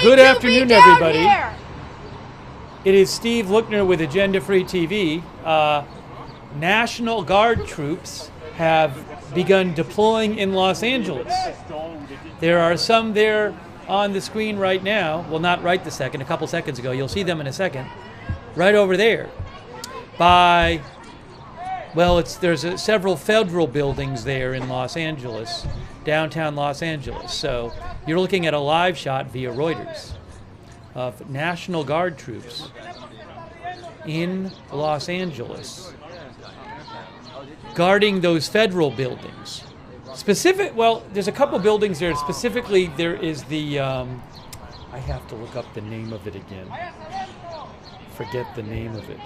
Good afternoon, everybody. It is Steve Lookner with Agenda Free TV. National Guard troops have begun deploying in Los Angeles. There are some there on the screen right now. Well, not right this second, a couple seconds ago. You'll see them in a second. Right over there. There's several federal buildings there in Los Angeles, downtown Los Angeles. So you're looking at a live shot via Reuters of National Guard troops in Los Angeles guarding those federal buildings. There's a couple buildings there. Specifically, there is the, I have to look up the name of it again. Forget the name of it.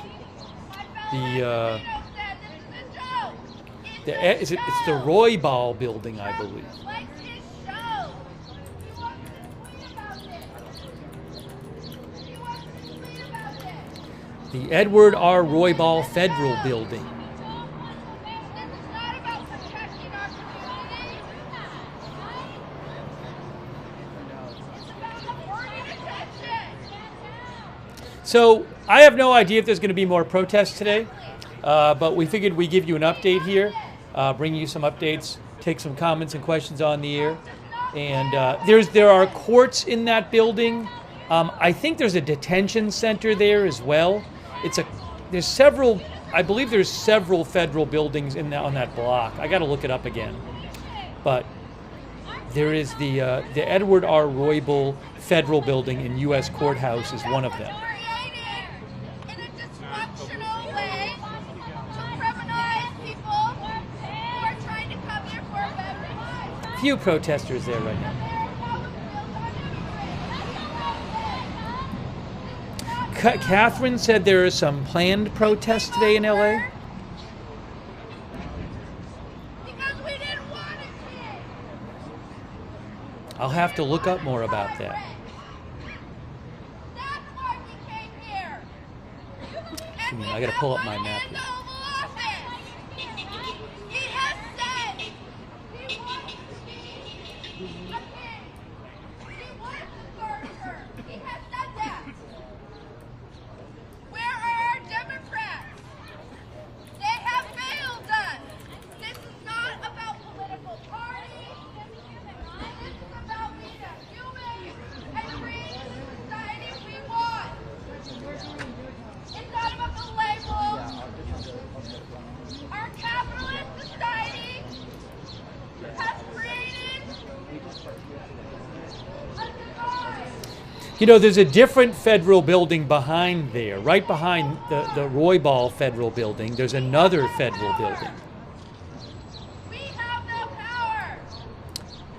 It's the Roybal building, I believe. The Edward R. Roybal Federal Building. So I have no idea if there's going to be more protests today, but we figured we'd give you an update here, bring you some updates, take some comments and questions on the air. And there are courts in that building. I think there's a detention center there as well. There's several federal buildings on that block. I got to look it up again, but there is the Edward R. Roybal Federal Building in U.S. Courthouse is one of them. Few protesters there right now. Catherine said there are some planned protests today in LA. Because we didn't want it. I'll have to look up more about that. That's why we came here. I gotta pull up my map here. You know, there's a different federal building behind there, right behind the Roybal Federal Building. There's another federal building. We have no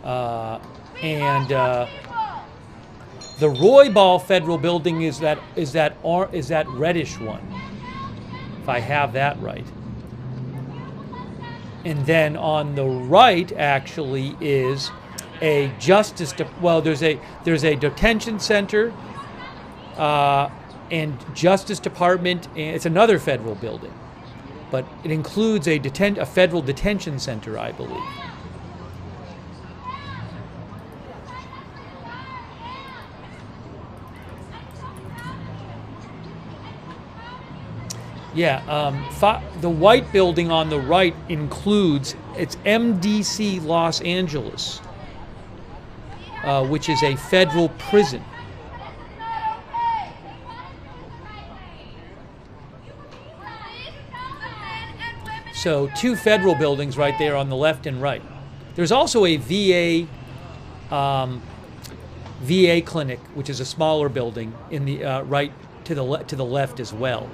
power. The Roybal Federal Building is that reddish one, if I have that right. And then on the right, actually, is a there's a detention center and Justice Department, and it's another federal building, but it includes a federal detention center, I believe. The white building on the right includes, it's MDC Los Angeles, which is a federal prison. So 2 federal buildings right there on the left and right. There's also a VA clinic, which is a smaller building in the right to the left as well.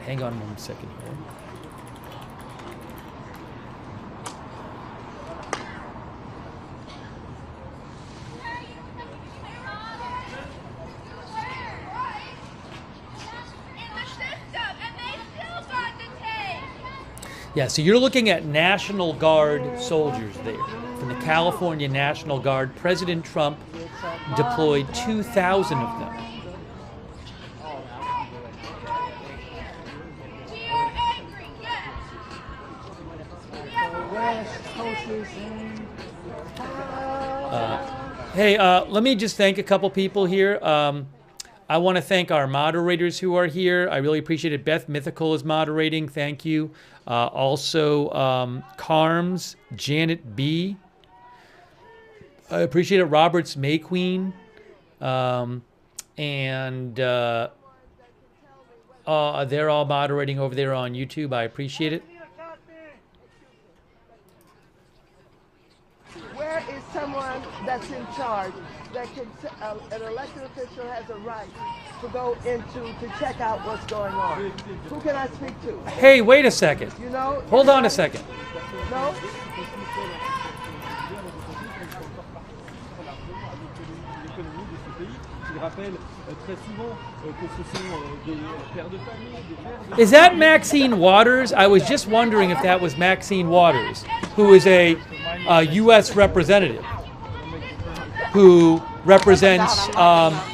Hang on 1 second here. Yeah, so you're looking at National Guard soldiers there from the California National Guard. President Trump deployed 2,000 of them. Hey, let me just thank a couple people here. I want to thank our moderators who are here. I really appreciate it. Beth Mythical is moderating. Thank you. Also, Carms, Janet B. I appreciate it. Roberts Mayqueen. And they're all moderating over there on YouTube. I appreciate it. Where is someone that's in charge that can, an elected official has a right to go into to check out what's going on? Who can I speak to? Hey, wait a second. You know? Hold on a second. No? Is that Maxine Waters? I was just wondering if that was Maxine Waters, who is a U.S. representative who represents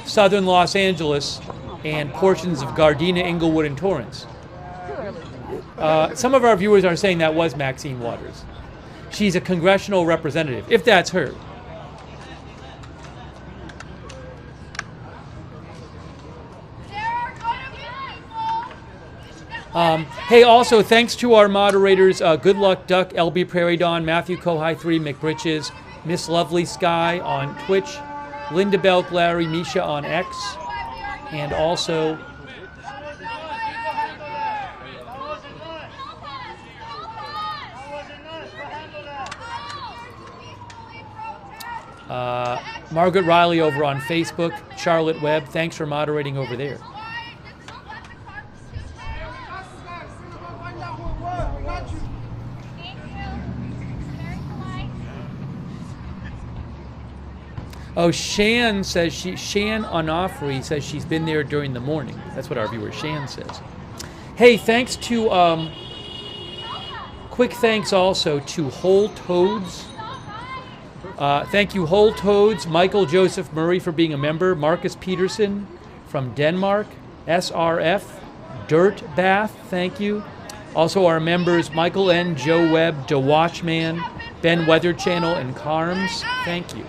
southern Los Angeles and portions of Gardena, Inglewood, and Torrance. Some of our viewers are saying that was Maxine Waters. She's a congressional representative, if that's her. Hey, also, thanks to our moderators, Good Luck Duck, LB Prairie Dawn, Matthew Kohai 3, McBritches, Miss Lovely Sky on Twitch, Linda Belk, Larry, Misha on X, and also Margaret Riley over on Facebook, Charlotte Webb. Thanks for moderating over there. Oh, Shan says Shan Onofre says she's been there during the morning. That's what our viewer Shan says. Hey, thanks to quick thanks also to Whole Toads. Thank you, Whole Toads, Michael Joseph Murray for being a member, Marcus Peterson from Denmark, SRF, Dirt Bath, thank you. Also our members Michael N, Joe Webb, The Watchman, Ben Weather Channel, and Carms, thank you.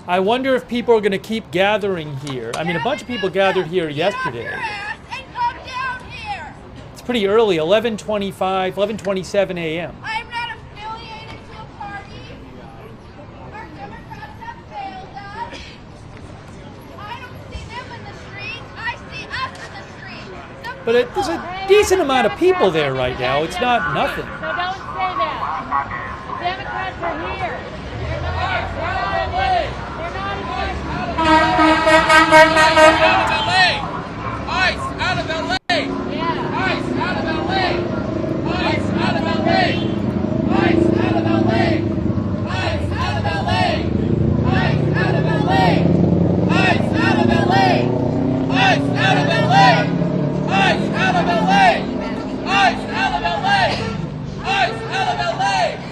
I wonder if people are going to keep gathering here. I mean, a bunch of people gathered here yesterday. It's pretty early, 11:25, 11:27 a.m. I'm not affiliated to a party. Our Democrats have failed us. I don't see them in the street. I see us in the street. But there's a decent amount of people there right now. It's not nothing. So don't say that. The Democrats are here. They're not in Out of LA! ICE out of LA! Yeah. ICE out of LA! ICE out of LA! ICE out of LA! ICE out of LA! ICE out of LA! ICE out of LA! ICE out of LA! ICE out of LA! ICE out of LA! ICE out of LA!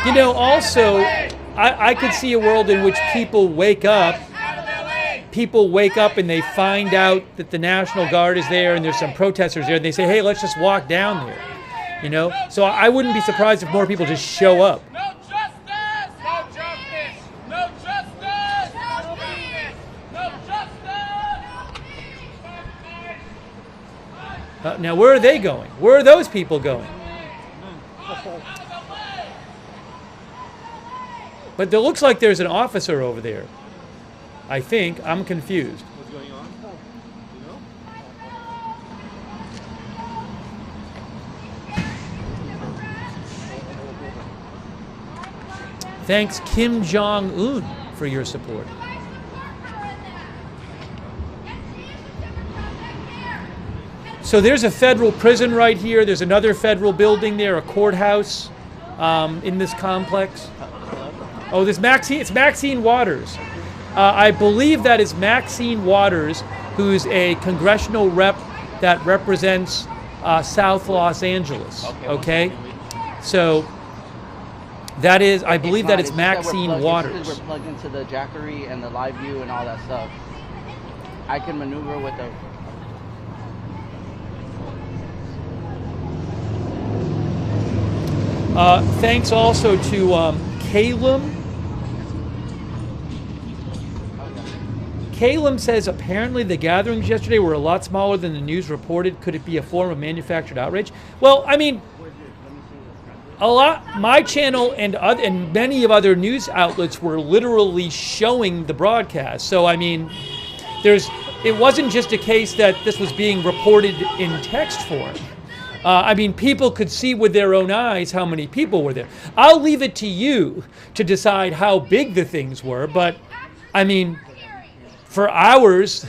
You know, also, I could see a world in which people wake up and they find out that the National Guard is there and there's some protesters there, and they say, hey, let's just walk down there. You know? So I wouldn't be surprised if more people just show up. No justice! No justice! No justice! No justice! No justice! Now, where are they going? Where are those people going? But it looks like there's an officer over there. I think. I'm confused. What's going on? You know? Thanks, Kim Jong-un, for your support. So there's a federal prison right here. There's another federal building there, a courthouse in this complex. Oh, there's Maxine. It's Maxine Waters. I believe that is Maxine Waters, who's a congressional rep that represents South Los Angeles. Okay? So that is, I believe that it's Maxine Waters. We're plugged into the Jackery and the live view and all that stuff. I can maneuver with the... Thanks also to Calum. Calum says apparently the gatherings yesterday were a lot smaller than the news reported. Could it be a form of manufactured outrage? Well, I mean, my channel and many of other news outlets were literally showing the broadcast. So I mean, it wasn't just a case that this was being reported in text form. I mean, people could see with their own eyes how many people were there. I'll leave it to you to decide how big the things were, but I mean, for hours,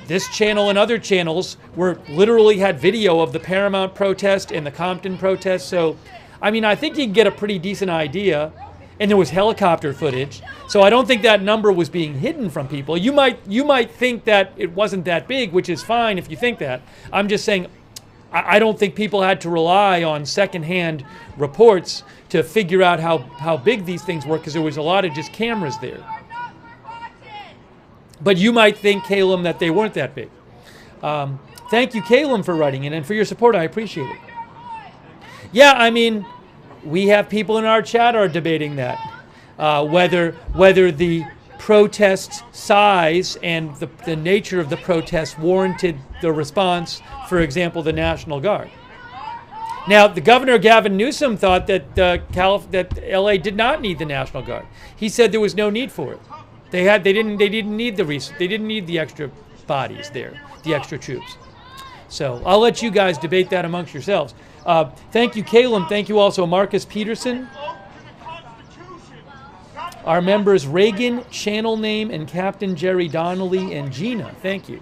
this channel and other channels literally had video of the Paramount protest and the Compton protest. So, I mean, I think you can get a pretty decent idea. And there was helicopter footage. So I don't think that number was being hidden from people. You might think that it wasn't that big, which is fine if you think that. I'm just saying, I don't think people had to rely on secondhand reports to figure out how big these things were, because there was a lot of just cameras there. But you might think, Calum, that they weren't that big. Thank you, Calum, for writing in and for your support. I appreciate it. Yeah, I mean, we have people in our chat are debating that. Whether the protest size and the nature of the protest warranted the response, for example, the National Guard. Now, the Governor Gavin Newsom thought that that LA did not need the National Guard. He said there was no need for it. They didn't need the extra bodies there, the extra troops. So I'll let you guys debate that amongst yourselves. Thank you, Calum. Thank you also, Marcus Peterson. Our members Reagan, Channel Name, and Captain Jerry Donnelly and Gina. Thank you.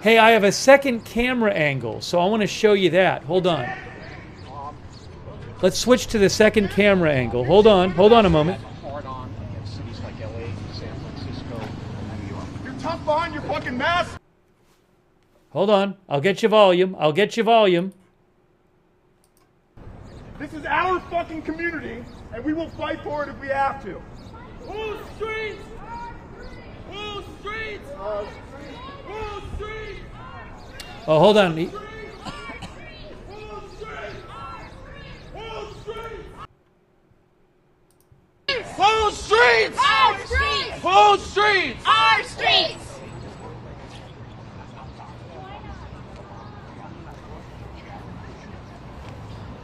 Hey, I have a second camera angle, so I want to show you that. Hold on. Let's switch to the second camera angle. Hold on a moment. Cities like LA, San Francisco, and New York. You're tough behind your fucking mask. Hold on. I'll get you volume. This is our fucking community, and we will fight for it if we have to. Whose streets? Whose streets? Whose streets? Oh, hold on. Whose Whose streets? Our streets! Whose streets? Our streets!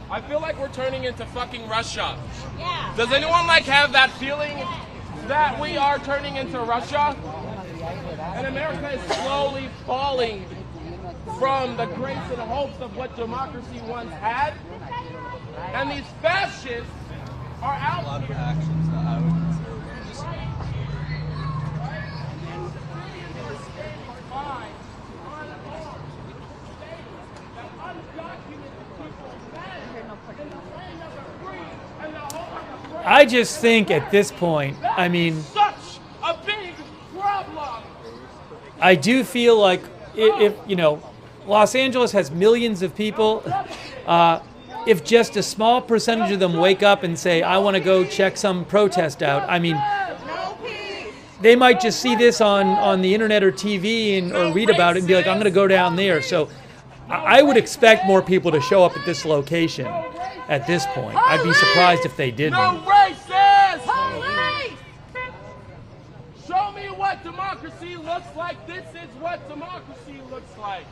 I feel like we're turning into fucking Russia. Yeah. Does anyone like have that feeling that we are turning into Russia? And America is slowly falling from the grace and hopes of what democracy once had. And these fascists are out here. Actions that I would consider I just think at this point, I mean, Such a big problem. I do feel like if you know, Los Angeles has millions of people. If just a small percentage of them wake up and say, I want to go check some protest out, I mean, they might just see this on the internet or TV or read about it and be like, I'm going to go down there. So I would expect more people to show up at this location at this point. I'd be surprised if they didn't. No racist! Police! Show me what democracy looks like. This is what democracy looks like.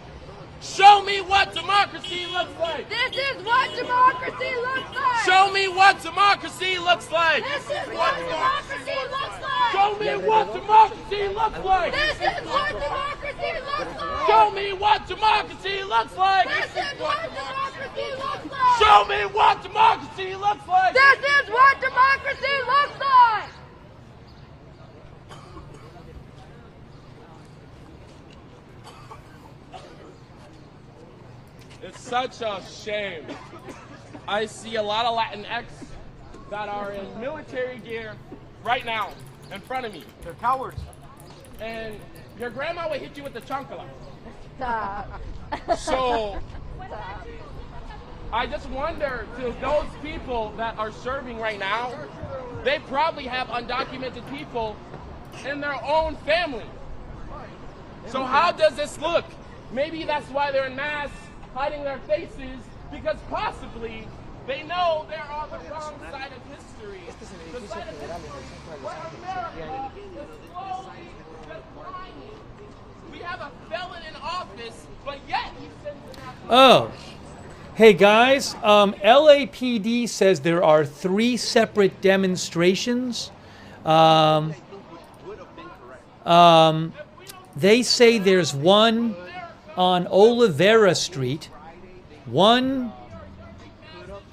Show me what democracy looks like. This is what democracy looks like! Show me what democracy looks like. This is what democracy looks like! Show me what democracy looks like. This is what democracy looks like! Show me what democracy looks like. This is what democracy looks like! Show me what democracy looks like. This is what democracy looks like! It's such a shame. I see a lot of Latinx that are in military gear right now in front of me. They're cowards. And your grandma would hit you with the chancla. Stop. So I just wonder, to those people that are serving right now, they probably have undocumented people in their own family. So how does this look? Maybe that's why they're in masks, hiding their faces, because possibly they know they're on the wrong side of history. The side of history where America is slowly declining. We have a felon in office, but yet he sends an after. Oh. Hey guys, LAPD says there are 3 separate demonstrations. They say there's one on Olivera Street, one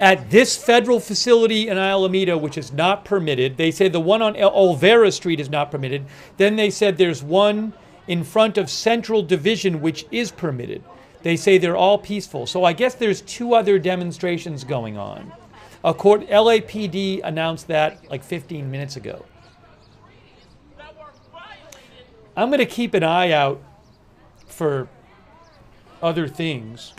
at this federal facility in Alameda, which is not permitted. They say the one on Olivera Street is not permitted. Then they said there's one in front of Central Division, which is permitted. They say they're all peaceful. So I guess there's 2 other demonstrations going on. LAPD announced that like 15 minutes ago. I'm going to keep an eye out for other things.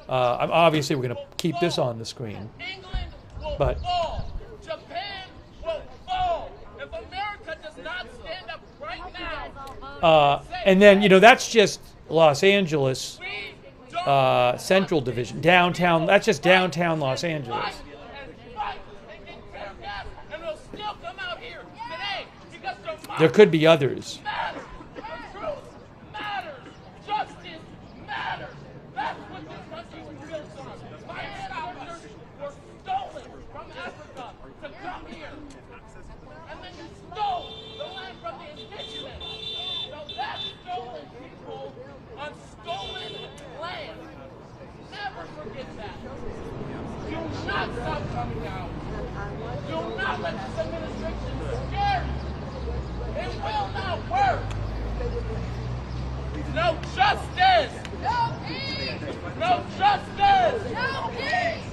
Obviously, we're going to keep this on the screen. England will But fall. Japan will fall. If America does not stand up right now, and then, you know, that's just Los Angeles, we don't Central Division, downtown. That's just downtown Los Angeles. fight and get tear gas, and we'll still come out here today because There could be others. matters. Truth matters. Justice matters. That's what this country was built on. My ancestors were stolen from Africa to come here. And then you stole the land from the indigenous. So that's stolen people on stolen land. Never forget that. Do not stop coming out. Do not let this administration scare you. It will not work. No justice. No peace! No justice. No peace!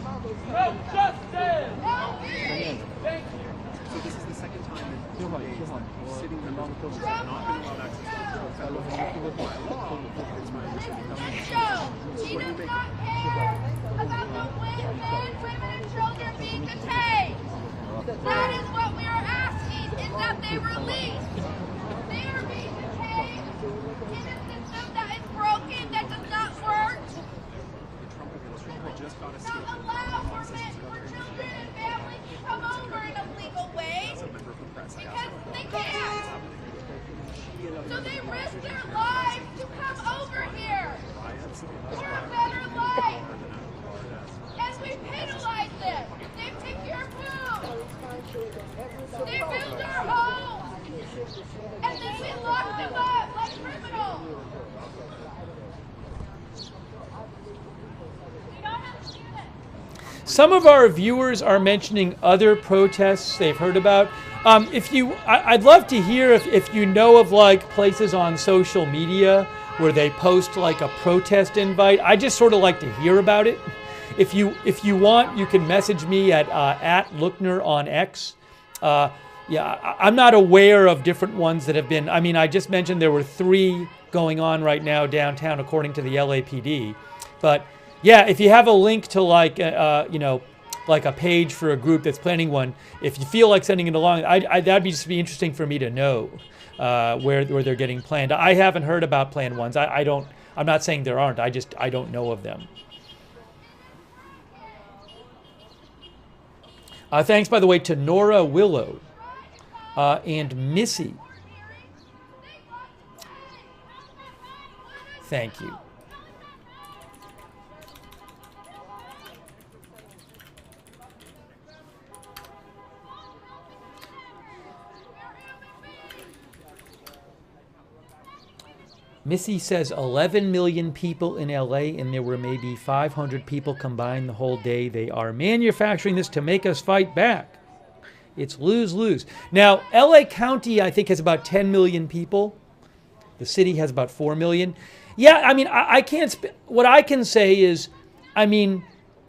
No justice. No peace! Thank you. So this is the second time in 2 days that sitting in the office have not been allowed access to federal by law. It's my understanding. She does not care about the women and children being detained. That is what we are asking, is that they release. They are being detained in a system that is broken, that does not work. Don't allow for children and families to come over in a legal way. So they risked their lives to come over here for a better life. And we penalize them. They take your food. They build our homes. And then we lock them up like criminals. We don't have to do this. Some of our viewers are mentioning other protests they've heard about. I'd love to hear if you know of like places on social media where they post like a protest invite. I just sort of like to hear about it. If you want, you can message me at Lookner on X. I'm not aware of different ones that have been. I mean, I just mentioned there were 3 going on right now downtown, according to the LAPD. But yeah, if you have a link to like like a page for a group that's planning one, if you feel like sending it along, that'd just be interesting for me to know where they're getting planned. I haven't heard about planned ones. I'm not saying there aren't. I don't know of them. Thanks, by the way, to Nora Willow and Missy. Thank you. Missy says 11 million people in LA, and there were maybe 500 people combined the whole day. They are manufacturing this to make us fight back. It's lose-lose. Now, LA County, I think, has about 10 million people. The city has about 4 million. Yeah, I mean, I can't... What I can say is, I mean,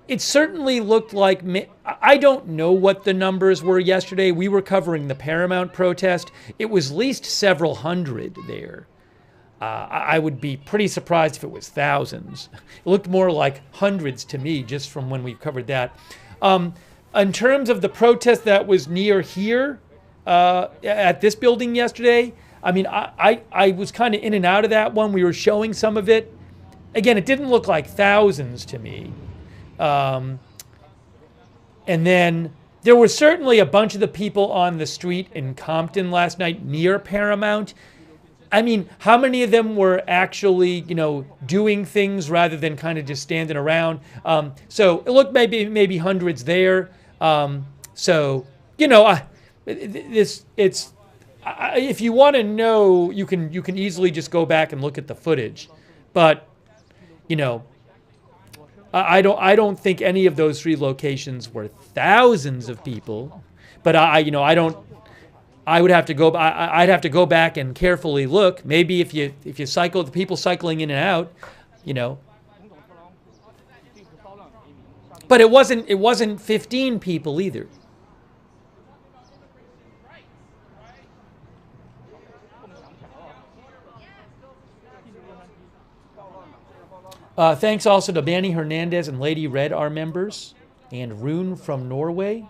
it certainly looked like... I don't know what the numbers were yesterday. We were covering the Paramount protest. It was at least several hundred there. I would be pretty surprised if it was thousands. It looked more like hundreds to me, just from when we covered that. In terms of the protest that was near here at this building yesterday, I mean, I was kind of in and out of that one. We were showing some of it. Again, it didn't look like thousands to me. And then there were certainly a bunch of the people on the street in Compton last night near Paramount. I mean, how many of them were actually, doing things rather than kind of just standing around? So it looked maybe hundreds there. If you want to know, you can easily just go back and look at the footage. But, I don't think any of those 3 locations were thousands of people. But I would have to go. I'd have to go back and carefully look. Maybe if you cycle the people cycling in and out, But it wasn't 15 people either. Thanks also to Manny Hernandez and Lady Red, our members, and Rune from Norway.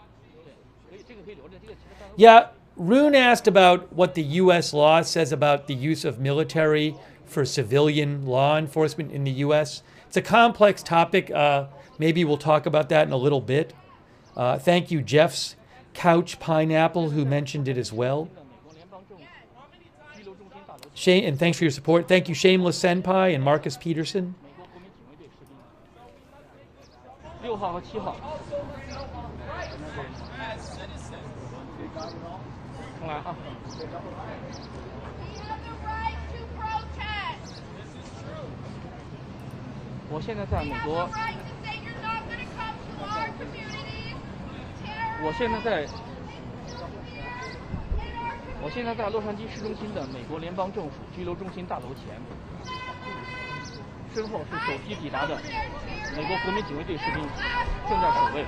Yeah. Rune asked about what the U.S. law says about the use of military for civilian law enforcement in the U.S. It's a complex topic. Maybe we'll talk about that in a little bit. Thank you, Jeff's Couch Pineapple, who mentioned it as well. And thanks for your support. Thank you, Shameless Senpai and Marcus Peterson. 6号和7号。重来啊！ 我现在在美国。我现在在洛杉矶市中心的美国联邦政府拘留中心大楼前，身后是首批抵达的美国国民警卫队士兵，正在守卫。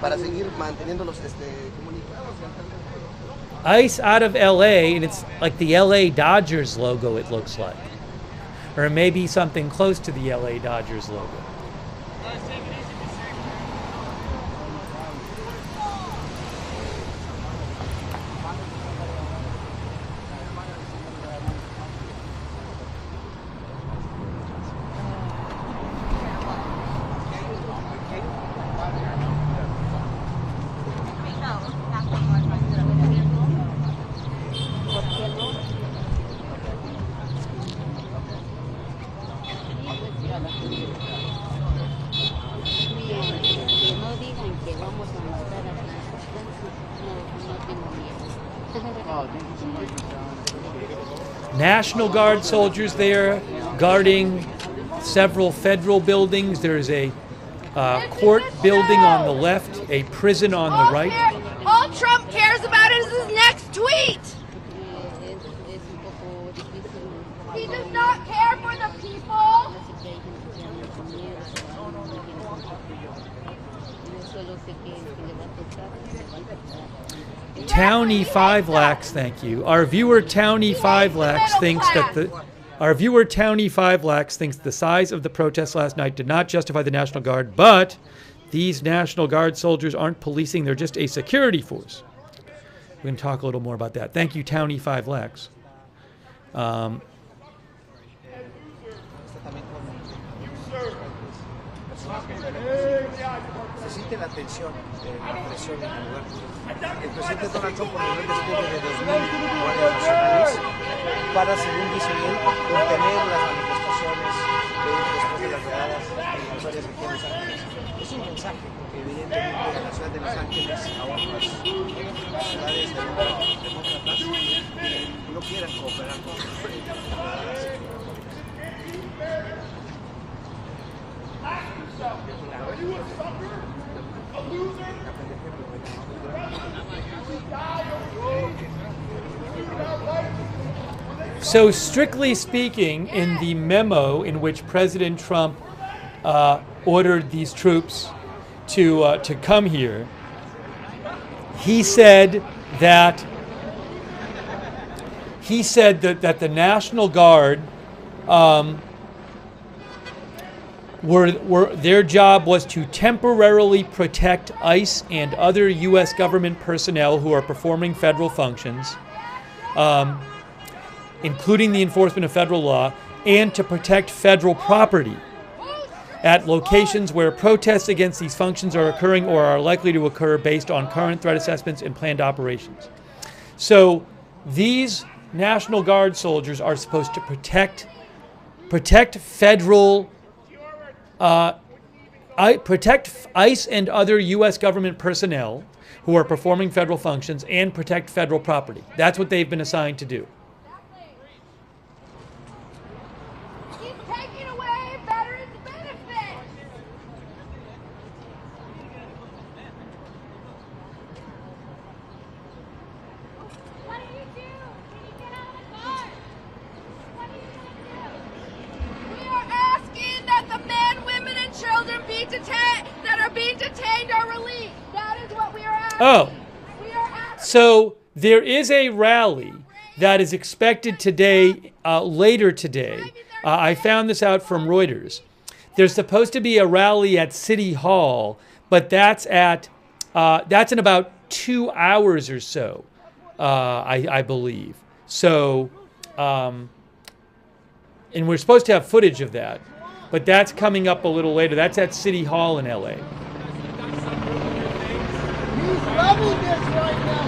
Para seguir manteniéndolos comunicados. Ice out of LA, and it's like the LA Dodgers logo, it looks like. Or maybe something close to the LA Dodgers logo. National Guard soldiers there guarding several federal buildings. There is a court building on the left, a prison on the right. All Trump cares about is his next tweet. He does not care for the people. Townie 5 lakhs, thank you. Our viewer Townie 5 lakhs thinks that the size of the protests last night did not justify the National Guard, but these National Guard soldiers aren't policing, they're just a security force. We're going to talk a little more about that. Thank you, Townie 5 lakhs. Se siente la tensión, la presión en el lugar. El presidente Donald Trump, por nivel despliegue de 2.000 guardias nacionales, para, según dice él, contener las manifestaciones después de las redadas en las áreas aquí en Los Ángeles. Es un mensaje, porque evidentemente en la ciudad de Los Ángeles, a otras ciudades demócratas, no quieren cooperar con la seguridad. So strictly speaking, in the memo in which President Trump ordered these troops to come here, he said that the National Guard their job was to temporarily protect ICE and other U.S. government personnel who are performing federal functions, including the enforcement of federal law, and to protect federal property at locations where protests against these functions are occurring or are likely to occur based on current threat assessments and planned operations. So these National Guard soldiers are supposed to protect federal protect ICE and other U.S. government personnel who are performing federal functions and protect federal property. That's what they've been assigned to do. He's taking away veterans' benefits. What do you do when you get out of the car? What are you going to do? We are asking that the men, women, and children that are being detained are released. That is what we are asking. Oh, We are asking. so there is a rally that is expected today, later today. I found this out from Reuters. There's supposed to be a rally at City Hall, but that's in about 2 hours or so, I believe. So, and we're supposed to have footage of that, but that's coming up a little later. That's at City Hall in LA. He's loving this right now.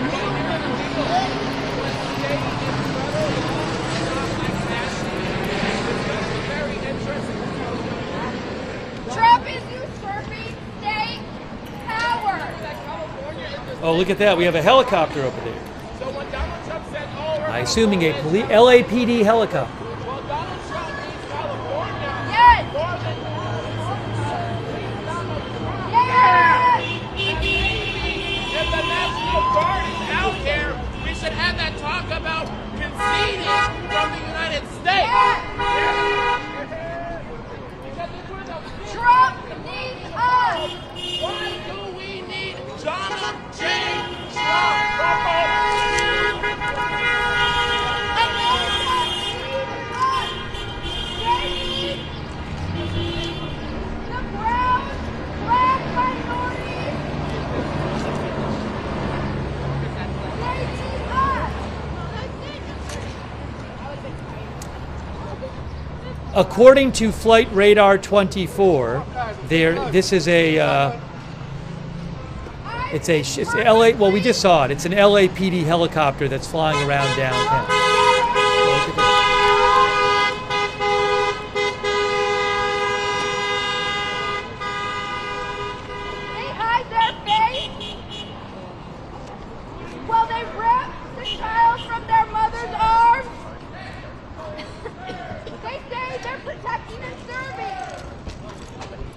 Trump is usurping state power. Oh, look at that. We have a helicopter over there. So when Donald Trump said, oh, we're I'm assuming a LAPD helicopter. well, Donald Trump needs California Yes. more than Donald Trump. Yes. If the National Guard is out here, we should have that talk about conceding from the United States. Because if we're the Trump needs us. why do we need Donald J. Trump? According to Flight Radar 24, this is it's LA. Well, we just saw it. It's an LAPD helicopter that's flying around downtown. They hide their face while they rip the child from their mother's arms.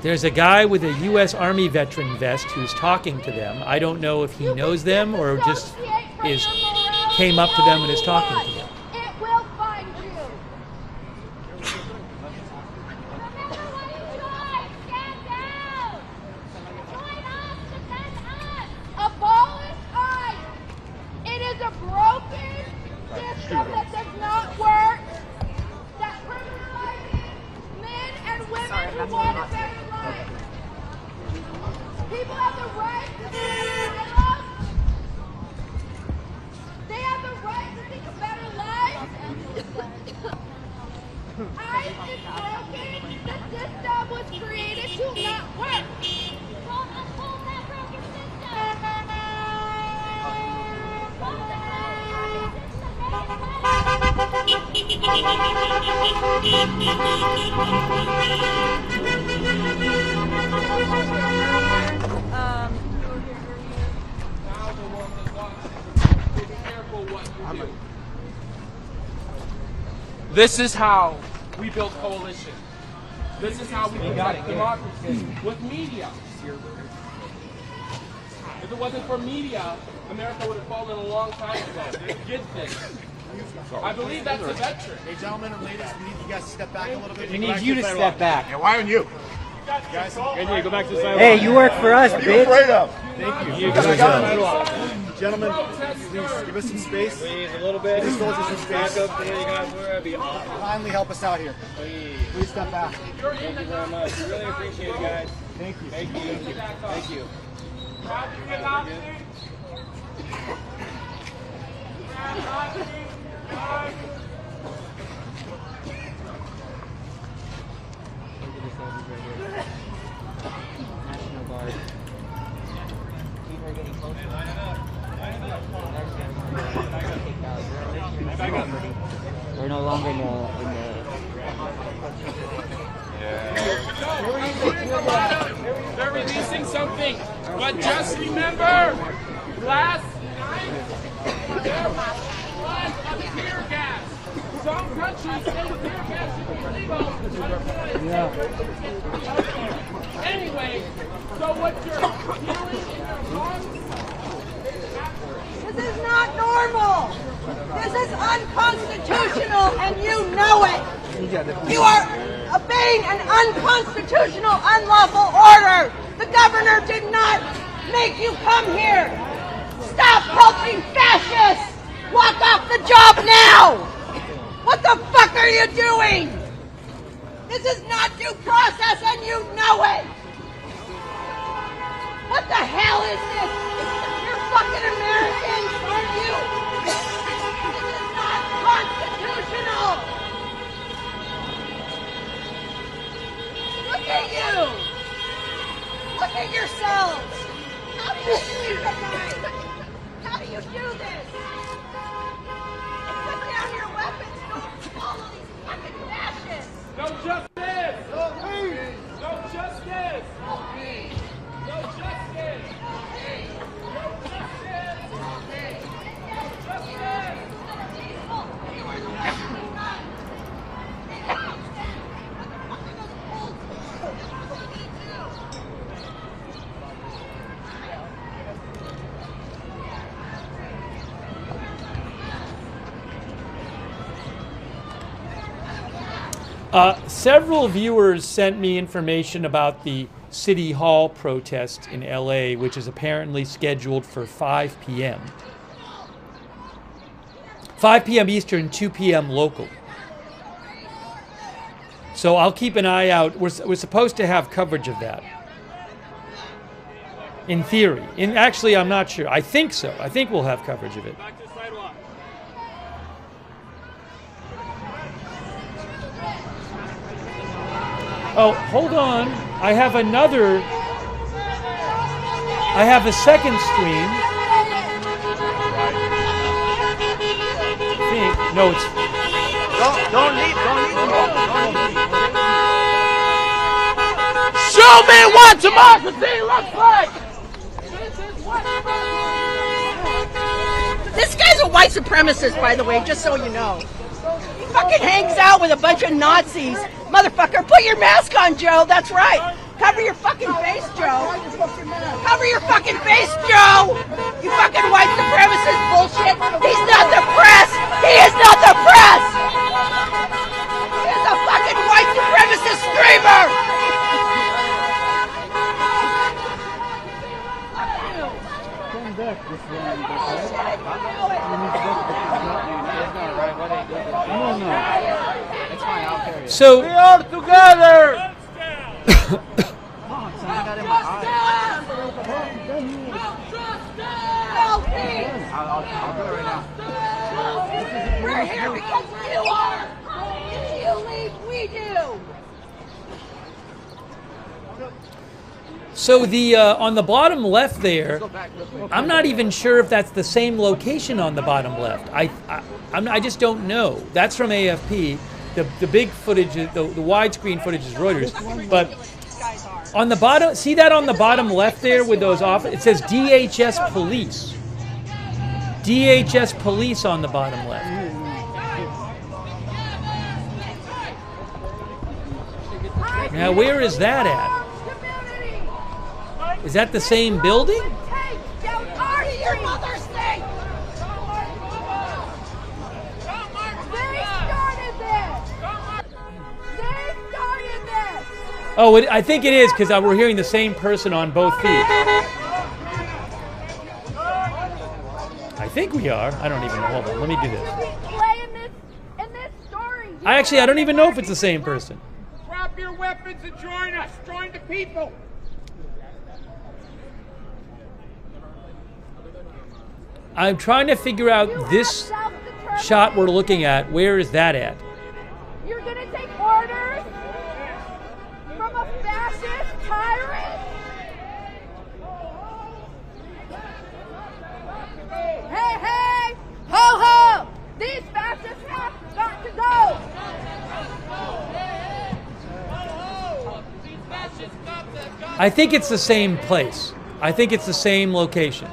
There's a guy with a U.S. Army veteran vest who's talking to them. I don't know if he knows them or just came up to them and is talking to them. It will find you. Stand down. Join us, defend us. Abolish ICE. It is a broken system that does not work. That criminalizes men and women who want a better life. People have the right to seek asylum. They have the right to seek a better life. ICE is broken. The system was created to not work. Pull that broken This is how we build coalition. This is how we protect democracy with media. If it wasn't for media, America would have fallen a long time ago. It did things. I believe that's a veteran. Hey, gentlemen and ladies, we need you guys to step back a little bit. We need you to step back. Yeah, why aren't you? Guys, go back to the sidewalk. Hey, you work for us, What are you afraid of? Thank you. Gentlemen, please give us some space. Please, a little bit. Give the soldiers some space. Back up there, you guys. We're be awesome. Kindly help us out here. Please step back. Thank you very much. Really appreciate it, guys. Thank you. Thank you. Thank you. National Guard. People are getting closer. We're no longer in the They're releasing something, but just remember, last night there was one of tear gas. Some countries say tear gas should be legal. Anyway, so what you're feeling in your lungs? This is not normal. This is unconstitutional, and you know it. You are obeying an unconstitutional, unlawful order. The governor did not make you come here. Stop helping fascists. Walk off the job now. What the fuck are you doing? This is not due process, and you know it. What the hell is this? You're fucking Americans, aren't you? This is not constitutional. Look at you. Look at yourselves. How do you sleep at night? How do you do this? And put down your weapons. Don't follow these fucking fascists. No justice! No peace! No justice! No peace! No justice! No peace! No justice! No peace! No justice! Several viewers sent me information about the City Hall protest in LA, which is apparently scheduled for 5 p.m. 5 p.m. Eastern, 2 p.m. local. So I'll keep an eye out. We're supposed to have coverage of that. In theory. Actually, I'm not sure. I think so. I think we'll have coverage of it. Oh, hold on. I have a second stream. I think. No, it's... Don't leave. Show me what democracy looks like! This guy's a white supremacist, by the way, just so you know. He fucking hangs out with a bunch of Nazis. Motherfucker, put your mask on, Joe. That's right. Cover your fucking face, Joe. Cover your fucking face, Joe. You fucking white supremacist bullshit. He's not the press. He is not the press. He is a fucking white supremacist screamer. So We are together! I'll do it right now. We're here because you are. If you leave, we do. So the on the bottom left there, I'm not even sure if that's the same location on the bottom left. I just don't know. That's from AFP. The big footage, the widescreen footage is Reuters. But on the bottom, see that on the bottom left there with those off, it says DHS Police. DHS Police on the bottom left. Now where is that at? Is that the same building? Your mother's thing. Oh, I think it is because we're hearing the same person on both feeds. I think we are. I don't even know. Hold on. Let me do this. I don't even know if it's the same person. Drop your weapons and join us. Join the people. I'm trying to figure out this shot we're looking at. Where is that at? You're going to take orders from a fascist tyrant? Hey, hey! Ho, ho! These fascists have got to go! I think it's the same place. I think it's the same location.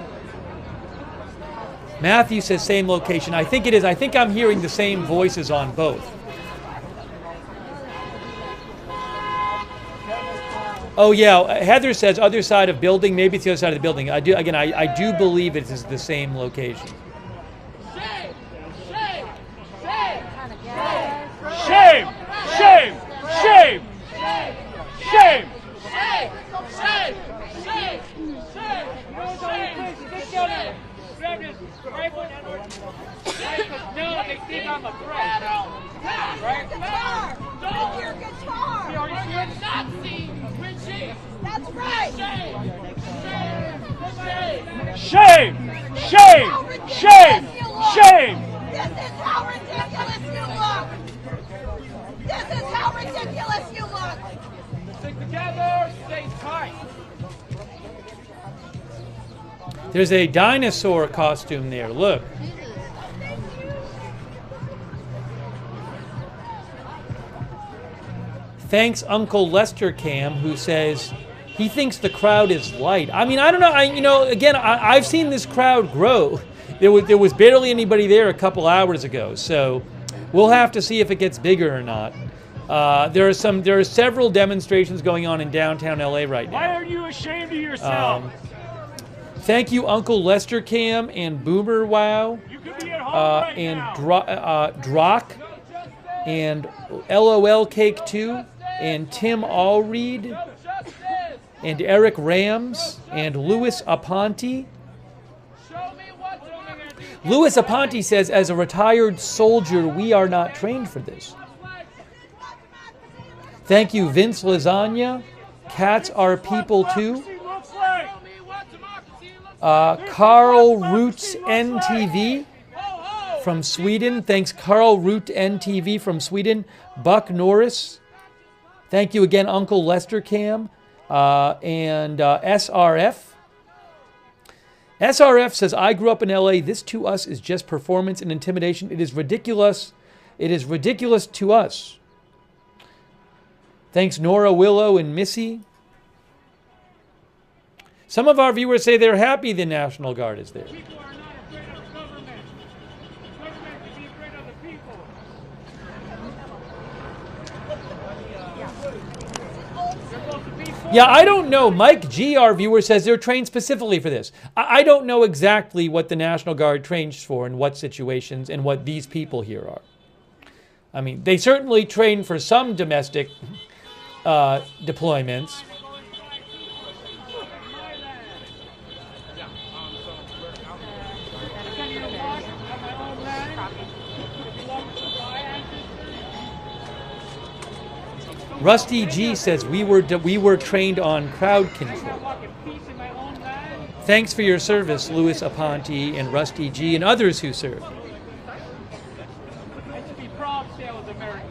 Matthew says same location. I think it is. I think I'm hearing the same voices on both. Oh yeah, Heather says other side of building. Maybe it's the other side of the building. I do. Again, I do believe it is the same location. Shame! Shame! Shame! Shame! Shame! Shame! Shame! Shame! Shame! Shame! Shame! Grab his rifle and no, they think I'm a threat. Right? Guitar. No! Your guitar. You're a Nazi! Regime! That's right. Shame! Shame! Shame! Shame! This is how ridiculous you look. This is how ridiculous you look. Stick together, stay tight. There's a dinosaur costume there. Look. Thanks, Uncle Lester Cam, who says he thinks the crowd is light. I mean, I don't know. Again, I've seen this crowd grow. There was barely anybody there a couple hours ago, so we'll have to see if it gets bigger or not. There are several demonstrations going on in downtown LA right now. Why are you ashamed of yourself? Thank you, Uncle Lester Cam and Boomer Wow, You could be at home right and now. Drock, and LOL Cake 2, and Tim Allreed, and Eric Rams, and Louis Aponte. Louis Aponte says, as a retired soldier, we are not trained for this. Thank you, Vince Lasagna. Cats are people too. Carl Roots NTV from Sweden. Thanks, Carl Root NTV from Sweden. Buck Norris. Thank you again, Uncle Lester Cam. And SRF. SRF says, I grew up in LA. This to us is just performance and intimidation. It is ridiculous. It is ridiculous to us. Thanks, Nora, Willow, and Missy. Some of our viewers say they're happy the National Guard is there. People are not afraid of government. Government can be afraid of the people. They're supposed to be Yeah, I don't know. Mike G, our viewer, says they're trained specifically for this. I don't know exactly what the National Guard trains for and what situations and what these people here are. I mean, they certainly train for some domestic deployments. Rusty G says we were trained on crowd control. Thanks for your service, Louis Aponte and Rusty G and others who served. That should be proud to say I was American.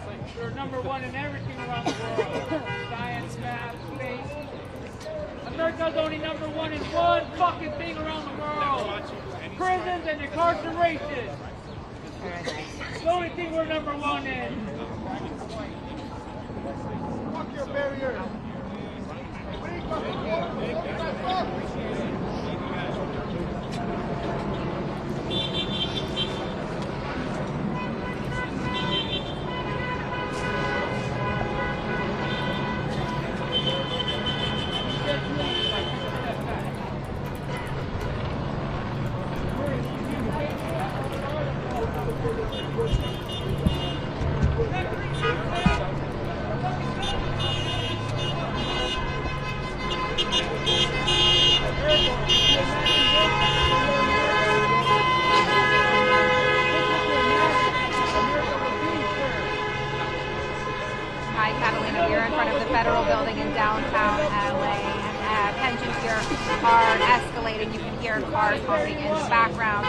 Like, we're number one in everything around the world. Science, math, space. America's only number one in one fucking thing around the world. Prisons and incarceration. The only thing we're number one in. Fuck your barrier. Hi, Catalina. We're in front of the federal building in downtown LA. And tensions here are escalating. You can hear cars honking in the background.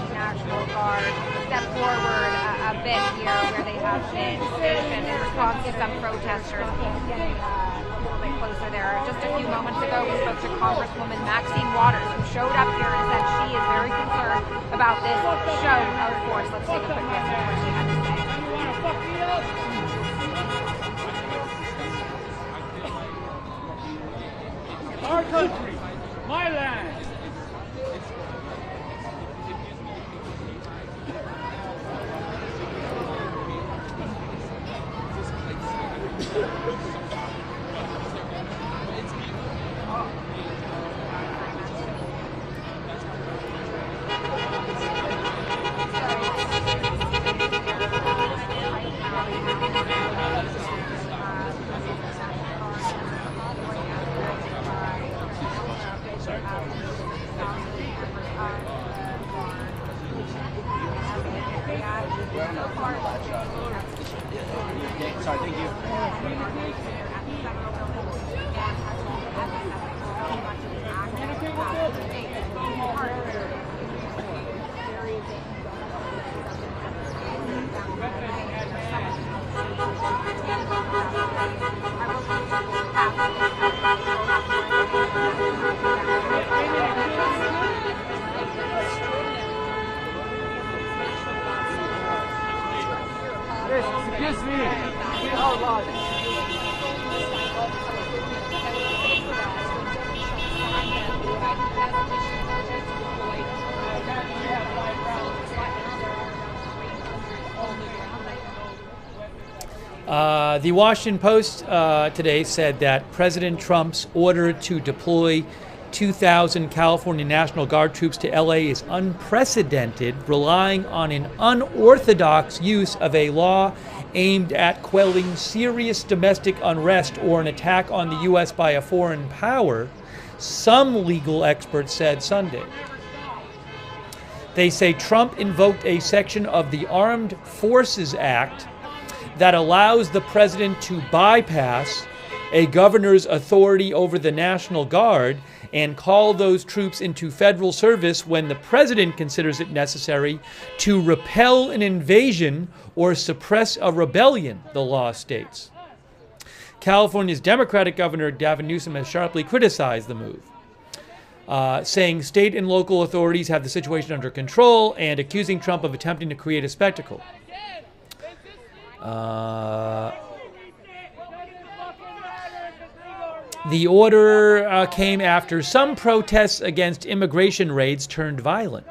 National Guard step forward a bit here where they have been stationed in response to some protesters. Getting a little bit closer there. Just a few moments ago, we spoke to Congresswoman Maxine Waters, who showed up here and said she is very concerned about this show of force. Let's take a quick listen to what she had to say. Our country, my land. Sorry, thank you. Excuse me. Oh, Lord. The Washington Post today said that President Trump's order to deploy 2,000 California National Guard troops to LA is unprecedented, relying on an unorthodox use of a law aimed at quelling serious domestic unrest or an attack on the U.S. by a foreign power, some legal experts said Sunday. They say Trump invoked a section of the Armed Forces Act that allows the president to bypass a governor's authority over the National Guard and call those troops into federal service when the president considers it necessary to repel an invasion or suppress a rebellion, the law states. California's Democratic Governor Gavin Newsom has sharply criticized the move, saying state and local authorities have the situation under control and accusing Trump of attempting to create a spectacle. The order came after some protests against immigration raids turned violent.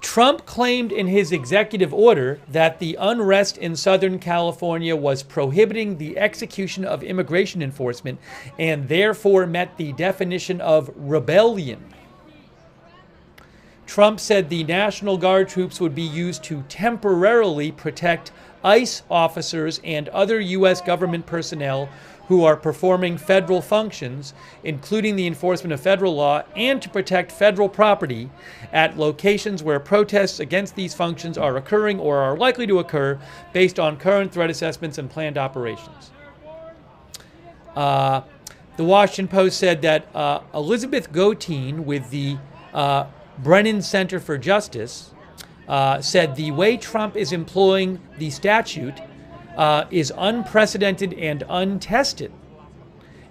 Trump claimed in his executive order that the unrest in Southern California was prohibiting the execution of immigration enforcement and therefore met the definition of rebellion. Trump said the National Guard troops would be used to temporarily protect ICE officers and other U.S. government personnel who are performing federal functions, including the enforcement of federal law, and to protect federal property at locations where protests against these functions are occurring or are likely to occur based on current threat assessments and planned operations. The Washington Post said that Elizabeth Gotein with the Brennan Center for Justice said the way Trump is employing the statute is unprecedented and untested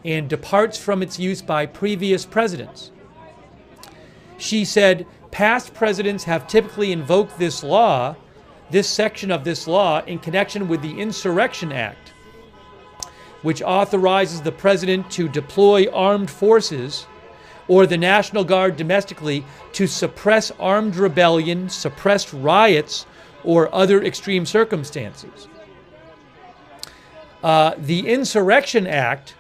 and departs from its use by previous presidents. She said past presidents have typically invoked this law, this section of this law, in connection with the Insurrection Act, which authorizes the president to deploy armed forces or the National Guard domestically to suppress armed rebellion, suppress riots, or other extreme circumstances. The Insurrection Act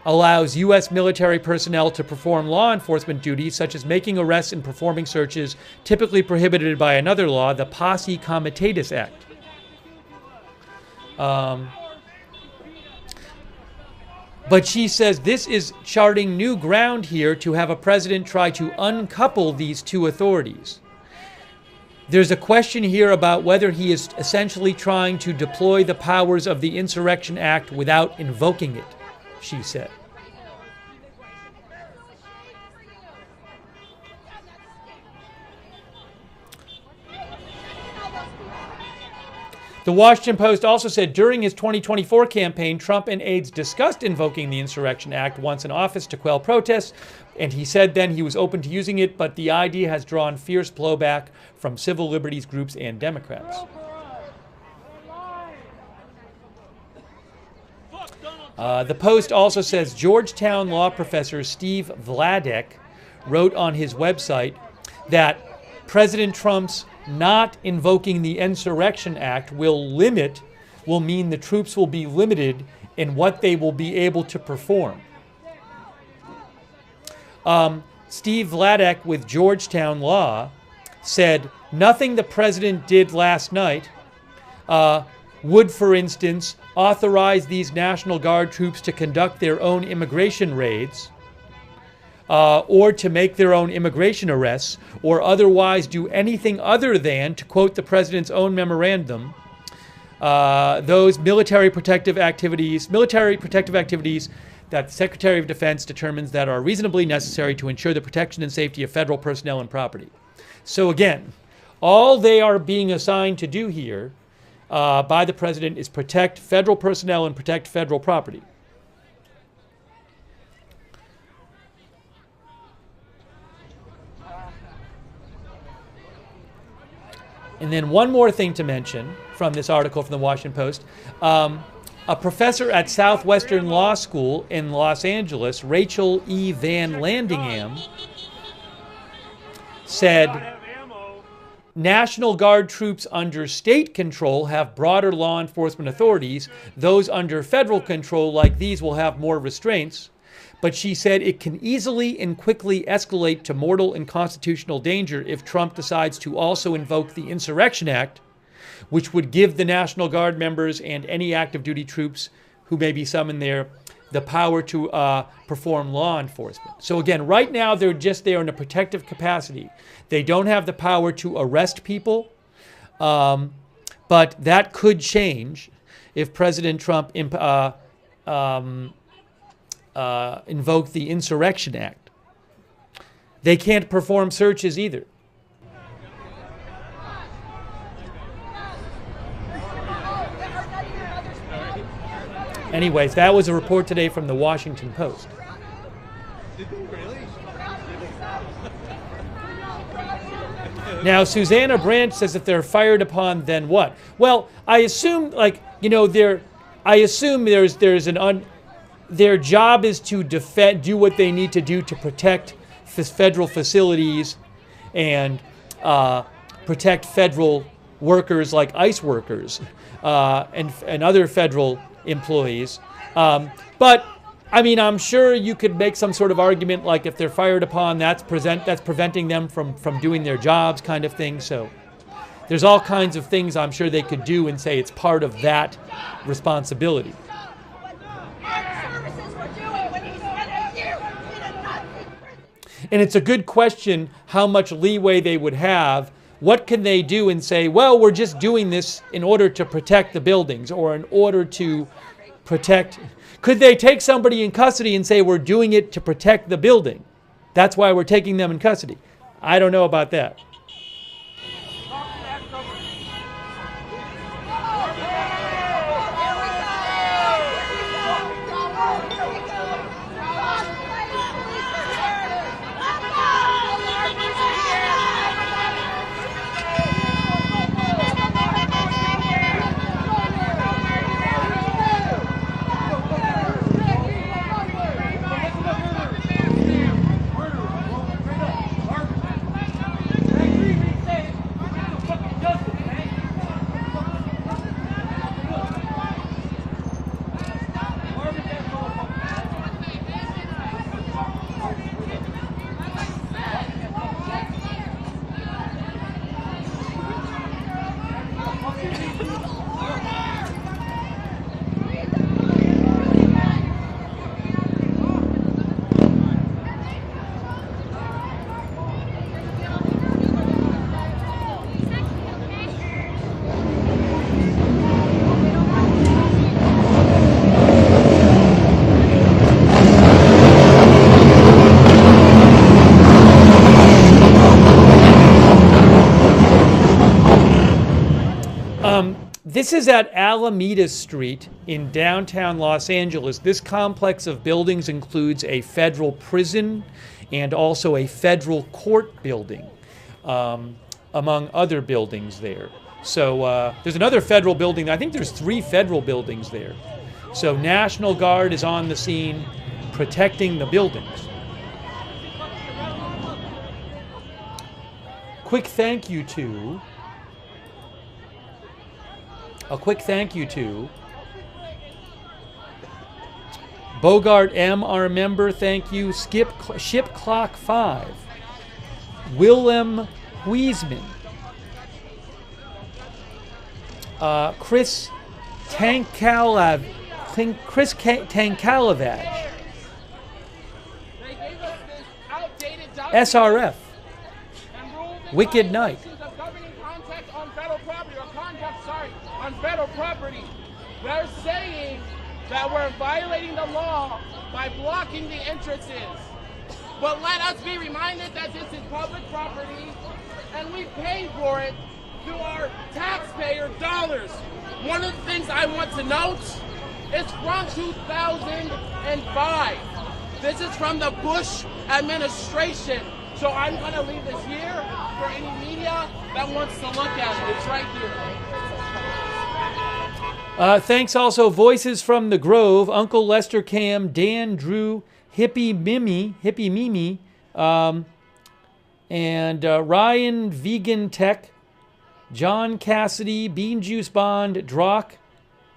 allows U.S. military personnel to perform law enforcement duties such as making arrests and performing searches, typically prohibited by another law, the Posse Comitatus Act. But she says this is charting new ground here to have a president try to uncouple these two authorities. There's a question here about whether he is essentially trying to deploy the powers of the Insurrection Act without invoking it, she said. The Washington Post also said during his 2024 campaign, Trump and aides discussed invoking the Insurrection Act once in office to quell protests, and he said then he was open to using it, but the idea has drawn fierce blowback from civil liberties groups and Democrats. The Post also says Georgetown law professor Steve Lookner wrote on his website that President Trump's not invoking the Insurrection Act will mean the troops will be limited in what they will be able to perform. Steve Lookner with Georgetown Law said nothing the president did last night would, for instance, authorize these National Guard troops to conduct their own immigration raids, or to make their own immigration arrests, or otherwise do anything other than, to quote the president's own memorandum, those military protective activities that the Secretary of Defense determines that are reasonably necessary to ensure the protection and safety of federal personnel and property. So again, all they are being assigned to do here by the president is protect federal personnel and protect federal property. And then one more thing to mention from this article from the Washington Post. A professor at Southwestern Law School in Los Angeles, Rachel E. Van Landingham, said National Guard troops under state control have broader law enforcement authorities. Those under federal control, like these, will have more restraints. But she said it can easily and quickly escalate to mortal and constitutional danger if Trump decides to also invoke the Insurrection Act, which would give the National Guard members and any active duty troops who may be summoned there the power to perform law enforcement. So again, right now they're just there in a protective capacity. They don't have the power to arrest people, but that could change if President Trump invoke the Insurrection Act. They can't perform searches either. Anyways, that was a report today from the Washington Post. Now, Susanna Branch says if they're fired upon, then what? Well, I assume, their job is to do what they need to do to protect federal facilities and protect federal workers like ICE workers and other federal employees. But I mean, I'm sure you could make some sort of argument like if they're fired upon, that's preventing them from doing their jobs, kind of thing. So there's all kinds of things I'm sure they could do and say it's part of that responsibility. And it's a good question how much leeway they would have. What can they do and say, well, we're just doing this in order to protect the buildings or in order to protect. Could they take somebody in custody and say, we're doing it to protect the building? That's why we're taking them in custody. I don't know about that. This is at Alameda Street in downtown Los Angeles. This complex of buildings includes a federal prison and also a federal court building, among other buildings there. So there's another federal building. I think there's 3 federal buildings there. So National Guard is on the scene protecting the buildings. A quick thank you to Bogart M, our member, thank you. Ship Clock 5, Willem Huisman, Chris Tankalavage, SRF, Wicked Knight, on federal property. They're saying that we're violating the law by blocking the entrances. But let us be reminded that this is public property and we pay for it through our taxpayer dollars. One of the things I want to note is from 2005. This is from the Bush administration. So I'm going to leave this here for any media that wants to look at it. It's right here. Thanks also Voices from the Grove, Uncle Lester Cam, Dan Drew, Hippie Mimi, and Ryan Vegan Tech, John Cassidy, Bean Juice Bond, Drock,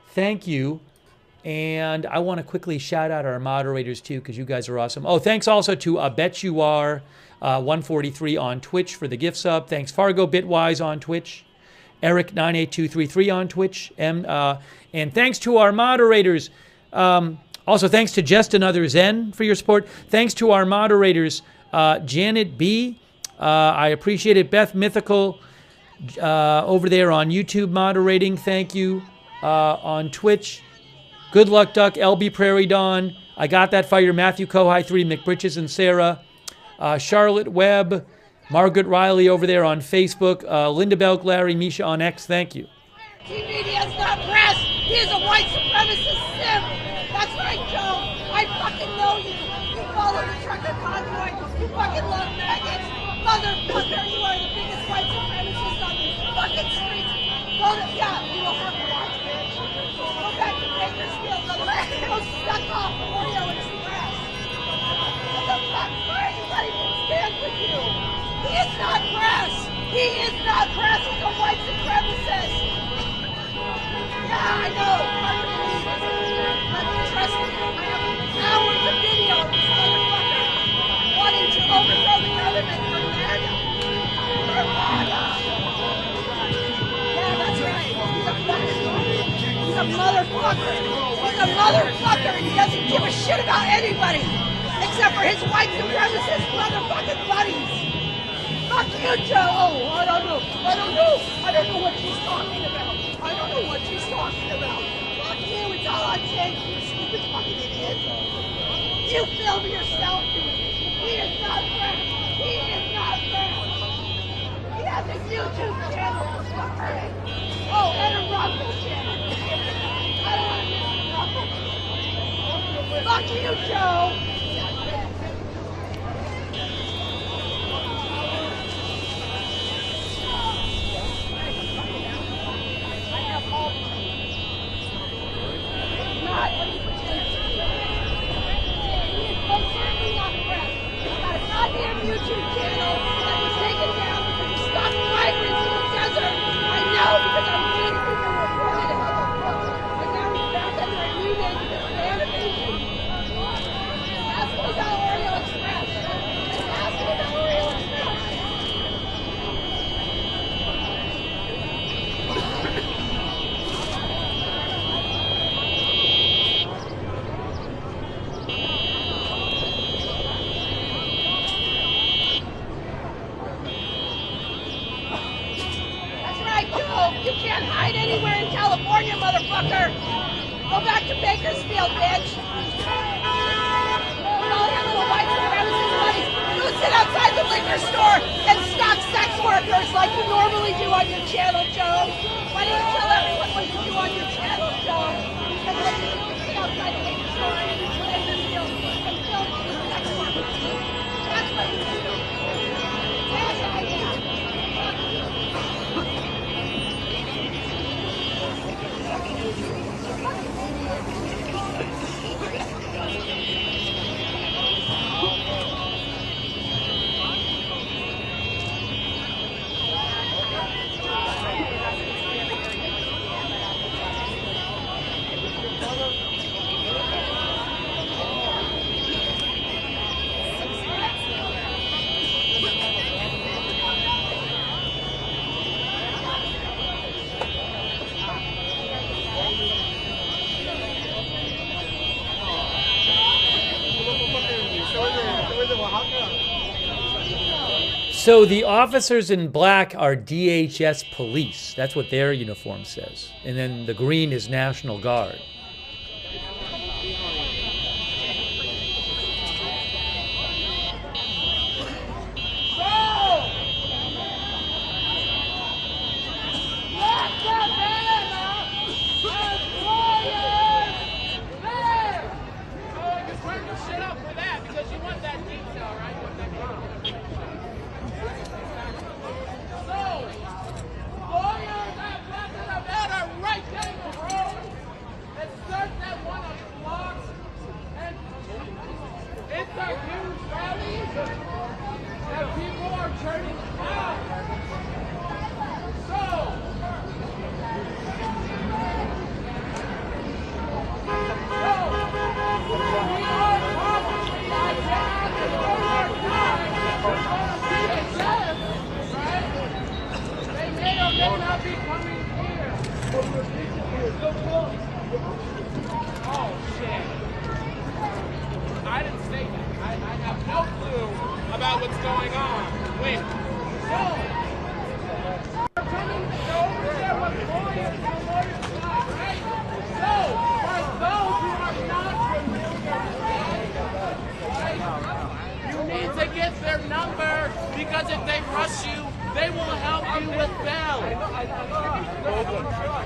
thank you. And I want to quickly shout out our moderators too, because you guys are awesome. Oh, thanks also to I Bet You Are 143 on Twitch for the gift sub. Thanks Fargo Bitwise on Twitch. Eric98233 on Twitch. And thanks to our moderators. Also, thanks to Just Another Zen for your support. Thanks to our moderators, Janet B. I appreciate it. Beth Mythical over there on YouTube moderating. Thank you. On Twitch. Good Luck Duck, LB Prairie Dawn. I Got That Fire, Matthew Kohai 3, McBritches and Sarah. Charlotte Webb. Margaret Riley over there on Facebook. Linda Belk, Larry, Misha on X, thank you. Media is not press. He is a white supremacist simp. That's right, Joe. I fucking know you. You follow the trucker convoy. You fucking love maggots. Motherfucker, you are the biggest white supremacist on these fucking streets. Go to, yeah, you will have to watch, bitch. Go back to Bakersfield. Go suck off Oreo Express. What the fuck? Why anybody can stand with you? He is not press. He is not press. motherfucker. He's a motherfucker and he doesn't give a shit about anybody except for his white supremacist motherfucking buddies. Fuck you, Joe. Oh, I don't know what she's talking about. I don't know what she's talking about. Fuck you. It's all on tape, you stupid fucking idiot. You film yourself doing this. He is not friends. He is not friends. He has a YouTube channel. Oh, and a Rumble channel. I don't want to miss a Rumble. Fuck you, Joe. Not what he pretends to be. He is most certainly not friends. He's got a goddamn YouTube channel that was taken down because he stopped migrants in the desert. I know because I'm reading people reported it. And now he's back under a new name because of animation. Ask him about Oreo Express. Ask him about Oreo Express. You can't hide anywhere in California, motherfucker! Go back to Bakersfield, bitch! With all your little white supremacist buddies, go sit outside the liquor store and stock sex workers like you normally do on your channel, Joe! Why don't you tell everyone what you do on your channel, Joe? And what you do is sit outside the liquor store in Bakersfield and film sex workers. That's what you do! Yeah. So the officers in black are DHS police. That's what their uniform says. And then the green is National Guard.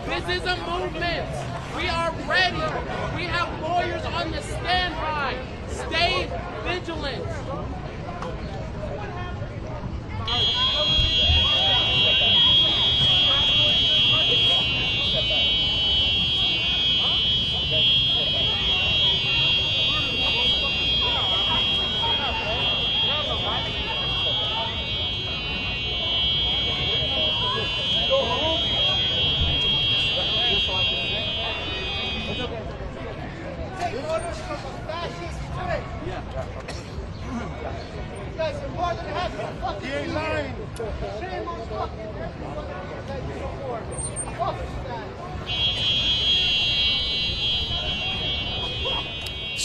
This is a movement. We are ready. We have lawyers on the standby. Stay vigilant.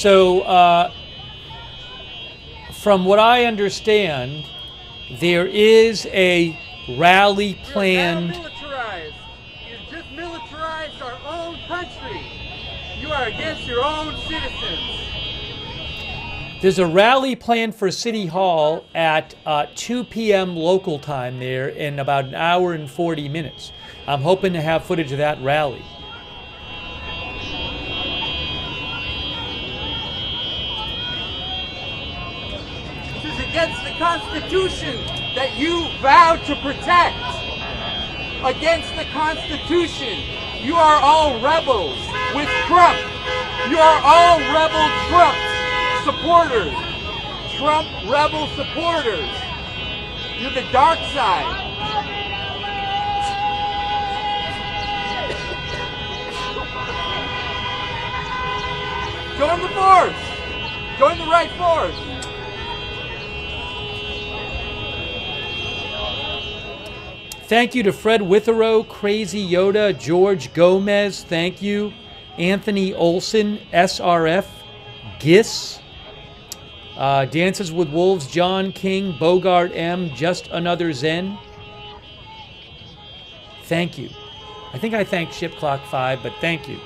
So, from what I understand, there is a rally planned. You're militarized. You just militarized our own country. You are against your own citizens. There's a rally planned for City Hall at 2 p.m. local time there in about an hour and 40 minutes. I'm hoping to have footage of that rally. This is against the Constitution that you vowed to protect. Against the Constitution. You are all rebels with Trump. You are all rebel Trump supporters. Trump rebel supporters. You're the dark side. Join the force. Join the right force. Thank you to Fred Witherow, Crazy Yoda, George Gomez, thank you. Anthony Olson, SRF, Giss, Dances with Wolves, John King, Bogart M, Just Another Zen. Thank you. I think I thanked Ship Clock 5, but thank you.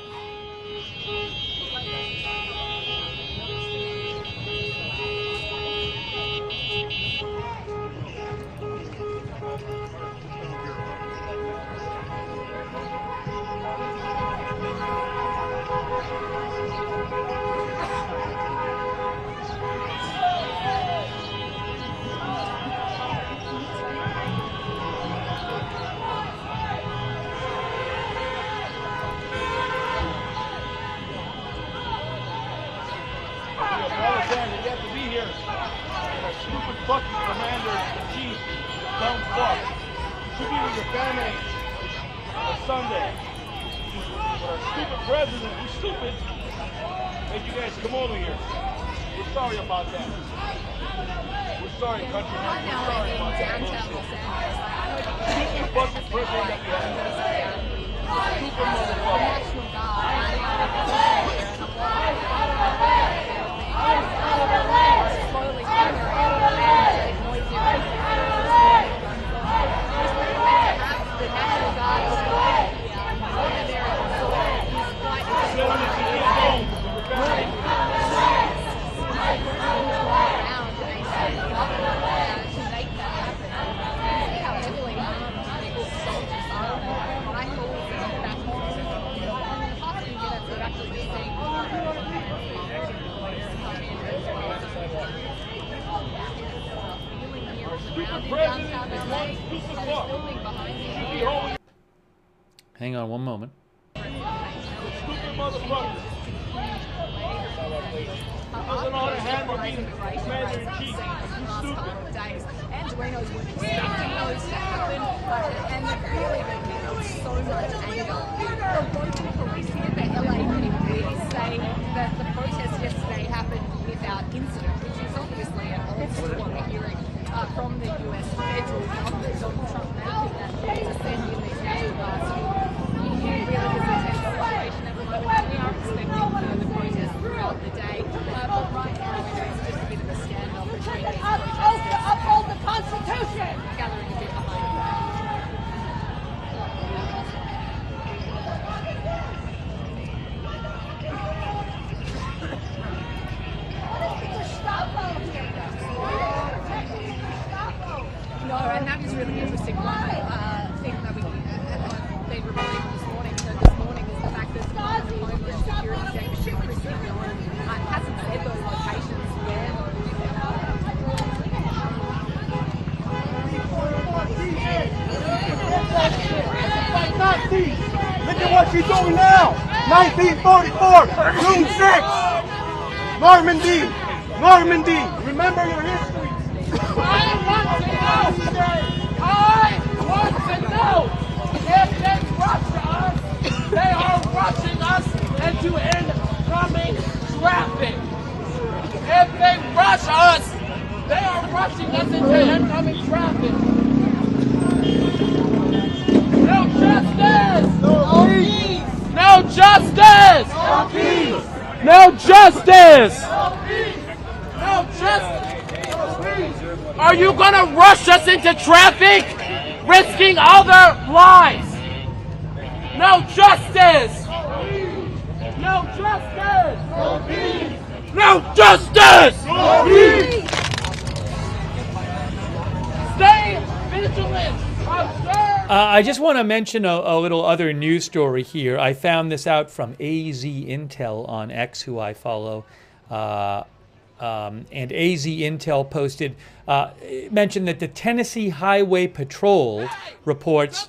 Hang on one moment. From the US federal government, Donald Trump now to send in these National Guards who really is a tense situation at the moment. We are expecting further protests throughout the day, but right now it's just a bit of a standoff between these protesters. To uphold the Constitution! Gathering a bit behind them. No, and that is really interesting. One thing that we've been reporting this morning is the fact that the Department of Homeland Security Secretary Christine Miller hasn't said those locations where. Look at what she's doing now! 1944, June 6th! Normandy! Remember your history! I want to know if they rush us, they are rushing us into incoming traffic. If they rush us, they are rushing us into incoming traffic. No justice! No peace! No justice! No peace! No justice! No justice! Are you gonna rush us into traffic, risking other lives? No justice! No justice! No justice! Stay vigilant! Observe! I just want to mention a little other news story here. I found this out from AZ Intel on X, who I follow. And AZ Intel posted, mentioned that the Tennessee Highway Patrol reports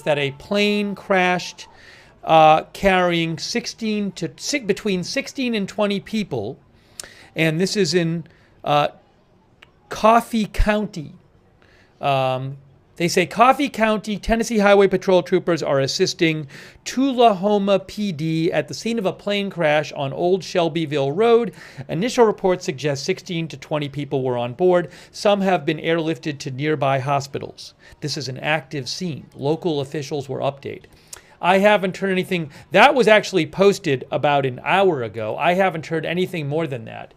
that a plane crashed carrying between 16 and 20 people, and this is in Coffee County. They say Coffee County Tennessee Highway Patrol troopers are assisting Tullahoma PD at the scene of a plane crash on Old Shelbyville Road. Initial reports suggest 16 to 20 people were on board. Some have been airlifted to nearby hospitals. This is an active scene. Local officials were updated. I haven't heard anything. That was actually posted about an hour ago. I haven't heard anything more than that.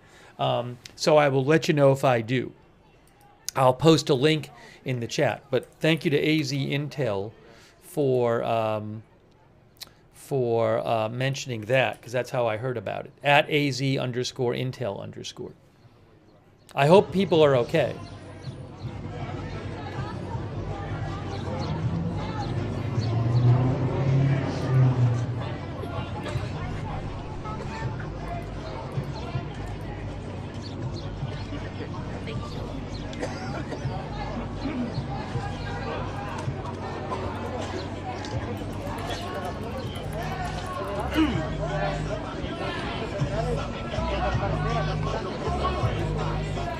So I will let you know if I do. I'll post a link in the chat. But thank you to AZ Intel for mentioning that, because that's how I heard about it. At AZ_Intel_. I hope people are okay.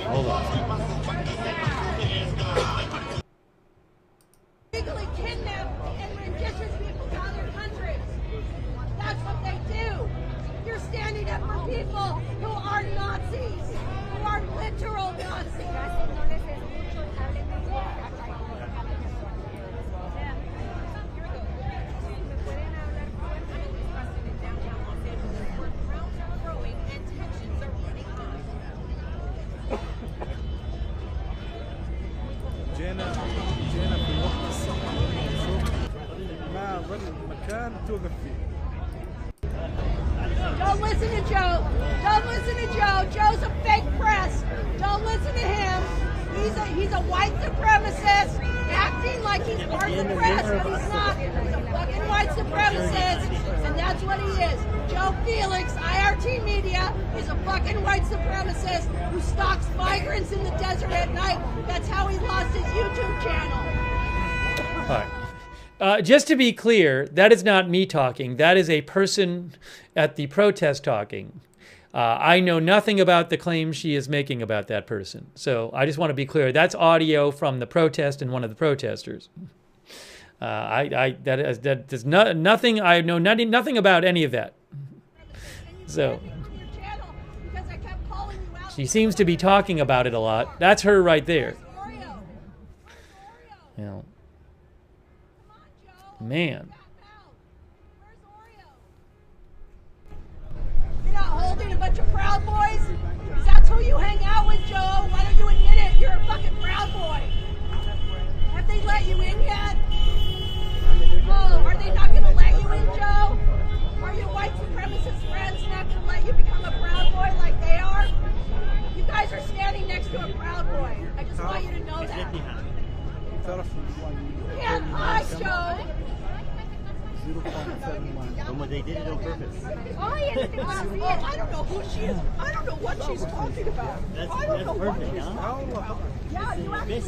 Hold on. Legally kidnap and register people to other countries. That's what they do. You're standing up for people who are Nazis, who are literal Nazis. جينا في الوقت الصح نشوف ما ظل مكان توقف فيه. Don't listen to Joe. Don't listen to Joe. Joe's a fake press. Don't listen to him. He's a white supremacist acting like he's part of the press, but he's not. He's a fucking white supremacist, and that's what he is. Joe Felix, IRT Media, is a fucking white supremacist who stalks migrants in the desert at night. That's how he lost his YouTube channel. All right. Just to be clear, that is not me talking. That is a person at the protest talking. I know nothing about the claims she is making about that person. So I just want to be clear. That's audio from the protest and one of the protesters. That does nothing. I know nothing about any of that. So she seems to be talking about it a lot. That's her right there. You know, man. You're not holding a bunch of Proud Boys? Because that's who you hang out with, Joe. Why don't you admit it? You're a fucking Proud Boy. Have they let you in yet? Oh, are they not going to let you in, Joe? Are your white supremacist friends not going to let you become a Proud Boy like they are? You guys are standing next to a Proud Boy. I just want you to know that. You can't hide, Joe. They did it on purpose. Oh, I don't know who she is. I don't know what she's talking about. I don't know what she's talking about. Yeah, you actually...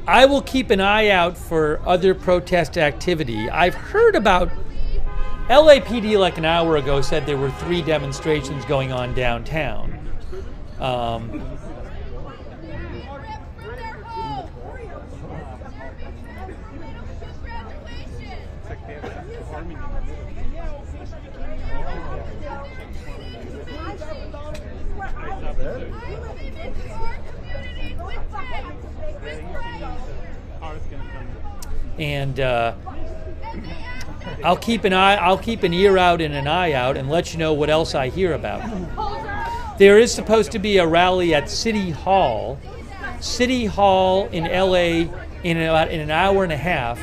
I will keep an eye out for other protest activity. I've heard about LAPD like an hour ago said there were 3 demonstrations going on downtown. And I'll keep an ear out and an eye out and let you know what else I hear about. There is supposed to be a rally at City Hall in LA in an hour and a half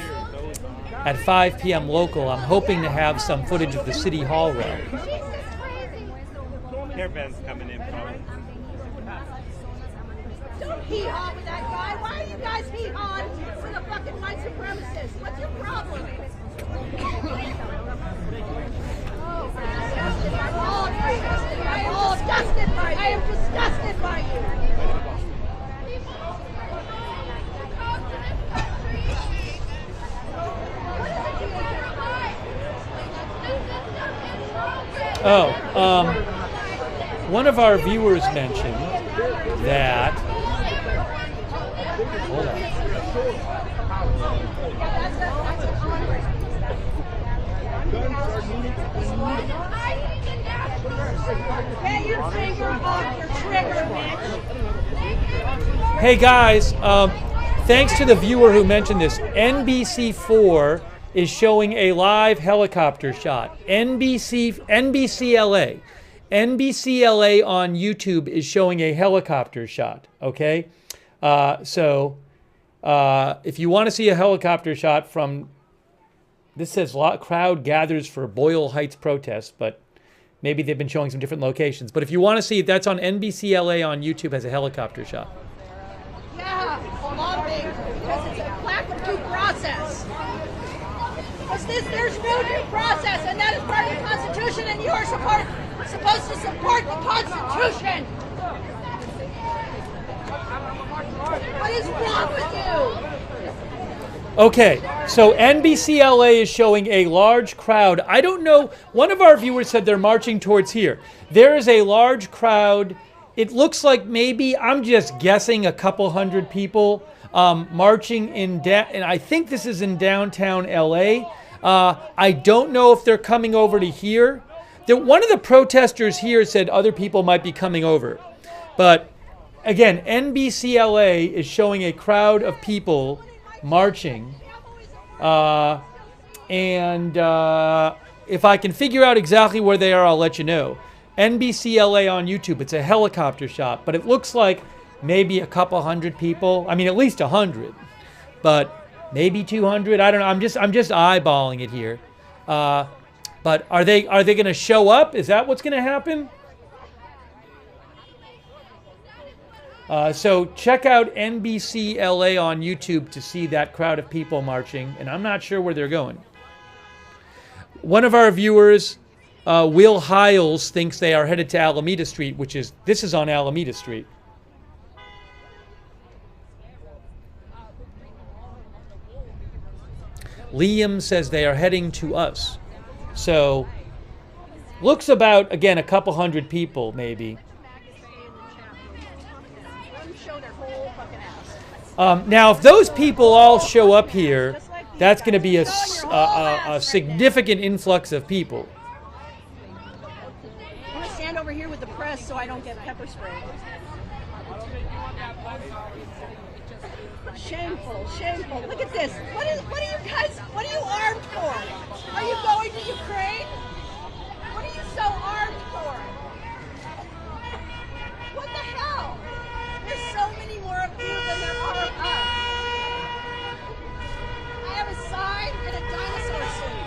at 5 p.m. local. I'm hoping to have some footage of the City Hall rally. Caravan's coming in, probably. Don't hee-haw with that guy. Why are you guys hee-hawing with a fucking white supremacist? What's your problem? I am disgusted by you. One of our viewers mentioned that. Hold on. Get your finger off your trigger, bitch. Hey guys, thanks to the viewer who mentioned this. NBC4 is showing a live helicopter shot. NBC LA on YouTube is showing a helicopter shot. Okay, so if you want to see a helicopter shot from, this says crowd gathers for Boyle Heights protest, but maybe they've been showing some different locations. But if you want to see, that's on NBC LA on YouTube as a helicopter shot. Yeah, lobbying, because it's a lack of due process. There's no due process, and that is part of the Constitution, and you are supposed to support the Constitution. What is wrong with you? Okay, so NBC LA is showing a large crowd. I don't know, one of our viewers said they're marching towards here. There is a large crowd. It looks like maybe, I'm just guessing, a couple hundred people marching and I think this is in downtown LA. I don't know if they're coming over to here. One of the protesters here said other people might be coming over. But again, NBC LA is showing a crowd of people marching. And if I can figure out exactly where they are, I'll let you know. NBC LA on YouTube. It's a helicopter shot, but it looks like maybe a couple hundred people. I mean, at least 100, but maybe 200. I don't know. I'm just eyeballing it here. But are they going to show up? Is that what's going to happen? So check out NBC LA on YouTube to see that crowd of people marching, and I'm not sure where they're going. One of our viewers, Will Hiles, thinks they are headed to Alameda Street, this is on Alameda Street. Liam says they are heading to us. So, looks about, again, a couple hundred people, maybe. Now, if those people all show up here, that's going to be a significant influx of people. I'm going to stand over here with the press so I don't get pepper sprayed. Shameful, shameful. Look at this. What are you guys, what are you armed for? Are you going to Ukraine? What are you so armed for? What the hell? There's so many more of you than there are of us. I have a sign and a dinosaur suit.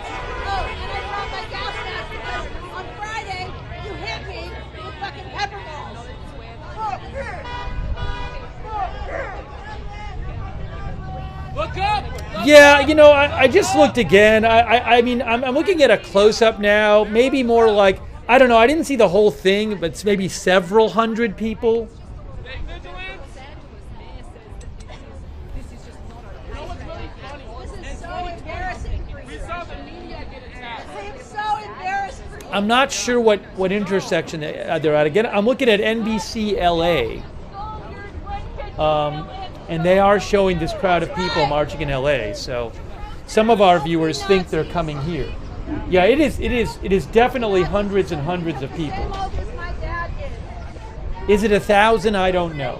Oh, and I brought my gas mask because on Friday you hit me with fucking pepper balls. Look up! Yeah, you know, I just looked again. I mean, I'm looking at a close-up now. Maybe more like, I don't know, I didn't see the whole thing, but it's maybe several hundred people. I'm not sure what intersection they're at. Again, I'm looking at NBC LA, and they are showing this crowd of people marching in LA. So some of our viewers think they're coming here. Yeah, it is definitely hundreds and hundreds of people. Is it 1,000? I don't know.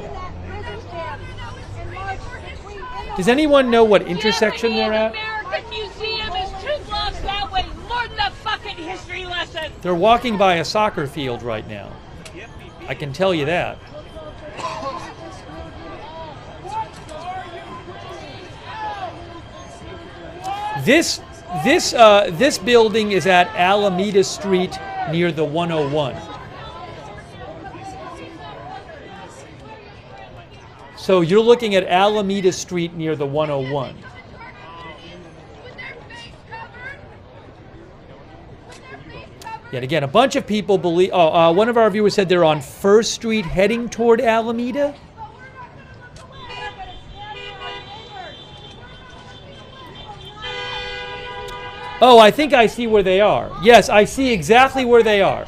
Does anyone know what intersection they're at? American Museum is 2 blocks that way. Learn the fucking history lesson. They're walking by a soccer field right now. I can tell you that. This building is at Alameda Street near the 101. So you're looking at Alameda Street near the 101. Yet again, a bunch of people believe. One of our viewers said they're on First Street heading toward Alameda. Oh, I think I see where they are. Yes, I see exactly where they are.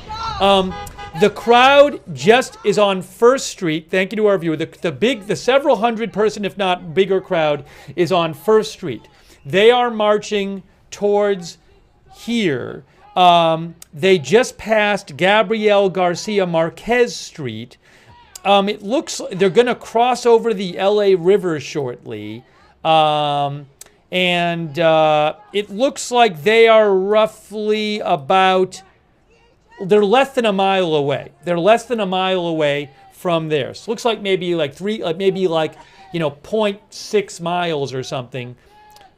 The crowd just is on First Street. Thank you to our viewer. The several hundred person, if not bigger crowd, is on First Street. They are marching towards here. They just passed Gabriel Garcia Marquez Street. It looks they're going to cross over the LA River shortly. And it looks like they are roughly about, they're less than a mile away. They're less than a mile away from there. So it looks like maybe like 0.6 miles or something.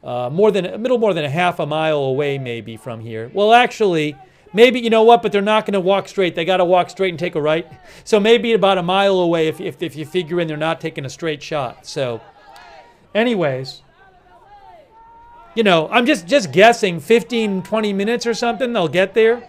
More than a half a mile away maybe from here. Well, actually, maybe, you know what, but they're not going to walk straight. They got to walk straight and take a right. So maybe about a mile away if you figure in they're not taking a straight shot. So anyways, you know, I'm just guessing 15, 20 minutes or something, they'll get there.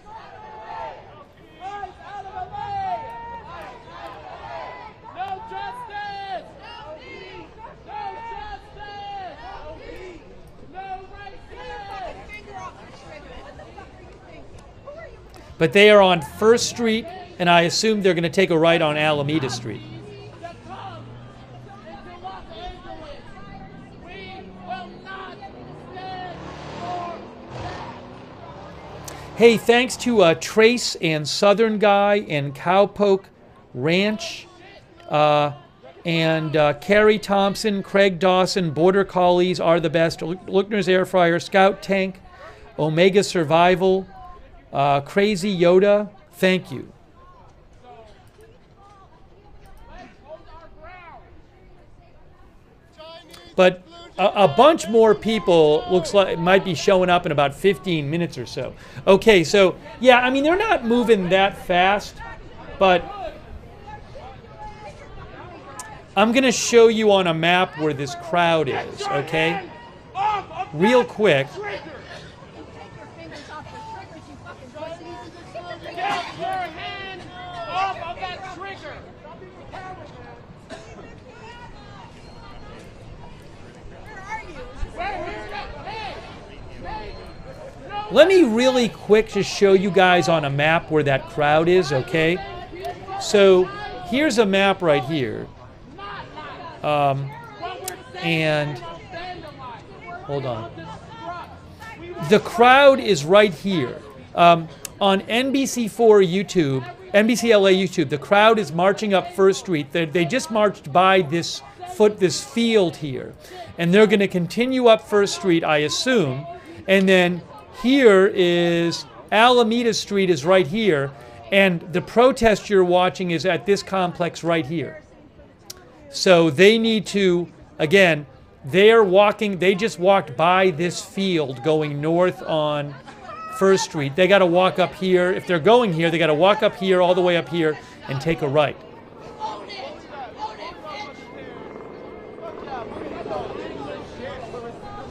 But they are on First Street, and I assume they're going to take a right on Alameda Street. Hey, thanks to Trace and Southern Guy and Cowpoke Ranch and Carrie Thompson, Craig Dawson, Border Collies are the best, Lookner's Air Fryer, Scout Tank, Omega Survival, Crazy Yoda, thank you. But a bunch more people looks like might be showing up in about 15 minutes or so. Okay, so yeah, I mean they're not moving that fast, but I'm gonna show you on a map where this crowd is, okay? Real quick. Let me really quick just show you guys on a map where that crowd is, okay? So here's a map right here. And hold on. The crowd is right here. On NBC4 YouTube, NBC LA YouTube, the crowd is marching up First Street. They just marched by this field here. And they're going to continue up First Street, I assume. And then here is Alameda Street is right here. And the protest you're watching is at this complex right here. So they need to, again, they just walked by this field going north on First Street. They got to walk up here. If they're going here, they got to walk up here, all the way up here, and take a right.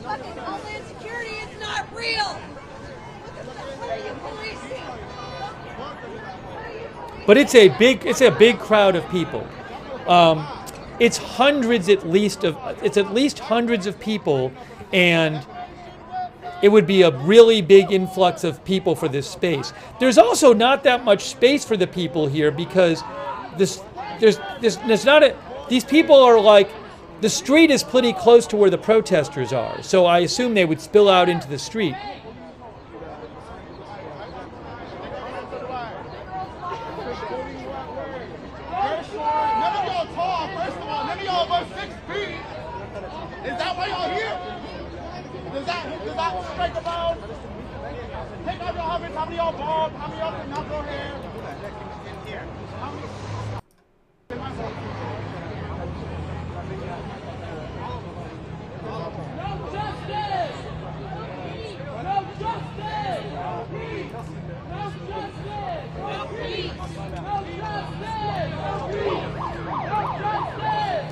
Fucking Homeland Security is not real. But it's a big crowd of people. It's at least hundreds of people, and it would be a really big influx of people for this space. There's also not that much space for the people here because there's not a, these people are like, the street is pretty close to where the protesters are. So I assume they would spill out into the street. Is that why y'all here? Does that strike a bone? Take off your helmets. How many y'all bald? How many y'all can knuckle hair? No justice! No justice! No peace! No justice! No peace! No justice! No peace! No justice!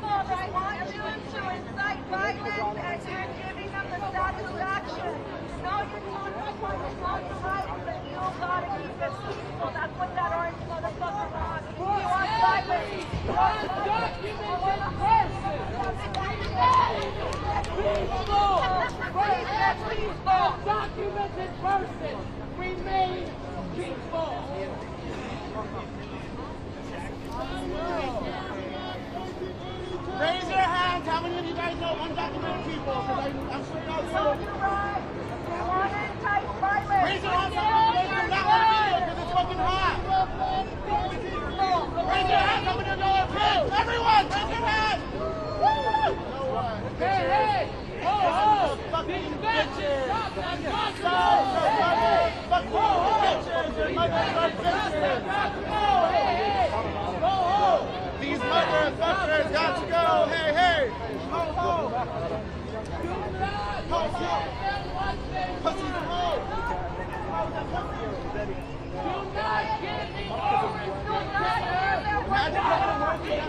I want you to incite violence and you're giving them the satisfaction. No, you're not violent, but you gotta keep it peaceful. That's what that orange motherfucker wants. He wants violence. Documented person remain peaceful. Raise your hands. How many of you guys know undocumented people? Because I'm sure y'all do. Raise your hands. You're not on video because it's fucking hot. Raise your hands. How many of y'all are pissed? Everyone, raise your hands. Hey, hey! Ho, ho! These bitches! Fuck you, bitches. Your mothers are bitches. Hey, hey! Ho, ho! These motherfuckers got to go. Hey, hey. Ho, ho. Ho, ho. Pussies ho. Do not get me over! Imagine having a working at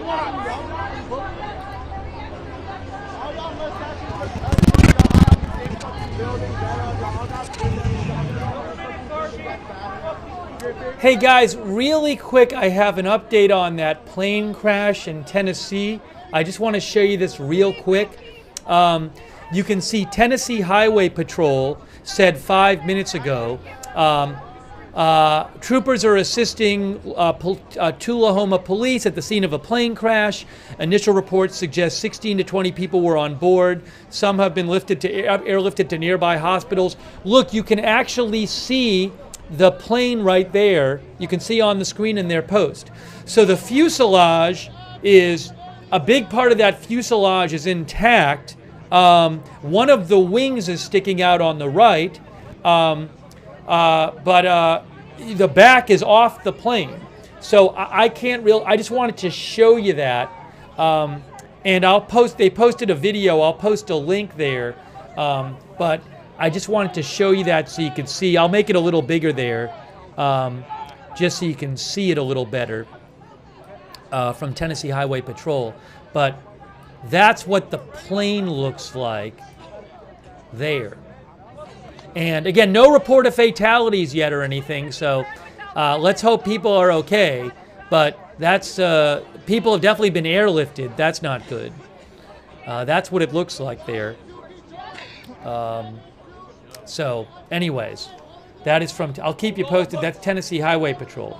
all y'all mustaches Hey guys, really quick, I have an update on that plane crash in Tennessee. I just want to show you this real quick. You can see Tennessee Highway Patrol said 5 minutes ago, troopers are assisting Tullahoma police at the scene of a plane crash. Initial reports suggest 16 to 20 people were on board. Some have been airlifted to nearby hospitals. Look, you can actually see the plane right there. You can see on the screen in their post. So the fuselage is, a big part of that fuselage is intact. One of the wings is sticking out on the right. But the back is off the plane. So I just wanted to show you that. And they posted a video, I'll post a link there. But I just wanted to show you that so you can see. I'll make it a little bigger there, just so you can see it a little better from Tennessee Highway Patrol. But that's what the plane looks like there. And again, no report of fatalities yet or anything, so let's hope people are okay. But that's, people have definitely been airlifted. That's not good. That's what it looks like there. So, anyways, that is from, I'll keep you posted. That's Tennessee Highway Patrol.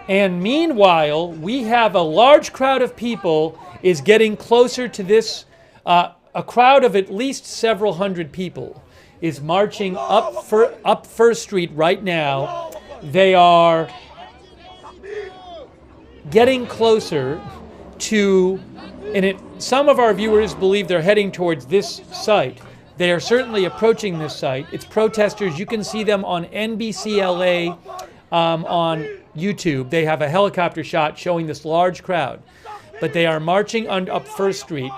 And meanwhile, we have a large crowd of people is getting closer to this, a crowd of at least several hundred people is marching up First Street right now. They are getting closer to, and some of our viewers believe they're heading towards this site. They are certainly approaching this site. It's protesters. You can see them on NBC LA on YouTube. They have a helicopter shot showing this large crowd. But they are marching up First Street,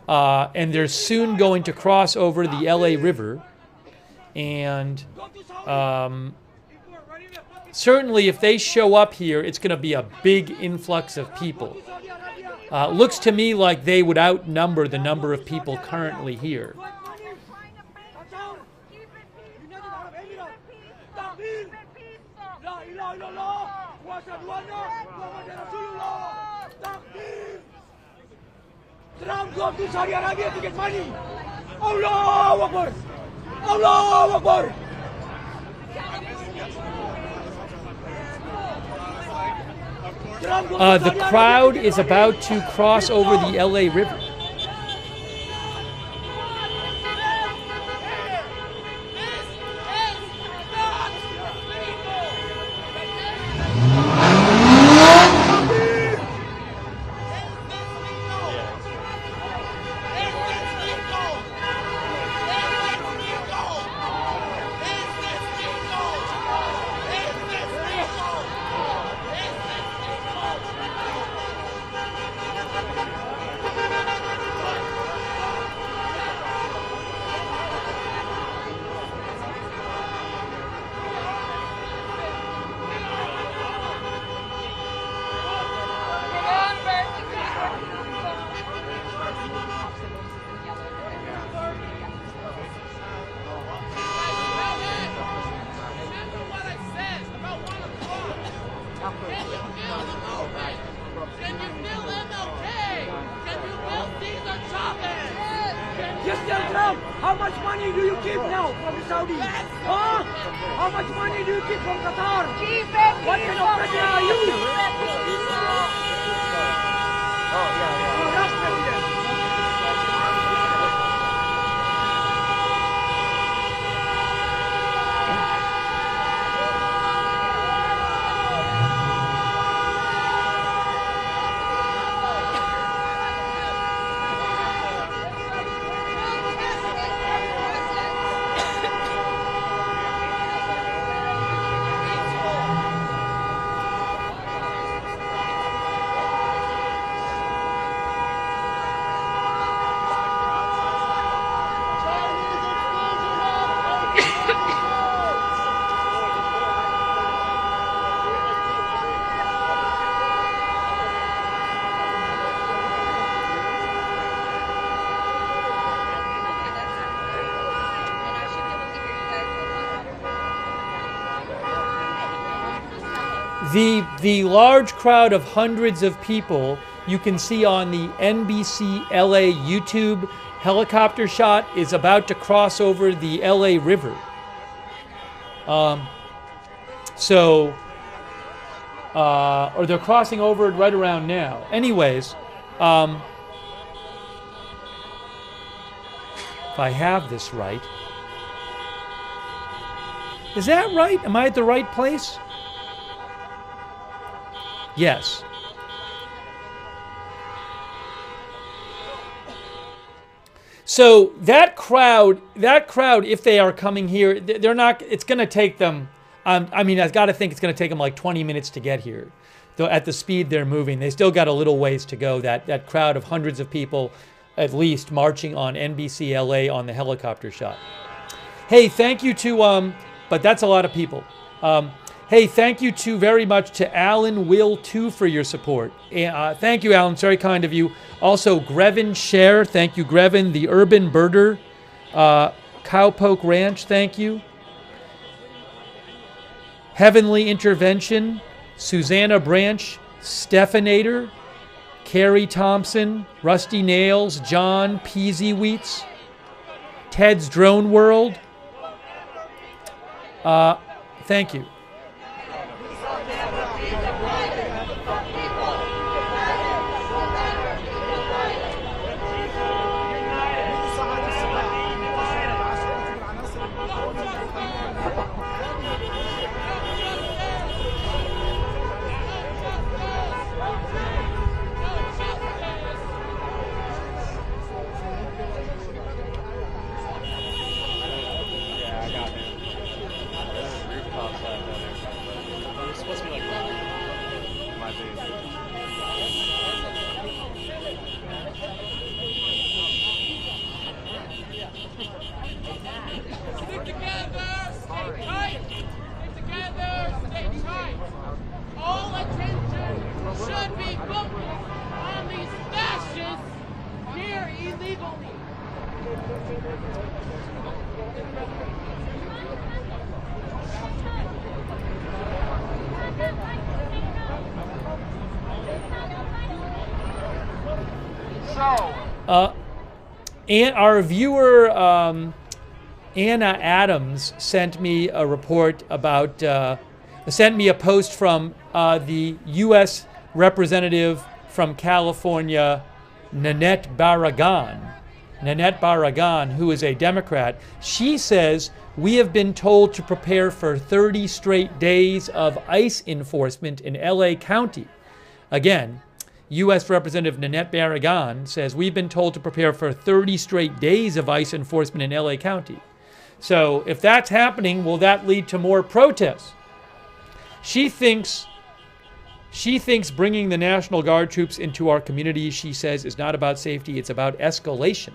and they're soon going to cross over the LA River. And certainly if they show up here, it's going to be a big influx of people. Looks to me like they would outnumber the number of people currently here. وأشهد أن محمد رسول الله. تقديم. Trump go to Saudi Arabia to get money. Allahu Akbar. Allahu Akbar. The crowd is about to cross over the LA River. Just tell Trump, how much money do you keep now from the Saudis? Huh? How much money do you keep from Qatar? What kind of president are you? That's president. The large crowd of hundreds of people you can see on the NBC LA YouTube helicopter shot is about to cross over the LA River. Or they're crossing over it right around now. Anyways, if I have this right. Is that right? Am I at the right place? Yes. So that crowd, if they are coming here, they're not, it's going to take them, I mean, I've got to think it's going to take them like 20 minutes to get here. Though at the speed they're moving, they still got a little ways to go. That crowd of hundreds of people, at least, marching on NBC LA on the helicopter shot. Hey, thank you to, but that's a lot of people. Hey, thank you very much to Alan Will 2 for your support. Thank you, Alan. It's very kind of you. Also, Grevin Share. Thank you, Grevin. The Urban Birder. Cowpoke Ranch. Thank you. Heavenly Intervention. Susanna Branch. Stephanator. Carrie Thompson. Rusty Nails. John Peasy Wheats. Ted's Drone World. Thank you. And our viewer Anna Adams sent me a report about, sent me a post from the U.S. representative from California, Nanette Barragan. Nanette Barragan, who is a Democrat. She says, we have been told to prepare for 30 straight days of ICE enforcement in LA County. Again, U.S. Representative Nanette Barragan says, we've been told to prepare for 30 straight days of ICE enforcement in LA County. So if that's happening, will that lead to more protests? She thinks bringing the National Guard troops into our community, she says, is not about safety, it's about escalation.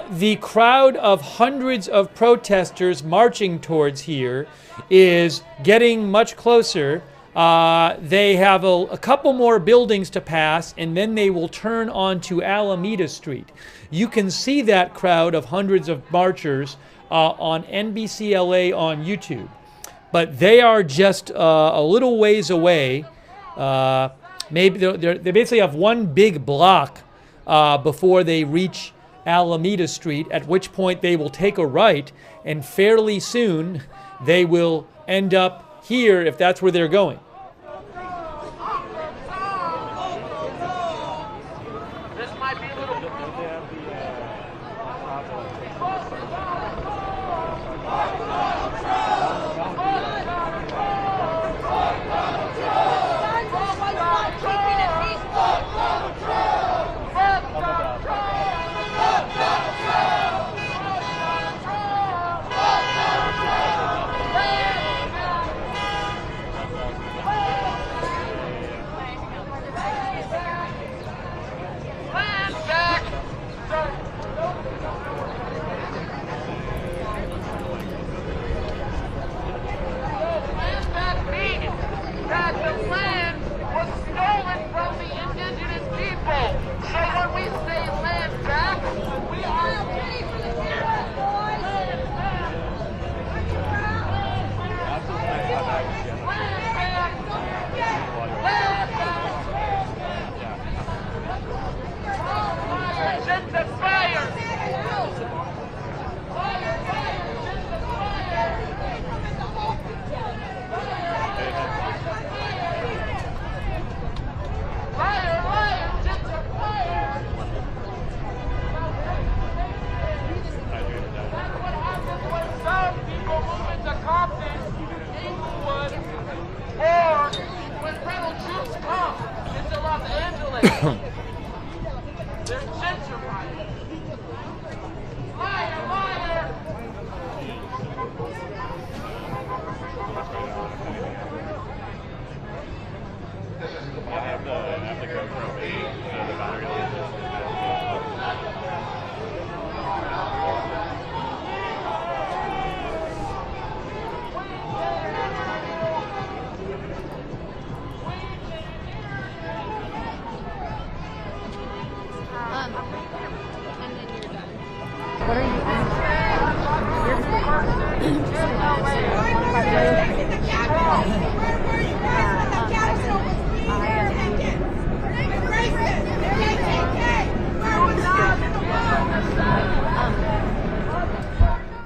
The crowd of hundreds of protesters marching towards here is getting much closer. They have a couple more buildings to pass, and then they will turn onto Alameda Street. You can see that crowd of hundreds of marchers on NBC LA on YouTube. But they are just a little ways away. Maybe they basically have one big block before they reach Alameda Street, at which point they will take a right, and fairly soon they will end up here if that's where they're going.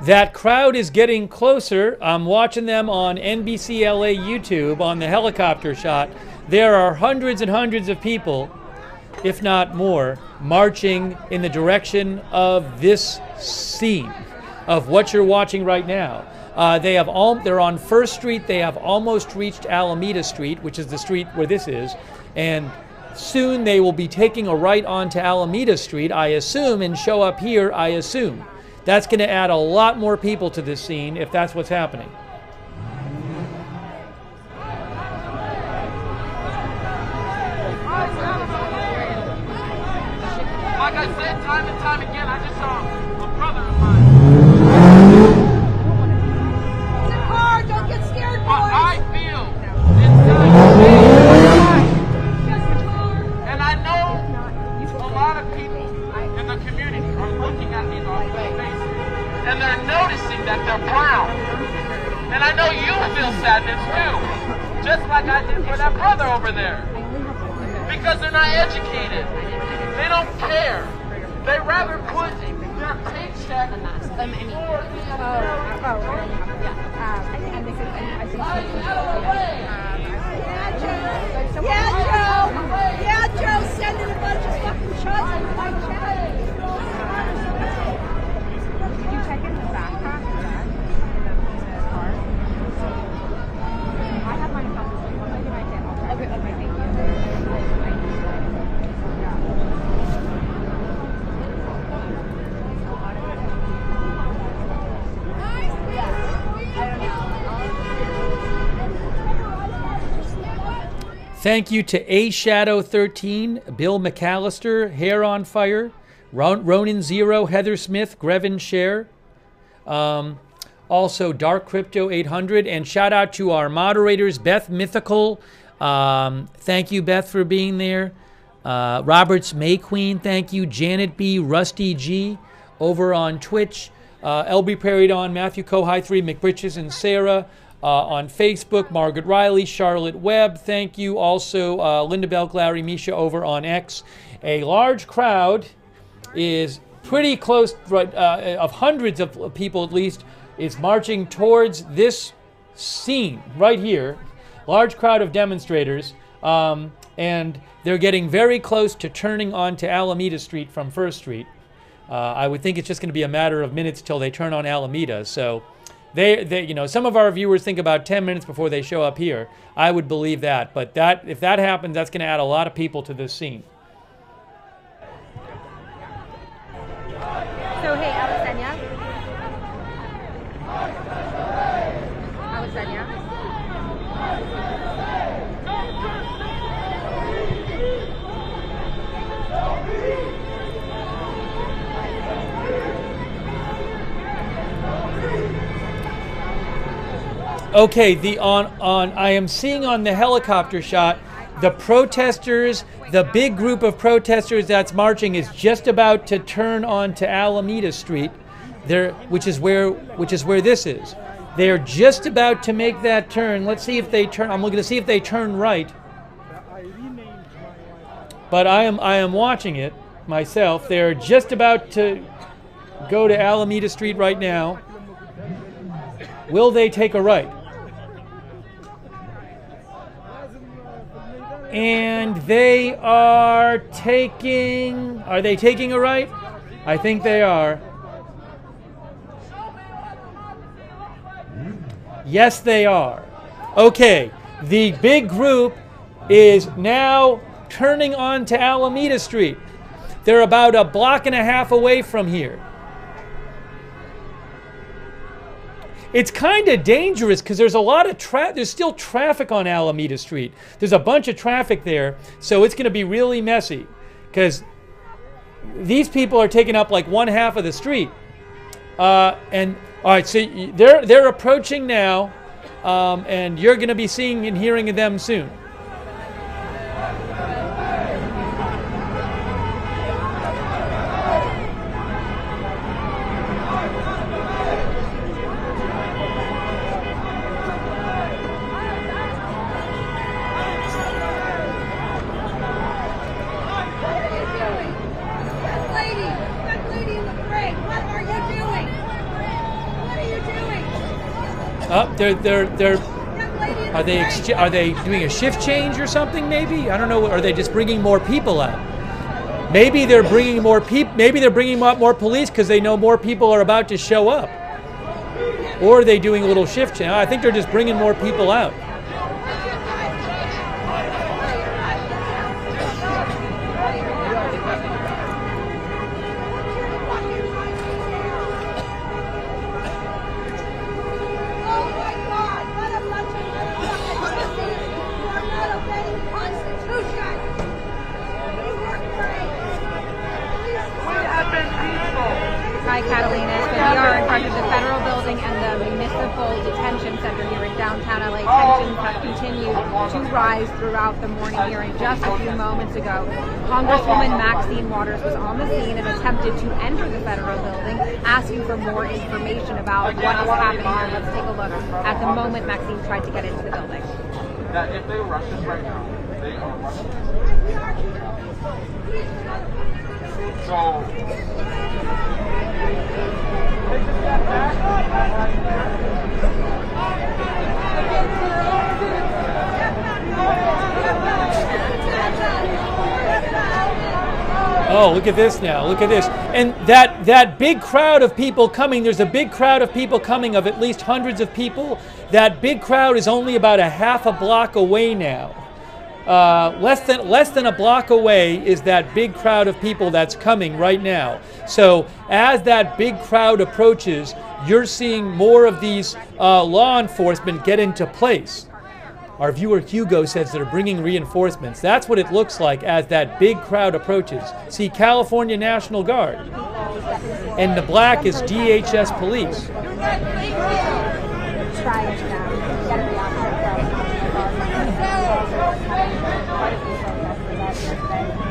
That crowd is getting closer. I'm watching them on NBC LA YouTube on the helicopter shot. There are hundreds and hundreds of people, if not more, marching in the direction of this scene, of what you're watching right now. They're on 1st Street. They have almost reached Alameda Street, which is the street where this is, and soon they will be taking a right onto Alameda Street, I assume, and show up here, I assume. That's going to add a lot more people to this scene if that's what's happening. Like I said time and time again, I just saw a brother of mine. Sit hard, don't get scared, boys. But I feel inside me. And I know a lot of people in the community are looking at these officers' faces. And they're noticing that they're brown. And I know you feel sadness too. Just like I did for that brother over there. Because they're not educated. They don't care. They rather put their paycheck Yeah, Joe, sending a bunch of fucking shots in my chat. Did you check in the backpack for that? In the car? I have mine about this week. What did I get? I'll try. Okay, thank you. Thank you to A Shadow 13, Bill McAllister, Hair on Fire, Ronin Zero, Heather Smith, Grevin Share, also Dark Crypto 800, and shout out to our moderators, Beth Mythical. Thank you, Beth, for being there. Roberts May Queen, thank you. Janet B, Rusty G, over on Twitch. LB Peridon, Matthew Kohai 3, McBritches, and Sarah. On Facebook, Margaret Riley, Charlotte Webb, thank you. Also, Linda Belk, Larry, Misha over on X. A large crowd is pretty close, of hundreds of people at least, is marching towards this scene right here. Large crowd of demonstrators, and they're getting very close to turning onto Alameda Street from 1st Street. I would think it's just going to be a matter of minutes till they turn on Alameda, so... They, you know, some of our viewers think about 10 minutes before they show up here. I would believe that, but if that happens, that's going to add a lot of people to this scene. So, hey, Alisenia. Alisenia. Okay, I am seeing on the helicopter shot, the protesters, the big group of protesters that's marching is just about to turn onto Alameda Street, which is where this is. They're just about to make that turn. Let's see if they turn. I'm looking to see if they turn right. But I am watching it myself. They're just about to go to Alameda Street right now. Will they take a right? And they are taking... Are they taking a right? I think they are. Yes, they are. Okay, the big group is now turning on to Alameda Street. They're about a block and a half away from here. It's kind of dangerous because there's a lot of there's still traffic on Alameda Street. There's a bunch of traffic there, so it's going to be really messy because these people are taking up like one half of the street. And all right, so they're approaching now, and you're going to be seeing and hearing them soon. Are they doing a shift change or something? Maybe, I don't know. Are they just bringing more people out? Maybe they're bringing more people. Maybe they're bringing out more police because they know more people are about to show up. Or are they doing a little shift change? I think they're just bringing more people out. Hi, Catalina. So we are in front of the federal building and the municipal detention center here in downtown LA. Tensions have continued to rise throughout the morning here. And just a few moments ago, Congresswoman Maxine Waters was on the scene and attempted to enter the federal building, asking for more information about what is happening here. Let's take a look at the moment Maxine tried to get into the building. That if they rush us right now, they are rushing us. So, take a step back. Oh, look at this now. Look at this. And that big crowd of people coming, there's a big crowd of people coming, of at least hundreds of people. That big crowd is only about a half a block away now. Less than a block away is that big crowd of people that's coming right now. So as that big crowd approaches, you're seeing more of these law enforcement get into place. Our viewer Hugo says they're bringing reinforcements. That's what it looks like as that big crowd approaches. See, California National Guard. And the black is DHS police.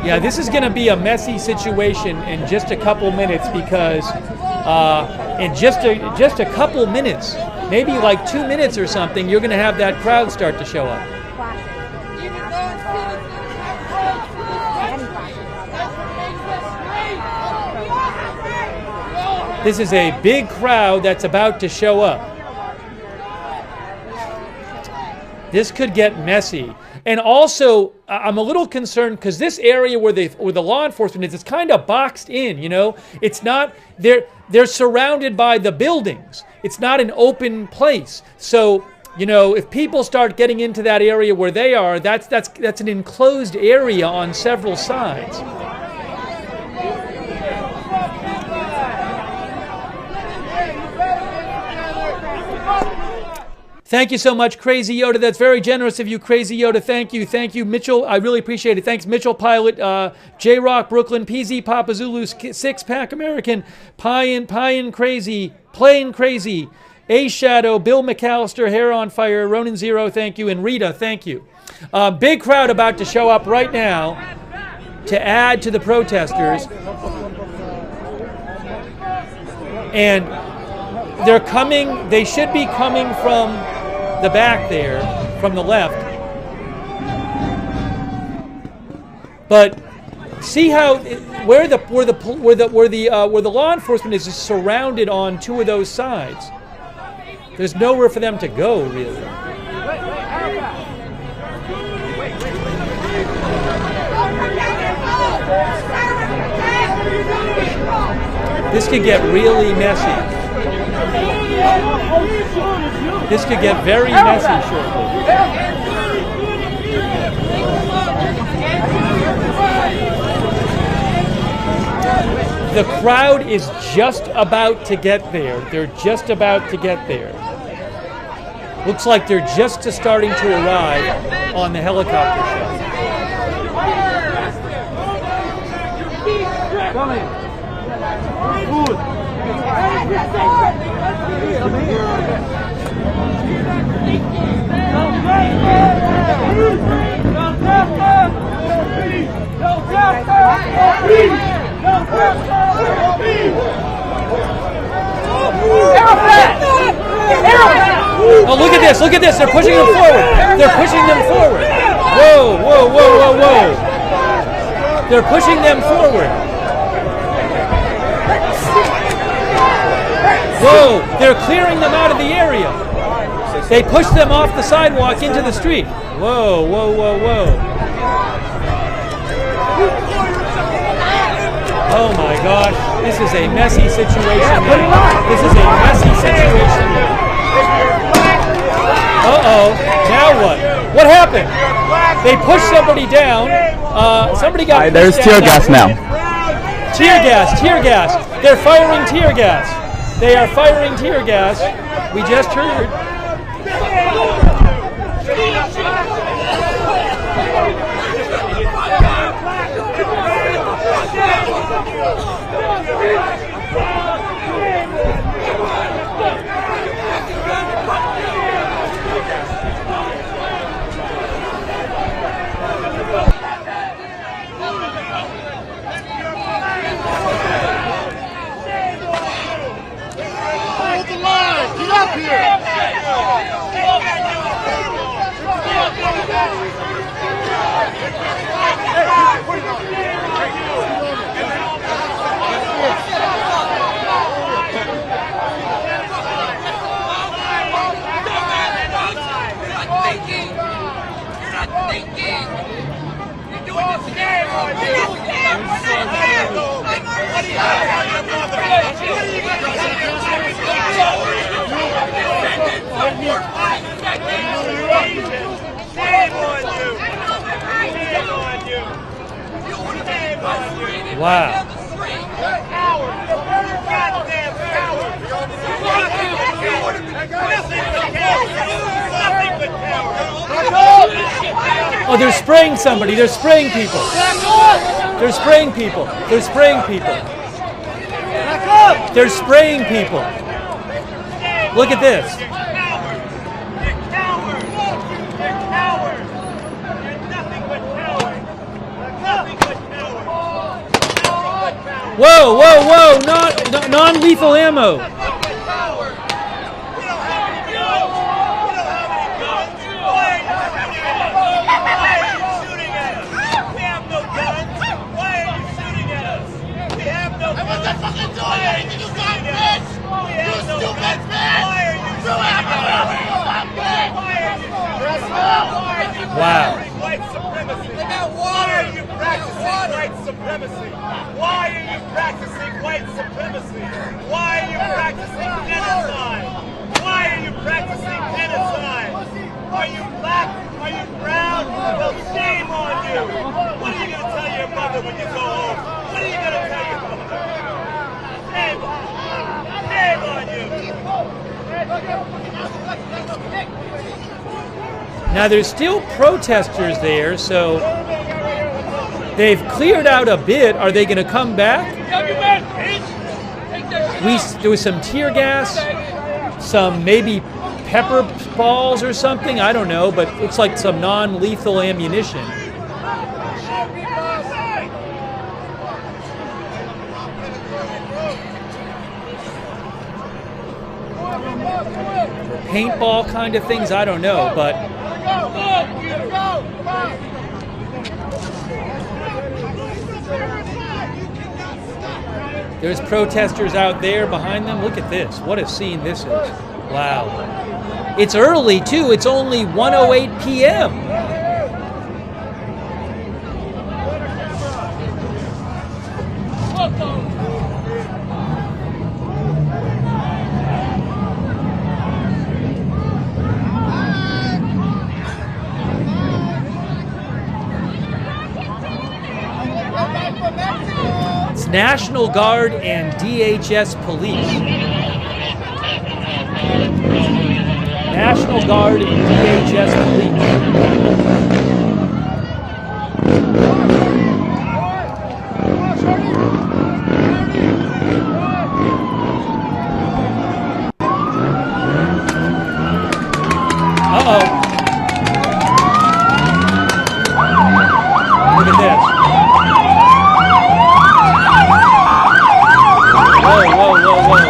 Yeah, this is going to be a messy situation in just a couple minutes because in just a couple minutes, maybe like 2 minutes or something, you're going to have that crowd start to show up. This is a big crowd that's about to show up. This could get messy. And also, I'm a little concerned because this area where the law enforcement is, it's kind of boxed in, you know? It's not, they're surrounded by the buildings. It's not an open place. So, you know, if people start getting into that area where they are, that's an enclosed area on several sides. Thank you so much, Crazy Yoda. That's very generous of you, Crazy Yoda. Thank you. Thank you, Mitchell. I really appreciate it. Thanks, Mitchell Pilot, J-Rock, Brooklyn, PZ, Papa Zulu, Six Pack American, Pyin Crazy, Plain Crazy, A-Shadow, Bill McAllister, Hair on Fire, Ronin Zero, thank you, and Rita, thank you. Big crowd about to show up right now to add to the protesters. And they're coming, they should be coming from the back there, from the left. But see how where the law enforcement is just surrounded on two of those sides. There's nowhere for them to go, really. This could get really messy. This could get very messy shortly. The crowd is just about to get there. They're just about to get there. Looks like they're just starting to arrive on the helicopter shot. Oh, look at this, look at this. They're pushing them forward. They're pushing them forward. Whoa, whoa, whoa, whoa, whoa. They're pushing them forward. Whoa, they're clearing them out of the area. They pushed them off the sidewalk into the street. Whoa, whoa, whoa, whoa. Oh my gosh, this is a messy situation. This is a messy situation. Uh-oh, now what? What happened? They pushed somebody down. Somebody got pushed there's down. tear gas now. Tear gas, tear gas. They're firing tear gas. They are firing tear gas. We just heard. Hold the line! Get up here! Wow. Oh, they're spraying somebody. They're spraying people. They're spraying people. They're spraying people. They're spraying people. Look at this. Whoa, whoa, whoa! Non-lethal ammo. Wow. White supremacy. Why are you practicing white supremacy? Why are you practicing white supremacy? Why are you practicing genocide? Why are you practicing genocide? Are you black? Are you brown? Well, shame on you. What are you going to tell your mother when you go home? What are you going to tell your mother? Shame on you. Now there's still protesters there, so they've cleared out a bit. Are they going to come back? There was some tear gas, some maybe pepper balls or something. I don't know, but it looks like some non-lethal ammunition. Paintball kind of things, I don't know, but there's protesters out there behind them. Look at this. What a scene this is. Wow. It's early, too. It's only 1:08 p.m. It's National Guard and DHS police. National Guard and DHS police. Look at this. Whoa, whoa, whoa, whoa.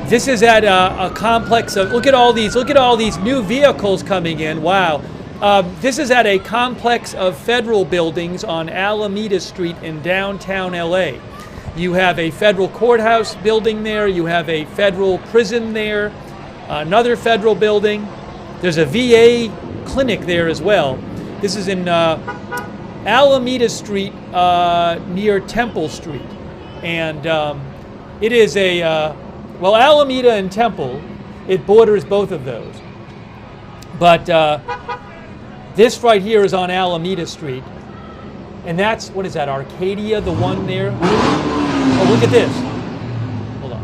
This is at a complex of, look at all these new vehicles coming in. Wow. This is at a complex of federal buildings on Alameda Street in downtown LA. You have a federal courthouse building there. You have a federal prison there. Another federal building. There's a VA clinic there as well. This is in Alameda Street near Temple Street. And it is a, well, Alameda and Temple, it borders both of those. But this right here is on Alameda Street. And that's, what is that, Arcadia, the one there? Oh, look at this. Hold on.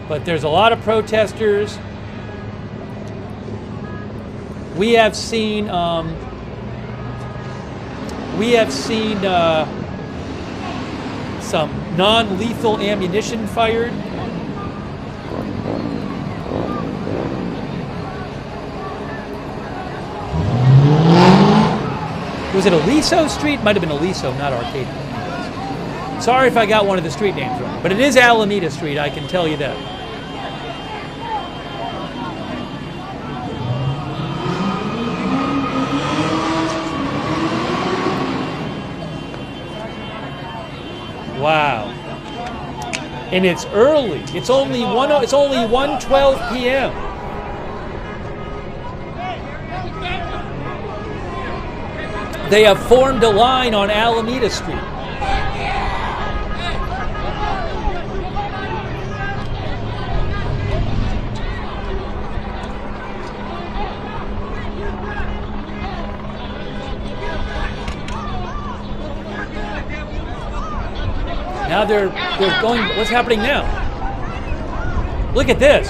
But there's a lot of protesters. We have seen some non-lethal ammunition fired. Was it Aliso Street? Might have been Aliso, not Arcadia. Sorry if I got one of the street names wrong, but it is Alameda Street, I can tell you that. Wow. And it's early. It's only 1:12 p.m. They have formed a line on Alameda Street. Now they're going, what's happening now? Look at this.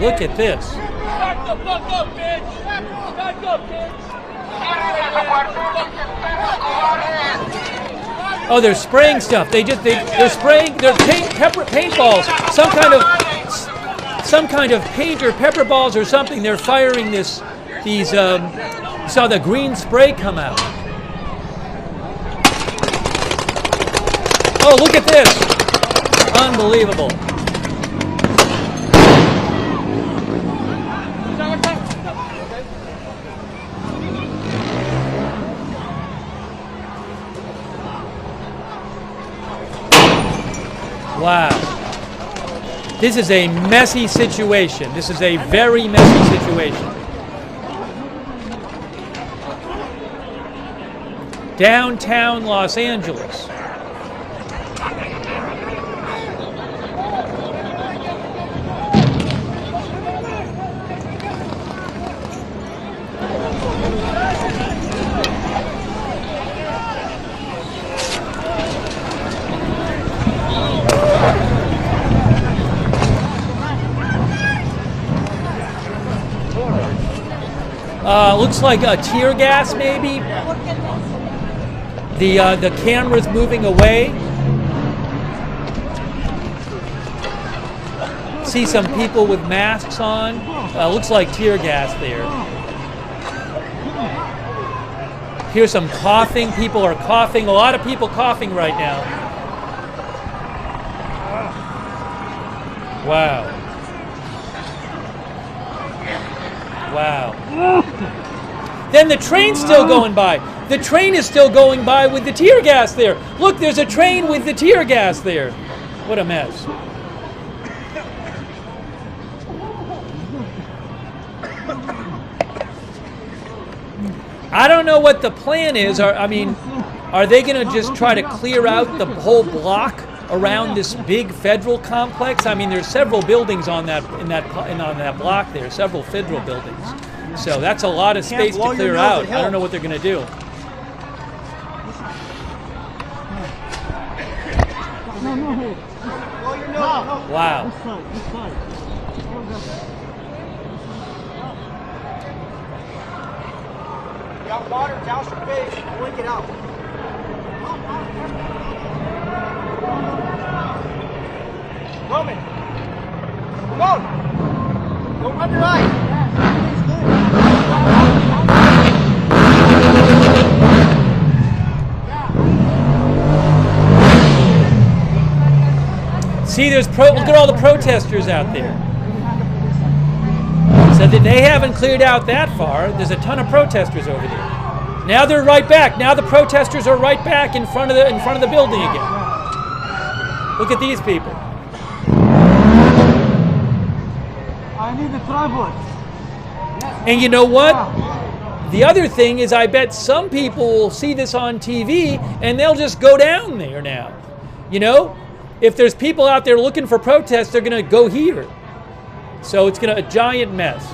Look at this. Back the fuck up, bitch! Back up, bitch! Oh, they're spraying stuff. They're spraying, they're paintballs. Some kind of paint or pepper balls or something. They're firing you saw the green spray come out. Oh, look at this. Unbelievable. Wow. This is a messy situation. This is a very messy situation. Downtown Los Angeles. Looks like a tear gas, maybe. The camera's moving away. See some people with masks on. Looks like tear gas there. Here's some coughing. People are coughing. A lot of people coughing right now. Wow. Wow. Then the train's still going by. The train is still going by with the tear gas there. Look, there's a train with the tear gas there. What a mess. I don't know what the plan is. Are they going to just try to clear out the whole block around this big federal complex? I mean, there's several buildings on that block there, several federal buildings. So that's a lot of space to clear out. I don't know what they're going to do. Wow. You got water, douse your face, blink it out. Roman, come on. Don't run your eyes. See, look at all the protesters out there. So that they haven't cleared out that far. There's a ton of protesters over there. Now they're right back. Now the protesters are right back in front of the building again. Look at these people. I need the tripod. And you know what? The other thing is, I bet some people will see this on TV and they'll just go down there now. You know? If there's people out there looking for protests, they're going to go here. So it's going to a giant mess.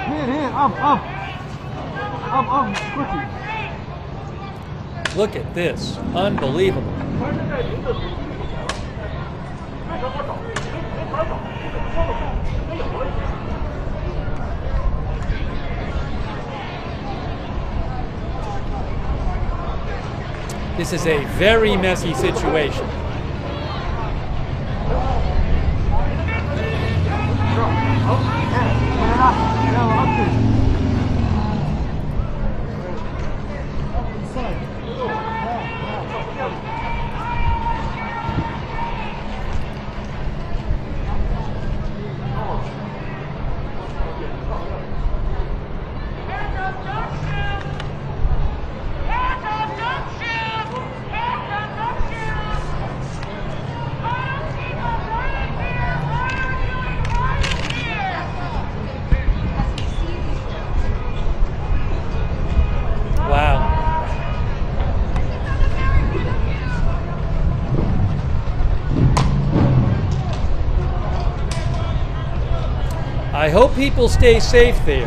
Here, up, quickly. Look at this. Unbelievable. This is a very messy situation. I hope people stay safe there.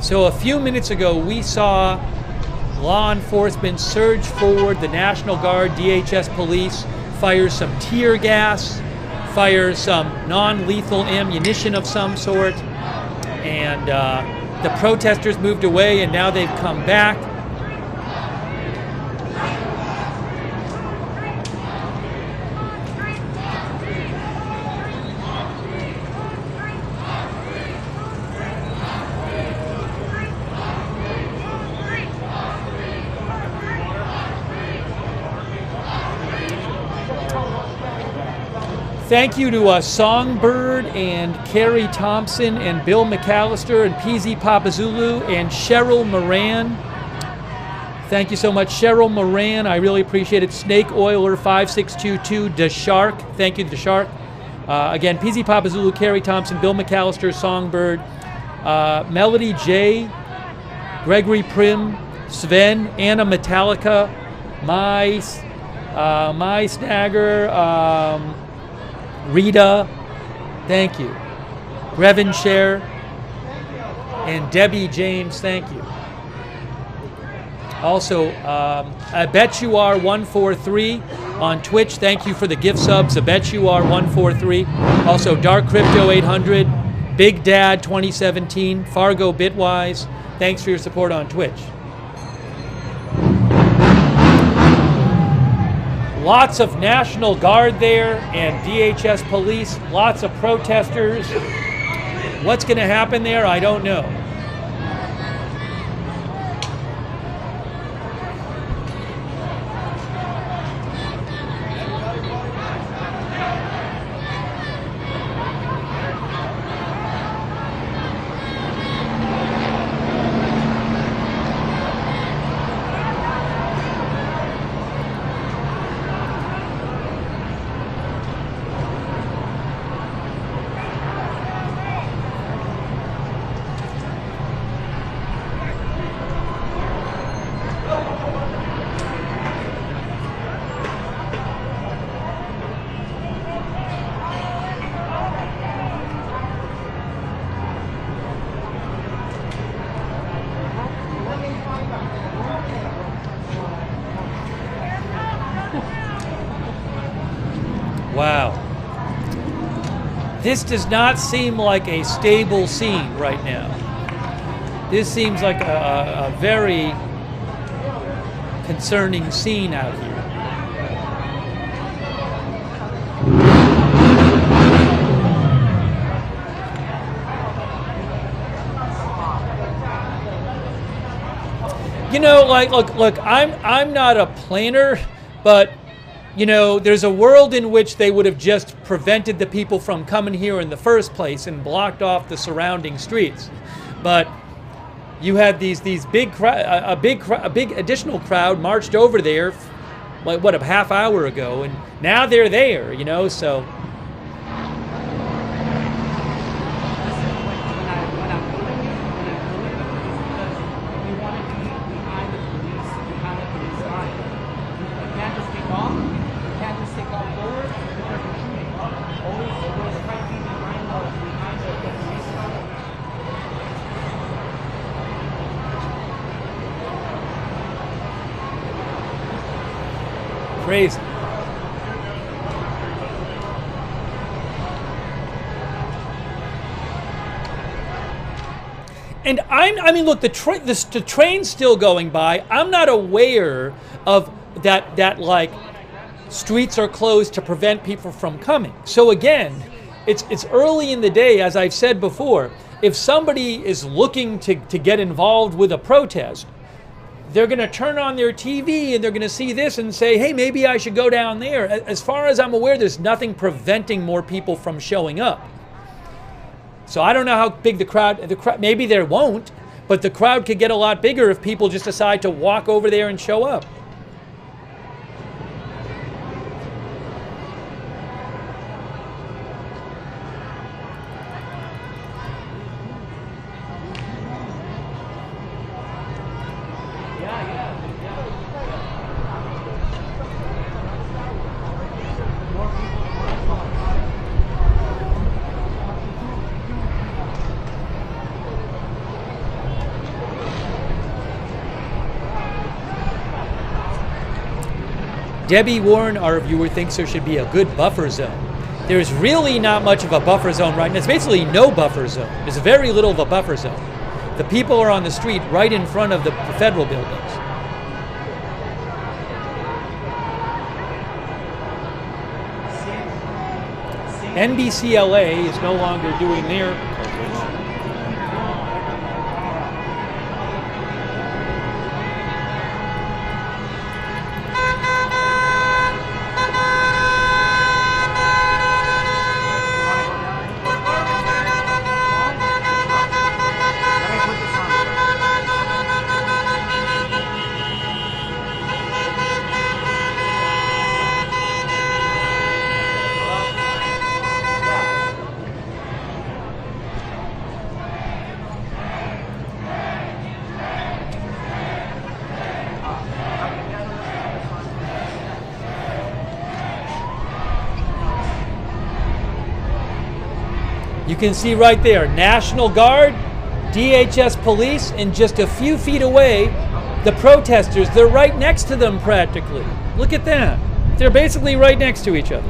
So a few minutes ago, we saw law enforcement surge forward. The National Guard, DHS police fire some tear gas, fire some non-lethal ammunition of some sort, and the protesters moved away, and now they've come back. Thank you to Songbird and Carrie Thompson and Bill McAllister and PZ Papazulu and Cheryl Moran. Thank you so much, Cheryl Moran. I really appreciate it. Snake Oiler 5622, The Shark. Thank you, The Shark. Again, PZ Papazulu, Carrie Thompson, Bill McAllister, Songbird, Melody J, Gregory Prim, Sven, Anna Metallica, My Snagger, Rita, thank you. Grevin Share and Debbie James, thank you. Also, I Bet You Are 143 on Twitch. Thank you for the gift subs. I Bet You Are 143. Also, Dark Crypto 800, Big Dad 2017, Fargo Bitwise. Thanks for your support on Twitch. Lots of National Guard there and DHS police, lots of protesters. What's going to happen there? I don't know. Wow. This does not seem like a stable scene right now. This seems like a very concerning scene out here. You know, like, look, I'm not a planner, but you know, there's a world in which they would have just prevented the people from coming here in the first place and blocked off the surrounding streets. But you had these big a big additional crowd marched over there, like what, a half hour ago, and now they're there. You know, so. Crazy. And I mean, look, the train's still going by. I'm not aware of that like streets are closed to prevent people from coming. So again, it's early in the day, as I've said before. If somebody is looking to get involved with a protest, they're going to turn on their TV and they're going to see this and say, hey, maybe I should go down there. As far as I'm aware, there's nothing preventing more people from showing up. So I don't know how big the crowd, maybe there won't, but the crowd could get a lot bigger if people just decide to walk over there and show up. Debbie Warren, our viewer, thinks there should be a good buffer zone. There's really not much of a buffer zone right now. It's basically no buffer zone. There's very little of a buffer zone. The people are on the street right in front of the federal buildings. NBC LA is no longer doing their coverage. You can see right there, National Guard, DHS police, and just a few feet away, the protesters. They're right next to them practically. Look at that. They're basically right next to each other.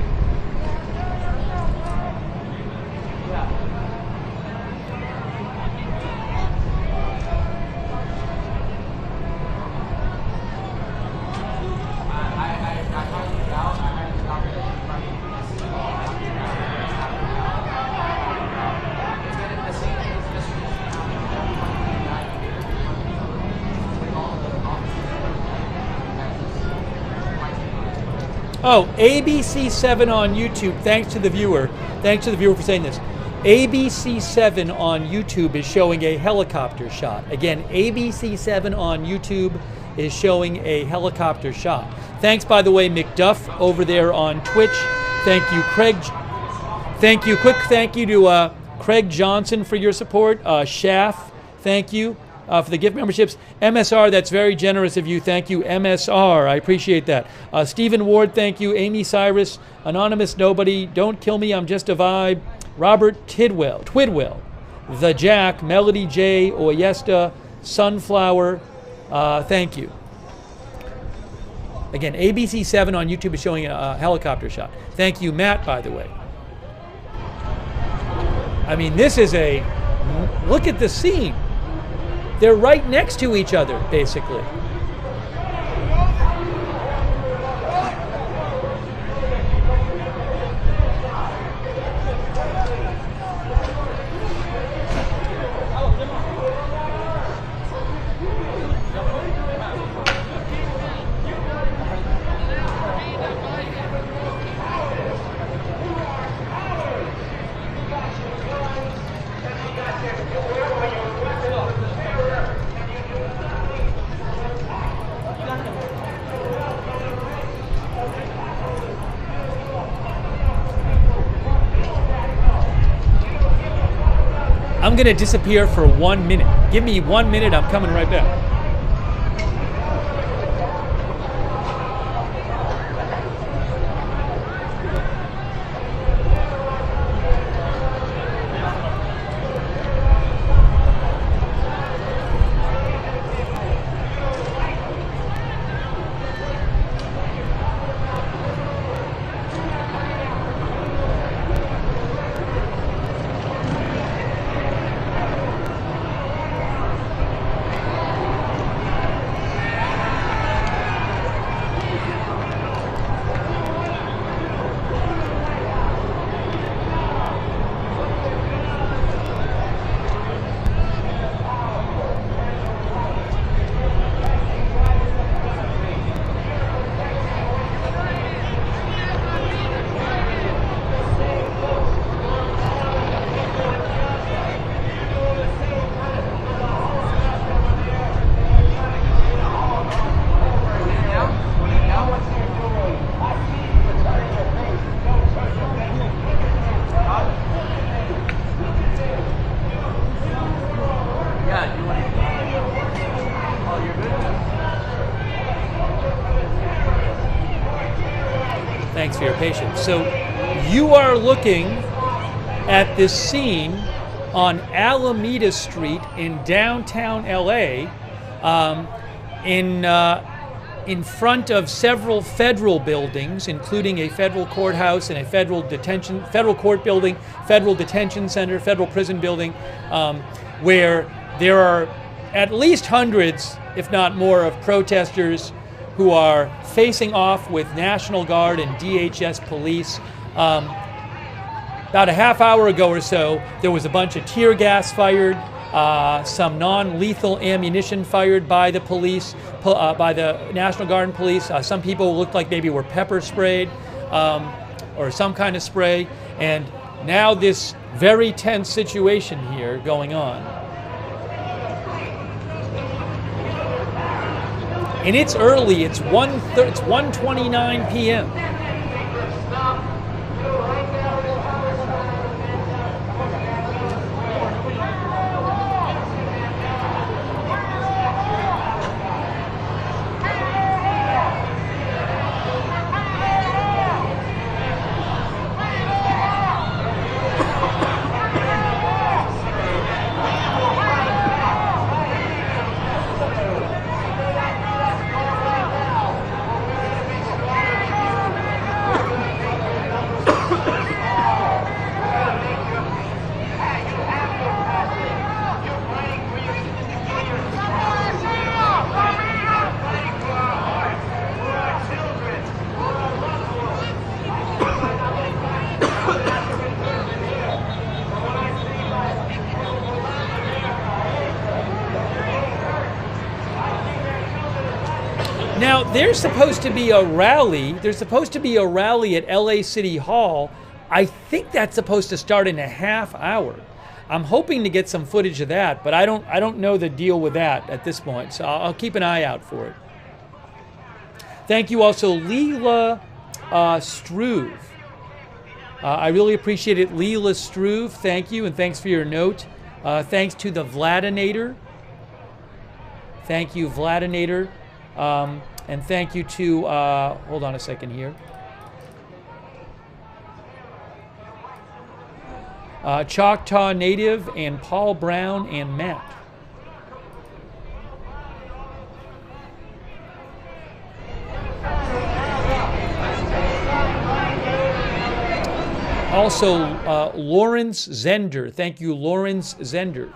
Oh, ABC7 on YouTube. Thanks to the viewer. Thanks to the viewer for saying this. ABC7 on YouTube is showing a helicopter shot. Again, ABC7 on YouTube is showing a helicopter shot. Thanks, by the way, McDuff over there on Twitch. Thank you, Craig. Thank you. Quick thank you to Craig Johnson for your support. Schaff, thank you for the gift memberships. MSR, that's very generous of you. Thank you, MSR. I appreciate that. Stephen Ward, thank you. Amy Cyrus, Anonymous Nobody, Don't Kill Me, I'm Just a Vibe. Robert Twidwell, The Jack, Melody J, Oyesta, Sunflower, thank you. Again, ABC7 on YouTube is showing a helicopter shot. Thank you, Matt, by the way. I mean, this is a, look at the scene. They're right next to each other, basically. I'm going to disappear for 1 minute. Give me 1 minute, I'm coming right back. Thanks for your patience. So you are looking at this scene on Alameda Street in downtown LA, in front of several federal buildings, including a federal courthouse and a federal court building, federal detention center, federal prison building, where there are at least hundreds, if not more, of protesters who are facing off with National Guard and DHS police. About a half hour ago or so, there was a bunch of tear gas fired, some non-lethal ammunition fired by the police, by the National Guard and police. Some people looked like maybe were pepper sprayed or some kind of spray. And now this very tense situation here going on. And it's early, it's 1:29 p.m. Now, there's supposed to be a rally. There's supposed to be a rally at LA City Hall. I think that's supposed to start in a half hour. I'm hoping to get some footage of that, but I don't know the deal with that at this point, so I'll keep an eye out for it. Thank you also, Leela Struve. I really appreciate it, Leela Struve. Thank you, and thanks for your note. Thanks to the Vladinator. Thank you, Vladinator. And thank you to, hold on a second here. Choctaw Native and Paul Brown and Matt. Also, Lawrence Zender. Thank you, Lawrence Zender.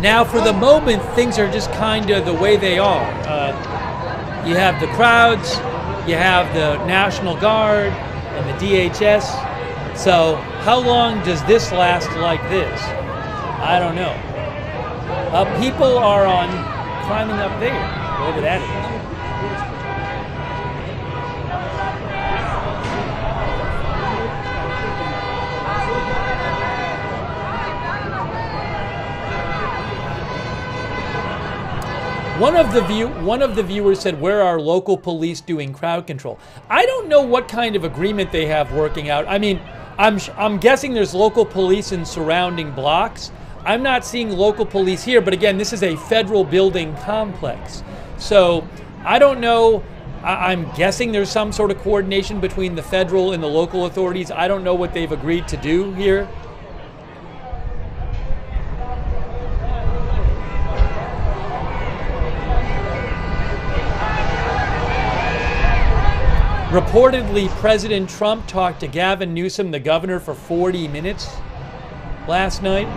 Now, for the moment, things are just kind of the way they are. You have the crowds, you have the National Guard and the DHS. So how long does this last like this? I don't know. People are climbing up there, wherever that is. One of the viewers said, "Where are local police doing crowd control?" I don't know what kind of agreement they have working out. I mean, I'm guessing there's local police in surrounding blocks. I'm not seeing local police here, but again, this is a federal building complex. So I don't know. I'm guessing there's some sort of coordination between the federal and the local authorities. I don't know what they've agreed to do here. Reportedly, President Trump talked to Gavin Newsom, the governor, for 40 minutes last night.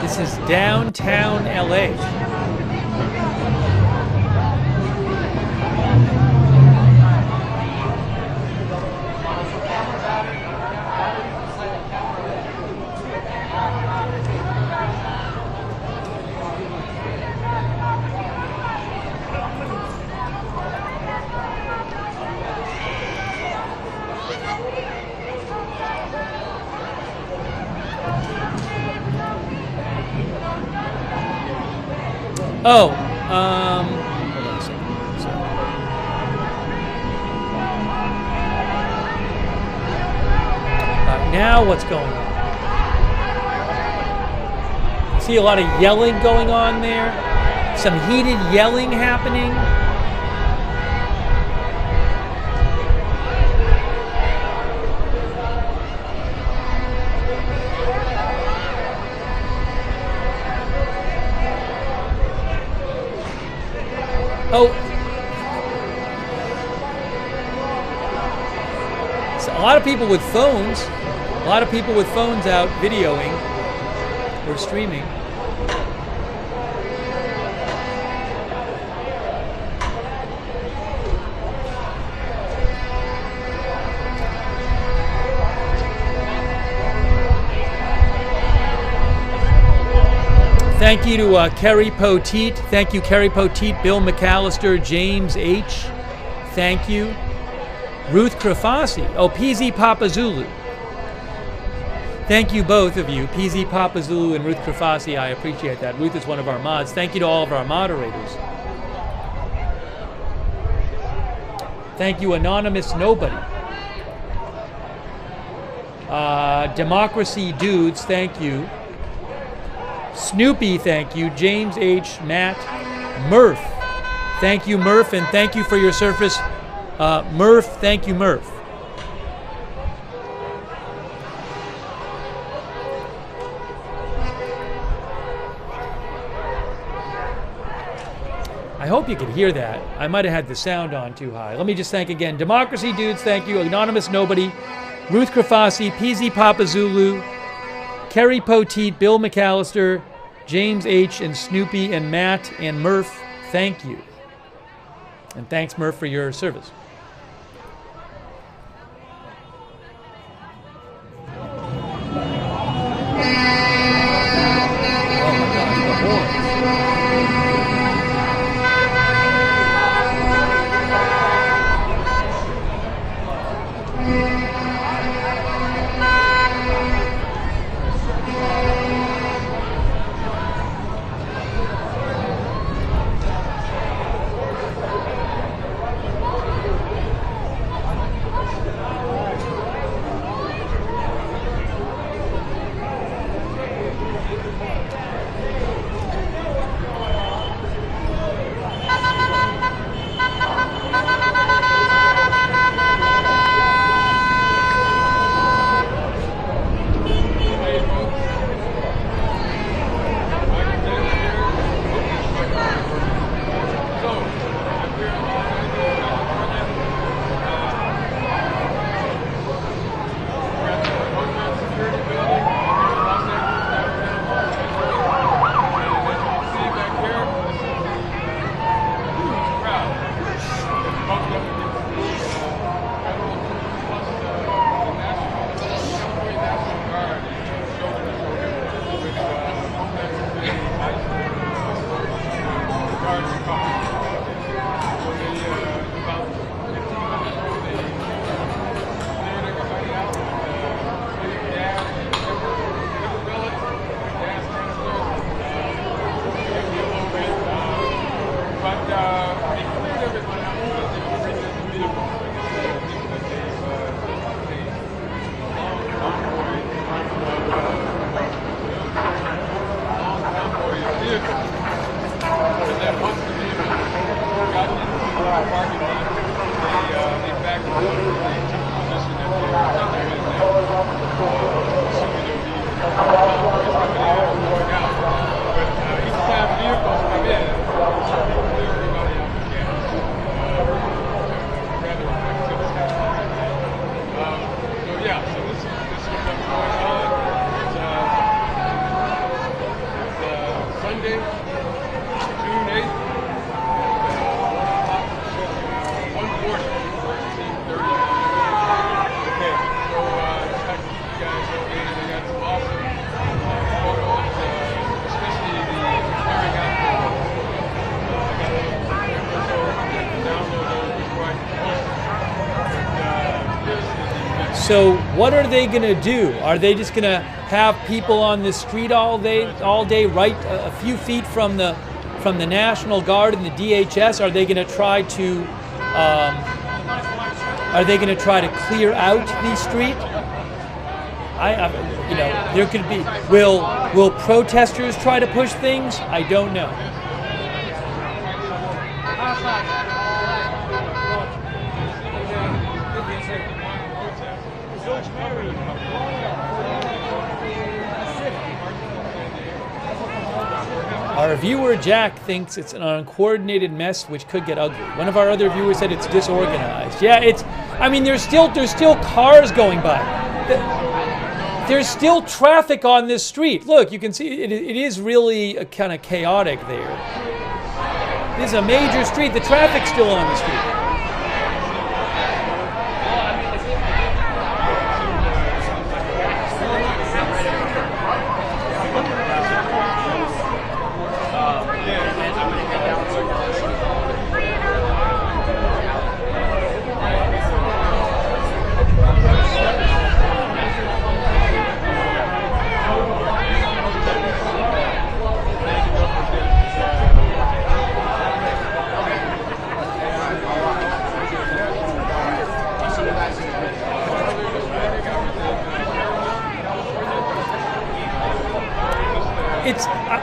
This is downtown LA. Oh, hold on a second. Sorry. Now what's going on? I see a lot of yelling going on there. Some heated yelling happening. Oh, so a lot of people with phones, out videoing or streaming. Thank you to Kerry Poteet. Thank you, Kerry Poteet, Bill McAllister, James H. Thank you. Ruth Krafasi. Oh, PZ Papa Zulu. Thank you, both of you, PZ Papa Zulu and Ruth Krafasi. I appreciate that. Ruth is one of our mods. Thank you to all of our moderators. Thank you, Anonymous Nobody. Democracy Dudes, thank you. Snoopy, thank you. James H. Matt. Murph. Thank you, Murph, and thank you for your service. Murph, thank you, Murph. I hope you could hear that. I might have had the sound on too high. Let me just thank again. Democracy Dudes, thank you. Anonymous Nobody. Ruth Krafasi, PZ Papa Zulu. Kerry Poteet, Bill McAllister, James H. and Snoopy and Matt and Murph, thank you. And thanks, Murph, for your service. So what are they going to do? Are they just going to have people on the street all day, right a few feet from the National Guard and the DHS? Are they going to try to clear out the street? you know, there could be. Will protesters try to push things? I don't know. Our viewer Jack thinks it's an uncoordinated mess which could get ugly. One of our other viewers said it's disorganized. Yeah, it's. I mean, there's still cars going by. There's still traffic on this street. Look, you can see it is really kind of chaotic there. This is a major street. The traffic's still on the street.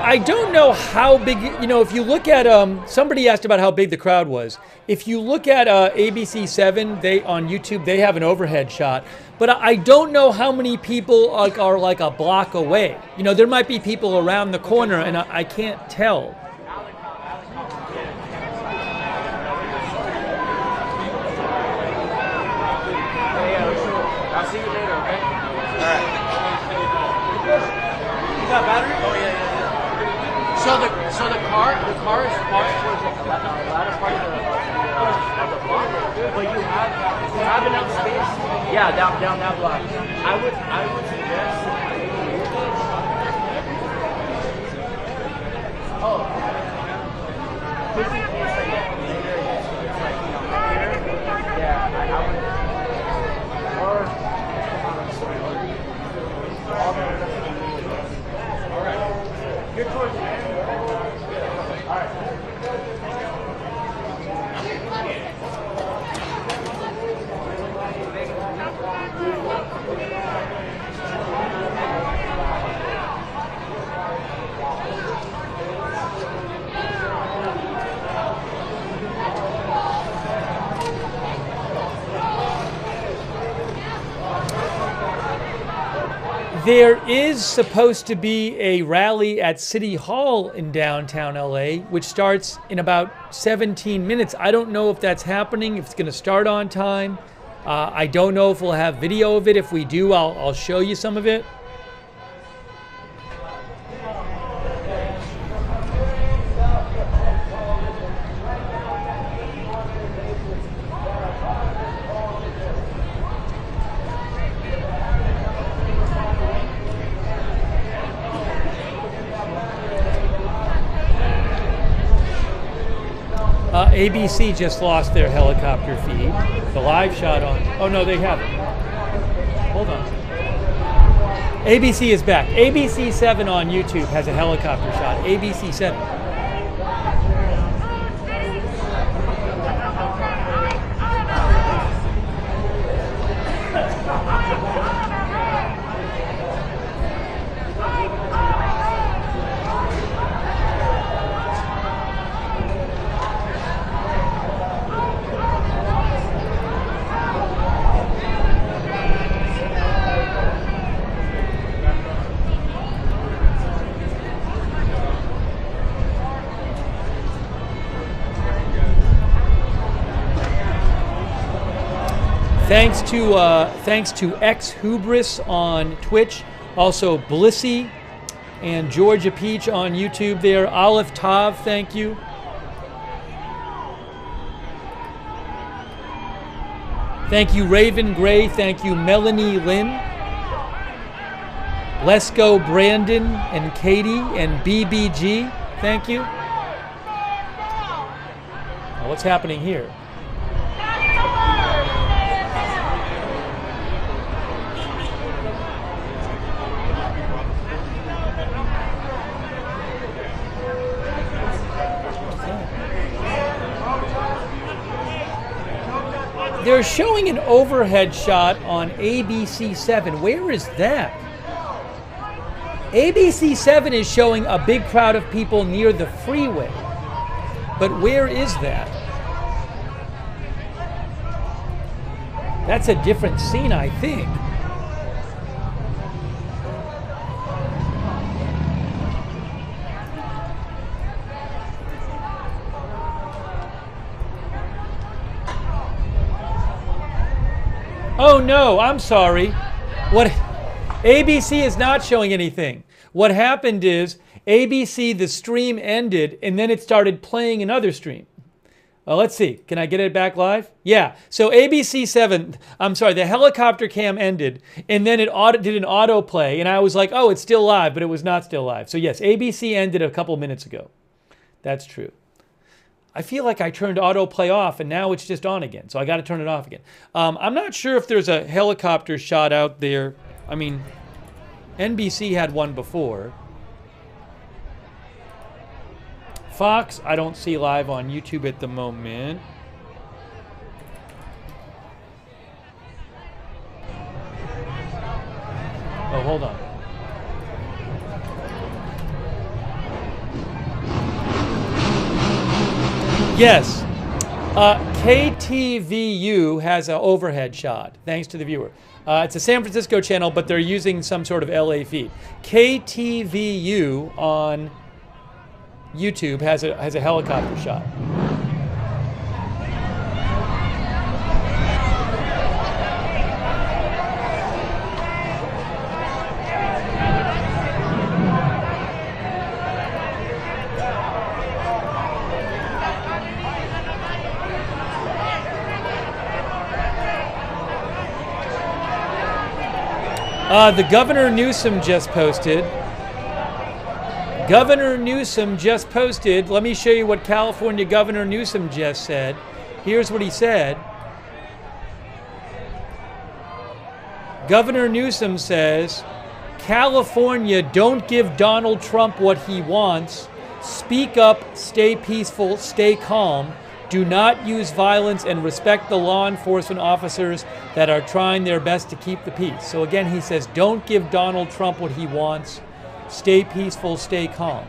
I don't know how big, you know, if you look at, somebody asked about how big the crowd was. If you look at ABC7, on YouTube, they have an overhead shot. But I don't know how many people are like a block away. You know, there might be people around the corner, and I can't tell. I'll see you later, okay? All right. You got battery? Oh, yeah. So the car is parked towards the latter part of the block, but you have enough space. Yeah, down that block. I would suggest. Oh. Just in case later it's like, you know, here. Yeah, I would. Or all right. Good choice, man. All right. There is supposed to be a rally at City Hall in downtown LA, which starts in about 17 minutes. I don't know if that's happening, if it's going to start on time. I don't know if we'll have video of it. If we do, I'll show you some of it. ABC just lost their helicopter feed. The live shot on. Oh no, they haven't. Hold on. ABC is back. ABC 7 on YouTube has a helicopter shot. ABC 7. Thanks to X Hubris on Twitch, also Blissy and Georgia Peach on YouTube there. Olive Tav, thank you. Thank you Raven Gray, thank you Melanie Lynn. Let's Go Brandon and Katie and BBG, thank you. Now, what's happening here? they're showing an overhead shot on ABC7. Where is that? ABC7 is showing a big crowd of people near the freeway. But where is that? That's a different scene, I think. Oh no, I'm sorry. What? ABC is not showing anything. What happened is ABC, the stream ended, and then it started playing another stream. Let's see. Can I get it back live? Yeah. So ABC7, I'm sorry, the helicopter cam ended, and then it did an autoplay, and I was like, oh, it's still live, but it was not still live. So yes, ABC ended a couple minutes ago. That's true. I feel like I turned autoplay off, and now it's just on again. So I got to turn it off again. I'm not sure if there's a helicopter shot out there. I mean, NBC had one before. Fox, I don't see live on YouTube at the moment. Oh, hold on. Yes. KTVU has an overhead shot, thanks to the viewer. It's a San Francisco channel, but they're using some sort of LA feed. KTVU on YouTube has a helicopter shot. The Governor Newsom just posted. Governor Newsom just posted. Let me show you what California Governor Newsom just said. Here's what he said. Governor Newsom says, California, don't give Donald Trump what he wants. Speak up, stay peaceful, stay calm. Do not use violence and respect the law enforcement officers that are trying their best to keep the peace. So again, he says, don't give Donald Trump what he wants. Stay peaceful, stay calm.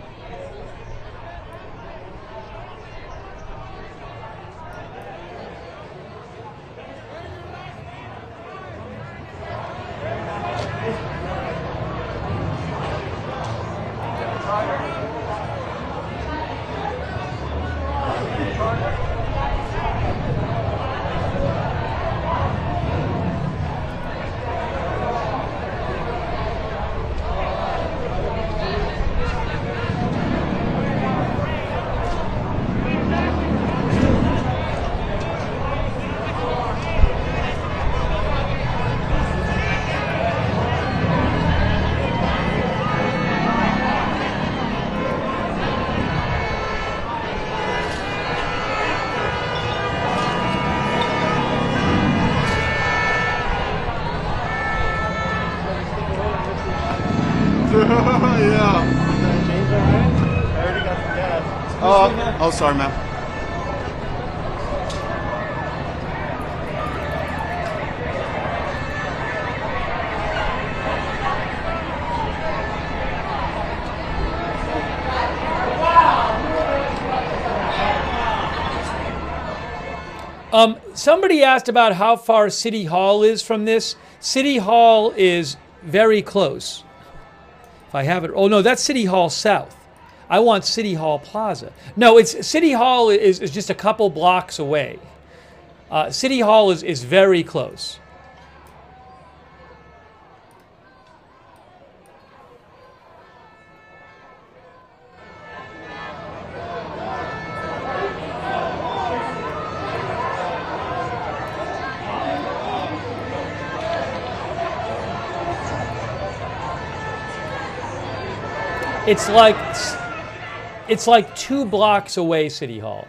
Oh, sorry, man. Somebody asked about how far City Hall is from this. City Hall is very close. If I have it, oh no, that's City Hall South. I want City Hall Plaza. No, it's City Hall is just a couple blocks away. City Hall is very close. It's like 2 blocks away, City Hall.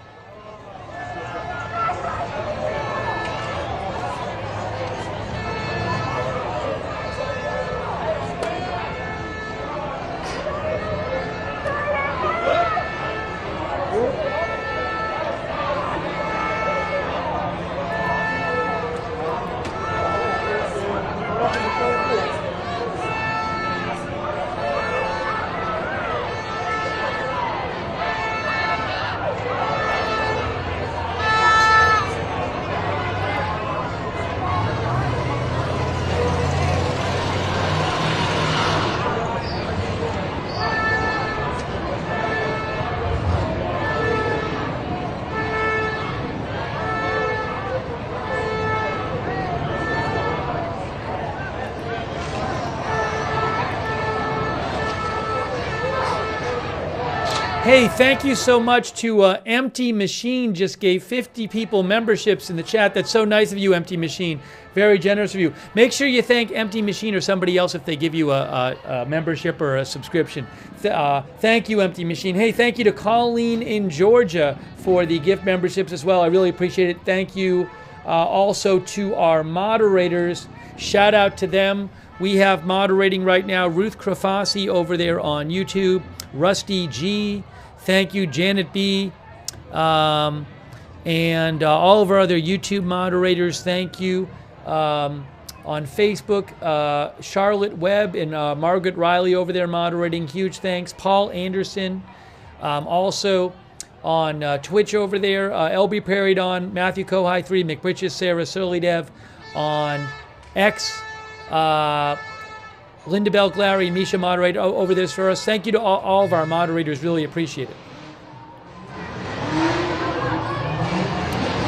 Hey, thank you so much to Empty Machine. Just gave 50 people memberships in the chat. That's so nice of you, Empty Machine. Very generous of you. Make sure you thank Empty Machine or somebody else if they give you a membership or a subscription. Thank you, Empty Machine. Hey, thank you to Colleen in Georgia for the gift memberships as well. I really appreciate it. Thank you also to our moderators. Shout out to them. We have moderating right now Ruth Krafasi over there on YouTube, Rusty G. Thank you, Janet B. And all of our other YouTube moderators, thank you. On Facebook, Charlotte Webb and Margaret Riley over there moderating, huge thanks. Paul Anderson, also on Twitch over there, LB Paridon, Matthew Kohai 3, McBritches, Sarah Surlydev on X, Linda Bell Glary, Misha moderate over this for us. Thank you to all of our moderators, really appreciate it.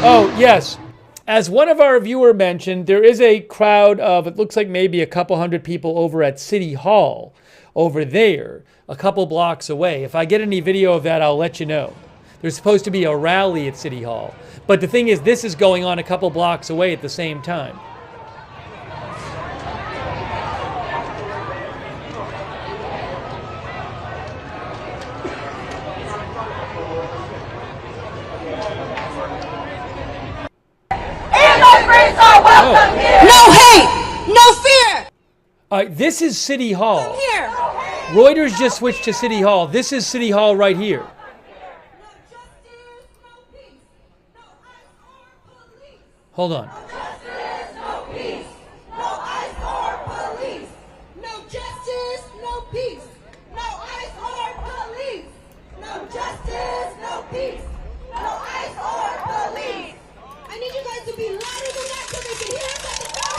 Oh, yes. As one of our viewer mentioned, there is a crowd of, it looks like maybe a couple hundred people over at City Hall over there, a couple blocks away. If I get any video of that, I'll let you know. There's supposed to be a rally at City Hall. But the thing is, this is going on a couple blocks away at the same time. No hate, no fear. This is City Hall. Come here. Reuters just switched to City Hall. This is City Hall right here. Hold on. No peace, no ice or police. No justice, no peace. No ice or police. No justice, no peace. No ice or police. I need you guys to be louder than that so they can hear us at the top.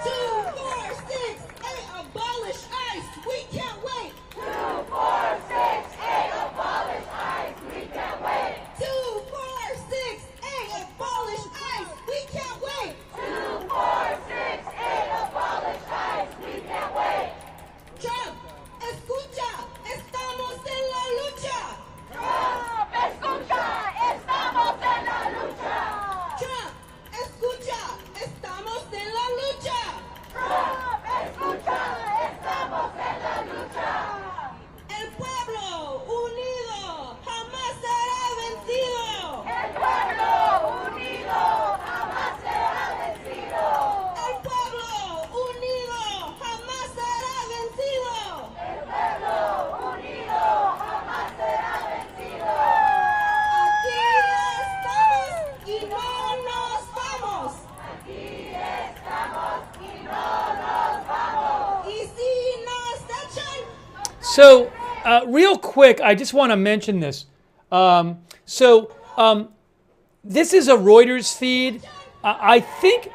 2, 4, 6, 8, abolish ICE. We can't wait. 2, 4, 6, 8, abolish ICE. We can't wait. 2, 4, 6, 8, abolish ICE. We can't wait. 2, 4, 6, 8, abolish ICE. We can't wait. Trump, escucha, estamos en la lucha. Trump, escucha, estamos en la lucha. Trump, escucha, estamos en la lucha. Trump, escucha, estamos en la lucha. El pueblo unido jamás será vencido. El pueblo unido jamás será vencido. El pueblo unido jamás será vencido. El pueblo unido jamás será vencido. Aquí estamos y no nos vamos. Aquí estamos y no nos vamos. Y si nos echan. So, real quick, I just want to mention this. This is a Reuters feed. I think...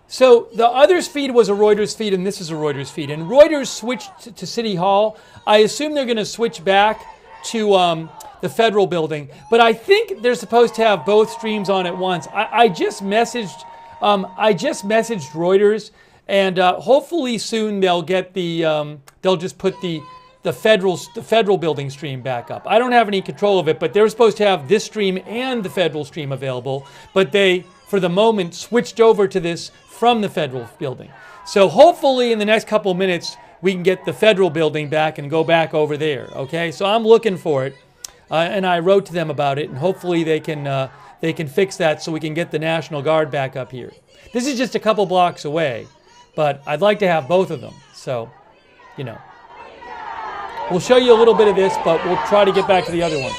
So, the other's feed was a Reuters feed, and this is a Reuters feed. And Reuters switched to City Hall. I assume they're going to switch back to the federal building. But I think they're supposed to have both streams on at once. I just messaged Reuters, and hopefully soon they'll get the they'll just put the federal building stream back up. I don't have any control of it, but they're supposed to have this stream and the federal stream available. But they, for the moment, switched over to this from the federal building. So hopefully in the next couple of minutes we can get the federal building back and go back over there. Okay, so I'm looking for it, and I wrote to them about it, and hopefully they can fix that so we can get the National Guard back up here. This is just a couple blocks away, but I'd like to have both of them. So, you know, we'll show you a little bit of this, but we'll try to get back to the other one.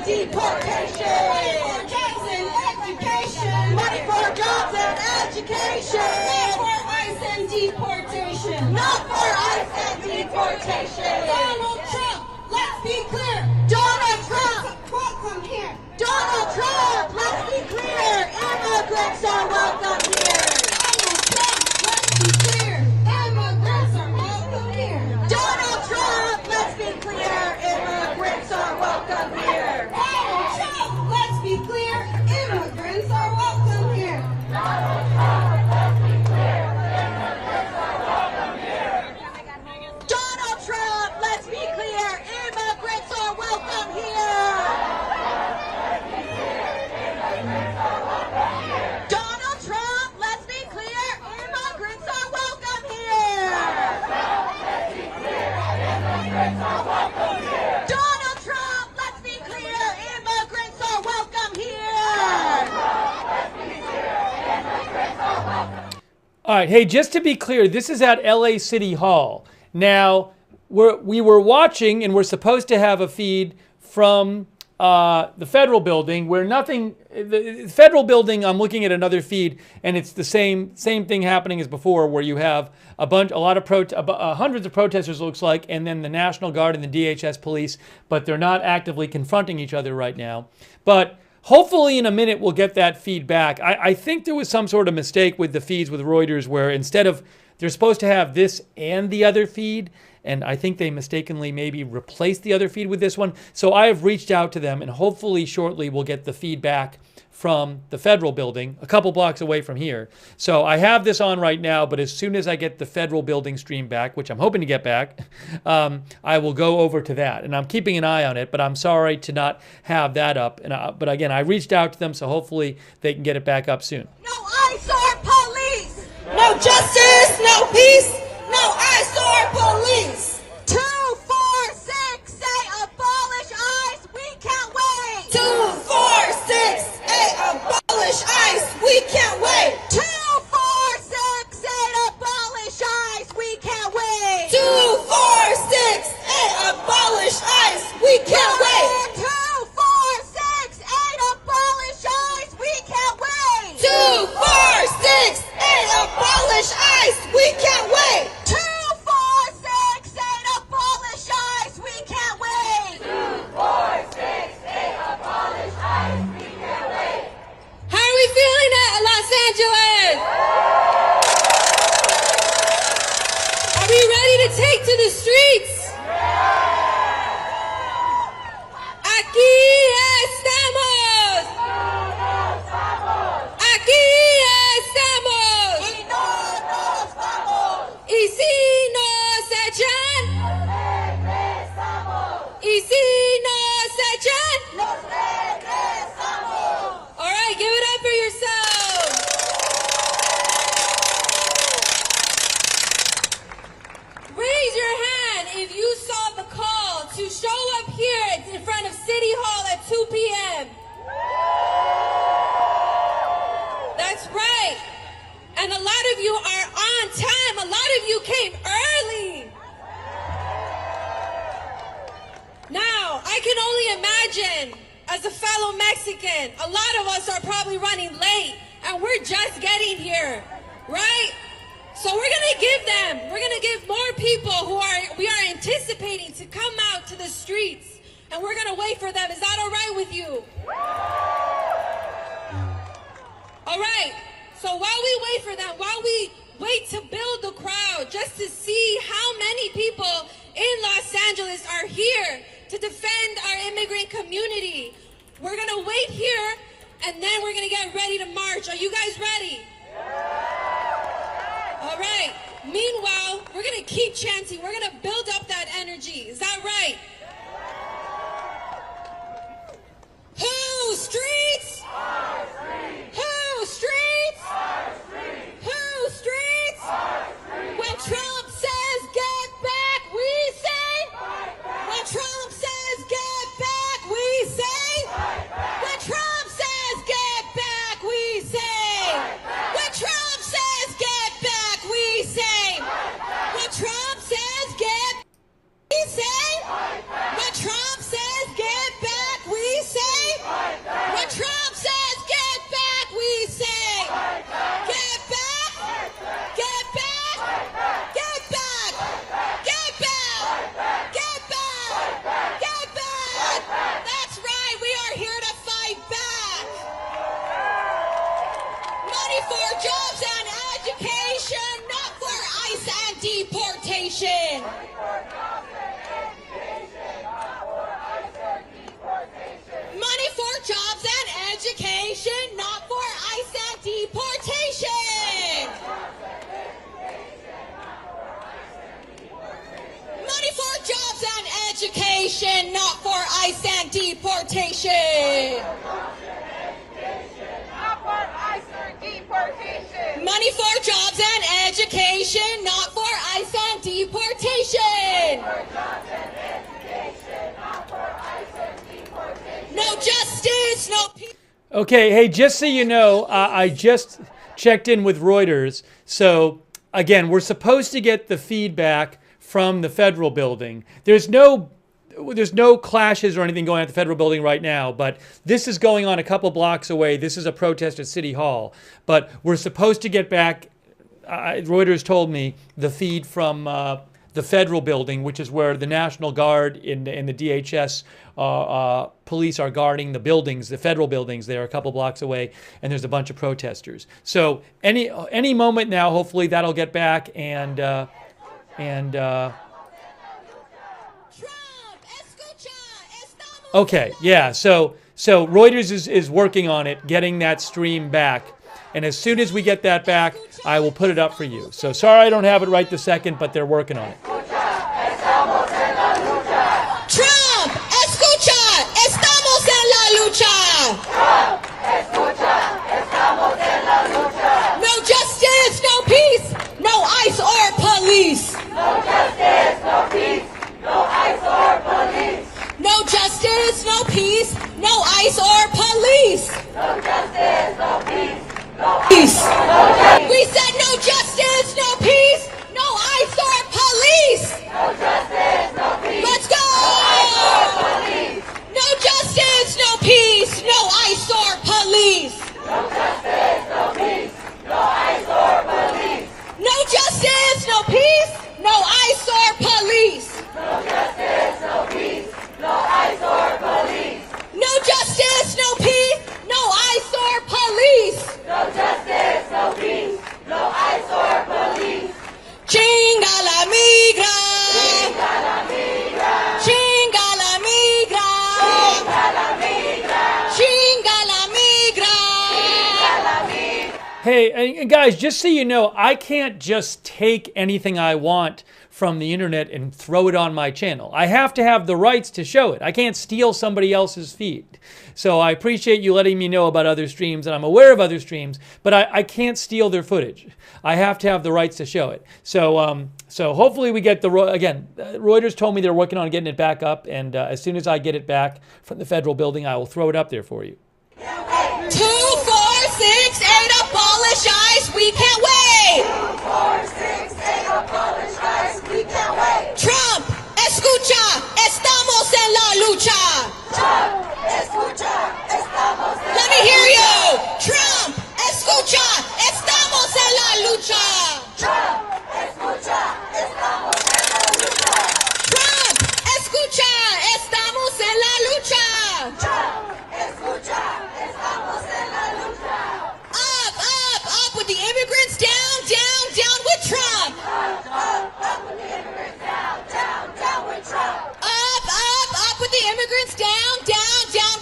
deportation. Money for jobs and education. Money for jobs and education. Not for ICE and deportation. Not for ICE and deportation. Donald Trump, let's be clear. Donald Trump, welcome here. Donald Trump, let's be clear. Immigrants are welcome here. Donald Trump, let's be clear. Immigrants are welcome here. Donald Trump, let's be clear. Immigrants are welcome here. Donald Trump, let's be clear. Immigrants are welcome here. Donald Trump, let's be clear. Immigrants are welcome here. Donald Trump, let's be clear. Immigrants are welcome here. Donald Trump, let's be clear. Immigrants are welcome here. Donald Trump, let's be clear. Immigrants are welcome here. All right, hey, just to be clear, this is at LA City Hall. Now, we were watching, and we're supposed to have a feed from the federal building, where the federal building, I'm looking at another feed, and it's the same thing happening as before, where you have hundreds of protesters, looks like, and then the National Guard and the DHS police, but they're not actively confronting each other right now. But hopefully in a minute we'll get that feed back. I think there was some sort of mistake with the feeds with Reuters, where instead of, they're supposed to have this and the other feed, and I think they mistakenly maybe replaced the other feed with this one. So I have reached out to them, and hopefully shortly we'll get the feedback from the federal building, a couple blocks away from here. So I have this on right now, but as soon as I get the federal building stream back, which I'm hoping to get back, I will go over to that. And I'm keeping an eye on it, but I'm sorry to not have that up. But again, I reached out to them, so hopefully they can get it back up soon. No ICE or police. No justice, no peace. No ICE or police. 246 say abolish ICE. We can't wait. 2468 abolish ICE. We can't wait. 2468 abolish ICE. We can't wait. 2468 abolish ICE. We can't wait. 2468 abolish ICE. We can't wait. 2468 abolish ICE. We can't wait. 2468 abolish ICE. We can't wait. 2468 abolish ICE. We can't wait. How are we feeling at Los Angeles? Are we ready to take to the streets? Aquí estamos. Aquí estamos. Y no nos vamos. Y si nos echan, Regresamos. y si nos echan, Nos regresamos. all right, give it up for yourselves. Raise your hand if you saw the call to show up here in front of City Hall at 2 p.m. That's right. And a lot of you are on time. A lot of you came early. Now, I can only imagine, as a fellow Mexican, a lot of us are probably running late, and we're just getting here, right? So we're gonna give more people we are anticipating to come out to the streets, and we're gonna wait for them. Is that all right with you? All right. So while we wait for them, while we wait to build the crowd, just to see how many people in Los Angeles are here to defend our immigrant community, we're gonna wait here, and then we're gonna get ready to march. Are you guys ready? All right. Meanwhile, we're gonna keep chanting. We're gonna build up that energy. Is that right? Who streets? Our streets. Who streets? Our streets. Who streets? Our streets. When Trump says get back, we say. Fight back. When Trump says get back, we say. Fight back. When Trump says get back, we say. When Trump says get back, we say. When Trump says get, we say. deportation. Not for ICE or deportation. Money for jobs and education, not for ICE and deportation. No justice, no peace. Okay, hey, just so you know, I just checked in with Reuters. So again, we're supposed to get the feedback from the federal building. There's no clashes or anything going on at the federal building right now, but this is going on a couple blocks away. This is a protest at City Hall, but we're supposed to get back, Reuters told me, the feed from the federal building, which is where the National Guard and the DHS police are guarding the buildings, the federal buildings. They're a couple blocks away, and there's a bunch of protesters. So any moment now, hopefully that'll get back Okay, yeah. So Reuters is working on it, getting that stream back. And as soon as we get that back, I will put it up for you. So sorry I don't have it right this second, but they're working on it. Trump, escucha, estamos en la lucha. Trump, escucha, estamos en la lucha. No justice, no peace, no ICE or police. No justice, no peace, no ICE or police. No justice, no peace, no ICE or police. No justice, no peace, no Peace. justice. We said no justice, no peace, no ICE or police. No justice, no peace. Let's go. No justice, no peace, no ICE or police. No justice, no peace, no ICE or police. No justice, no peace, no ICE or police. No justice, no peace, no ICE or police. No justice, no peace, no ICE or police. No justice, no peace, no ICE or police. Chinga la migra. Chinga la migra. Chinga la migra. Chinga la migra. Chinga la migra. Chinga la migra. Hey, and guys, just so you know, I can't just take anything I want from the internet and throw it on my channel. I have to have the rights to show it. I can't steal somebody else's feed. So I appreciate you letting me know about other streams, and I'm aware of other streams, but I can't steal their footage. I have to have the rights to show it. So so hopefully we get again, Reuters told me they're working on getting it back up, and as soon as I get it back from the federal building, I will throw it up there for you. 2, 4, 6, 8, abolish ICE, we can't wait. 2, 4, 6, 8, abolish ICE, we can't wait. Trump, escucha, estamos en la lucha. Trump, escucha, estamos en Let me hear you. Trump, escucha, estamos en la lucha. Trump, escucha, estamos en la lucha. Trump, escucha, estamos en la lucha. Trump, escucha, estamos en la lucha. Up with the immigrants, down, down, down with Trump. Up with the immigrants, down, down, down with Trump. Up with the immigrants, down, down, down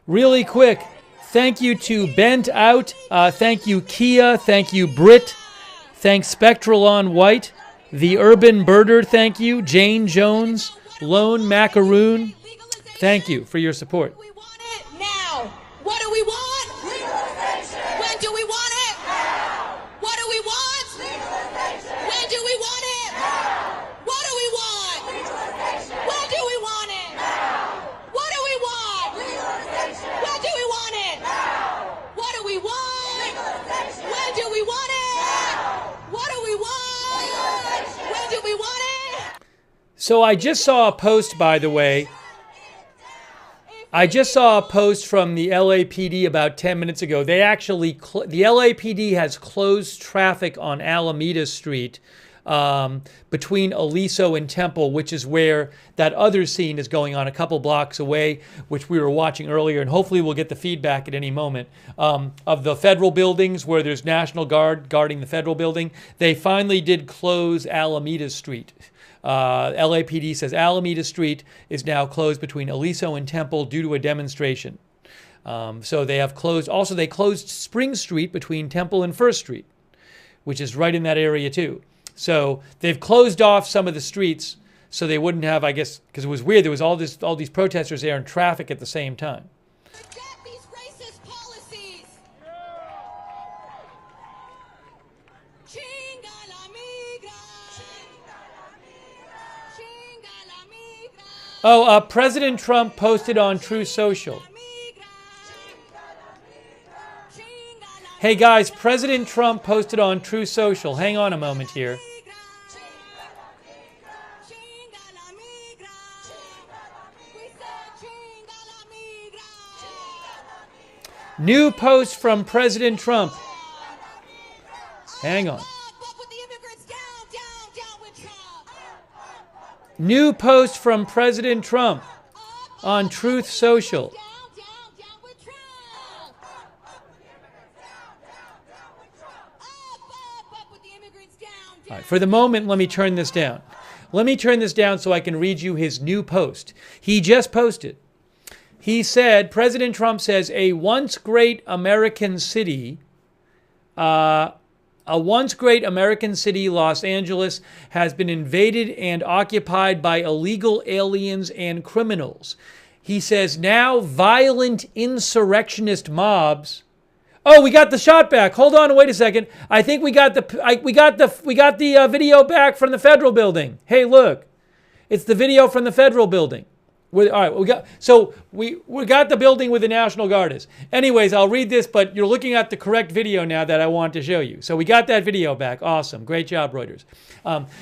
Really quick, thank you to Bent Out. Thank you, Kia. Thank you, Brit. Thanks, Spectral on White. The Urban Birder, thank you. Jane Jones. Lone Macaroon. Thank you for your support. Now, what do we want? Legalization. When do we want it? Now. What do we want? Legalization. When do we want it? Now. What do we want? Legalization. When do we want it? Now. What do we want? Legalization. When do we want it? Now. What do we want? Legalization. When do we want it? Now. What do we want? Legalization. When do we want it? So I just saw a post, by the way. I just saw a post from the LAPD about 10 minutes ago. They actually, the LAPD has closed traffic on Alameda Street between Aliso and Temple, which is where that other scene is going on a couple blocks away, which we were watching earlier, and hopefully we'll get the feedback at any moment, of the federal buildings where there's National Guard guarding the federal building. They finally did close Alameda Street. LAPD says Alameda Street is now closed between Aliso and Temple due to a demonstration. So they have closed. Also, they closed Spring Street between Temple and First Street, which is right in that area too. So they've closed off some of the streets so they wouldn't have, I guess, because it was weird. There was all these protesters there in traffic at the same time. Oh, President Trump posted on True Social. Hey guys, President Trump posted on True Social. Hang on a moment here. New post from President Trump. Hang on. New post from President Trump on Truth Social. All right, for the moment, let me turn this down. Let me turn this down so I can read you his new post. He just posted. He said, President Trump says, a once great American city, Los Angeles, has been invaded and occupied by illegal aliens and criminals. He says now violent insurrectionist mobs. Oh, we got the shot back. Hold on, wait a second. I think we got the video back from the federal building. Hey, look, it's the video from the federal building. All right, we got the building where the National Guard is. Anyways, I'll read this, but you're looking at the correct video now that I want to show you. So we got that video back. Awesome. Great job, Reuters.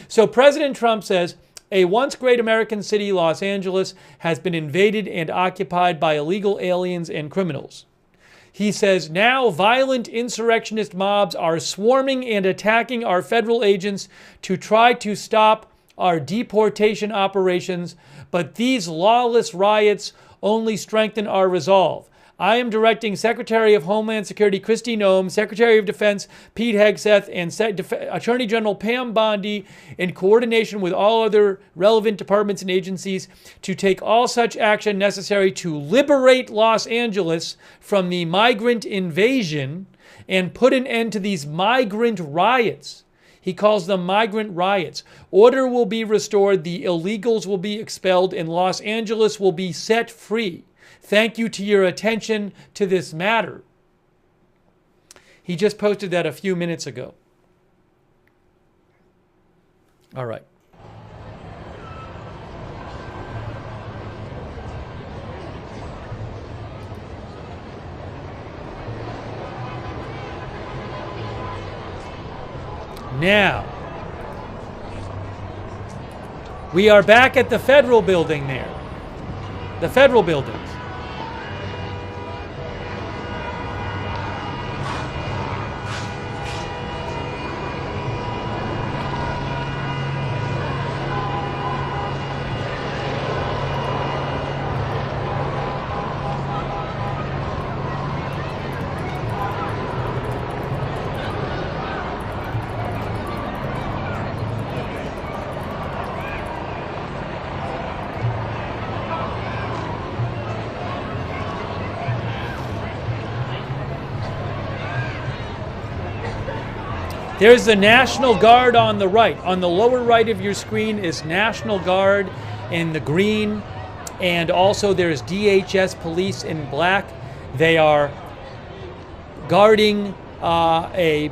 So President Trump says, a once great American city, Los Angeles, has been invaded and occupied by illegal aliens and criminals. He says, now violent insurrectionist mobs are swarming and attacking our federal agents to try to stop our deportation operations, but these lawless riots only strengthen our resolve. I am directing Secretary of Homeland Security Kristi Noem, Secretary of Defense Pete Hegseth, and Attorney General Pam Bondi, in coordination with all other relevant departments and agencies, to take all such action necessary to liberate Los Angeles from the migrant invasion and put an end to these migrant riots. He calls them migrant riots. Order will be restored, the illegals will be expelled, and Los Angeles will be set free. Thank you to your attention to this matter. He just posted that a few minutes ago. All right. Now, we are back at the federal building there. The federal buildings. There's the National Guard on the right. On the lower right of your screen is National Guard in the green, and also there's DHS police in black. They are guarding a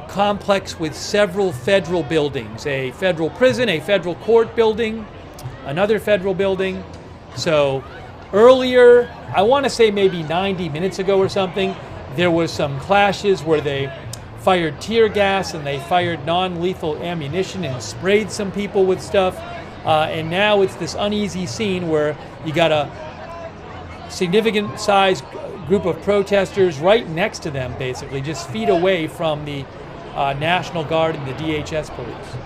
complex with several federal buildings, a federal prison, a federal court building, another federal building. So earlier, I want to say maybe 90 minutes ago or something, there was some clashes where they fired tear gas and they fired non-lethal ammunition and sprayed some people with stuff. And now it's this uneasy scene where you got a significant sized group of protesters right next to them, basically, just feet away from the National Guard and the DHS police.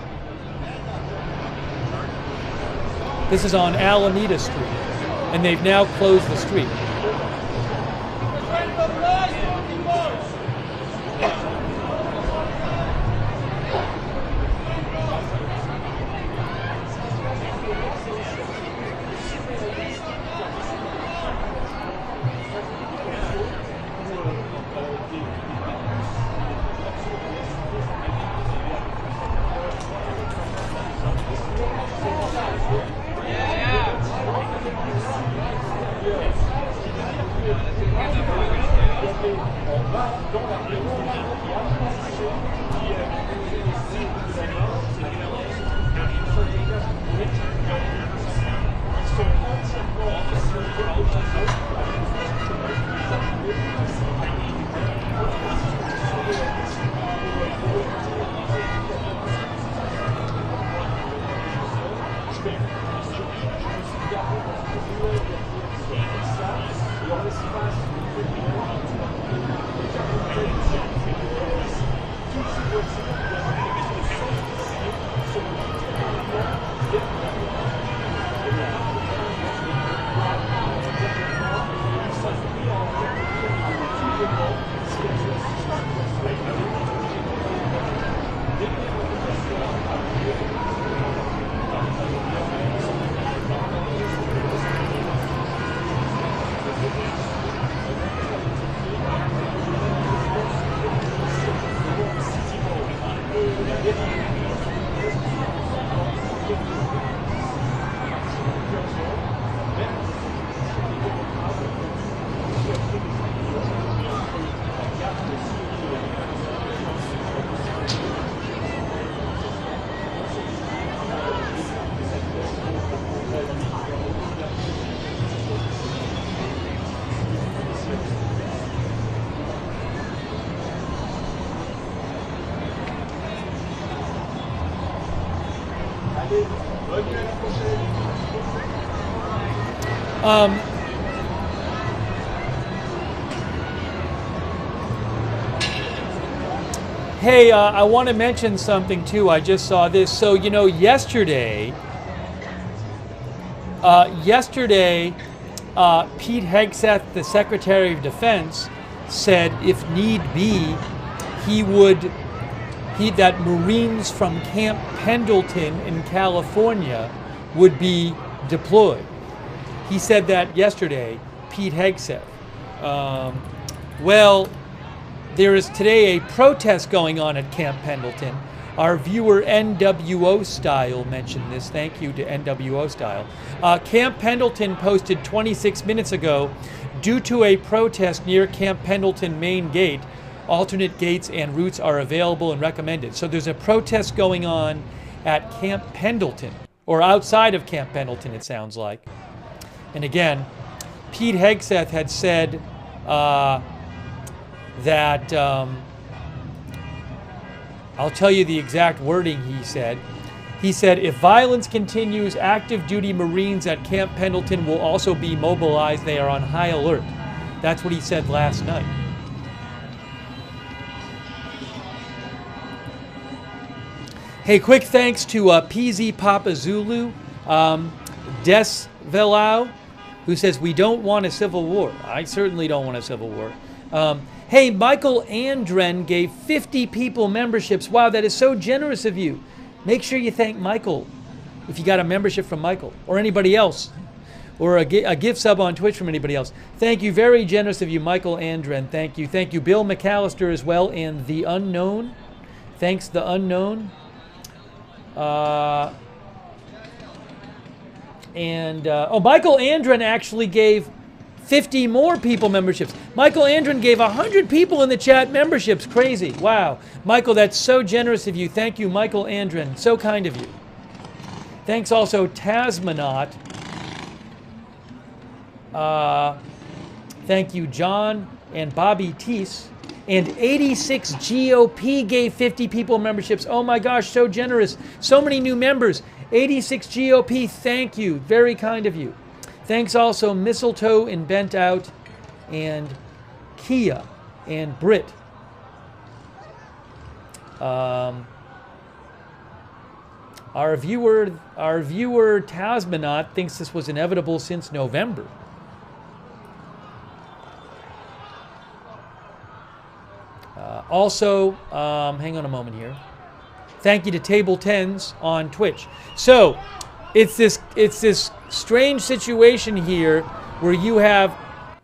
This is on Alameda Street, and they've now closed the street. Hey, I want to mention something too. I just saw this. So, you know, yesterday, Pete Hegseth, the Secretary of Defense, said if need be, that Marines from Camp Pendleton in California would be deployed. He said that yesterday, Pete Hegseth. Well, there is today a protest going on at Camp Pendleton. Our viewer NWO Style mentioned this. Thank you to NWO Style. Camp Pendleton posted 26 minutes ago, due to a protest near Camp Pendleton main gate, alternate gates and routes are available and recommended. So there's a protest going on at Camp Pendleton, or outside of Camp Pendleton, it sounds like. And again, Pete Hegseth had said that, I'll tell you the exact wording he said. He said, if violence continues, active duty Marines at Camp Pendleton will also be mobilized. They are on high alert. That's what he said last night. Hey, quick thanks to PZ Papa Zulu, Des Velau, who says, we don't want a civil war. I certainly don't want a civil war. Hey, Michael Andren gave 50 people memberships. Wow, that is so generous of you. Make sure you thank Michael if you got a membership from Michael or anybody else, or a gift sub on Twitch from anybody else. Thank you. Very generous of you, Michael Andren. Thank you. Thank you, Bill McAllister as well, and The Unknown. Thanks the unknown. Michael Andren actually gave 50 more people memberships. Michael Andren gave 100 people in the chat memberships. Crazy. Wow. Michael, that's so generous of you. Thank you, Michael Andren. So kind of you. Thanks also, Tasmanaut. Thank you, John and Bobby Teese. And 86 GOP gave 50 people memberships. Oh my gosh, so generous. So many new members. 86 GOP, thank you. Very kind of you. Thanks also Mistletoe and Bent Out and Kia and Brit. Our viewer Tasmanaut thinks this was inevitable since November. Hang on a moment here. Thank you to Table 10s on Twitch. So, it's this strange situation here where you have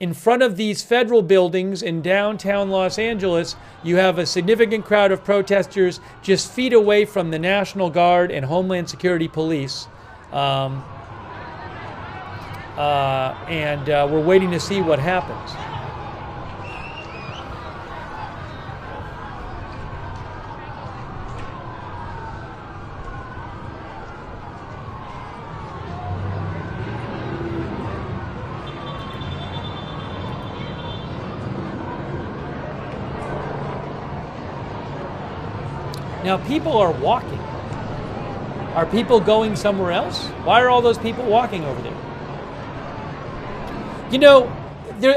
in front of these federal buildings in downtown Los Angeles, you have a significant crowd of protesters just feet away from the National Guard and Homeland Security Police. We're waiting to see what happens. Now, people are walking. Are people going somewhere else? Why are all those people walking over there? You know,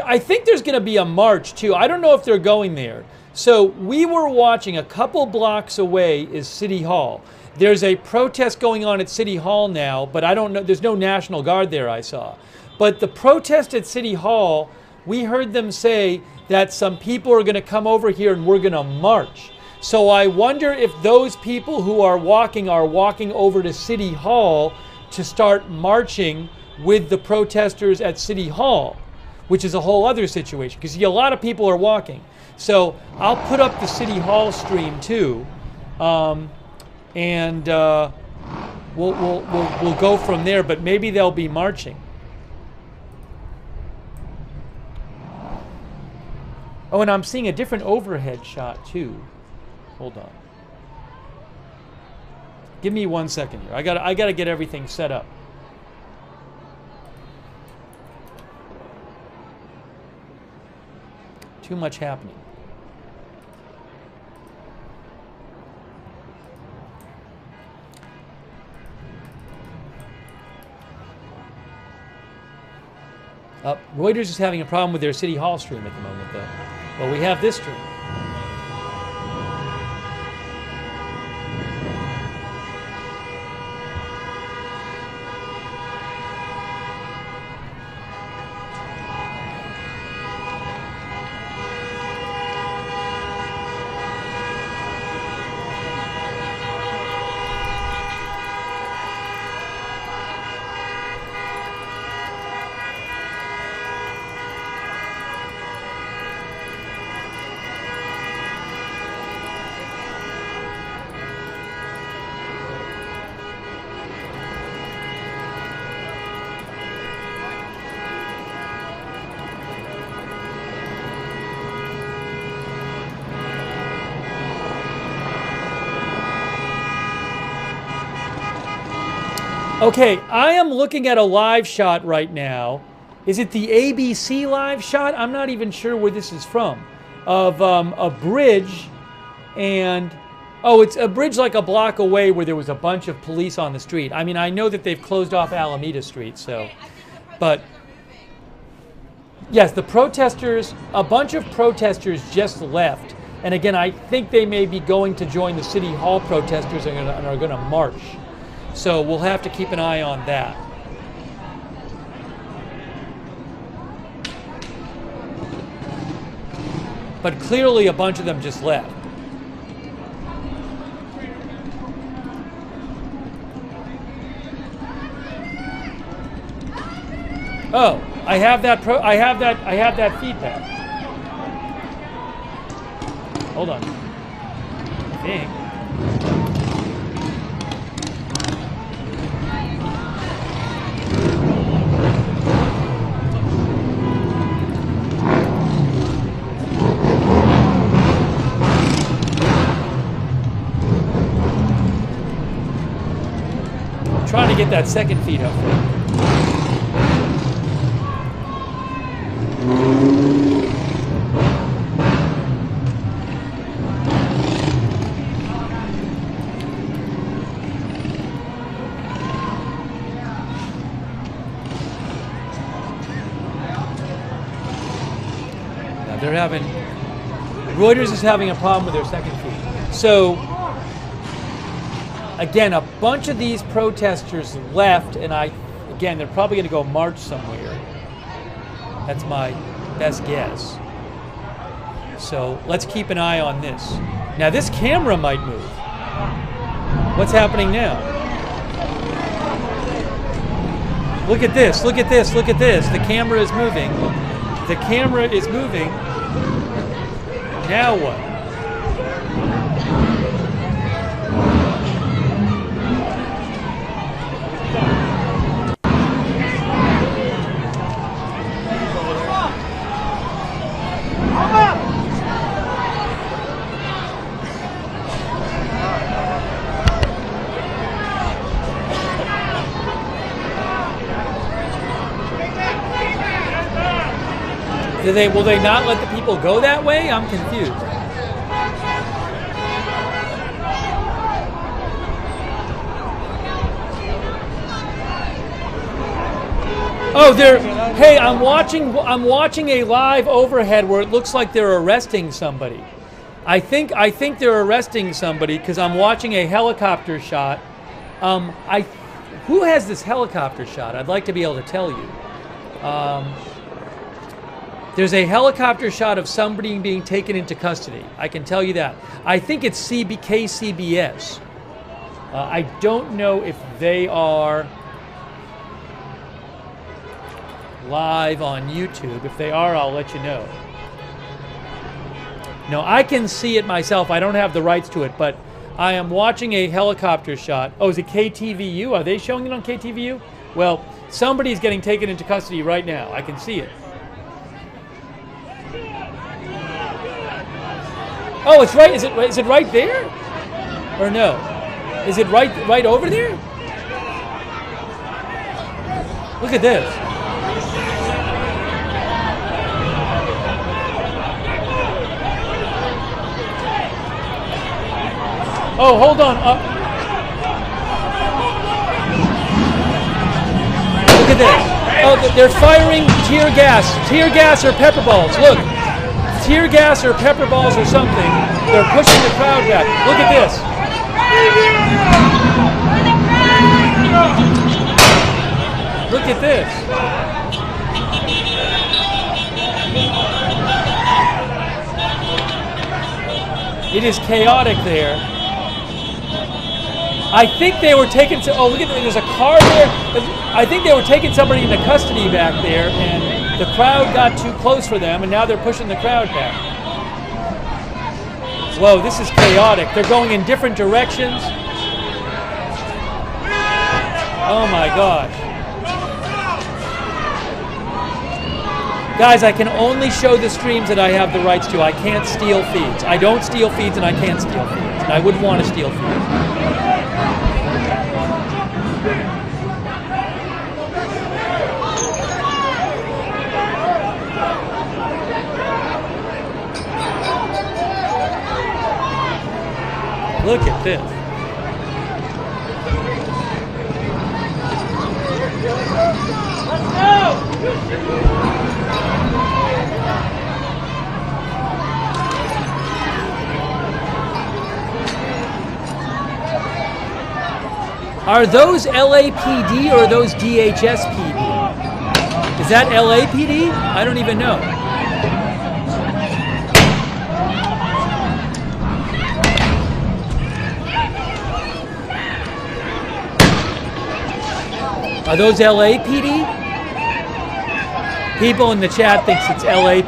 I think there's going to be a march, too. I don't know if they're going there. So we were watching, a couple blocks away is City Hall. There's a protest going on at City Hall now, but I don't know. There's no National Guard there, I saw. But the protest at City Hall, we heard them say that some people are going to come over here and we're going to march. So I wonder if those people who are walking over to City Hall to start marching with the protesters at City Hall, which is a whole other situation, because a lot of people are walking. So I'll put up the City Hall stream too, we'll go from there. But maybe they'll be marching. Oh, and I'm seeing a different overhead shot too. Hold on. Give me 1 second here. I gotta get everything set up. Too much happening. Reuters is having a problem with their City Hall stream at the moment, though. Well, we have this stream. Okay, I am looking at a live shot right now. Is it the ABC live shot? I'm not even sure where this is from. Of a bridge and... Oh, it's a bridge like a block away where there was a bunch of police on the street. I mean, I know that they've closed off Alameda Street, so... But... Yes, the protesters, a bunch of protesters just left. And again, I think they may be going to join the City Hall protesters and are going to march. So we'll have to keep an eye on that. But clearly a bunch of them just left. Oh, I have that feedback. Hold on. I think. get that second feed up there. Now they're having, Reuters is having a problem with their second feed. So, again, a bunch of these protesters left, and again, they're probably going to go march somewhere. That's my best guess. So let's keep an eye on this. Now this camera might move. What's happening now? Look at this, look at this, look at this. The camera is moving. The camera is moving. Now what? Will they not let the people go that way? I'm confused. Oh, hey, I'm watching a live overhead where it looks like they're arresting somebody. I think they're arresting somebody because I'm watching a helicopter shot. Who has this helicopter shot? I'd like to be able to tell you. There's a helicopter shot of somebody being taken into custody. I can tell you that. I think it's KCBS. I don't know if they are live on YouTube. If they are, I'll let you know. No, I can see it myself. I don't have the rights to it, but I am watching a helicopter shot. Oh, is it KTVU? Are they showing it on KTVU? Well, somebody's getting taken into custody right now. I can see it. Oh, it's right. Is it right there? Or no? Is it right over there? Look at this. Oh, hold on. Look at this. Oh, they're firing tear gas or pepper balls. Look. Tear gas or pepper balls or something. They're pushing the crowd back. Look at this. Look at this. It is chaotic there. I think they were taking. Oh, look at that. There's a car there. I think they were taking somebody into custody back there, and the crowd got too close for them, and now they're pushing the crowd back. Whoa, this is chaotic. They're going in different directions. Oh my gosh. Guys, I can only show the streams that I have the rights to. I can't steal feeds. I don't steal feeds, and I can't steal feeds. And I wouldn't want to steal feeds. Look at this. Let's go! Are those LAPD or are those DHSPD? Is that LAPD? I don't even know. Are those LAPD? People in the chat thinks it's LAPD.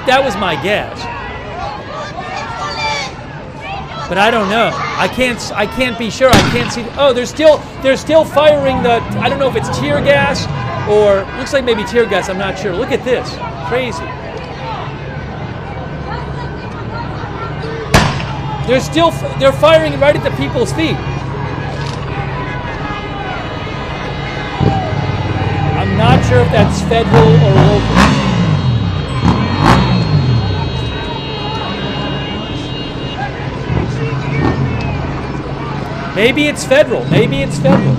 That was my guess. But I don't know. I can't be sure. I can't see. Oh, they're still firing the. I don't know if it's tear gas or looks like maybe tear gas. I'm not sure. Look at this. Crazy. They're firing right at the people's feet. sure if that's federal or local. Maybe it's federal. Maybe it's federal.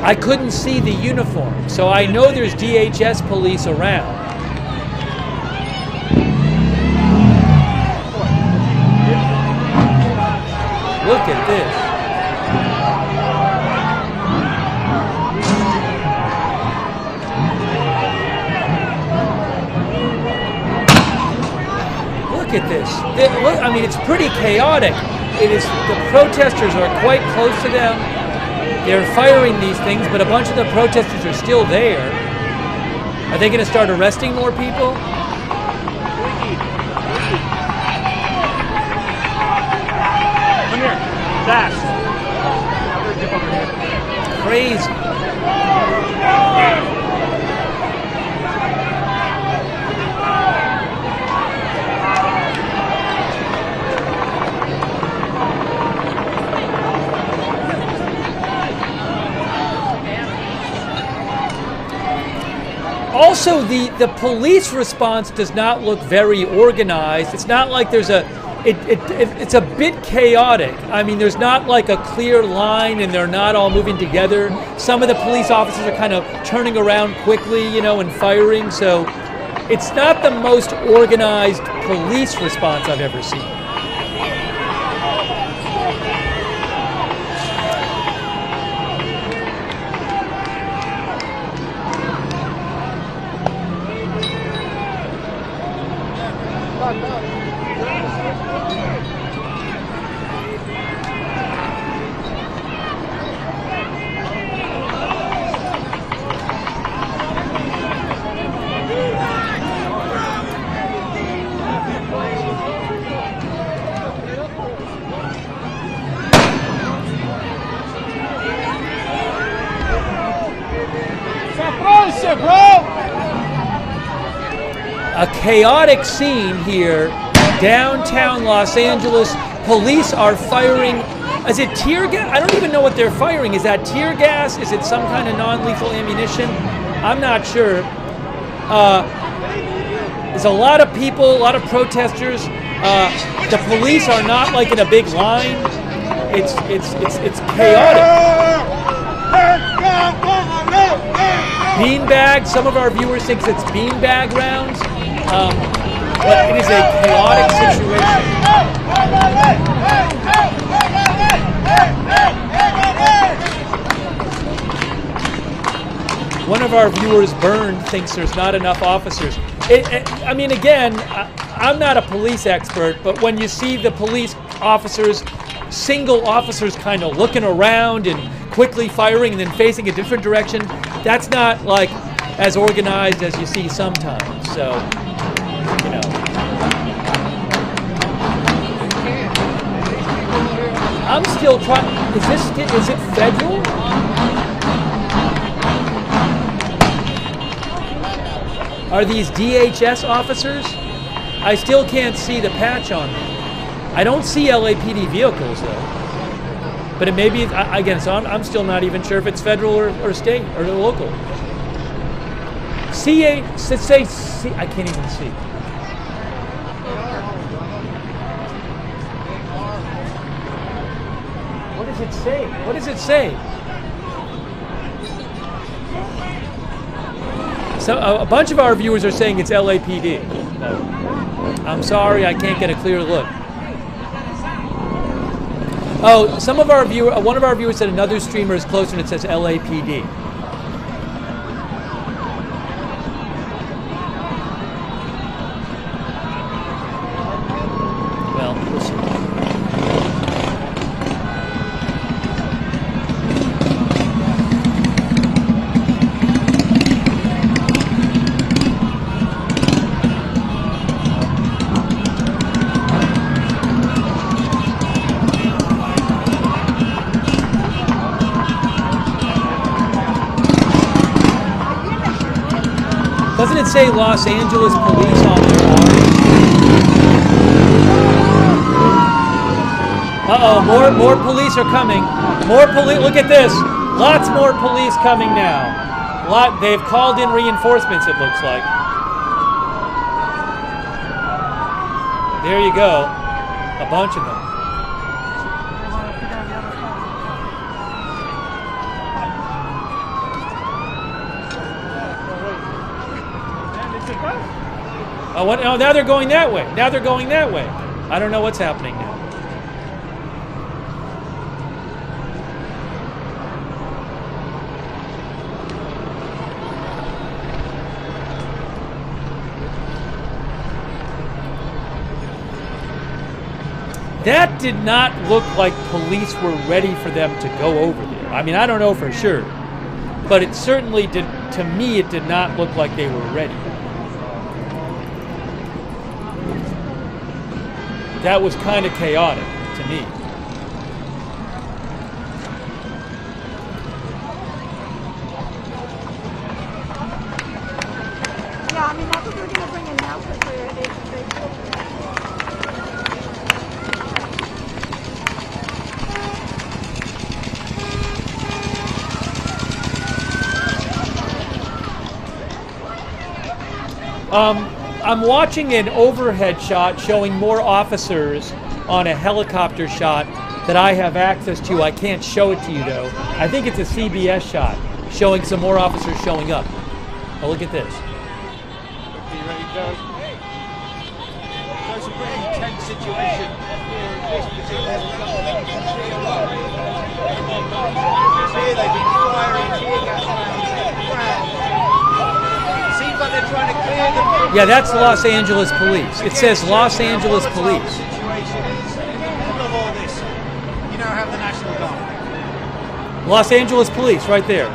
I couldn't see the uniform, so I know there's DHS police around. Look at this. Look at this. Look, I mean, it's pretty chaotic. It is. The protesters are quite close to them. They're firing these things, but a bunch of the protesters are still there. Are they going to start arresting more people? Come here. Fast. Crazy. Also, the police response does not look very organized. It's not like there's it's a bit chaotic. I mean, there's not like a clear line and they're not all moving together. Some of the police officers are kind of turning around quickly, you know, and firing. So it's not the most organized police response I've ever seen. A chaotic scene here, downtown Los Angeles. Police are firing. Is it tear gas? I don't even know what they're firing. Is that tear gas? Is it some kind of non-lethal ammunition? I'm not sure. There's a lot of people, a lot of protesters. The police are not like in a big line. It's chaotic. Beanbag. Some of our viewers think it's beanbag rounds. But it is a chaotic situation. One of our viewers, Byrne, thinks there's not enough officers. I mean, again, I'm not a police expert, but when you see the police officers, single officers kind of looking around and quickly firing and then facing a different direction, that's not like as organized as you see sometimes. So, you know. I'm still trying. Is it federal? Are these DHS officers? I still can't see the patch on them. I don't see LAPD vehicles though. But it may be, again, so I'm still not even sure if it's federal or state or local. I can't even see. What does it say? What does it say? So a bunch of our viewers are saying it's LAPD. I'm sorry, I can't get a clear look. Oh, one of our viewers said another streamer is closer and it says LAPD. Well, we'll see. say Los Angeles police on their arms? Uh-oh, more police are coming. More police, look at this. Lots more police coming now. They've called in reinforcements, it looks like. There you go. A bunch of them. Oh, what? Oh, now they're going that way. Now they're going that way. I don't know what's happening now. That did not look like police were ready for them to go over there. I mean, I don't know for sure, but it certainly did. To me, it did not look like they were ready. That was kind of chaotic to me. Yeah, I mean, that's what they're going to bring in now for I'm watching an overhead shot showing more officers on a helicopter shot that I have access to. I can't show it to you though. I think it's a CBS shot showing some more officers showing up. Oh, look at this. It's a pretty intense situation here in this particular here they've been firing tear gas rounds at the crowd. Seems like they're trying to clear them. Yeah, that's Los Angeles Police. It says Los Angeles Police. The situation is in the middle of all this. You now have the National Guard. Los Angeles Police, right there.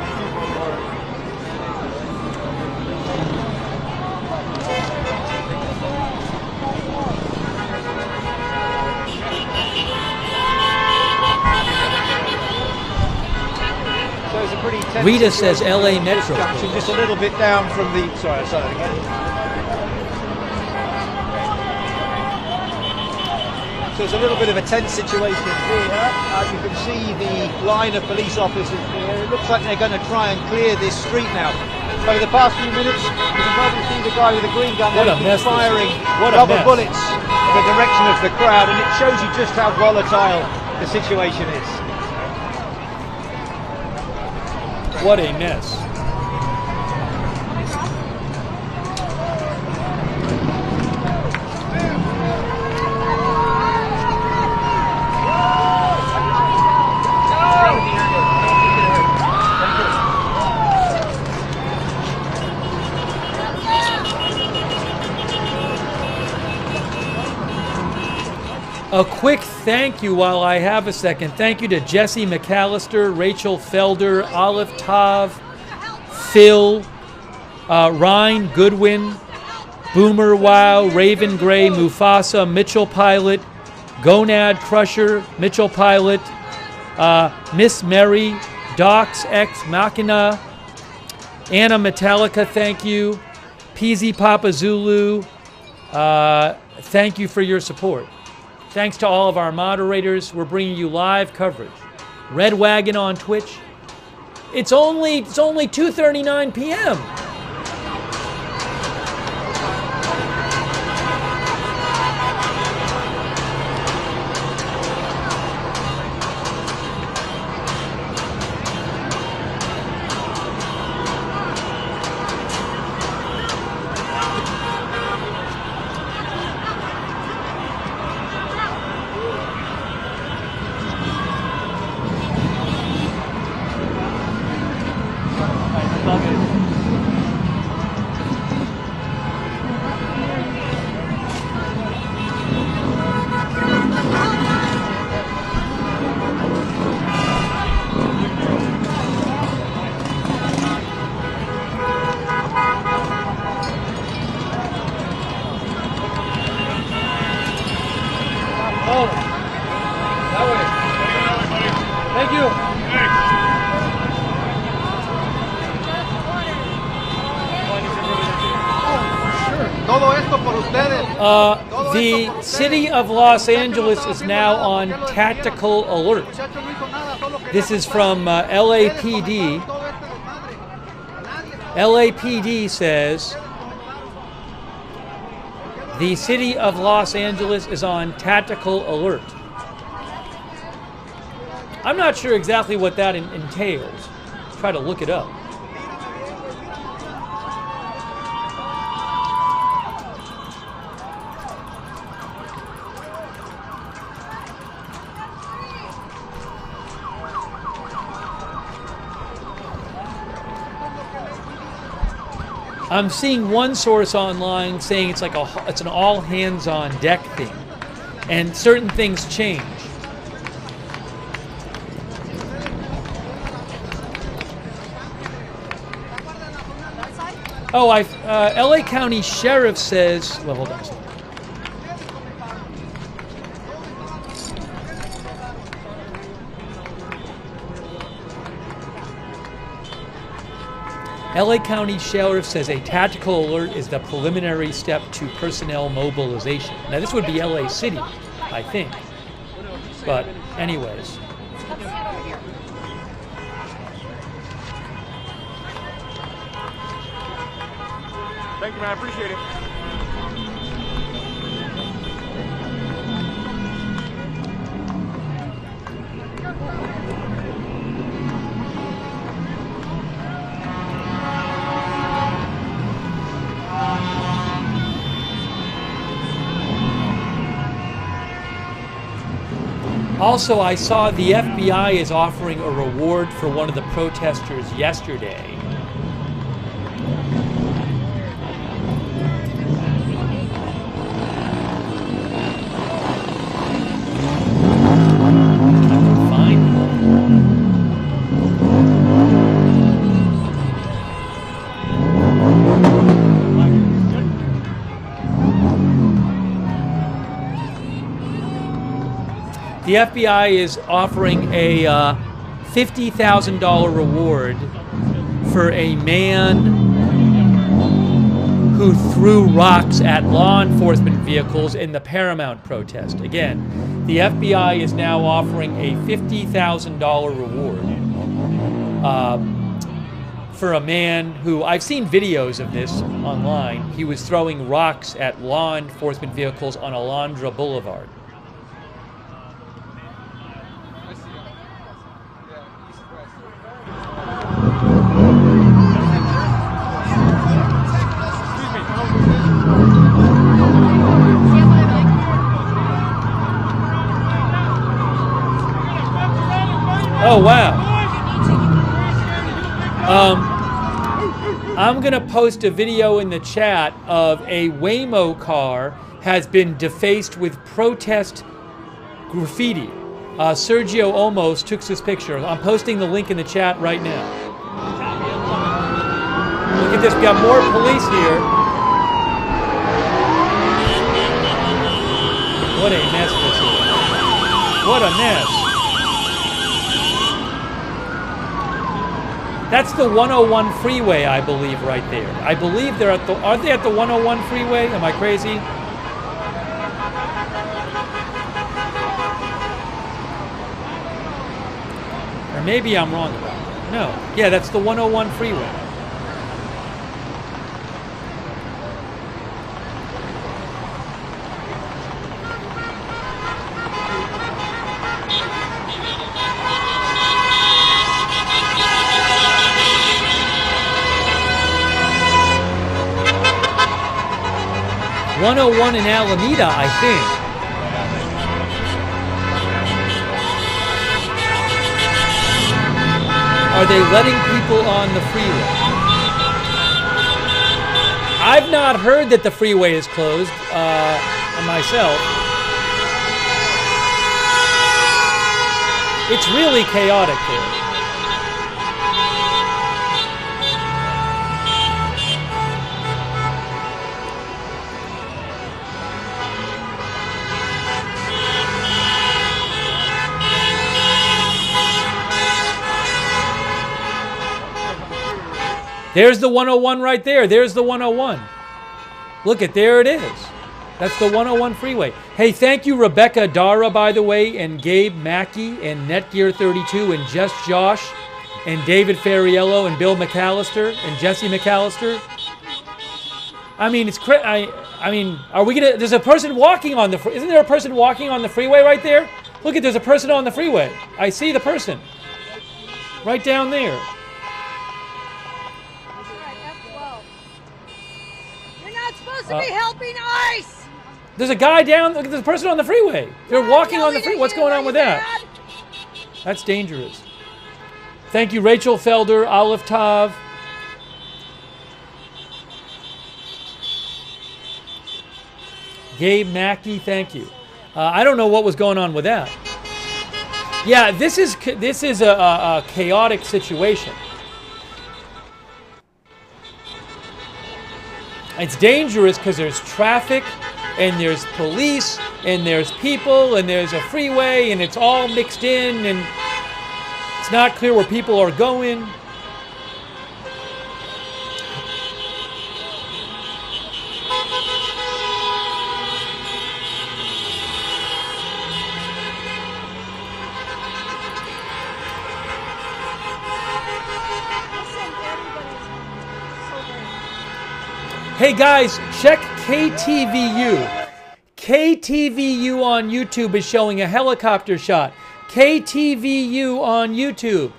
Rita says LA Metro. Just a little bit down from the. Sorry, I'll start again. So it's a little bit of a tense situation here. You can see the line of police officers here. It looks like they're going to try and clear this street now. Over the past few minutes, you can probably see the guy with the green gun firing rubber bullets in the direction of the crowd, and it shows you just how volatile the situation is. What a mess. A quick thank you while I have a second. Thank you to Jesse McAllister, Rachel Felder, Olive Tav, Phil, Ryan Goodwin, Boomer Wow, Raven Gray, Mufasa, Mitchell Pilot, Gonad Crusher, Mitchell Pilot, Miss Mary, Docs X Machina, Anna Metallica, thank you, Peasy Papa Zulu, thank you for your support. Thanks to all of our moderators. We're bringing you live coverage. Red Wagon on Twitch. It's only 2:39 p.m. The city of Los Angeles is now on tactical alert. This is from LAPD. LAPD says the city of Los Angeles is on tactical alert. I'm not sure exactly what that entails. Try to look it up. I'm seeing one source online saying it's like it's an all hands on deck thing, and certain things change. Oh, LA County Sheriff says. Well, hold on a second. LA County Sheriff says a tactical alert is the preliminary step to personnel mobilization. Now, this would be LA City, I think. But, anyways. Thank you, man. I appreciate it. Also, I saw the FBI is offering a reward for one of the protesters yesterday. The FBI is offering a $50,000 reward for a man who threw rocks at law enforcement vehicles in the Paramount protest. Again, the FBI is now offering a $50,000 reward for a man who, I've seen videos of this online, he was throwing rocks at law enforcement vehicles on Alondra Boulevard. Oh, wow. I'm going to post a video in the chat of a Waymo car has been defaced with protest graffiti. Sergio Olmos took this picture. I'm posting the link in the chat right now. Look at this. We got more police here. What a mess this is. What a mess. That's the 101 freeway, I believe, right there. I believe they're at the... Are they at the 101 freeway? Am I crazy? Or maybe I'm wrong about that. No. Yeah, that's the 101 freeway. .101 in Alameda, I think. Are they letting people on the freeway? I've not heard that the freeway is closed myself. It's really chaotic here. There's the 101 right there. There's the 101. Look at, there it is. That's the 101 freeway. Hey, thank you, Rebecca Dara, by the way, and Gabe Mackey, and Netgear32, and Just Josh, and David Ferriello, and Bill McAllister, and Jesse McAllister. I mean, it's I mean, are we gonna? There's a person walking on the. Isn't there a person walking on the freeway right there? Look at, there's a person on the freeway. I see the person. Right down there. You're not supposed to be helping ICE. There's a guy down. Look, there's a person on the freeway. They're walking on the freeway. What's going on with that? That's dangerous. Thank you, Rachel Felder, Olive Tav. Gabe Mackey, thank you. I don't know what was going on with that. Yeah, this is a chaotic situation. It's dangerous because there's traffic, and there's police, and there's people, and there's a freeway, and it's all mixed in, and it's not clear where people are going. Hey guys, check KTVU. KTVU on YouTube is showing a helicopter shot. KTVU on YouTube.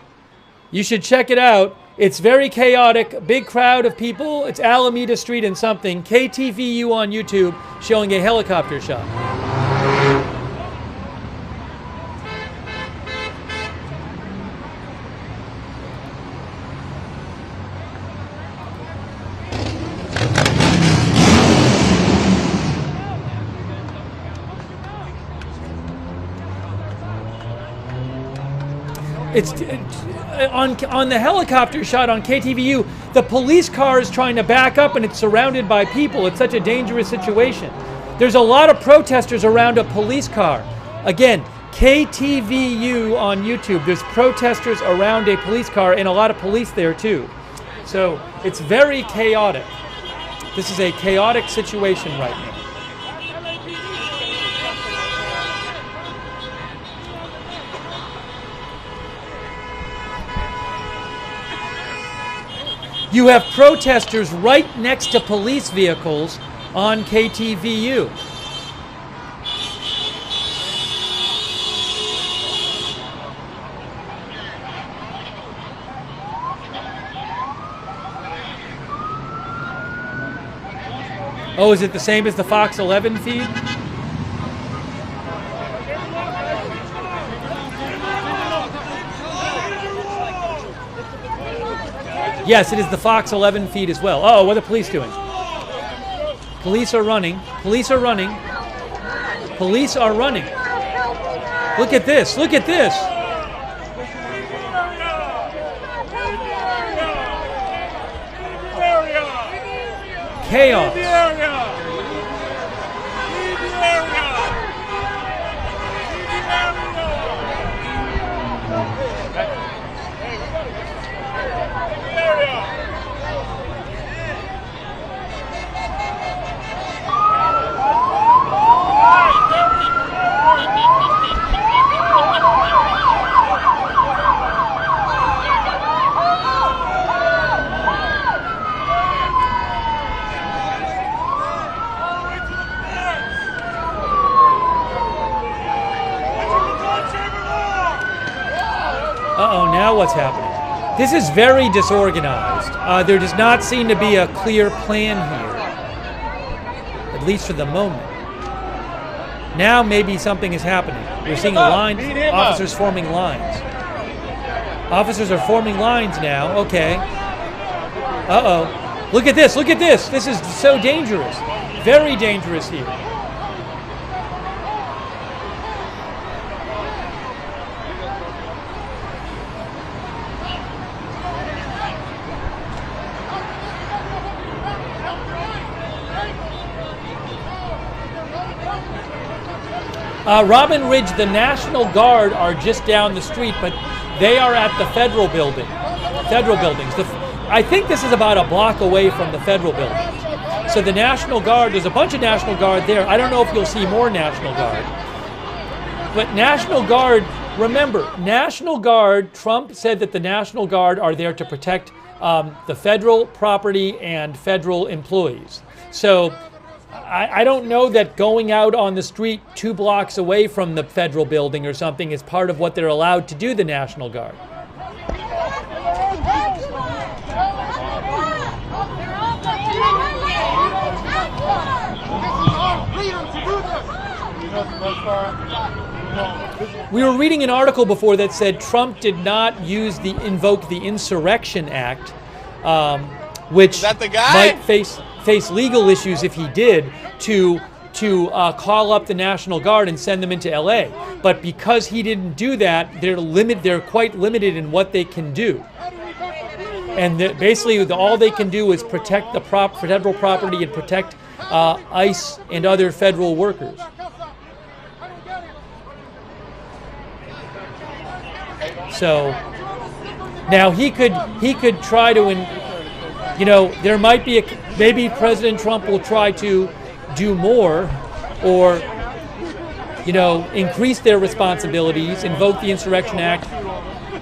You should check it out. It's very chaotic, big crowd of people. It's Alameda Street and something. KTVU on YouTube showing a helicopter shot. It's on the helicopter shot on KTVU, the police car is trying to back up and it's surrounded by people. It's such a dangerous situation. There's a lot of protesters around a police car. Again, KTVU on YouTube. There's protesters around a police car and a lot of police there too. So it's very chaotic. This is a chaotic situation right now. You have protesters right next to police vehicles on KTVU. Oh, is it the same as the Fox 11 feed? Yes, it is the Fox 11 feed as well. Oh, what are the police doing? Police are running. Police are running. Police are running. Look at this. Look at this. Chaos. Uh-oh, now what's happening? This is very disorganized. There does not seem to be a clear plan here, at least for the moment. Now maybe something is happening. We're seeing lines, officers forming lines. Officers are forming lines now, okay. Uh-oh. Look at this, look at this. This is so dangerous. Very dangerous here. Robin Ridge, the National Guard are just down the street, but they are at the Federal Building. Federal Buildings. I think this is about a block away from the Federal Buildings. So the National Guard, there's a bunch of National Guard there. I don't know if you'll see more National Guard. But National Guard, remember, National Guard, Trump said that the National Guard are there to protect the federal property and federal employees. So I don't know that going out on the street 2 blocks away from the federal building or something is part of what they're allowed to do, the National Guard. We were reading an article before that said Trump did not invoke the Insurrection Act, which might face legal issues if he did, to call up the National Guard and send them into LA. But because he didn't do that, they're quite limited in what they can do. And basically all they can do is protect the federal property and protect ICE and other federal workers. So now he could try to, there might be maybe President Trump will try to do more, or increase their responsibilities, invoke the Insurrection Act.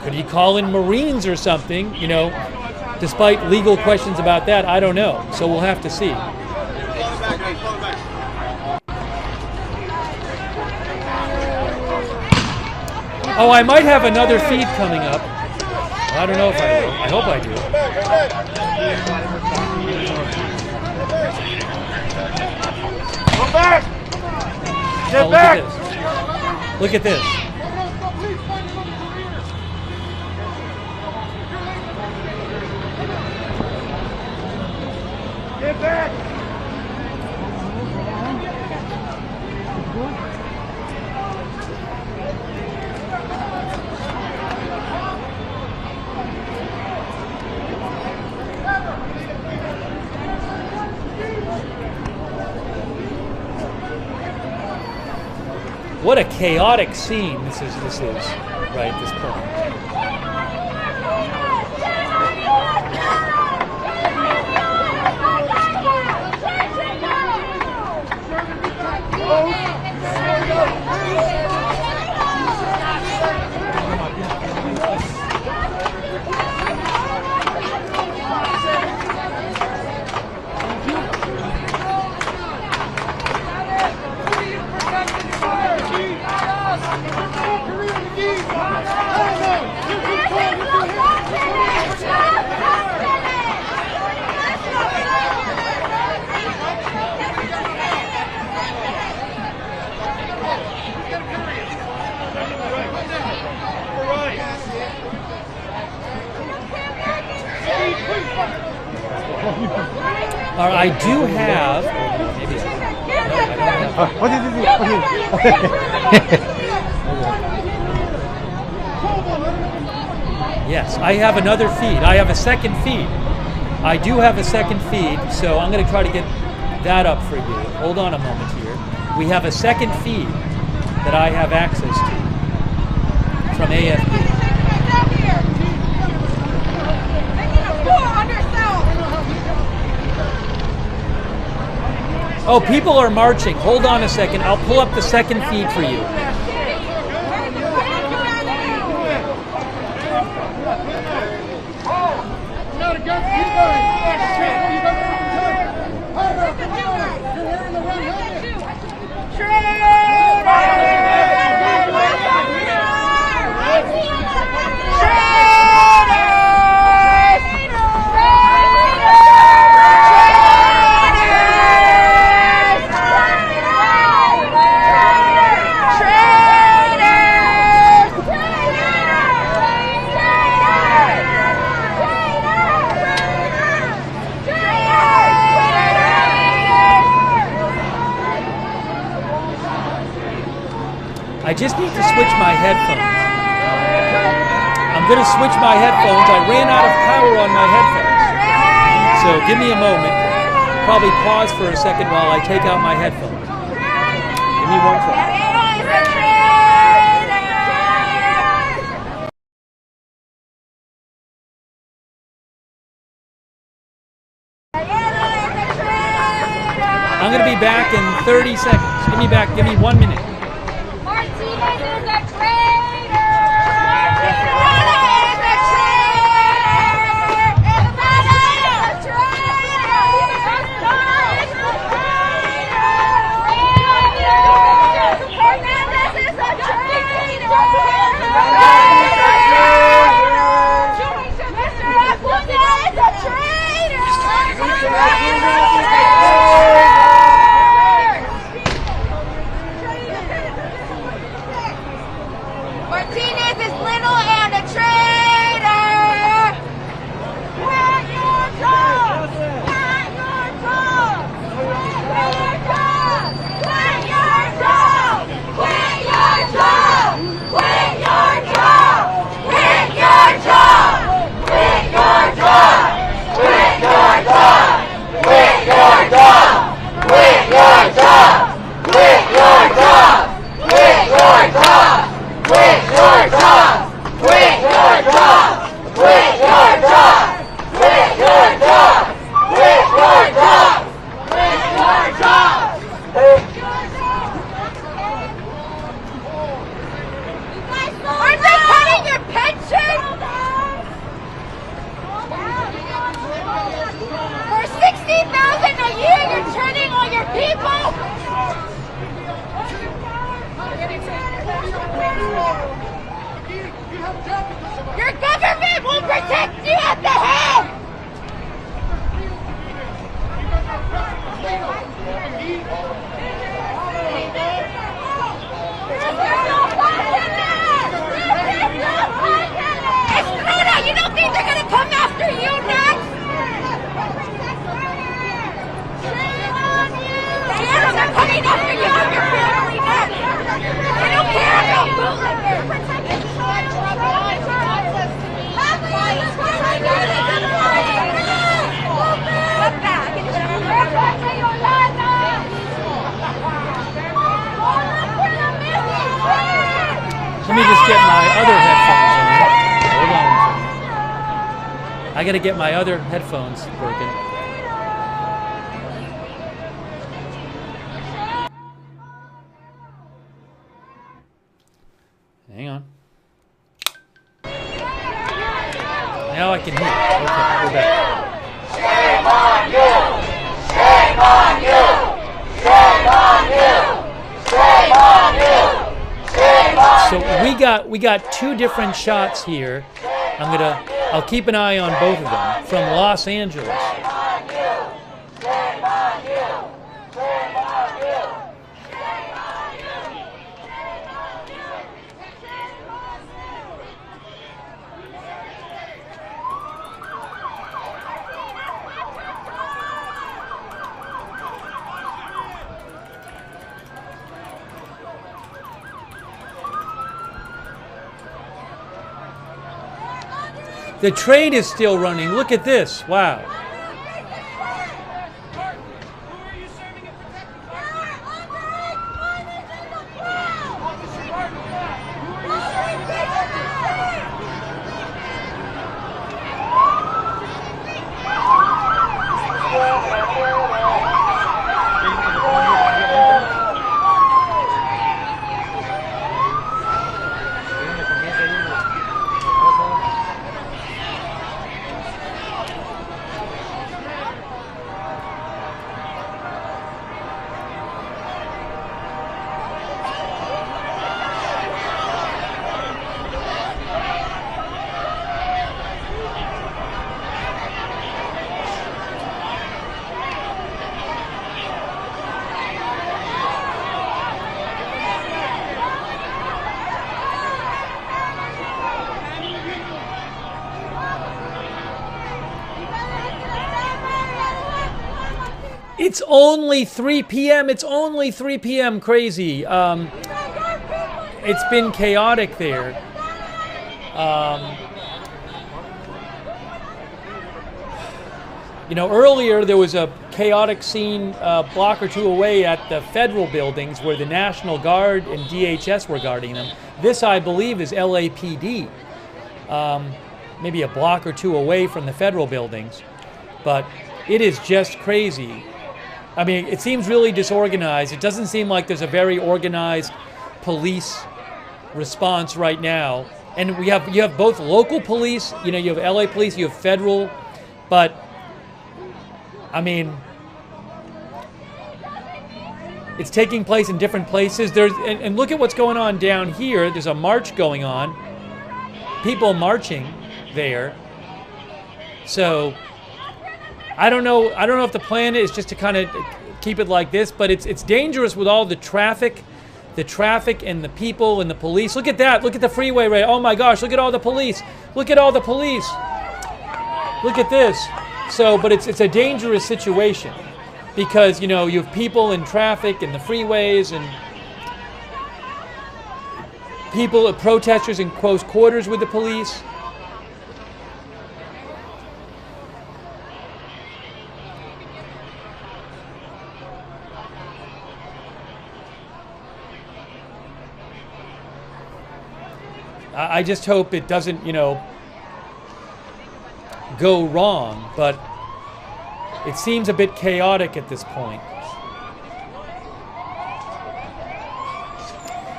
Could he call in Marines or something? Despite legal questions about that, I don't know. So we'll have to see. Oh, I might have another feed coming up. I don't know if I will. I hope I do. Come back! Get back! Look at this. Get back! What a chaotic scene this is right at this point. I do have. Maybe What did you do? Yes, I have another feed. I have a second feed. I do have a second feed, so I'm going to try to get that up for you. Hold on a moment here. We have a second feed that I have access to from AFP. Oh, people are marching. Hold on a second. I'll pull up the second feed for you. I just need to switch my headphones. I'm going to switch my headphones. I ran out of power on my headphones. So give me a moment. Probably pause for a second while I take out my headphones. Give me one second. back in 30 seconds. Give me 1 minute. Martinez is a traitor! Martinez is little and a traitor! Quit your job! Quit your job! Quit your job! Quit your job! Quit your job! Quit your job! Quit your job! Quit your job! Quit your job! Quit your job! Quit your job! Quit your job! Quit your job! Quit your job! Quit your job! Quit your job! Quit your job! Quit your job! Quit your job! Aren't they cutting your pension? For $60,000 a year, you're turning on your people? Your government will protect you at the head! Estrada, you don't think they're gonna come after you next? They're coming after you and your family next! They don't care about bootleggers! Let me just get my other headphones on. Hold on. I gotta get my other headphones working. Hang on. Now I can hear. Okay, we're back. Shame on you! Shame on you! Shame on you! Shame on you! Shame on So we got two different shots here. I'll keep an eye on both of them from Los Angeles. The trade is still running. Look at this. Wow. It's only 3 p.m. It's only 3 p.m. Crazy. It's been chaotic there. You know, earlier there was a chaotic scene a block or two away at the federal buildings where the National Guard and DHS were guarding them. This, I believe, is LAPD. Maybe a block or two away from the federal buildings. But it is just crazy. I mean, it seems really disorganized. It doesn't seem like there's a very organized police response right now. And you have both local police, you have LA police, you have federal, but I mean, it's taking place in different places. And look at what's going on down here. There's a march going on. People marching there. So I don't know if the plan is just to kind of keep it like this, but it's dangerous with all the traffic and the people and the police. Look at that. Look at the freeway, Ray. Oh my gosh, look at all the police. Look at all the police. Look at this. So, but it's a dangerous situation because, you have people in traffic and the freeways and protesters in close quarters with the police. I just hope it doesn't, go wrong, but it seems a bit chaotic at this point.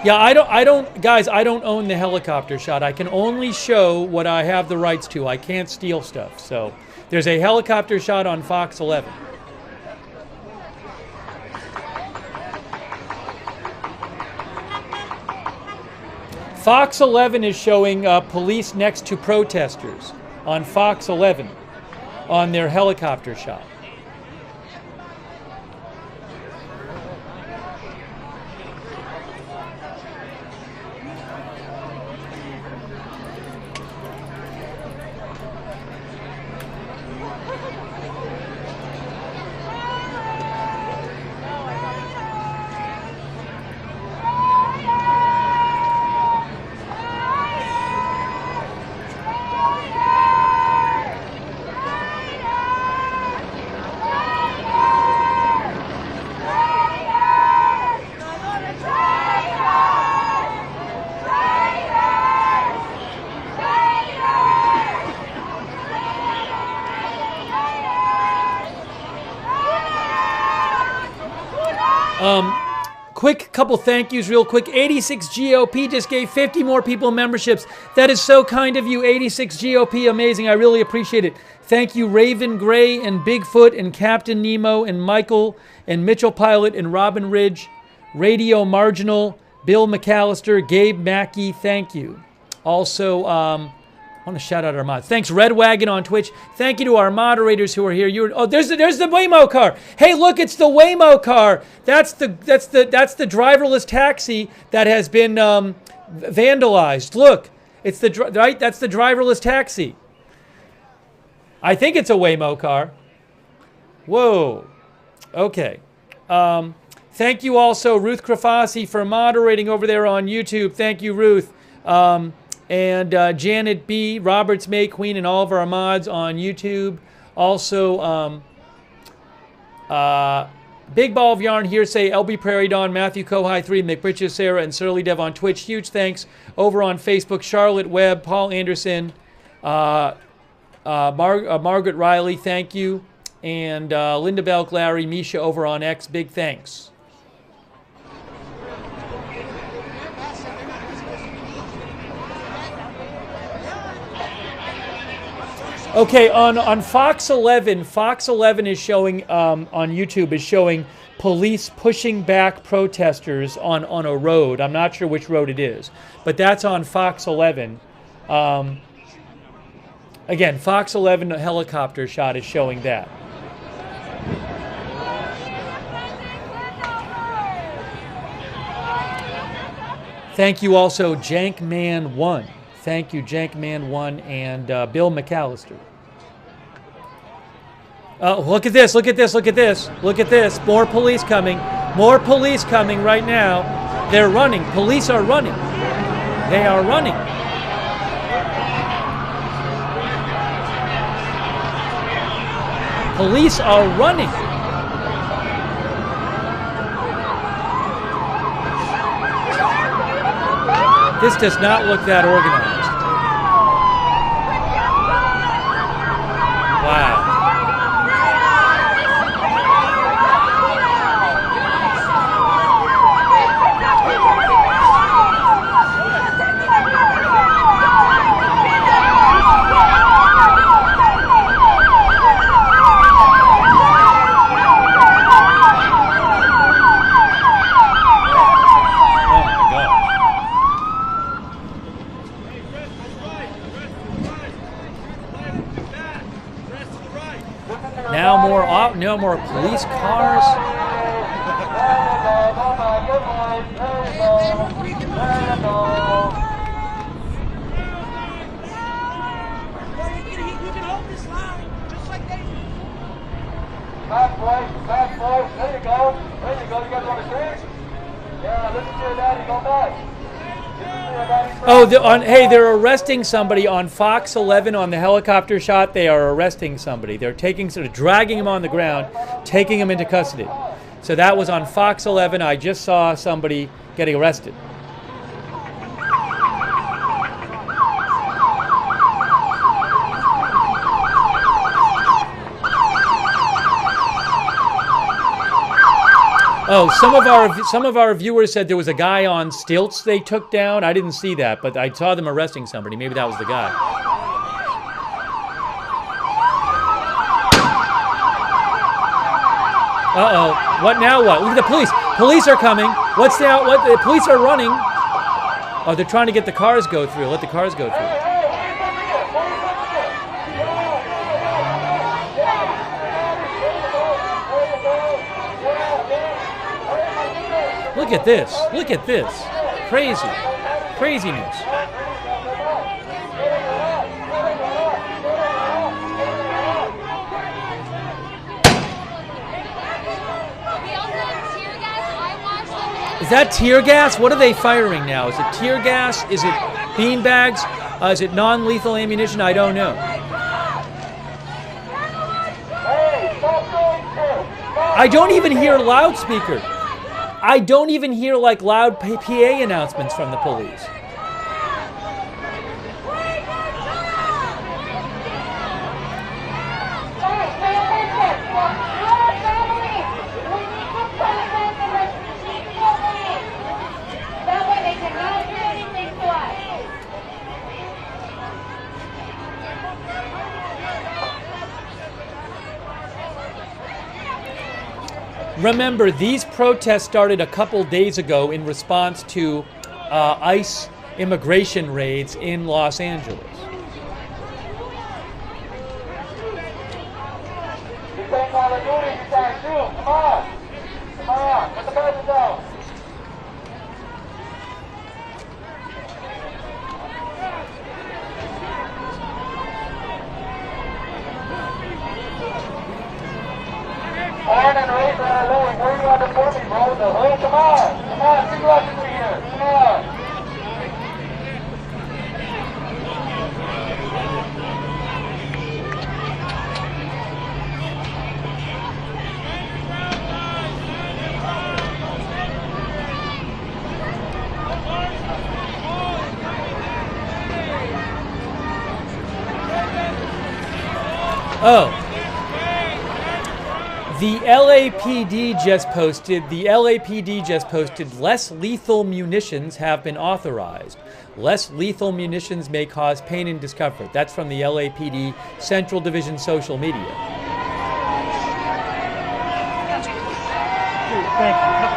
Yeah, I don't own the helicopter shot. I can only show what I have the rights to. I can't steal stuff. So there's a helicopter shot on Fox 11. Fox 11 is showing police next to protesters on Fox 11 on their helicopter shot. Quick couple thank yous real quick. 86 GOP just gave 50 more people memberships. That is so kind of you, 86 GOP. Amazing. I really appreciate it. Thank you, Raven Gray and Bigfoot and Captain Nemo and Michael and Mitchell Pilot and Robin Ridge, Radio Marginal, Bill McAllister, Gabe Mackey. Thank you. Also, I want to shout out our mods. Thanks, Red Wagon on Twitch. Thank you to our moderators who are here. There's the Waymo car. Hey, look, it's the Waymo car. That's the driverless taxi that has been vandalized. Look, it's that's the driverless taxi. I think it's a Waymo car. Whoa. Okay. Thank you also, Ruth Krafasi, for moderating over there on YouTube. Thank you, Ruth. And Janet B., Roberts May Queen, and all of our mods on YouTube. Also, Big Ball of Yarn, Hearsay, LB Prairie Dawn, Matthew Kohai 3, McBritches, Sarah, and Surly Dev on Twitch. Huge thanks. Over on Facebook, Charlotte Webb, Paul Anderson, Margaret Riley, thank you. And Linda Belk, Larry, Misha over on X, big thanks. Okay, on Fox 11 is showing, on YouTube, is showing police pushing back protesters on a road. I'm not sure which road it is, but that's on Fox 11. Again, Fox 11 helicopter shot is showing that. Thank you also, Jankman1. Thank you, Jankman1 and Bill McAllister. Look at this, look at this, look at this, look at this. More police coming. More police coming right now. They're running. Police are running. They are running. Police are running. This does not look that organized. Wow. now more police cars. Back, boys. There you go. There you go. You guys want to drink? Yeah, listen to your daddy. Go back. Oh, hey, they're arresting somebody on Fox 11 on the helicopter shot. They are arresting somebody. They're dragging him on the ground, taking him into custody. So that was on Fox 11. I just saw somebody getting arrested. Oh, some of our viewers said there was a guy on stilts they took down. I didn't see that, but I saw them arresting somebody. Maybe that was the guy. Uh-oh. What now what? Look at the police. Police are coming. What's now? What? The police are running. Oh, they're trying to get the cars go through. Let the cars go through. Look at this. Look at this. Crazy. Craziness. Is that tear gas? What are they firing now? Is it tear gas? Is it beanbags? Is it non-lethal ammunition? I don't know. I don't even hear loudspeaker. I don't even hear like loud PA announcements from the police. Remember, these protests started a couple days ago in response to ICE immigration raids in Los Angeles. Iron and razor are low. Where you at the for me, bro? The hood? Come on. Come on. Two left through here. Come on. Oh. The LAPD just posted, less lethal munitions have been authorized. Less lethal munitions may cause pain and discomfort. That's from the LAPD Central Division social media.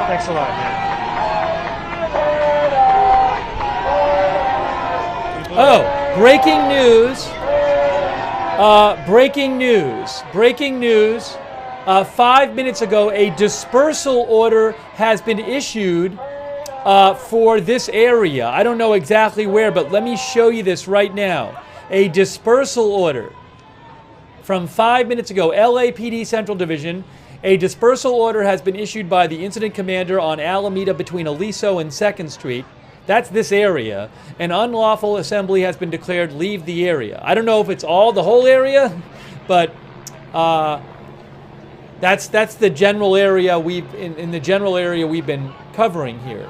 Thanks a lot, man. Oh, breaking news. Breaking news. 5 minutes ago, a dispersal order has been issued for this area. I don't know exactly where, but let me show you this right now. A dispersal order from 5 minutes ago, LAPD Central Division. A dispersal order has been issued by the incident commander on Alameda between Aliso and 2nd Street. That's this area. An unlawful assembly has been declared. Leave the area. I don't know if it's the whole area, but that's the general area in the general area we've been covering here.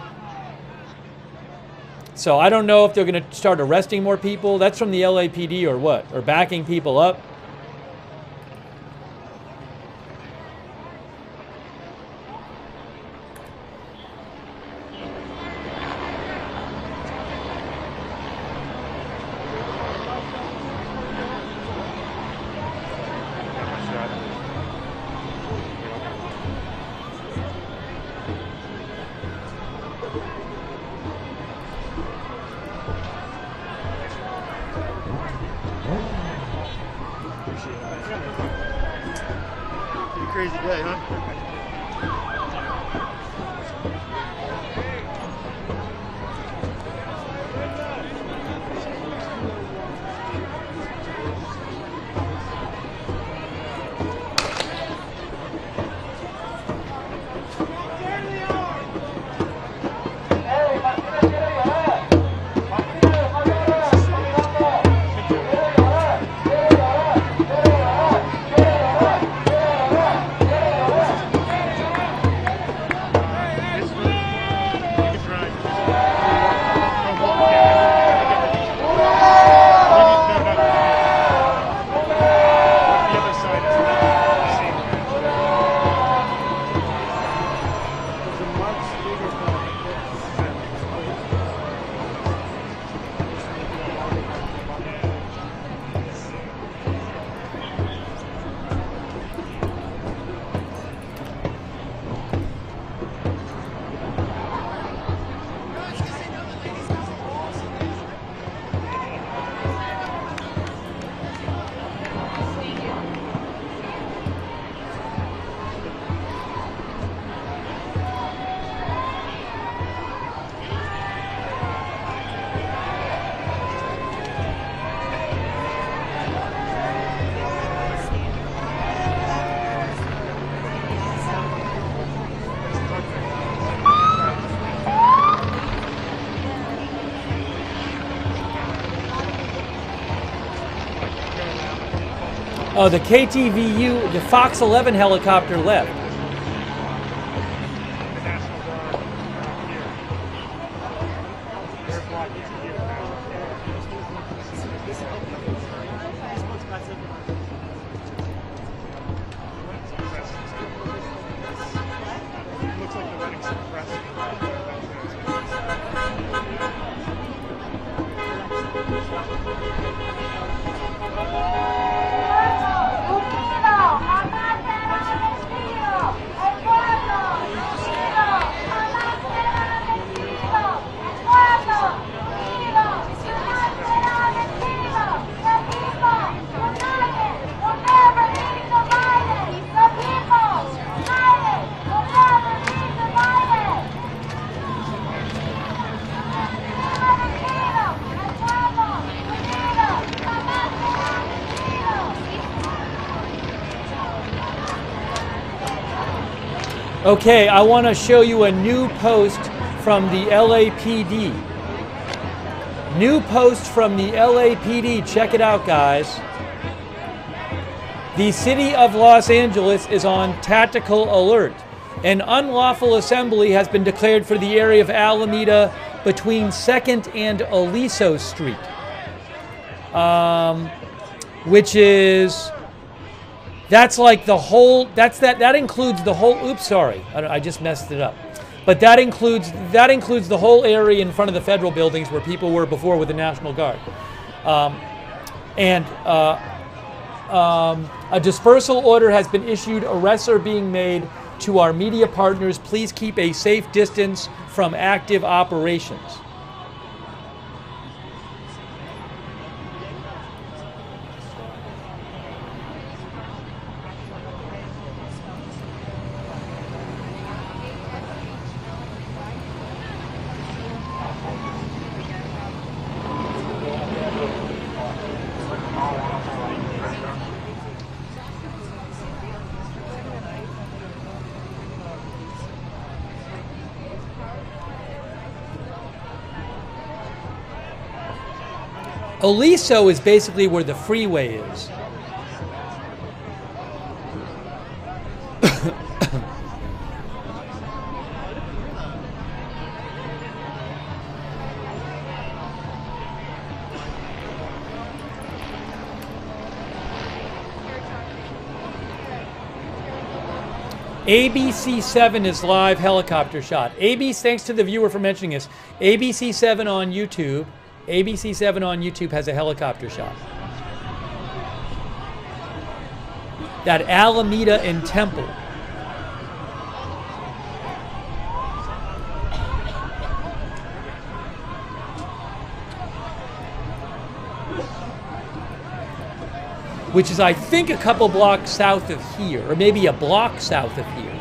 So I don't know if they're going to start arresting more people. That's from the LAPD or what? Or backing people up. crazy day, huh? Oh, the KTVU, the Fox 11 helicopter left. Okay, I want to show you a new post from the LAPD. New post from the LAPD. Check it out, guys. The city of Los Angeles is on tactical alert. An unlawful assembly has been declared for the area of Alameda between 2nd and Aliso Street, which is... That's like the whole, that includes the whole, oops, sorry, I just messed it up. But that includes the whole area in front of the federal buildings where people were before with the National Guard. A dispersal order has been issued. Arrests are being made. To our media partners, please keep a safe distance from active operations. Aliso is basically where the freeway is. ABC7 is live helicopter shot. Thanks to the viewer for mentioning this. ABC7 on YouTube. ABC7 on YouTube has a helicopter shot. That Alameda and Temple. which is, I think, a couple blocks south of here, or maybe a block south of here.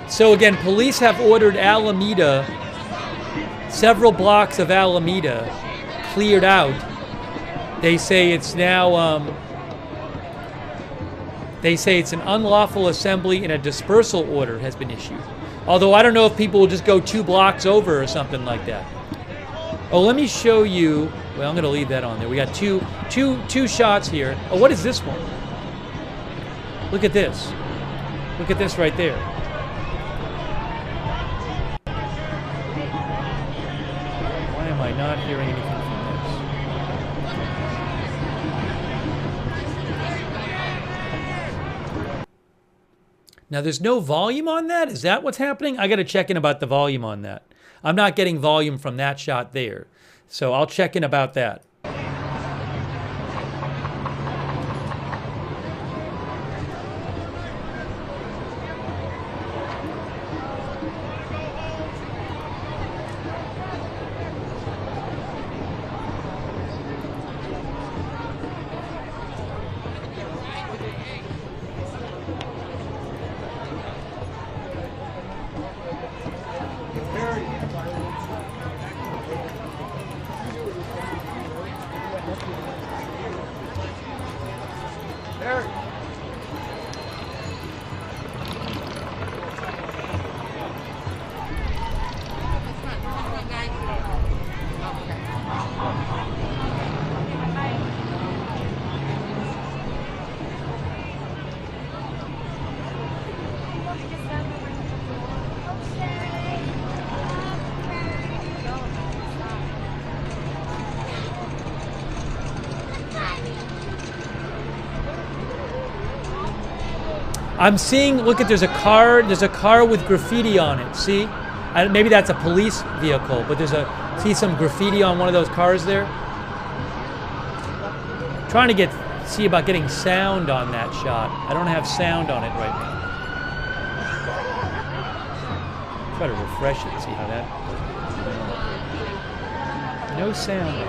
So again, police have ordered Alameda, several blocks of Alameda, cleared out. They say it's now, they say it's an unlawful assembly and a dispersal order has been issued. Although I don't know if people will just go 2 blocks over or something like that. Oh, let me show you. Well, I'm going to leave that on there. We got two shots here. Oh, what is this one? Look at this. Look at this right there. Why am I not hearing anything from this? Now, there's no volume on that? Is that what's happening? I got to check in about the volume on that. I'm not getting volume from that shot there. So I'll check in about that. I'm seeing, look at, there's a car with graffiti on it, see? Maybe that's a police vehicle, but see some graffiti on one of those cars there? Trying to see about getting sound on that shot. I don't have sound on it right now. Try to refresh it, see how that... No sound.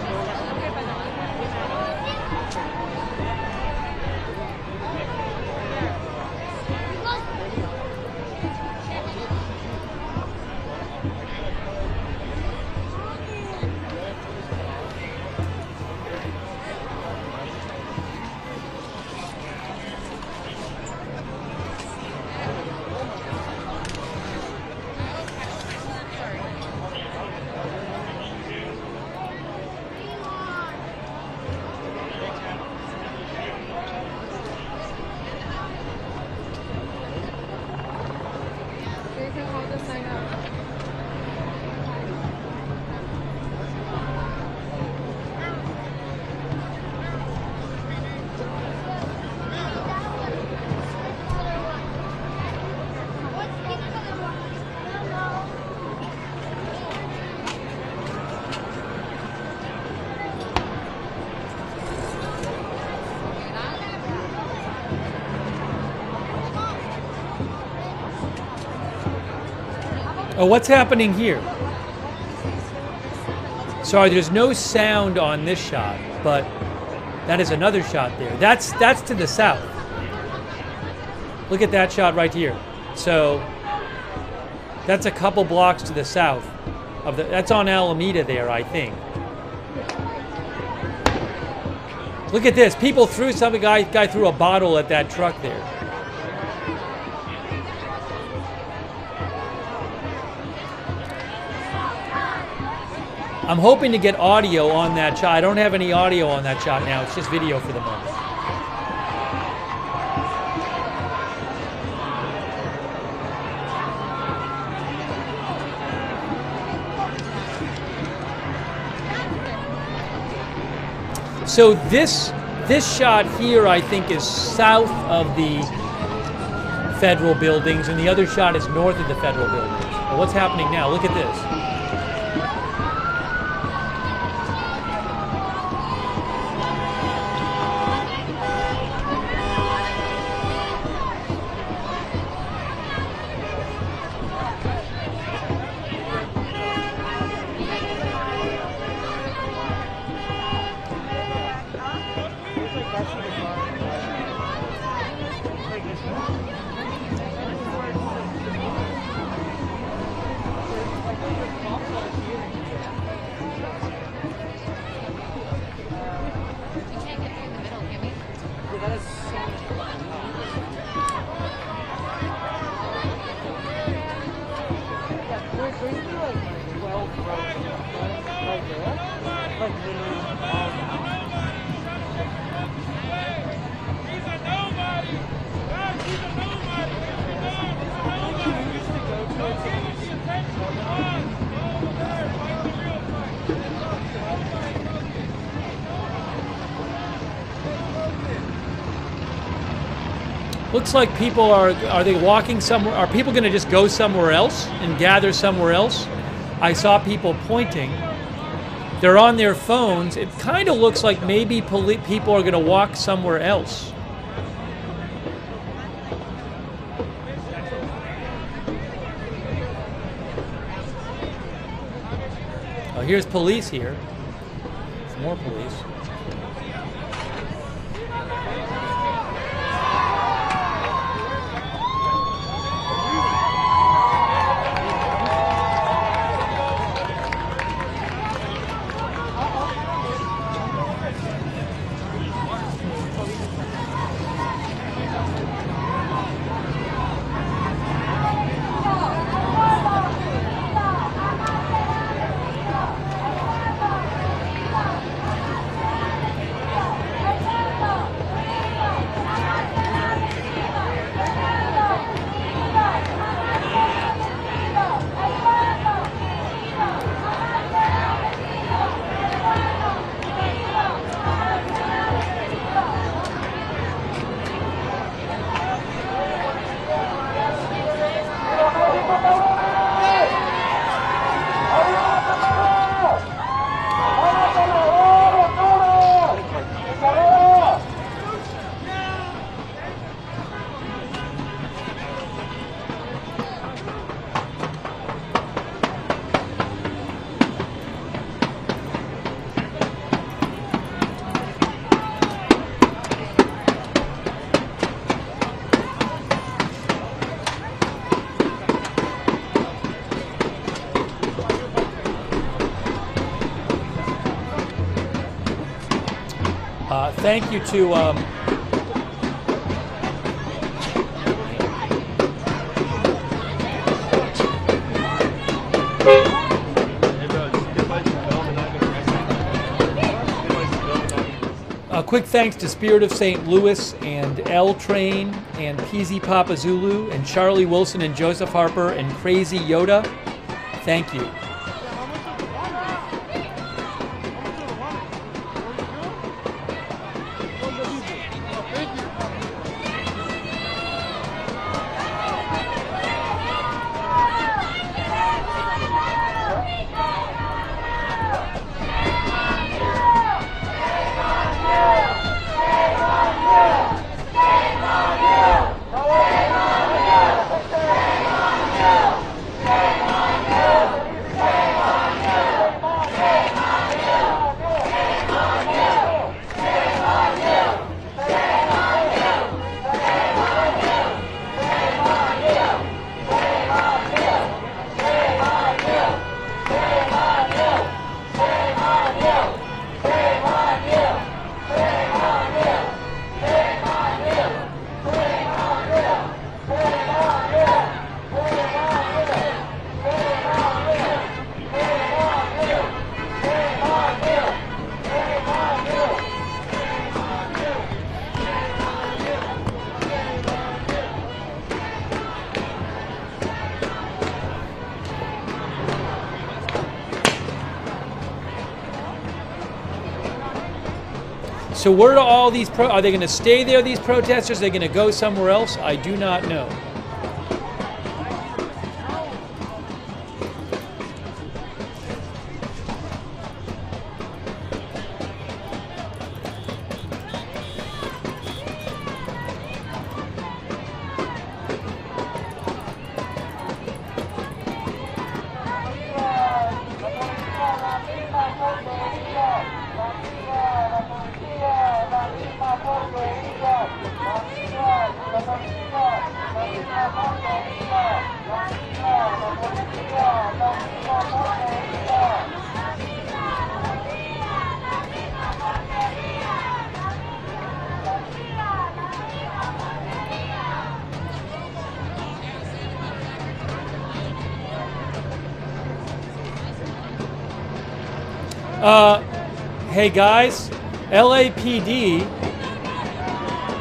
Oh, what's happening here? Sorry, there's no sound on this shot, but that is another shot there. That's to the south. Look at that shot right here. So that's a couple blocks to the south of that's on Alameda there, I think. Look at this. People threw something. Guy threw a bottle at that truck there. I'm hoping to get audio on that shot. I don't have any audio on that shot now. It's just video for the moment. So this shot here, I think, is south of the federal buildings, and the other shot is north of the federal buildings. Well, what's happening now? Look at this. Looks like people are they walking somewhere? Are people going to just go somewhere else and gather somewhere else? I saw people pointing. They're on their phones. It kind of looks like maybe people are going to walk somewhere else. Oh, here's police here. Some more police. Thank you to a quick thanks to Spirit of St. Louis and L Train and PZ Papa Zulu and Charlie Wilson and Joseph Harper and Crazy Yoda. Thank you. So where do all these are they going to stay there, these protesters? Are they going to go somewhere else? I do not know. Hey guys, LAPD,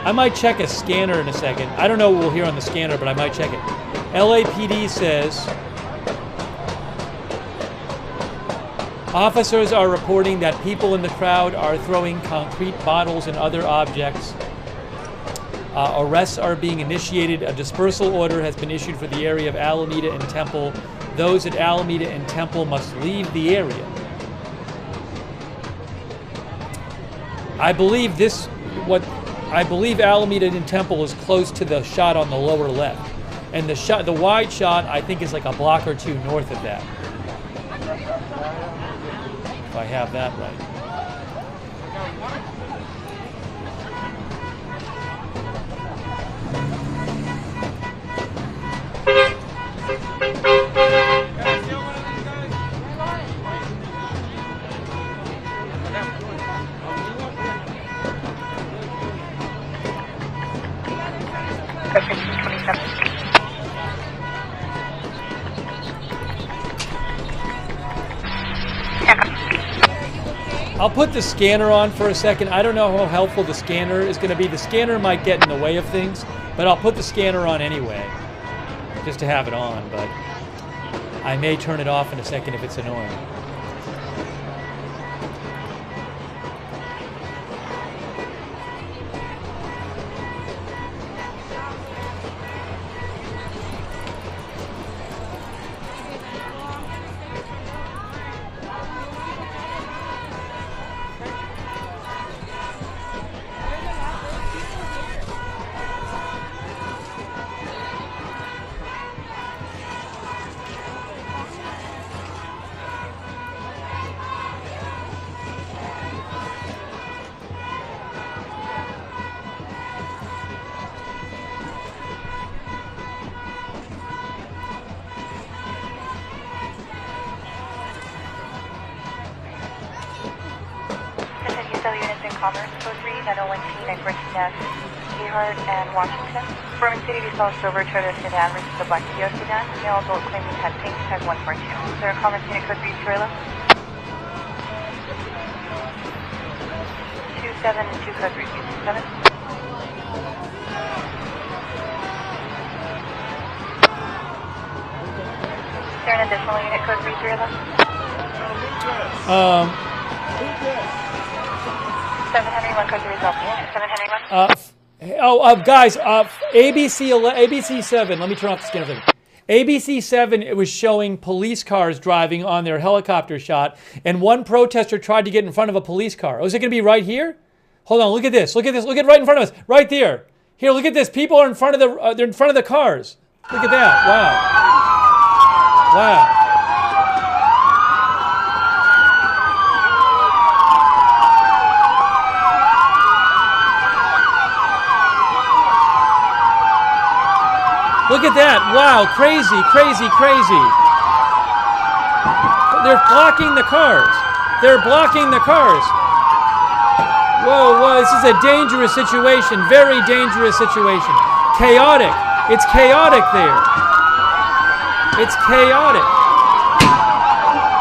I might check a scanner in a second. I don't know what we'll hear on the scanner, but I might check it. LAPD says officers are reporting that people in the crowd are throwing concrete bottles and other objects. Arrests are being initiated. A dispersal order has been issued for the area of Alameda and Temple. Those at Alameda and Temple must leave the area. I believe Alameda and Temple is close to the shot on the lower left, and the wide shot I think is like a block or two north of that. If I have that right. I'll put the scanner on for a second. I don't know how helpful the scanner is going to be. The scanner might get in the way of things, but I'll put the scanner on anyway, just to have it on, but I may turn it off in a second if it's annoying. Commerce, code 3, Nano 19, and Cortina, Ehart, and Washington. Berman City, we saw silver Toyota sedan versus the black Kia sedan. Male adult claiming had pink, tag 142. Sir, Commerce Unit code 3, Trailer. 27 and 2 code 3, 227. Is there an additional unit code 3, Trailer? 701 code 3 is open. 701. Guys, ABC 7. Let me turn off the scanner for a second. ABC 7, it was showing police cars driving on their helicopter shot, and one protester tried to get in front of a police car. Oh, is it going to be right here? Hold on, look at this. Look at this. Look at right in front of us. Right there. Here, look at this. People are in front of the they're in front of the cars. Look at that. Wow. Wow. Look at that. Wow, crazy, crazy, crazy. They're blocking the cars. They're blocking the cars. Whoa, whoa, this is a dangerous situation. Very dangerous situation. Chaotic. It's chaotic there. It's chaotic.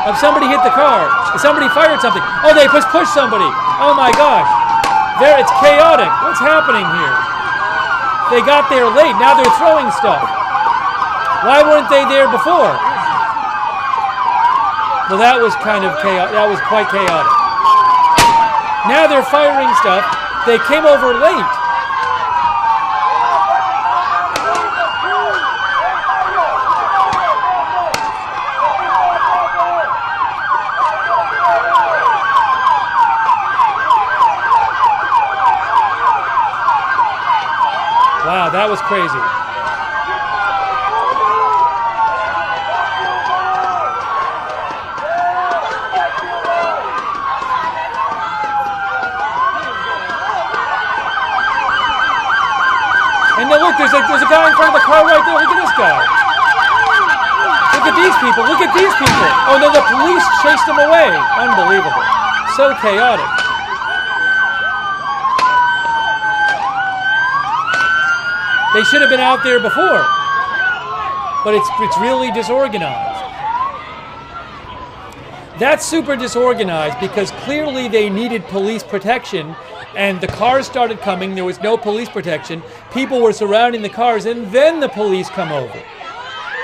If somebody hit the car, if somebody fired something. Oh, they pushed somebody. Oh my gosh. There, it's chaotic. What's happening here? They got there late. Now they're throwing stuff. Why weren't they there before? Well, that was kind of chaotic. That was quite chaotic. Now they're firing stuff. They came over late. Wow, that was crazy. And then look, there's a guy in front of the car right there. Look at this guy. Look at these people. Look at these people. Oh, no, the police chased them away. Unbelievable. So chaotic. They should have been out there before. But it's really disorganized. That's super disorganized because clearly they needed police protection. And the cars started coming, there was no police protection, people were surrounding the cars, and then the police come over.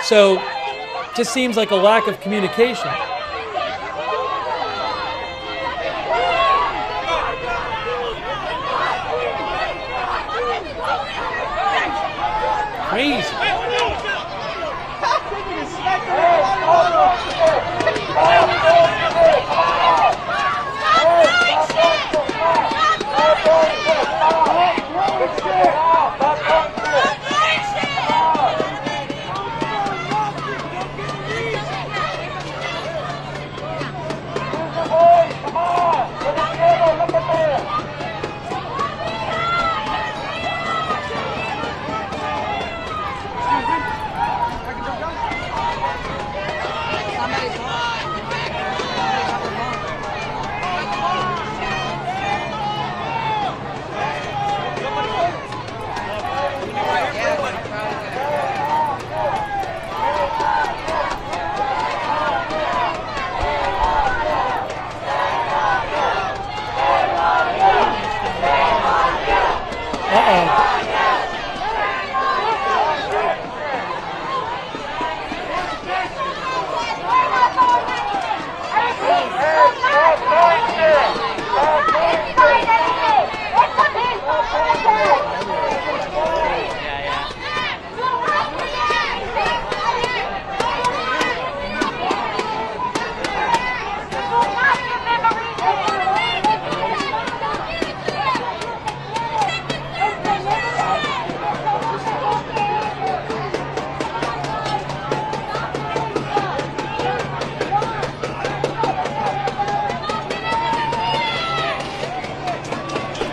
So, just seems like a lack of communication. Crazy.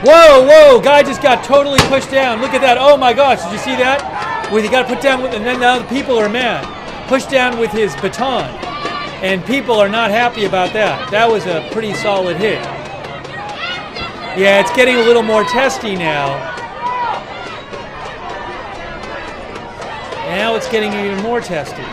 Whoa, whoa, guy just got totally pushed down. Look at that. Oh my gosh, did you see that? Well, he got put down, and then now the people are mad. Pushed down with his baton. And people are not happy about that. That was a pretty solid hit. Yeah, it's getting a little more testy now. Now it's getting even more testy.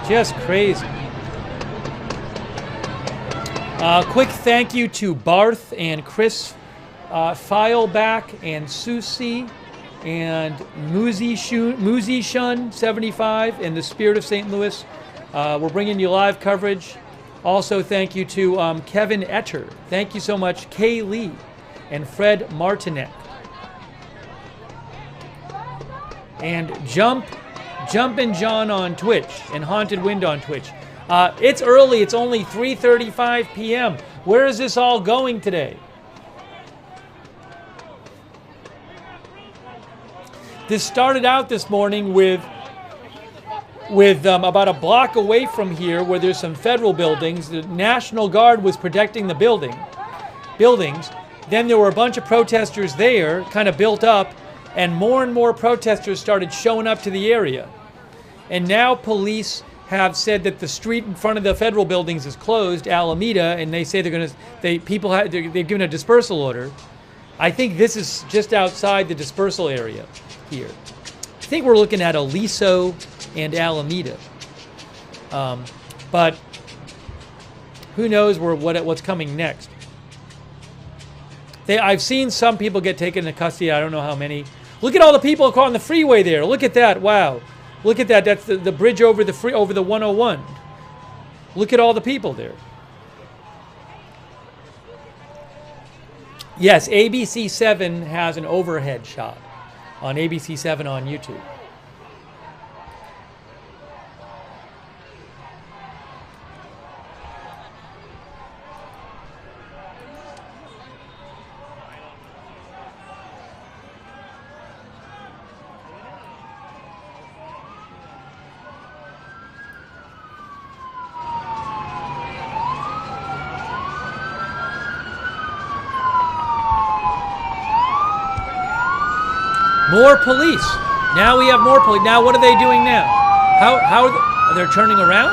Just crazy. Quick thank you to Barth and Chris Fileback and Susie and Muzi Shun 75 and the Spirit of St. Louis. We're bringing you live coverage. Also thank you to Kevin Etter. Thank you so much, Kay Lee and Fred Martinek. And Jumpin' John on Twitch and Haunted Wind on Twitch. It's early. It's only 3:35 p.m. Where is this all going today? This started out this morning with about a block away from here where there's some federal buildings. The National Guard was protecting the buildings. Then there were a bunch of protesters there, kind of built up, and more protesters started showing up to the area. And now police have said that the street in front of the federal buildings is closed, Alameda, and they say they're given a dispersal order. I think this is just outside the dispersal area here. I think we're looking at Aliso and Alameda. But who knows what's coming next. I've seen some people get taken into custody. I don't know how many. Look at all the people on the freeway there. Look at that. Wow. Look at that. That's the bridge over the 101. Look at all the people there. Yes, ABC7 has an overhead shot on ABC7 on YouTube. More police. Now we have more police. Now what are they doing now? How are they turning around?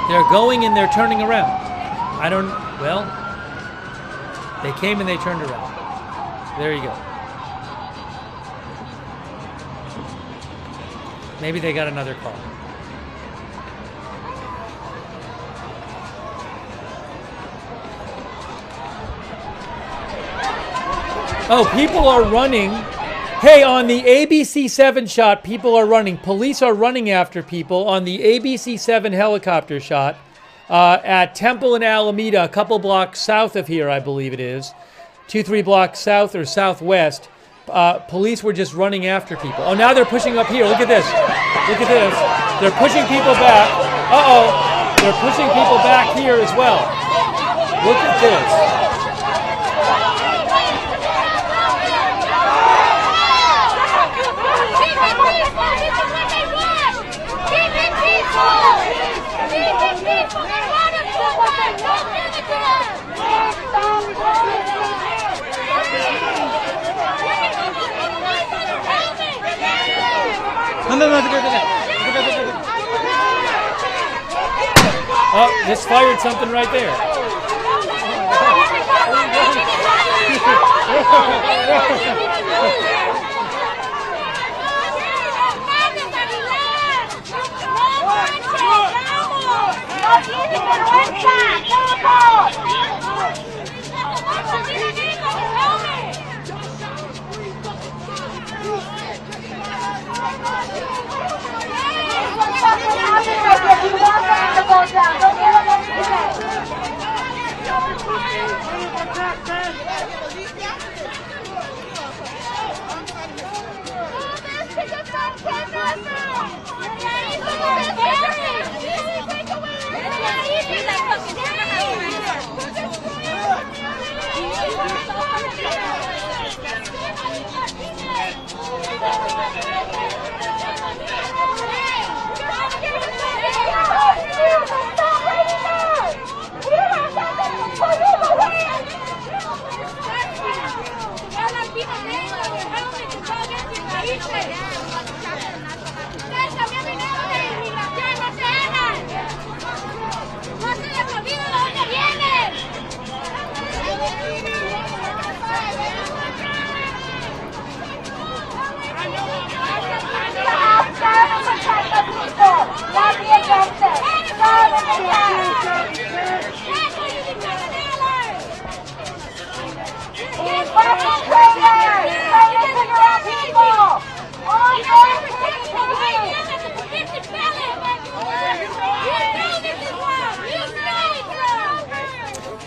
They're going and they're turning around. Well, they came and they turned around. There you go. Maybe they got another call. Oh, people are running. Hey, on the ABC7 shot, people are running. Police are running after people on the ABC7 helicopter shot at Temple and Alameda, a couple blocks south of here, I believe it is. 2-3 blocks south or southwest. Police were just running after people. Oh, now they're pushing up here. Look at this. Look at this. They're pushing people back. Uh-oh. They're pushing people back here as well. Look at this. Oh, just fired something right there.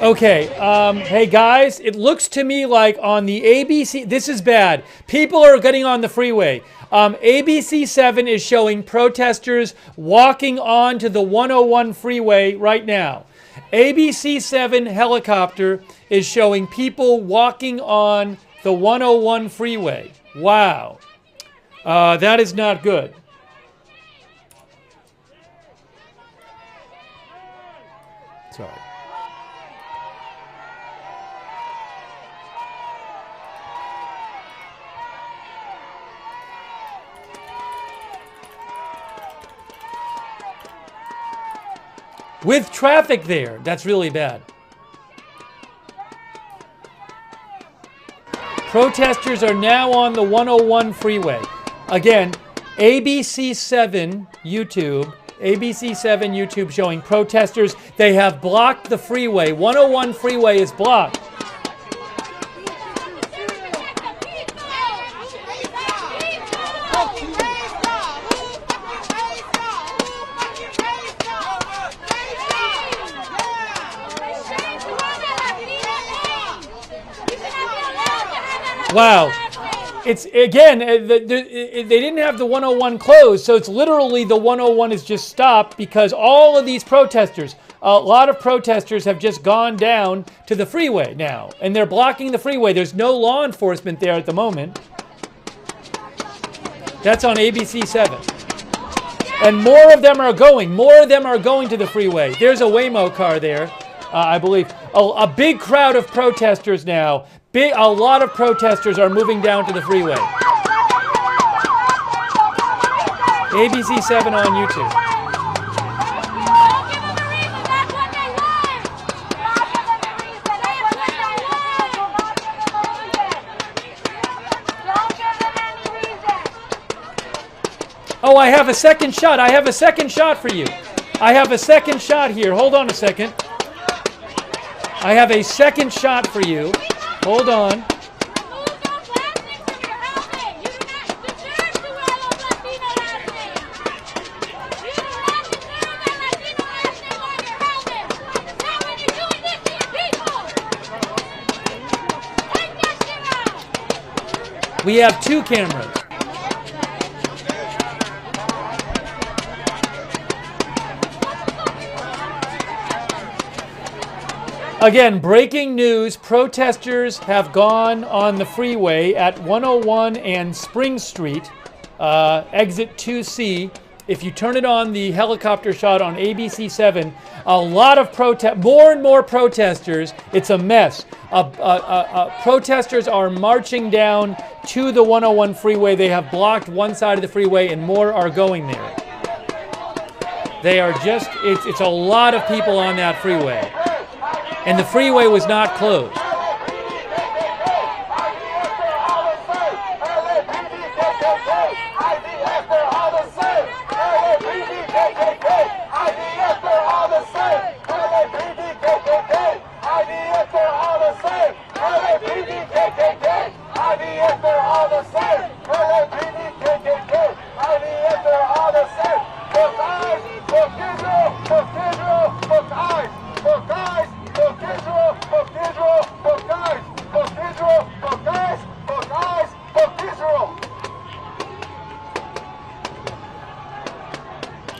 Okay, hey guys, it looks to me like on the ABC, this is bad. People are getting on the freeway. ABC7 is showing protesters walking onto the 101 freeway right now. ABC7 helicopter is showing people walking on the 101 freeway. Wow. That is not good. Sorry. with traffic there. That's really bad. Protesters are now on the 101 freeway. Again, ABC7 YouTube showing protesters. They have blocked the freeway. 101 freeway is blocked. Wow. It's, again, they didn't have the 101 closed, so it's literally the 101 is just stopped because all of these protesters, a lot of protesters have just gone down to the freeway now, and they're blocking the freeway. There's no law enforcement there at the moment. That's on ABC7. And more of them are going. More of them are going to the freeway. There's a Waymo car there, I believe. A big crowd of protesters now. A lot of protesters are moving down to the freeway. ABC7 on YouTube. Oh, I have a second shot. I have a second shot for you. I have a second shot here. Hold on a second. I have a second shot for you. Hold on. We have two cameras. Again, breaking news, protesters have gone on the freeway at 101 and Spring Street, exit 2C. If you turn it on the helicopter shot on ABC7, a lot of more and more protesters. It's a mess. Protesters are marching down to the 101 freeway. They have blocked one side of the freeway and more are going there. They are just, it's a lot of people on that freeway. And the freeway was not closed.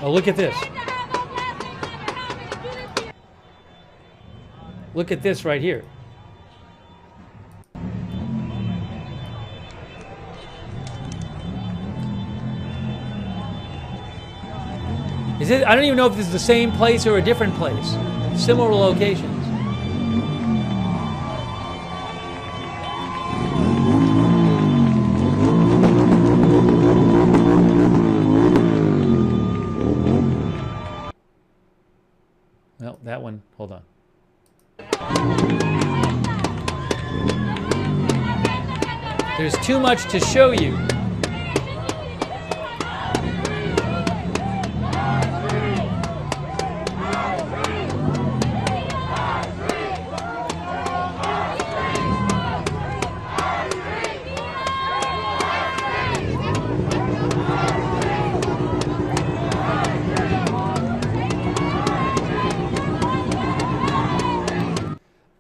Oh, look at this. Look at this right here. Is it? I don't even know if this is the same place or a different place. Similar locations. No, that one, hold on. There's too much to show you.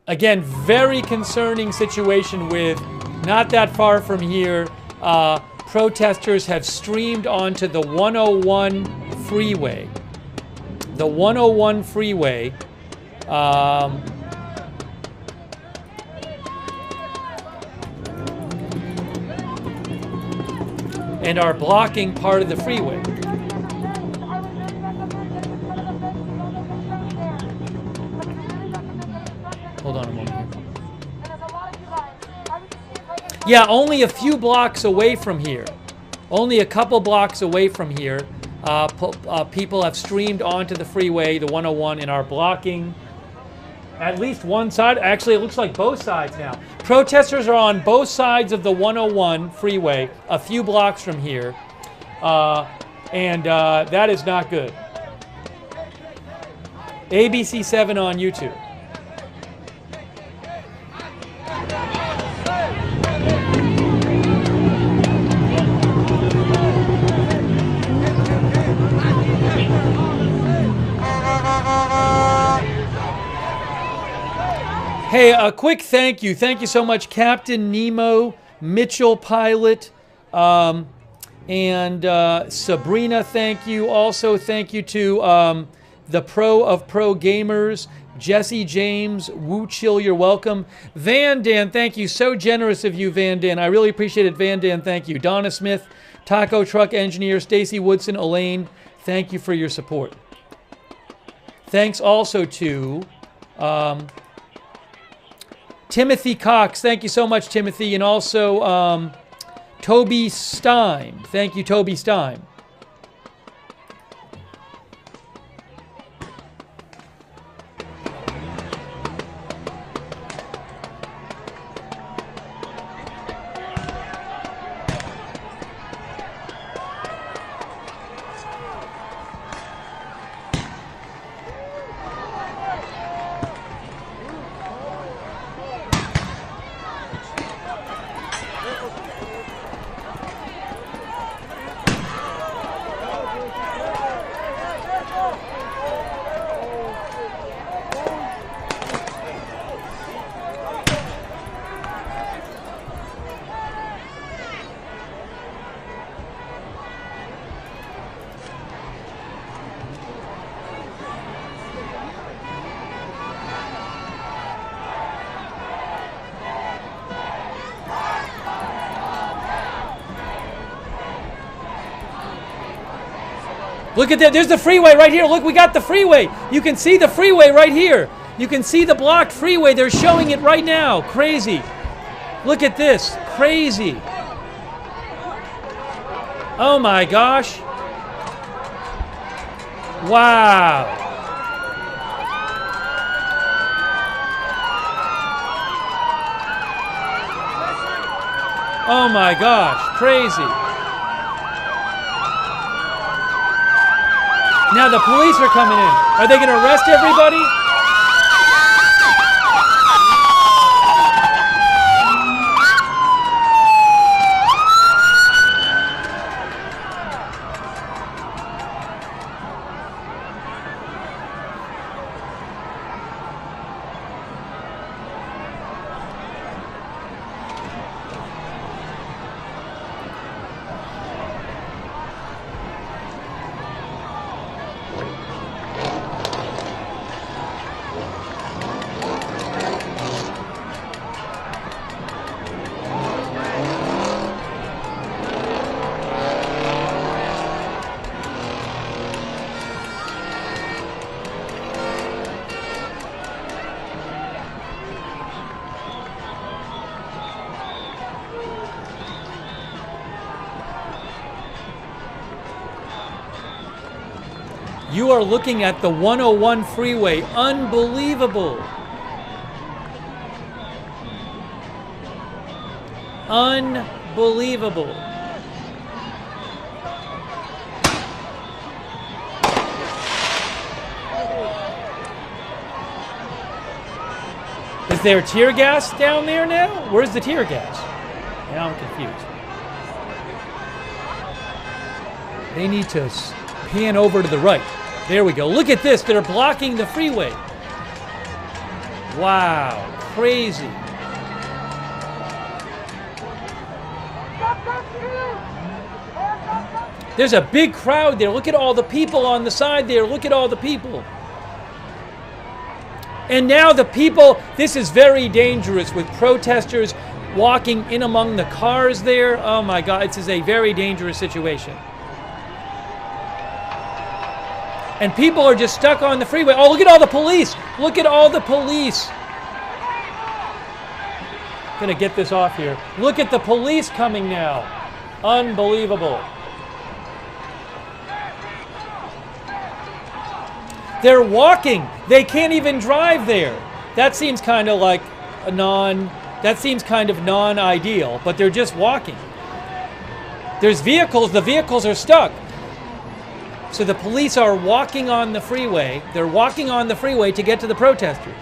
Again, very concerning situation with, not that far from here, protesters have streamed onto the 101 freeway. The 101 freeway. And are blocking part of the freeway. Hold on a moment here. Yeah, only a few blocks away from here. Only a couple blocks away from here. People have streamed onto the freeway, the 101, and are blocking at least one side. Actually, it looks like both sides now. Protesters are on both sides of the 101 freeway, a few blocks from here, and that is not good. ABC7 on YouTube. Hey, a quick thank you. Thank you so much, Captain Nemo, Mitchell Pilot, and Sabrina, thank you. Also, thank you to the Pro of Pro Gamers, Jesse James, Woo Chill, you're welcome. Van Dan, thank you. So generous of you, Van Dan. I really appreciate it, Van Dan, thank you. Donna Smith, Taco Truck Engineer, Stacy Woodson, Elaine, thank you for your support. Thanks also to Timothy Cox, thank you so much, Timothy, and also Toby Stein. Thank you, Toby Stein. Look at that. There's the freeway right here. Look, we got the freeway. You can see the freeway right here. You can see the blocked freeway. They're showing it right now. Crazy. Look at this. Crazy. Oh my gosh. Wow. Oh my gosh. Crazy. Now the police are coming in. Are they going to arrest everybody? You are looking at the 101 freeway. Unbelievable. Unbelievable. Is there tear gas down there now? Where's the tear gas? Now I'm confused. They need to pan over to the right. There we go. Look at this. They're blocking the freeway. Wow. Crazy. There's a big crowd there. Look at all the people on the side there. Look at all the people. And now the people, this is very dangerous with protesters walking in among the cars there. Oh my God, this is a very dangerous situation. And people are just stuck on the freeway. Oh, look at all the police. Look at all the police. Gonna get this off here. Look at the police coming now. Unbelievable. They're walking. They can't even drive there. That seems kind of like that seems kind of non-ideal, but they're just walking. There's vehicles, the vehicles are stuck. So the police are walking on the freeway. They're walking on the freeway to get to the protesters.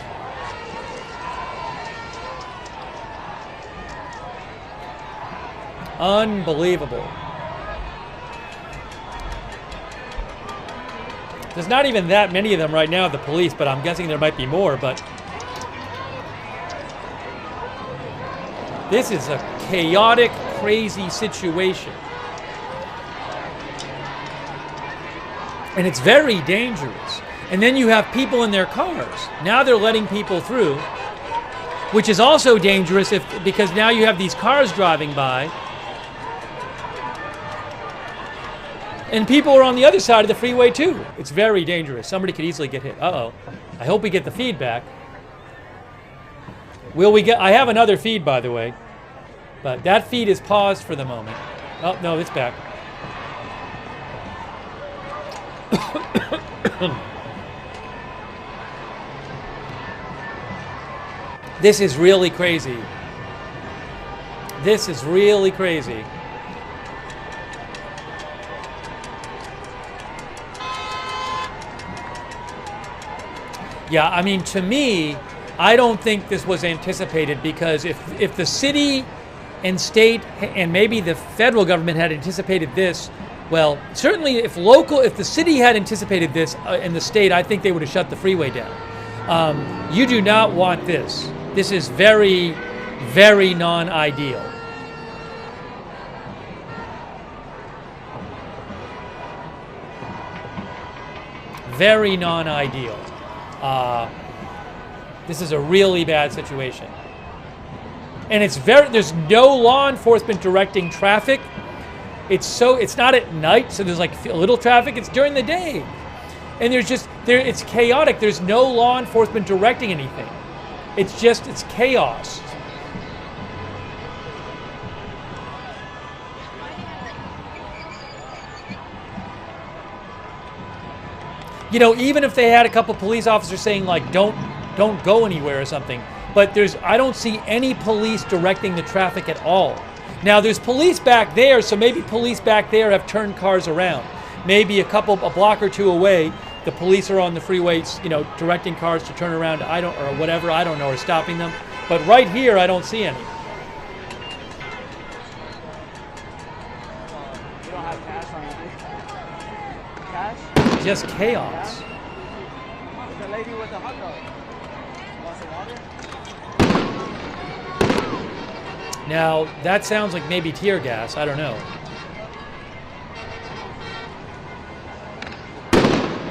Unbelievable. There's not even that many of them right now, the police, but I'm guessing there might be more, but this is a chaotic, crazy situation. And it's very dangerous. And then you have people in their cars. Now they're letting people through, which is also dangerous because now you have these cars driving by. And people are on the other side of the freeway too. It's very dangerous. Somebody could easily get hit. Uh-oh. I hope we get the feedback. Will we get... I have another feed, by the way. But that feed is paused for the moment. Oh, no, it's back. This is really crazy. This is really crazy. Yeah, I mean, to me, I don't think this was anticipated because if the city and state and maybe the federal government had anticipated this, well, certainly if the city had anticipated this in the state, I think they would have shut the freeway down. You do not want this. This is very, very non-ideal. Very non-ideal. This is a really bad situation. And there's no law enforcement directing traffic. It's not at night, so there's like a little traffic. It's during the day. And it's chaotic. There's no law enforcement directing anything. It's chaos. You know, even if they had a couple police officers saying like, don't go anywhere or something, but I don't see any police directing the traffic at all. Now there's police back there, so maybe police back there have turned cars around. Maybe a block or two away, the police are on the freeways, you know, directing cars to turn around, or whatever, I don't know, or stopping them. But right here, I don't see any. You don't have cash on you, cash? Just chaos. The lady with the hot dog. Want some water? Now, that sounds like maybe tear gas. I don't know.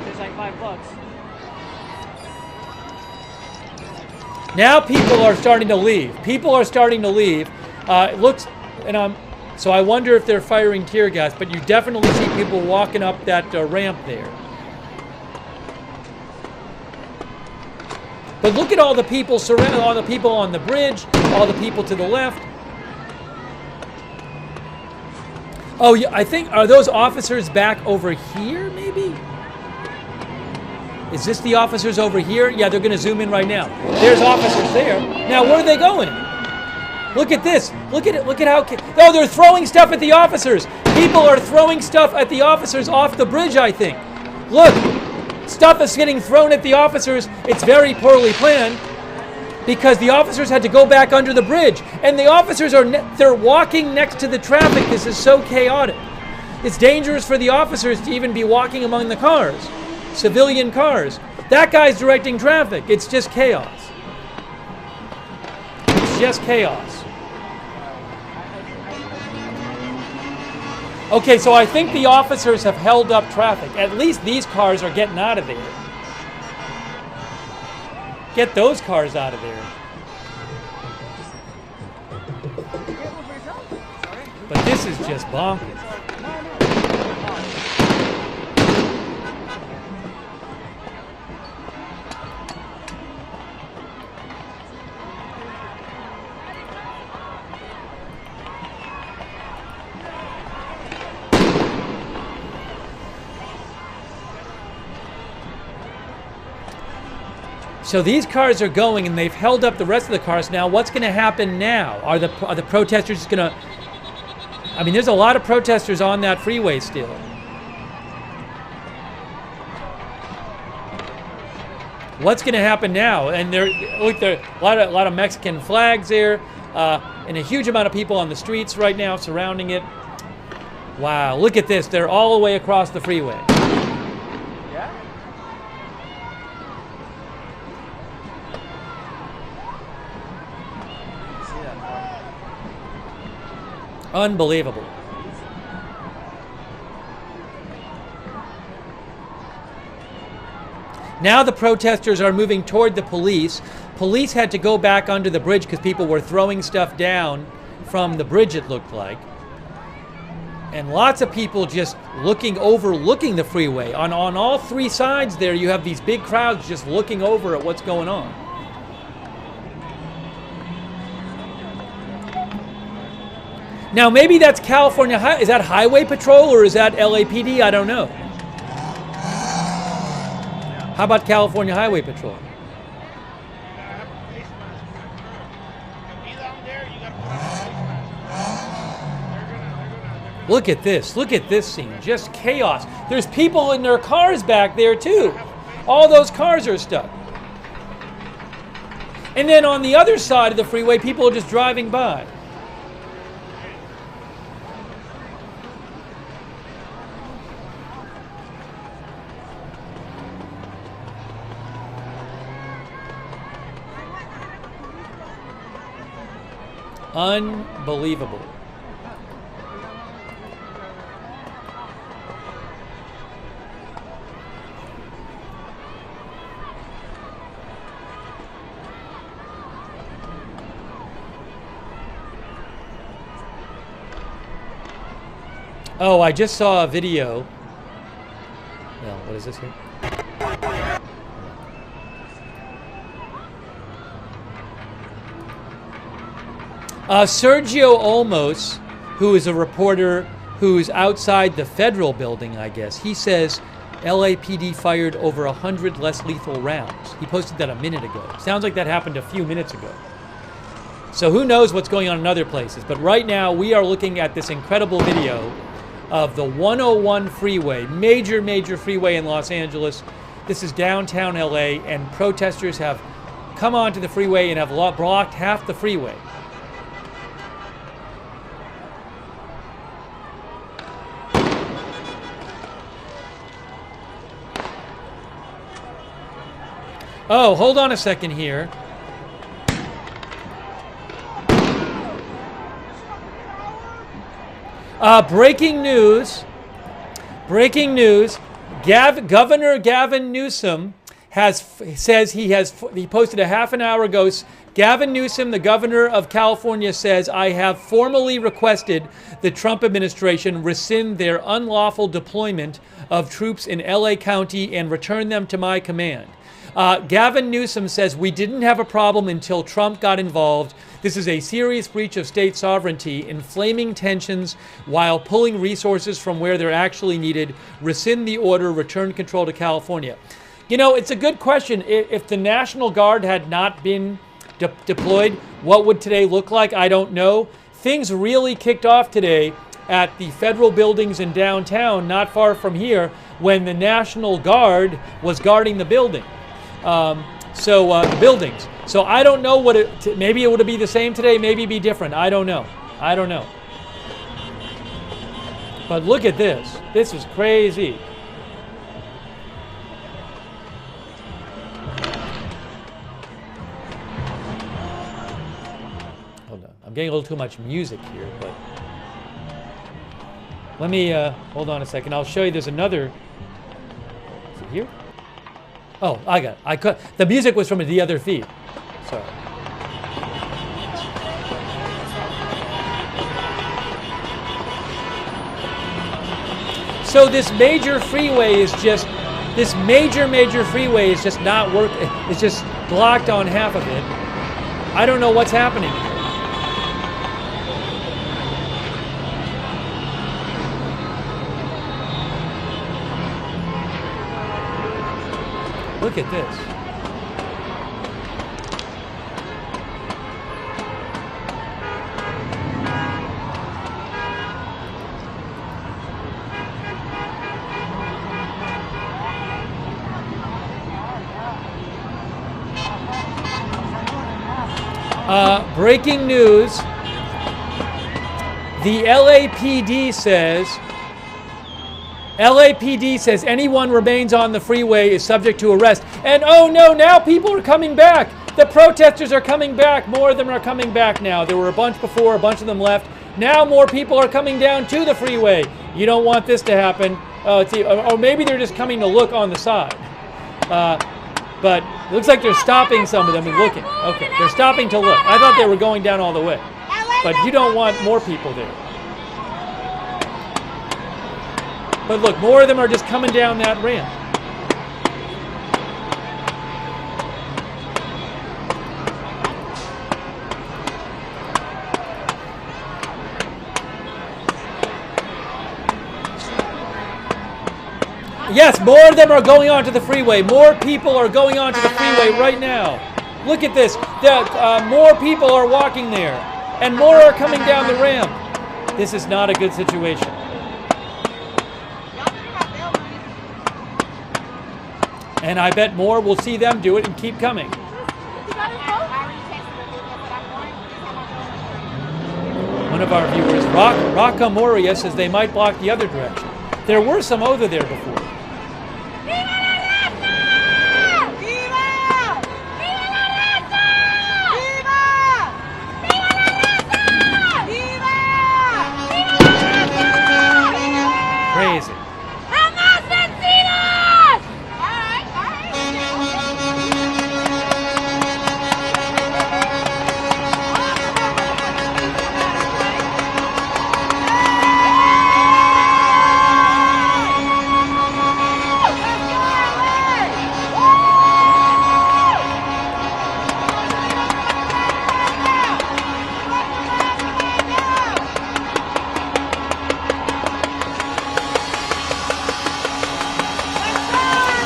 It's like $5. Now people are starting to leave. People are starting to leave. It looks, so I wonder if they're firing tear gas, but you definitely see people walking up that ramp there. But look at all the people surrounding, all the people on the bridge, all the people to the left. Oh, yeah, I think, are those officers back over here, maybe? Is this the officers over here? Yeah, they're going to zoom in right now. There's officers there. Now, where are they going? Look at this. Look at it. Look at how... Oh, they're throwing stuff at the officers. People are throwing stuff at the officers off the bridge, I think. Look. Stuff is getting thrown at the officers. It's very poorly planned because the officers had to go back under the bridge. And the officers they're walking next to the traffic. This is so chaotic. It's dangerous for the officers to even be walking among the cars. Civilian cars. That guy's directing traffic. It's just chaos. It's just chaos. Okay, so I think the officers have held up traffic. At least these cars are getting out of there. Get those cars out of there. But this is just bonkers. So these cars are going, and they've held up the rest of the cars. Now, what's going to happen now? Are the protesters just going to... I mean, there's a lot of protesters on that freeway still. What's going to happen now? And look, there are a lot of Mexican flags there, and a huge amount of people on the streets right now surrounding it. Wow, look at this. They're all the way across the freeway. Unbelievable. Now the protesters are moving toward the police. Police had to go back under the bridge because people were throwing stuff down from the bridge, it looked like. And lots of people just overlooking the freeway. On all three sides there, you have these big crowds just looking over at what's going on. Now, maybe that's California. Is that Highway Patrol or is that LAPD? I don't know. How about California Highway Patrol? Look at this. Look at this scene. Just chaos. There's people in their cars back there, too. All those cars are stuck. And then on the other side of the freeway, people are just driving by. Unbelievable. Oh, I just saw a video. Well, what is this here? Sergio Olmos, who is a reporter who's outside the federal building, I guess, he says LAPD fired over 100 less lethal rounds. He posted that a minute ago. Sounds like that happened a few minutes ago. So who knows what's going on in other places. But right now we are looking at this incredible video of the 101 freeway, major freeway in Los Angeles. This is downtown LA, and protesters have come onto the freeway and have blocked half the freeway. Oh, hold on a second here. Breaking news. Governor Gavin Newsom he posted a half an hour ago. Gavin Newsom, the governor of California, says, I have formally requested the Trump administration rescind their unlawful deployment of troops in LA County and return them to my command. Gavin Newsom says, we didn't have a problem until Trump got involved. This is a serious breach of state sovereignty, inflaming tensions while pulling resources from where they're actually needed. Rescind the order, return control to California. You know, it's a good question. If the National Guard had not been deployed, what would today look like? I don't know. Things really kicked off today at the federal buildings in downtown, not far from here, when the National Guard was guarding the building. The buildings. So I don't know what maybe it would be the same today, maybe be different. I don't know. But look at this. This is crazy. Hold on. I'm getting a little too much music here, but let me hold on a second. I'll show you. There's another. Is it here? Oh, I got it. The music was from the other feed. Sorry. So this major freeway is just not working. It's just blocked on half of it. I don't know what's happening here. Look at this. Breaking news. The LAPD says anyone remains on the freeway is subject to arrest. And oh no, now people are coming back. The protesters are coming back. More of them are coming back now. There were a bunch before, a bunch of them left. Now more people are coming down to the freeway. You don't want this to happen. Or maybe they're just coming to look on the side. But it looks like they're stopping some of them and looking. Okay, they're stopping to look. I thought they were going down all the way. But you don't want more people there. But look, more of them are just coming down that ramp. Yes, more of them are going onto the freeway. More people are going onto the freeway right now. Look at this. More people are walking there. And more are coming down the ramp. This is not a good situation. And I bet more will see them do it and keep coming. One of our viewers, Raka Moria, says they might block the other direction. There were some over there before. Crazy.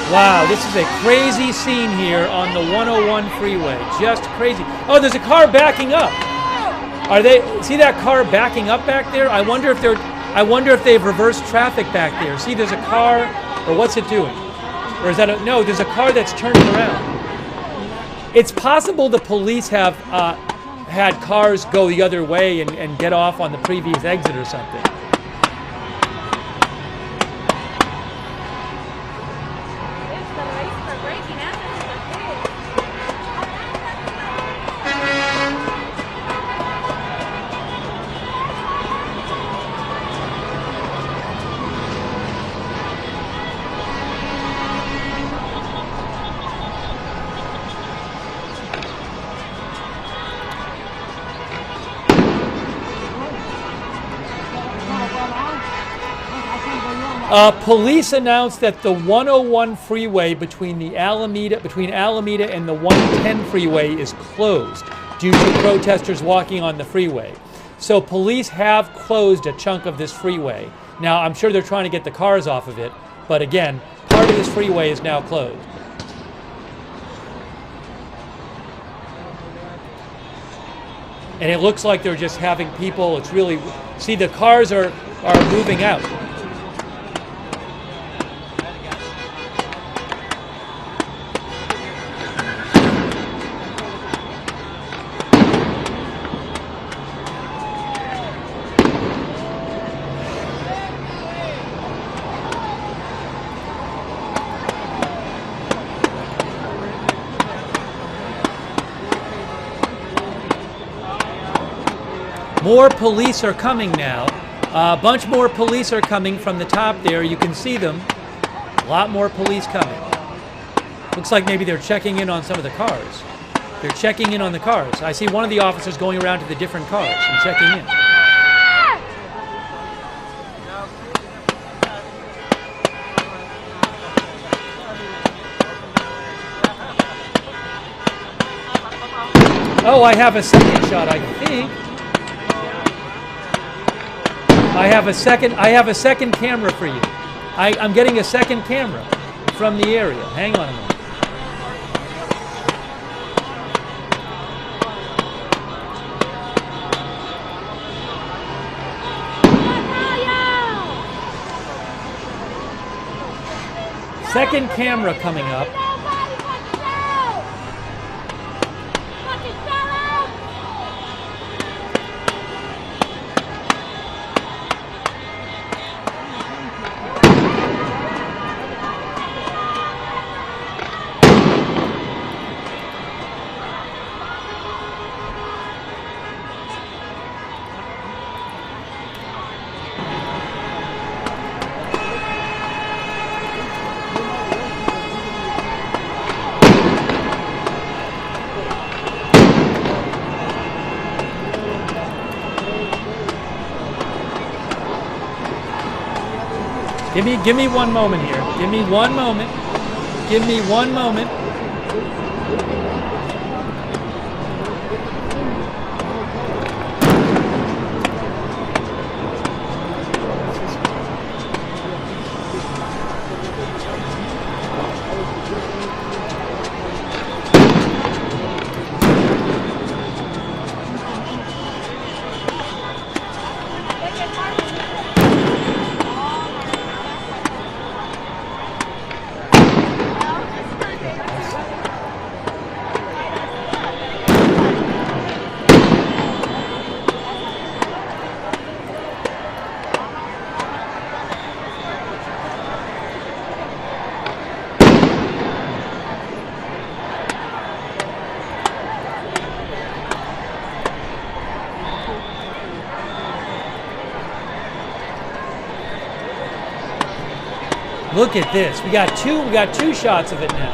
Wow, this is a crazy scene here on the 101 freeway. Just crazy. Oh, there's a car backing up. See that car backing up back there? I wonder if they've reversed traffic back there. See, there's a car, or what's it doing? Or is that no, there's a car that's turning around. It's possible the police have had cars go the other way and get off on the previous exit or something. Police announced that the 101 freeway between Alameda and the 110 freeway is closed due to protesters walking on the freeway. So police have closed a chunk of this freeway. Now, I'm sure they're trying to get the cars off of it, but again, part of this freeway is now closed. And it looks like they're just having people, it's really, see, the cars are moving out. More police are coming now. A bunch more police are coming from the top there. You can see them. A lot more police coming. Looks like maybe they're checking in on some of the cars. They're checking in on the cars. I see one of the officers going around to the different cars and checking in. Oh, I have a second shot, I think. I have a second camera for you. I'm getting a second camera from the area. Hang on a moment. Second camera coming up. Give me 1 moment here. Give me 1 moment. Give me 1 moment. Look at this. We got two shots of it now.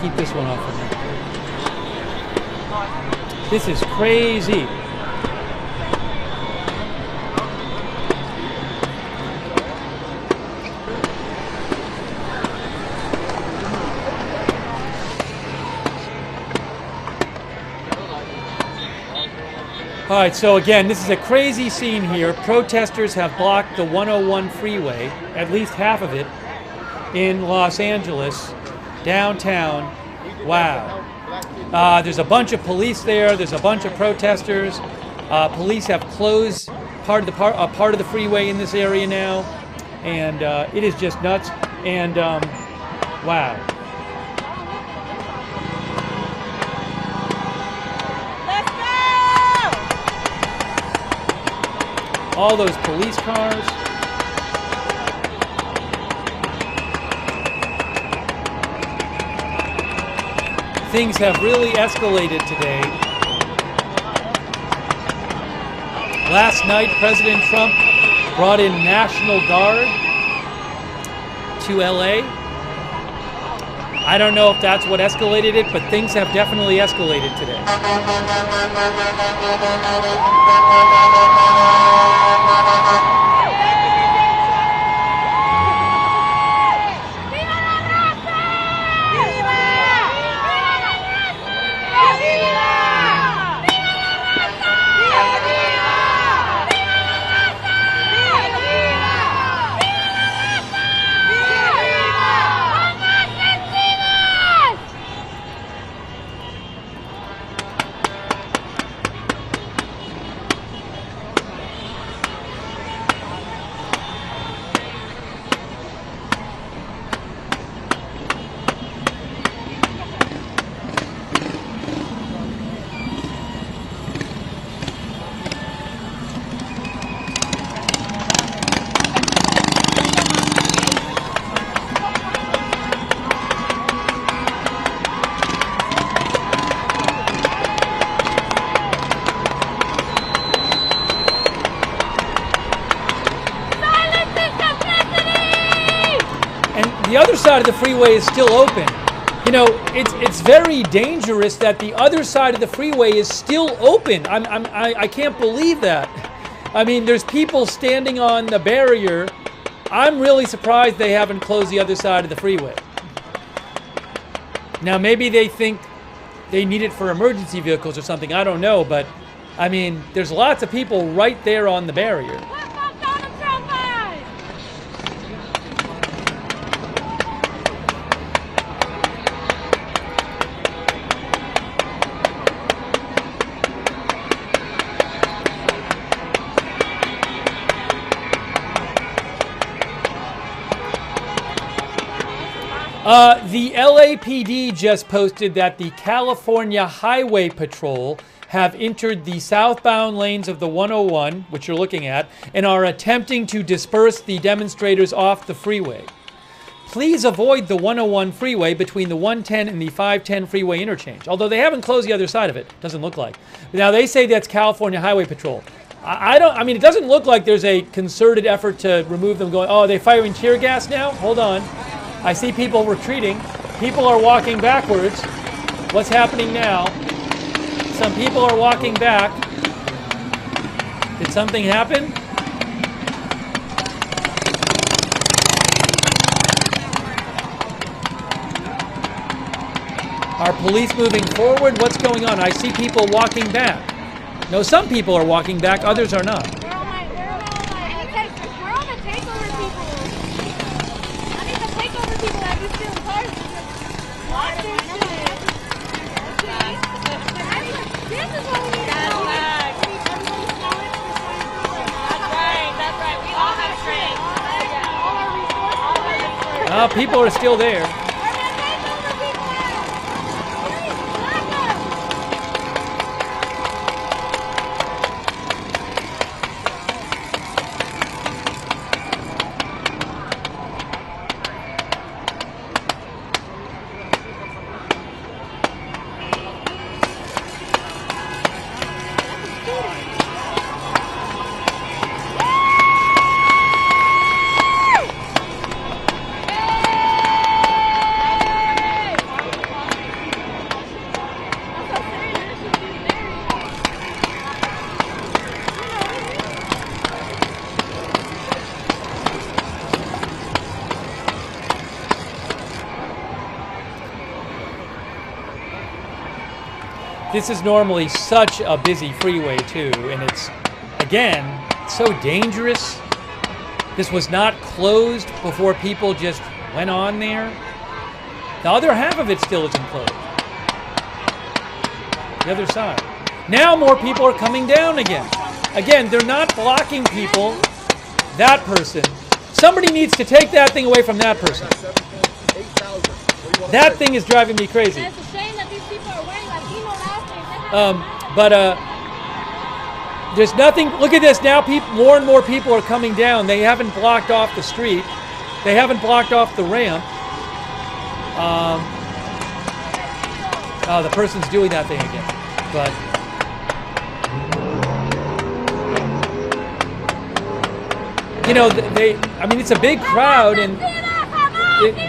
Keep this one off of me. This is crazy. All right, so again, this is a crazy scene here. Protesters have blocked the 101 freeway, at least half of it, in Los Angeles, downtown. Wow. There's a bunch of police there. There's a bunch of protesters. Police have closed part of the freeway in this area now, and it is just nuts. And wow. All those police cars. Things have really escalated today. Last night, President Trump brought in National Guard to LA. I don't know if that's what escalated it, but things have definitely escalated today. The other side of the freeway is still open. You know, it's very dangerous that the other side of the freeway is still open. I can't believe that. I mean, there's people standing on the barrier. I'm really surprised they haven't closed the other side of the freeway. Now, maybe they think they need it for emergency vehicles or something. I don't know, but I mean, there's lots of people right there on the barrier. The LAPD just posted that the California Highway Patrol have entered the southbound lanes of the 101, which you're looking at, and are attempting to disperse the demonstrators off the freeway. Please avoid the 101 freeway between the 110 and the 510 freeway interchange, although they haven't closed the other side of it. Doesn't look like. Now, they say that's California Highway Patrol. I mean, it doesn't look like there's a concerted effort to remove them going, oh, are they firing tear gas now? Hold on. I see people retreating. People are walking backwards. What's happening now? Some people are walking back. Did something happen? Are police moving forward? What's going on? I see people walking back. No, some people are walking back, others are not. We're all the takeover people. I mean, the takeover people that be stealing cars and just lock their shit. I mean, this is what we need to know. That's right. We all have strength. All our resources. People are still there. This is normally such a busy freeway too, and it's, again, so dangerous. This was not closed before people just went on there. The other half of it still isn't closed. The other side. Now more people are coming down again. Again, they're not blocking people. That person. Somebody needs to take that thing away from that person. That thing is driving me crazy. It's a shame that these people are wearing Latino outfits. There's nothing. Look at this now. More and more people are coming down. They haven't blocked off the street. They haven't blocked off the ramp. The person's doing that thing again. But you know, I mean, it's a big crowd, and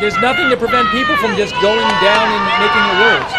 there's nothing to prevent people from just going down and making it worse.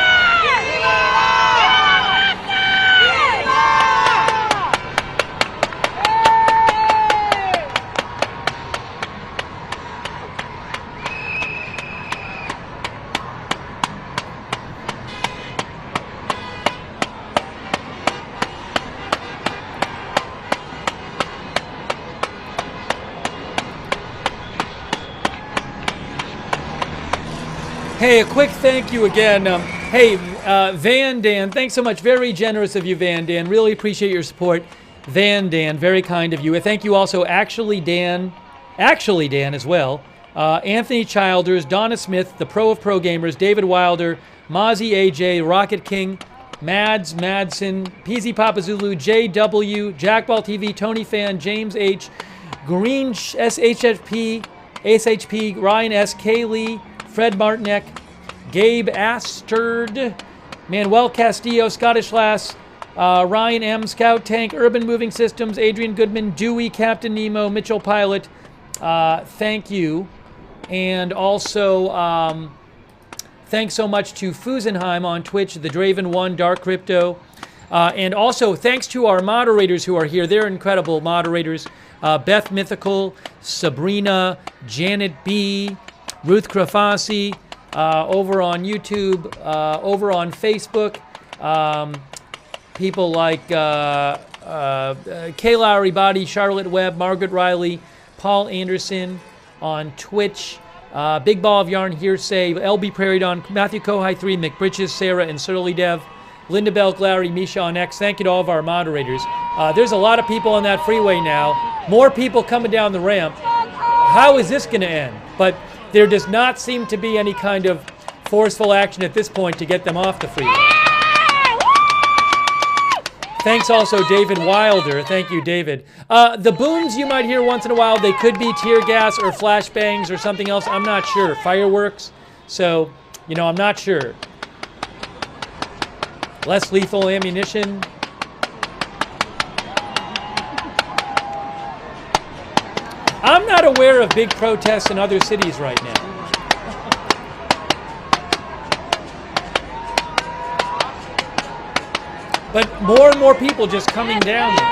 Hey, a quick thank you again. Van Dan, thanks so much. Very generous of you, Van Dan. Really appreciate your support. Van Dan, very kind of you. And thank you also, Actually Dan as well. Anthony Childers, Donna Smith, the Pro of Pro Gamers, David Wilder, Mozzie AJ, Rocket King, Mads Madsen, PZ Papa Zulu, JW, Jackball TV, Tony Fan, James H, Green SHP, Ryan S, Kaylee, Fred Martinek, Gabe Asterd, Manuel Castillo, Scottish Lass, Ryan M, Scout Tank, Urban Moving Systems, Adrian Goodman, Dewey, Captain Nemo, Mitchell Pilot, thank you. And also, thanks so much to Fusenheim on Twitch, The Draven1, Dark Crypto. And also, thanks to our moderators who are here. They're incredible moderators. Beth Mythical, Sabrina, Janet B, Ruth Krafasi, over on YouTube, over on Facebook, people like Kay Lowry Body, Charlotte Webb, Margaret Riley, Paul Anderson on Twitch, Big Ball of Yarn Hearsay, LB Prairie Dawn, Matthew Kohai 3, McBritches, Sarah, and Surly Dev, Linda Bell, Larry, Misha on X. Thank you to all of our moderators. There's a lot of people on that freeway now. More people coming down the ramp. How is this going to end? But there does not seem to be any kind of forceful action at this point to get them off the freeway. Thanks also, David Wilder. Thank you, David. The booms you might hear once in a while, they could be tear gas or flashbangs or something else. I'm not sure. Fireworks. So, you know, I'm not sure. Less lethal ammunition. I'm not aware of big protests in other cities right now. But more and more people just coming down there.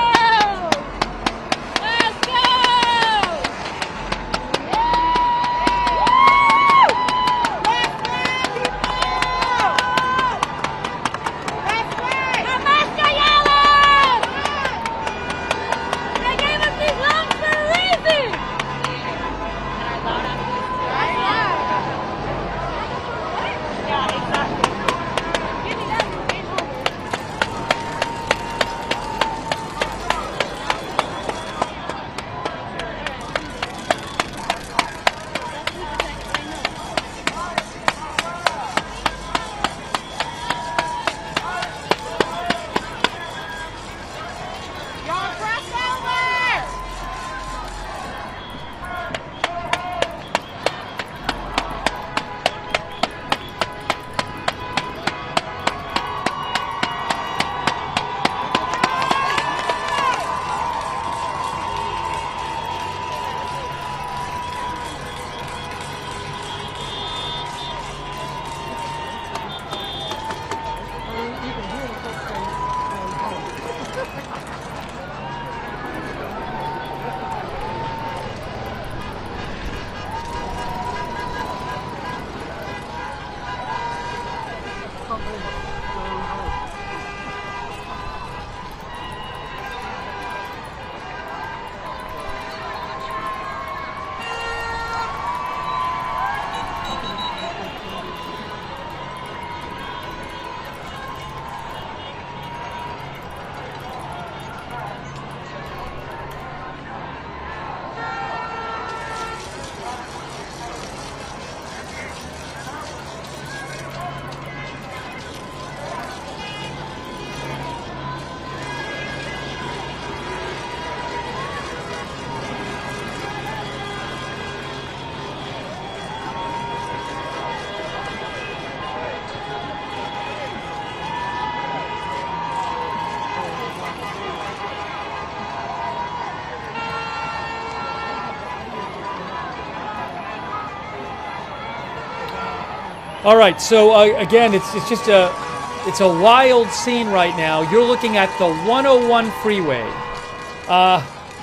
All right, so again, it's just it's a wild scene right now. You're looking at the 101 freeway,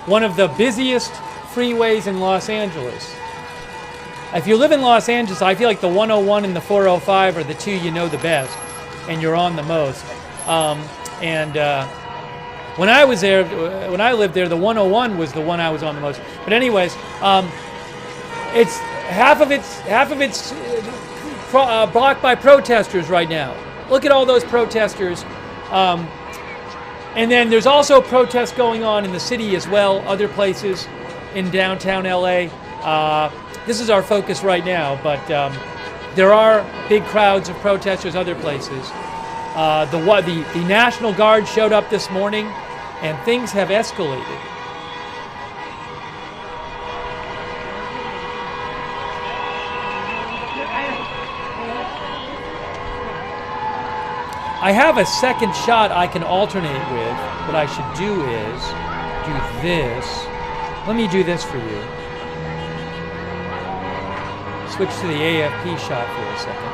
one of the busiest freeways in Los Angeles. If you live in Los Angeles, I feel like the 101 and the 405 are the two you know the best, and you're on the most. When I was there, when I lived there, the 101 was the one I was on the most. But anyways, it's half of it's blocked by protesters right now. Look at all those protesters. And then there's also protests going on in the city as well, other places in downtown LA. This is our focus right now, but there are big crowds of protesters other places. The National Guard showed up this morning, and things have escalated. I have a second shot I can alternate with. What I should do is do this. Let me do this for you. Switch to the AFP shot for a second.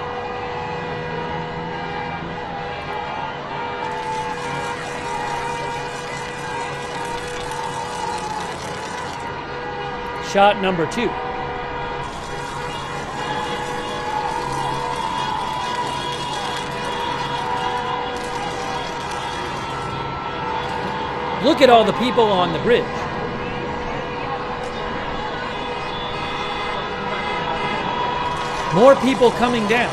Shot number 2. Look at all the people on the bridge. More people coming down.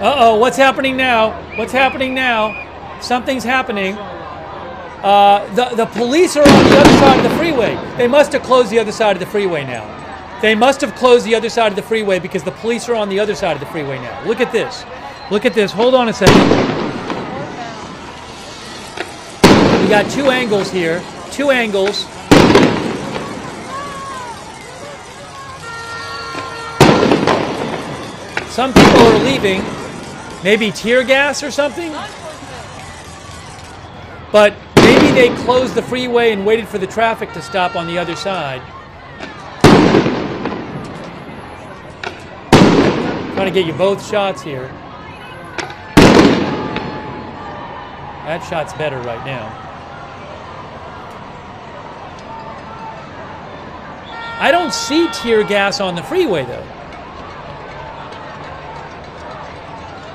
Uh-oh, what's happening now? What's happening now? Something's happening. The police are on the other side of the freeway. They must have closed the other side of the freeway now. They must have closed the other side of the freeway because the police are on the other side of the freeway now. Look at this. Look at this. Hold on a second. We got 2 angles here. 2 angles. Some people are leaving. Maybe tear gas or something? But maybe they closed the freeway and waited for the traffic to stop on the other side. Trying to get you both shots here. That shot's better right now. I don't see tear gas on the freeway though.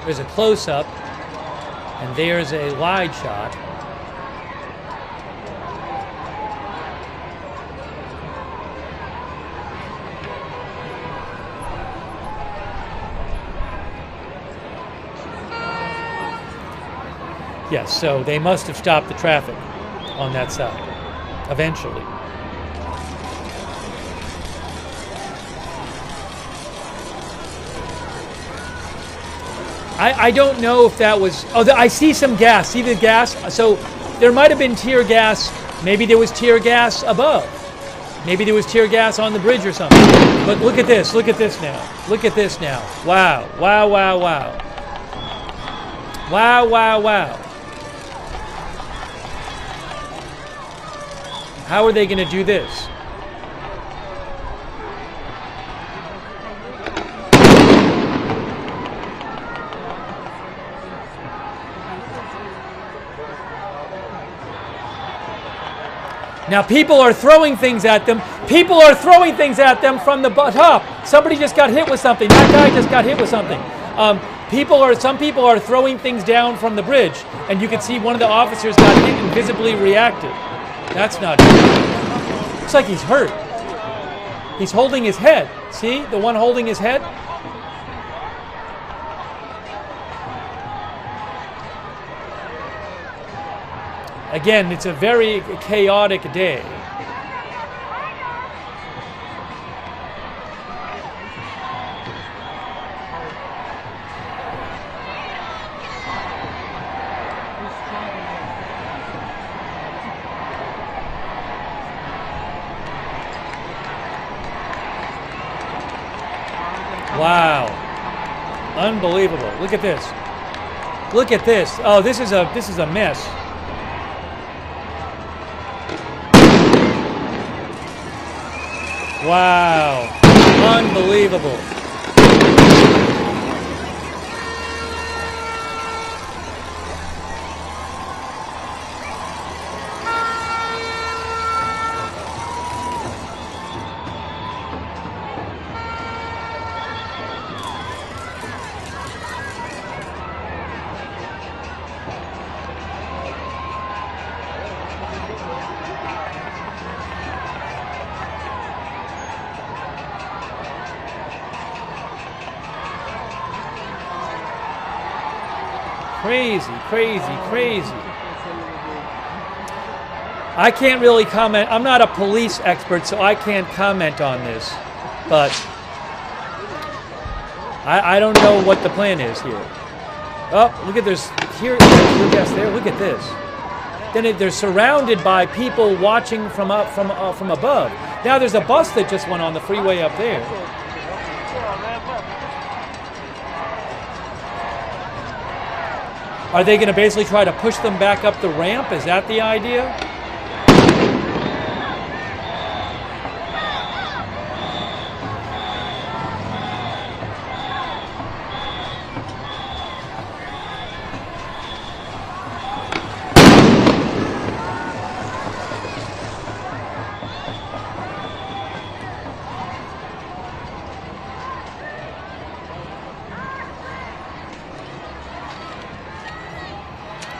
There's a close-up, and there's a wide shot. Yes, so they must have stopped the traffic on that side, eventually. I don't know if that was, oh, I see some gas, see the gas? So there might have been tear gas, maybe there was tear gas above. Maybe there was tear gas on the bridge or something. But look at this now. Look at this now. Wow, wow, wow, wow. Wow, wow, wow. How are they going to do this? Now people are throwing things at them. People are throwing things at them from the top. Somebody just got hit with something. That guy just got hit with something. Some people are throwing things down from the bridge, and you can see one of the officers got hit and visibly reacted. That's not good. Looks like he's hurt. He's holding his head. See, the one holding his head? Again, it's a very chaotic day. Wow. Unbelievable. Look at this. Look at this. Oh, this is a mess. Wow. Unbelievable. Crazy, crazy, crazy. I can't really comment. I'm not a police expert, so I can't comment on this. But I don't know what the plan is here. Oh, look at this. Here, yes, there. Look at this. Then they're surrounded by people watching from above. Now there's a bus that just went on the freeway up there. Are they going to basically try to push them back up the ramp? Is that the idea?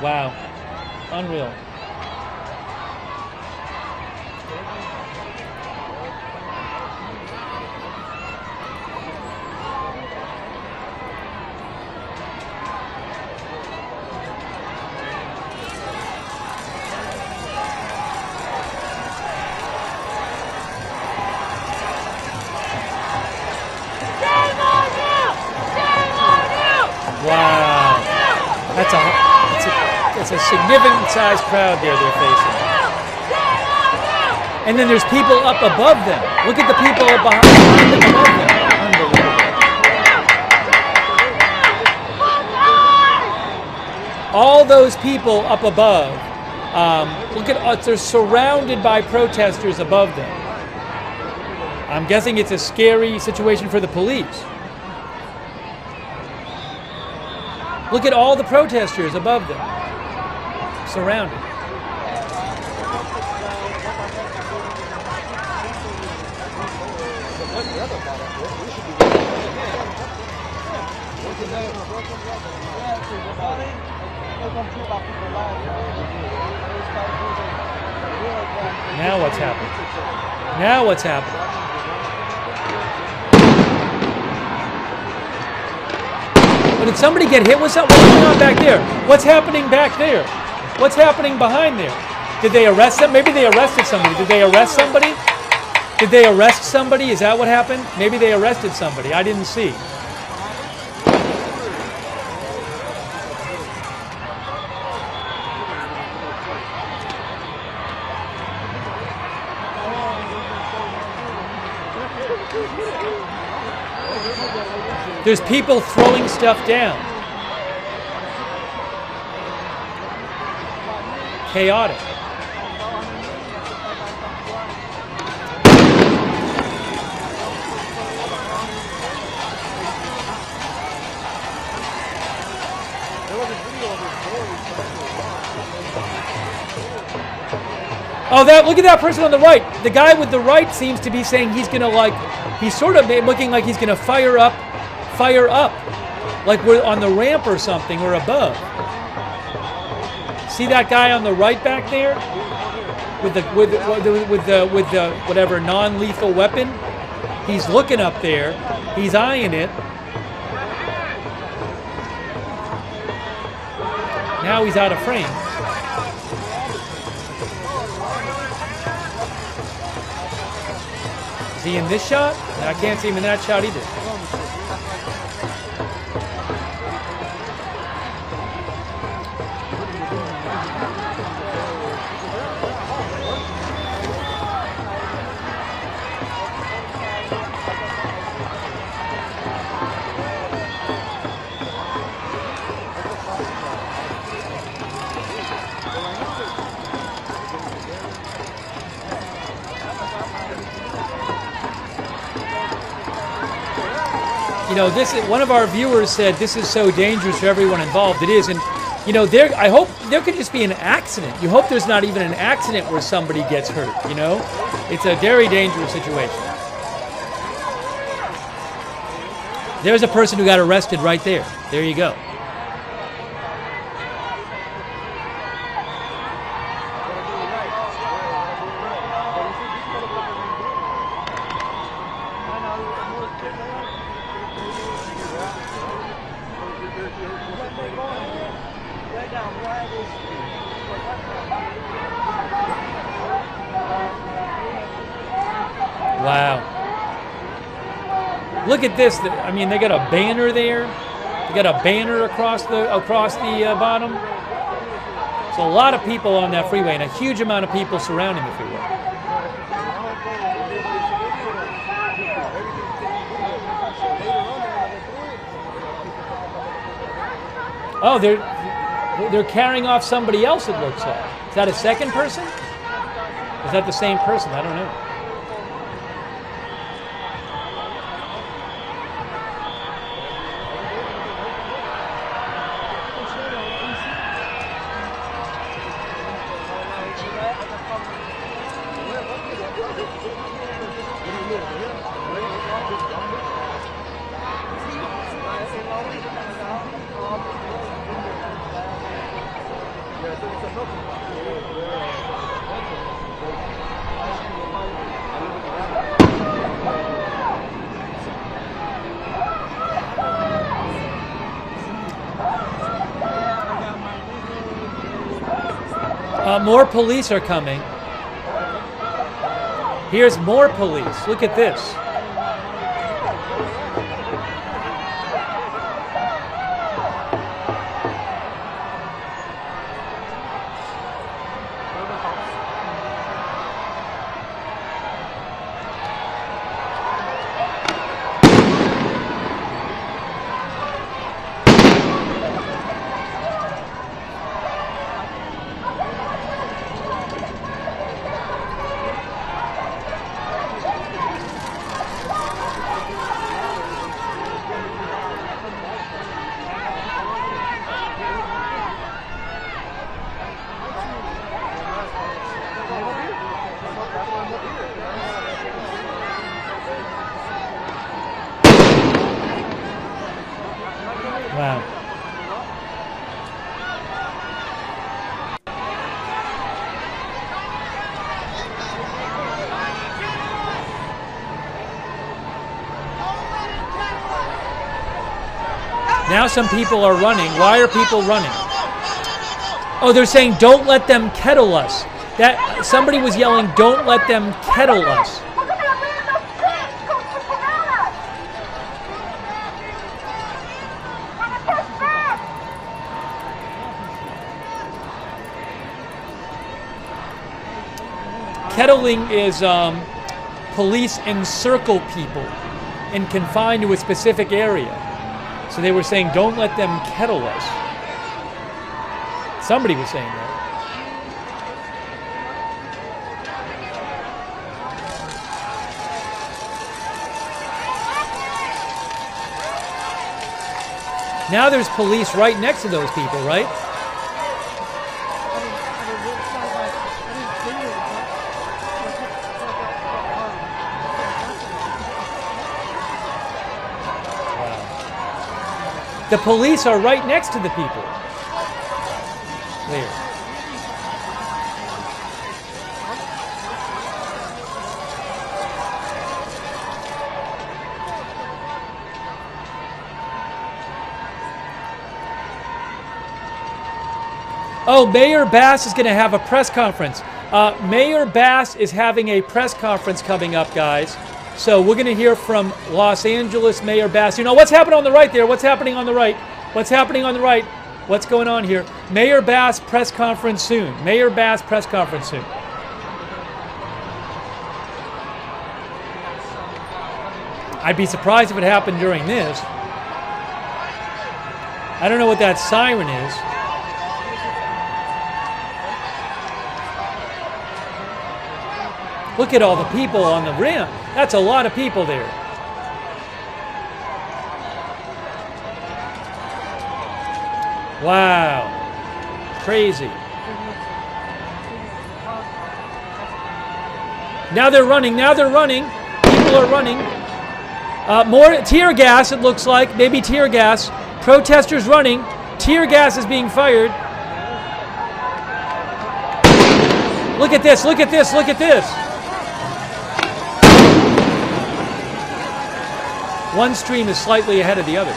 Wow. Unreal. Wow. It's a significant sized crowd there they're facing. And then there's people up above them. Look at the people up behind them above them. Unbelievable. All those people up above, look at, they're surrounded by protesters above them. I'm guessing it's a scary situation for the police. Look at all the protesters above them, surrounded. Now what's happening? Now what's happening? Oh, did somebody get hit? What's going on back there? What's happening back there? What's happening behind there? Did they arrest them? Maybe they arrested somebody. Did they arrest somebody? Did they arrest somebody? Is that what happened? Maybe they arrested somebody. I didn't see. There's people throwing stuff down. Chaotic. Oh, look at that person on the right. The guy with the right seems to be saying he's gonna he's sort of looking like he's gonna fire up, like we're on the ramp or something or above. See that guy on the right back there with the whatever non-lethal weapon? He's looking up there. He's eyeing it. Now he's out of frame. Is he in this shot? I can't see him in that shot either. You know, one of our viewers said this is so dangerous for everyone involved. It is, and you know, I hope there could just be an accident. You hope there's not even an accident where somebody gets hurt. You know, it's a very dangerous situation. There's a person who got arrested right there. There you go. Wow. Look at this. I mean, they got a banner there. They got a banner across the bottom. So a lot of people on that freeway and a huge amount of people surrounding the freeway. Oh, they're carrying off somebody else, it looks like. Is that a second person? Is that the same person? I don't know. More police are coming. Here's more police. Look at this. Wow. Now some people are running. Why are people running? Oh, they're saying, don't let them kettle us. That somebody was yelling, don't let them kettle us. Kettling is police encircle people and confine to a specific area. So they were saying, don't let them kettle us. Somebody was saying that. Now there's police right next to those people, right? The police are right next to the people. There. Oh, Mayor Bass is going to have a press conference. Mayor Bass is having a press conference coming up, guys. So we're going to hear from Los Angeles Mayor Bass. You know, what's happening on the right there? What's happening on the right? What's happening on the right? What's going on here? Mayor Bass press conference soon. Mayor Bass press conference soon. I'd be surprised if it happened during this. I don't know what that siren is. Look at all the people on the rim. That's a lot of people there. Wow. Crazy. Now they're running. Now they're running. People are running. More tear gas, it looks like. Maybe tear gas. Protesters running. Tear gas is being fired. Look at this. Look at this. Look at this. One stream is slightly ahead of the other.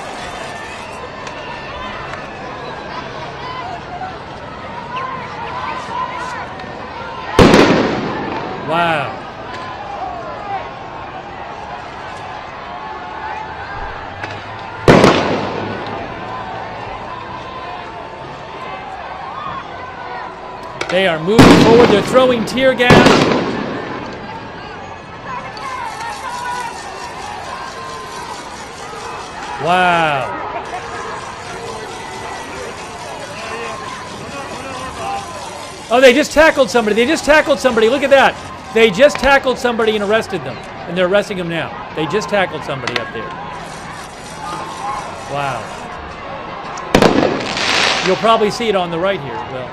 Wow. They are moving forward. They're throwing tear gas. Wow. Oh, they just tackled somebody. They just tackled somebody. Look at that. They just tackled somebody and arrested them. And they're arresting them now. They just tackled somebody up there. Wow. You'll probably see it on the right here. Well,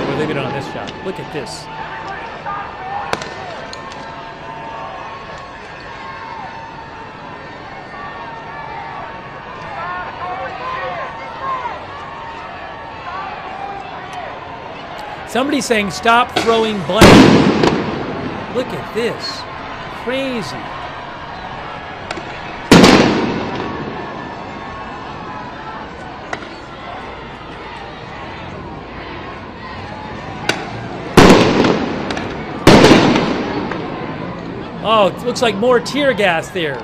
we'll leave it on this shot. Look at this. Somebody's saying, stop throwing blank. Look at this. Crazy. Oh, it looks like more tear gas there.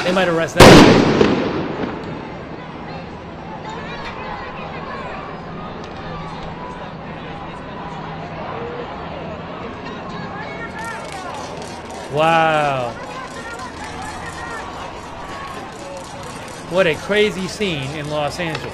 They might arrest that. Wow. What a crazy scene in Los Angeles.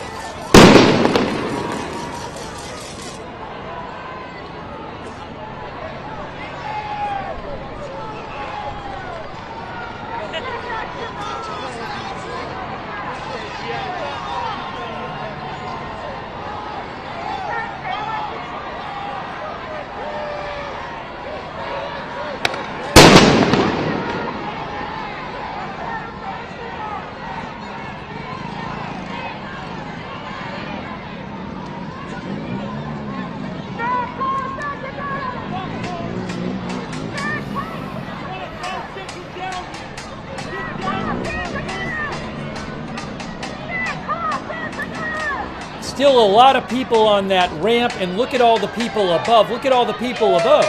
still a lot of people on that ramp, and look at all the people above. Look at all the people above.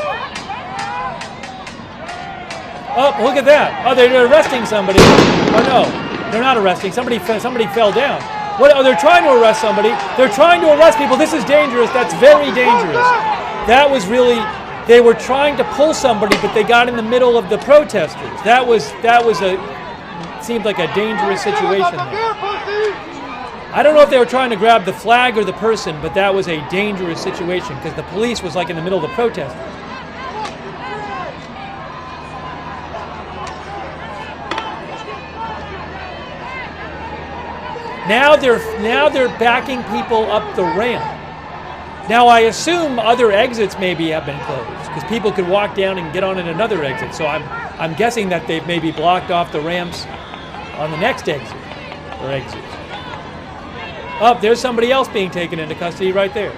Oh, look at that. Oh, they're arresting somebody. Oh, no. They're not arresting. Somebody fell down. What? Oh, they're trying to arrest somebody. They're trying to arrest people. This is dangerous. That's very dangerous. That was really... They were trying to pull somebody, but they got in the middle of the protesters. That was seemed like a dangerous situation there. I don't know if they were trying to grab the flag or the person, but that was a dangerous situation because the police was like in the middle of the protest. Now they're backing people up the ramp. Now I assume other exits maybe have been closed because people could walk down and get on in another exit. So I'm guessing that they've maybe blocked off the ramps on the next exit or exits. Oh, there's somebody else being taken into custody right there.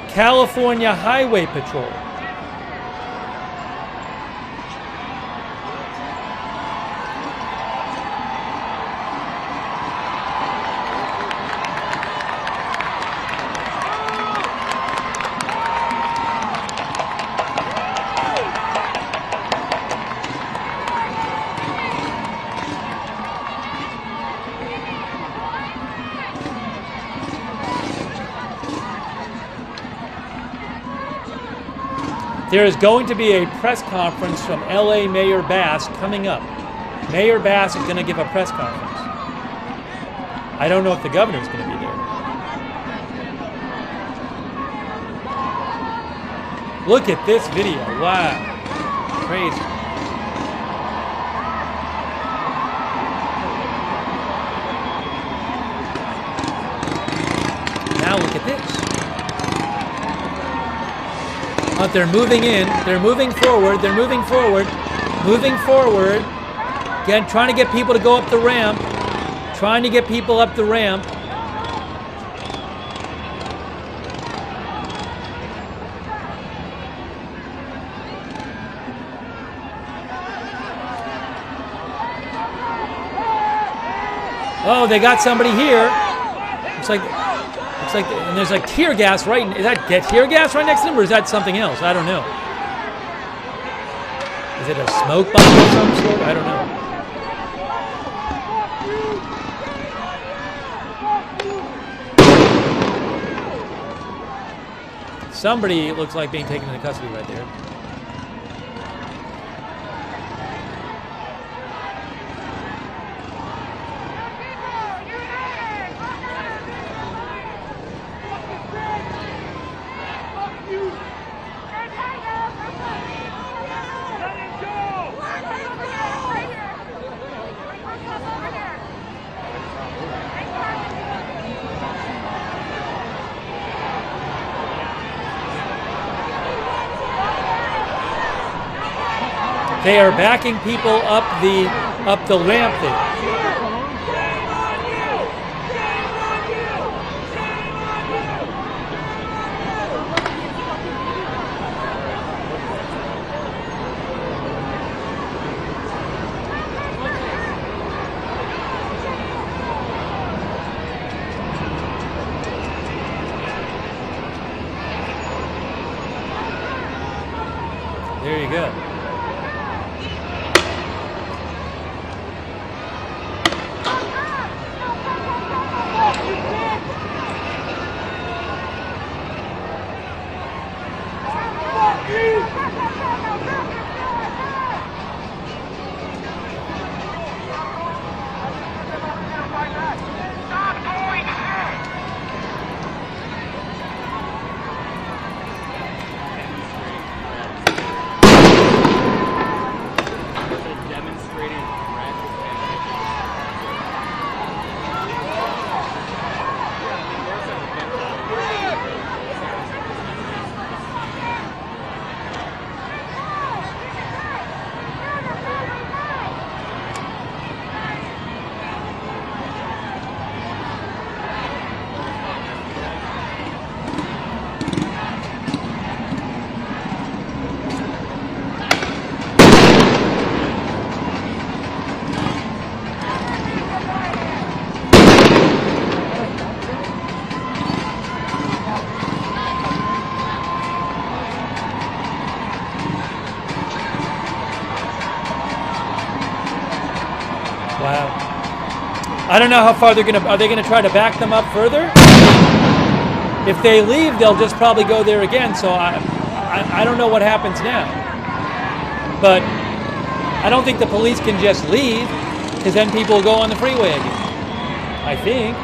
California Highway Patrol. There is going to be a press conference from LA Mayor Bass coming up. Mayor Bass is going to give a press conference. I don't know if the governor's going to be there. Look at this video. Wow. Crazy. Now look at this. Oh, they're moving in. They're moving forward. They're moving forward. Moving forward. Again, trying to get people to go up the ramp. Trying to get people up the ramp. Oh, they got somebody here. Looks like, and there's like tear gas right. Is that tear gas right next to them, or is that something else? I don't know. Is it a smoke bomb of some sort? I don't know. Somebody looks like being taken into custody right there. They are backing people up the ramp there. There you go. I don't know how far they're gonna. Are they gonna try to back them up further? If they leave, they'll just probably go there again. So I don't know what happens now. But I don't think the police can just leave, because then people will go on the freeway again. I think.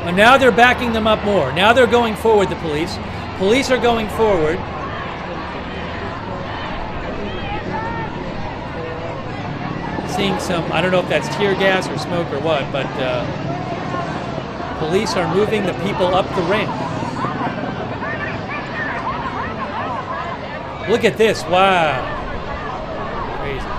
And now they're backing them up more. Now they're going forward, the police. Police are going forward. Seeing some, I don't know if that's tear gas or smoke or what, but police are moving the people up the ramp. Look at this, wow. Crazy.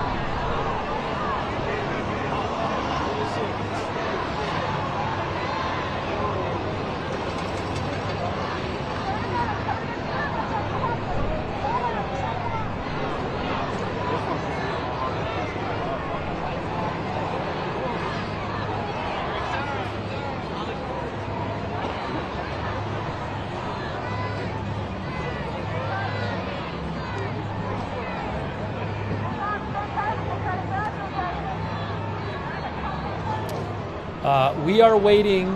We are waiting.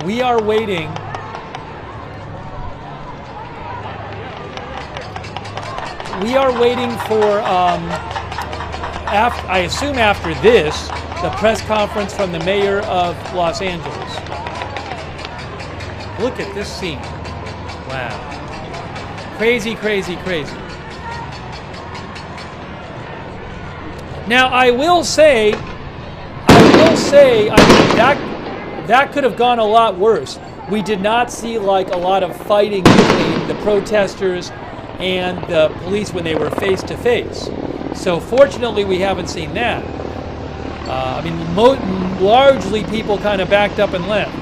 We are waiting. We are waiting for, I assume after this, the press conference from the mayor of Los Angeles. Look at this scene. Wow. Crazy, crazy, crazy. Now, I will say, I mean, that could have gone a lot worse. We did not see like a lot of fighting between the protesters and the police when they were face to face. So fortunately, we haven't seen that. I mean, largely people kind of backed up and left.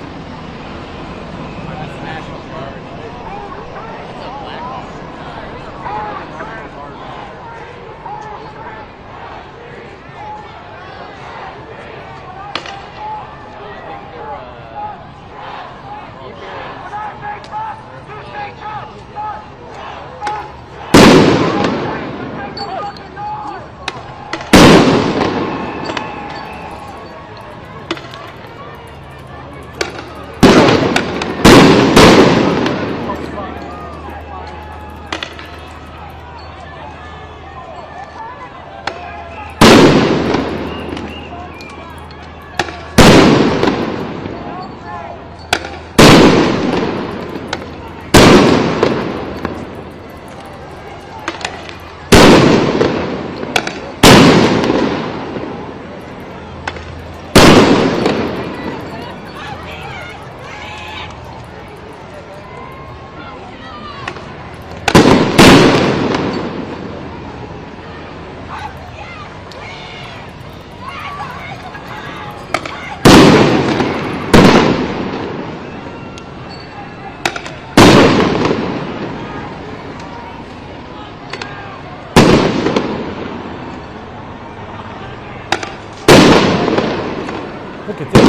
Look at this.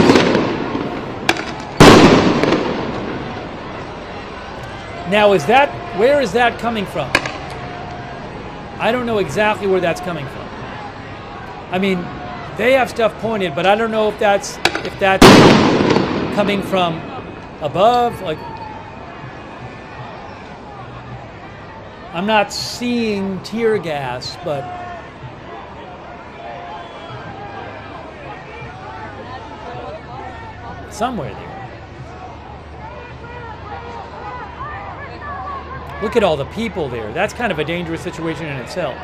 Now, where is that coming from? I don't know exactly where that's coming from. I mean, they have stuff pointed, but I don't know if that's coming from above. Like, I'm not seeing tear gas, but somewhere there. Look at all the people there. That's kind of a dangerous situation in itself.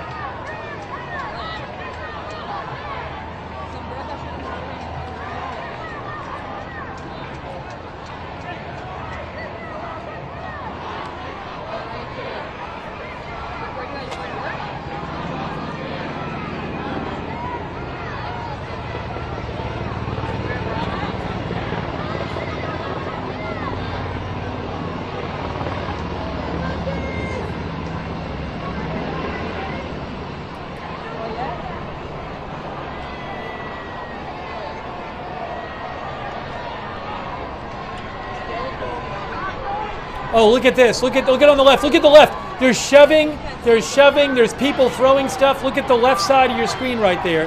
Oh, look at this. Look at on the left. Look at the left. There's shoving. There's shoving. There's people throwing stuff. Look at the left side of your screen right there.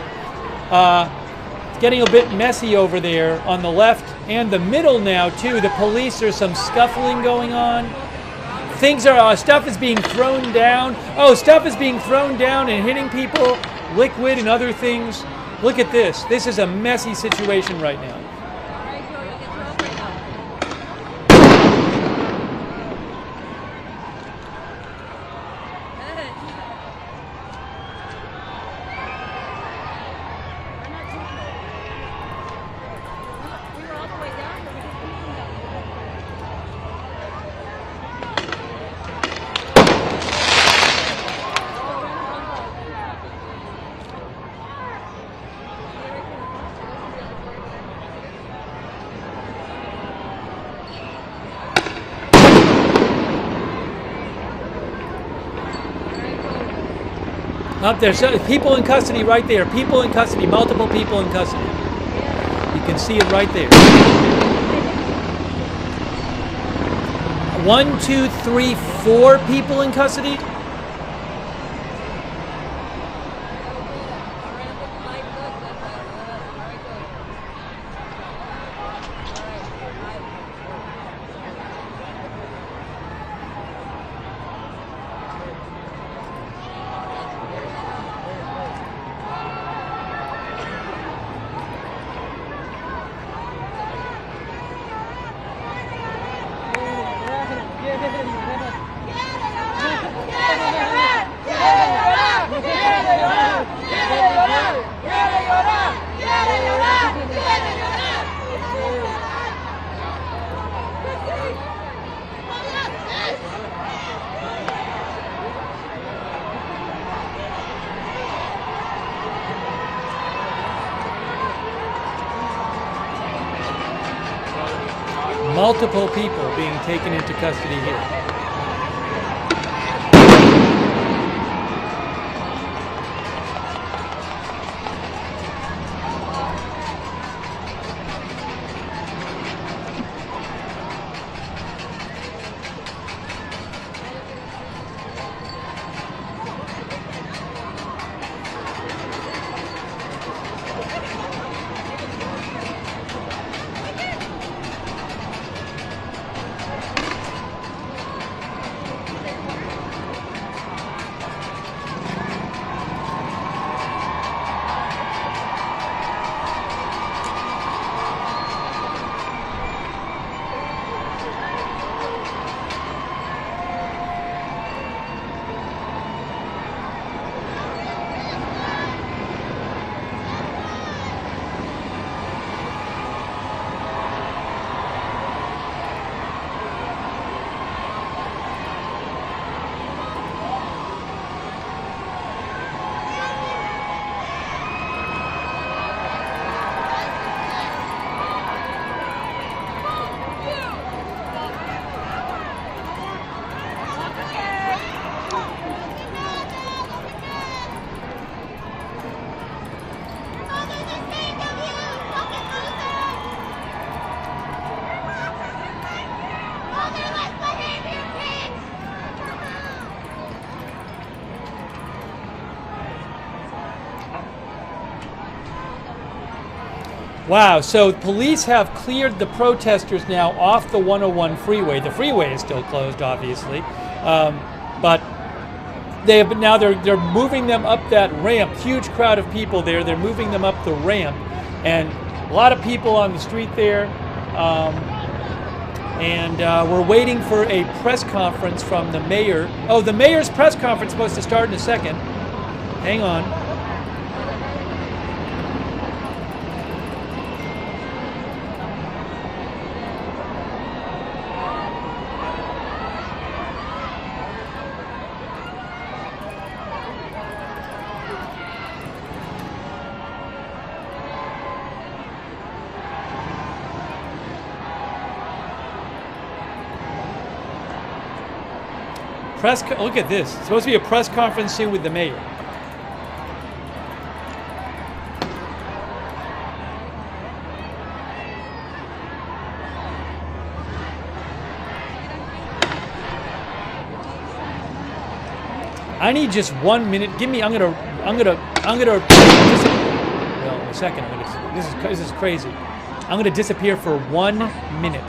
It's getting a bit messy over there on the left and the middle now too. The police, there's some scuffling going on. Things are, stuff is being thrown down. Oh, stuff is being thrown down and hitting people, liquid and other things. Look at this. This is a messy situation right now. Up there, so people in custody right there. People in custody, multiple people in custody. You can see it right there. 1, 2, 3, 4 people in custody. Multiple people being taken into custody here. Wow, so police have cleared the protesters now off the 101 freeway. The freeway is still closed, obviously, but they have now they're moving them up that ramp. Huge crowd of people there. They're moving them up the ramp, and a lot of people on the street there. And we're waiting for a press conference from the mayor. Oh, the mayor's press conference is supposed to start in a second. Hang on. Look at this. It's supposed to be a press conference soon with the mayor. I need just 1 minute. Give me. I'm gonna. Well, in a second. This is crazy. I'm gonna disappear for 1 minute.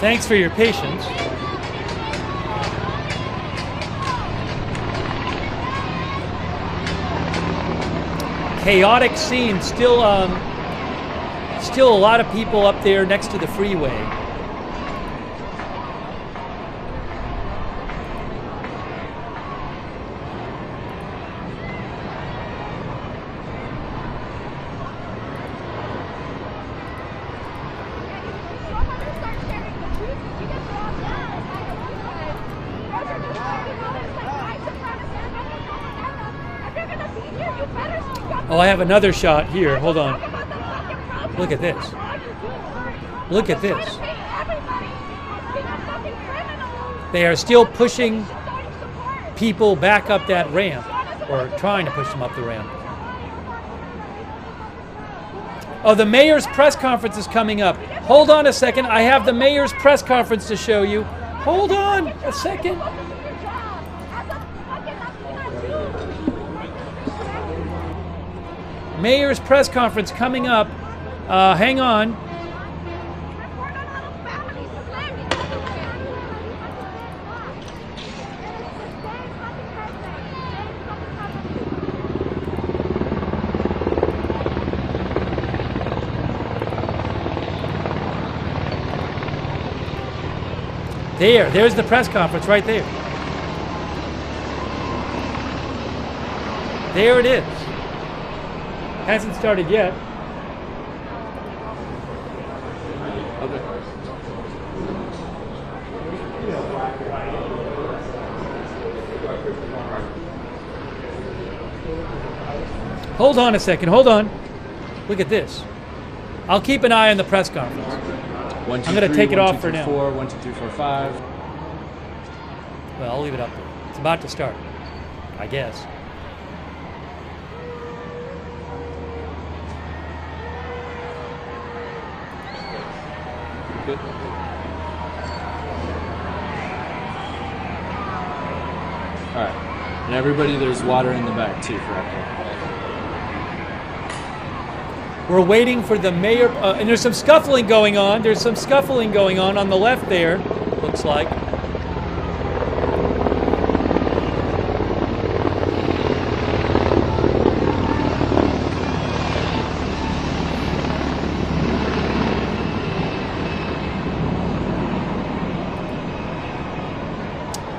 Thanks for your patience. Chaotic scene. Still a lot of people up there next to the freeway. Oh, I have another shot here. Hold on. Look at this. Look at this. They are still pushing people back up that ramp, or trying to push them up the ramp. Oh, the mayor's press conference is coming up. Hold on a second. I have the mayor's press conference to show you. Hold on a second. Mayor's press conference coming up. Hang on. There's the press conference right there. There it is. Hasn't started yet. Okay. Hold on a second. Hold on. Look at this. I'll keep an eye on the press conference. One, two, I'm going to take it off for now. 4, 1, 2, 3, 4, 5. Well, I'll leave it up there. It's about to start, I guess. Good. All right. And everybody, there's water in the back too for alcohol. We're waiting for the mayor, and there's some scuffling going on. There's some scuffling going on the left there, looks like.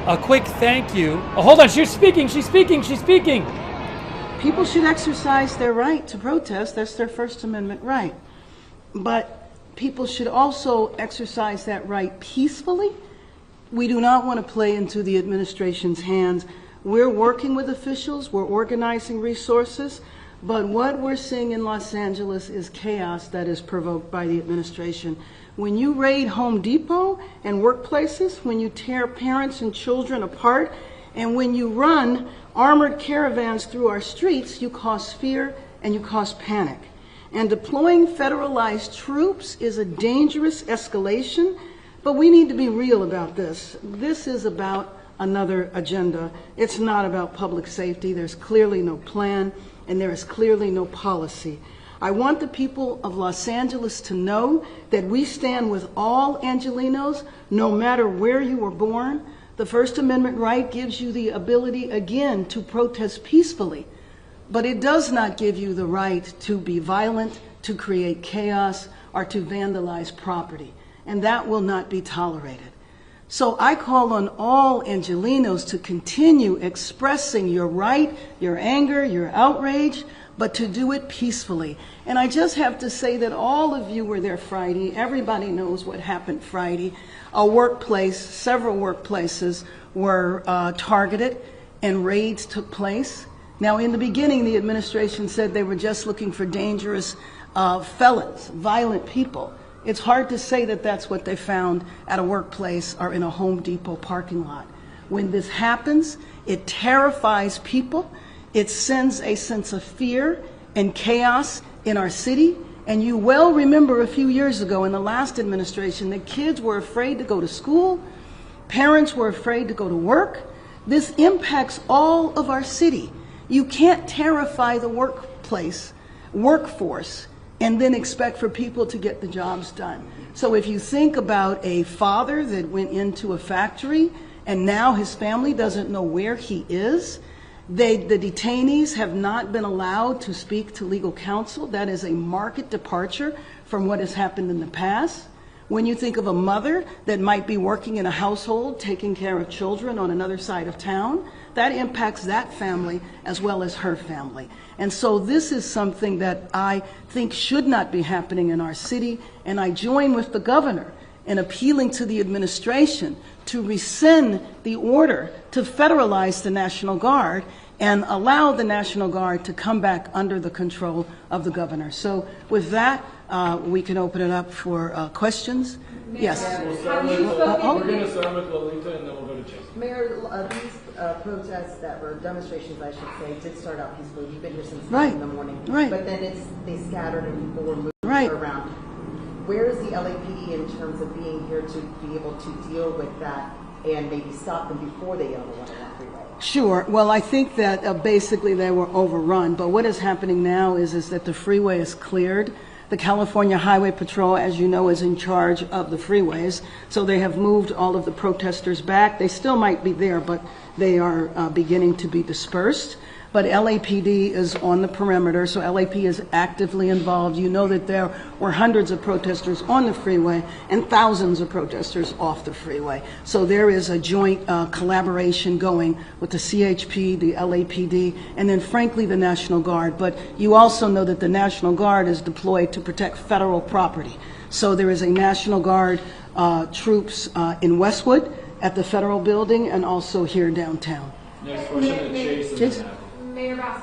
A quick thank you. Oh, hold on, she's speaking, she's speaking, she's speaking. People should exercise their right to protest. That's their First Amendment right. But people should also exercise that right peacefully. We do not want to play into the administration's hands. We're working with officials, we're organizing resources, but what we're seeing in Los Angeles is chaos that is provoked by the administration. When you raid Home Depot and workplaces, when you tear parents and children apart, And when you run armored caravans through our streets, you cause fear and you cause panic. And deploying federalized troops is a dangerous escalation, but we need to be real about this. This is about another agenda. It's not about public safety. There's clearly no plan, and there is clearly no policy. I want the people of Los Angeles to know that we stand with all Angelenos, no matter where you were born. The First Amendment right gives you the ability, again, to protest peacefully, but it does not give you the right to be violent, to create chaos, or to vandalize property, and that will not be tolerated. So I call on all Angelenos to continue expressing your right, your anger, your outrage, but to do it peacefully. And I just have to say that all of you were there Friday. Everybody knows what happened Friday. A workplace, several workplaces were targeted and raids took place. Now, in the beginning, the administration said they were just looking for dangerous felons, violent people. It's hard to say that that's what they found at a workplace or in a Home Depot parking lot. When this happens, it terrifies people. It sends a sense of fear and chaos in our city. And you well remember a few years ago in the last administration that kids were afraid to go to school, parents were afraid to go to work. This impacts all of our city. You can't terrify the workforce, and then expect for people to get the jobs done. So if you think about a father that went into a factory and now his family doesn't know where he is, the detainees have not been allowed to speak to legal counsel. That is a marked departure from what has happened in the past. When you think of a mother that might be working in a household, taking care of children on another side of town, that impacts that family as well as her family. And so this is something that I think should not be happening in our city, and I join with the governor in appealing to the administration to rescind the order to federalize the National Guard and allow the National Guard to come back under the control of the governor. So with that, we can open it up for questions. Yes. We're going to start with Lolita and then we'll go to Chase. Mayor, these protests that were demonstrations, I should say, did start out peacefully. You've been here since 9 in the morning. Right. But then they scattered and people were moving around. Where is the LAPD in terms of being here to be able to deal with that and maybe stop them before they get on the 101 freeway? Sure. Well, I think that basically they were overrun. But what is happening now is that the freeway is cleared. The California Highway Patrol, as you know, is in charge of the freeways. So they have moved all of the protesters back. They still might be there, but they are beginning to be dispersed. But LAPD is on the perimeter, so LAP is actively involved. You know that there were hundreds of protesters on the freeway and thousands of protesters off the freeway. So there is a joint collaboration going with the CHP, the LAPD, and then frankly the National Guard. But you also know that the National Guard is deployed to protect federal property. So there is a National Guard troops in Westwood at the federal building and also here downtown. Next question to Chase. Mayor Bass,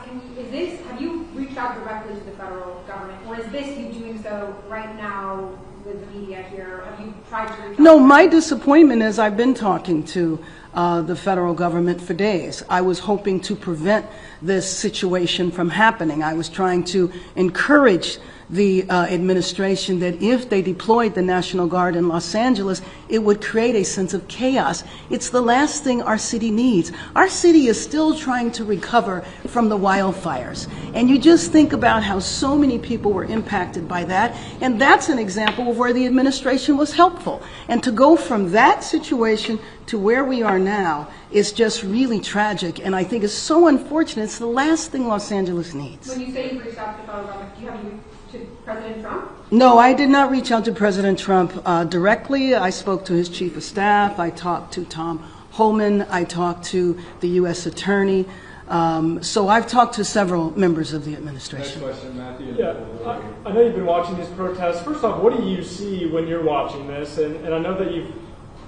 have you reached out directly to the federal government, or is this you doing so right now with the media here? Have you tried to reach out? No, my disappointment is I've been talking to the federal government for days. I was hoping to prevent this situation from happening. I was trying to encourage the administration that if they deployed the National Guard in Los Angeles, it would create a sense of chaos. It's the last thing our city needs. Our city is still trying to recover from the wildfires. And you just think about how so many people were impacted by that. And that's an example of where the administration was helpful. And to go from that situation to where we are now is just really tragic. And I think it's so unfortunate. It's the last thing Los Angeles needs. When you say you reached out to the federal government, do you have to President Trump? No, I did not reach out to President Trump directly. I spoke to his chief of staff. I talked to Tom Holman. I talked to the U.S. Attorney. So I've talked to several members of the administration. Next question, Matthew. Yeah, I know you've been watching these protests. First off, what do you see when you're watching this? And I know that you've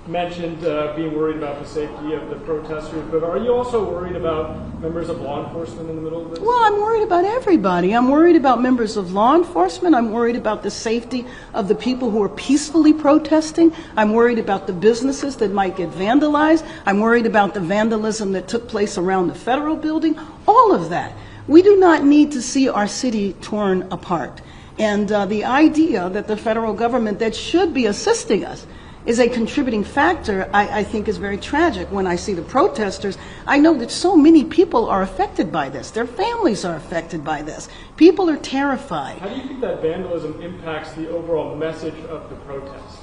mentioned being worried about the safety of the protesters, but are you also worried about members of law enforcement in the middle of this? Well, I'm worried about everybody. I'm worried about members of law enforcement. I'm worried about the safety of the people who are peacefully protesting. I'm worried about the businesses that might get vandalized. I'm worried about the vandalism that took place around the federal building. All of that. We do not need to see our city torn apart. And the idea that the federal government that should be assisting us is a contributing factor, I think is very tragic. When I see the protesters, I know that so many people are affected by this. Their families are affected by this. People are terrified. How do you think that vandalism impacts the overall message of the protest?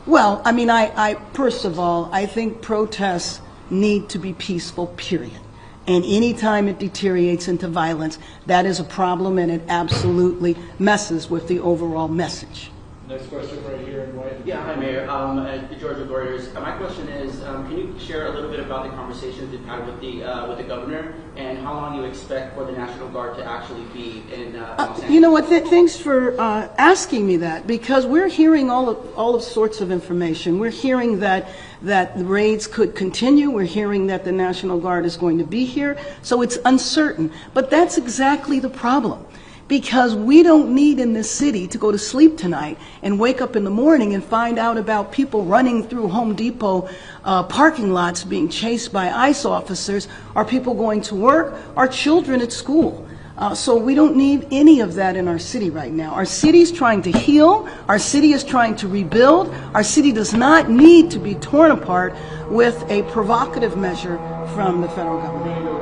Well, I mean, I first of all, I think protests need to be peaceful, period. And any time it deteriorates into violence, that is a problem, and it absolutely messes with the overall message. Next question right here in white. Yeah, hi Mayor. George Reuters. My question is, can you share a little bit about the conversations you've had with the governor, and how long you expect for the National Guard to actually be in Los Angeles? You know what? Thanks for asking me that, because we're hearing all of sorts of information. We're hearing that the raids could continue. We're hearing that the National Guard is going to be here. So it's uncertain. But that's exactly the problem. Because we don't need in this city to go to sleep tonight and wake up in the morning and find out about people running through Home Depot parking lots being chased by ICE officers, or people going to work, or children at school. So we don't need any of that in our city right now. Our city's trying to heal. Our city is trying to rebuild. Our city does not need to be torn apart with a provocative measure from the federal government.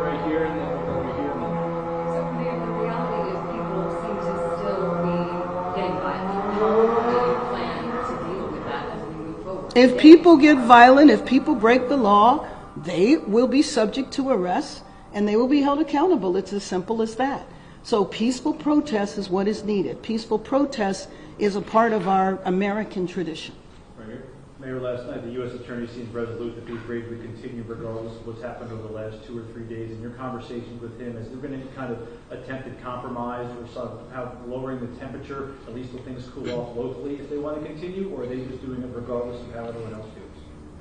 If people get violent, if people break the law, they will be subject to arrest and they will be held accountable. It's as simple as that. So peaceful protest is what is needed. Peaceful protest is a part of our American tradition. Right here. Mayor, last night the U.S. Attorney seems resolute that these raids would continue regardless of what's happened over the last 2 or 3 days. In your conversations with him, has there been any kind of attempted compromise or somehow lowering the temperature, at least till things cool off locally, if they want to continue, or are they just doing it regardless of how everyone else feels?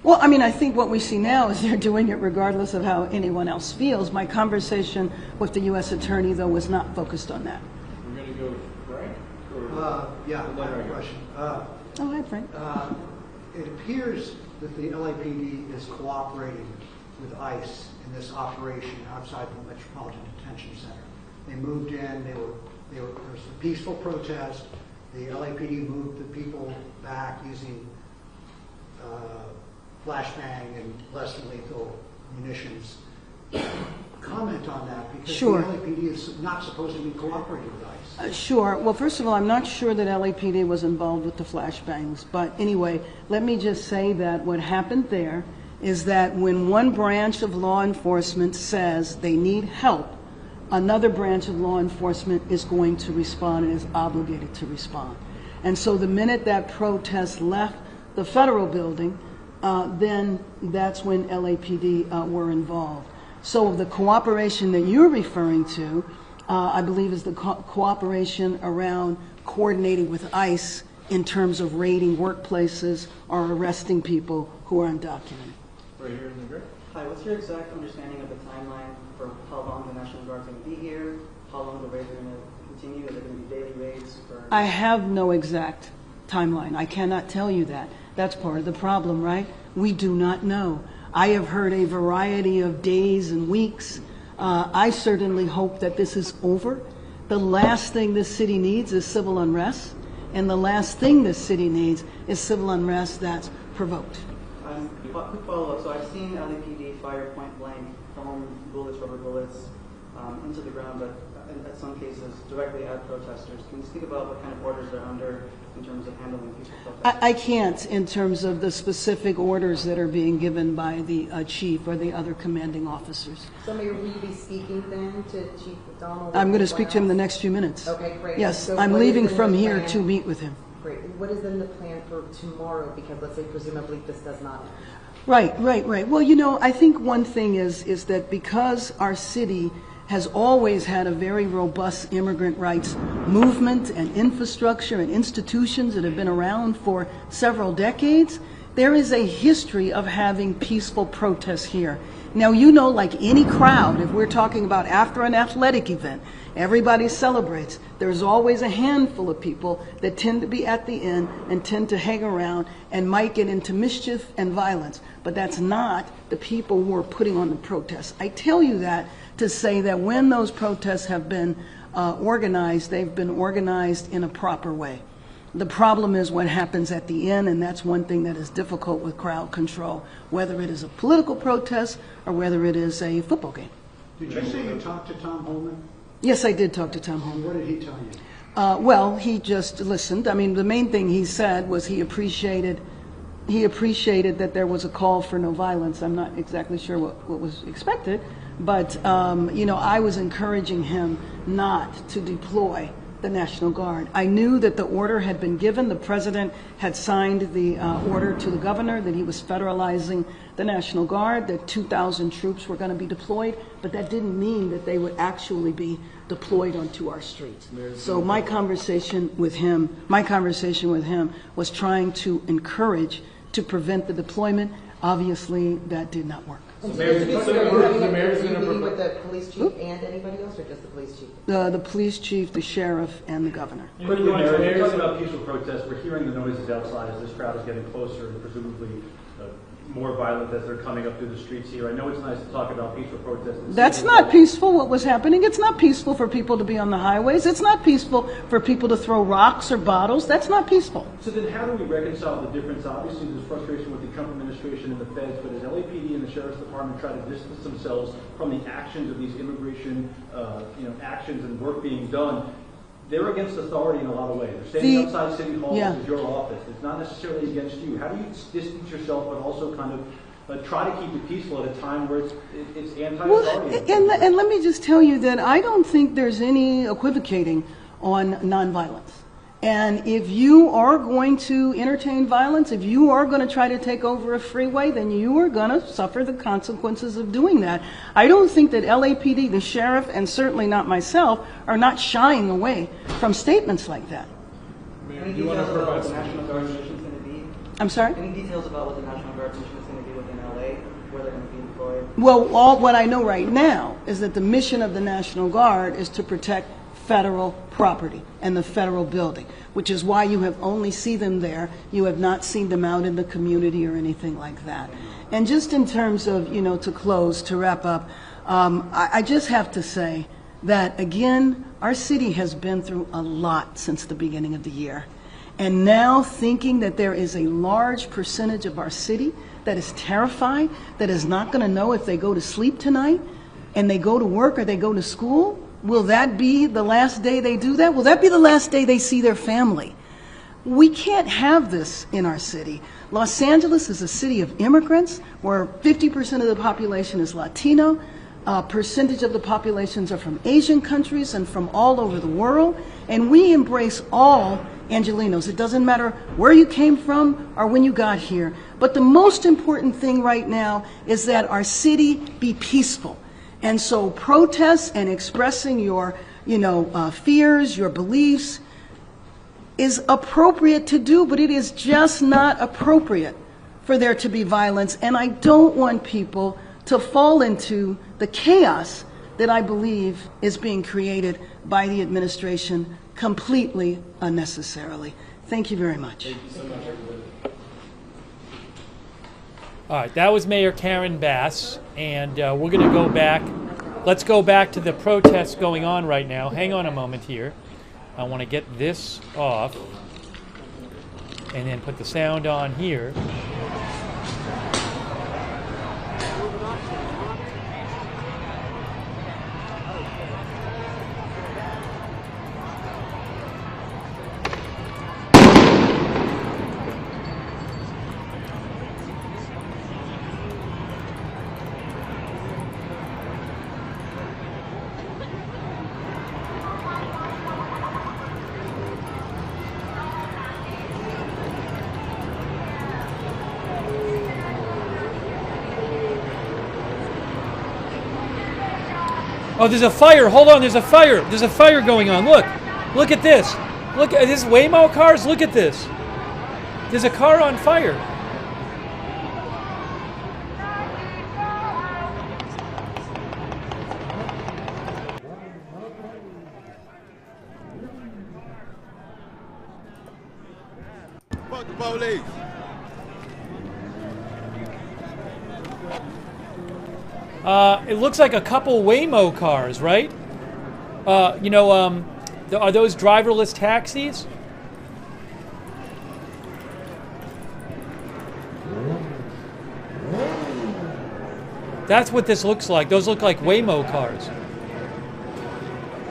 Well, I mean, I think what we see now is they're doing it regardless of how anyone else feels. My conversation with the U.S. Attorney, though, was not focused on that. We're going to go Frank? Yeah, I have a question. Oh, hi, Frank. It appears that the LAPD is cooperating with ICE in this operation outside the Metropolitan Detention Center. They moved in. There was a peaceful protest. The LAPD moved the people back using flashbang and less than lethal munitions. Comment on that, because Sure. the LAPD is not supposed to be cooperating with ICE. Sure. Well, first of all, I'm not sure that LAPD was involved with the flashbangs. But anyway, let me just say that what happened there is that when one branch of law enforcement says they need help, another branch of law enforcement is going to respond and is obligated to respond. And so the minute that protest left the federal building, then that's when LAPD were involved. So the cooperation that you're referring to, I believe, is the cooperation around coordinating with ICE in terms of raiding workplaces or arresting people who are undocumented. Right here in the group. Hi, what's your exact understanding of the timeline for how long the National Guard's going to be here? How long the raids are going to continue? Is it going to be daily raids? I have no exact timeline. I cannot tell you that. That's part of the problem, right? We do not know. I have heard a variety of days and weeks. I certainly hope that this is over. The last thing this city needs is civil unrest, and the last thing this city needs is civil unrest that's provoked. Quick follow-up. So I've seen LAPD fire point blank, foam bullets, rubber bullets into the ground, but in some cases directly at protesters. Can you speak about what kind of orders they're under in terms of handling peaceful protesters? I can't in terms of the specific orders that are being given by the chief or the other commanding officers. So Mayor, will you be speaking then to Chief McDonald? I'm going to speak to him in the next few minutes. Okay, great. Yes, So I'm what is leaving in from the here plan? to meet with him. Great. What is in the plan for tomorrow? Because let's say presumably this does not end. Right. Well, you know, I think one thing is that because our city has always had a very robust immigrant rights movement and infrastructure and institutions that have been around for several decades, There is a history of having peaceful protests here. Now, you know, like any crowd, if we're talking about after an athletic event, everybody celebrates. There's always a handful of people that tend to be at the end and tend to hang around and might get into mischief and violence. But that's not the people who are putting on the protests. I tell you that to say that when those protests have been organized, they've been organized in a proper way. The problem is what happens at the end, and that's one thing that is difficult with crowd control, whether it is a political protest or whether it is a football game. Did you say you talked to Tom Holman? Yes, I did talk to Tom Holman. What did he tell you? Well, he just listened. I mean, the main thing he said was he appreciated that there was a call for no violence. I'm not exactly sure what was expected, but you know, I was encouraging him not to deploy the National Guard. I knew that the order had been given. The president had signed the order to the governor that he was federalizing the National Guard, that 2,000 troops were going to be deployed, but that didn't mean that they would actually be deployed onto our streets. So my conversation with him was trying to encourage, to prevent the deployment. Obviously, that did not work. And so just to be clear, are you meeting with the police chief and anybody else, or just the police chief? The police chief, the sheriff, and the governor. Quickly, Mayor, you're talking about peaceful protests. We're hearing the noises outside as this crowd is getting closer and presumably more violent as they're coming up through the streets here. I know it's nice to talk about peaceful protests. That's not peaceful, what was happening. It's not peaceful for people to be on the highways. It's not peaceful for people to throw rocks or bottles. That's not peaceful. So then how do we reconcile the difference? Obviously, there's frustration with the Trump administration and the feds, but as LAPD and the Sheriff's Department try to distance themselves from the actions of these immigration actions and work being done, they're against authority in a lot of ways. They're standing outside City Hall, which is your office. It's not necessarily against you. How do you distance yourself but also kind of try to keep it peaceful at a time where it's anti-authority? Well, and let me just tell you that I don't think there's any equivocating on nonviolence. And if you are going to entertain violence, if you are going to try to take over a freeway, then you are going to suffer the consequences of doing that. I don't think that LAPD, the sheriff, and certainly not myself, are not shying away from statements like that. Any details about what the National Guard mission is going to be? I'm sorry? Any details about what the National Guard mission is going to be within LA, where they're going to be deployed? Well, what I know right now is that the mission of the National Guard is to protect federal property and the federal building, which is why you have only seen them there. You have not seen them out in the community or anything like that. And just in terms of, to close, to wrap up, I just have to say that, again, our city has been through a lot since the beginning of the year. And now thinking that there is a large percentage of our city that is terrified, that is not going to know if they go to sleep tonight and they go to work or they go to school, will that be the last day they do that? Will that be the last day they see their family? We can't have this in our city. Los Angeles is a city of immigrants where 50% of the population is Latino. A percentage of the populations are from Asian countries and from all over the world. And we embrace all Angelenos. It doesn't matter where you came from or when you got here. But the most important thing right now is that our city be peaceful. And so protests and expressing your, fears, your beliefs is appropriate to do, but it is just not appropriate for there to be violence. And I don't want people to fall into the chaos that I believe is being created by the administration completely unnecessarily. Thank you very much. Thank you so much, everybody. All right, that was Mayor Karen Bass, and we're going to go back. Let's go back to the protests going on right now. Hang on a moment here. I want to get this off and then put the sound on here. Oh, there's a fire. Hold on, there's a fire. There's a fire going on. Look at this. Look at this Waymo cars. Look at this. There's a car on fire. It looks like a couple Waymo cars, right? Are those driverless taxis? That's what this looks like. Those look like Waymo cars.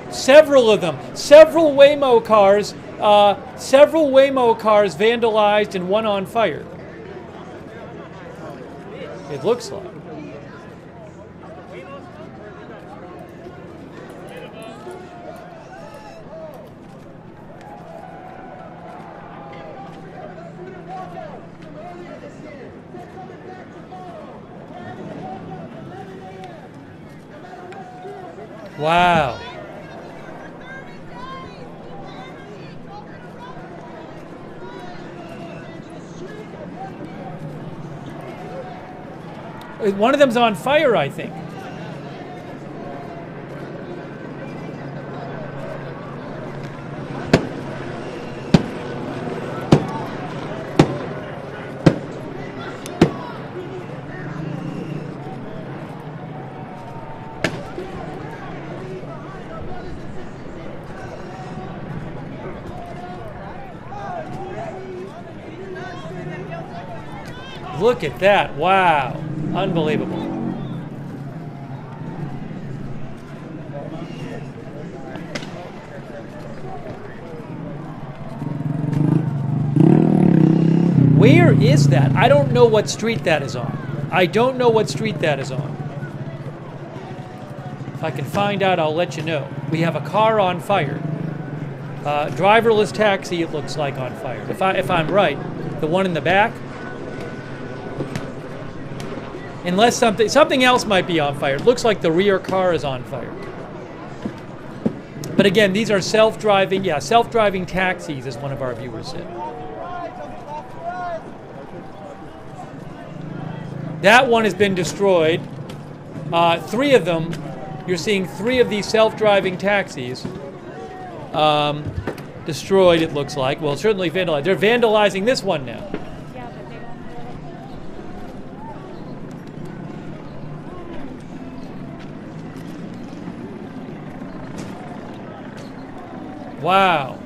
Several of them. Several Waymo cars vandalized and one on fire. It looks like. Wow. One of them's on fire, I think. Look at that. Wow. Unbelievable. Where is that? I don't know what street that is on. I don't know what street that is on. If I can find out, I'll let you know. We have a car on fire. Driverless taxi, it looks like, on fire. If I'm right, the one in the back. Unless something else might be on fire. It looks like the rear car is on fire. But again, these are self-driving taxis, as one of our viewers said. That one has been destroyed. 3 of them, you're seeing 3 of these self-driving taxis destroyed, it looks like. Well, certainly vandalized. They're vandalizing this one now. Wow.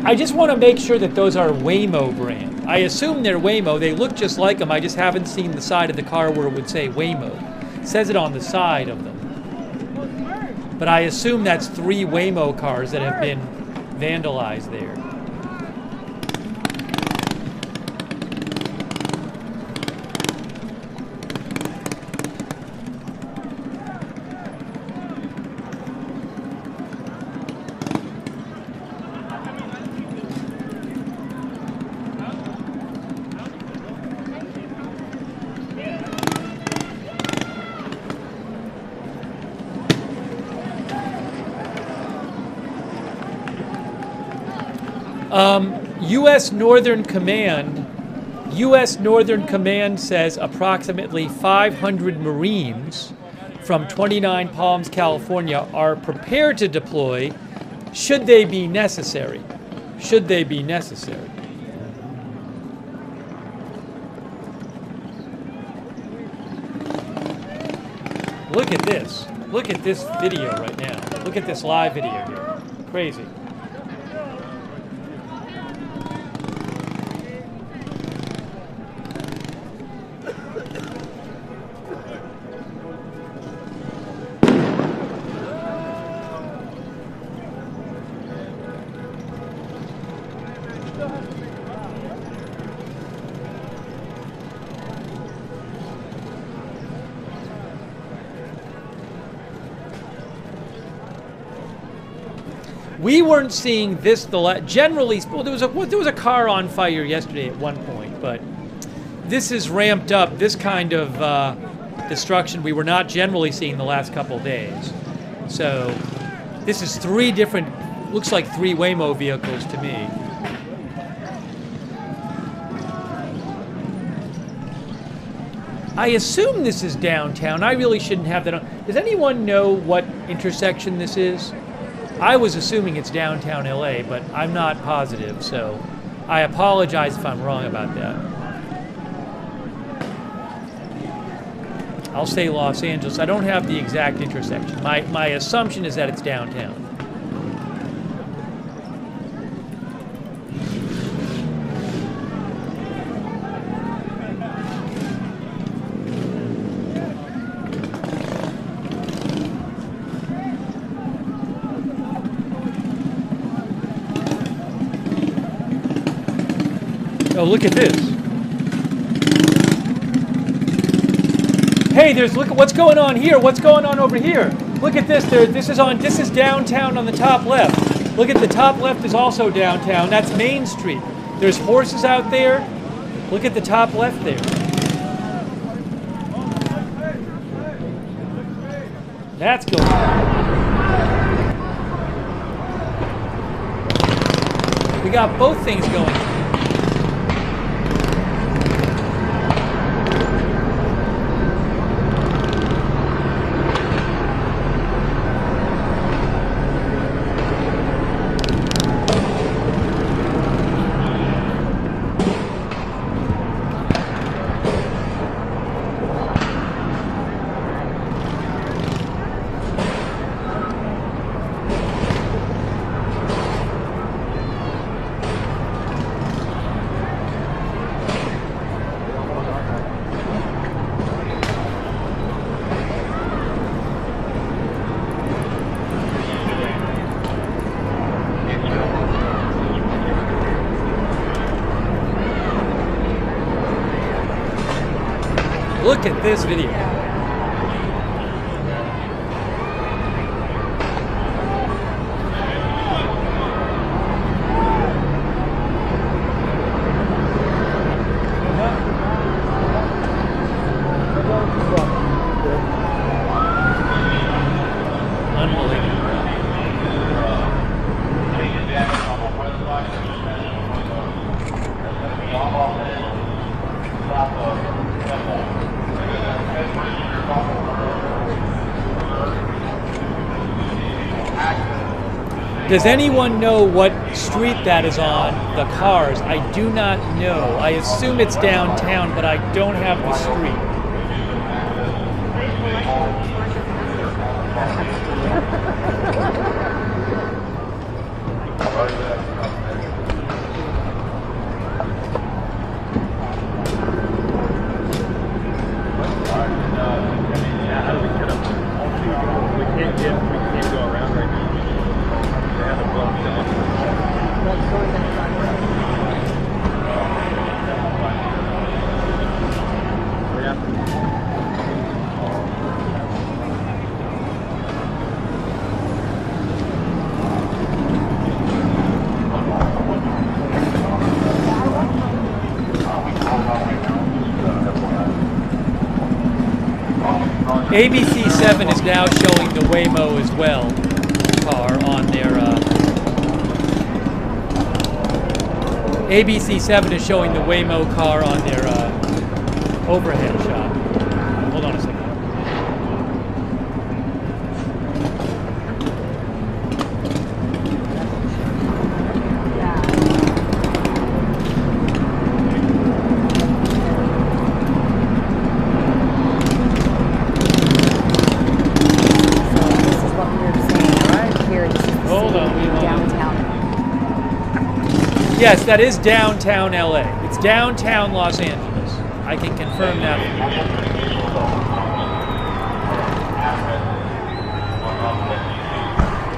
I just want to make sure that those are Waymo brand. I assume they're Waymo. They look just like them. I just haven't seen the side of the car where it would say Waymo. It says it on the side of them. But I assume that's 3 Waymo cars that have been vandalized there. U.S. Northern Command says approximately 500 Marines from 29 Palms, California are prepared to deploy should they be necessary. Should they be necessary. Look at this. Look at this video right now. Look at this live video here. Crazy. We weren't seeing this generally. Well, there was a car on fire yesterday at one point, but this is ramped up. This kind of destruction we were not generally seeing the last couple of days. So this is three different. Looks like three Waymo vehicles to me. I assume this is downtown. I really shouldn't have that on. Does anyone know what intersection this is? I was assuming it's downtown LA, but I'm not positive, so I apologize if I'm wrong about that. I'll say Los Angeles. I don't have the exact intersection. My assumption is that it's downtown. Oh, look at this. Hey, look at what's going on here. What's going on over here? Look at this. This is downtown on the top left. Look at the top left is also downtown. That's Main Street. There's horses out there. Look at the top left there. That's going on. We got both things going. Look at this video. Does anyone know what street that is on, the cars? I do not know. I assume it's downtown, but I don't have the street. ABC7 is now showing the Waymo as well car on their ABC7 is showing the Waymo car on their overhead shot. Hold on a second. hold on. Downtown. Yes, that is downtown LA. It's downtown Los Angeles. I can confirm that.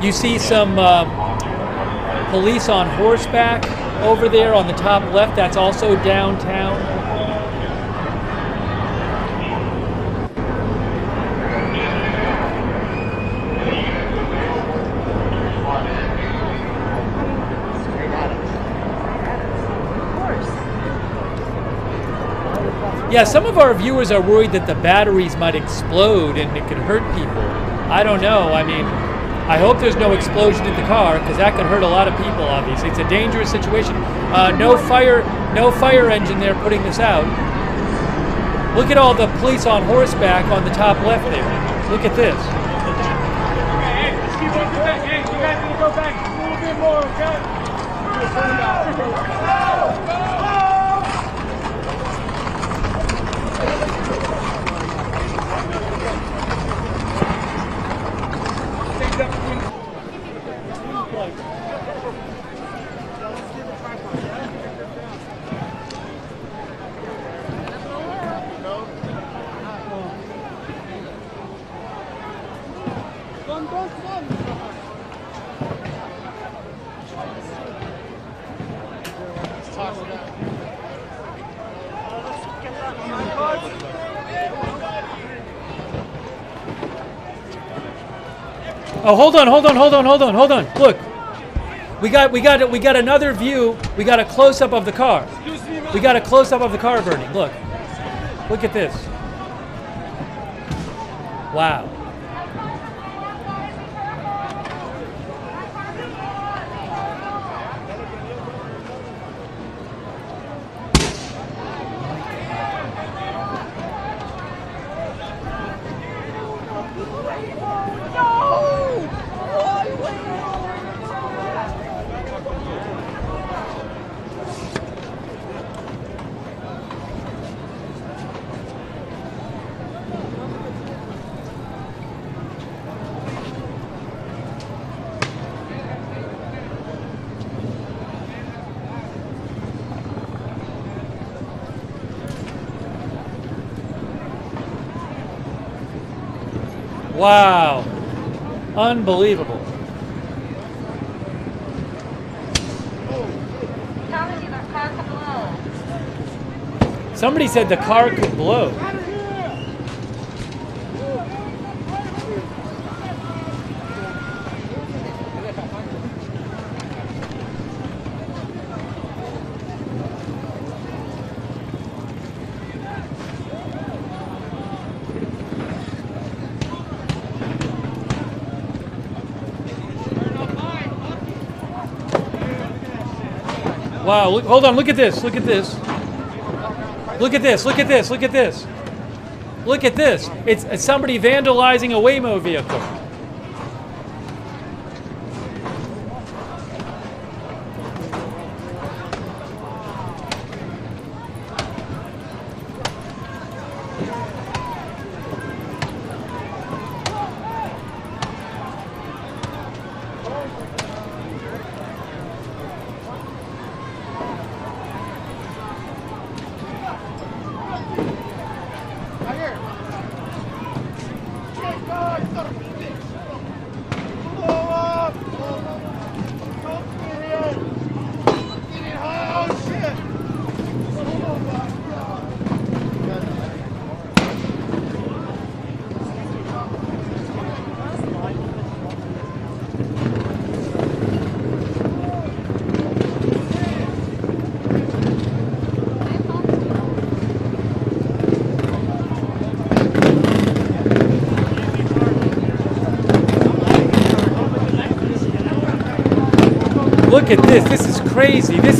You see some police on horseback over there on the top left. That's also downtown. Yeah, some of our viewers are worried that the batteries might explode and it could hurt people. I don't know. I mean, I hope there's no explosion in the car because that could hurt a lot of people, obviously. It's a dangerous situation. No fire engine there putting this out. Look at all the police on horseback on the top left there. Look at this. Hey, you guys need to go back a little bit more, okay? Oh, hold on. Look, we got another view. We got a close up of the car. We got a close up of the car burning. Look at this. Wow. Wow. Unbelievable. Somebody said the car could blow. Wow, look, hold on, look at this. Look at this. It's somebody vandalizing a Waymo vehicle. Look at this. This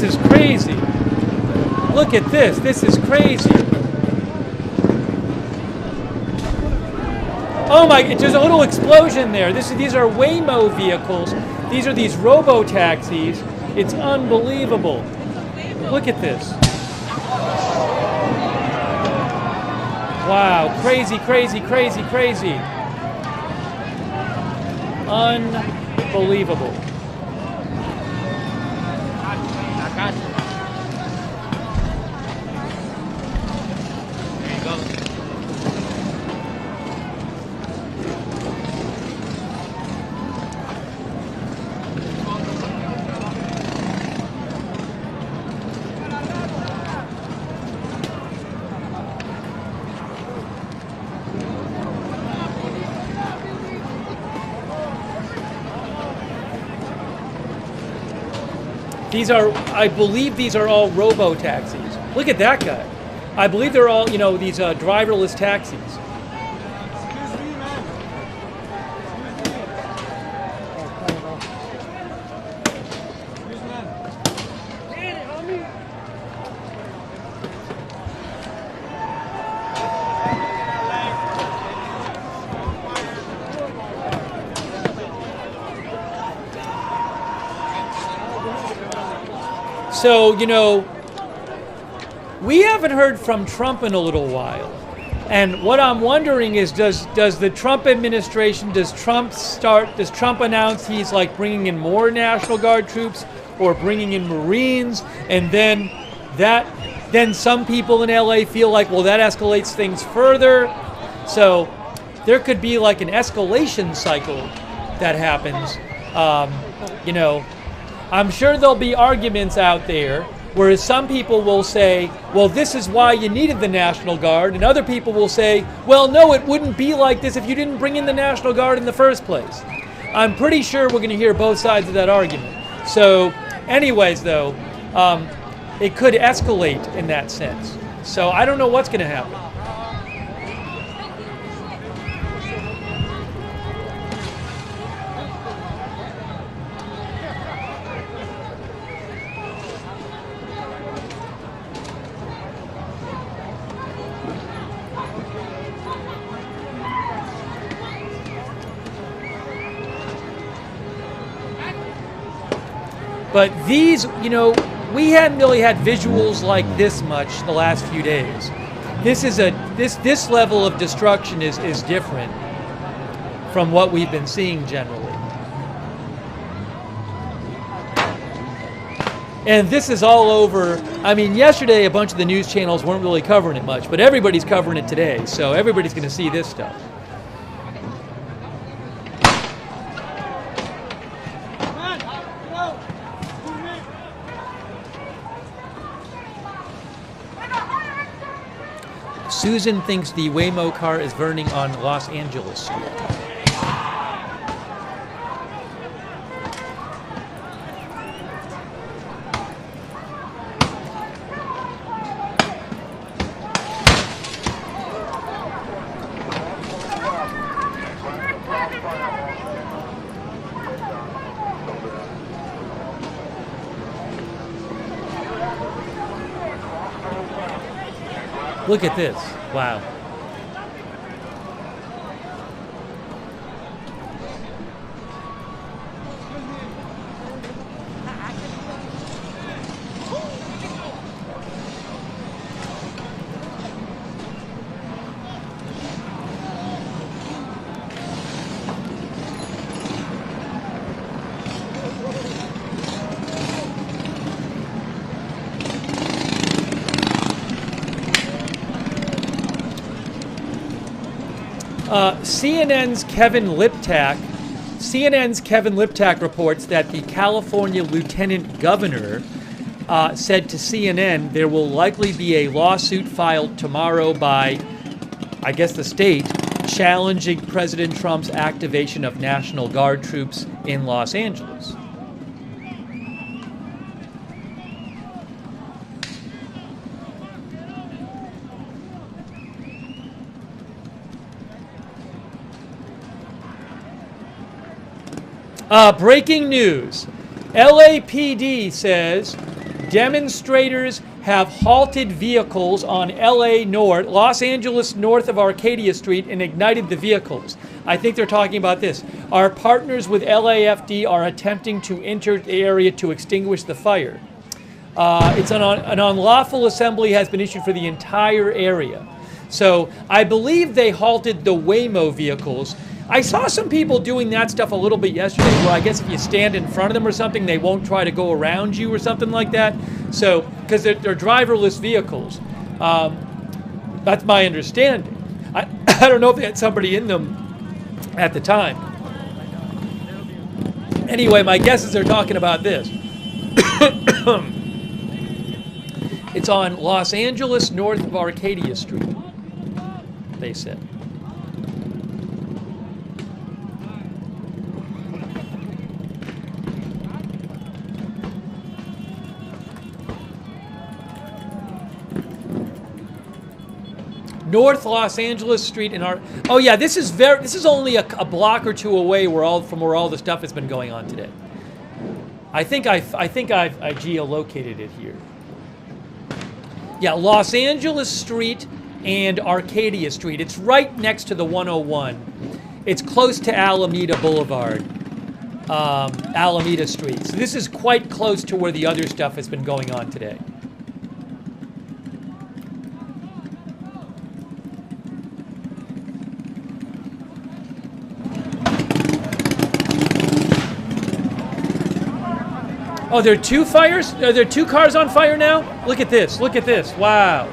is crazy. Look at this. This is crazy. Oh my, there's a little explosion there. These are Waymo vehicles. These are these robo-taxis. It's unbelievable. Look at this. Wow, crazy. Unbelievable. These are, I believe these are all robo-taxis. Look at that guy. I believe they're all, you know, these driverless taxis. So, you know, we haven't heard from Trump in a little while. And what I'm wondering is, does the Trump administration, does Trump announce he's like bringing in more National Guard troops or bringing in Marines? And then some people in LA feel like, well, that escalates things further. So there could be like an escalation cycle that happens. You know, I'm sure there'll be arguments out there, whereas some people will say, well, this is why you needed the National Guard, and other people will say, well, no, it wouldn't be like this if you didn't bring in the National Guard in the first place. I'm pretty sure we're going to hear both sides of that argument. So anyways, though, it could escalate in that sense. So I don't know what's going to happen. But these, you know, we hadn't really had visuals like this much the last few days. This level of destruction is different from what we've been seeing generally. And this is all over. I mean, yesterday a bunch of the news channels weren't really covering it much, but everybody's covering it today, so everybody's going to see this stuff. Susan thinks the Waymo car is burning on Los Angeles Street. Look at this. Wow. CNN's Kevin Liptak reports that the California Lieutenant Governor said to CNN there will likely be a lawsuit filed tomorrow by, I guess, the state, challenging President Trump's activation of National Guard troops in Los Angeles. Breaking news. LAPD says demonstrators have halted vehicles on Los Angeles north of Arcadia Street and ignited the vehicles. I think they're talking about this. Our partners with LAFD are attempting to enter the area to extinguish the fire. An unlawful assembly has been issued for the entire area. So I believe they halted the Waymo vehicles. I saw some people doing that stuff a little bit yesterday, where I guess if you stand in front of them or something, they won't try to go around you or something like that. So, because they're driverless vehicles. That's my understanding. I don't know if they had somebody in them at the time. Anyway, my guess is they're talking about this. It's on Los Angeles, north of Arcadia Street, they said. North Los Angeles Street in our. Oh yeah, this is only a block or two away from where all the stuff has been going on today. I think I geolocated it here. Yeah, Los Angeles Street and Arcadia Street. It's right next to the 101. It's close to Alameda Boulevard, Alameda Street. So this is quite close to where the other stuff has been going on today. Oh, there are two fires? Are there two cars on fire now? Look at this. Look at this. Wow.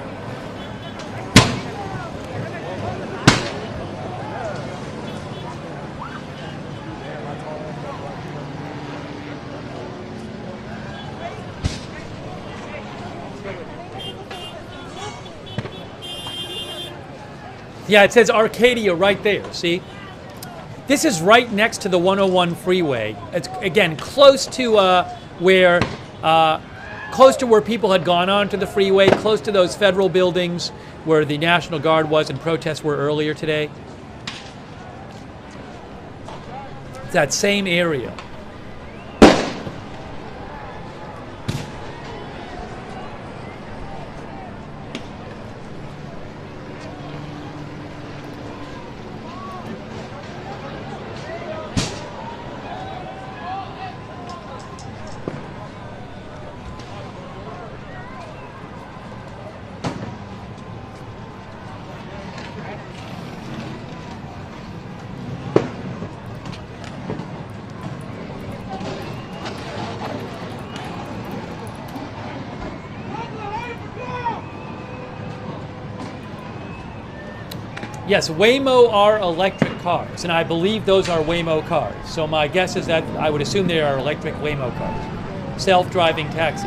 Yeah, it says Arcadia right there. See? This is right next to the 101 freeway. It's, again, close to where people had gone onto the freeway, close to those federal buildings where the National Guard was and protests were earlier today. It's that same area. Yes, Waymo are electric cars, and I believe those are Waymo cars. So my guess is that I would assume they are electric Waymo cars, self-driving taxis.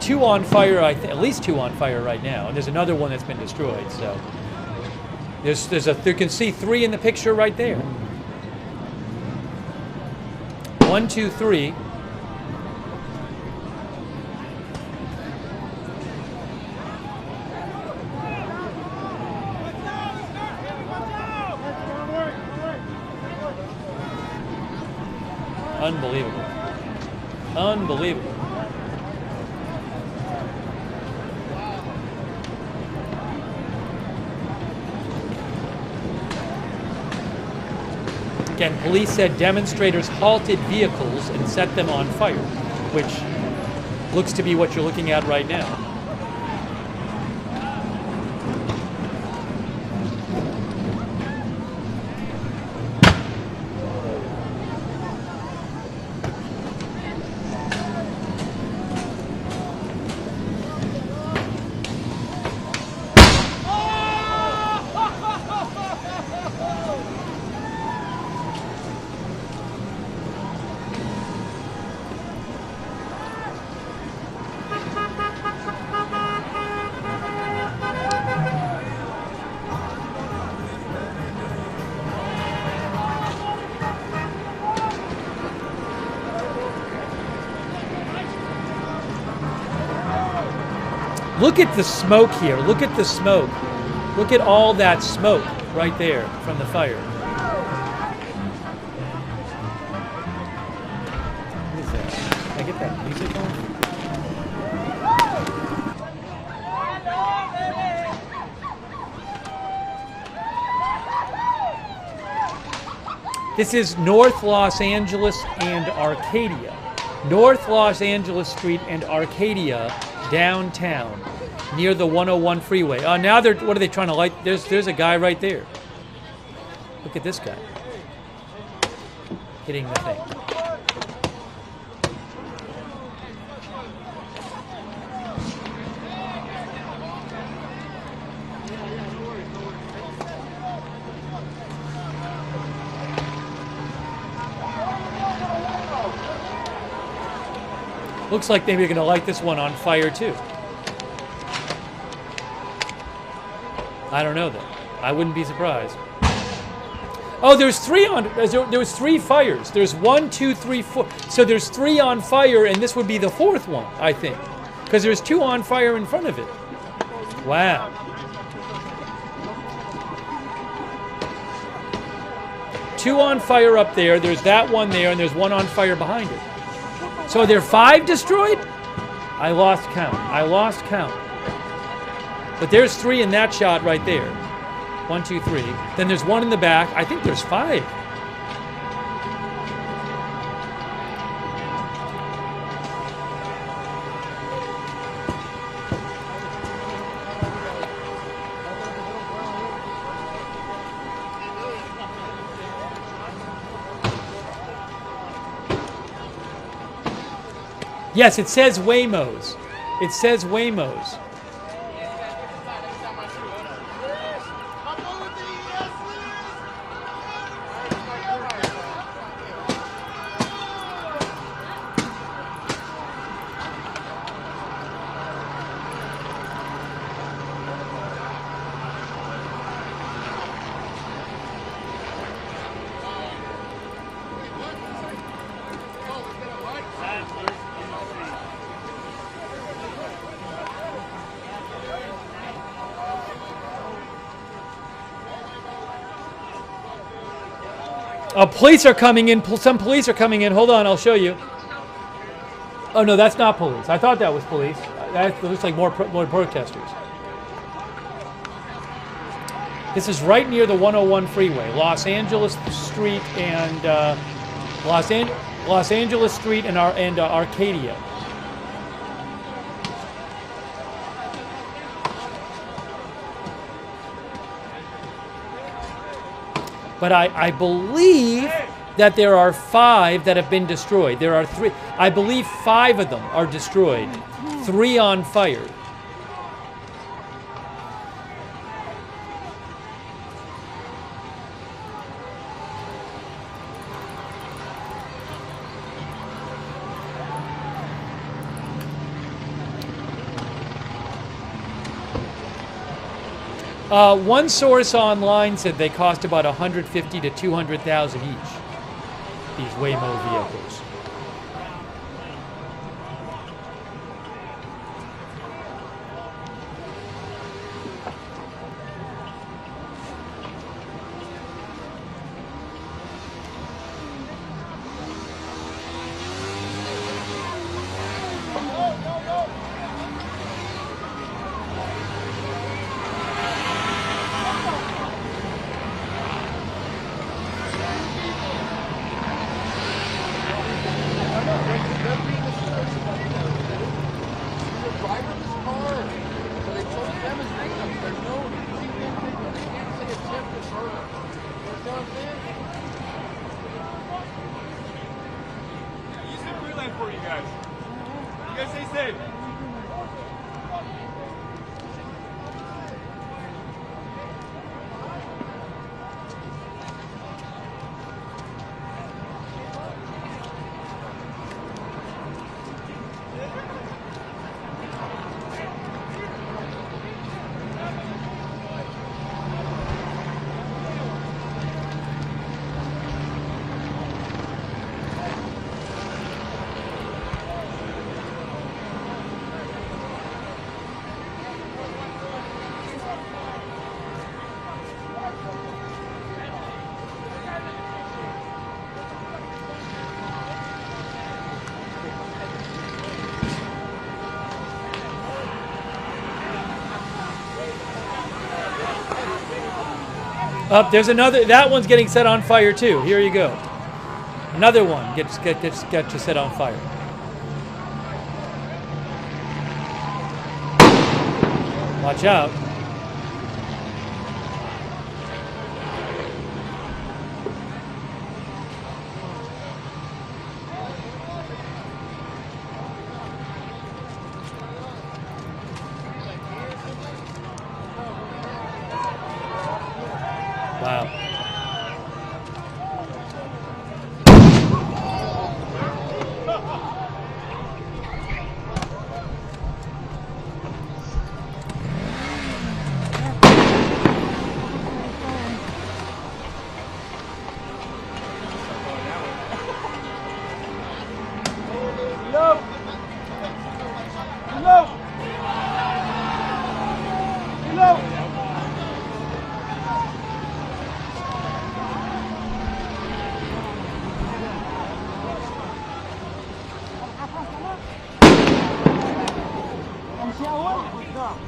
Two on fire, at least two on fire right now, and there's another one that's been destroyed. So you can see three in the picture right there. 1, 2, 3. Unbelievable. Unbelievable. Again, police said demonstrators halted vehicles and set them on fire, which looks to be what you're looking at right now. Look at the smoke here. Look at the smoke. Look at all that smoke right there from the fire. What is that? Can I get that music on? This is North Los Angeles and Arcadia. North Los Angeles Street and Arcadia downtown. near the 101 freeway. Now what are they trying to light? There's a guy right there. Look at this guy hitting the thing. Looks like maybe they're going to light this one on fire too. I don't know though. I wouldn't be surprised. Oh, there was 3 fires. There's 1, 2, 3, 4. So there's 3 on fire, and this would be the 4th one, I think, because there's 2 on fire in front of it. Wow. Two on fire up there. There's that one there, and there's 1 on fire behind it. So are there 5 destroyed? I lost count. But there's 3 in that shot right there. 1, 2, 3. Then there's 1 in the back. I think there's 5. Yes, it says Waymos. It says Waymos. Police are coming in. Some police are coming in. Hold on, I'll show you. Oh no, that's not police. I thought that was police. That looks like more protesters. This is right near the 101 freeway, Los Angeles Street and Los Angeles Street and Arcadia. But I believe that there are 5 that have been destroyed. There are 3. I believe 5 of them are destroyed. 3 on fire. One source online said they cost about $150,000 to $200,000 each. These Waymo vehicles. There's another. That one's getting set on fire too. Here you go. Another one gets set on fire. Watch out. Wow.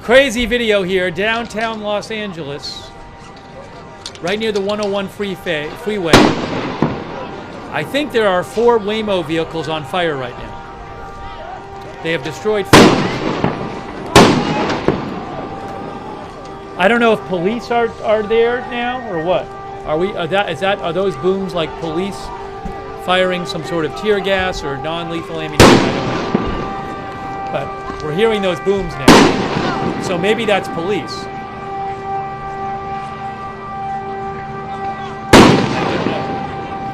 Crazy video here, downtown Los Angeles, right near the 101 freeway. I think there are 4 Waymo vehicles on fire right now. They have destroyed 4. I don't know if police are there now or what. Are those booms like police firing some sort of tear gas or non-lethal ammunition? I don't know. But we're hearing those booms now. So maybe that's police.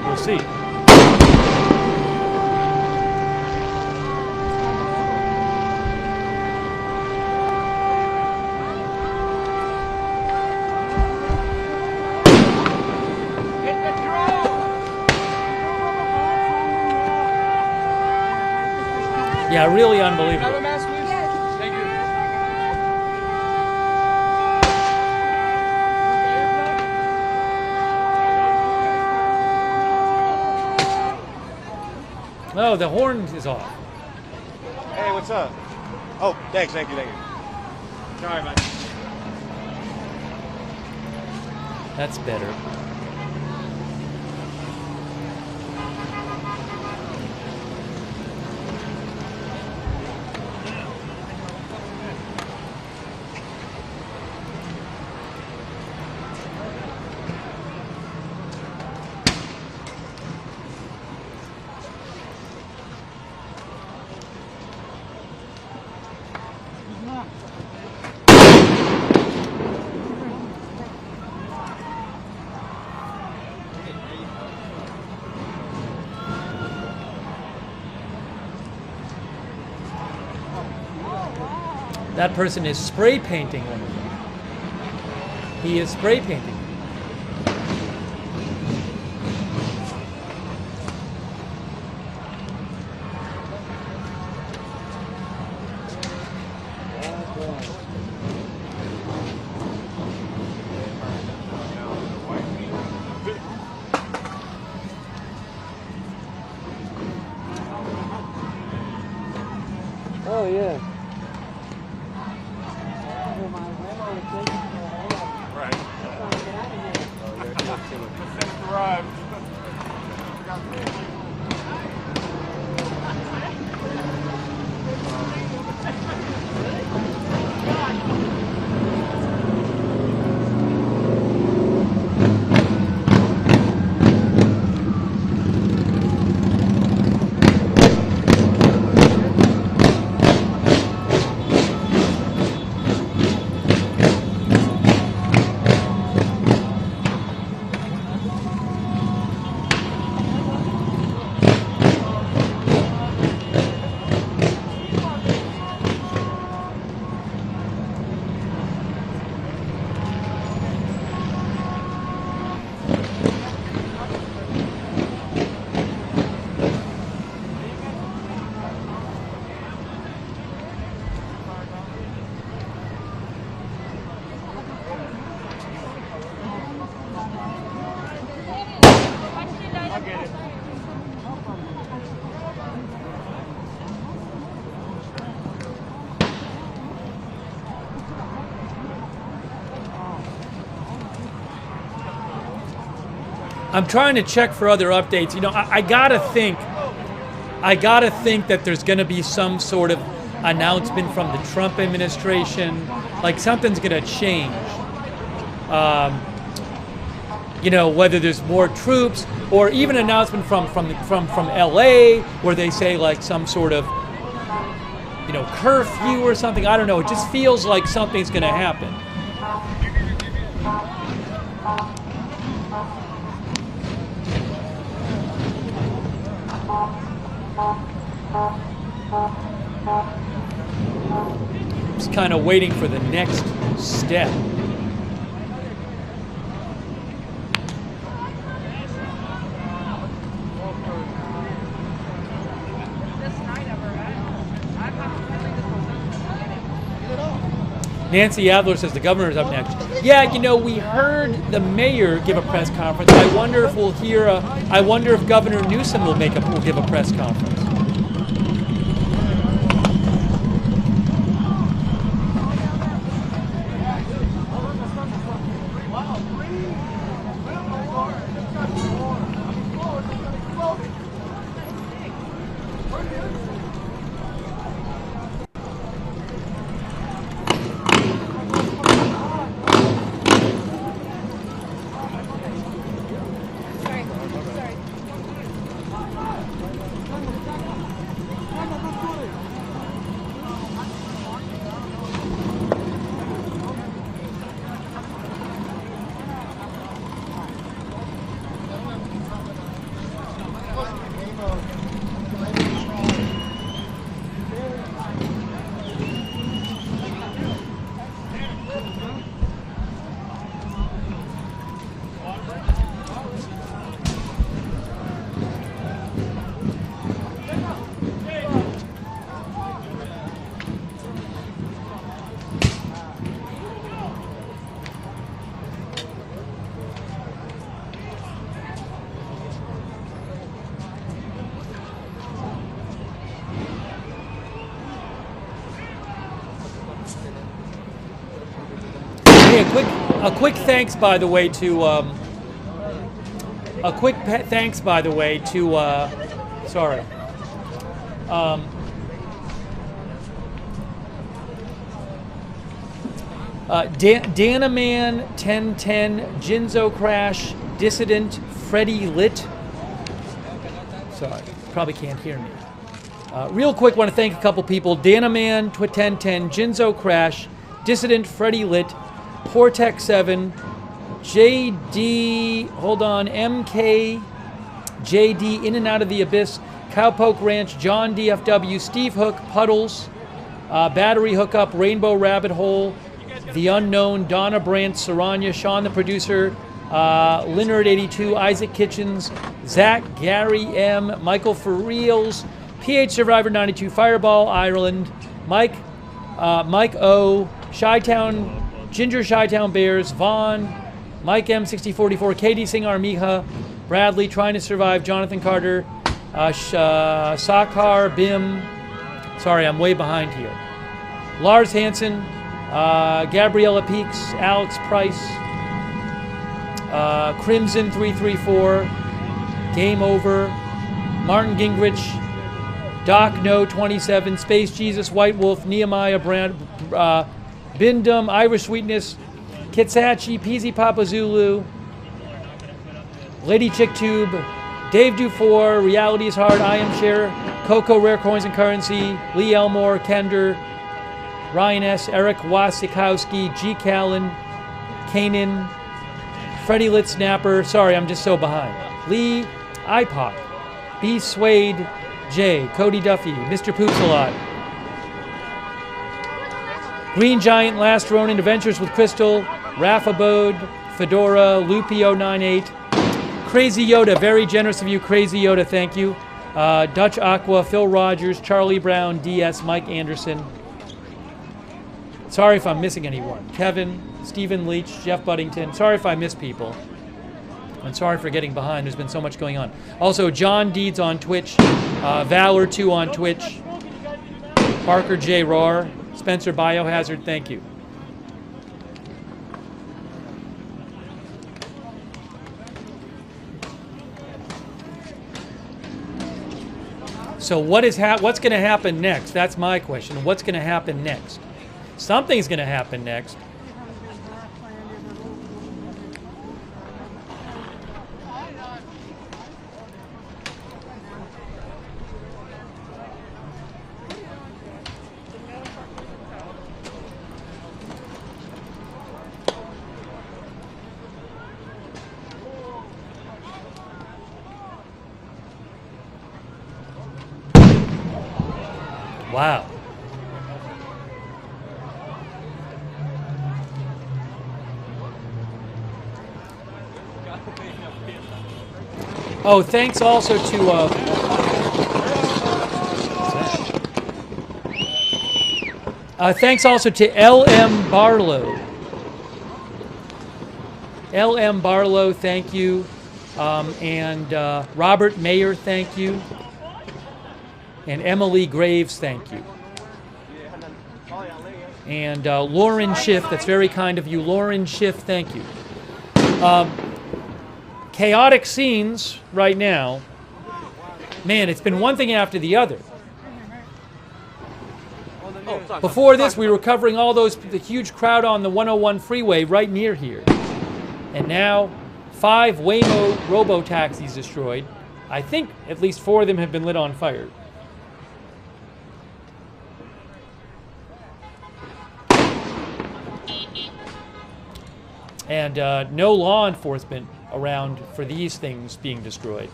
We'll see. Yeah, really unbelievable. Thank you. No, the horn is off. Hey, what's up? Oh, thanks, thank you. Sorry, man. That's better. That person is spray painting one of them. He is spray painting. Oh yeah. I'm trying to check for other updates. You know, I gotta think that there's going to be some sort of announcement from the Trump administration, like something's going to change. You know, whether there's more troops, or even an announcement from LA where they say like some sort of, you know, curfew or something. I don't know. It just feels like something's going to happen. Just kind of waiting for the next step. Nancy Adler says the governor's up next. Yeah, you know, we heard the mayor give a press conference. I wonder if we'll hear I wonder if Governor Newsom will give a press conference. A quick thanks, by the way, to Danaman 1010, Jinzo Crash, Dissident, Freddie Lit. Sorry, probably can't hear me. Real quick, want to thank a couple people. Danaman 1010, Jinzo Crash, Dissident, Freddie Lit, Portec 7, JD, hold on, MK, JD, In and Out of the Abyss, Cowpoke Ranch, John DFW, Steve Hook, Puddles, Battery Hookup, Rainbow Rabbit Hole, The Unknown, Donna Brandt, Saranya, Sean the Producer, Leonard 82, Isaac Kitchens, Zach, Gary M, Michael For Reals, PH Survivor 92, Fireball Ireland, Mike O, Chi-Town, Ginger Chi-Town Bears, Vaughn, Mike M6044, Katie Singh Armiha, Bradley, Trying to Survive, Jonathan Carter, Sakar, Bim, sorry, I'm way behind here, Lars Hansen, Gabriella Peaks, Alex Price, Crimson 334, Game Over, Martin Gingrich, Doc No 27, Space Jesus, White Wolf, Nehemiah Brand, Bindum, Irish Sweetness, Kitsachi, Peasy Papa Zulu, Lady Chick Tube, Dave Dufour, Reality is Hard, I Am Share, Coco Rare Coins and Currency, Lee Elmore, Kender, Ryan S., Eric Wasikowski, G. Callan, Kanan, Freddie Lit Snapper, sorry, I'm just so behind, Lee, IPOC, B. Swade, J. Cody Duffy, Mr. Poops a Lot, Green Giant, Last Ronin, Adventures with Crystal, Raph Abode, Fedora, Loopy098, Crazy Yoda, very generous of you, Crazy Yoda, thank you. Dutch Aqua, Phil Rogers, Charlie Brown, DS, Mike Anderson. Sorry if I'm missing anyone. Kevin, Stephen Leach, Jeff Buddington. Sorry if I miss people. I'm sorry for getting behind. There's been so much going on. Also, John Deeds on Twitch, Valor2 on Twitch, Parker J. Roar, Spencer Biohazard, thank you. So what's going to happen next? That's my question. What's going to happen next? Something's going to happen next. Wow. Oh, thanks also to thanks also to L.M. Barlow. L.M. Barlow, thank you. And Robert Mayer, thank you. And Emily Graves, thank you. And Lauren Schiff, that's very kind of you. Lauren Schiff, thank you. Chaotic scenes right now. Man, it's been one thing after the other. Before this, we were covering all the huge crowd on the 101 freeway right near here. And now, 5 Waymo robo-taxis destroyed. I think at least 4 of them have been lit on fire. And no law enforcement around for these things being destroyed.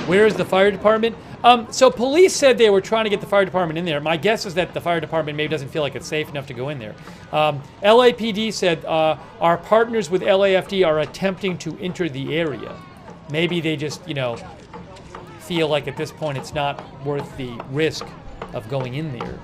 Where is the fire department? So police said they were trying to get the fire department in there. My guess is that the fire department maybe doesn't feel like it's safe enough to go in there. LAPD said our partners with LAFD are attempting to enter the area. Maybe they just, feel like at this point it's not worth the risk of going in there.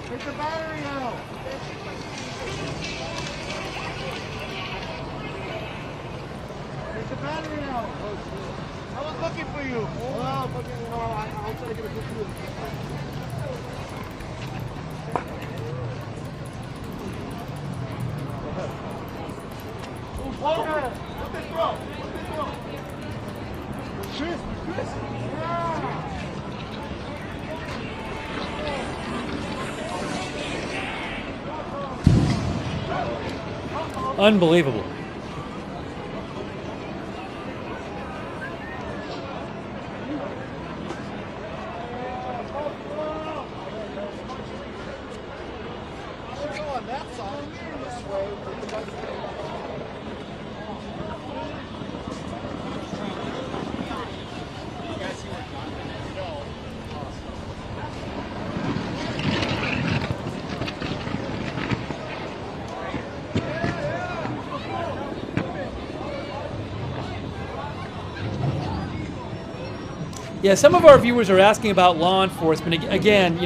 Take the battery out! Take the battery out! I was looking for you! Oh, fucking, I'll try to get a good view. Walker! What they throw? What they throw? Chris! Chris! Yeah! Unbelievable. Yeah, some of our viewers are asking about law enforcement. Again,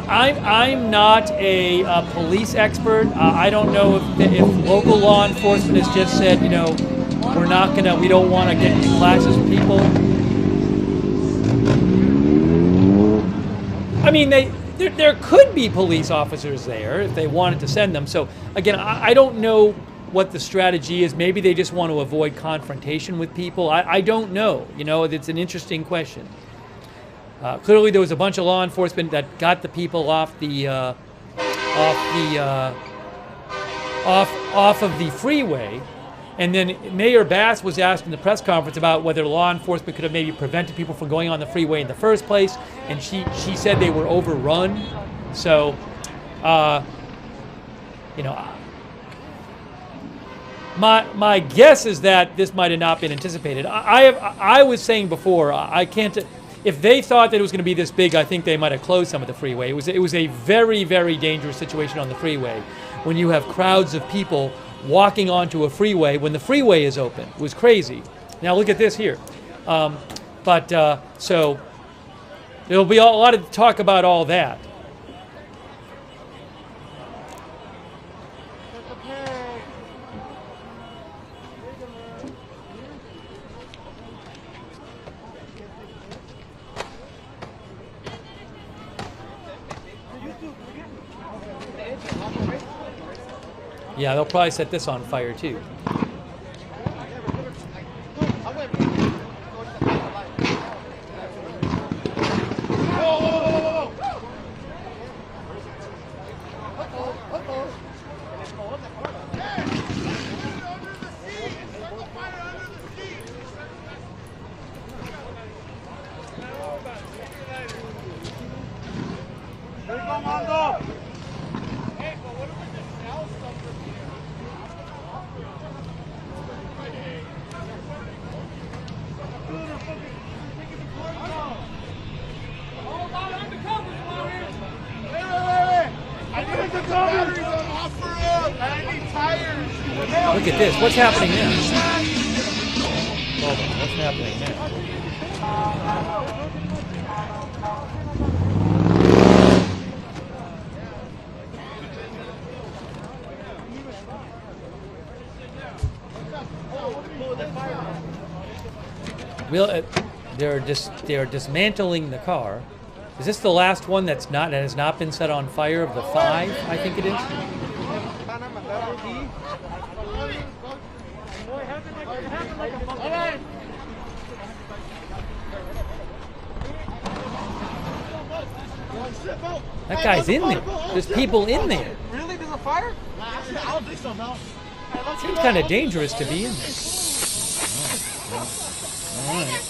I'm not a police expert. I don't know if local law enforcement has just said, not gonna, we don't want to get into clashes with people. I mean, there could be police officers there if they wanted to send them. So again, I don't know what the strategy is. Maybe they just want to avoid confrontation with people. I don't know. You know, it's an interesting question. Clearly, there was a bunch of law enforcement that got the people off of the freeway, and then Mayor Bass was asked in the press conference about whether law enforcement could have maybe prevented people from going on the freeway in the first place, and she said they were overrun. So, you know, my guess is that this might have not been anticipated. I was saying before, I can't. If they thought that it was going to be this big, I think they might have closed some of the freeway. It was a very, very dangerous situation on the freeway when you have crowds of people walking onto a freeway when the freeway is open. It was crazy. Now look at this here. So there'll be a lot of talk about all that. Yeah, they'll probably set this on fire too. Look at this. What's happening now? Hold on. What's happening now? They're dismantling the car. Is this the last one that has not been set on fire of the 5? I think it is. That guy's in there. There's people in there. Really? There's a fire? I don't think so, no. Seems kind of dangerous to be in there. All right.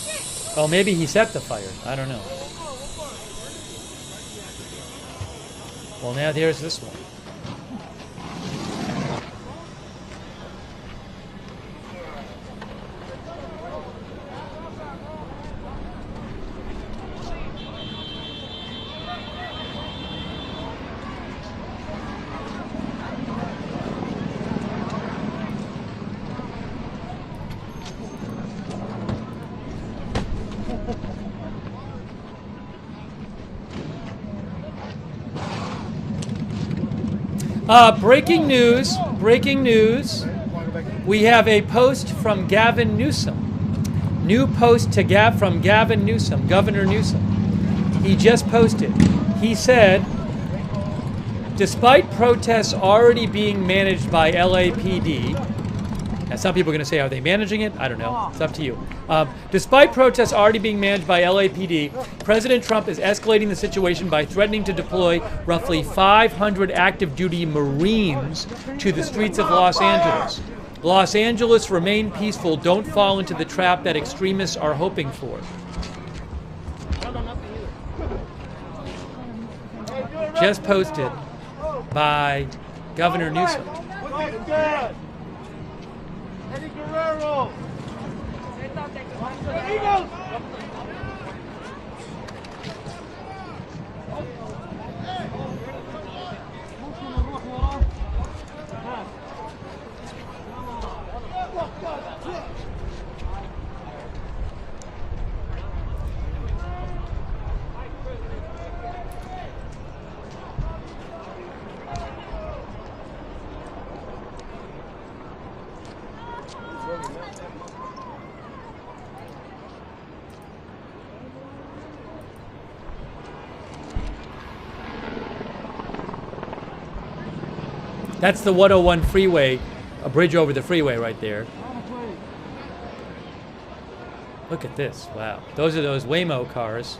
Oh, maybe he set the fire. I don't know. Well, now there's this one. Breaking news. We have a post from Gavin Newsom. New post from Gavin Newsom, Governor Newsom. He just posted. He said, despite protests already being managed by LAPD, now some people are going to say, are they managing it? I don't know. It's up to you. Despite protests already being managed by LAPD, President Trump is escalating the situation by threatening to deploy roughly 500 active duty Marines to the streets of Los Angeles. Los Angeles, remain peaceful. Don't fall into the trap that extremists are hoping for. Just posted by Governor Newsom. Eddie Guerrero! That's the 101 freeway, a bridge over the freeway right there. Look at this. Wow. Those are those Waymo cars.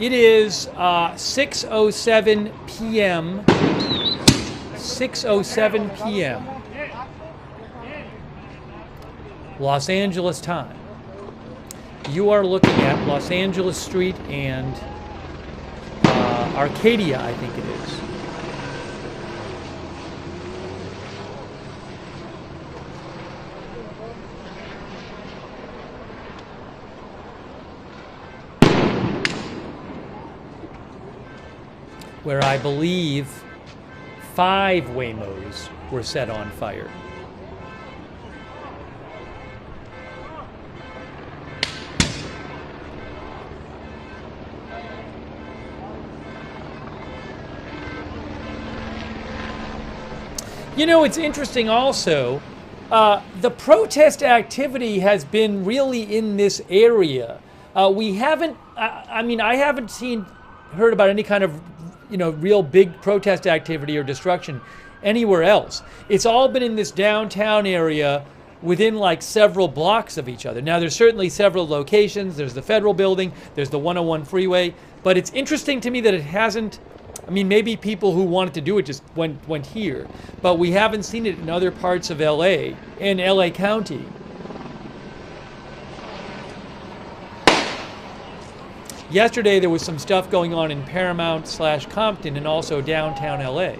It is 6:07 p.m. 6:07 p.m. Los Angeles time. You are looking at Los Angeles Street and Arcadia, I think it is. Where I believe 5 Waymos were set on fire. You know, it's interesting also, the protest activity has been really in this area. We haven't, I mean, I haven't heard about any kind of real big protest activity or destruction anywhere else. It's all been in this downtown area within like several blocks of each other. Now, there's certainly several locations. There's the Federal Building, there's the 101 freeway, but it's interesting to me that it hasn't, I mean, maybe people who wanted to do it just went here, but we haven't seen it in other parts of LA, in LA County. Yesterday, there was some stuff going on in Paramount/Compton and also downtown LA.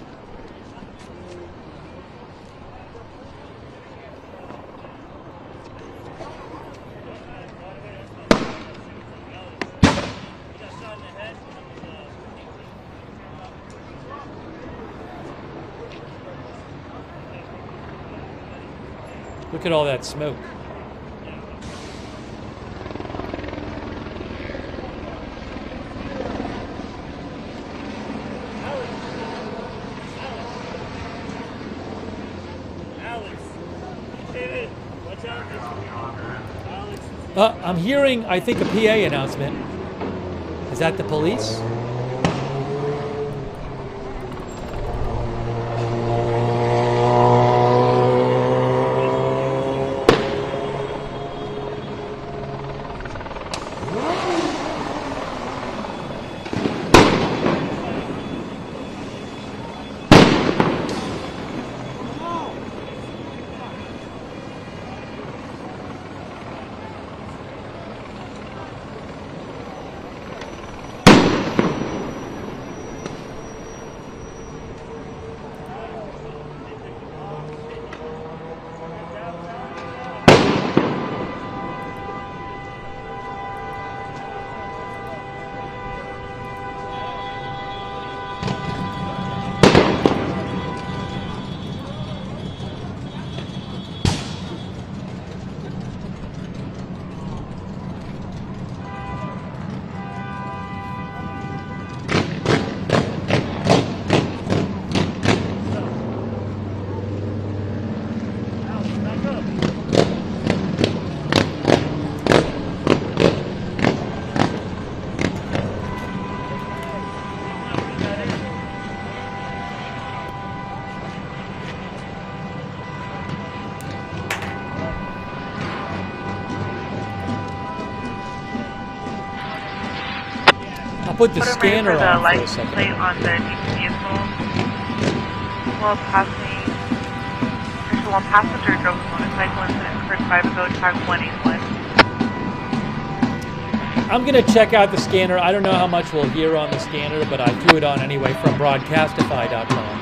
Look at all that smoke. I'm hearing, I think, a PA announcement. Is that the police? I'll put the Put 'em scanner ready for the on for a license second. plate on the vehicle. While passing, one passenger drove a motorcycle incident occurred 5 ago, tag 181. I'm going to check out the scanner. I don't know how much we'll hear on the scanner, but I threw it on anyway from broadcastify.com.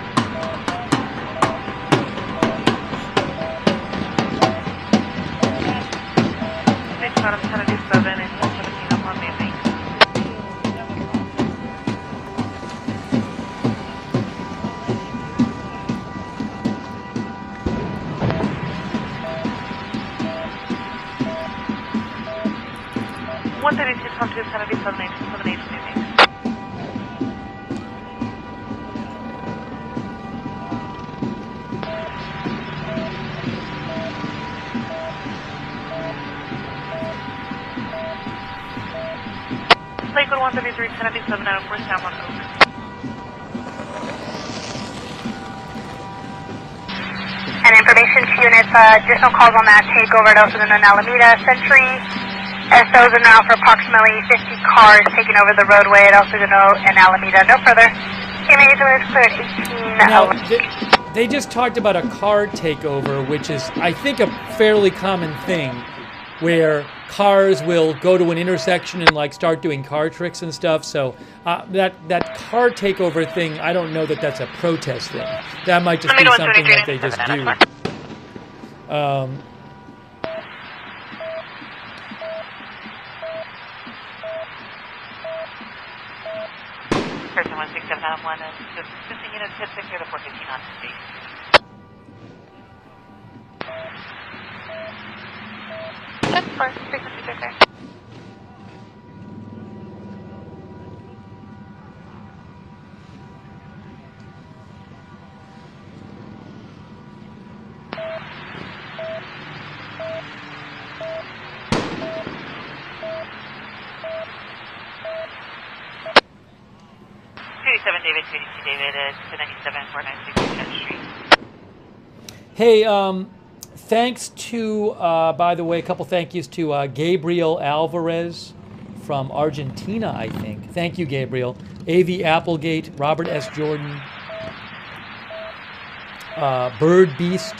Bottom 1087 and 117 up on Main. 136 on 277 878 New. Lakewood 133 1097 904 Sam on over. And information to units, additional calls on that takeover at Ocean and Alameda Century. SOs are now for approximately 50 cars taking over the roadway at El Segundo and Alameda. No further. KMA is cleared 18. Now, they just talked about a car takeover, which is, I think, a fairly common thing, where cars will go to an intersection and like start doing car tricks and stuff. So that car takeover thing, I don't know that that's a protest thing. That might just be something that they just do. Person 16791 is just assisting units hit 6 near the 415 on state. That's fine. Frequency's okay. David, 282 David, 297 496 Church Street. Hey, thanks to, by the way, a couple thank yous to Gabriel Alvarez from Argentina, I think. Thank you, Gabriel. A.V. Applegate, Robert S. Jordan, Bird Beast.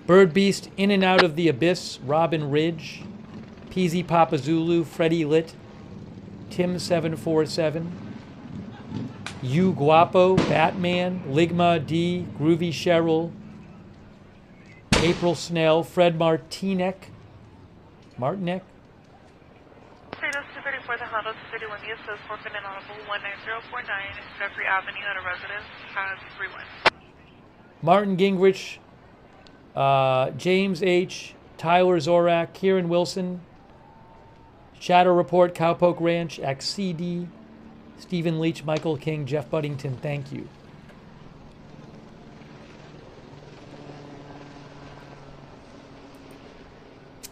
Bird Beast, In and Out of the Abyss, Robin Ridge, PZ Papa Zulu, Freddie Lit, Tim 747, You Guapo, Batman, Ligma D, Groovy Cheryl, April Snell, Fred Martinek, Status 234, the Honda 231, the assist for an inaudible 19049, Jeffrey Avenue at a residence, has 31. Martin Gingrich, James H., Tyler Zorak, Kieran Wilson, Shadow Report, Cowpoke Ranch, XCD, Stephen Leach, Michael King, Jeff Buddington, thank you.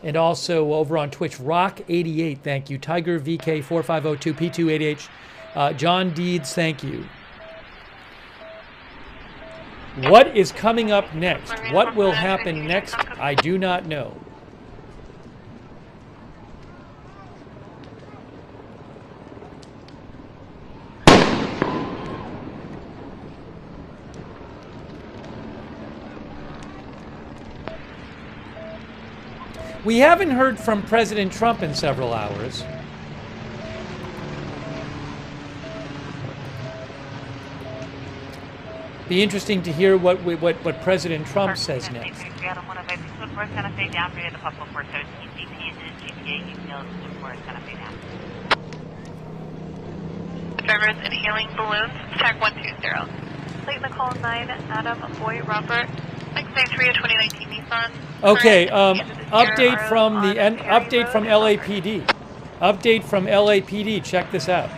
And also over on Twitch, Rock88, thank you. Tiger VK 4502 P288H. John Deeds, thank you. What is coming up next? What will happen next? I do not know. We haven't heard from President Trump in several hours. Be interesting to hear what President Trump says next. Drivers inhaling balloons, tag 120. Late Nicole 9, Adam, Boy, Robert, X-Entry 2019 Nissan. Okay, update from the update from LAPD. Update from LAPD. Check this out.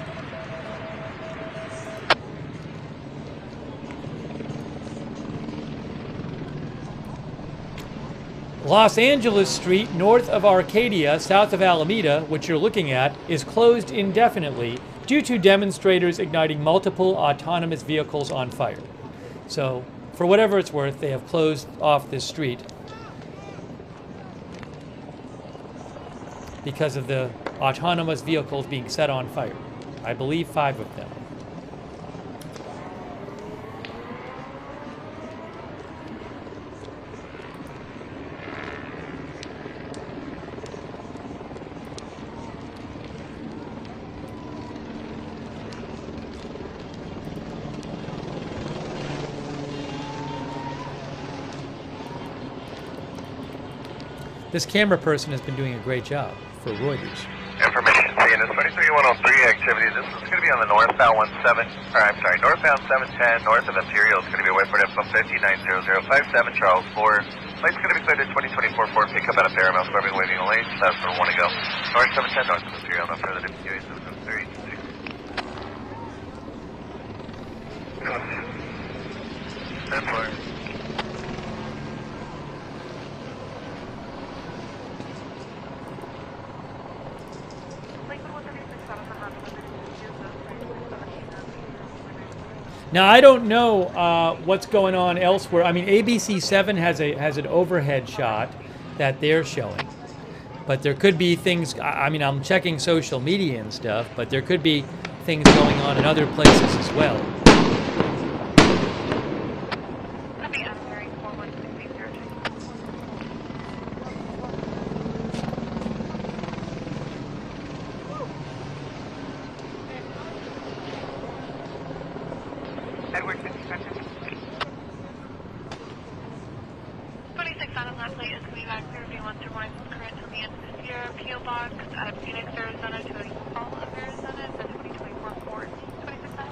Los Angeles Street, north of Arcadia, south of Alameda, which you're looking at, is closed indefinitely due to demonstrators igniting multiple autonomous vehicles on fire. So, for whatever it's worth, they have closed off this street. because of the autonomous vehicles being set on fire. I believe 5 of them. This camera person has been doing a great job for Reuters. Information CNS 23103 activity. This is going to be on the northbound 710, north of Imperial. It's going to be away for info 5090057 Charles Ford. Flight's going to be cleared at 2024 Ford pickup out of Paramount, Swerving, waving lane. That's where we want to go. North 710, north of Imperial. No further than QA 703. That's where. Now I don't know what's going on elsewhere. I mean, ABC7 has an overhead shot that they're showing, but there could be things. I mean, I'm checking social media and stuff, but there could be things going on in other places as well. Edward 55. 26 on a left lane is coming back through V1 through morning current till the end of this year. P.O. Box out of Phoenix, Arizona to Fall of Arizona. It's a 2024 Ford. 26 on.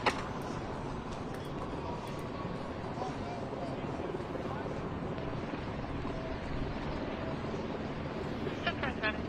Step first, ready.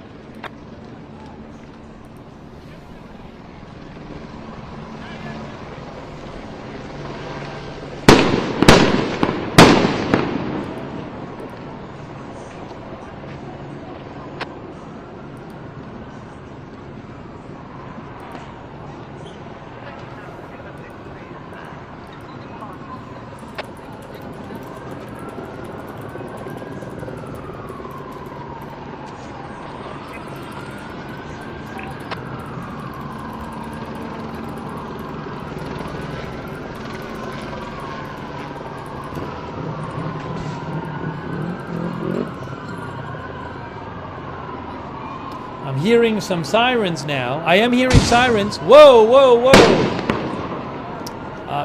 I'm hearing some sirens now. I am hearing sirens. Whoa, whoa, whoa!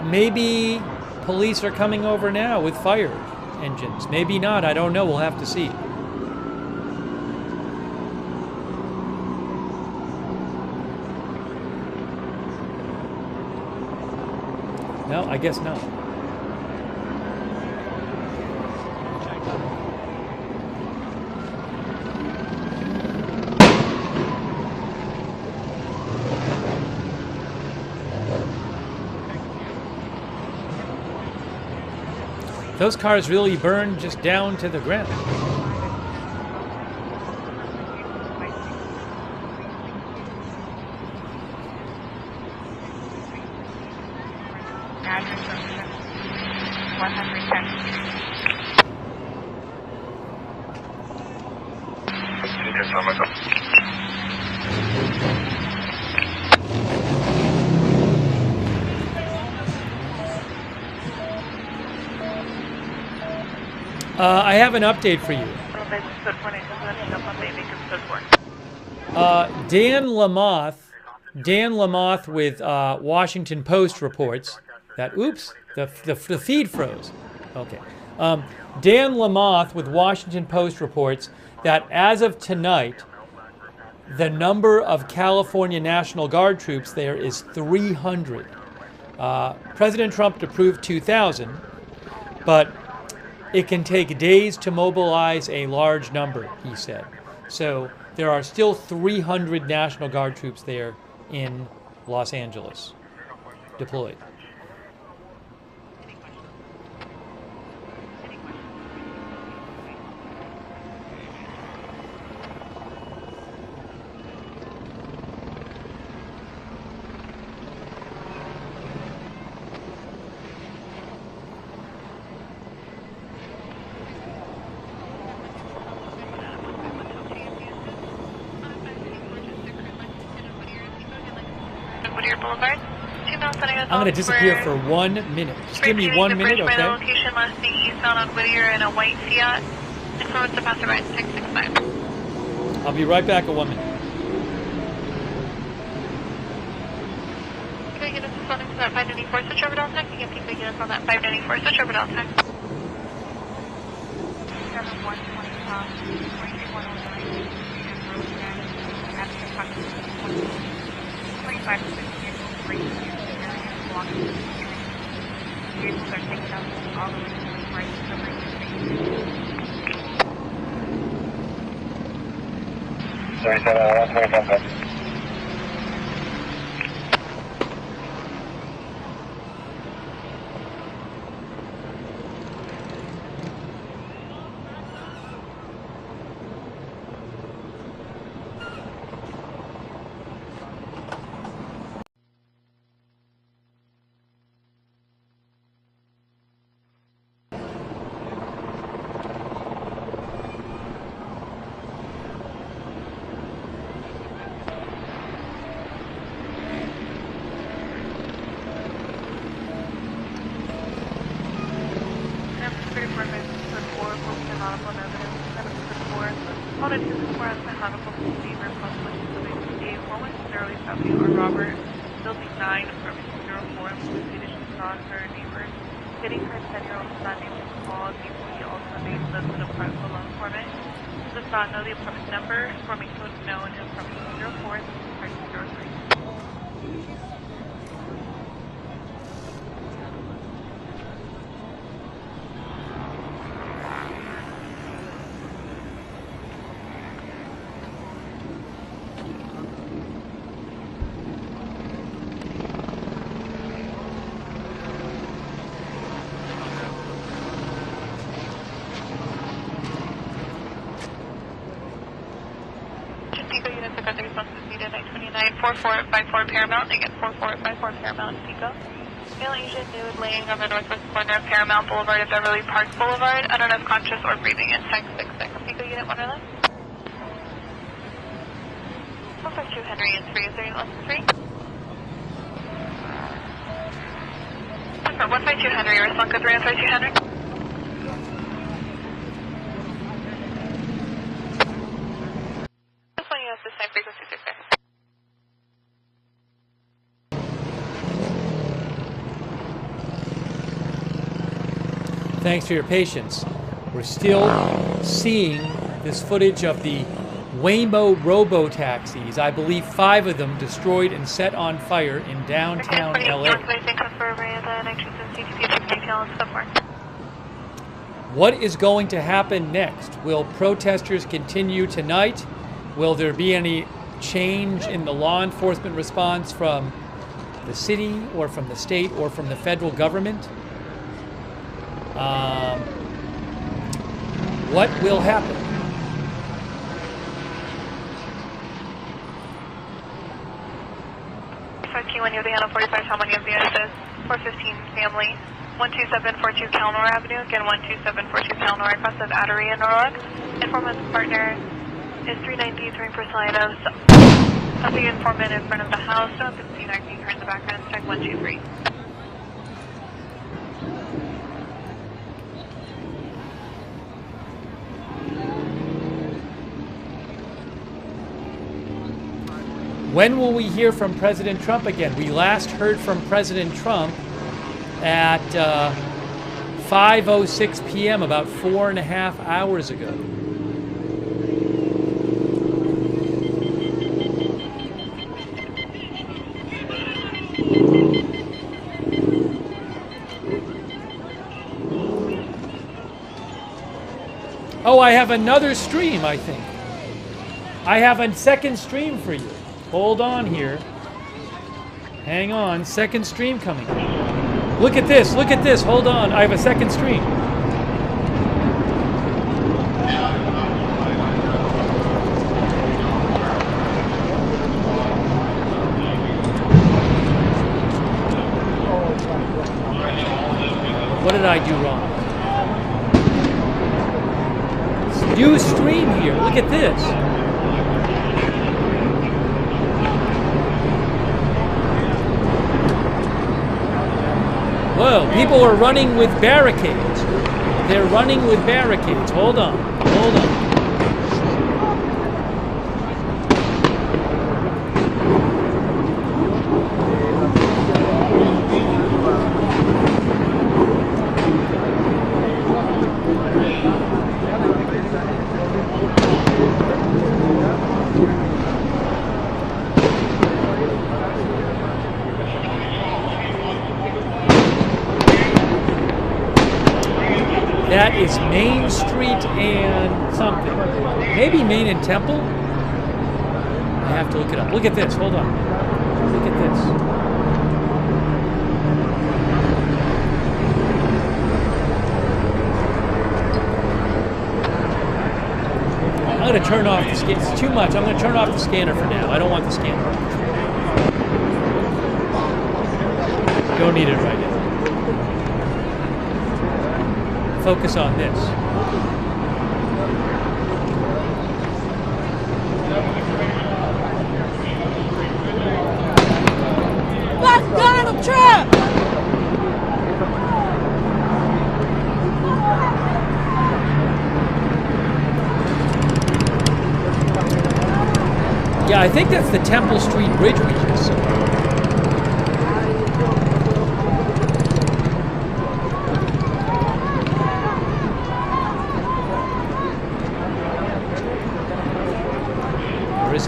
Maybe police are coming over now with fire engines. Maybe not. I don't know. We'll have to see. No, I guess not. Those cars really burn just down to the ground. I have an update for you. Dan Lamothe with Washington Post reports that, oops, the feed froze. Okay. Dan Lamothe with Washington Post reports that as of tonight, the number of California National Guard troops there is 300. President Trump approved 2,000, but it can take days to mobilize a large number, he said. So there are still 300 National Guard troops there in Los Angeles deployed. Boulevard. 2 miles setting us I'm going to disappear for 1 minute. Just give me 1 minute, By the okay? location last seen eastbound on Whittier in a white Fiat. Inform us to pass the ride 665. I'll be right back in 1 minute. Pico units responding to that 594 switch over Delta. You get Pico units on that 594 switch over Delta. Vehicles are taken out all the way to the right covering the Sorry, 125. Robert, Building 9, Apartment 204, with conditions on her neighbors. Hitting her 10-year-old son named Paul, DP, also named lives in apartment below informant. Does not know the apartment number, informing code known in apartment 204, this is apartment 03. Units are response is needed 929 4454 Paramount. They get 4454 Paramount Pico. Male Asian nude laying on the northwest corner of Paramount Boulevard and Beverly Park Boulevard. I don't know if conscious or breathing in 1066. Pico Unit 1 or less. 152 Henry and 3. Is there any less than 3? For 152 Henry, response code 3 152 Henry. Thanks for your patience. We're still seeing this footage of the Waymo robo-taxis. I believe 5 of them destroyed and set on fire in downtown LA. What is going to happen next? Will protesters continue tonight? Will there be any change in the law enforcement response from the city or from the state or from the federal government? What will happen? Q1, you're the Anna 45, how many of the SS? 415 family, 12742 Calnor Avenue, again 12742 Calnor, across of Attery in Norwalk. Informant's partner is 390, 3 personal items. Of the informant in front of the house, up and seen acting her in the background, check 123. When will we hear from President Trump again? We last heard from President Trump at 5:06 p.m., about 4.5 hours ago. Oh, I have another stream, I think. I have a second stream for you. Hold on here. Hang on, second stream coming. Look at this, hold on. I have a second stream. What did I do wrong? New stream here, look at this. Whoa, people are running with barricades. They're running with barricades. Hold on. Hold on. That is Main Street and something. Maybe Main and Temple? I have to look it up. Look at this. Hold on. Look at this. I'm going to turn off the scanner. It's too much. I'm going to turn off the scanner for now. I don't want the scanner. Don't need it right now. Focus on this. Fuck Donald Trump! Yeah, I think that's the Temple Street Bridge we just saw.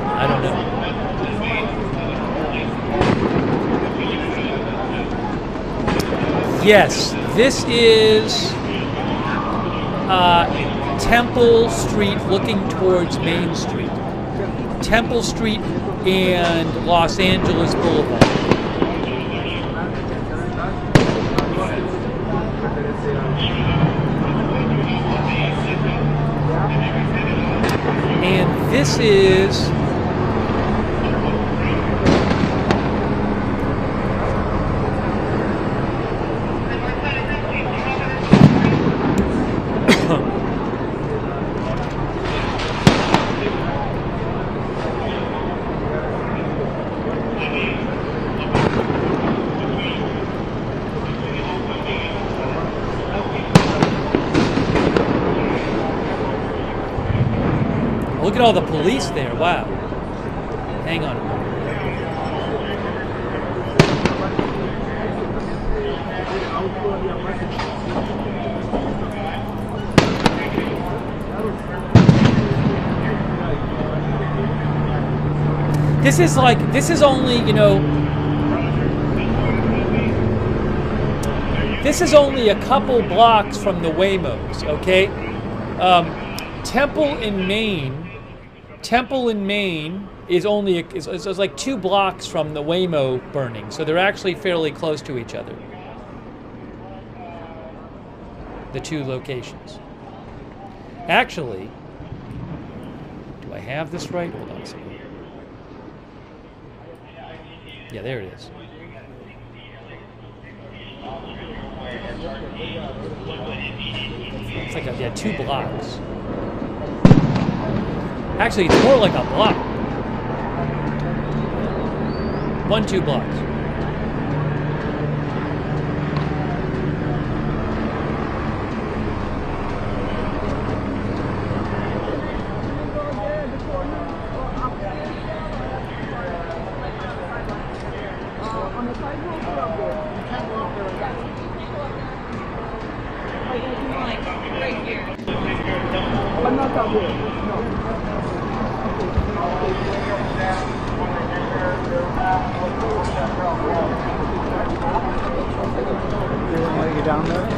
I don't know. Yes, this is Temple Street looking towards Main Street. Temple Street and Los Angeles Boulevard. And this is look at all the police there. Wow. Hang on a minute. This is only, you know, this is only a couple blocks from the Waymos, okay? Temple in Maine is only is like 2 blocks from the Waymo burning, so they're actually fairly close to each other. The 2 locations. Actually, do I have this right? Hold on a second. Yeah, there it is. It's like 2 blocks. Actually, it's more like a block. 2 blocks. Down there?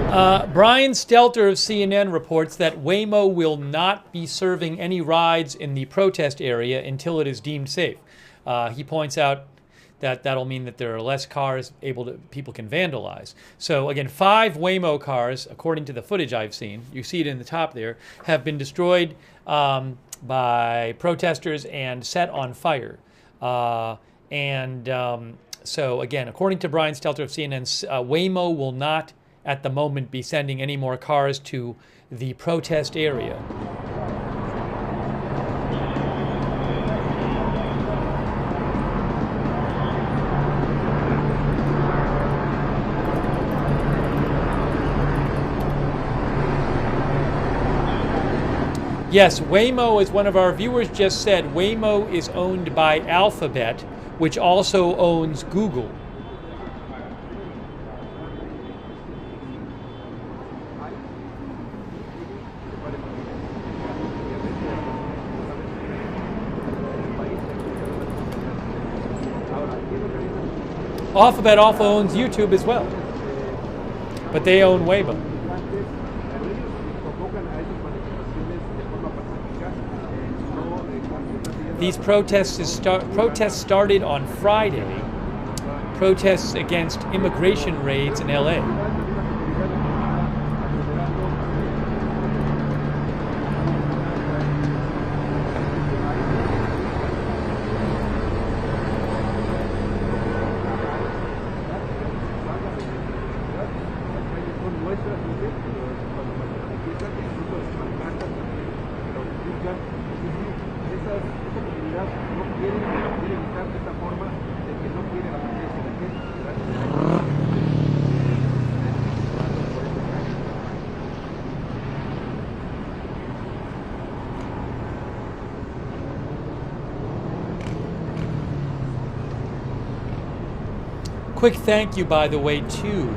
Brian Stelter of CNN reports that Waymo will not be serving any rides in the protest area until it is deemed safe. He points out that that'll mean that there are less cars people can vandalize. So again, 5 Waymo cars, according to the footage I've seen, you see it in the top there, have been destroyed by protesters and set on fire. So again, according to Brian Stelter of CNN, Waymo will not at the moment be sending any more cars to the protest area. Yes, Waymo, as one of our viewers just said, Waymo is owned by Alphabet, which also owns Google. Alphabet also owns YouTube as well, but they own Waymo. These protests started on Friday, protests against immigration raids in LA. Quick thank you, by the way, to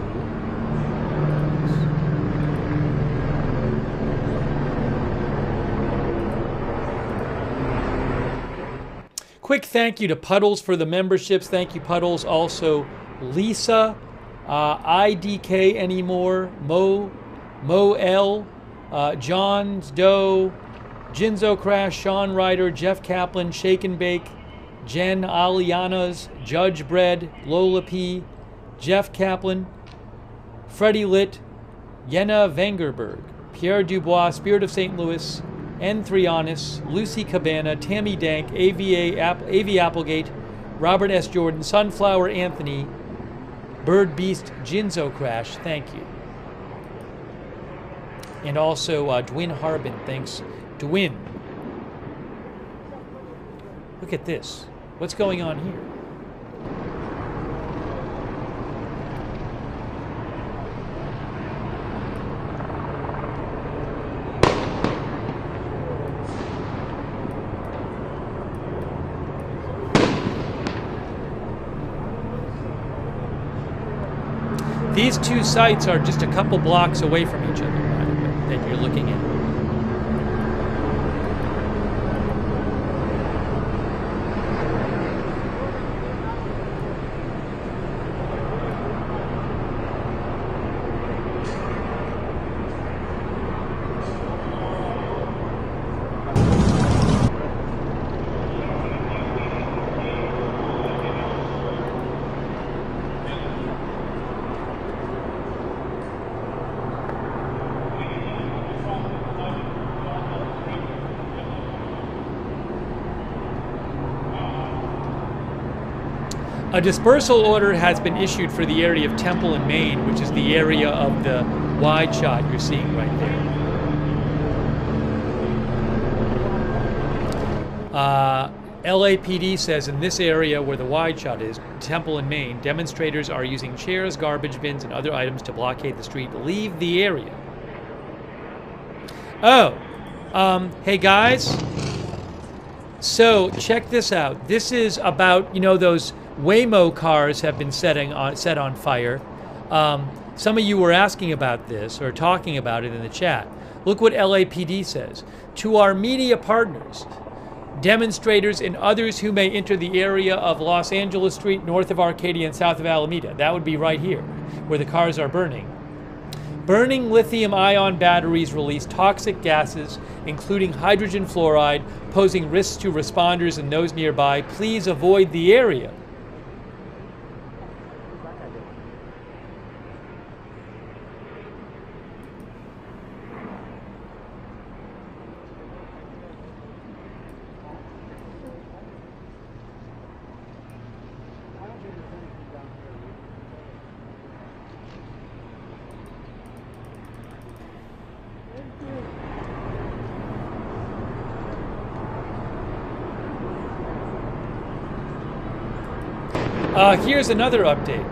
quick thank you to Puddles for the memberships. Thank you, Puddles. Also, Lisa, IDK anymore, Mo L, John's Doe, Jinzo Crash, Sean Ryder, Jeff Kaplan, Shake and Bake, Jen Alianas, Judge Bread, Lola P, Jeff Kaplan, Freddie Litt, Yenna Vangerberg, Pierre Dubois, Spirit of St. Louis, N3 Honest, Lucy Cabana, Tammy Dank, AV Applegate, Robert S. Jordan, Sunflower Anthony, Bird Beast, Jinzo Crash, thank you. And also Dwin Harbin, thanks. Dwin. Look at this. What's going on here? These two sites are just a couple blocks away from each other, by the way, that you're looking at. A dispersal order has been issued for the area of Temple and Main, which is the area of the wide shot you're seeing right there. LAPD says in this area where the wide shot is, Temple and Main, demonstrators are using chairs, garbage bins, and other items to blockade the street. Leave the area. Oh, hey guys. So check this out. This is about, you know, those Waymo cars have been set on fire. Some of you were asking about this or talking about it in the chat. Look what LAPD says. To our media partners, demonstrators and others who may enter the area of Los Angeles Street, north of Arcadia and south of Alameda. That would be right here, where the cars are burning. Burning lithium-ion batteries release toxic gases, including hydrogen fluoride, posing risks to responders and those nearby. Please avoid the area. Here's another update.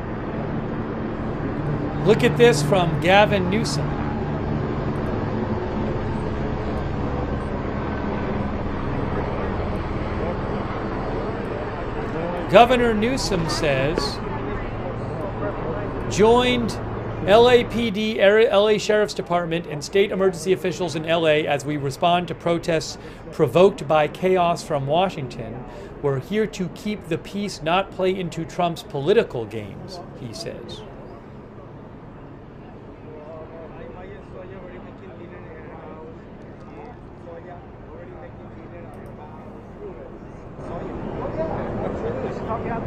Look at this from Gavin Newsom. Governor Newsom says, joined LAPD, LA Sheriff's Department, and state emergency officials in LA as we respond to protests provoked by chaos from Washington. We're here to keep the peace, not play into Trump's political games, he says.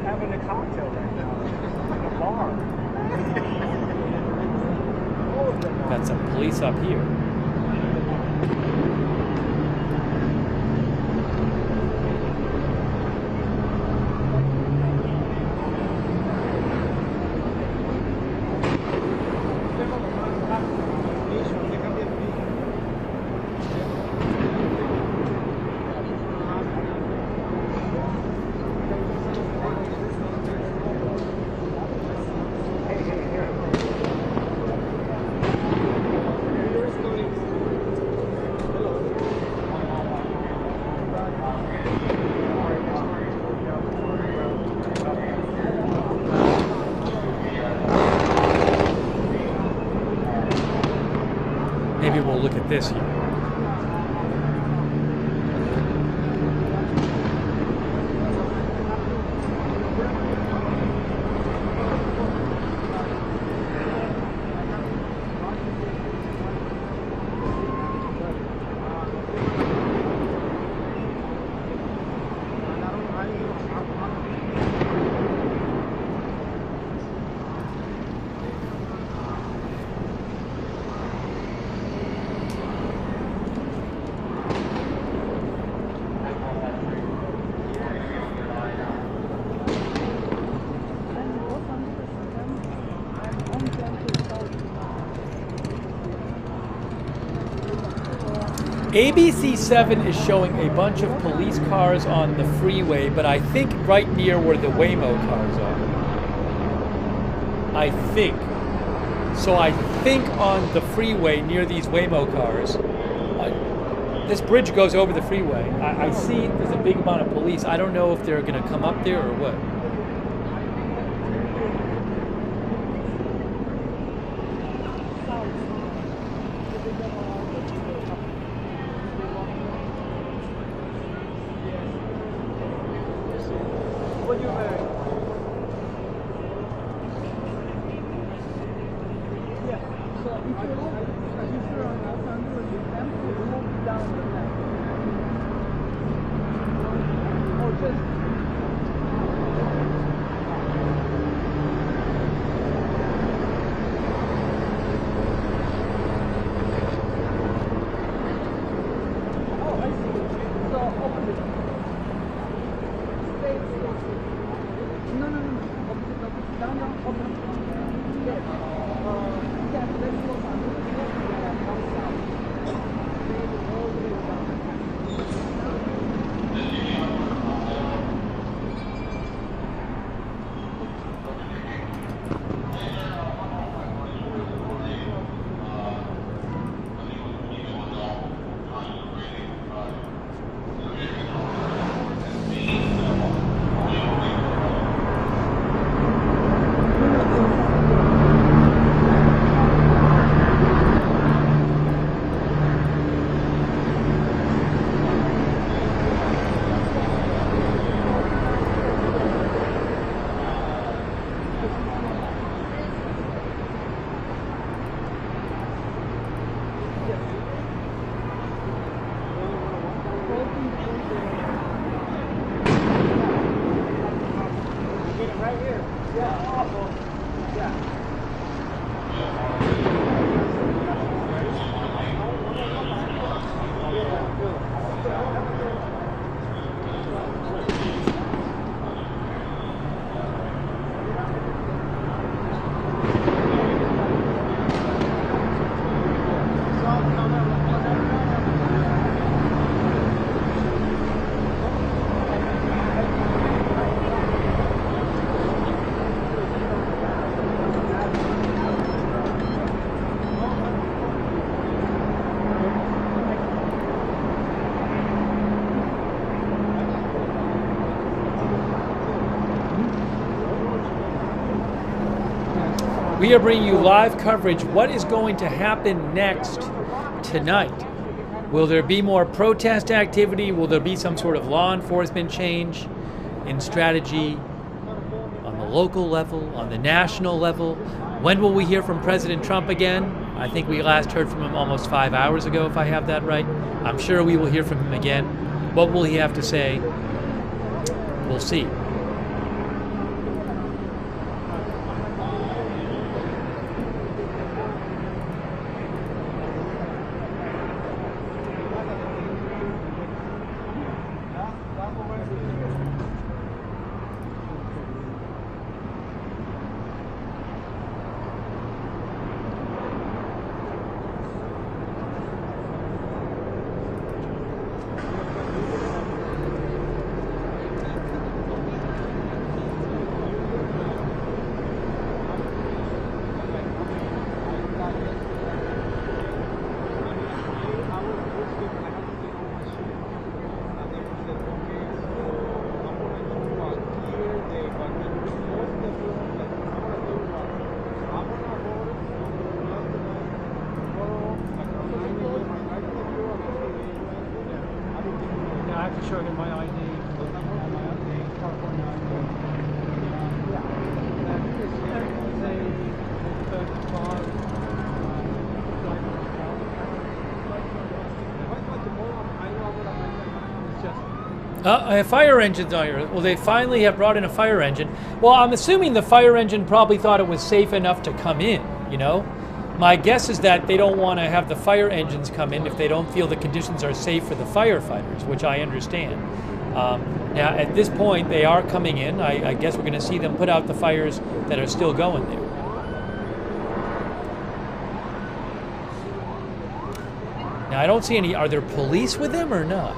Having a cocktail right now in a bar. Got some police up here. Maybe we'll look at this here. ABC7 is showing a bunch of police cars on the freeway, but I think right near where the Waymo cars are. I think. So I think on the freeway near these Waymo cars, this bridge goes over the freeway. I see there's a big amount of police. I don't know if they're going to come up there or what. we are bringing you live coverage. What is going to happen next tonight? Will there be more protest activity? Will there be some sort of law enforcement change in strategy on the local level, on the national level? When will we hear from President Trump again? I think we last heard from him almost 5 hours ago, if I have that right. I'm sure we will hear from him again. What will he have to say? We'll see. Fire engines on here. Well, they finally have brought in a fire engine. Well, I'm assuming the fire engine probably thought it was safe enough to come in, you know? My guess is that they don't want to have the fire engines come in if they don't feel the conditions are safe for the firefighters, which I understand. Now, at this point, they are coming in. I guess we're going to see them put out the fires that are still going there. Now, I don't see any. Are there police with them or not?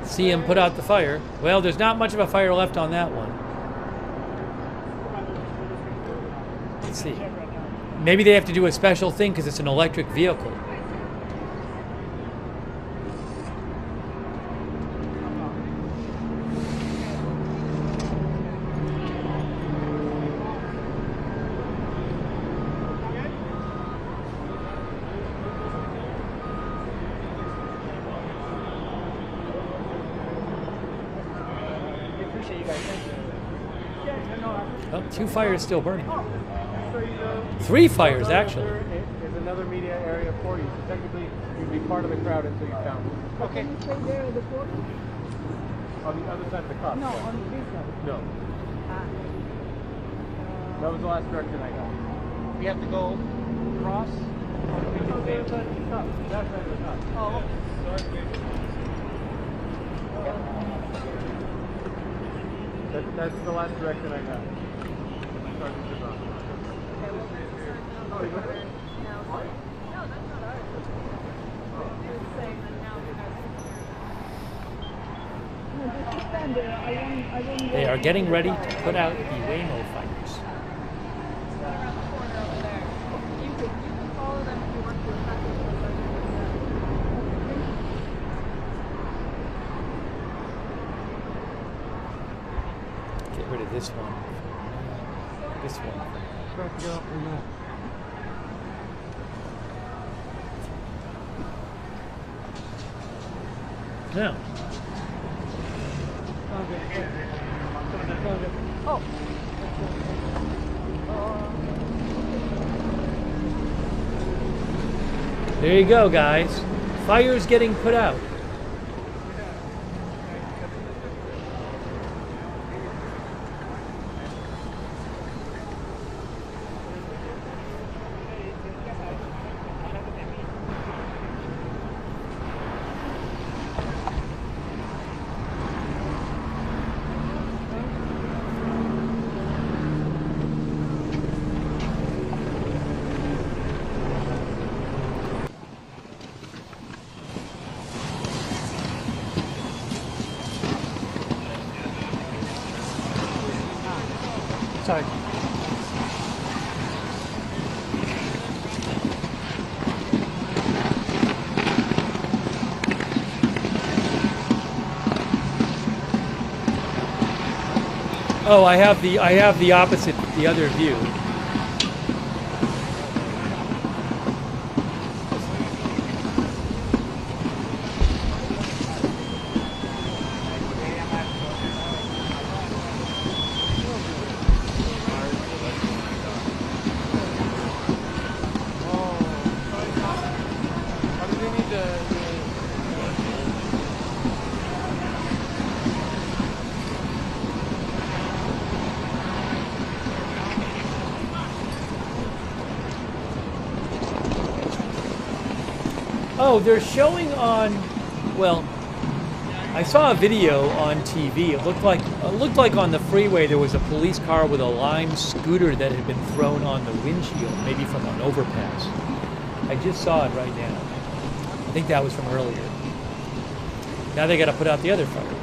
See him put out the fire. Well, there's not much of a fire left on that one. Let's see. Maybe they have to do a special thing because it's an electric vehicle. Oh, 2 fires still burning. 3 fires, actually. There's another media area for you. So technically, you'd be part of the crowd until you found it. Okay. Can you stay there at the port? On the other side of the car. No, on this side. No. That was the last direction I got. We have to go across. That's right at the top. Oh, that's the last direction I got. They are getting ready to put out the Waymo fighters. Get rid of this one. This one. Now. Oh. There you go, guys. Fire's getting put out. Sorry. Oh, I have the opposite, the other view. Oh, they're showing on, well, I saw a video on TV. It looked like on the freeway there was a police car with a lime scooter that had been thrown on the windshield, maybe from an overpass. I just saw it right now. I think that was from earlier. Now they got to put out the other fire.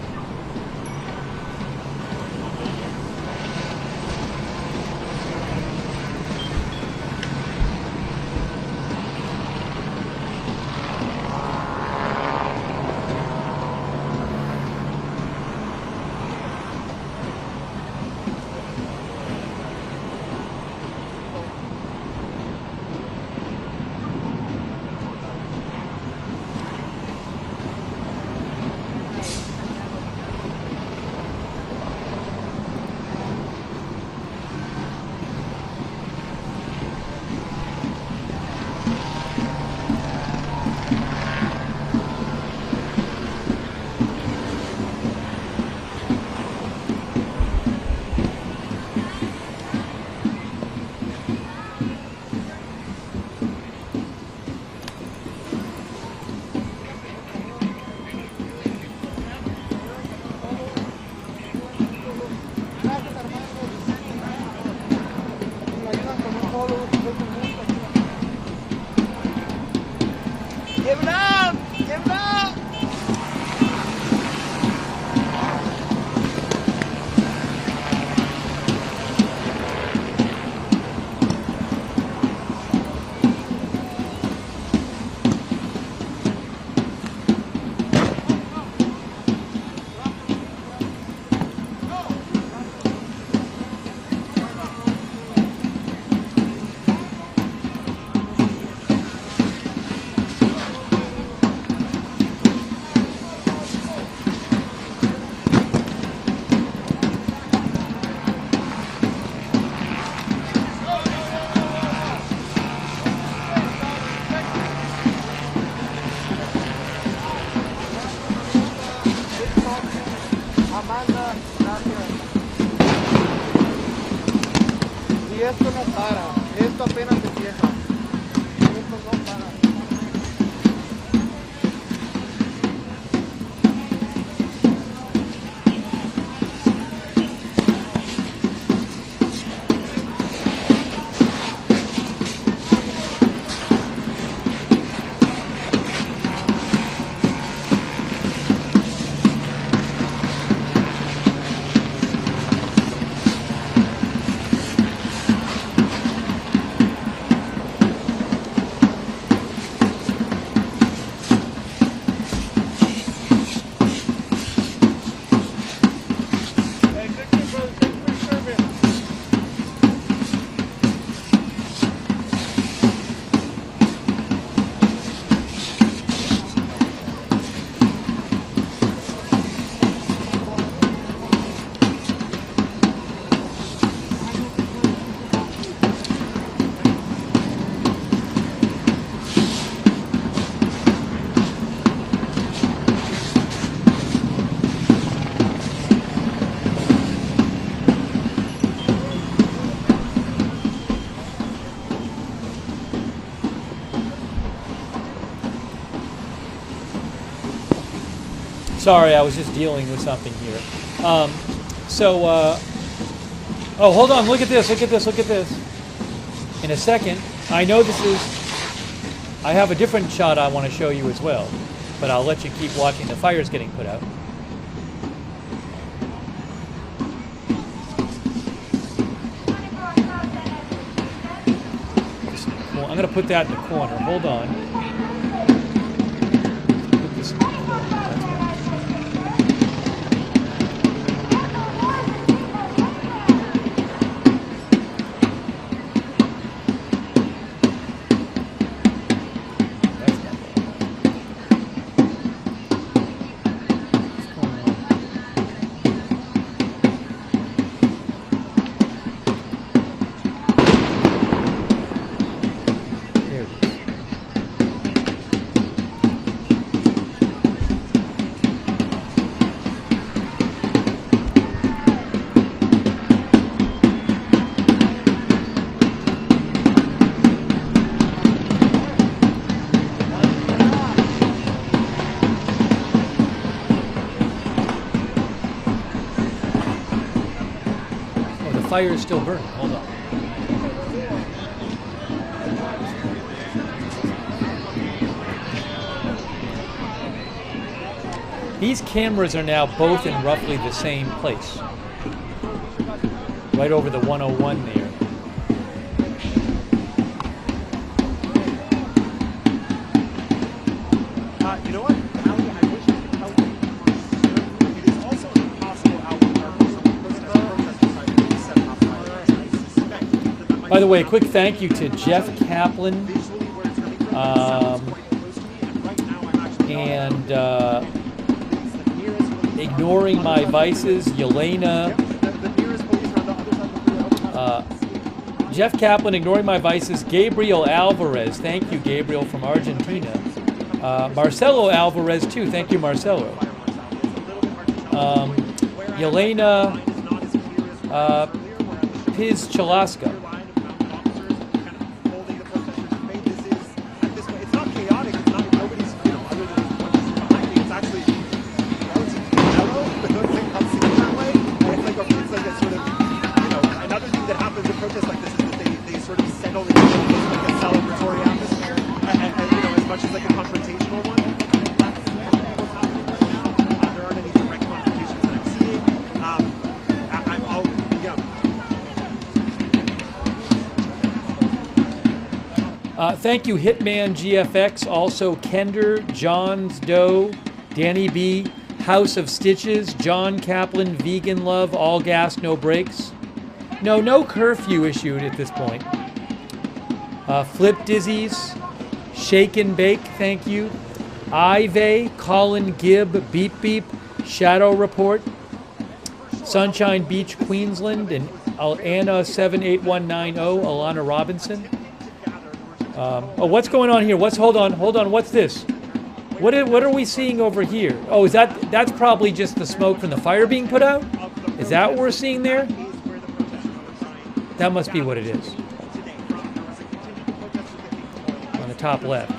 Y esto no para, esto apenas empieza. Esto no para. Sorry, I was just dealing with something here. Oh, hold on, look at this, look at this, look at this. In a second, I know this is, I have a different shot I want to show you as well, but I'll let you keep watching the fires getting put out. I'm going to put that in the corner. Hold on. Put this in the corner. That's right. Fire is still burning. Hold on. These cameras are now both in roughly the same place. Right over the 101 there. You know what? Ali, I wish I could tell you. It is also impossible out there for some By the way, a quick thank you to Jeff Kaplan and Ignoring My Vices, Yelena. Jeff Kaplan, Ignoring My Vices, Gabriel Alvarez. Thank you, Gabriel, from Argentina. Marcelo Alvarez, too. Thank you, Marcelo. Yelena Piz Chalaska. Thank you, Hitman GFX, also Kender, John's Doe, Danny B, House of Stitches, John Kaplan, Vegan Love, All Gas, No Brakes. No curfew issued at this point. Flip Dizzies, Shake and Bake, thank you. Ive, Colin Gibb, Beep Beep, Shadow Report, Sunshine Beach, Queensland, and Anna 78190, Alana Robinson. Oh, what's going on here? Hold on, what's this? What are we seeing over here? Oh, that's probably just the smoke from the fire being put out? Is that what we're seeing there? That must be what it is. On the top left.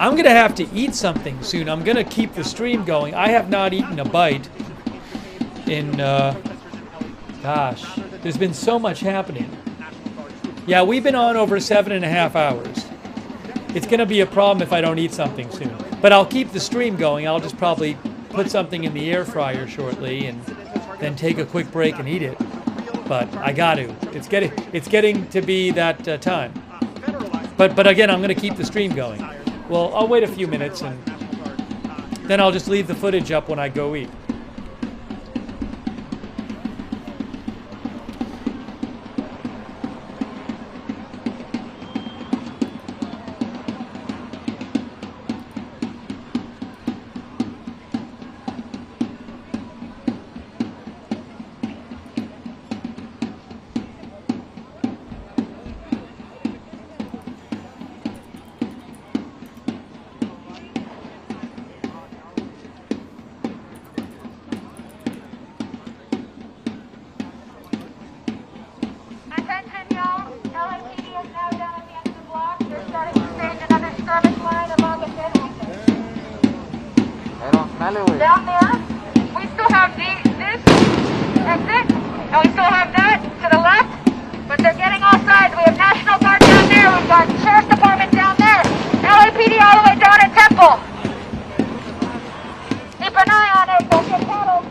I'm going to have to eat something soon. I'm going to keep the stream going. I have not eaten a bite in, gosh, there's been so much happening. Yeah, we've been on over 7.5 hours. It's going to be a problem if I don't eat something soon. But I'll keep the stream going. I'll just probably put something in the air fryer shortly and then take a quick break and eat it. But I got to. It's getting to be that time. But again, I'm going to keep the stream going. Well, I'll wait a few minutes and then I'll just leave the footage up when I go eat. Down there, we still have this exit, and we still have that to the left, but they're getting all sides. We have National Guard down there, we've got Sheriff's Department down there, LAPD all the way down at Temple. Keep an eye on it, don't get paddled.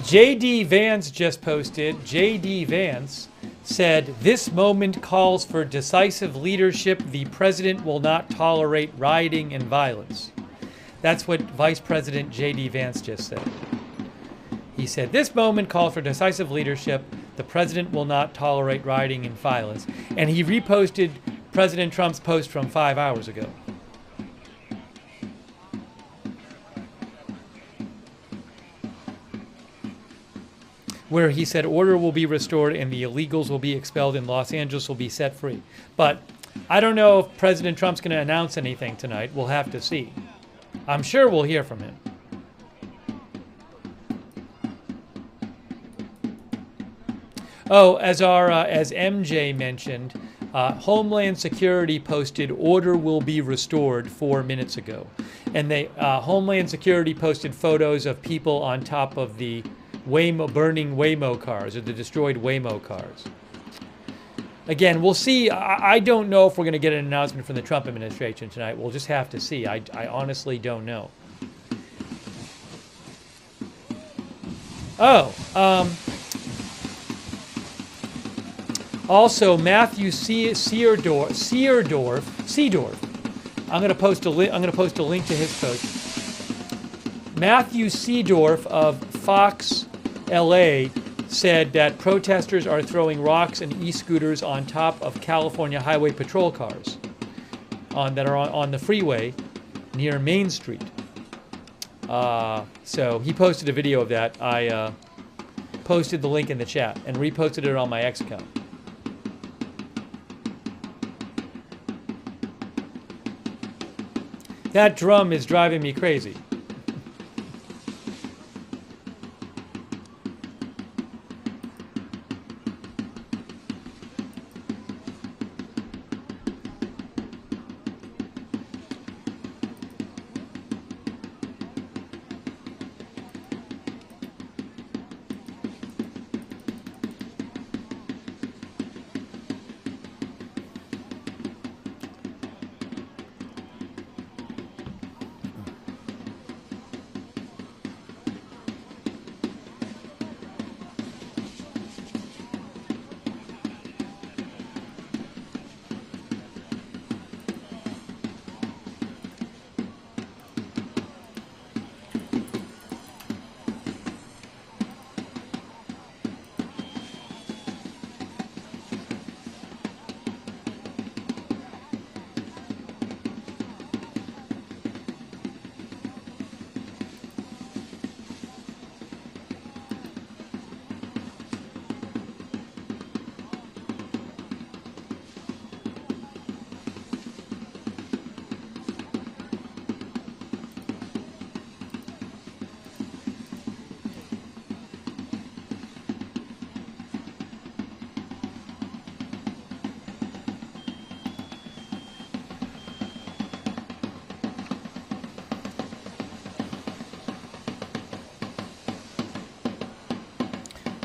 J.D. Vance just posted. J.D. Vance said, "This moment calls for decisive leadership. The president will not tolerate rioting and violence." That's what Vice President J.D. Vance just said. He said, "This moment calls for decisive leadership. The president will not tolerate rioting and violence." And he reposted President Trump's post from 5 hours ago. Where he said order will be restored and the illegals will be expelled and Los Angeles will be set free. But I don't know if President Trump's going to announce anything tonight. We'll have to see. I'm sure we'll hear from him. Oh, as MJ mentioned, Homeland Security posted order will be restored 4 minutes ago. And Homeland Security posted photos of people on top of the burning Waymo cars, or the destroyed Waymo cars. Again, we'll see. I don't know if we're going to get an announcement from the Trump administration tonight. We'll just have to see. I honestly don't know. Oh, also Matthew Seedorf. I'm going to post a link to his post. Matthew Seedorf of Fox LA said that protesters are throwing rocks and e-scooters on top of California Highway Patrol cars that are on the freeway near Main Street. So he posted a video of that. I posted the link in the chat and reposted it on my X account. That drum is driving me crazy.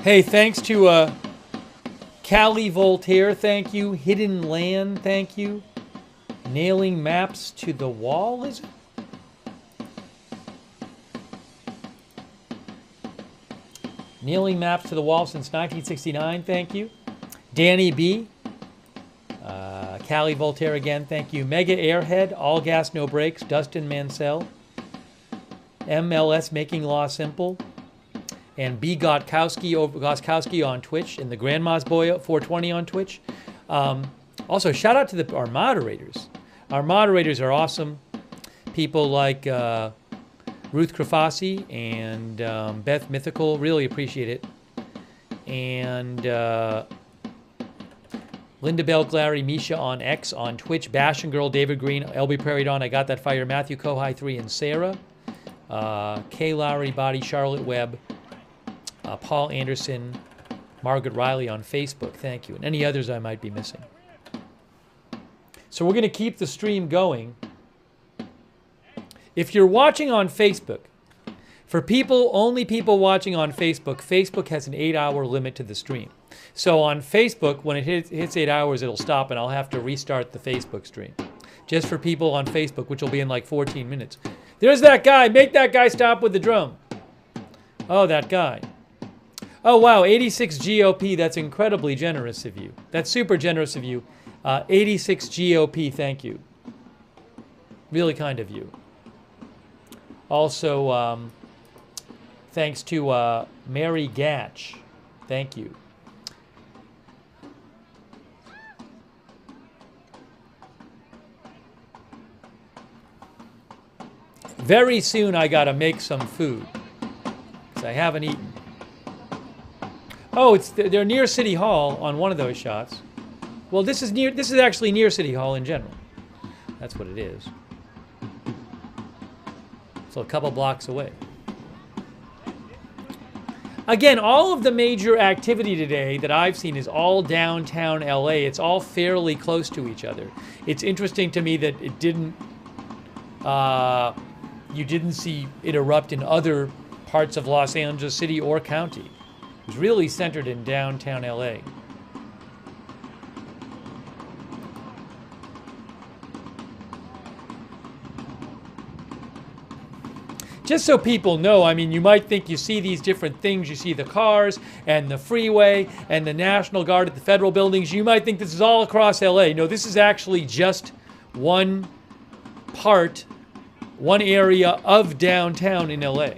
Hey, thanks to Callie Voltaire, thank you. Hidden Land, thank you. Nailing maps to the wall, is it? Nailing maps to the wall since 1969, thank you. Danny B. Callie Voltaire again, thank you. Mega Airhead, All Gas No Brakes, Dustin Mansell. MLS Making Law Simple. And B. Gotkowski on Twitch, and the Grandma's Boy 420 on Twitch. Also, shout out to our moderators. Our moderators are awesome. People like Ruth Krafasi and Beth Mythical, really appreciate it. And Linda Bell, Glary, Misha on X, on Twitch, Bash and Girl, David Green, LB Prairie Dawn, I Got That Fire, Matthew Kohai 3, and Sarah. Kay Lowry, Body, Charlotte Webb. Paul Anderson, Margaret Riley on Facebook, thank you, and any others I might be missing. So we're going to keep the stream going. If you're watching on Facebook, for only people watching on Facebook, Facebook has an 8-hour limit to the stream. So on Facebook, when it hits 8 hours, it'll stop and I'll have to restart the Facebook stream. Just for people on Facebook, which will be in like 14 minutes. There's that guy, make that guy stop with the drum. Oh, that guy. Oh, wow, 86 GOP. That's incredibly generous of you. That's super generous of you. 86 GOP, thank you. Really kind of you. Also, thanks to Mary Gatch. Thank you. Very soon I gotta make some food, because I haven't eaten. Oh, they're near City Hall on one of those shots. Well, this is actually near City Hall in general. That's what it is. So a couple blocks away. Again, all of the major activity today that I've seen is all downtown LA. It's all fairly close to each other. It's interesting to me that it didn't, you didn't see it erupt in other parts of Los Angeles City or county. It was really centered in downtown LA. Just so people know, I mean, you might think you see these different things. You see the cars and the freeway and the National Guard at the federal buildings. You might think this is all across LA. No, this is actually just one part, one area of downtown in LA.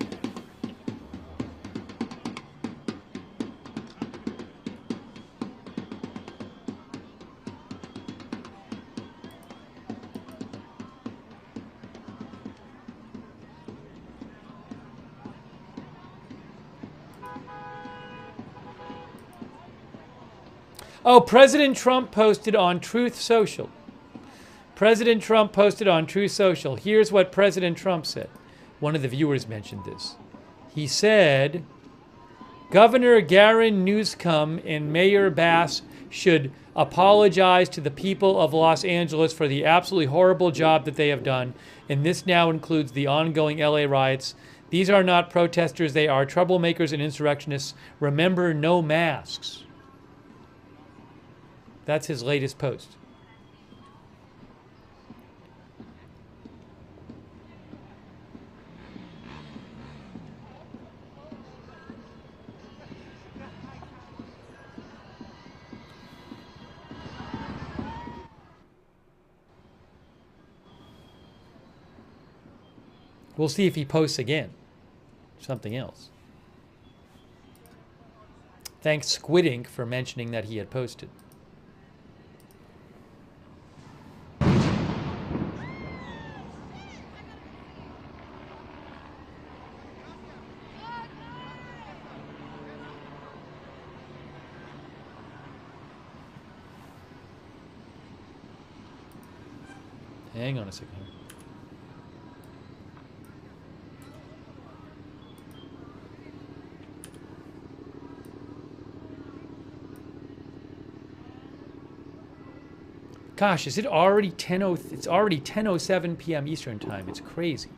Oh, President Trump posted on Truth Social. President Trump posted on Truth Social. Here's what President Trump said. One of the viewers mentioned this. He said, Governor Gavin Newsom and Mayor Bass should apologize to the people of Los Angeles for the absolutely horrible job that they have done, and this now includes the ongoing LA riots. These are not protesters, they are troublemakers and insurrectionists. Remember, no masks. That's his latest post. We'll see if he posts again. Something else. Thanks Squid Ink for mentioning that he had posted. Hang on a second here. Gosh, is it already it's already 10:07 p.m. Eastern Time. It's crazy.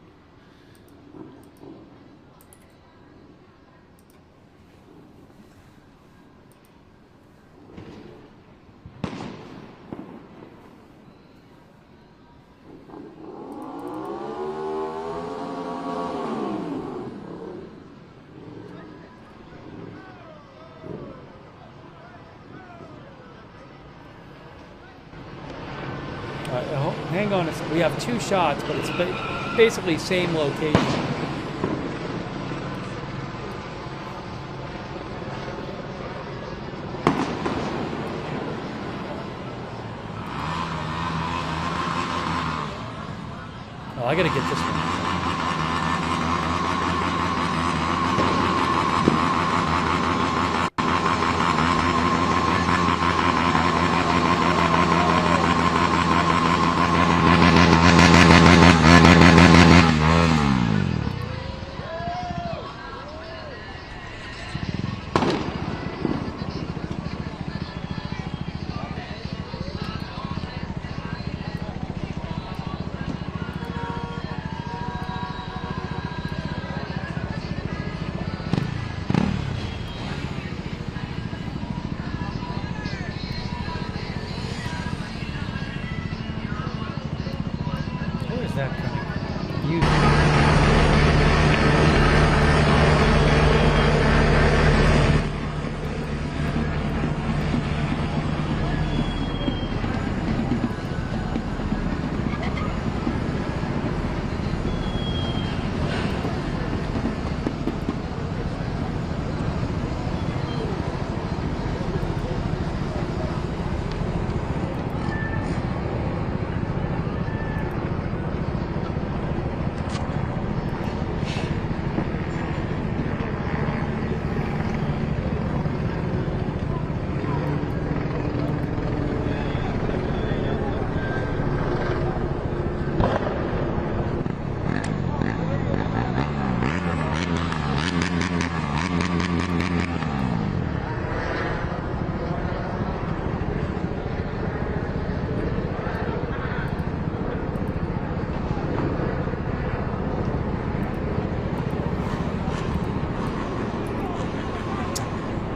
Hang on, we have two shots, but it's basically same location. Oh, I gotta get this one. that coming?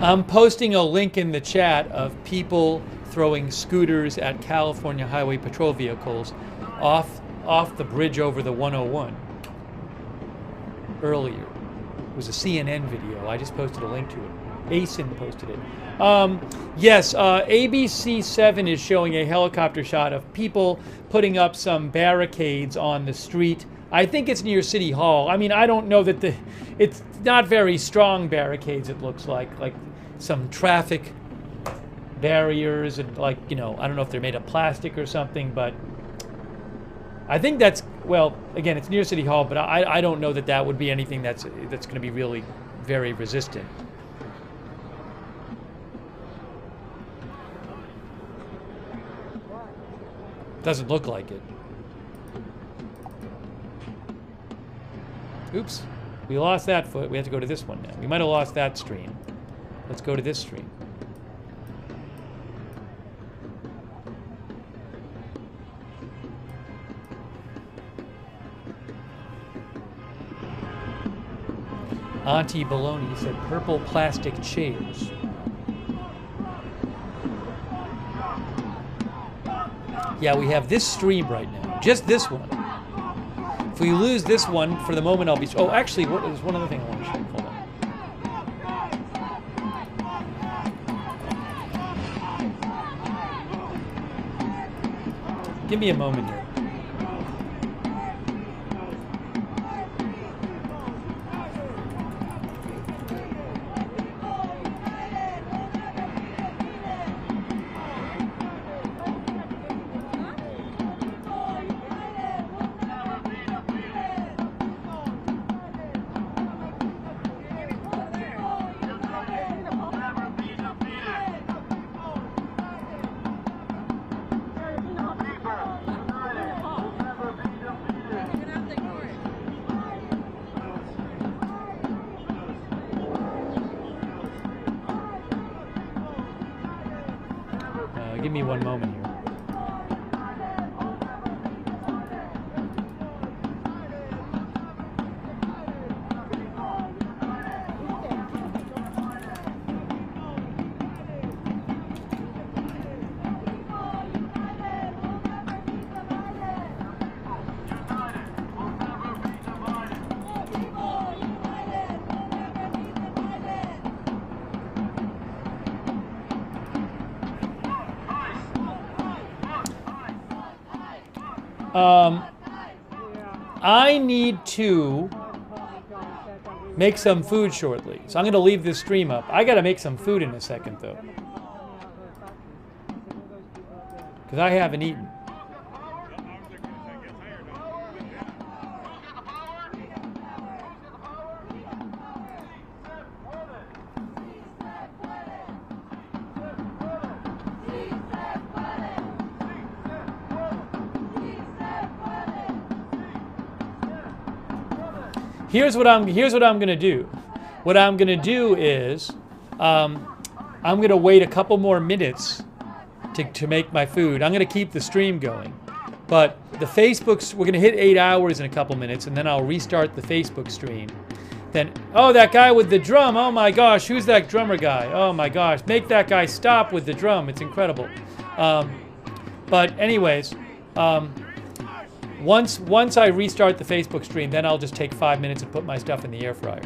I'm posting a link in the chat of people throwing scooters at California Highway Patrol vehicles off the bridge over the 101 earlier. It was a CNN video. I just posted a link to it. ASIN posted it. Yes, ABC7 is showing a helicopter shot of people putting up some barricades on the street. I think it's near City Hall. I mean, I don't know that it's not very strong barricades, it looks like some traffic barriers and I don't know if they're made of plastic or something, but I think that's, well, again, it's near City Hall, but I don't know that that would be anything that's going to be really very resistant. Doesn't look like it. Oops, we lost that foot. We have to go to this one now. We might have lost that stream. Let's go to this stream. Auntie Baloney said purple plastic chairs. Yeah, we have this stream right now. Just this one. If we lose this one, for the moment I'll be... Oh, actually, there's one other thing I want to show. Hold on. Give me a moment here. Give me one moment here. I need to make some food shortly, so I'm going to leave this stream up. I got to make some food in a second, though, because I haven't eaten. Here's what I'm gonna do. What I'm gonna do is I'm gonna wait a couple more minutes to make my food. I'm gonna keep the stream going, but the Facebook's, we're gonna hit 8 hours in a couple minutes, and then I'll restart the Facebook stream. Then, oh, that guy with the drum, oh my gosh, who's that drummer guy? Oh my gosh, make that guy stop with the drum, it's incredible. But anyways, once I restart the Facebook stream, then I'll just take 5 minutes and put my stuff in the air fryer.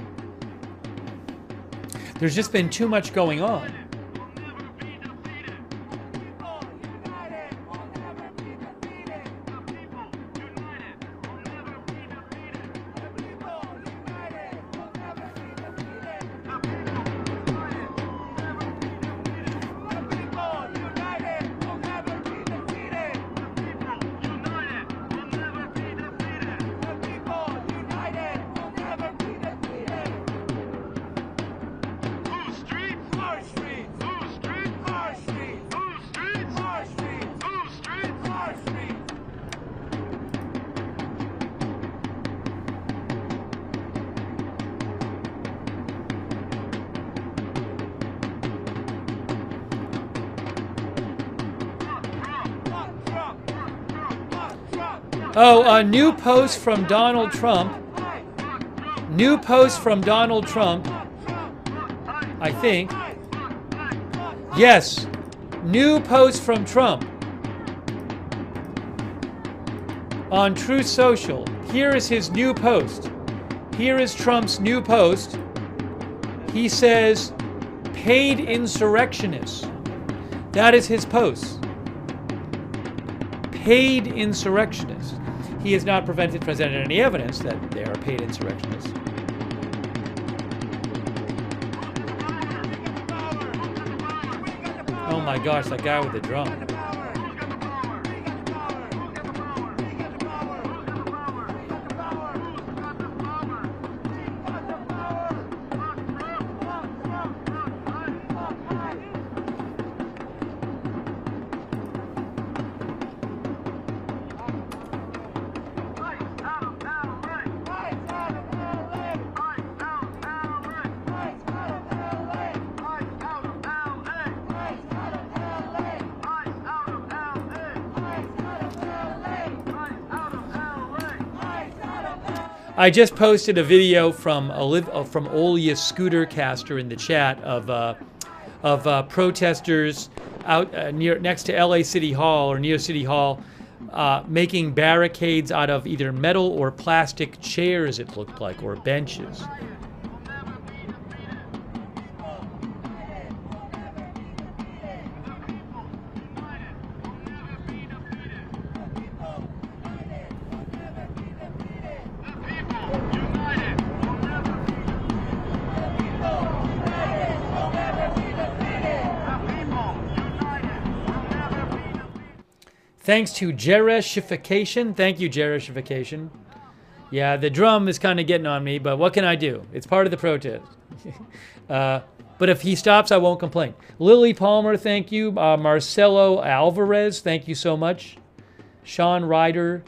There's just been too much going on. Oh, a new post from Donald Trump. New post from Donald Trump, I think. Yes, new post from Trump on Truth Social. Here is his new post. Here is Trump's new post. He says, paid insurrectionists. That is his post. Paid insurrectionists. He has not presented any evidence that they are paid insurrectionists. Oh my gosh, that guy with the drum. I just posted a video from Olya Scootercaster in the chat of protesters out next to LA City Hall or near City Hall making barricades out of either metal or plastic chairs, it looked like, or benches. Thanks to Jereshification. Thank you, Jereshification. Yeah, the drum is kind of getting on me, but what can I do? It's part of the protest. But if he stops, I won't complain. Lily Palmer, thank you. Marcelo Alvarez, thank you so much. Sean Ryder,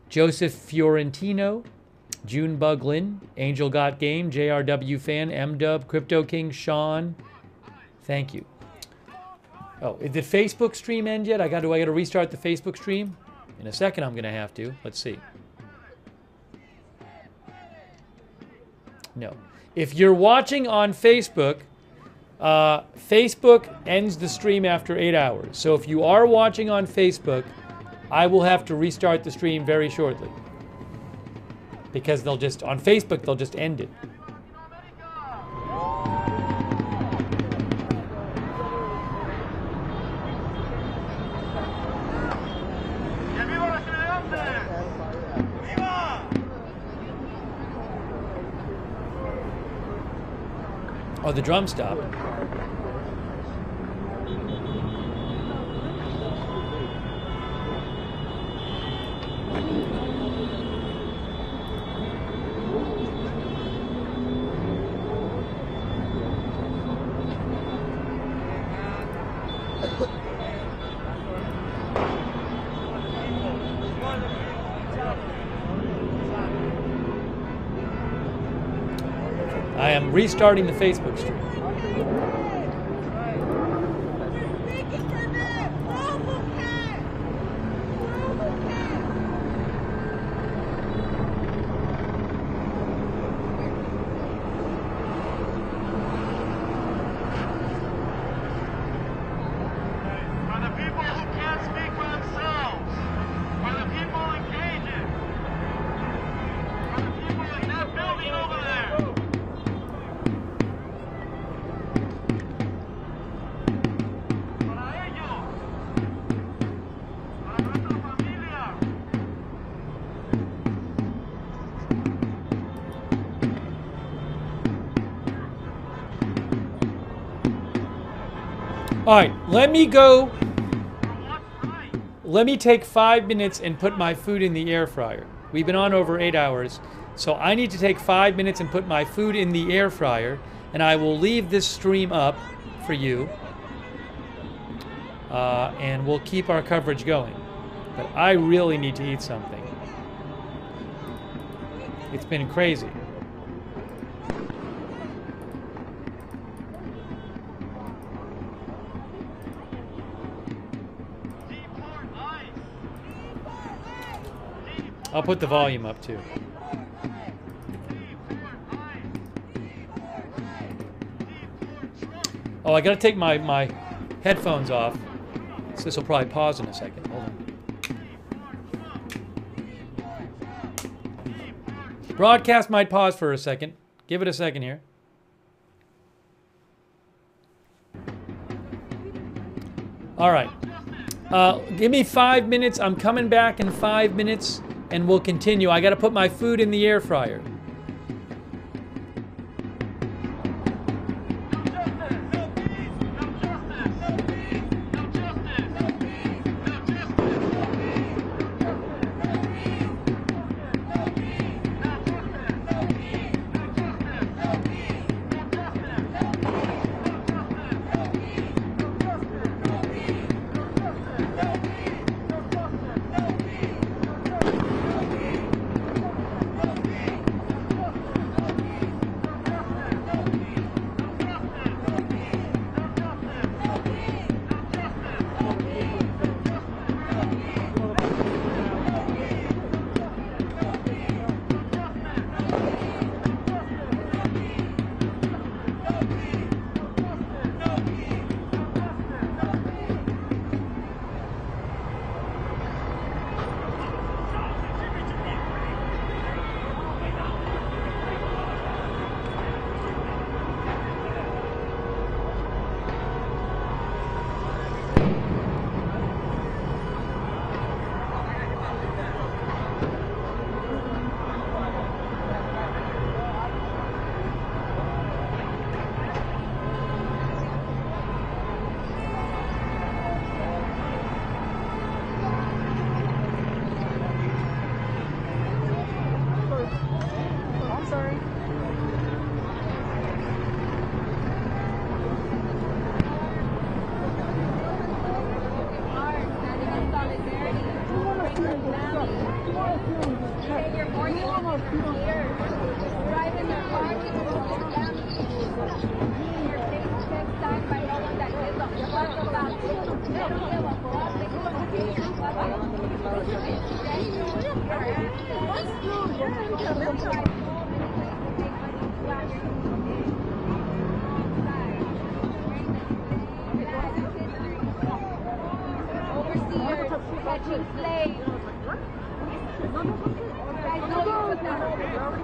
Joseph Fiorentino, Junebug Lynn, Angel Got Game, JRW Fan, M-Dub, Crypto King, Sean. Thank you. Oh, did the Facebook stream end yet? I got to restart the Facebook stream? In a second, I'm going to have to. Let's see. No. If you're watching on Facebook, Facebook ends the stream after 8 hours. So if you are watching on Facebook, I will have to restart the stream very shortly. Because on Facebook, they'll just end it. Oh, the drum stopped. I am restarting the Facebook stream. All right, let me take 5 minutes and put my food in the air fryer. We've been on over 8 hours, so I need to take 5 minutes and put my food in the air fryer, and I will leave this stream up for you, and we'll keep our coverage going. But I really need to eat something. It's been crazy. I'll put the volume up too. Oh, I gotta take my headphones off. So this will probably pause in a second. Hold on. Broadcast might pause for a second. Give it a second here. All right. Give me 5 minutes. I'm coming back in 5 minutes, and we'll continue. I got to put my food in the air fryer.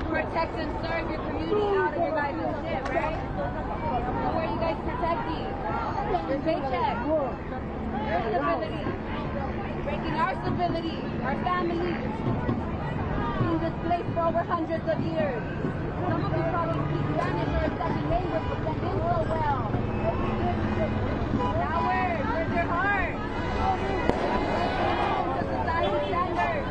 Protect and serve your community out of your guys' shit, right? Who are you guys protecting? Your paycheck. Your stability. Breaking our stability. Our families. Being displaced for over hundreds of years. Some of you probably speak Spanish or a second language, but that didn't so well. Now where's your heart? The society standards.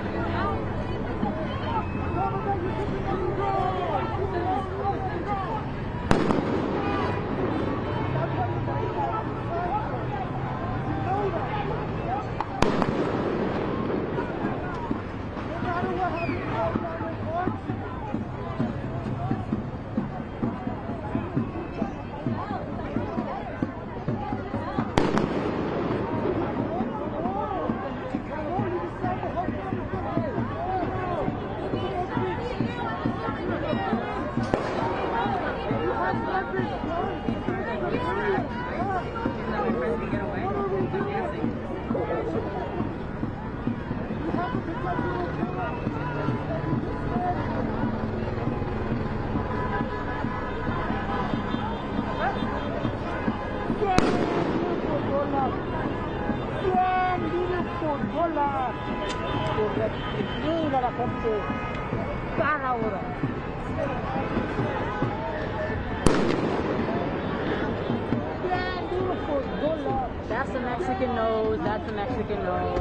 That's the Mexican nose, that's the Mexican nose.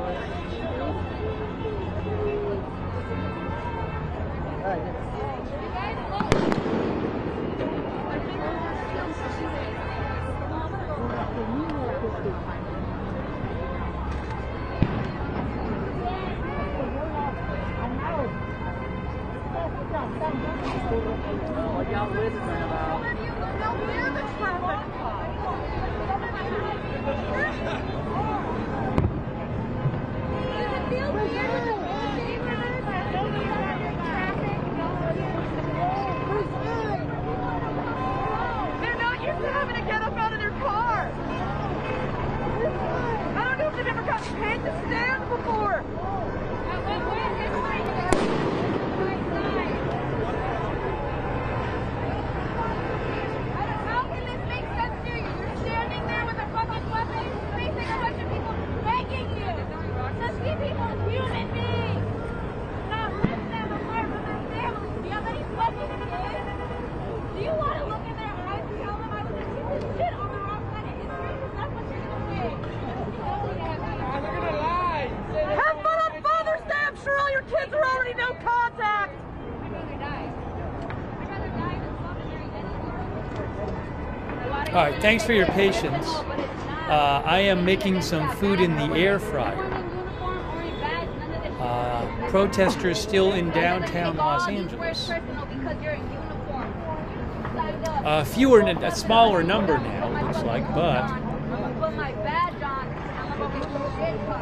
What y'all whispering about? We're the traffic cops. They're not used to having to get up out of their car. had to stand before. How can this make sense to you? You're standing there with a fucking weapon, facing a bunch of people begging you to see people as human beings, not rip them apart from their families. Do you have any fucking kids? Do you want to look in their eyes and tell them I was a piece of shit on the wrong side of history? Because that's what you're gonna say. They're gonna lie. Have fun on Father's Day. I'm sure all your kids are already no contact. All right, thanks for your patience. I am making some food in the air fryer. Protesters still in downtown Los Angeles. Fewer, a smaller number now, it looks like, but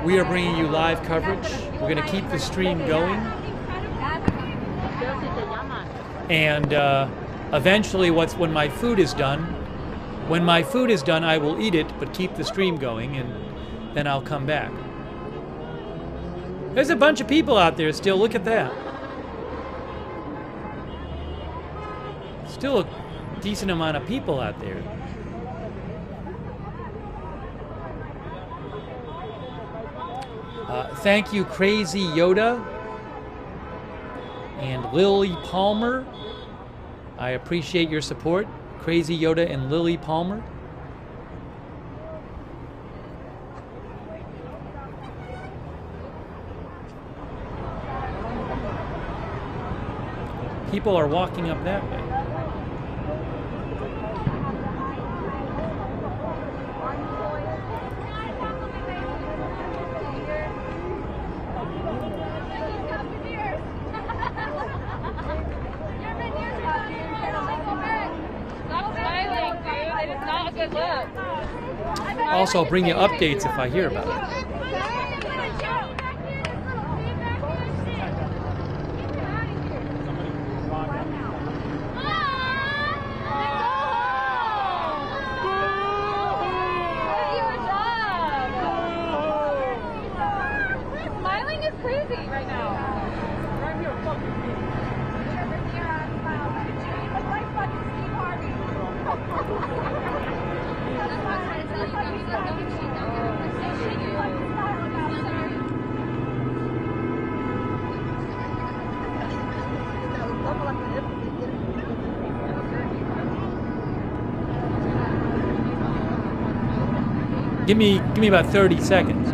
we are bringing you live coverage. We're going to keep the stream going. And eventually, when my food is done, I will eat it, but keep the stream going, and then I'll come back. There's a bunch of people out there still. Look at that. Still a decent amount of people out there. Thank you, Crazy Yoda and Lily Palmer. I appreciate your support. Crazy Yoda and Lily Palmer. People are walking up that way. Also, I'll bring you updates if I hear about it. Smiling is crazy right now. Right here, fucking Give me about 30 seconds.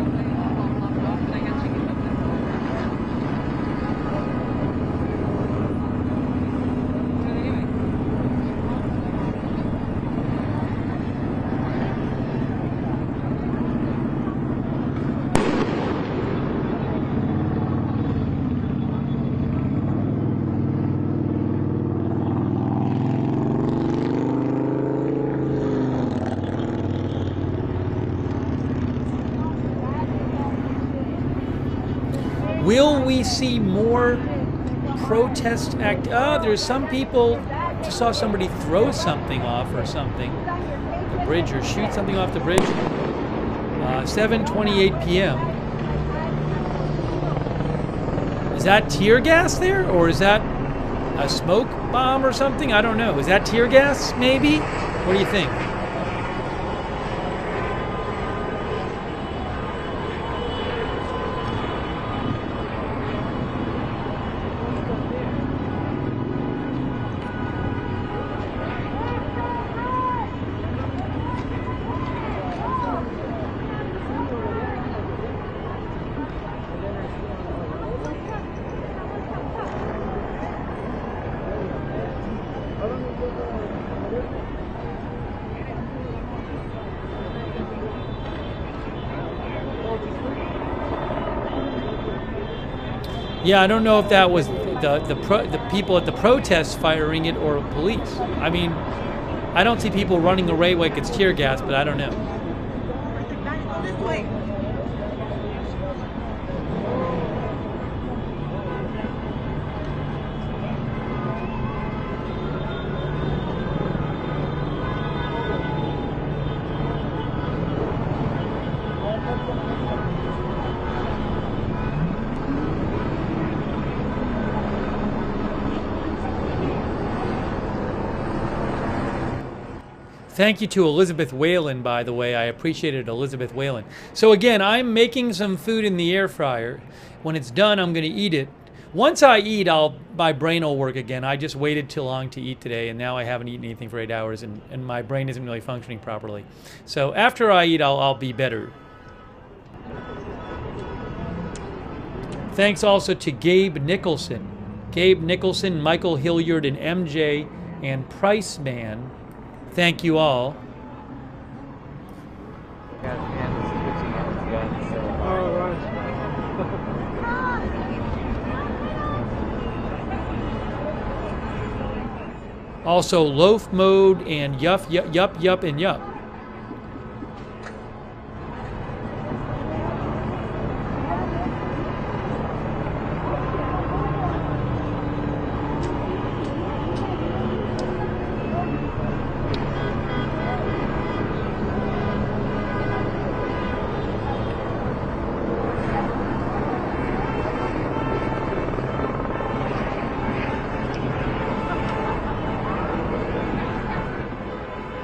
Will we see more protest act? There's some people. Just saw somebody throw something off or something, the bridge, or shoot something off the bridge. 7:28 p.m. Is that tear gas there, or is that a smoke bomb or something? I don't know. Is that tear gas? Maybe. What do you think? Yeah, I don't know if that was the people at the protest firing it or police. I mean, I don't see people running away like it's tear gas, but I don't know. Thank you to Elizabeth Whalen, by the way. I appreciated Elizabeth Whalen. So again, I'm making some food in the air fryer. When it's done, I'm going to eat it. Once I eat, my brain will work again. I just waited too long to eat today, and now I haven't eaten anything for 8 hours, and my brain isn't really functioning properly. So after I eat, I'll be better. Thanks also to Gabe Nicholson. Gabe Nicholson, Michael Hilliard, and MJ, and Price Man. Thank you all. Also, Loaf Mode and Yup, and Yup.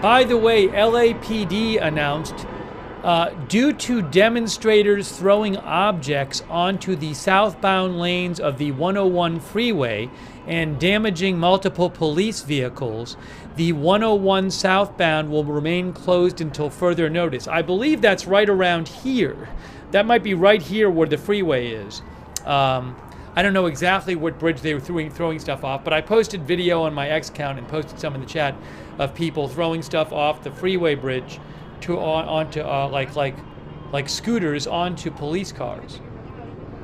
By the way, LAPD announced, due to demonstrators throwing objects onto the southbound lanes of the 101 freeway and damaging multiple police vehicles, the 101 southbound will remain closed until further notice. I believe that's right around here. That might be right here where the freeway is. I don't know exactly what bridge they were throwing stuff off, but I posted video on my X account and posted some in the chat of people throwing stuff off the freeway bridge to onto like scooters onto police cars.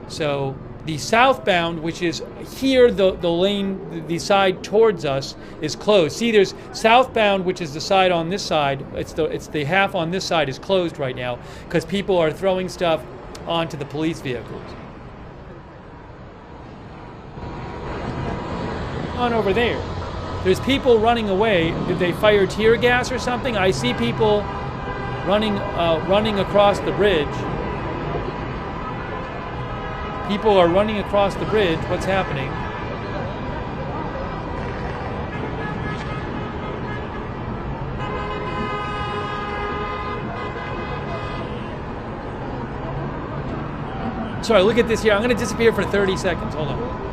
So the southbound, which is here, the lane, the side towards us, is closed. See, there's southbound, which is the side on this side. It's the half on this side is closed right now because people are throwing stuff onto the police vehicles. On over there, there's people running away. Did they fire tear gas or something? I see people running across the bridge. People are running across the bridge. What's happening? Sorry, look at this here. I'm going to disappear for 30 seconds. Hold on.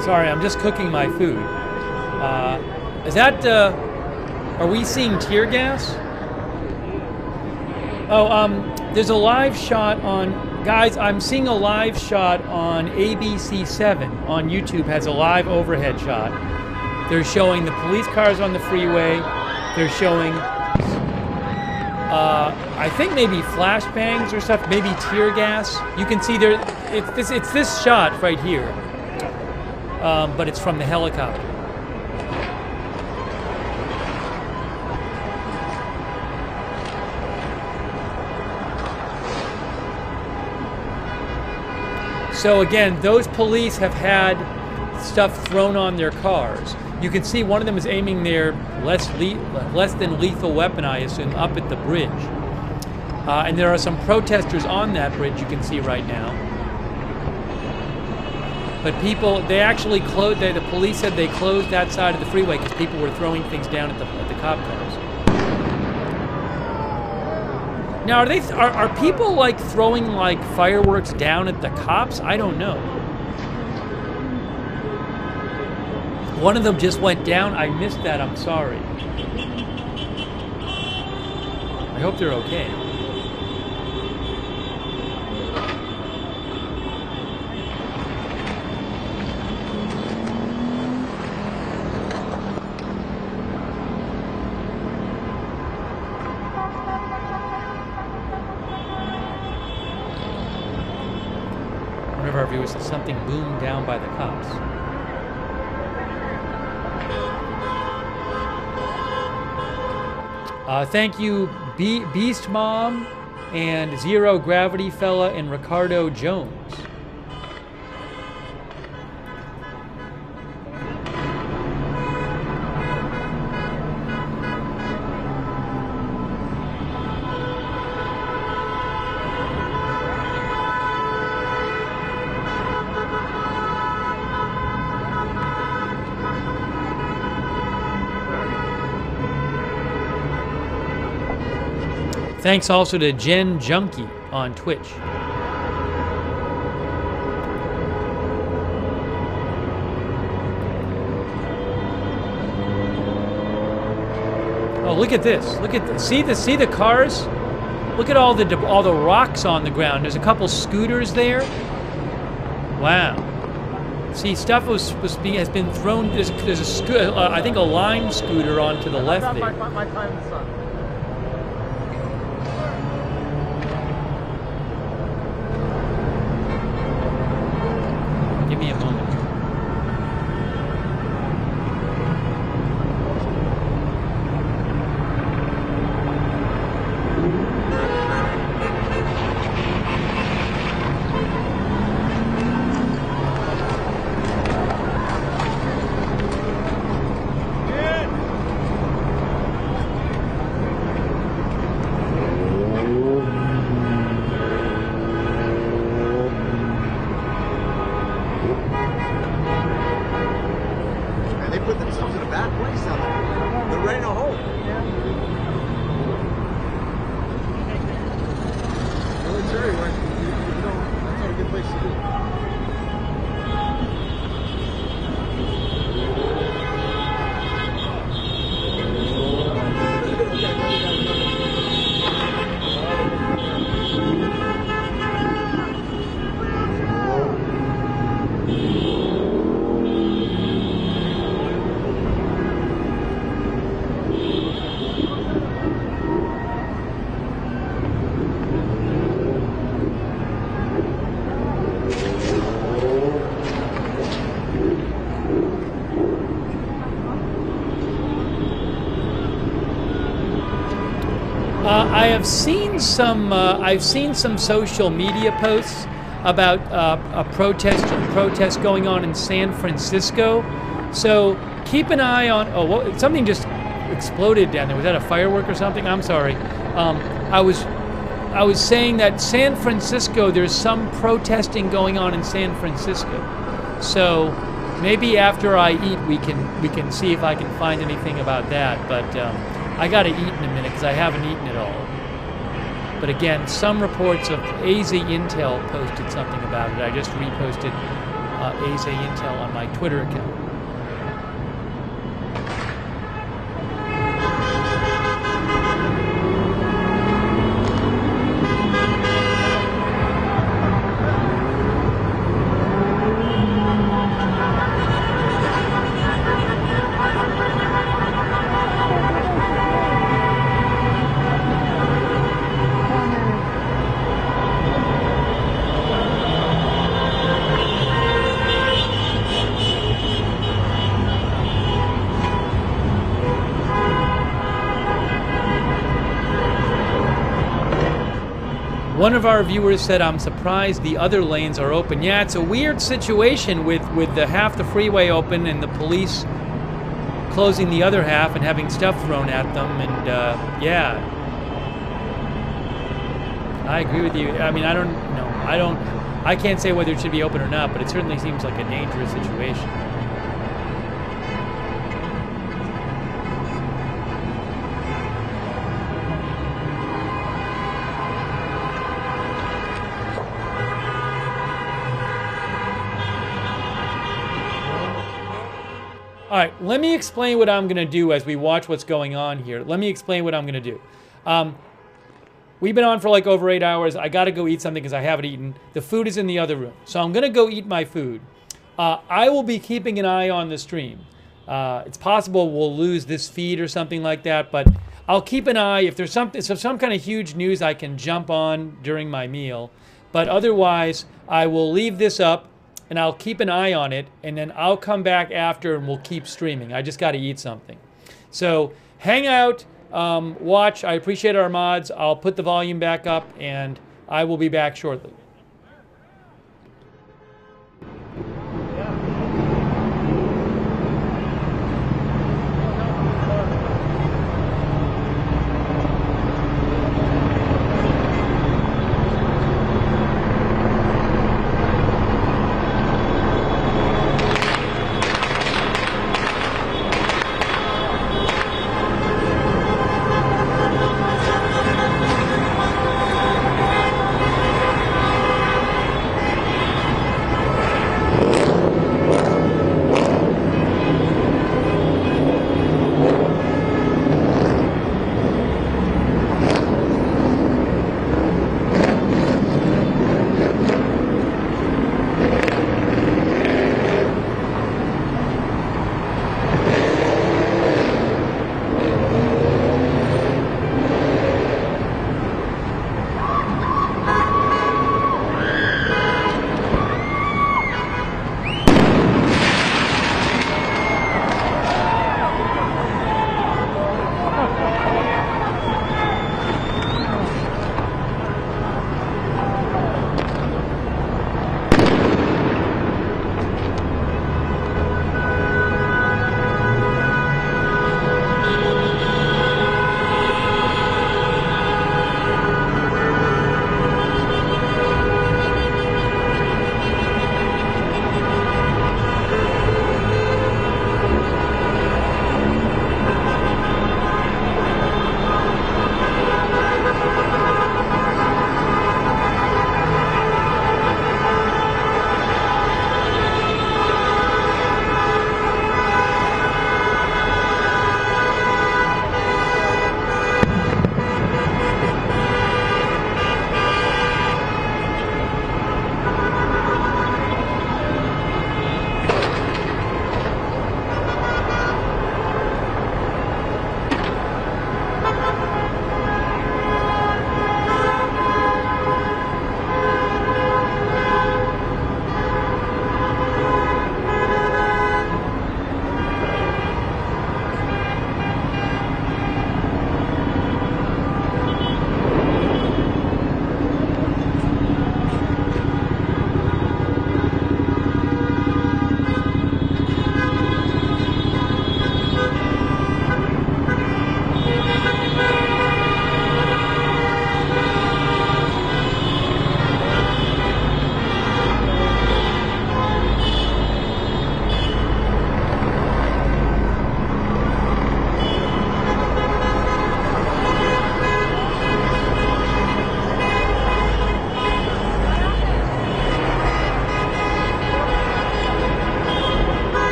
Sorry, I'm just cooking my food. Is that, are we seeing tear gas? Oh, there's a live shot on, guys, I'm seeing a live shot on ABC7 on YouTube, has a live overhead shot. They're showing the police cars on the freeway. They're showing, I think maybe flashbangs or stuff, maybe tear gas. You can see there, it's this shot right here. But it's from the helicopter. So again, those police have had stuff thrown on their cars. You can see one of them is aiming their less than lethal weapon, I assume, up at the bridge. And there are some protesters on that bridge you can see right now. But people, they actually closed. The police said they closed that side of the freeway because people were throwing things down at the cop cars. Now, are people like throwing like fireworks down at the cops? I don't know. One of them just went down. I missed that. I'm sorry. I hope they're okay. One of our viewers said something boomed down by the cops. Thank you, Beast Mom, and Zero Gravity Fella, and Ricardo Jones. Thanks also to Jen Junkie on Twitch. Oh, look at this! Look at this. See the cars? Look at all the rocks on the ground. There's a couple scooters there. Wow. See, stuff has been thrown. There's a I think a lime scooter onto the left there. My time in the sun. Give me a moment. I've seen some social media posts about a protest going on in San Francisco. So keep an eye on. Oh, something just exploded down there. Was that a firework or something? I'm sorry. I was saying that San Francisco, there's some protesting going on in San Francisco. So maybe after I eat, we can see if I can find anything about that. But I got to eat in a minute because I haven't eaten at all. But again, some reports of AZ Intel posted something about it. I just reposted AZ Intel on my Twitter account. One of our viewers said, I'm surprised the other lanes are open. Yeah, it's a weird situation with the half the freeway open and the police closing the other half and having stuff thrown at them. And yeah, I agree with you. I mean, I don't know. I can't say whether it should be open or not, but it certainly seems like a dangerous situation. All right, let me explain what I'm going to do as we watch what's going on here. Let me explain what I'm going to do. We've been on for like over 8 hours. I got to go eat something because I haven't eaten. The food is in the other room. So I'm going to go eat my food. I will be keeping an eye on the stream. It's possible we'll lose this feed or something like that, but I'll keep an eye. If there's some kind of huge news, I can jump on during my meal. But otherwise, I will leave this up and I'll keep an eye on it, and then I'll come back after and we'll keep streaming. I just got to eat something. So hang out, watch. I appreciate our mods. I'll put the volume back up, and I will be back shortly.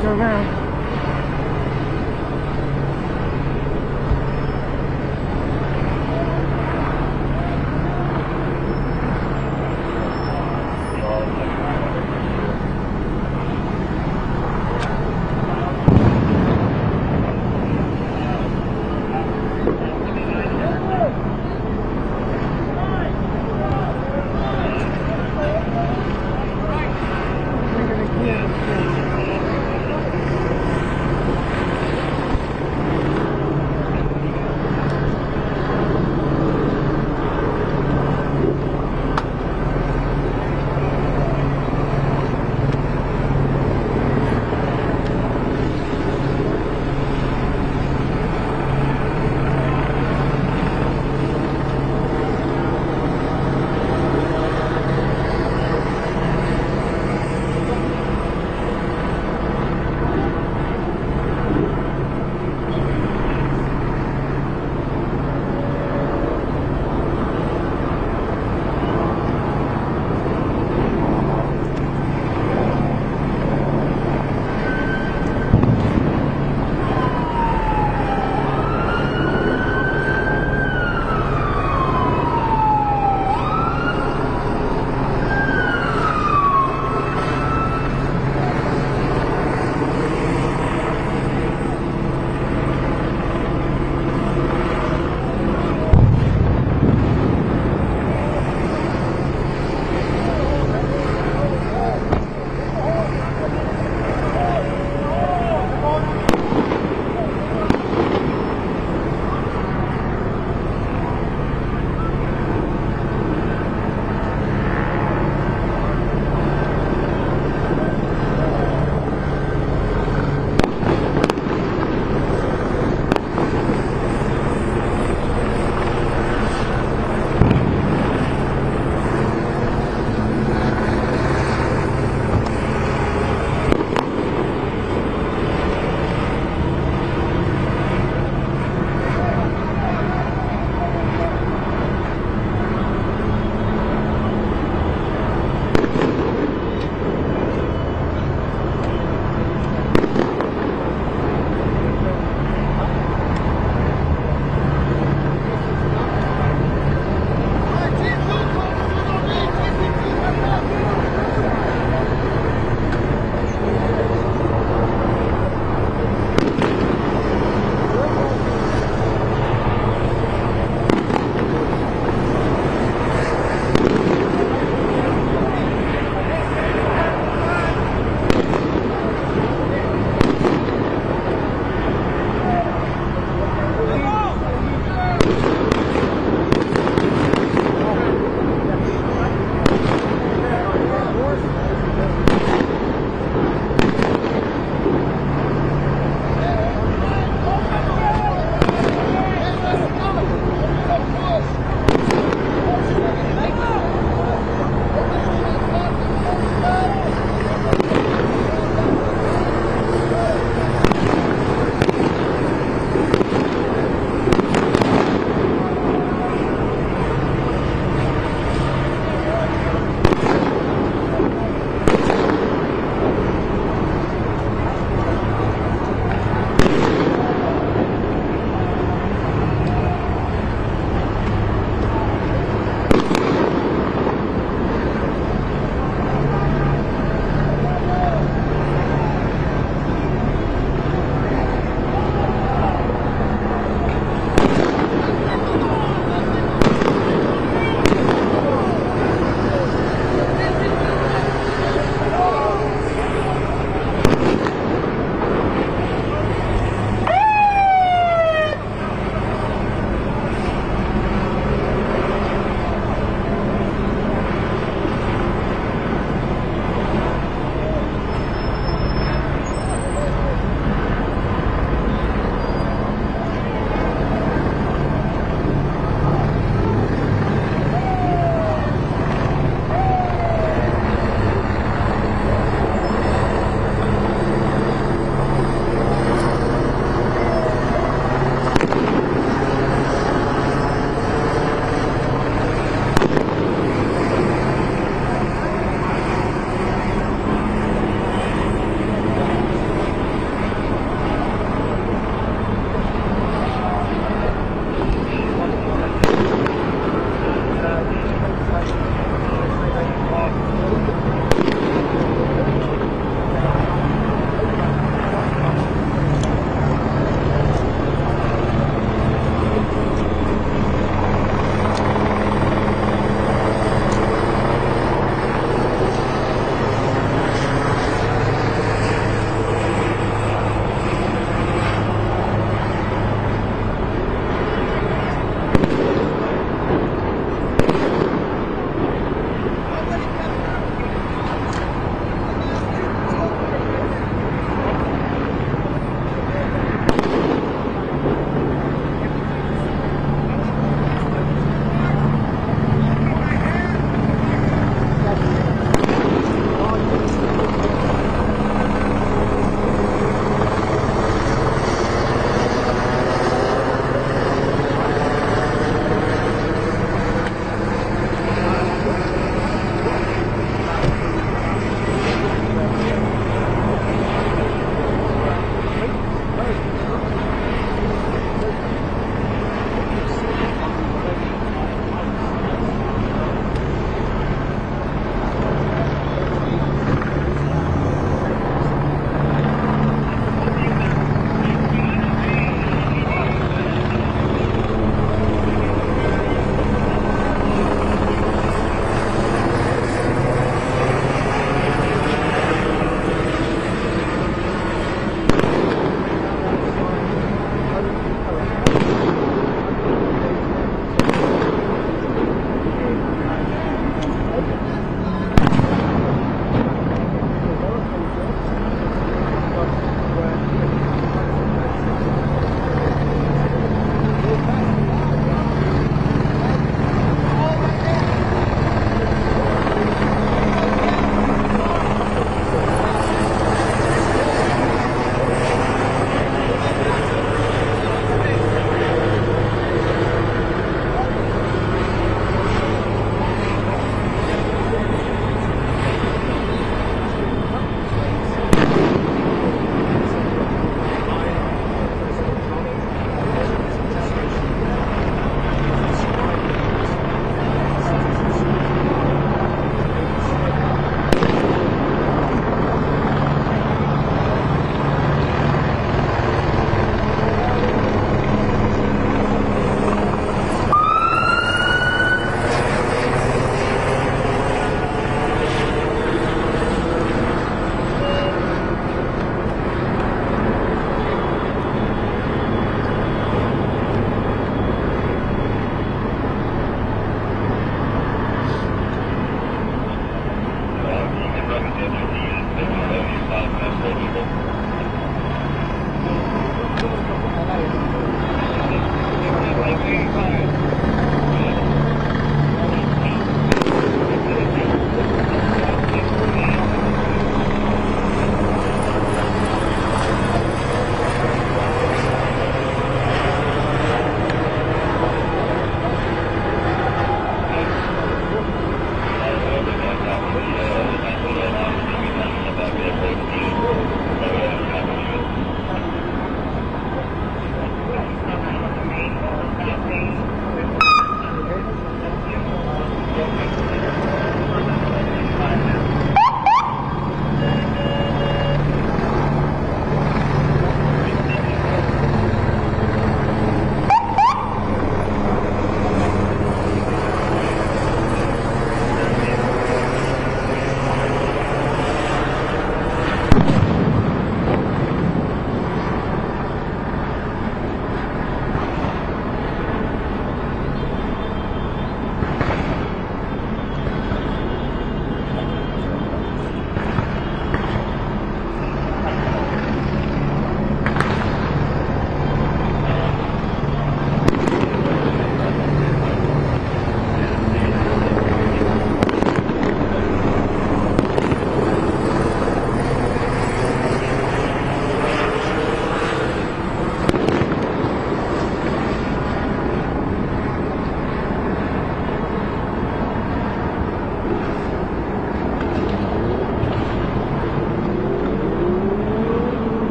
Go around.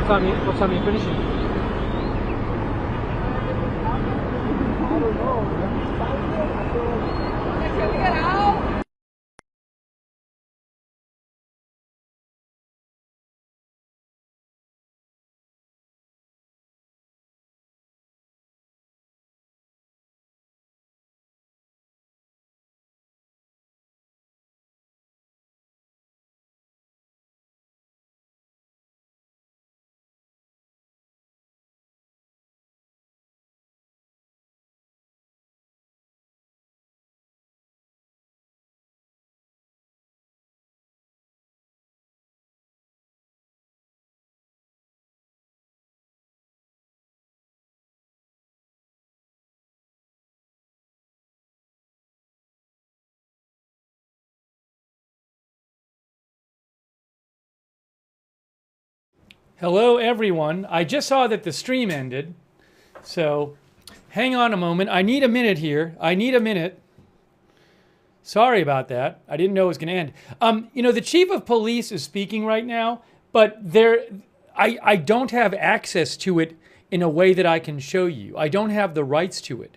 time are you finishing? Hello, everyone. I just saw that the stream ended, so hang on a moment. I need a minute here. I need a minute. Sorry about that. I didn't know it was going to end. You know, the chief of police is speaking right now, but I don't have access to it in a way that I can show you. I don't have the rights to it.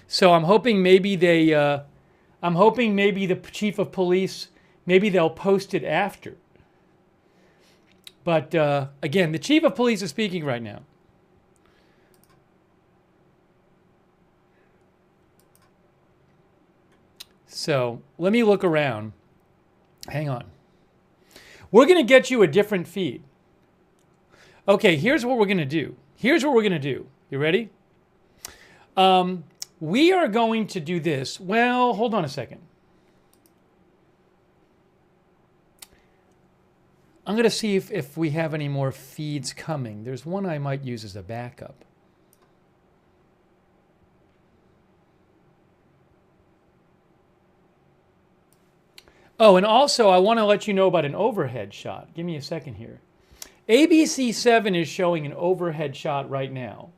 So I'm hoping maybe the chief of police, maybe they'll post it after. But again, the chief of police is speaking right now. So let me look around. Hang on. We're going to get you a different feed. Okay, here's what we're going to do. Here's what we're going to do. You ready? We are going to do this. Well, hold on a second. I'm going to see if we have any more feeds coming. There's one I might use as a backup. Oh, and also I want to let you know about an overhead shot. Give me a second here. ABC7 is showing an overhead shot right now.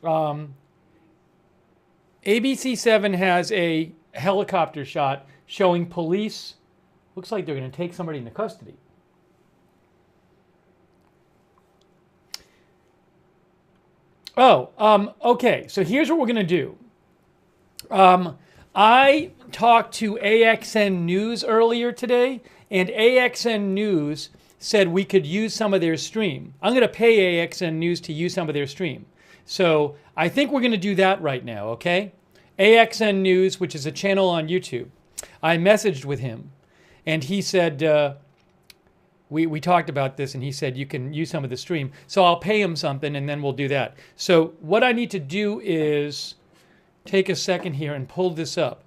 ABC7 has a helicopter shot showing police. Looks like they're going to take somebody into custody. Oh, okay. So here's what we're going to do. I talked to AXN News earlier today, and AXN News said we could use some of their stream. I'm going to pay AXN News to use some of their stream. So I think we're going to do that right now, okay? AXN News, which is a channel on YouTube. I messaged with him. And he said, we talked about this, and he said you can use some of the stream. So I'll pay him something, and then we'll do that. So what I need to do is take a second here and pull this up.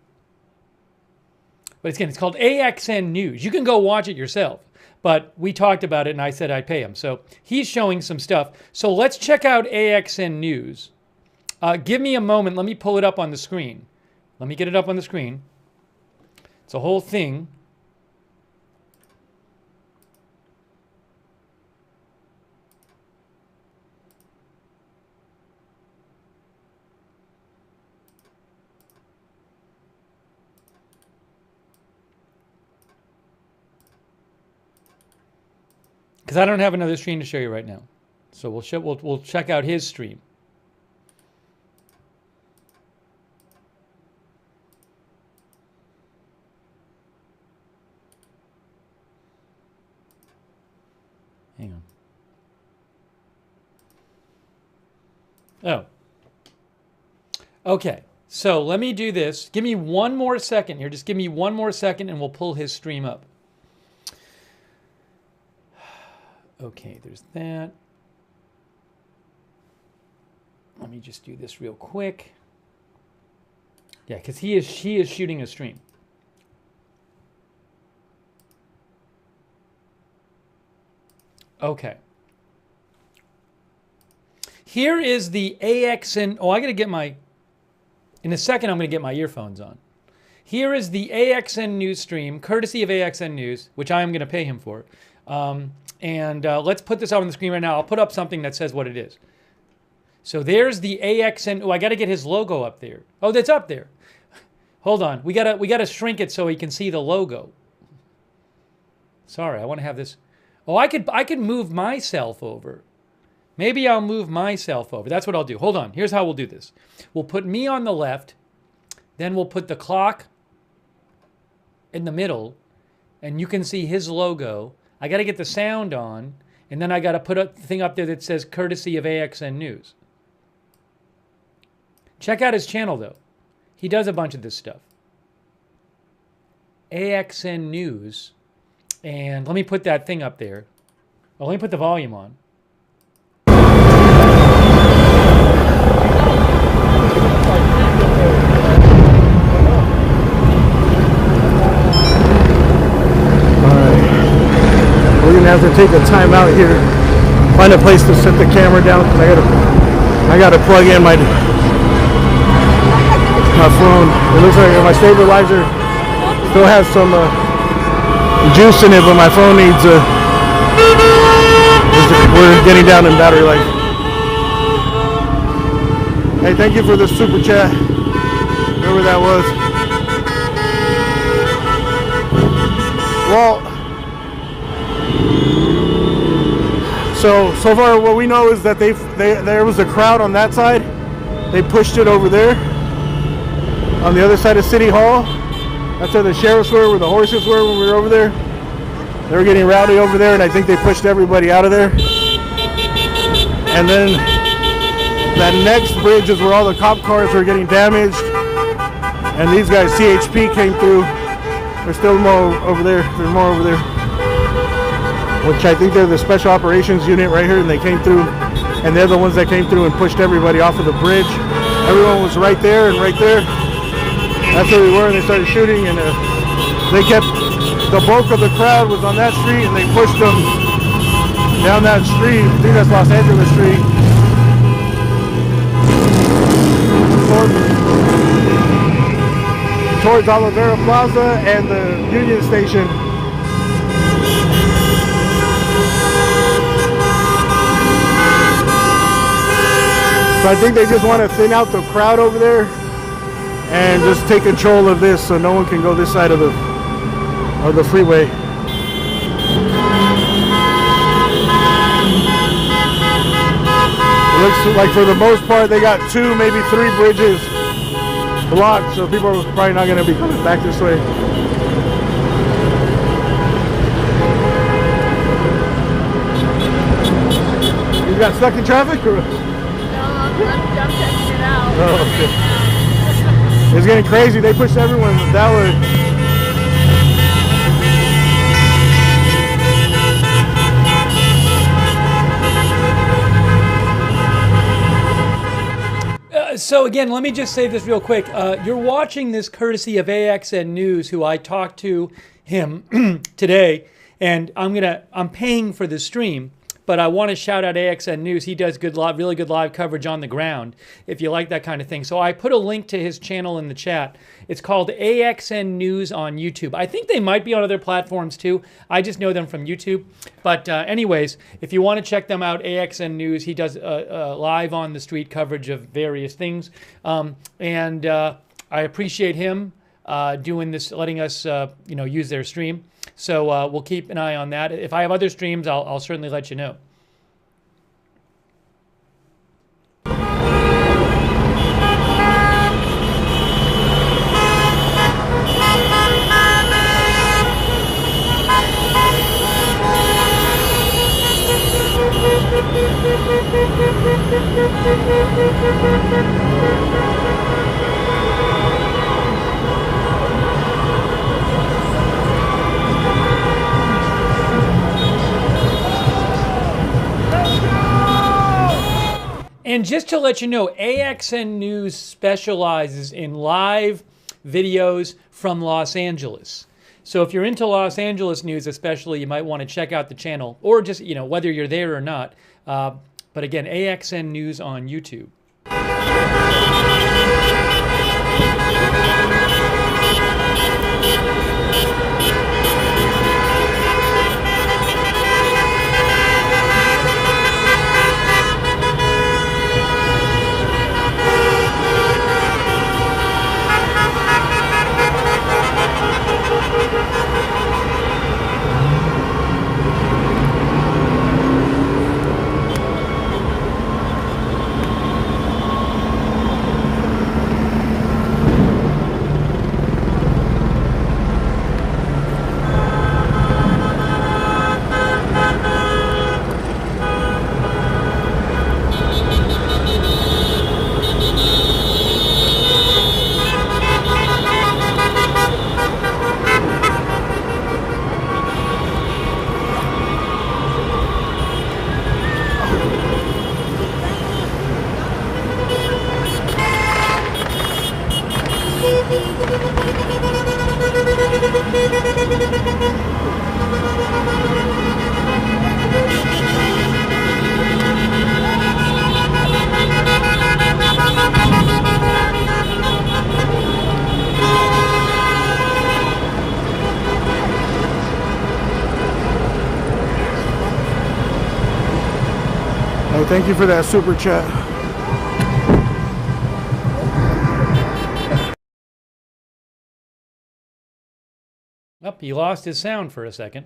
But again, it's called AXN News. You can go watch it yourself. But we talked about it, and I said I'd pay him. So he's showing some stuff. So let's check out AXN News. Give me a moment. Let me pull it up on the screen. Let me get it up on the screen. It's a whole thing. Because I don't have another stream to show you right now. So we'll check out his stream. Hang on. Oh. Okay. So let me do this. Give me one more second here. Just give me one more second and we'll pull his stream up. Okay, there's that. Let me just do this real quick. Yeah, because she is shooting a stream. Okay. Here is the AXN. Oh, I got to get my. In a second, I'm going to get my earphones on. Here is the AXN News stream, courtesy of AXN News, which I am going to pay him for. Let's put this out on the screen right now. I'll put up something that says what it is. So there's the AXN. Oh, I got to get his logo up there. Oh, that's up there. Hold on. We gotta shrink it so he can see the logo. Sorry, I want to have this. Oh, I could move myself over. Maybe I'll move myself over. That's what I'll do. Hold on. Here's how we'll do this. We'll put me on the left. Then we'll put the clock in the middle. And you can see his logo. I got to get the sound on. And then I got to put a thing up there that says courtesy of AXN News. Check out his channel, though. He does a bunch of this stuff. AXN News. And let me put that thing up there. Oh, let me put the volume on. We're gonna have to take a time out here, find a place to set the camera down. I gotta plug in my phone. It looks like my stabilizer still has some juice in it, but my phone needs we're getting down in battery life. Hey, thank you for the super chat, whoever that was. Well, so far what we know is that there was a crowd on that side. They pushed it over there on the other side of City Hall. That's where the sheriffs were, where the horses were when we were over there. They were getting rowdy over there, and I think they pushed everybody out of there. And then that next bridge is where all the cop cars were getting damaged. And these guys, CHP, came through. There's still more over there. There's more over there. Which I think they're the special operations unit right here, and they came through, and they're the ones that came through and pushed everybody off of the bridge. Everyone was right there and right there. That's where we were, and they started shooting, and they kept, the bulk of the crowd was on that street, and they pushed them down that street. I think that's Los Angeles Street. Towards Olivera Plaza and the Union Station. So I think they just want to thin out the crowd over there and just take control of this so no one can go this side of the freeway. It looks like for the most part they got 2, maybe 3 bridges blocked, so people are probably not going to be coming back this way. You got stuck in traffic? Or? I'm checking it out. Oh, okay. It's getting crazy. They pushed everyone that way. So again, let me just say this real quick. You're watching this courtesy of AXN News, who I talked to him today, and I'm paying for the stream. But I want to shout out AXN News. He does really good live coverage on the ground, if you like that kind of thing. So I put a link to his channel in the chat. It's called AXN News on YouTube. I think they might be on other platforms too. I just know them from YouTube. But anyways, if you want to check them out, AXN News, he does live on the street coverage of various things. And I appreciate him doing this, letting us use their stream. So we'll keep an eye on that. If I have other streams, I'll certainly let you know. And just to let you know, AXN News specializes in live videos from Los Angeles. So if you're into Los Angeles news especially, you might want to check out the channel, or just, whether you're there or not. But again, AXN News on YouTube. Hey, thank you for that super chat. Oh, he lost his sound for a second.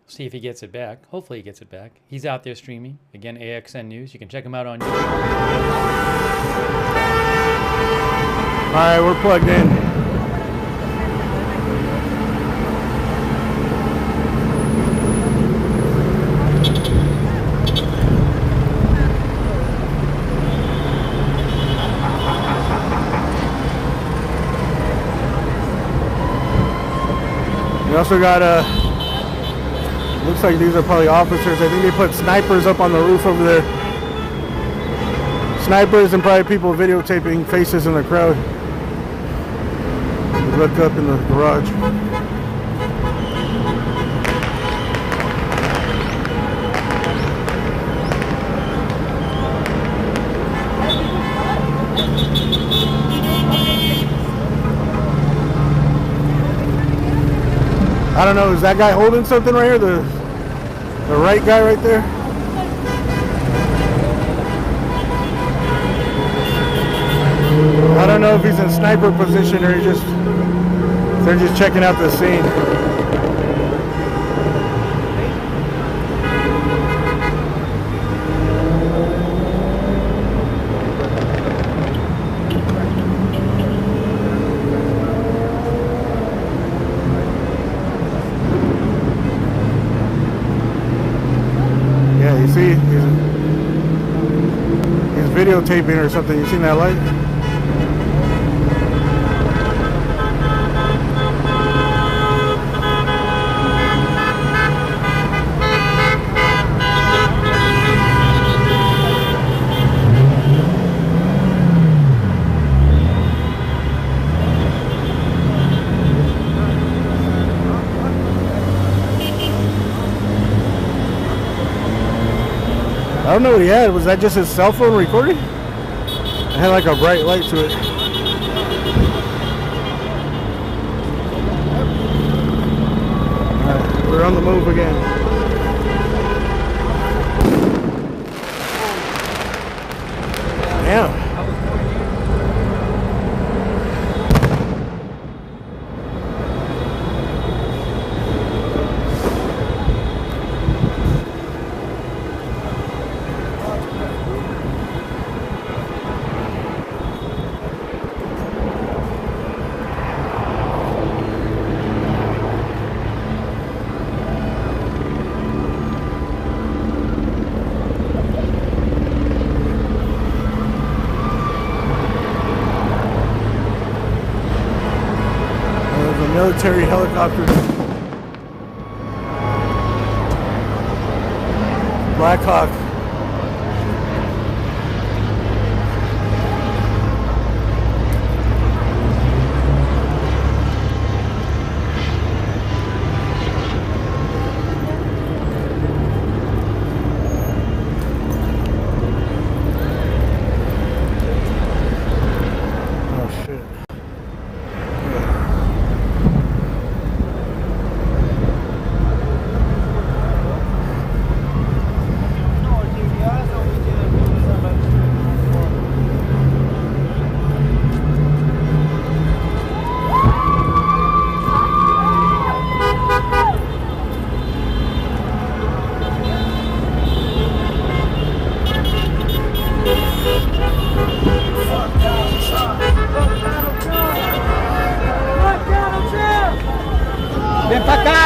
See if he gets it back. Hopefully he gets it back. He's out there streaming. Again, AXN News. You can check him out on YouTube. All right, we're plugged in. We also got looks like these are probably officers. I think they put snipers up on the roof over there. Snipers and probably people videotaping faces in the crowd. Look up in the garage. I don't know, is that guy holding something right here? The right guy right there? I don't know if he's in sniper position or they're just checking out the scene. Yeah, you see, he's videotaping or something. You seen that light? I don't know what he had. Was that just his cell phone recording? It had like a bright light to it. Alright, we're on the move again. Damn. Military helicopter. Black Hawk. Oh shit. Ven para acá.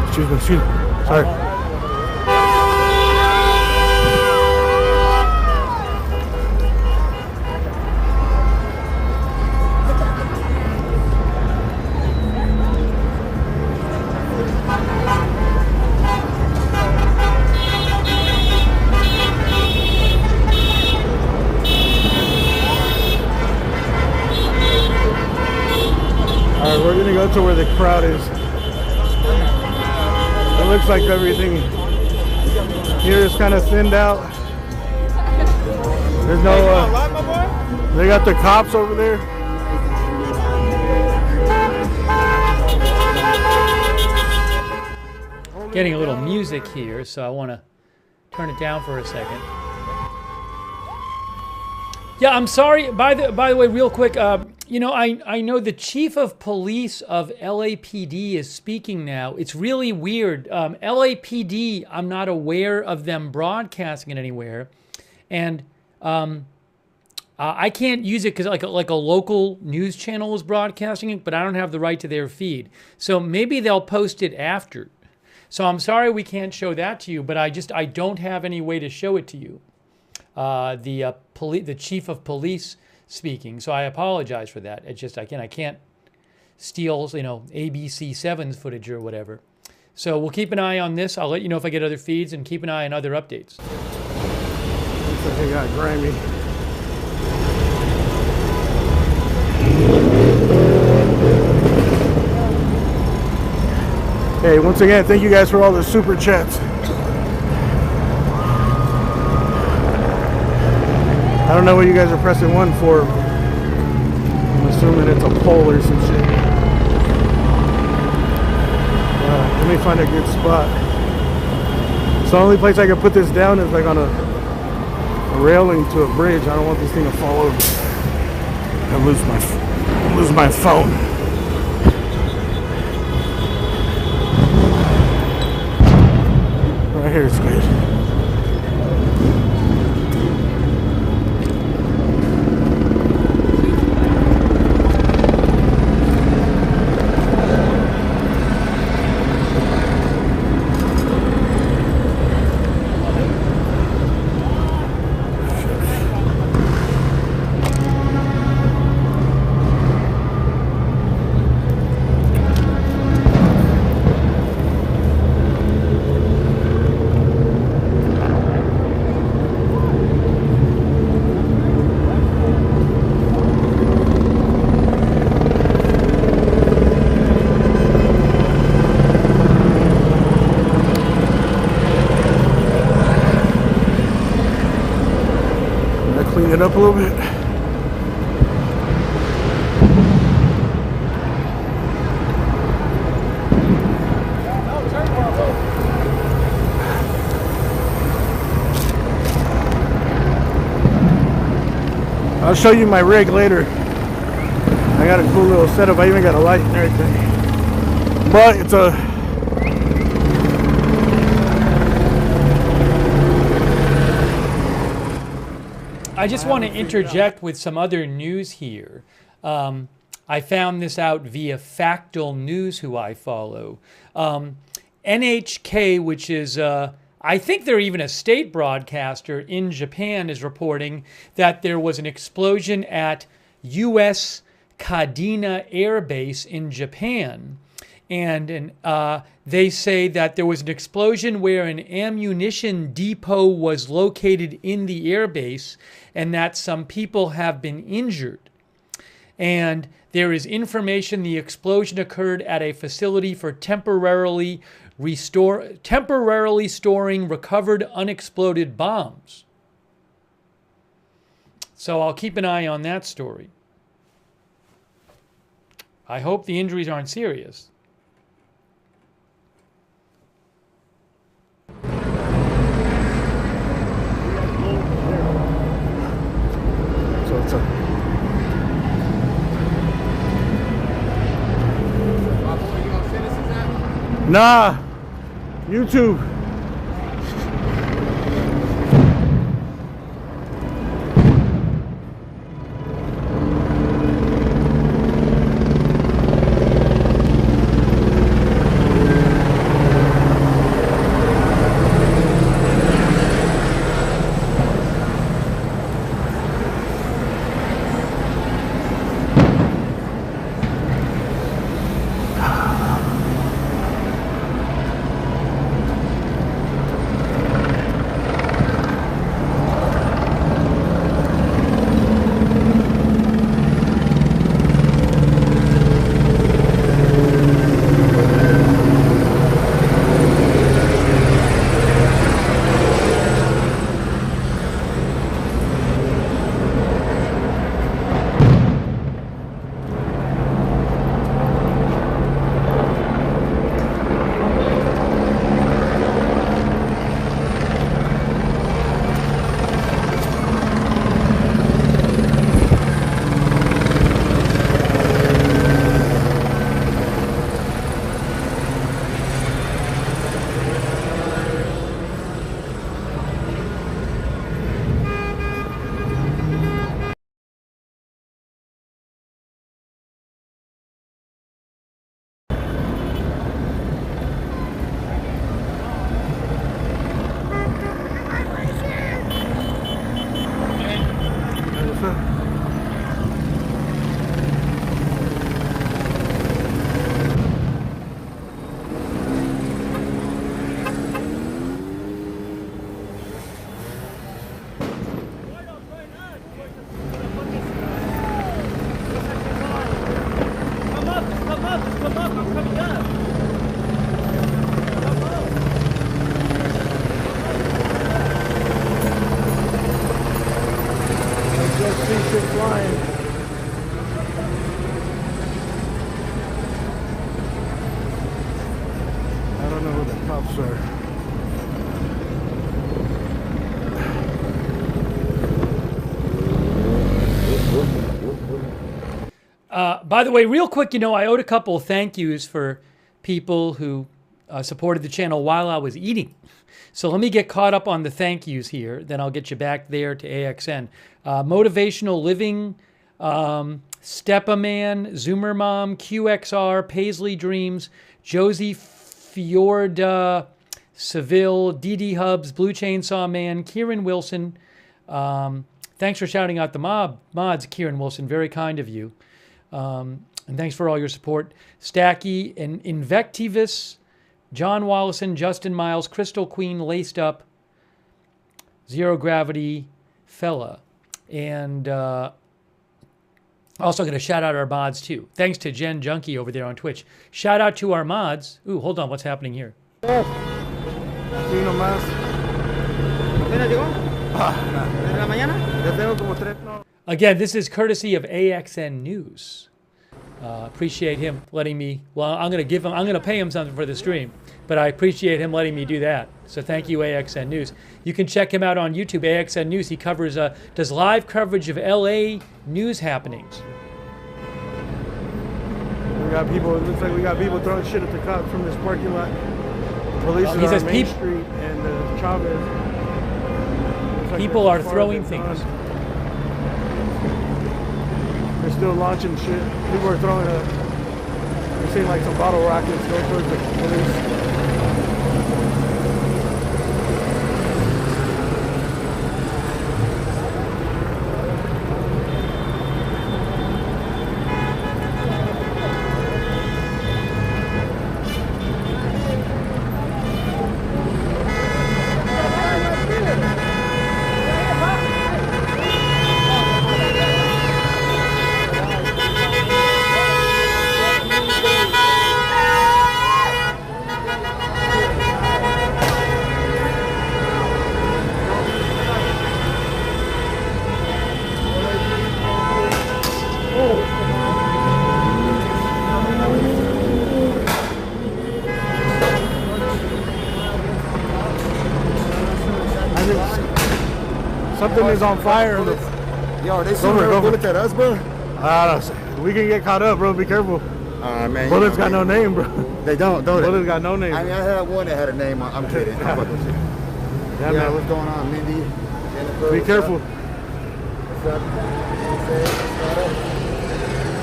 Excuse me, sorry. Alright, we're gonna go to where the crowd is. It looks like everything here is kind of thinned out. There's no, they got the cops over there. getting a little music here, so I want to turn it down for a second. Yeah, I'm sorry. By the way, real quick, you know, I know the chief of police of LAPD is speaking now. It's really weird. LAPD, I'm not aware of them broadcasting it anywhere, and I can't use it because like a local news channel is broadcasting it, but I don't have the right to their feed. So maybe they'll post it after. So I'm sorry we can't show that to you, but I don't have any way to show it to you. The chief of police speaking, so I apologize for that. It's just I can't steal, you know, ABC7's footage or whatever. So we'll keep an eye on this. I'll let you know if I get other feeds, and keep an eye on other updates. Looks like they got grimy. Hey, once again, thank you guys for all the super chats. I don't know what you guys are pressing one for. I'm assuming it's a poll or some shit. Let me find a good spot. So the only place I can put this down is like on a railing to a bridge. I don't want this thing to fall over. I lose my phone. Right here is good. Clean it up a little bit. I'll show you my rig later. I got a cool little setup. I even got a light and everything. But it's a I just want to interject with some other news here. I found this out via Factual News, who I follow. NHK, which is, I think they're even a state broadcaster in Japan, is reporting that there was an explosion at U.S. Kadena Air Base in Japan. And they say that there was an explosion where an ammunition depot was located in the airbase, and that some people have been injured. And there is information the explosion occurred at a facility for temporarily storing recovered unexploded bombs. So I'll keep an eye on that story. I hope the injuries aren't serious. So it's a nah, YouTube. sir. By the way, real quick, I owed a couple of thank yous for people who supported the channel while I was eating. So let me get caught up on the thank yous here. Then I'll get you back there to AXN. Motivational Living, Stepaman, Zoomer Mom, QXR, Paisley Dreams, Josie Fiorda, Seville, DD Hubs, Blue Chainsaw Man, Kieran Wilson. Thanks for shouting out the mods, Kieran Wilson. Very kind of you. And thanks for all your support. Stacky and Invectivus, John Wallison, Justin Miles, Crystal Queen, Laced Up, Zero Gravity, Fella. And also going to shout out our mods too. Thanks to Jen Junkie over there on Twitch. Shout out to our mods. Ooh, hold on. What's happening here? Again, this is courtesy of AXN News. Appreciate him letting me. Well, I'm going to pay him something for the stream, but I appreciate him letting me do that. So thank you, AXN News. You can check him out on YouTube, AXN News. He covers, does live coverage of LA news happenings. We got people. It looks like we got people throwing shit at the cops from this parking lot. Police He says on Main Street and Chavez. Like people are throwing things. They're still launching shit. People are throwing they're seeing like some bottle rockets going towards the police. Something is on fire. Yo, they shooting bullets at us, bro? We can get caught up, bro. Be careful. Man, bullets got no name, bro. They don't they? Bullets got no name. I mean, I had one that had a name. I'm kidding. I'm fucking with you. Yeah, man. What's going on, Mindy? Jennifer, Be careful. What's up?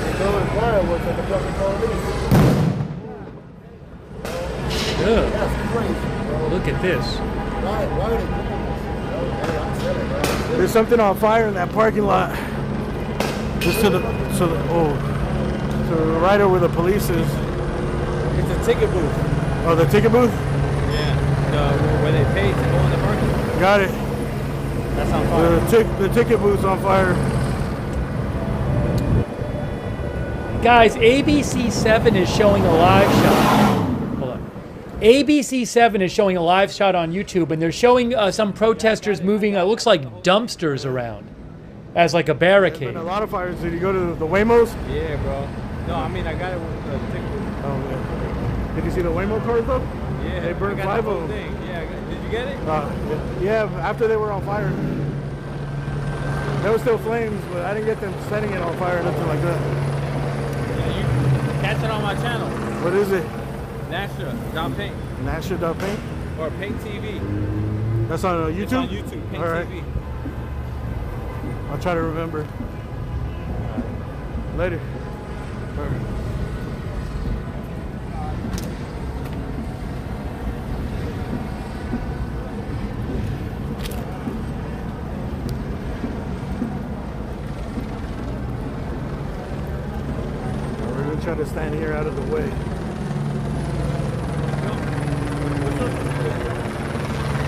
They're going fireworks at the fucking police. Ugh. That's crazy, bro. Look at this. Why are they doing this? I'm telling you, bro. There's something on fire in that parking lot. Just to the right over where the police is. It's a ticket booth. Oh, the ticket booth? Yeah, where they pay to go in the parking lot. Got it. That's on fire. The ticket booth's on fire. Guys, ABC7 is showing a live shot. Hold on. ABC7 is showing a live shot on YouTube, and they're showing some protesters moving, looks like dumpsters around as like a barricade. There's been a lot of fires. Did you go to the Waymos? Yeah, bro. No, I mean, I got it with the ticket booth. Oh, yeah. Did you see the Waymo cars, though? Yeah. They burned 5 of them. Yeah, did you get it? Yeah, after they were on fire. There were still flames, but I didn't get them setting it on fire or nothing like that. Yeah, you catch it on my channel. What is it? Nasha.paint. Nasha.paint? Or Paint TV. That's on YouTube? It's on YouTube, Paint All right. TV. I'll try to remember. Later. All right. We're going to try to stand here out of the way.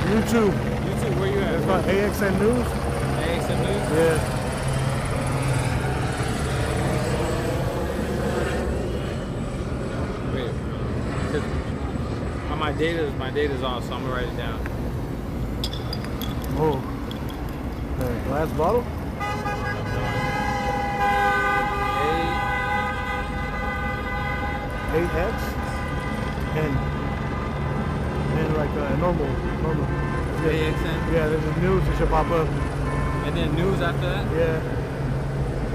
YouTube. YouTube, where you at? It's called AXN News. AXN News? Yeah. Wait. My data's on, so I'm gonna write it down. Oh. The glass bottle? 8X? And like like normal. AXN? Yeah, there's a news that should pop up. And then news after that? Yeah.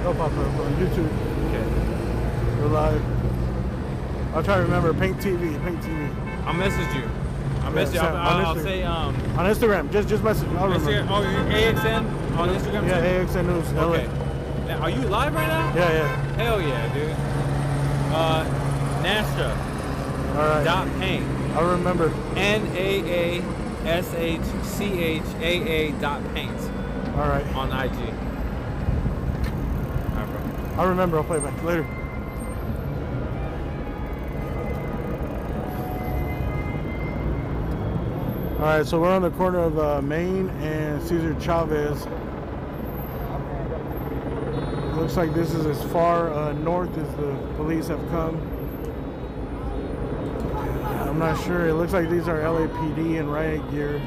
They'll pop up on YouTube. Okay. We're live. I'll try to remember. Paint TV. I'll message you. I'll message you. I'll say on Instagram. Just message me. I'll remember. Oh, AXN on Instagram? Yeah, AXN News. Okay. Now, are you live right now? Yeah. Hell yeah, dude. Nastra. All right. Dot paint. I remember. NAASHCHAA.paint. All right. On IG. All right, bro. I remember. I'll play it back later. All right, so we're on the corner of Main and Cesar Chavez. Looks like this is as far north as the police have come. I'm not sure. It looks like these are LAPD in riot gear.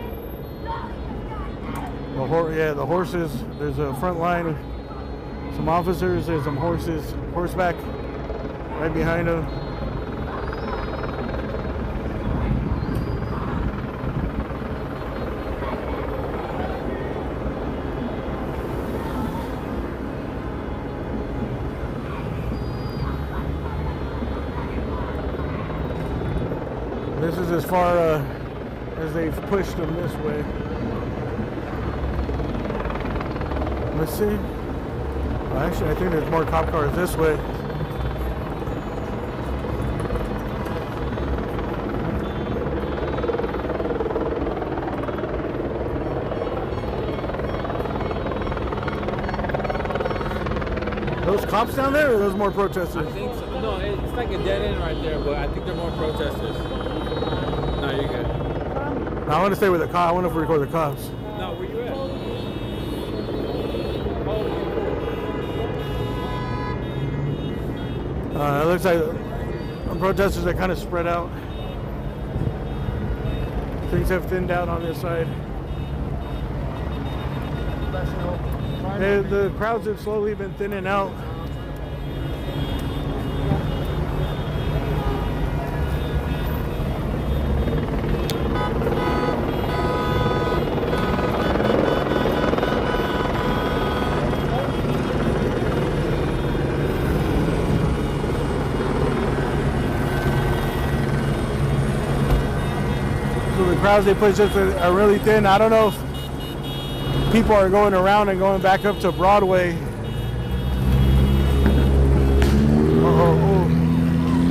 The horses. There's a front line. Some officers. There's some horses, horseback, right behind them. This is as far as they've pushed them this way. Let's see. Well, actually, I think there's more cop cars this way. Those cops down there, or those more protesters? I think so. No, it's like a dead end right there, but I think they're more protesters. No, you're good. I want to stay with the cops. I want to record the cops. No, where you at? It looks like the protesters are kind of spread out. Things have thinned out on this side. The crowds have slowly been thinning out. So the crowds they push just are really thin. I don't know if people are going around and going back up to Broadway. Oh.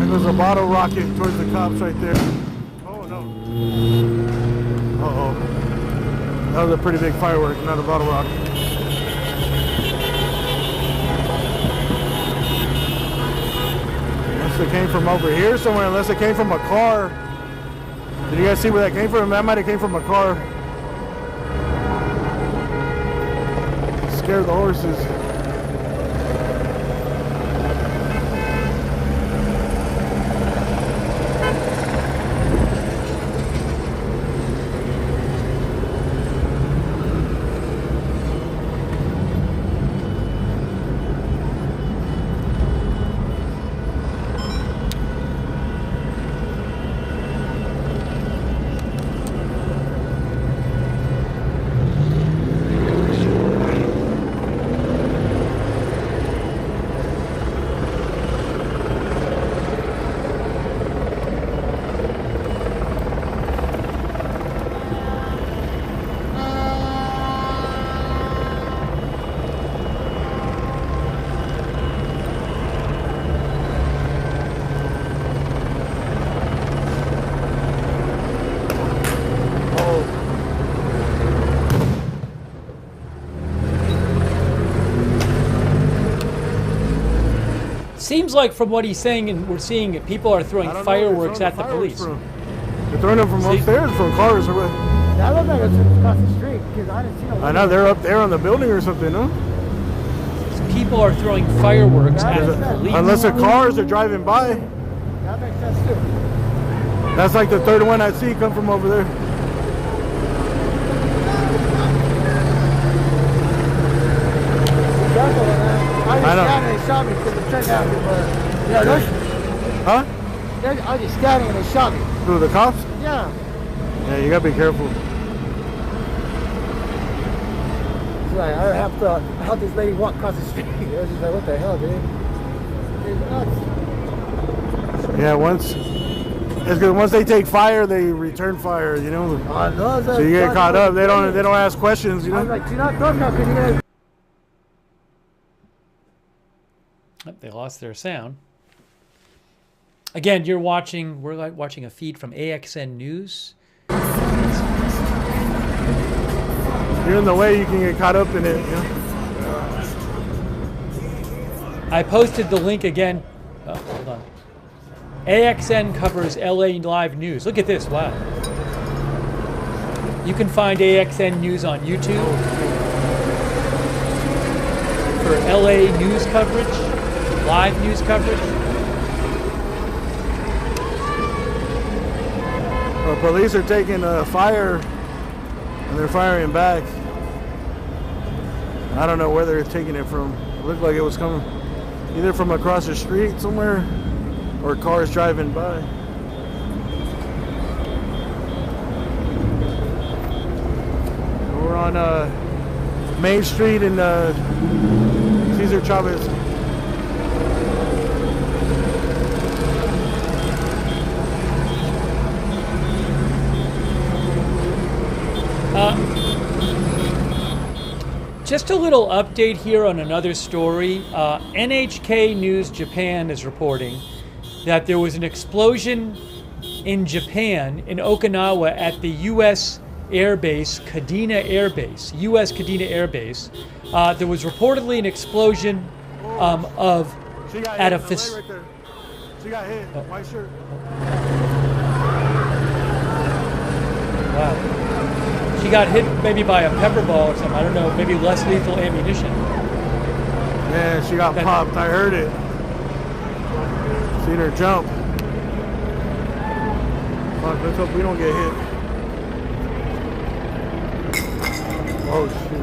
And there's a bottle rocket towards the cops right there. Oh no. That was a pretty big firework, not a bottle rocket. Unless it came from over here somewhere, unless it came from a car. Did you guys see where that came from? That might have came from a car. Scared the horses. Seems like from what he's saying and we're seeing it, people are throwing fireworks at the police. They're throwing them from upstairs, from cars or what? That looked like it's across the street because I didn't see no. I know they're up there on the building or something, no? People are throwing fireworks at the police. Unless the cars are driving by. That makes sense too. That's like the third one I see come from over there. I was standing and they shot me because it turned out they were. Huh? I was just standing and they shot me. Who, the cops? Yeah. Yeah, you gotta be careful. She's like, I have to help this lady walk across the street. She's like, what the hell, dude? It's nuts. Yeah, once it's good. Once they take fire, they return fire. You know. No, So you get caught up. They don't ask questions. You know. I'm like, do not talk now, because you're gonna. They lost their sound. Again, we're watching a feed from AXN News. You're in the way, you can get caught up in it. You know? I posted the link again. Oh, hold on. AXN covers LA Live News. Look at this, wow. You can find AXN News on YouTube for LA news coverage, live news coverage. Well, police are taking fire and they're firing back. I don't know where they're taking it from. It looked like it was coming either from across the street somewhere or cars driving by. We're on Main Street in Cesar Chavez. Just a little update here on another story. NHK News Japan is reporting that there was an explosion in Japan, in Okinawa, at the U.S. Air Base, Kadena Air Base, U.S. Kadena Air Base. There was reportedly an explosion at a facility. Right there. She got hit. White shirt. Wow. She got hit maybe by a pepper ball or something. I don't know. Maybe less lethal ammunition. Yeah, she got popped. I heard it. Seen her jump. Fuck, let's hope we don't get hit. Oh shit.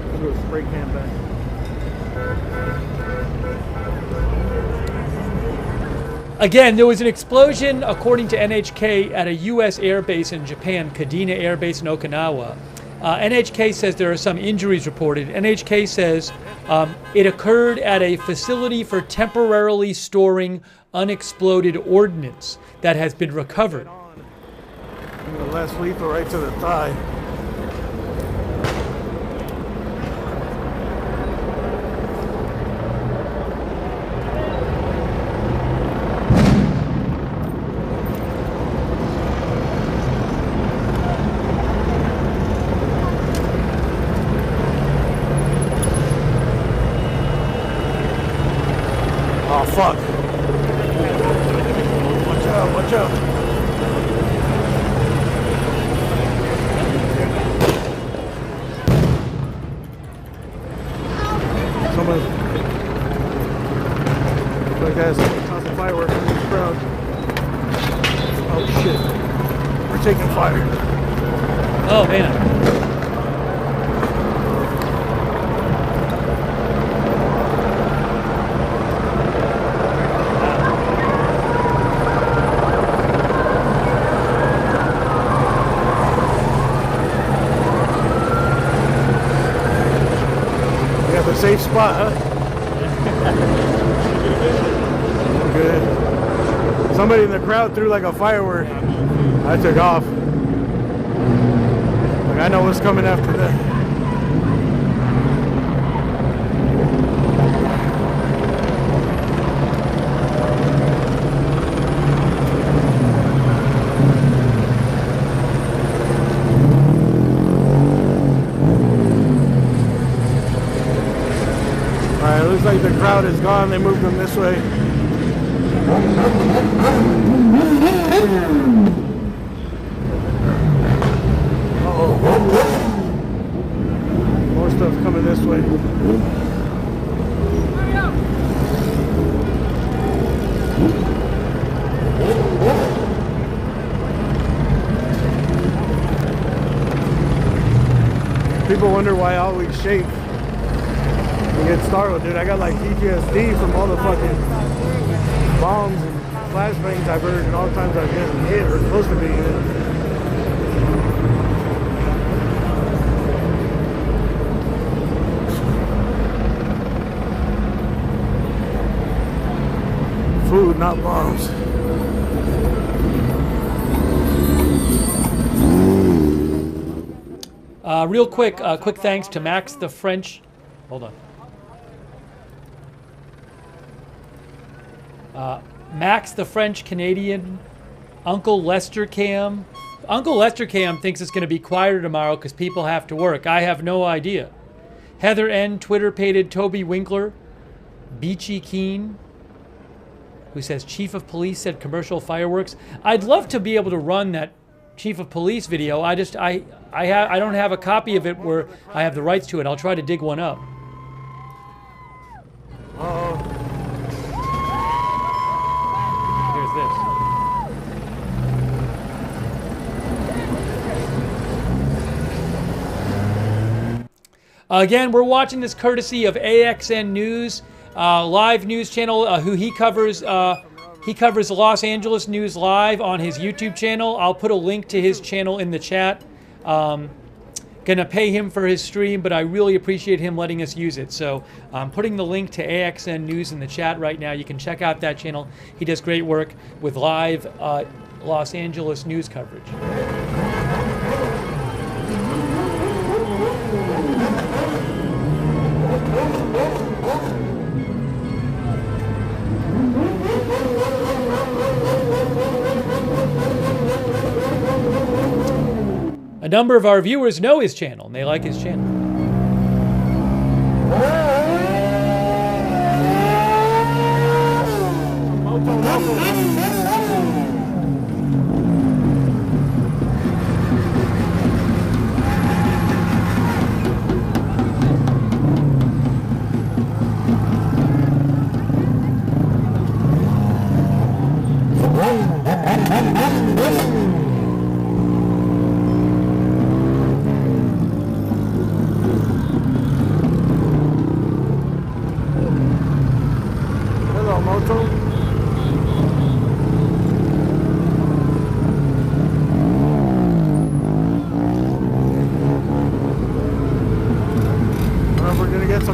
Let's do a spray can back. Again, there was an explosion, according to NHK, at a U.S. air base in Japan, Kadena Air Base in Okinawa. NHK says there are some injuries reported. NHK says it occurred at a facility for temporarily storing unexploded ordnance that has been recovered. The less lethal right to the thigh. Oh, fuck. Watch out, watch out. Someone. Like guys, tossing fireworks in this crowd. Oh shit. We're taking fire. Oh man. Safe spot, huh? Good. Somebody in the crowd threw like a firework. I took off. Like I know what's coming after that. Alright, looks like the crowd is gone. They moved them this way. Uh-oh. More stuff coming this way. People wonder why I always shake. Get startled, dude. I got like PTSD from all the fucking bombs and flashbangs I've heard and all the times I've been hit or close to being hit. food, not bombs. Real quick, quick thanks to Max the French. Hold on. Max the French Canadian, Uncle Lester Cam. Uncle Lester Cam thinks it's going to be quieter tomorrow because people have to work. I have no idea. Heather N. Twitter-pated Toby Winkler. Beachy Keen, who says Chief of Police said commercial fireworks. I'd love to be able to run that Chief of Police video. I don't have a copy of it where I have the rights to it. I'll try to dig one up. Here's this. Again, we're watching this courtesy of AXN News, live news channel. Who he covers Los Angeles news live on his YouTube channel. I'll put a link to his channel in the chat. Gonna pay him for his stream, but I really appreciate him letting us use it. So I'm putting the link to AXN News in the chat right now. You can check out that channel. He does great work with live Los Angeles news coverage. A number of our viewers know his channel, and they like his channel.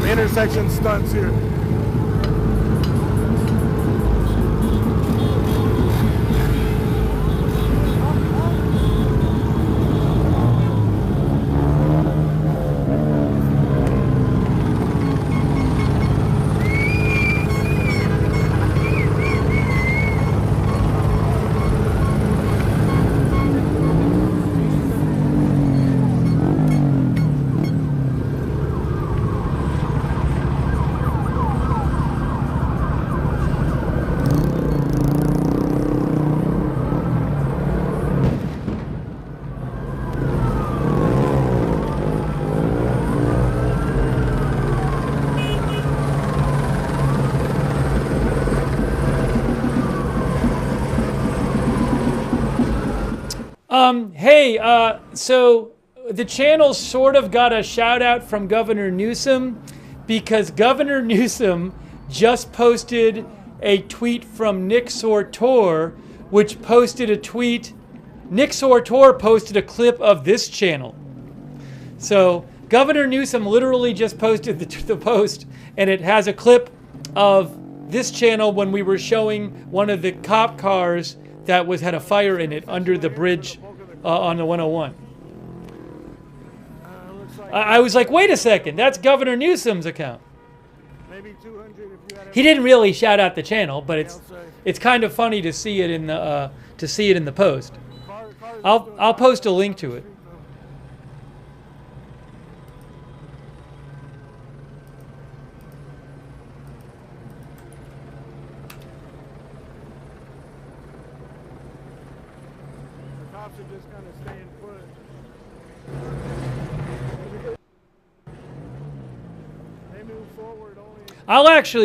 Intersection stunts here. Hey, so the channel sort of got a shout out from Governor Newsom because Governor Newsom just posted a tweet from Nick Sortor, which posted a tweet. Nick Sortor posted a clip of this channel. So Governor Newsom literally just posted the post, and it has a clip of this channel when we were showing one of the cop cars that had a fire in it under the bridge on the 101. I was like, wait a second, that's Governor Newsom's account. He didn't really shout out the channel, but it's kind of funny to see it in the post. I'll post a link to it.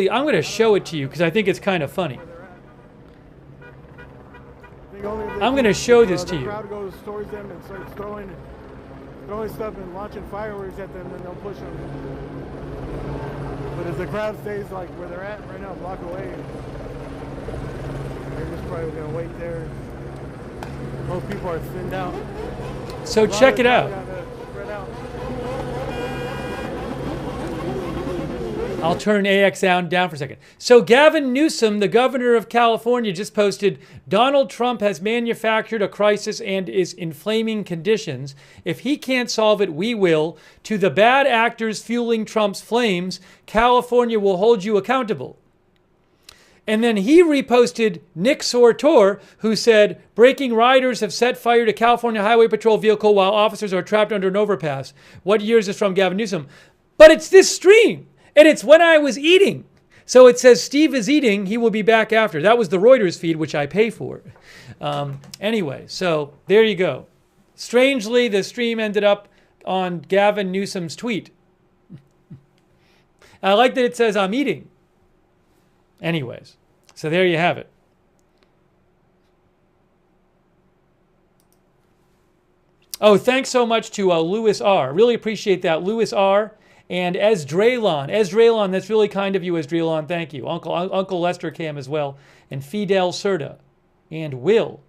I'm going to show it to you because I think it's kind of funny. I'm going to show this to you. The crowd goes towards them and starts throwing stuff and launching fireworks at them, and they'll push them. But as the crowd stays like where they're at right now, a block away, they're just probably going to wait there. Most people are thinned out. So check it out. I'll turn AX down for a second. So Gavin Newsom, the governor of California, just posted, Donald Trump has manufactured a crisis and is inflaming conditions. If he can't solve it, we will. To the bad actors fueling Trump's flames, California will hold you accountable. And then he reposted Nick Sortor, who said, breaking riders have set fire to California Highway Patrol vehicle while officers are trapped under an overpass. What year is this from, Gavin Newsom? But it's this stream. And it's when I was eating. So it says Steve is eating. He will be back after. That was the Reuters feed, which I pay for. Anyway, so there you go. Strangely, the stream ended up on Gavin Newsom's tweet. I like that it says I'm eating. Anyways, so there you have it. Oh, thanks so much to Louis R. Really appreciate that. Louis R. And Esdraelon. Esdraelon, that's really kind of you, Esdraelon. Thank you. Uncle Lester came as well. And Fidel Serta. And Will.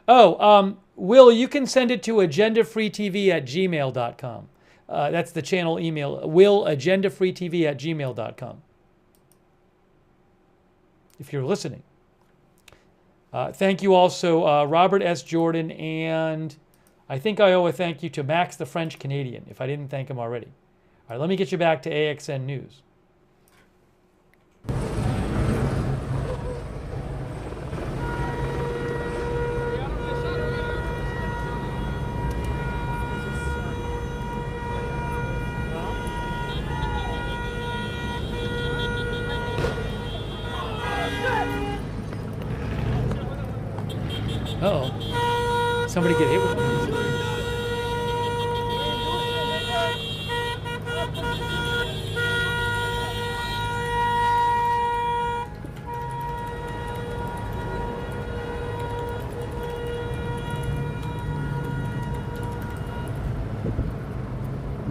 Oh, Will, you can send it to agendafreetv@gmail.com. That's the channel email. Will, agendafreetv@gmail.com. If you're listening. Thank you also, Robert S. Jordan. And I think I owe a thank you to Max the French Canadian, if I didn't thank him already. All right, let me get you back to AXN News. Uh-oh. Somebody get hit with one.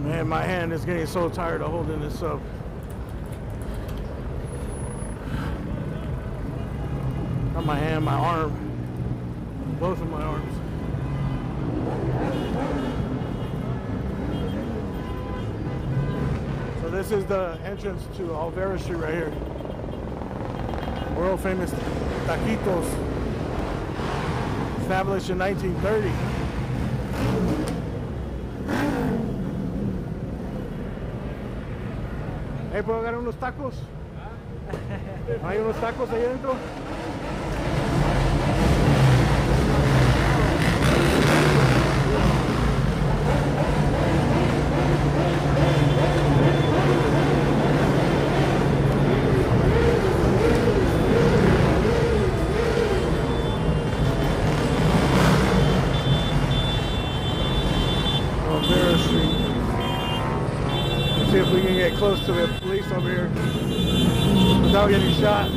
Man, my hand is getting so tired of holding this up. Not my hand, my arm. Both of my arms. So this is the entrance to Alvera Street right here. World famous taquitos. Established in 1930. Hey, ¿puedo agarrar unos tacos? ¿Hay unos tacos ahí adentro? Alvera Street. Let's see if we can get close to the police over here without getting shot.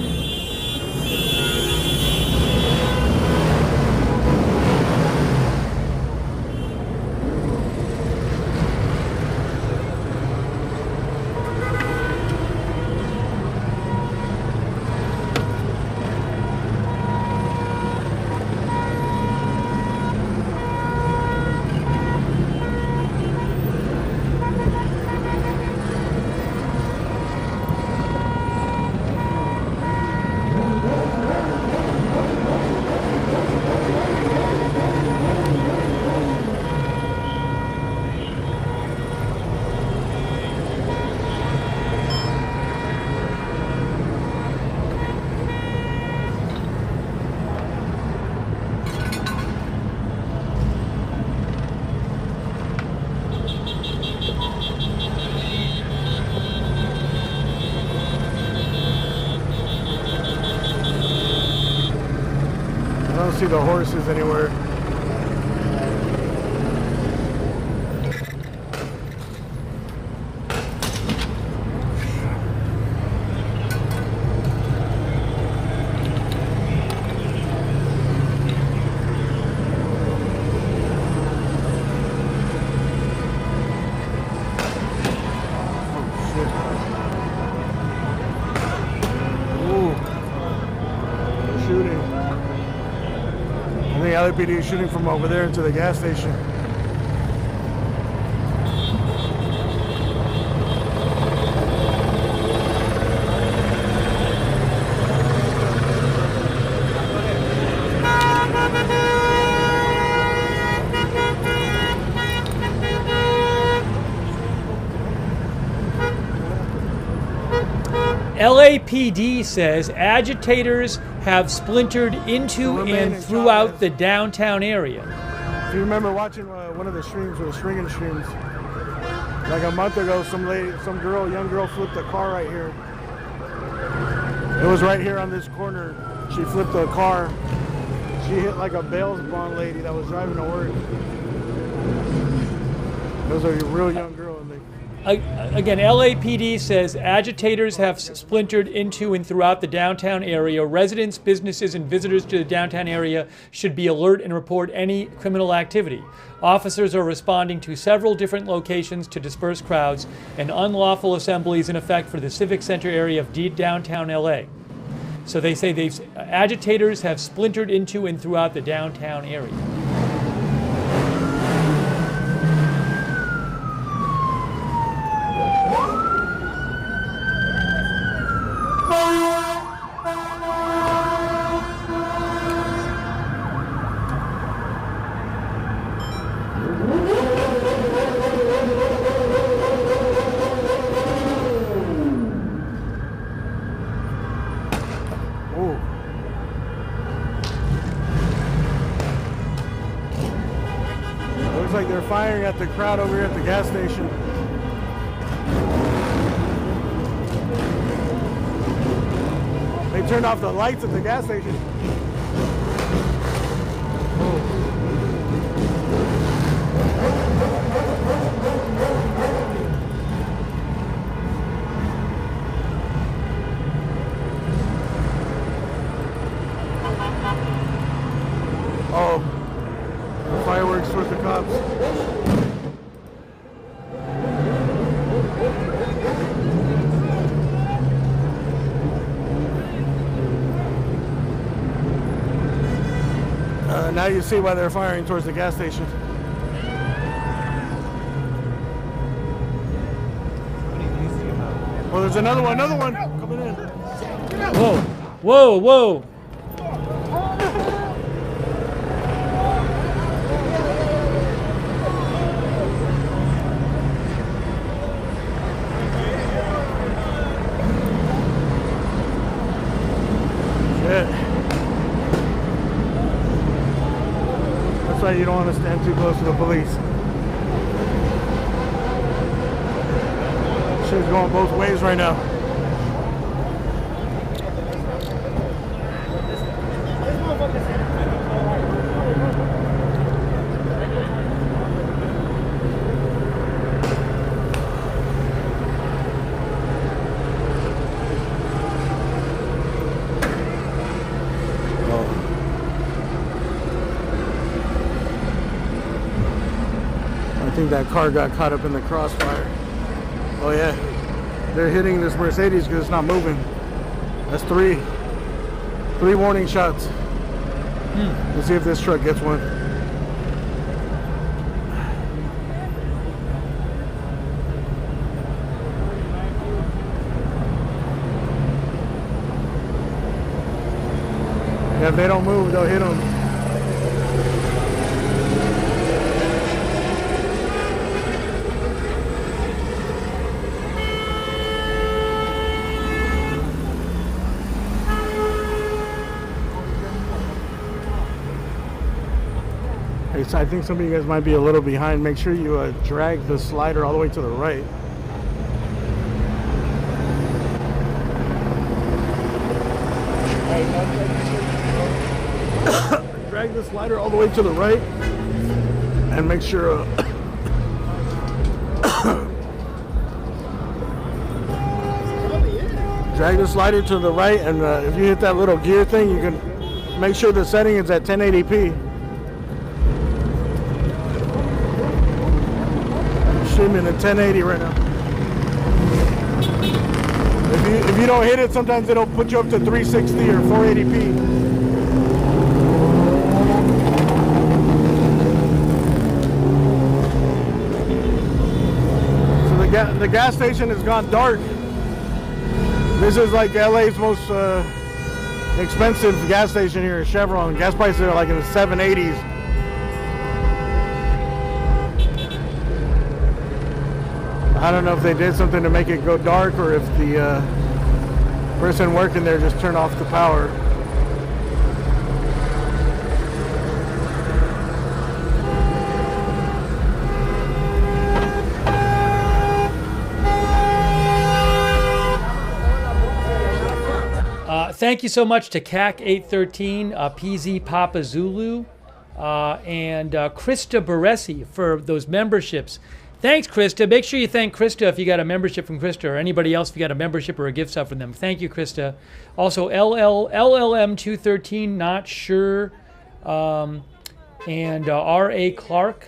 I don't see the horses anywhere. Shooting. I think LAPD is shooting from over there into the gas station. LAPD says agitators have splintered into and throughout the downtown area. If you remember watching one of the streams, or the stringing streams, like a month ago, some young girl flipped a car right here. It was right here on this corner. She flipped a car. She hit like a bail bond lady that was driving to work. It was a real young girl. Again, LAPD says agitators have splintered into and throughout the downtown area. Residents, businesses, and visitors to the downtown area should be alert and report any criminal activity. Officers are responding to several different locations to disperse crowds and unlawful assemblies in effect for the Civic Center area of downtown LA. So they say agitators have splintered into and throughout the downtown area. Looks like they're firing at the crowd over here at the gas station. They turned off the lights at the gas station. Oh, fireworks towards the cops. Now you see why they're firing towards the gas station. Well, there's another one coming in. Whoa, whoa, whoa. That's why you don't want to stand too close to the police. Shit's going both ways right now. I think that car got caught up in the crossfire. Oh yeah, they're hitting this Mercedes because it's not moving. That's three warning shots. Let's see if this truck gets one. Yeah, if they don't move, they'll hit them. So I think some of you guys might be a little behind. Make sure you drag the slider all the way to the right. Drag the slider all the way to the right and make sure drag the slider to the right, and if you hit that little gear thing, you can make sure the setting is at 1080p. Streaming at 1080 right now. If you don't hit it, sometimes it'll put you up to 360 or 480p. So the gas station has gone dark. This is like LA's most expensive gas station here, Chevron. Gas prices are like in the 780s. I don't know if they did something to make it go dark, or if the Person working there just turned off the power. Thank you so much to CAC813, PZ Papa Zulu, and Krista Baresi for those memberships. Thanks, Krista. Make sure you thank Krista if you got a membership from Krista, or anybody else if you got a membership or a gift sub from them. Thank you, Krista. Also, LLM213, not sure, and R.A. Clark,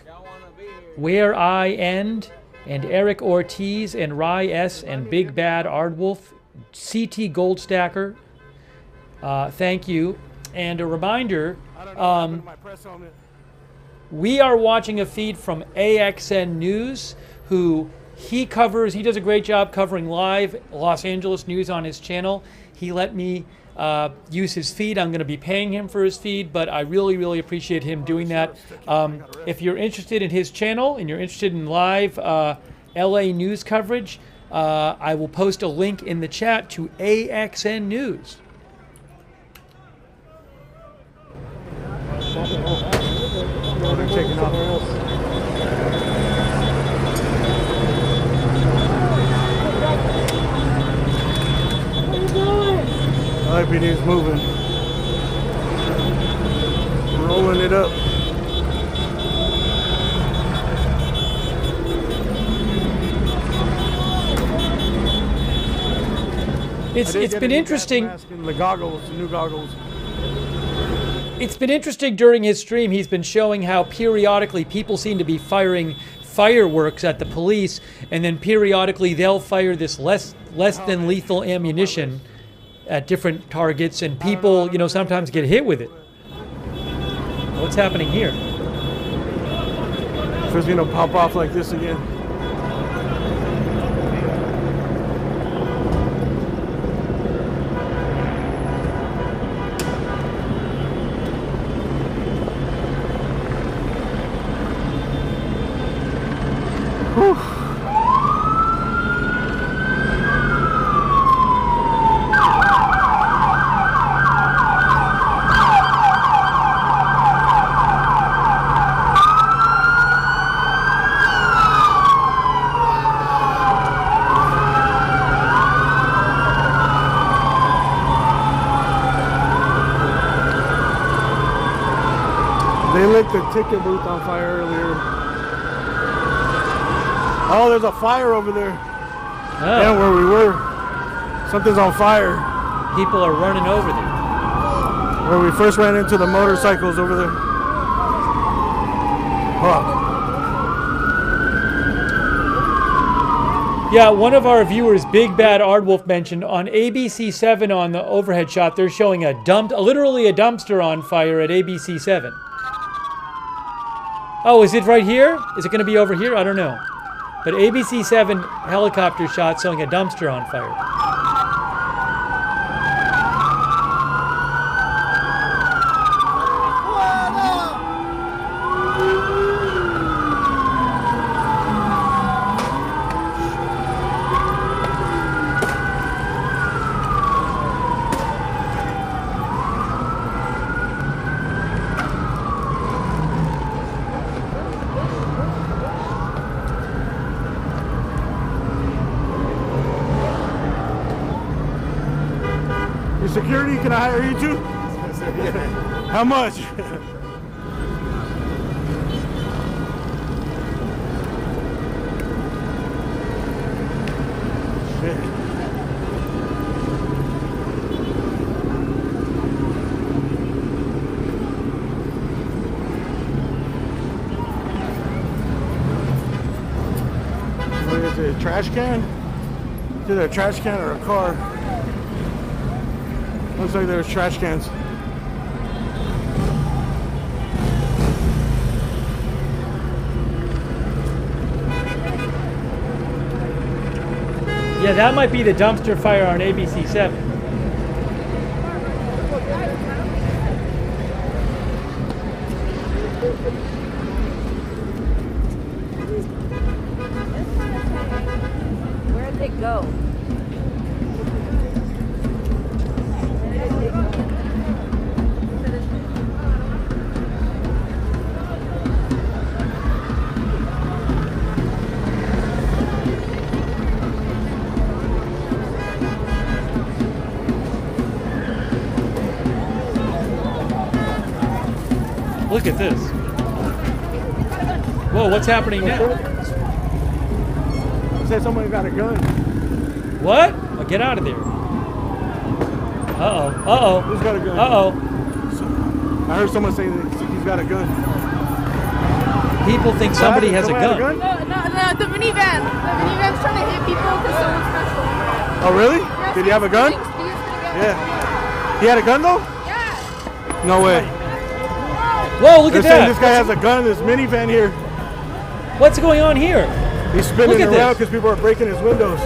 Where I End, and Eric Ortiz, and Rye S, and Big Bad Ardwolf, CT Goldstacker. Thank you. And a reminder, we are watching a feed from AXN News, who he does a great job covering live Los Angeles news on his channel. He let me use his feed. I'm going to be paying him for his feed, but I really, really appreciate him doing that. If you're interested in his channel and you're interested in live LA news coverage, I will post a link in the chat to AXN News. They're taking off. What are you doing? LAPD is moving. Rolling it up. It's been interesting. The goggles, the new goggles. It's been interesting during his stream. He's been showing how periodically people seem to be firing fireworks at the police, and then periodically they'll fire this less than lethal ammunition at different targets, and people, sometimes get hit with it. What's happening here? So it's gonna pop off like this again. Whew. They lit the ticket booth on fire earlier. Oh, there's a fire over there. Oh. Yeah, where we were. Something's on fire. People are running over there. Where we first ran into the motorcycles over there. Huh. Yeah, one of our viewers, Big Bad Ardwolf, mentioned on ABC7 on the overhead shot, they're showing literally a dumpster on fire at ABC7. Oh, is it right here? Is it going to be over here? I don't know. But ABC7 helicopter shot showing a dumpster on fire. Security, can I hire you too? How much? What is it, a trash can? Is it a trash can or a car? Looks like there's trash cans. Yeah, that might be the dumpster fire on ABC7. Where'd they go? Look at this. Whoa, what's happening now? Said somebody got a gun. What? Oh, get out of there. Uh-oh. Uh-oh. Who's got a gun? Uh-oh. I heard someone say that he's got a gun. People think somebody has a gun. No, the minivan. The minivan's trying to hit people because someone's special. Oh, really? Yes, Did he have a gun? Yeah. He had a gun, though? Yeah. No way. Whoa, look They're at saying that. this guy has a gun in this minivan here. What's going on here? He's spinning Look at around this. because people are breaking his windows.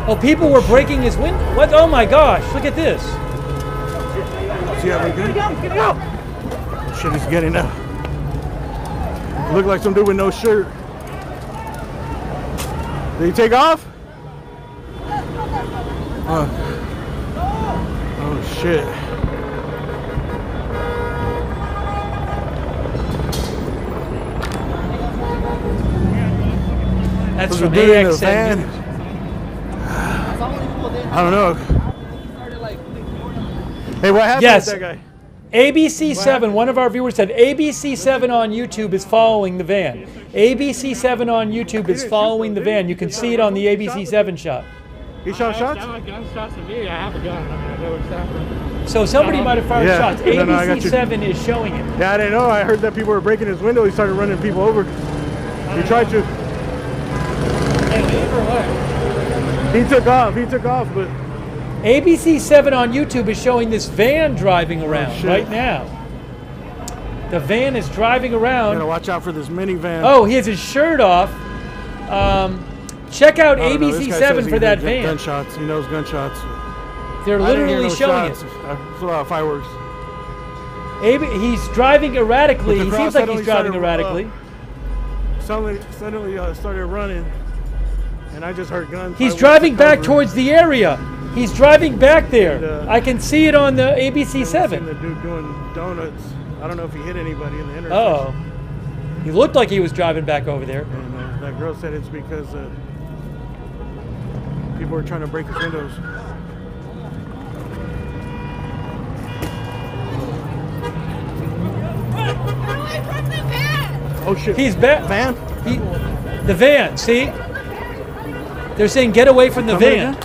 Oh, people were breaking his window. What? Oh my gosh! Look at this. Does he have a gun? Get out! Shit, he's getting out. Look like some dude with no shirt. Did he take off? Oh shit. That's Was from it dude in the AXN van? News. I don't know. Hey, what happened Yes. with that guy? ABC7, one of our viewers said ABC7 on YouTube is following the van. ABC7 on YouTube is following the van. You can see it on the ABC7 shot. He shot shots? Gunshots at me. I have a gun. I mean, I know what's happening. So somebody might have fired Yeah. shots. No, no, I got you. ABC7 is showing it. Yeah, I didn't know. I heard that people were breaking his window. He started running people over. He tried to. He took off. He took off, but ABC7 on YouTube is showing this van driving around shit. right now. The van is driving around. gotta watch out for this minivan. Oh, he has his shirt off. Check out I don't know, this guy says ABC7 he for that heard van. Gunshots. He knows gunshots. They're I didn't hear literally no showing shots. it. It's a lot of fireworks. He's driving erratically. But the He crowd seems like suddenly he's driving started, erratically. Suddenly started running, and I just heard guns. He's I driving went to back cover. towards the area. He's driving back there. And, I can see it on the Seen ABC7. the dude doing donuts. I don't know if he hit anybody in the intersection. Oh. He looked like he was driving back over there. And that girl said it's because people were trying to break his windows. Oh shit! He's back. Van? The van. See? They're saying get away from the van.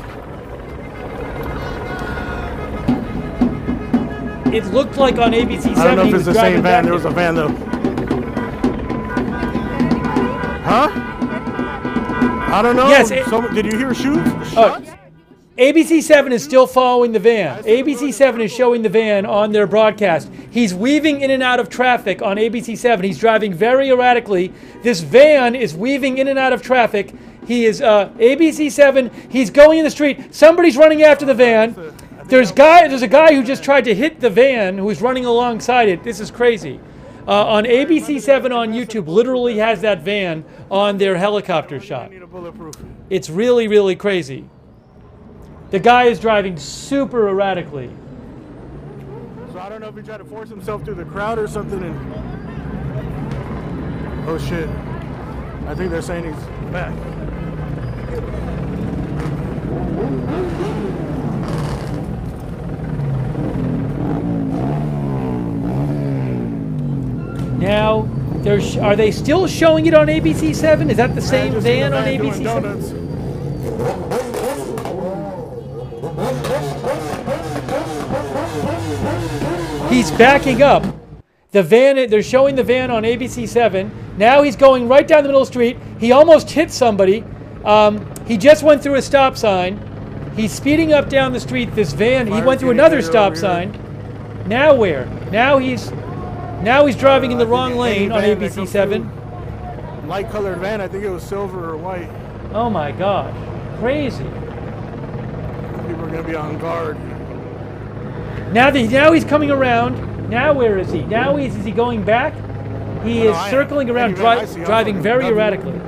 It looked like on ABC7 I don't know he if was it's the driving same van. back There was a van though. Huh? I don't know. Yes, Did you hear shoots? Oh, ABC7 is still following the van. ABC7 is showing the van on their broadcast. He's weaving in and out of traffic on ABC7. He's driving very erratically. This van is weaving in and out of traffic. He is ABC7. He's going in the street. Somebody's running after the van. There's a guy who just tried to hit the van who's running alongside it. This is crazy. On ABC7 on YouTube, literally has that van on their helicopter shot. It's really, really crazy. The guy is driving super erratically. So I don't know if he tried to force himself through the crowd or something. And oh shit! I think they're saying he's back. Now, are they still showing it on ABC7? Is that the same van on ABC7? He's backing up. The van, they're showing the van on ABC7. Now he's going right down the middle of the street. He almost hit somebody. He just went through a stop sign. He's speeding up down the street. This van, he went through another stop sign. Now where? Now he's driving in the wrong lane on ABC7. Light colored van. I think it was silver or white. Oh my gosh. Crazy. People are going to be on guard. Now he's coming around. Now where is he? Now is he going back? He is circling around, driving very erratically.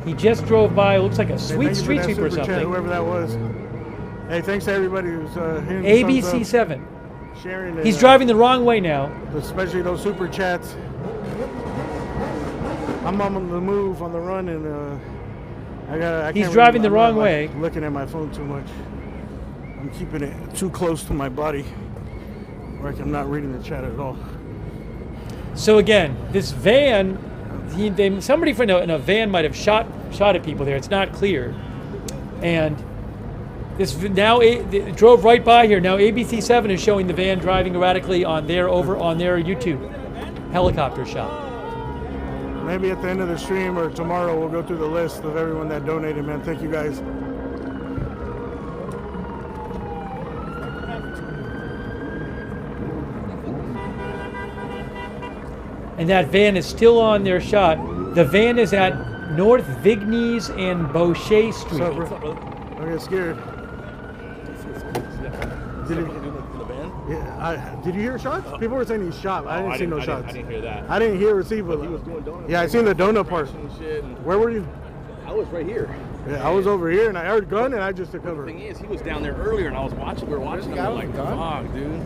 He just drove by. Looks like a sweet street sweeper or something. Whoever that was. Hey, thanks to everybody who's hitting ABC7. Sharing. He's driving the wrong way now. Especially those super chats. I'm on the move, on the run, and I He's driving the wrong way. Looking at my phone too much. I'm keeping it too close to my body, like I'm not reading the chat at all. So again, this van, somebody in a van might have shot at people there. It's not clear, and this now it drove right by here. Now ABC7 is showing the van driving erratically on their YouTube helicopter shot. Maybe at the end of the stream or tomorrow we'll go through the list of everyone that donated, man. Thank you guys. And that van is still on their shot. The van is at North Vignes and Boucher Street. What's up, brother? I get scared. Did it? Yeah, did you hear shots? People were saying he shot. I didn't see no shots. I didn't hear that. I didn't hear receive, but he was doing donuts. Yeah, I seen the donut part. Where were you? I was right here. Yeah, I was over here, and I heard gun, and I just took cover. The thing is, he was down there earlier, and I was watching. We were watching him. I'm like, fuck, dude.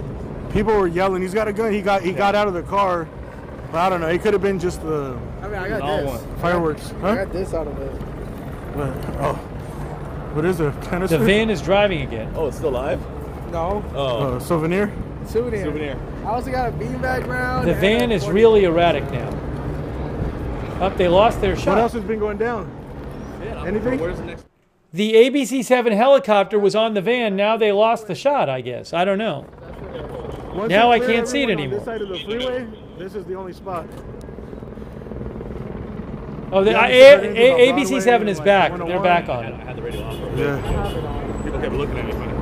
People were yelling. He's got a gun. He got out of the car, but I don't know. It could have been just the. I mean, I got this. Fireworks. I got this out of it. What is it? The van is driving again. Oh, it's still live? No. Oh, souvenir. Souvenir. I also got a beanbag round. The van is really erratic now. They lost their shot. What else has been going down? Anything? Where's the next? The ABC7 helicopter was on the van. Now they lost the shot, I guess. I don't know. Now I can't see it anymore. On this side of the freeway, this is the only spot. Oh, ABC7 is back. They're back on it. I had the radio on. Yeah. People kept looking at me funny.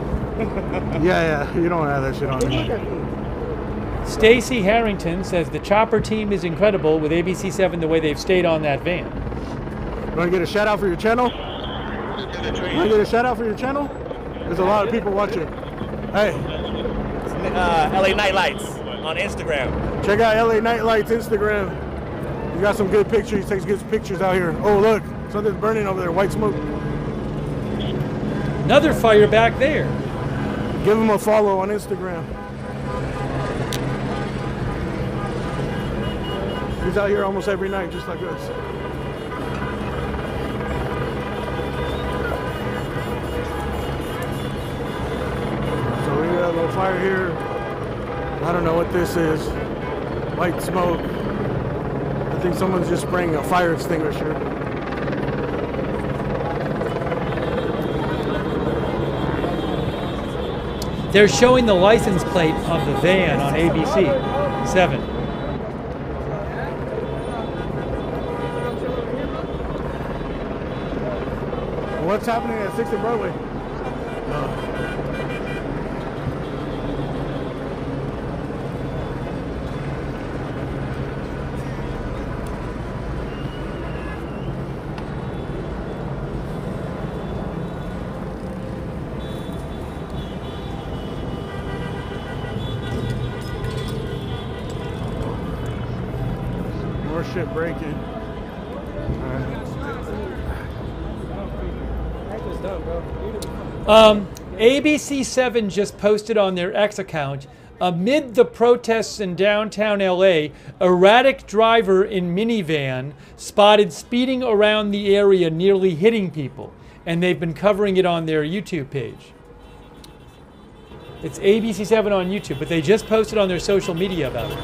Yeah, you don't have that shit on. Stacy Harrington says the chopper team is incredible with ABC7 the way they've stayed on that van. You want to get a shout out for your channel? You want to get a shout out for your channel? There's a lot of people watching. Hey. LA Nightlights on Instagram. Check out LA Nightlights Instagram. You got some good pictures. He takes good pictures out here. Oh, look. Something's burning over there. White smoke. Another fire back there. Give him a follow on Instagram. He's out here almost every night, just like us. So we got a little fire here. I don't know what this is. White smoke. I think someone's just spraying a fire extinguisher. They're showing the license plate of the van on ABC7. What's happening at 6th and Broadway? More shit breaking. ABC7 just posted on their X account, amid the protests in downtown LA, erratic driver in minivan spotted speeding around the area, nearly hitting people. And they've been covering it on their YouTube page. It's ABC7 on YouTube, but they just posted on their social media about it.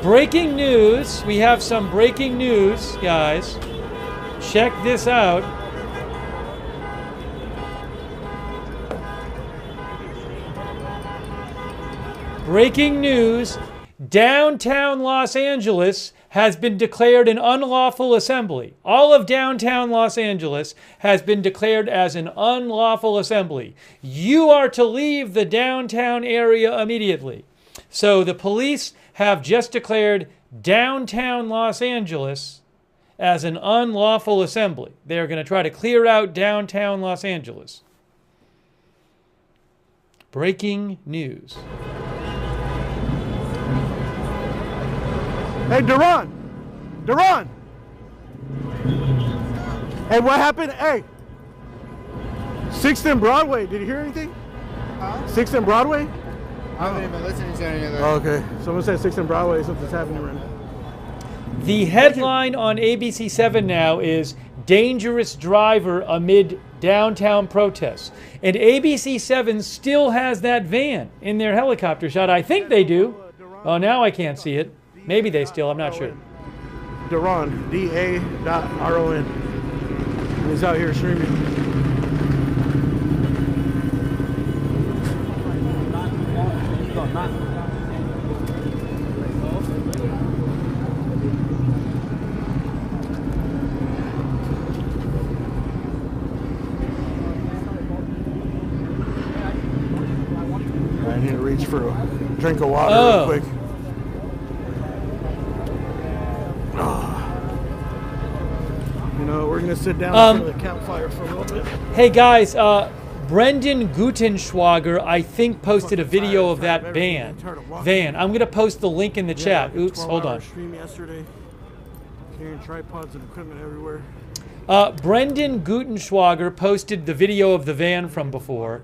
Breaking news. We have some breaking news, guys. Check this out. Breaking news. Downtown Los Angeles has been declared an unlawful assembly. All of downtown Los Angeles has been declared as an unlawful assembly. You are to leave the downtown area immediately. So the police have just declared downtown Los Angeles as an unlawful assembly. They are going to try to clear out downtown Los Angeles. Breaking news. Hey, Duran! Duran! Hey, what happened? Hey! 6th and Broadway, did you hear anything? 6th and Broadway? I haven't even listened to any of that. Oh, okay. Someone said 6 and Broadway. Something's happening right now. The headline on ABC7 now is Dangerous Driver Amid Downtown Protests. And ABC7 still has that van in their helicopter shot. I think they do. Oh, now I can't see it. Maybe they still, I'm not sure. Daron, D-A.R-O-N. He's out here streaming. I need to reach for a drink of water real quick. You know, we're going to sit down in front of the campfire for a little bit. Hey guys, Brendan Gutenschwager, I think, posted a video of that van. I'm going to post the link in the chat. Oops, hold on. Stream yesterday. Carrying tripods and equipment everywhere. Brendan Gutenschwager posted the video of the van from before.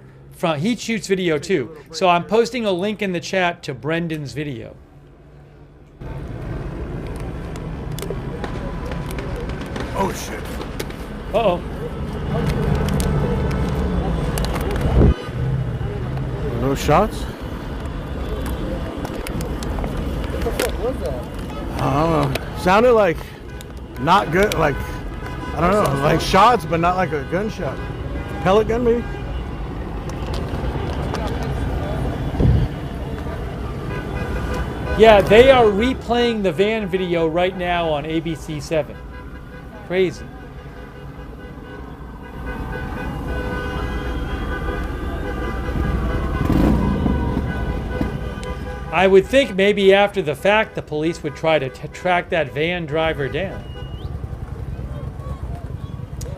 He shoots video too. So I'm posting a link in the chat to Brendan's video. Oh shit. Uh-oh. No shots? What the fuck was that? I don't know. Sounded like not good, like, I don't know, like shots, but not like a gunshot. Pellet gun maybe? Yeah, they are replaying the van video right now on ABC7. Crazy. I would think maybe after the fact the police would try to track that van driver down.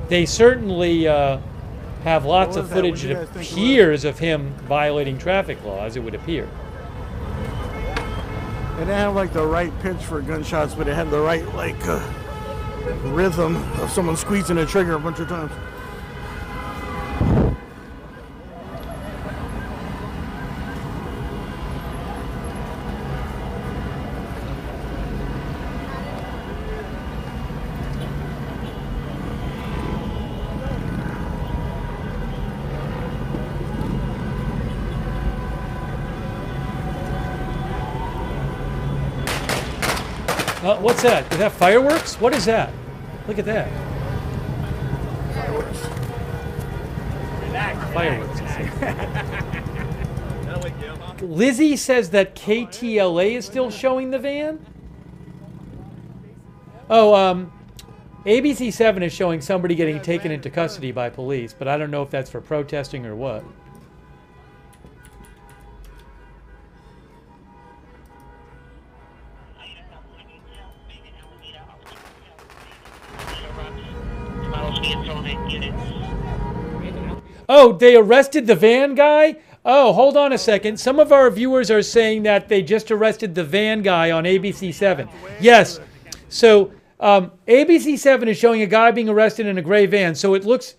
They certainly have lots of footage that appears of him violating traffic laws, it would appear. It didn't have like the right pitch for gunshots, but it had the right like rhythm of someone squeezing a trigger a bunch of times. What's that? Is that fireworks? What is that? Look at that. Fireworks. Fireworks. Lizzie says that KTLA is still showing the van? Oh, ABC7 is showing somebody getting taken into custody by police, but I don't know if that's for protesting or what. Oh, they arrested the van guy? Oh, hold on a second. Some of our viewers are saying that they just arrested the van guy on ABC7. Yes. So ABC7 is showing a guy being arrested in a gray van. So it looks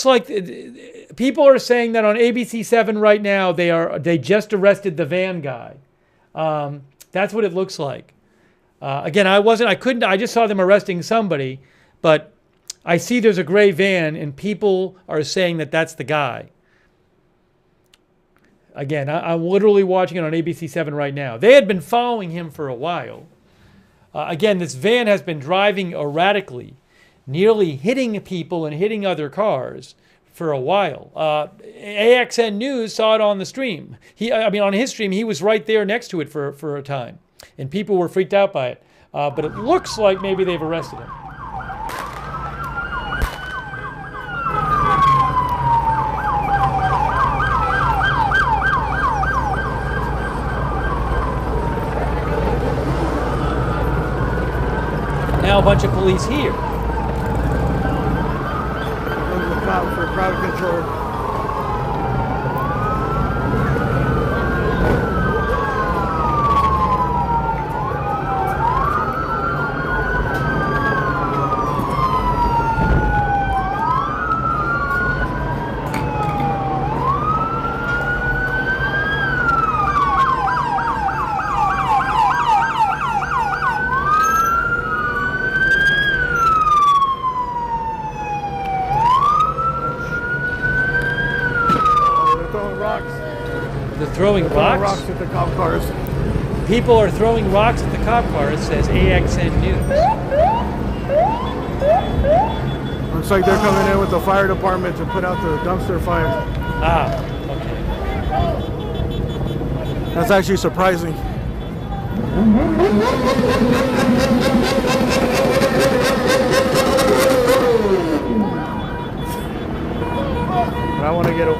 like people are saying that on ABC7 right now they just arrested the van guy. That's what it looks like. Again, I just saw them arresting somebody, but I see there's a gray van, and people are saying that that's the guy. Again, I'm literally watching it on ABC7 right now. They had been following him for a while. Again, this van has been driving erratically, nearly hitting people and hitting other cars for a while. AXN News saw it on the stream. On his stream, he was right there next to it for a time, and people were freaked out by it. But it looks like maybe they've arrested him. Now a bunch of police here. Look out for crowd control. They're throwing rocks? At the cop cars. People are throwing rocks at the cop cars, says AXN News. Looks like they're coming in with the fire department to put out the dumpster fire. Ah, okay. That's actually surprising. But I want to get a...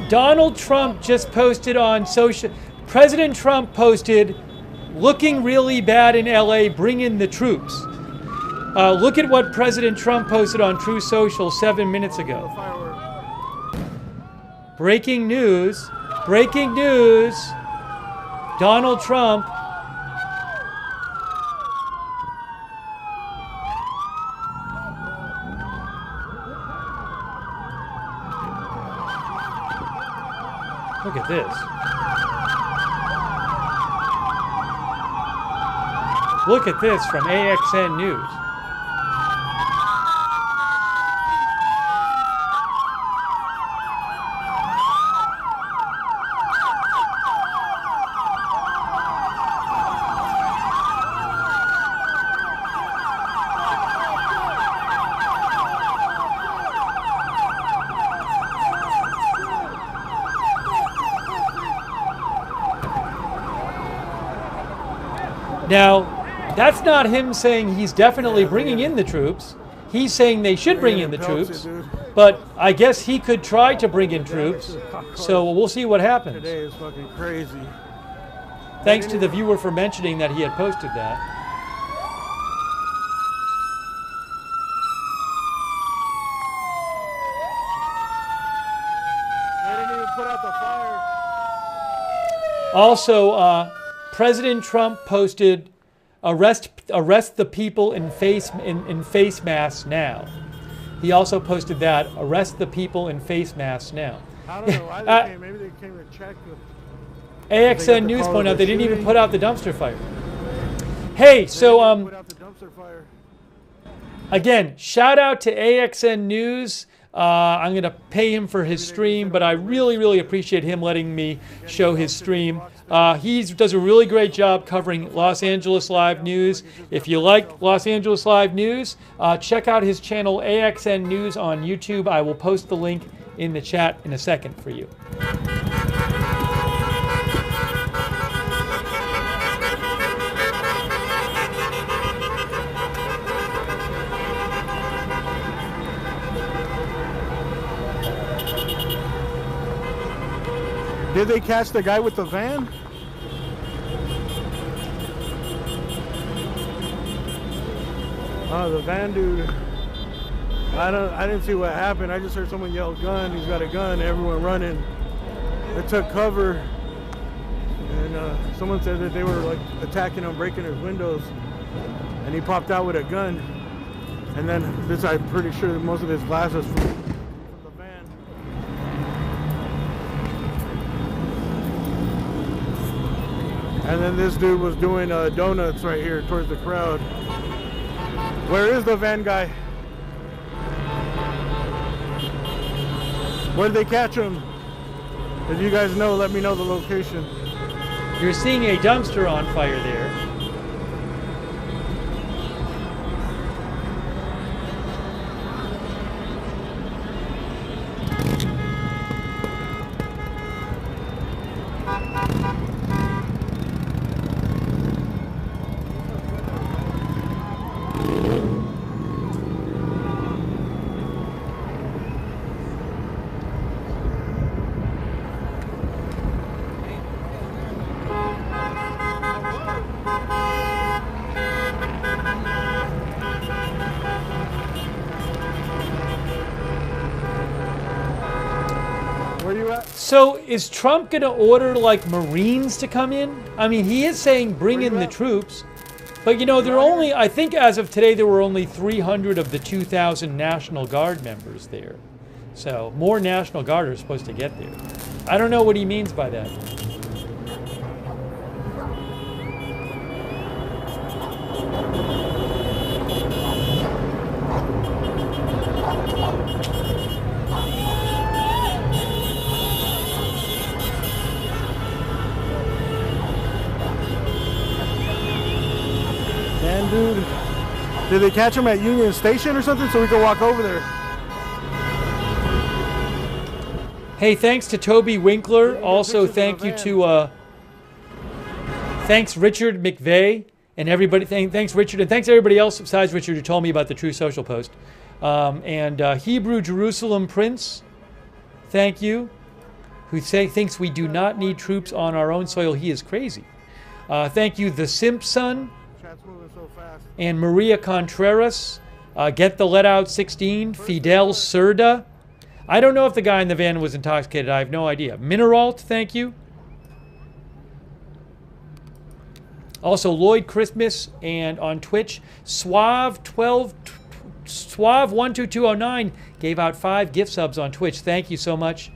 Donald Trump just posted on social... President Trump posted, looking really bad in LA, bring in the troops. Look at what President Trump posted on True Social 7 minutes ago. Breaking news. Breaking news. Donald Trump. Look at this. Look at this from AXN News. Now, that's not him saying he's definitely bringing in the troops. He's saying they should bring in the troops. But I guess he could try to bring in troops. So we'll see what happens. Today is fucking crazy. Thanks to the viewer for mentioning that he had posted that. They didn't even put out the fire. Also, President Trump posted, arrest the people in face masks now. He also posted that, arrest the people in face masks now. I don't know why they came. Maybe they came to check. AXN News pointed out they didn't even put out the dumpster fire. Hey, so again, shout out to AXN News. I'm going to pay him for his stream, but I really, really appreciate him letting me show his stream. He does a really great job covering Los Angeles Live News. If you like Los Angeles Live News, check out his channel AXN News on YouTube. I will post the link in the chat in a second for you. Did they catch the guy with the van? Oh, the van dude. I didn't see what happened. I just heard someone yell gun. He's got a gun. Everyone running. They took cover, and someone said that they were like attacking him, breaking his windows, and he popped out with a gun. And then this, I'm pretty sure that most of his glasses from the van. And then this dude was doing donuts right here towards the crowd. Where is the van guy? Where did they catch him? If you guys know, let me know the location. You're seeing a dumpster on fire there. So is Trump going to order like Marines to come in? I mean, he is saying bring in the troops, but you know, there are only, I think as of today, there were only 300 of the 2,000 National Guard members there. So more National Guard are supposed to get there. I don't know what he means by that. Did they catch him at Union Station or something so we can walk over there? Hey, thanks to Toby Winkler. Also, thank you to thanks Richard McVeigh and everybody. Thanks Richard, and thanks everybody else besides Richard who told me about the True Social post. And Hebrew Jerusalem Prince, thank you, who thinks we do not need troops on our own soil. He is crazy. Thank you, The Simpson, and Maria Contreras. Get the Let Out 16, Fidel Serda. I don't know if the guy in the van was intoxicated. I have no idea. Mineralt, thank you. Also, Lloyd Christmas, and on Twitch, Suave12209 gave out 5 gift subs on Twitch. Thank you so much,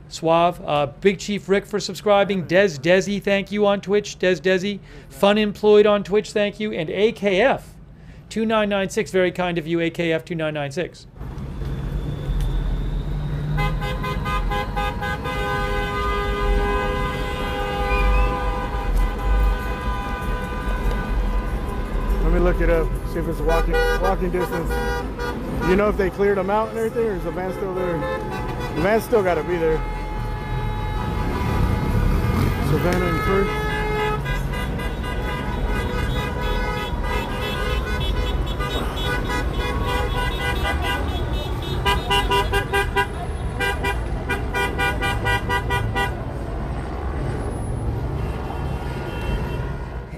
Suave. Big Chief Rick for subscribing. Des Desi, thank you on Twitch. Des Desi. Fun Employed on Twitch, thank you. And AKF 2996, very kind of you, AKF 2996. Let me look it up, see if it's walking distance. You know if they cleared them out and everything, or is the van still there? The van's still got to be there. Savannah and First.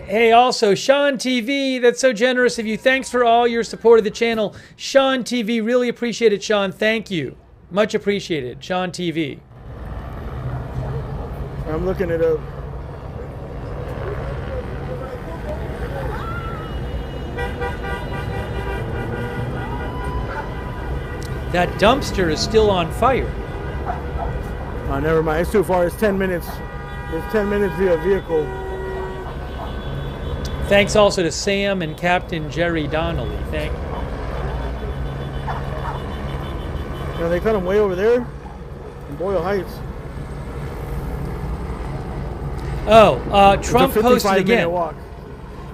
Hey, also, Sean TV, that's so generous of you. Thanks for all your support of the channel. Sean TV, really appreciate it, Sean. Thank you. Much appreciated, Sean TV. I'm looking it up. That dumpster is still on fire. Oh, never mind. It's too far. It's 10 minutes. It's 10 minutes via vehicle. Thanks also to Sam and Captain Jerry Donnelly. Thank you. Now they cut them way over there in Boyle Heights. Oh, Trump posted again. Walk.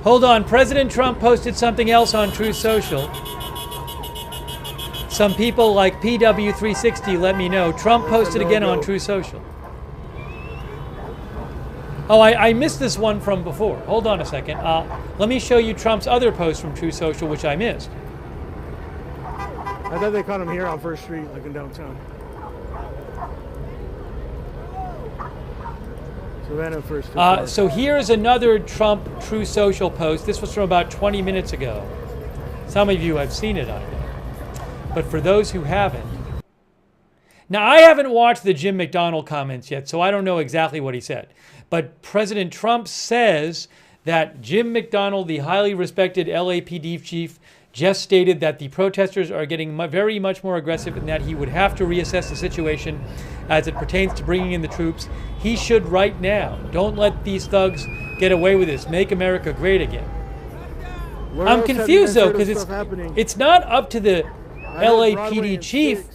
Hold on. President Trump posted something else on Truth Social. Some people like PW360 let me know. Trump posted again on Truth Social. Oh, I missed this one from before. Hold on a second. Let me show you Trump's other post from Truth Social, which I missed. I thought they caught him here on First Street, like in downtown. Savannah First. So here's another Trump Truth Social post. This was from about 20 minutes ago. Some of you have seen it, I know. But for those who haven't, now I haven't watched the Jim McDonald comments yet, so I don't know exactly what he said. But President Trump says that Jim McDonald, the highly respected LAPD chief, just stated that the protesters are getting very much more aggressive and that he would have to reassess the situation as it pertains to bringing in the troops. He should right now. Don't let these thugs get away with this. Make America great again. I'm confused though, because it's not up to the LAPD chief,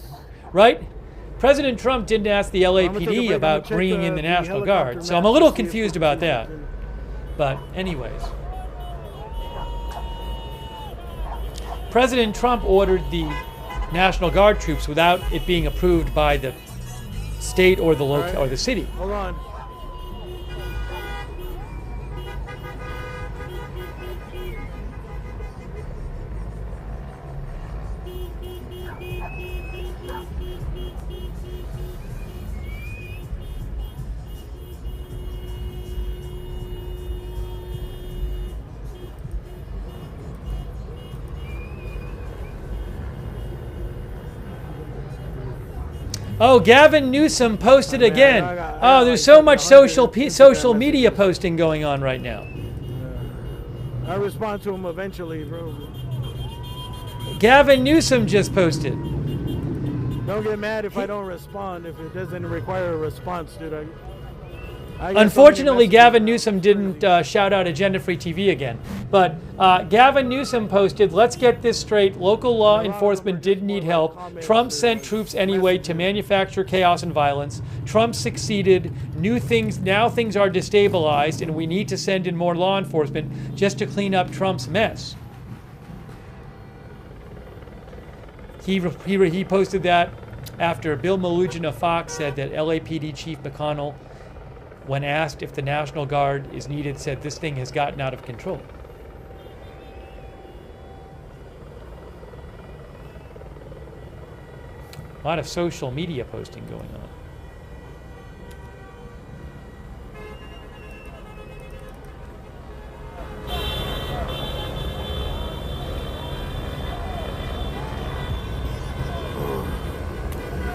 right? President Trump didn't ask the LAPD about bringing in the National Guard, so I'm a little confused about that. But anyways, President Trump ordered the National Guard troops without it being approved by the state or the local or the city. Hold on. Oh, Gavin Newsom posted again. Oh, there's so much social media posting going on right now. I'll respond to him eventually, bro. Gavin Newsom just posted. Don't get mad if I don't respond, if it doesn't require a response, dude. Unfortunately, Gavin Newsom didn't shout out Agenda Free TV again. But Gavin Newsom posted, let's get this straight. Local law enforcement did need help. Trump sent troops anyway to manufacture chaos and violence. Trump succeeded. Now things are destabilized, and we need to send in more law enforcement just to clean up Trump's mess. He posted that after Bill Malugin of Fox said that LAPD Chief McConnell, when asked if the National Guard is needed, said this thing has gotten out of control. A lot of social media posting going on.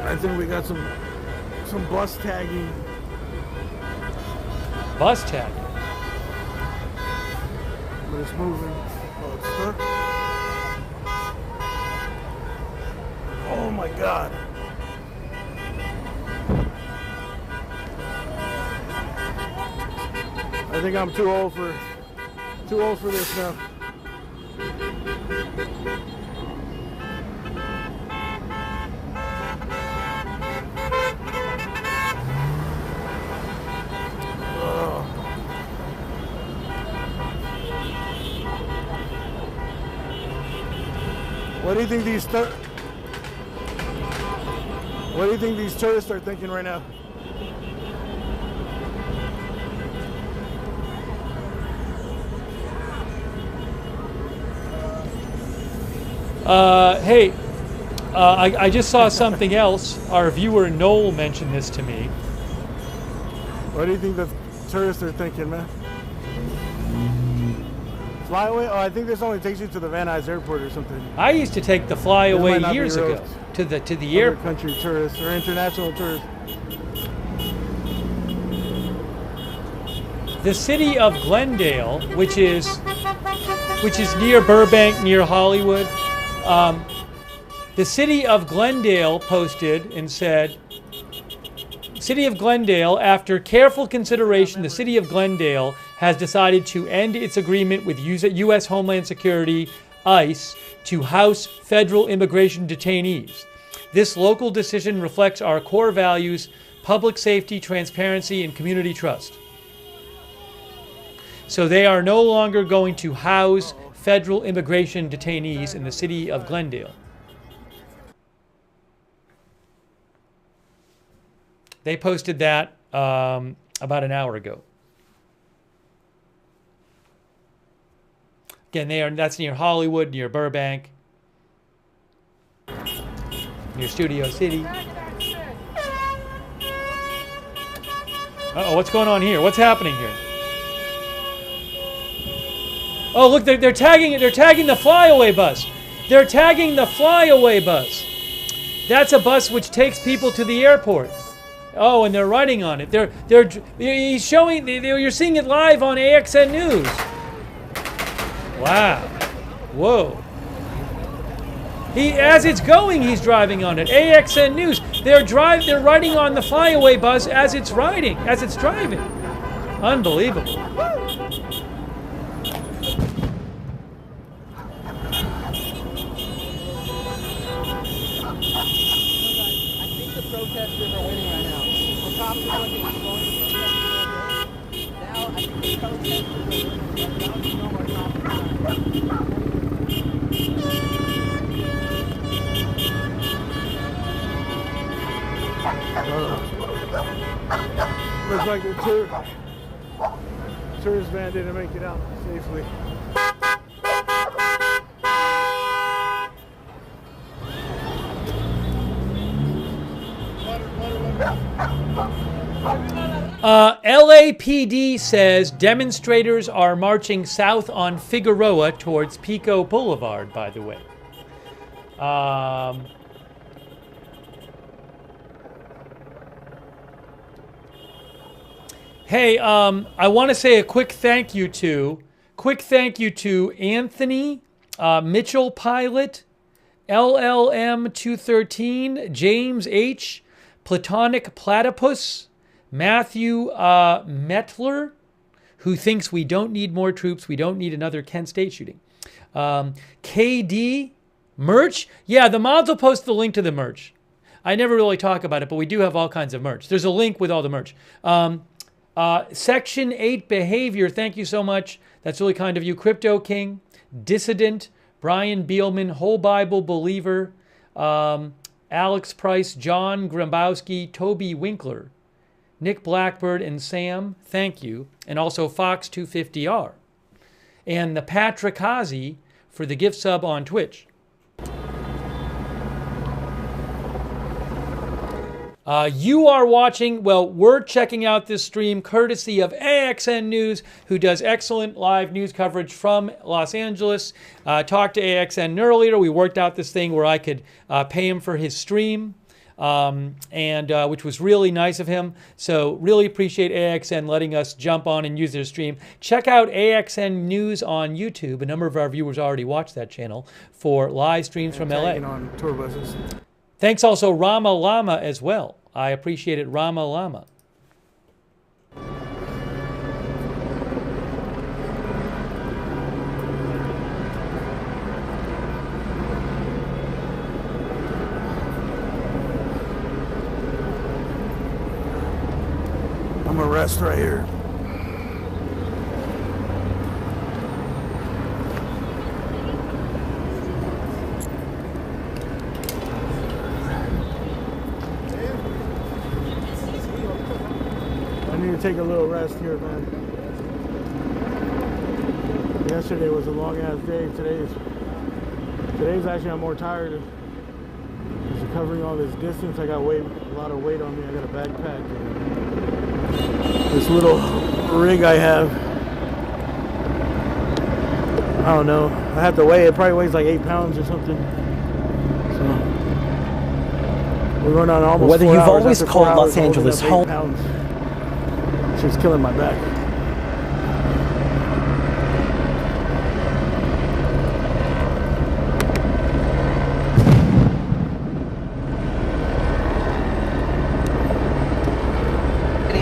I think we got some bus tagging. Bus tagging? But it's moving. Oh, it's stuck. Oh my God. I think I'm too old for this now. What do you think these tourists are thinking right now? Hey, I just saw something else. Our viewer Noel mentioned this to me. What do you think the tourists are thinking, man? Flyaway? Oh, I think this only takes you to the Van Nuys Airport or something. I used to take the Flyaway years ago to the airport. Country tourists or international tourists. The city of Glendale, which is near Burbank, near Hollywood. The city of Glendale posted and said, City of Glendale, after careful consideration, the City of Glendale has decided to end its agreement with U.S. Homeland Security, ICE, to house federal immigration detainees. This local decision reflects our core values: public safety, transparency, and community trust. So they are no longer going to house federal immigration detainees in the City of Glendale. They posted that about an hour ago. Again, that's near Hollywood, near Burbank, near Studio City. Uh-oh, what's going on here? What's happening here? Oh, look, they're tagging it. They're tagging the Flyaway bus. They're tagging the Flyaway bus. That's a bus which takes people to the airport. Oh, and they're writing on it. He's showing. You're seeing it live on AXN News. Wow. Whoa. As it's going, he's driving on it. AXN News. They're riding on the Flyaway bus as it's driving. Unbelievable. Protesters are winning right now. The cops are looking at going to protest now. I think the protesters are winning. Now we know our cops are Looks like the tourist van didn't make it out safely. LAPD says demonstrators are marching south on Figueroa towards Pico Boulevard, by the way. Hey, I want to say a quick thank you to Anthony, Mitchell Pilot, LLM 213, James H, Platonic Platypus, Matthew Metler, who thinks we don't need more troops, we don't need another Kent State shooting. KD, merch. Yeah, the mods will post the link to the merch. I never really talk about it, but we do have all kinds of merch. There's a link with all the merch. Section 8 Behavior, thank you so much. That's really kind of you. Crypto King, Dissident, Brian Beelman, Whole Bible Believer, Alex Price, John Grambowski, Toby Winkler, Nick Blackbird, and Sam, thank you. And also Fox250R. And the Patrick Hazy for the gift sub on Twitch. You are watching, well, we're checking out this stream courtesy of AXN News, who does excellent live news coverage from Los Angeles. Talked to AXN earlier. We worked out this thing where I could pay him for his stream, which was really nice of him. So really appreciate AXN letting us jump on and use their stream. Check out AXN News on YouTube. A number of our viewers already watch that channel for live streams from LA. On tour buses. Thanks also Rama Lama as well. I appreciate it, Rama Lama. I'm gonna rest right here. I need to take a little rest here, man. Yesterday was a long ass day. Today's actually I'm more tired because of covering all this distance. I got a lot of weight on me. I got a backpack. This little rig I have, I don't know. I have to weigh it. Probably weighs like 8 pounds or something. So we're going on almost Whether 4 you've hours. always After 4 called Los hours, Angeles holding up 8 home. pounds. It's just killing my back.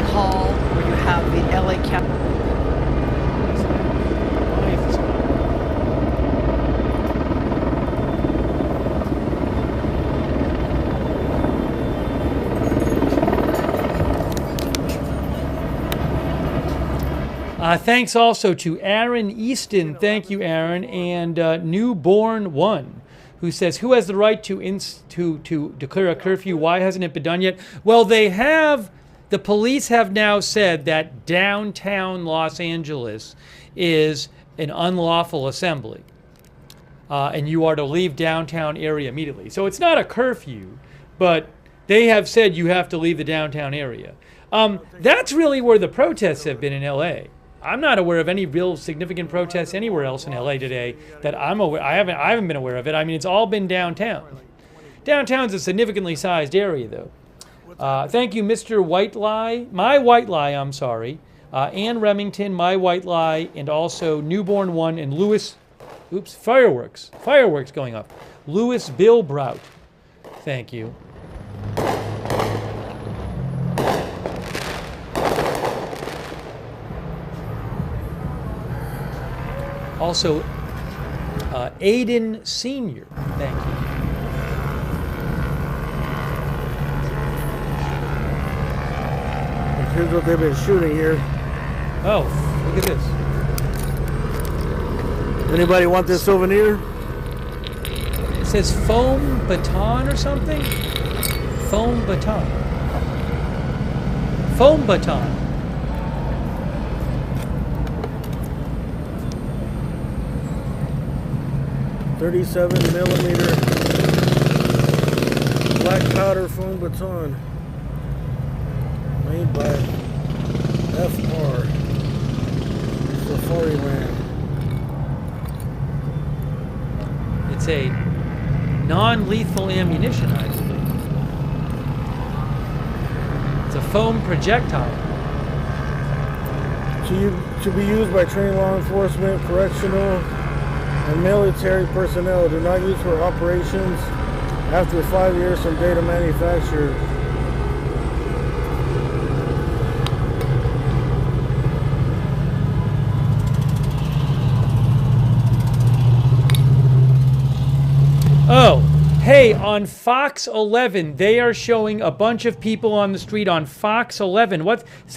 Hall where you have the LA County. Thanks also to Aaron Easton. Thank you, Aaron. And Newborn One, who says, who has the right to declare a curfew? Why hasn't it been done yet? Well, they have. The police have now said that downtown Los Angeles is an unlawful assembly. And you are to leave downtown area immediately. So it's not a curfew, but they have said you have to leave the downtown area. That's really where the protests have been in LA. I'm not aware of any real significant protests anywhere else in LA today that I'm aware. I haven't been aware of it. I mean, it's all been downtown. Downtown's a significantly sized area, though. Thank you, Mr. White Lie. My White Lie, I'm sorry. Ann Remington, My White Lie, and also Newborn One and Lewis. Oops, fireworks. Fireworks going off. Lewis Bill Brout. Thank you. Also, Aiden Sr. Thank you. Here's what they've been shooting here. Oh, look at this. Anybody want this souvenir? It says foam baton or something? Foam baton. Foam baton. .37mm black powder foam baton. Made by FR Safariland. It's a non-lethal ammunition, I believe. It's a foam projectile. To be used by trained law enforcement, correctional, and military personnel. Do not use for operations after 5 years from date of manufacture. Oh, hey, on Fox 11, they are showing a bunch of people on the street on Fox 11.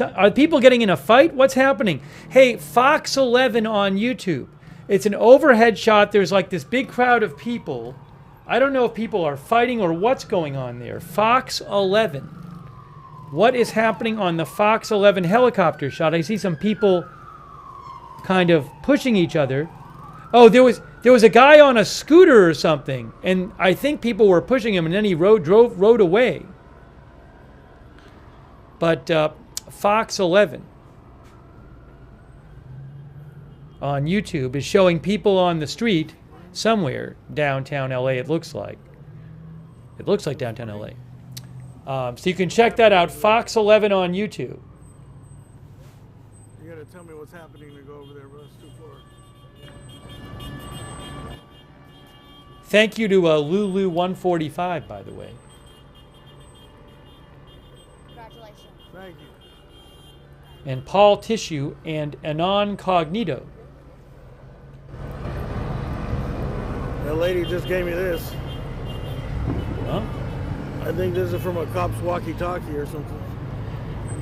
Are people getting in a fight? What's happening? Hey, Fox 11 on YouTube. It's an overhead shot. There's like this big crowd of people I don't know if people are fighting or what's going on there. Fox 11. What is happening on the Fox 11 helicopter shot? I see some people kind of pushing each other. Oh, there was a guy on a scooter or something, and I think people were pushing him, and then he rode away. But Fox 11 on YouTube is showing people on the street somewhere downtown LA. It looks like downtown LA. So you can check that out. Fox 11 on YouTube. You gotta tell me what's happening to go over there, but it's too far. Thank you to Lulu145, by the way. Congratulations. Thank you. And Paul Tissue and Anon Cognito. That lady just gave me this. Huh? I think this is from a cop's walkie-talkie or something.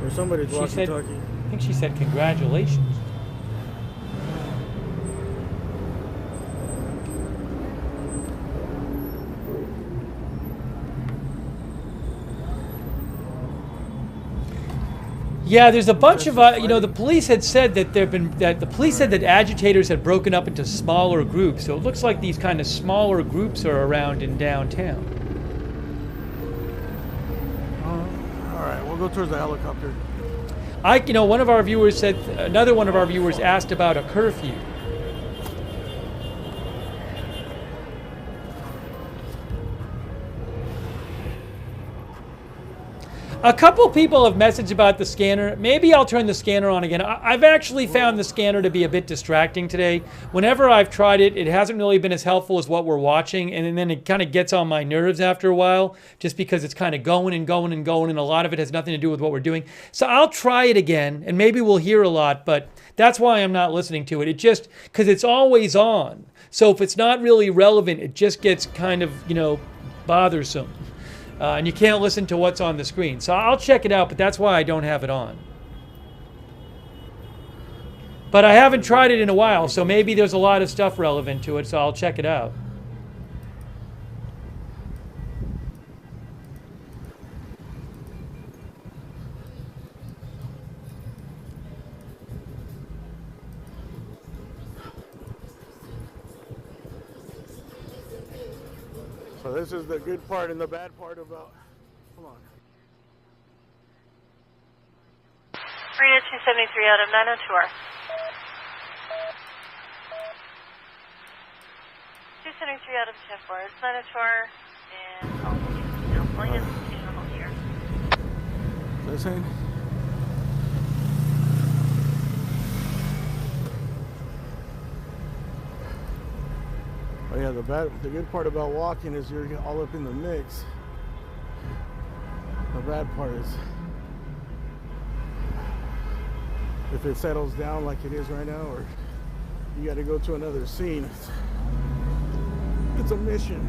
Or somebody's She said, walkie-talkie. I think she said congratulations. Yeah, there's a bunch of the police had said that the police said that agitators had broken up into smaller groups. So it looks like these kind of smaller groups are around in downtown. All right, we'll go towards the helicopter. One of our viewers said, another one of our viewers asked about a curfew. A couple people have messaged about the scanner. Maybe I'll turn the scanner on again. I've actually found the scanner to be a bit distracting today. Whenever I've tried it, it hasn't really been as helpful as what we're watching, and then it kind of gets on my nerves after a while, just because it's kind of going and going and going, and a lot of it has nothing to do with what we're doing. So I'll try it again, and maybe we'll hear a lot, but that's why I'm not listening to it. It just, because it's always on. So if it's not really relevant, it just gets kind of, bothersome. And you can't listen to what's on the screen. So I'll check it out, but that's why I don't have it on. But I haven't tried it in a while, so maybe there's a lot of stuff relevant to it, so I'll check it out. So this is the good part and the bad part about. Come on. Radio 273 out of 902R. 273 out of 10-4. It's 902R and California. Here. Listen. Oh yeah, the good part about walking is you're all up in the mix. The bad part is if it settles down like it is right now, or you got to go to another scene. It's a mission.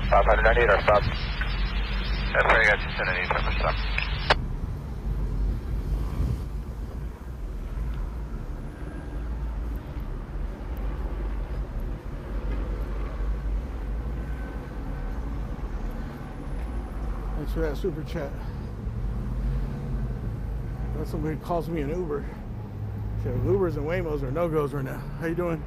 Stop 198 or stop. That's where you got 278 stop. Thanks for that super chat. That's somebody calls me an Uber. Shit, Ubers and Waymos are no-goes right now. How you doing?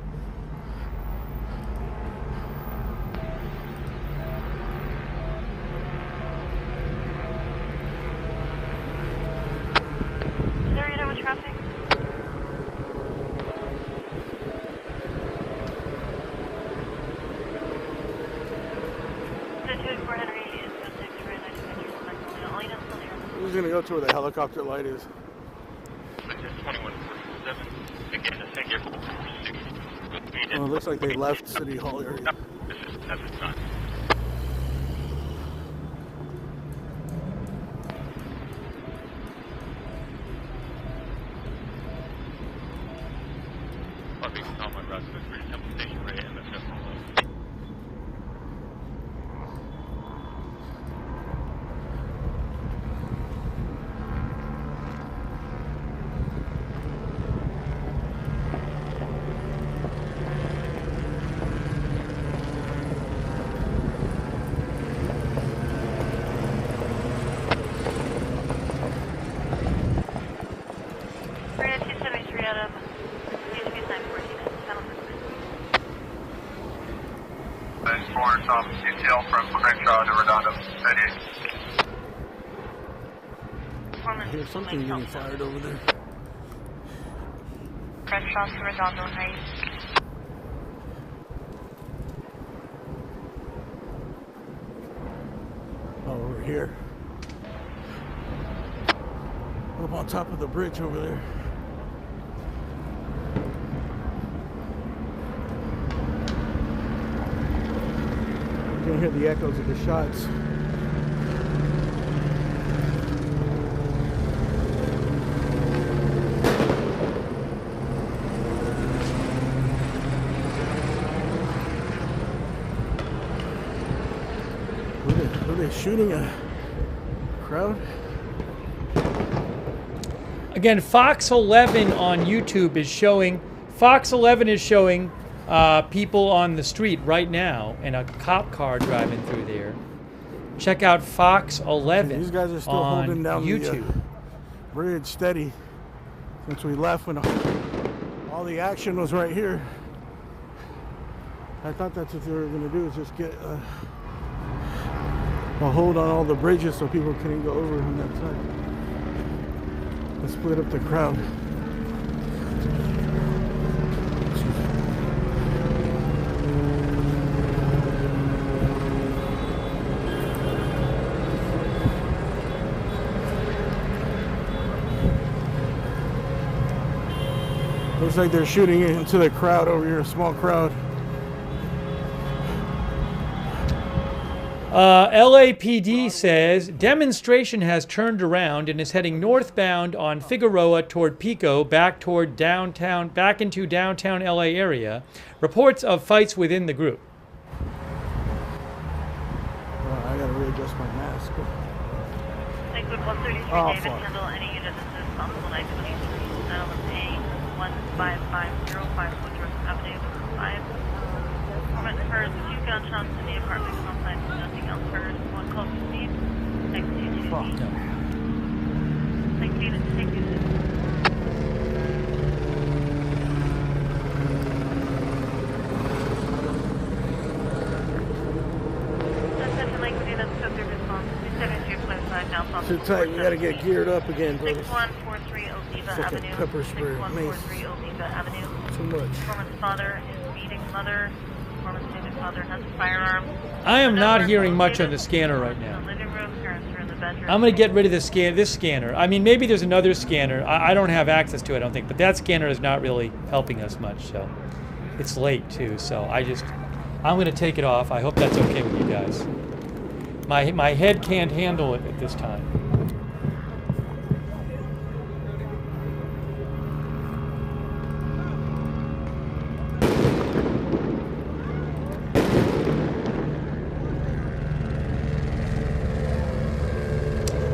Is there any with traffic? Who's gonna go to where the helicopter light is? 2147. Again, I think you're. Oh, it looks like they left City Hall area. This is at the time. Fucking Talmud Russ, that's pretty temple station right in the fifth hall. CCL from Crenshaw to Redondo, 98. I hear something getting fired over there. Crenshaw to Redondo, 98. Oh, over here. Up on top of the bridge over there. You can hear the echoes of the shots. Were they shooting a crowd? Again, Fox 11 on YouTube is showing. Fox 11 is showing people on the street right now, and a cop car driving through there. Check out Fox 11. These guys are still on holding down YouTube. the bridge steady since we left when all the action was right here. I thought that's what they were going to do, is just get a hold on all the bridges so people couldn't go over on that side. Let's split up the crowd. Looks like they're shooting into the crowd over here, a small crowd. LAPD says demonstration has turned around and is heading northbound on Figueroa toward Pico, back into downtown LA area. Reports of fights within the group. I gotta readjust my mask. Liquid 133 Oh, David, fuck. handle any unit that is responsible 923, settlement A, 15505 Woodruff Avenue, 5. Permit heard 2 gunshots in the apartment complex, nothing else heard. 1 call to Steve, next to 2D. Thank you, thank you. Sit tight, we gotta get geared up again, brothers. 6143 Oziva Fucking Avenue. pepper spray, 6143 Oziva Avenue. Too much. Performance father is beating mother. Performance student father has a firearm. I am not hearing much on the scanner right now. Living room, parents are in the bedroom. I'm going to get rid of this scanner. I mean, maybe there's another scanner. I don't have access to it, I don't think. But that scanner is not really helping us much. So it's late, too. So I'm going to take it off. I hope that's okay with you guys. My head can't handle it at this time.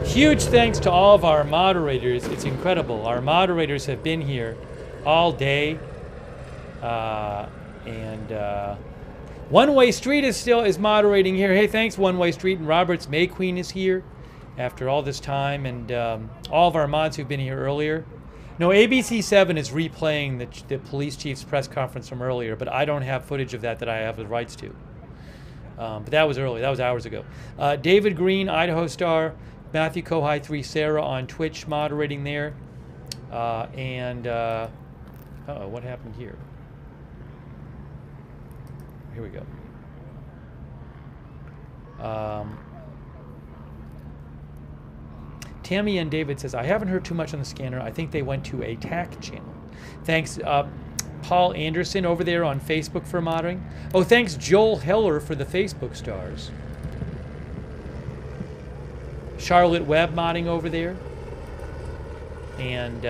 Huge thanks to all of our moderators. It's incredible. Our moderators have been here all day. One Way Street is moderating here. Hey, thanks, One Way Street. And Roberts May Queen is here after all this time. And all of our mods who've been here earlier. No, ABC7 is replaying the police chief's press conference from earlier, but I don't have footage of that I have the rights to. But that was early. That was hours ago. David Green, Idaho Star. Matthew Kohai 3 Sarah on Twitch moderating there. What happened here? Here we go. Tammy and David says, I haven't heard too much on the scanner. I think they went to a TAC channel. Thanks, Paul Anderson over there on Facebook for modding. Oh, thanks, Joel Heller for the Facebook stars. Charlotte Webb modding over there. And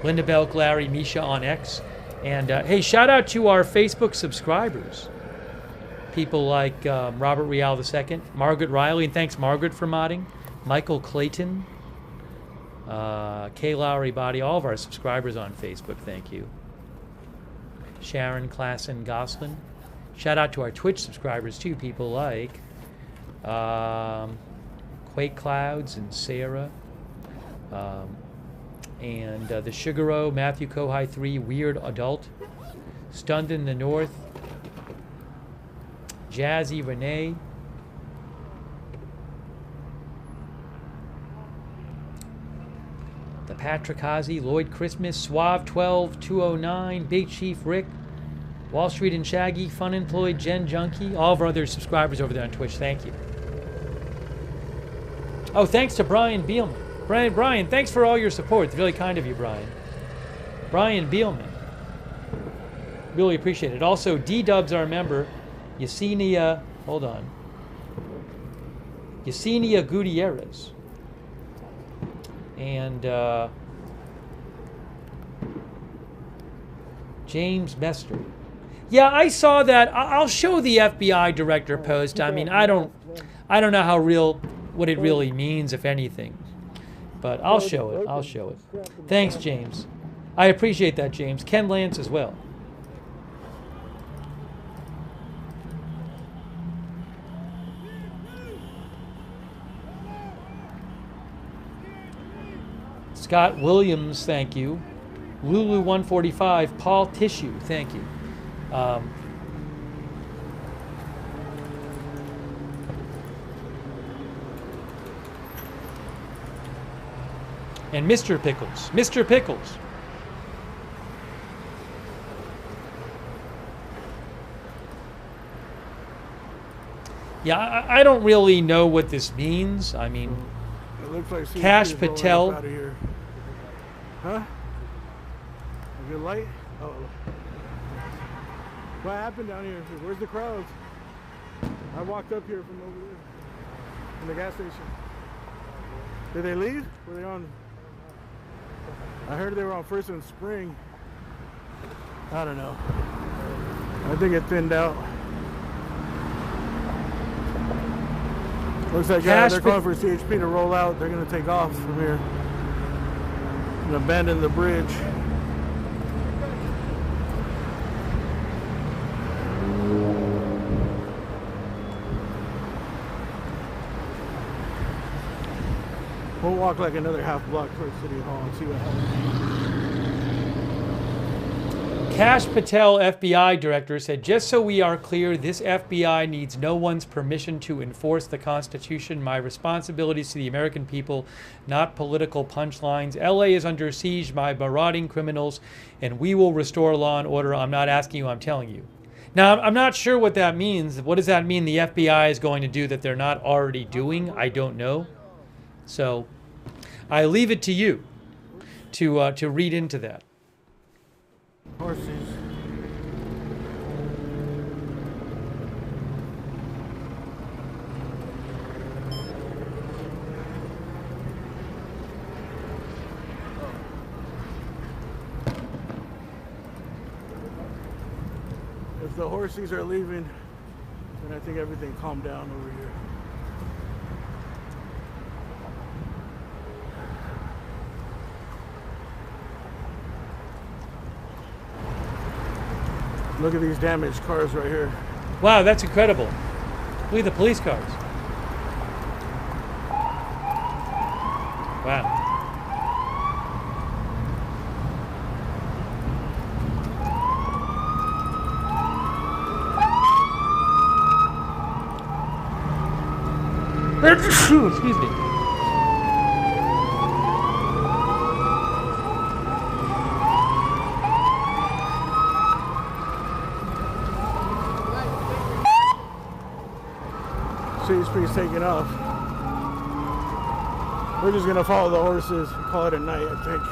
Linda Belk, Larry, Misha on X. And hey, shout out to our Facebook subscribers. People like Robert Rial II, Margaret Riley, and thanks Margaret for modding. Michael Clayton, Kay Lowry Body, all of our subscribers on Facebook, thank you. Sharon Klassen Goslin. Shout out to our Twitch subscribers too, people like Quake Clouds and Sarah. And the Sugaro, Matthew Kohai 3, Weird Adult, Stunned in the North, Jazzy Renee. The Patrick Hazy, Lloyd Christmas, Suave 12 209, Big Chief Rick, Wall Street and Shaggy, Fun Employed, Jen Junkie, all of our other subscribers over there on Twitch. Thank you. Oh, thanks to Brian Beelman. Brian, thanks for all your support. It's really kind of you, Brian. Brian Beelman. Really appreciate it. Also, D-Dub's our member. Yesenia, hold on. Yesenia Gutierrez. And James Mester. Yeah, I saw that. I'll show the FBI director post. I mean, I don't know how what it really means, if anything. But I'll show it. I'll show it. Thanks, James. I appreciate that, James. Ken Lance as well. Scott Williams, thank you. Lulu 145, Paul Tissue, thank you. And Mr. Pickles. Mr. Pickles. Yeah, I don't really know what this means. I mean, it looks like Cash Patel. Out of here. Huh? A good light? Uh-oh. What happened down here? Where's the crowds? I walked up here from over there. From the gas station. Did they leave? Were they on? I heard they were on First and Spring. I don't know. I think it thinned out. Looks like they're calling for CHP to roll out. They're going to take off from here and abandon the bridge. We'll walk like another half block towards City Hall and see what happens. Cash Patel, FBI director, said, just so we are clear, this FBI needs no one's permission to enforce the Constitution. My responsibilities to the American people, not political punchlines. LA is under siege by marauding criminals, and we will restore law and order. I'm not asking you, I'm telling you. Now, I'm not sure what that means. What does that mean the FBI is going to do that they're not already doing? I don't know. So I leave it to you to read into that. Horses. If the horses are leaving, then I think everything calmed down over here. Look at these damaged cars right here. Wow, that's incredible. Look at the police cars. Wow. Excuse me. CHP's taking off. We're just gonna follow the horses and call it a night, I think.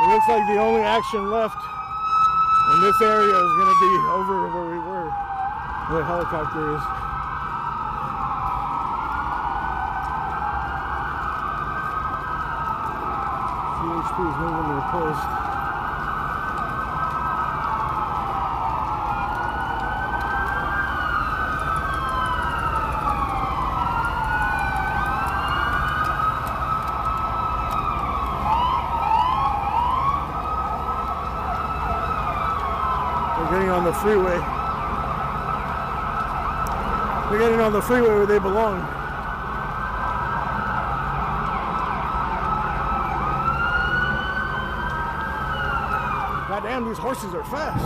It looks like the only action left in this area is gonna be over where we were, where the helicopter is. CHP is moving their post. They're getting on the freeway. They're getting on the freeway where they belong. these horses are fast.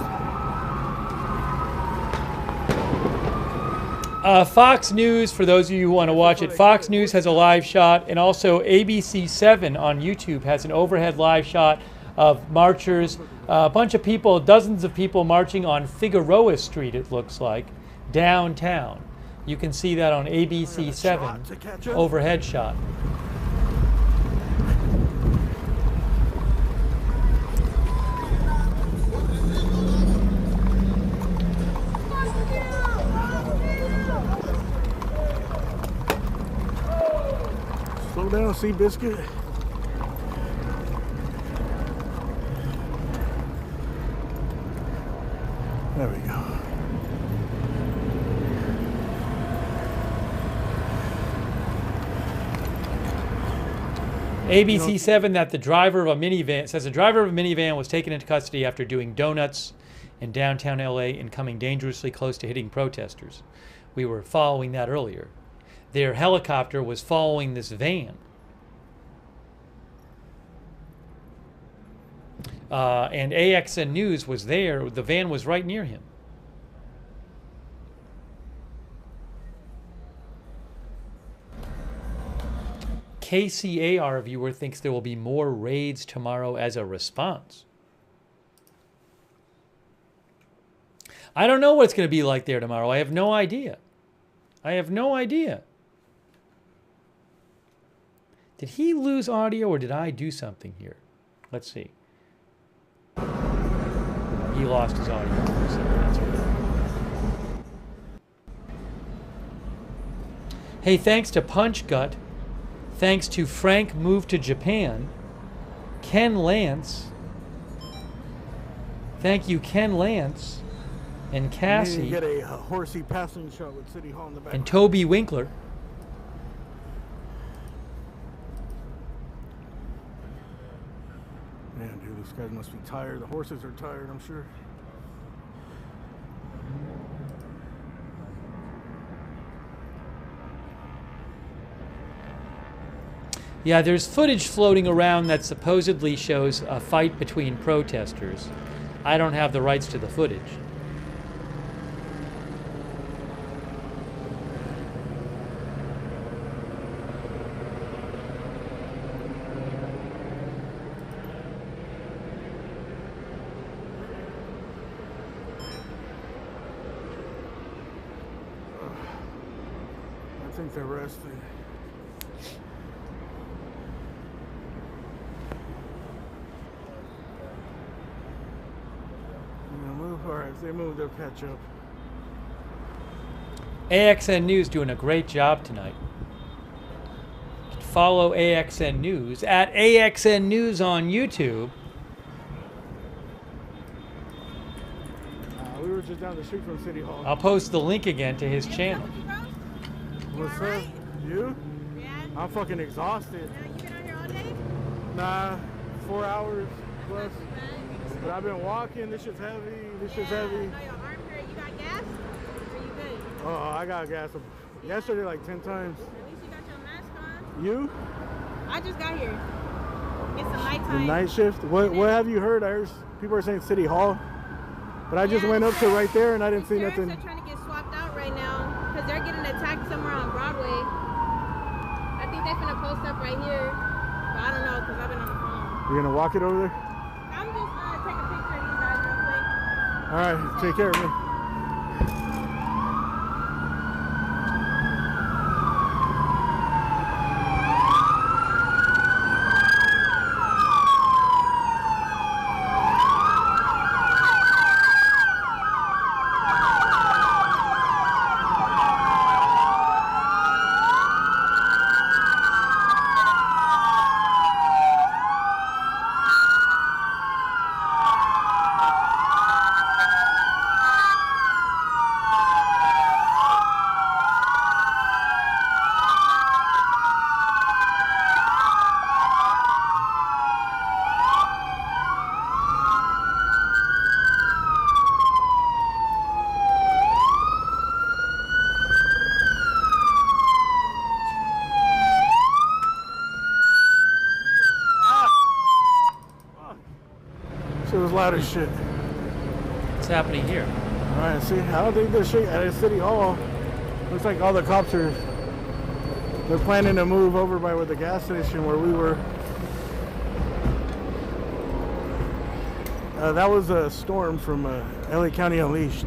Fox News, for those of you who want to watch it, Fox News has a live shot, and also ABC 7 on YouTube has an overhead live shot of marchers, a bunch of people, dozens of people marching on Figueroa Street, it looks like, downtown. You can see that on ABC 7 overhead shot. Slow down, Seabiscuit. There we go. ABC 7 that the driver of a minivan says the driver of a minivan was taken into custody after doing donuts in downtown LA and coming dangerously close to hitting protesters. We were following that earlier. Their helicopter was following this van. And AXN News was there. The van was right near him. KCAR viewer thinks there will be more raids tomorrow as a response. I don't know what it's going to be like there tomorrow. I have no idea. I have no idea. Did he lose audio or did I do something here? Let's see. He lost his audio for a second. That's right. Hey, thanks to Punch Gut. Thanks to Frank Moved to Japan. Ken Lance. Thank you, Ken Lance. And Cassie. You get a horsey passing shot with City Hall in the back. And Toby Winkler. Man, dude, these guys must be tired. The horses are tired, I'm sure. Yeah, there's footage floating around that supposedly shows a fight between protesters. I don't have the rights to the footage. I think they're resting. Alright, if they move, they'll catch up. AXN News doing a great job tonight. Follow AXN News at AXN News on YouTube. We were just down the street from City Hall. I'll post the link again to his channel. What's up? You? Yeah. I'm fucking exhausted. You been on here all day? Nah, 4 hours plus. But I've been walking. This shit's heavy. This shit's heavy. You got gas? Or you good? Oh, I got gas yesterday like 10 times. At least you got your mask on. You? I just got here. It's a nighttime. The night shift? What have you heard? I heard people are saying City Hall. But I just went up to right there and I didn't see nothing. They're trying to get swapped out right now because they're getting attacked somewhere on Broadway. I think they're gonna post up right here. But I don't know because I've been on the phone. You're gonna walk it over there? I'm just gonna take a picture of these guys real quick. Alright, take care of me. It was loud as shit. What's happening here? All right, see, I don't think they're at City Hall. Looks like all the cops are. They're planning to move over by where the gas station where we were. That was a Storm from LA County Unleashed.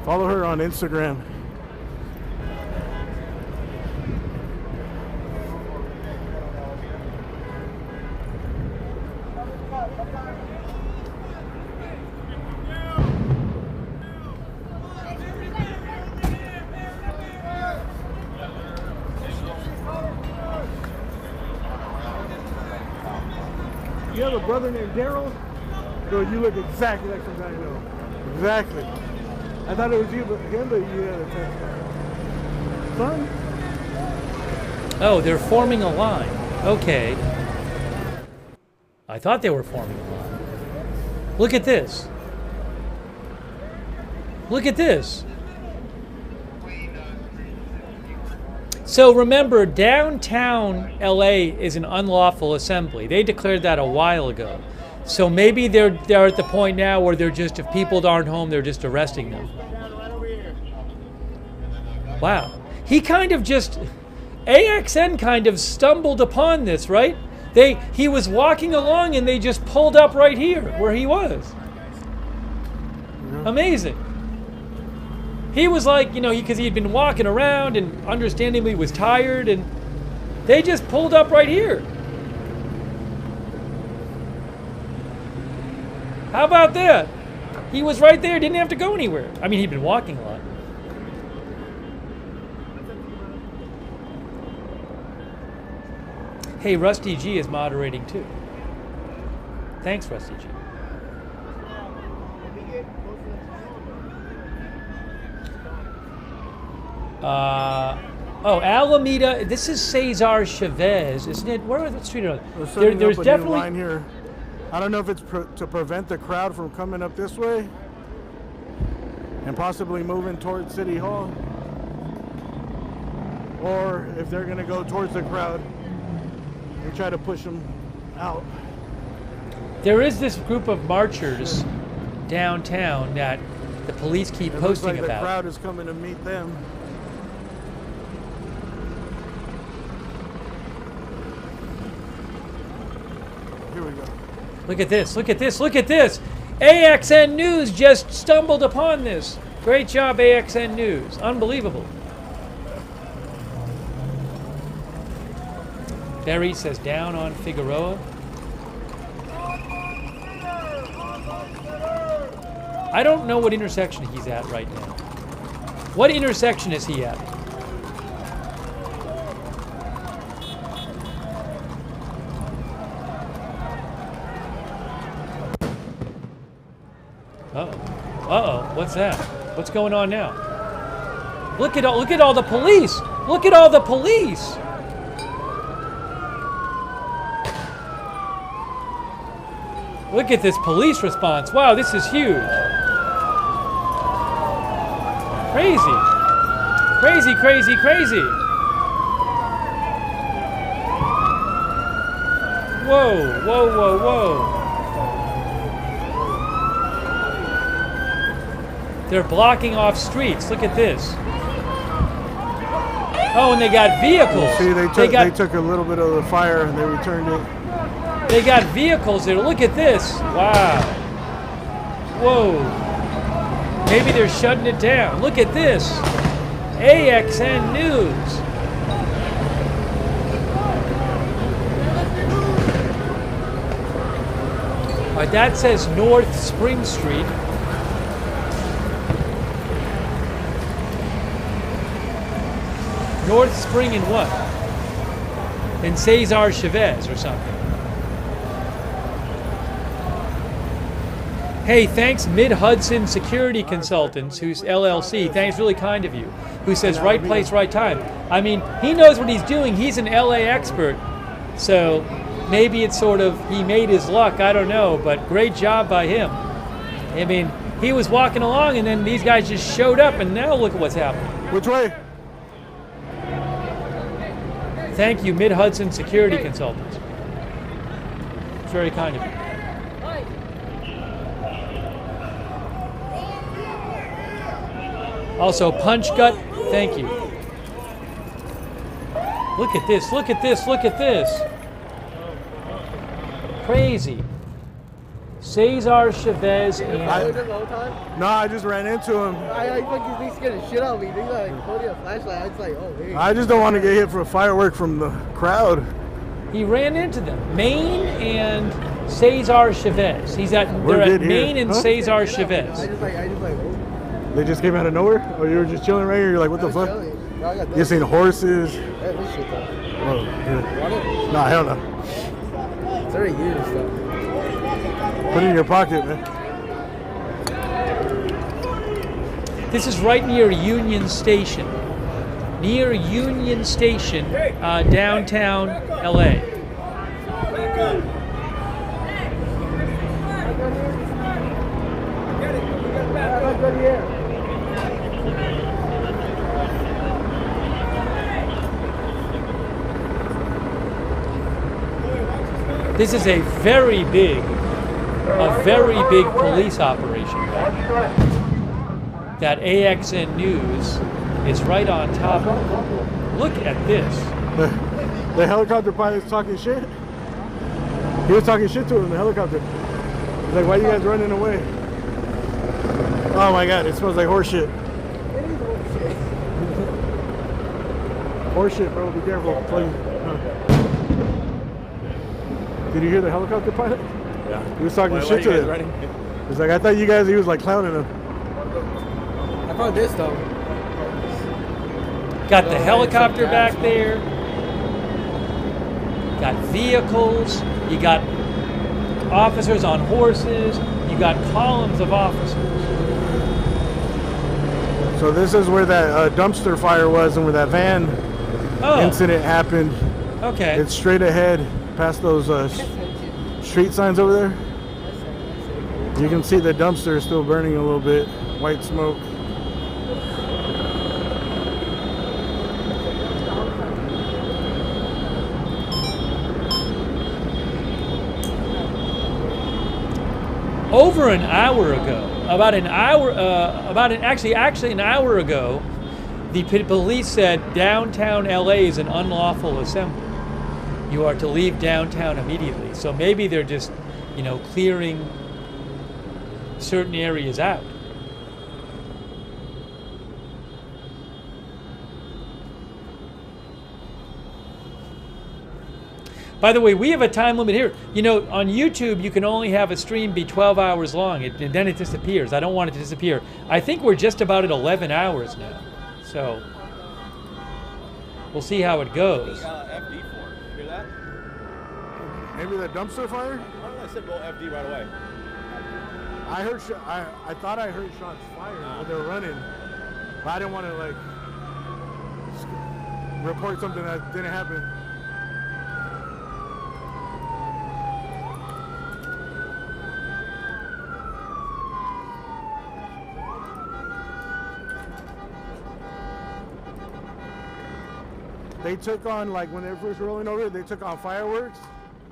Follow her on Instagram. You have a brother named Daryl? Bro, you look exactly like some guy I know. Exactly. I thought it was you, but him, but you had a text. Son? Oh, they're forming a line. Okay. I thought they were forming a line. Look at this. Look at this. So remember, downtown LA is an unlawful assembly. They declared that a while ago. So maybe they're at the point now where they're just, if people aren't home, they're just arresting them. Wow. He kind of just, AXN kind of stumbled upon this, right? He was walking along and they just pulled up right here where he was. Amazing. He was like, you know, because he'd been walking around and understandably was tired, and they just pulled up right here. How about that? He was right there, didn't have to go anywhere. I mean, he'd been walking a lot. Hey, Rusty G is moderating too. Thanks, Rusty G. Oh, Alameda. This is Cesar Chavez, isn't it? Where are the street? There's definitely new line here. I don't know if it's to prevent the crowd from coming up this way and possibly moving towards City Hall, or if they're going to go towards the crowd and try to push them out. There is this group of marchers downtown that the police keep posting looks like about. The crowd is coming to meet them. Here we go. Look at this, look at this, look at this. AXN News just stumbled upon this. Great job, AXN News. Unbelievable. Barry says down on Figueroa. I don't know what intersection he's at right now. What intersection is he at? Uh-oh, what's that? What's going on now? Look at all the police! Look at all the police! Look at this police response. Wow, this is huge. Crazy. Crazy, crazy, crazy. Whoa, whoa, whoa, whoa. They're blocking off streets. Look at this. Oh, and they got vehicles. See, they took a little bit of the fire and they returned it. They got vehicles there. Look at this. Wow. Whoa. Maybe they're shutting it down. Look at this. AXN News. All right, that says North Spring Street. North Spring and what? And Cesar Chavez or something. Hey, thanks Mid-Hudson Security Consultants, who's LLC. Thanks, really kind of you. Who says right place, right time. I mean, he knows what he's doing. He's an LA expert. So maybe it's sort of, he made his luck. I don't know, but great job by him. I mean, he was walking along and then these guys just showed up and now look at what's happening. Which way? Thank you, Mid-Hudson Security Consultants. It's very kind of you. Also, Punch Gut, thank you. Look at this, look at this, look at this. Crazy. Cesar Chavez and... No, I just ran into him. I fucking scared the shit out of me. They like holding a flashlight. I was like, oh, hey. I just don't want to get hit for a firework from the crowd. He ran into them. Maine and Cesar Chavez. They're at Maine and Cesar Chavez. I just like, oh. They just came out of nowhere? Or you were just chilling right here? You're like, what the fuck? You seen horses? Yeah, this shit though. Oh, yeah. Nah, hell no. It's already used stuff. Put it in your pocket, man. This is right near Union Station. Near Union Station, downtown LA. This is a very big police operation. That AXN News is right on top of. Look at this. The helicopter pilot's talking shit. He was talking shit to him in the helicopter. He's like, why are you guys running away? Oh my god, it smells like horse shit. Horse shit, bro, be careful. Did you hear the helicopter pilot? Yeah. He was talking shit to him. He's like, I thought you guys, he was like clowning him. I found this though. Got the helicopter back there. Got vehicles. You got officers on horses. You got columns of officers. So this is where that dumpster fire was and where that van incident happened. Okay. It's straight ahead past those street signs over there. You can see the dumpster is still burning a little bit. White smoke. Over an hour ago, actually an hour ago, the police said downtown LA is an unlawful assembly. You are to leave downtown immediately. So maybe they're just, clearing certain areas out. By the way, we have a time limit here. On YouTube, you can only have a stream be 12 hours long, and then it disappears. I don't want it to disappear. I think we're just about at 11 hours now. So, we'll see how it goes. FD for. Hear that? Maybe the dumpster fire? Why don't I said go FD right away? I thought I heard shots fired, but they were running. But I didn't want to, report something that didn't happen. They took on, when they were first rolling over, they took on fireworks,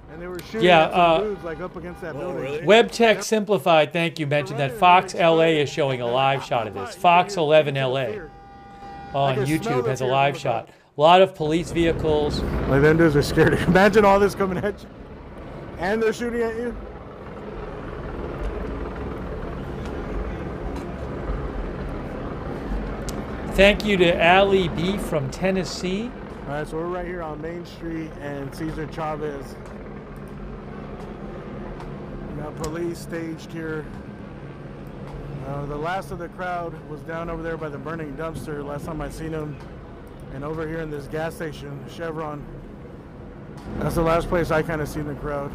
and they were shooting at some dudes, up against that building. Really? WebTech Simplified, thank you, mentioned that Fox LA is showing a live shot of this. Fox 11 LA on YouTube has a live shot. A lot of police vehicles. Them dudes are scared. Imagine all this coming at you. And they're shooting at you. Thank you to Ali B from Tennessee. All right, so we're right here on Main Street and Cesar Chavez. We got police staged here. The last of the crowd was down over there by the burning dumpster last time I seen them. And over here in this gas station, Chevron. That's the last place I kind of seen the crowd.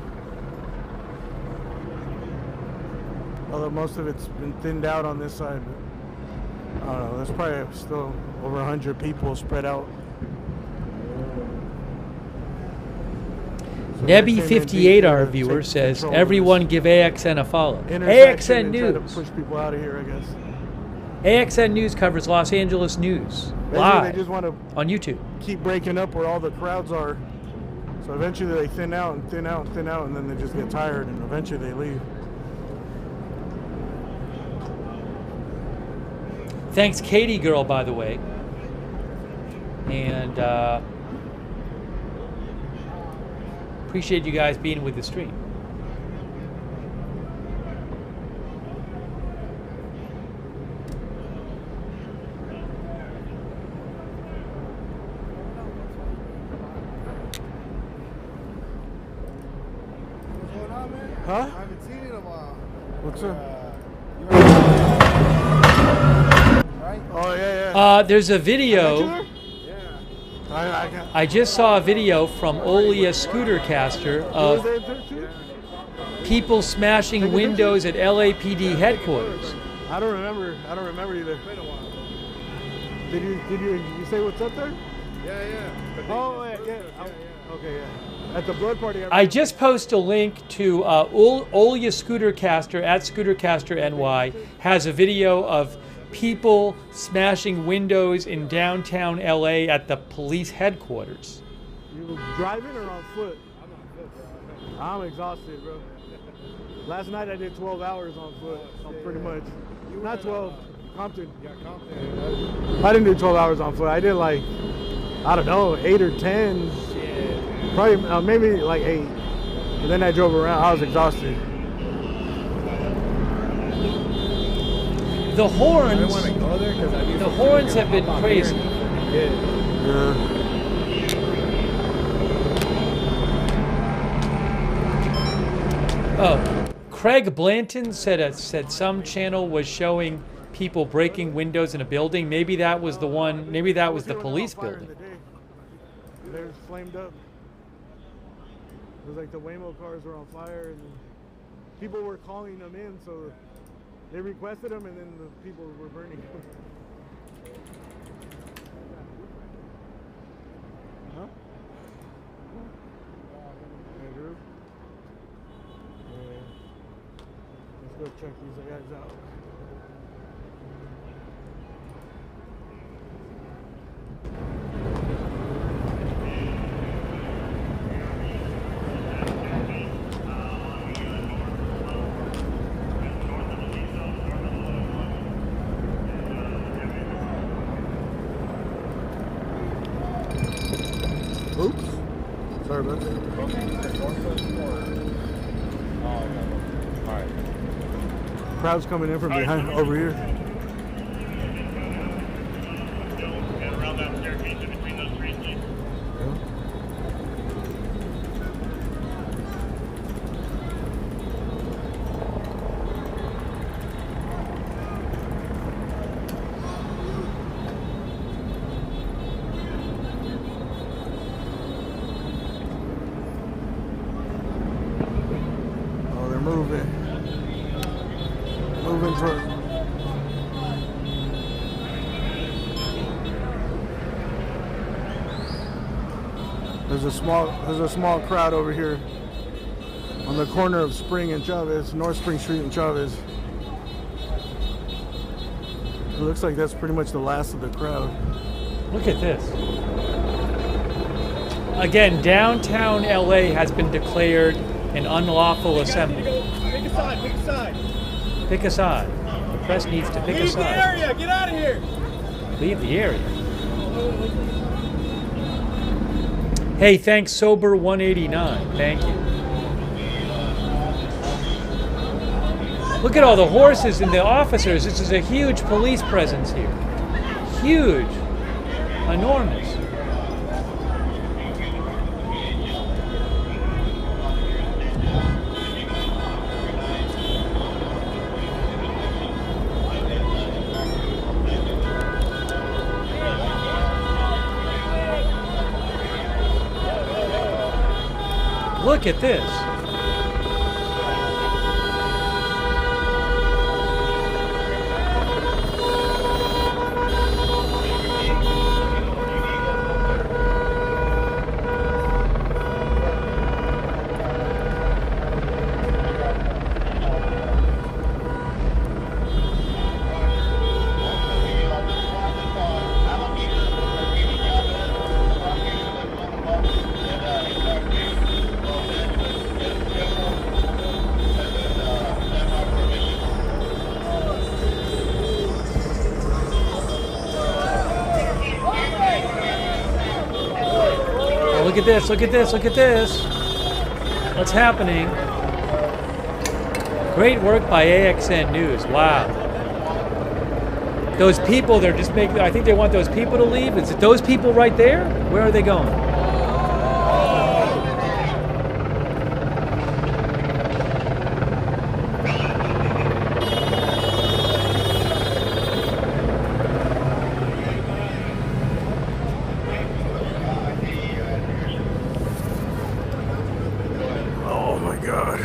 Although most of it's been thinned out on this side. But I don't know, there's probably still over 100 people spread out. Nebby58, our viewer, says, everyone give AXN a follow. AXN News. To push people out of here, I guess. AXN News covers Los Angeles news live they just want to on YouTube. Keep breaking up where all the crowds are. So eventually they thin out and thin out and thin out, and then they just get tired, and eventually they leave. Thanks, Katie Girl, by the way. And appreciate you guys being with the stream. Huh? I haven't seen it in a while. What's up? Right? Oh, yeah. There's a video. Yeah. I just saw a video from Olia Scootercaster of people smashing windows at LAPD headquarters. I don't remember either. Did you say what's up there? Yeah. Oh, yeah. Okay, yeah. At the blood party. I just post a link to Olia Scootercaster at Scootercaster NY has a video of people smashing windows in downtown LA at the police headquarters. You driving or on foot? I'm on foot, bro. I'm exhausted, bro. Last night I did 12 hours on foot, pretty much. Not 12, Compton. Yeah, Compton. I didn't do 12 hours on foot. I did like, I don't know, 8 or 10. Probably, maybe like 8. And then I drove around. I was exhausted. The horns. I didn't want to go there because I knew the horns have been crazy. Yeah. Oh, Craig Blanton said some channel was showing people breaking windows in a building. Maybe that was the one. Maybe that was the police building. They were flamed up. It was like the Waymo cars were on fire, and people were calling them in, so they requested them, and then the people were burning them. Huh? Andrew? Yeah. Let's go check these guys out. Oops. Sorry about that. Crowd's coming in from behind over here. Around that staircase in between those trees, please. Oh, they're moving. Moving for. There's a small crowd over here on the corner of Spring and Chavez, North Spring Street and Chavez. It looks like that's pretty much the last of the crowd. Look at this. Again, downtown LA has been declared an unlawful assembly. Pick a side, pick a side. Pick a side. The press needs to pick a Leave side. the area, get out of here. Leave the area. Hey, thanks, Sober189. Thank you. Look at all the horses and the officers. This is a huge police presence here. Huge. Enormous. Look at this. Look at this, look at this, look at this. What's happening? Great work by AXN News. Wow. Those people, they're just making, I think they want those people to leave. Is it those people right there? Where are they going? Oh my God.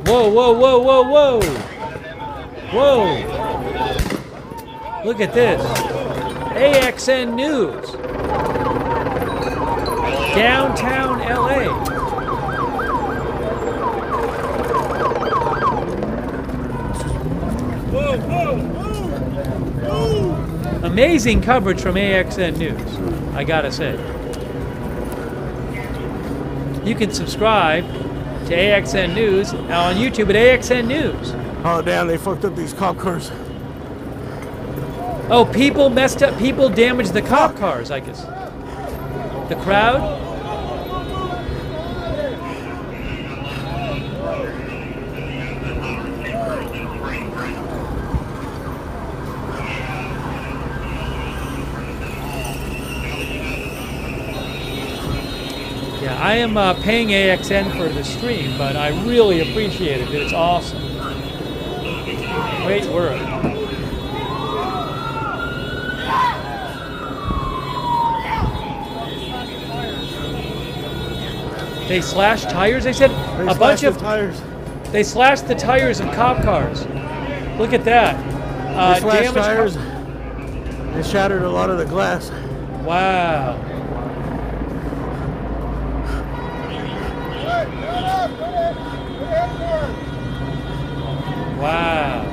Whoa, whoa, whoa, whoa, whoa. Whoa. Look at this. AXN News. Downtown LA. Whoa, whoa, whoa. Amazing coverage from AXN News, I gotta say. You can subscribe to AXN News on YouTube at AXN News. Oh damn, they fucked up these cop cars. Oh, people messed up, people damaged the cop cars, I guess. The crowd? Yeah, I am paying AXN for the stream, but I really appreciate it. It's awesome. Great work. They slashed tires, they said? They a bunch of tires. They slashed the tires of cop cars. Look at that. They slashed tires. They shattered a lot of the glass. Wow. Wow.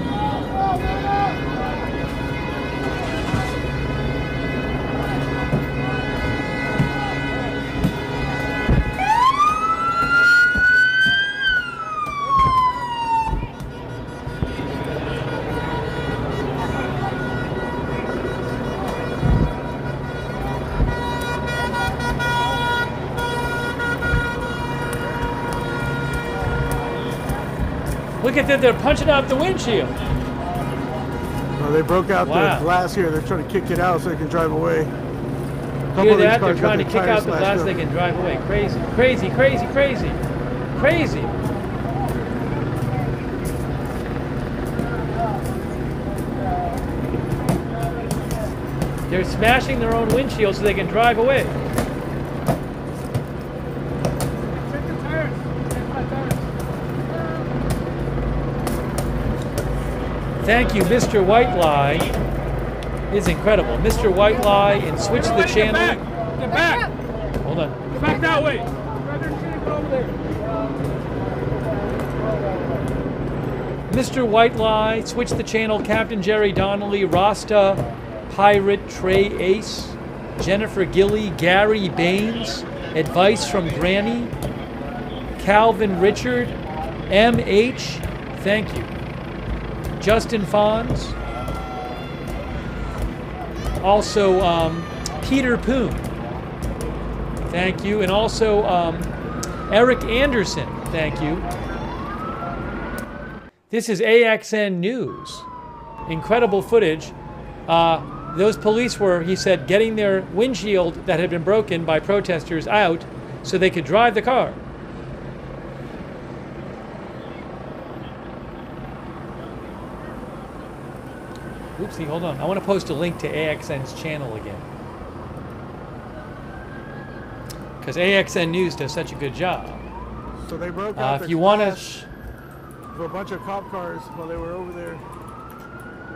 Look at that, they're punching out the windshield. Well, they broke out Wow. the glass here. They're trying to kick it out so they can drive away. Hear that? They're trying to kick out the glass so they can drive away. Crazy, crazy, crazy, crazy, crazy. They're smashing their own windshield so they can drive away. Thank you, Mr. Whitelie. It's incredible. Mr. Whitelie and switch the channel. Get back! Hold on. Get back that way! Mr. Whitelie, switch the channel. Captain Jerry Donnelly, Rasta, Pirate, Trey Ace, Jennifer Gilly, Gary Baines, Advice from Granny, Calvin Richard, M.H., thank you. Justin Fons, also Peter Poon, thank you, and also Eric Anderson, thank you. This is AXN News. Incredible footage. Those police were, he said, getting their windshield that had been broken by protesters out so they could drive the car. Oopsie, hold on. I want to post a link to AXN's channel again. Because AXN News does such a good job. So they broke out if the you want glass of a bunch of cop cars while they were over there.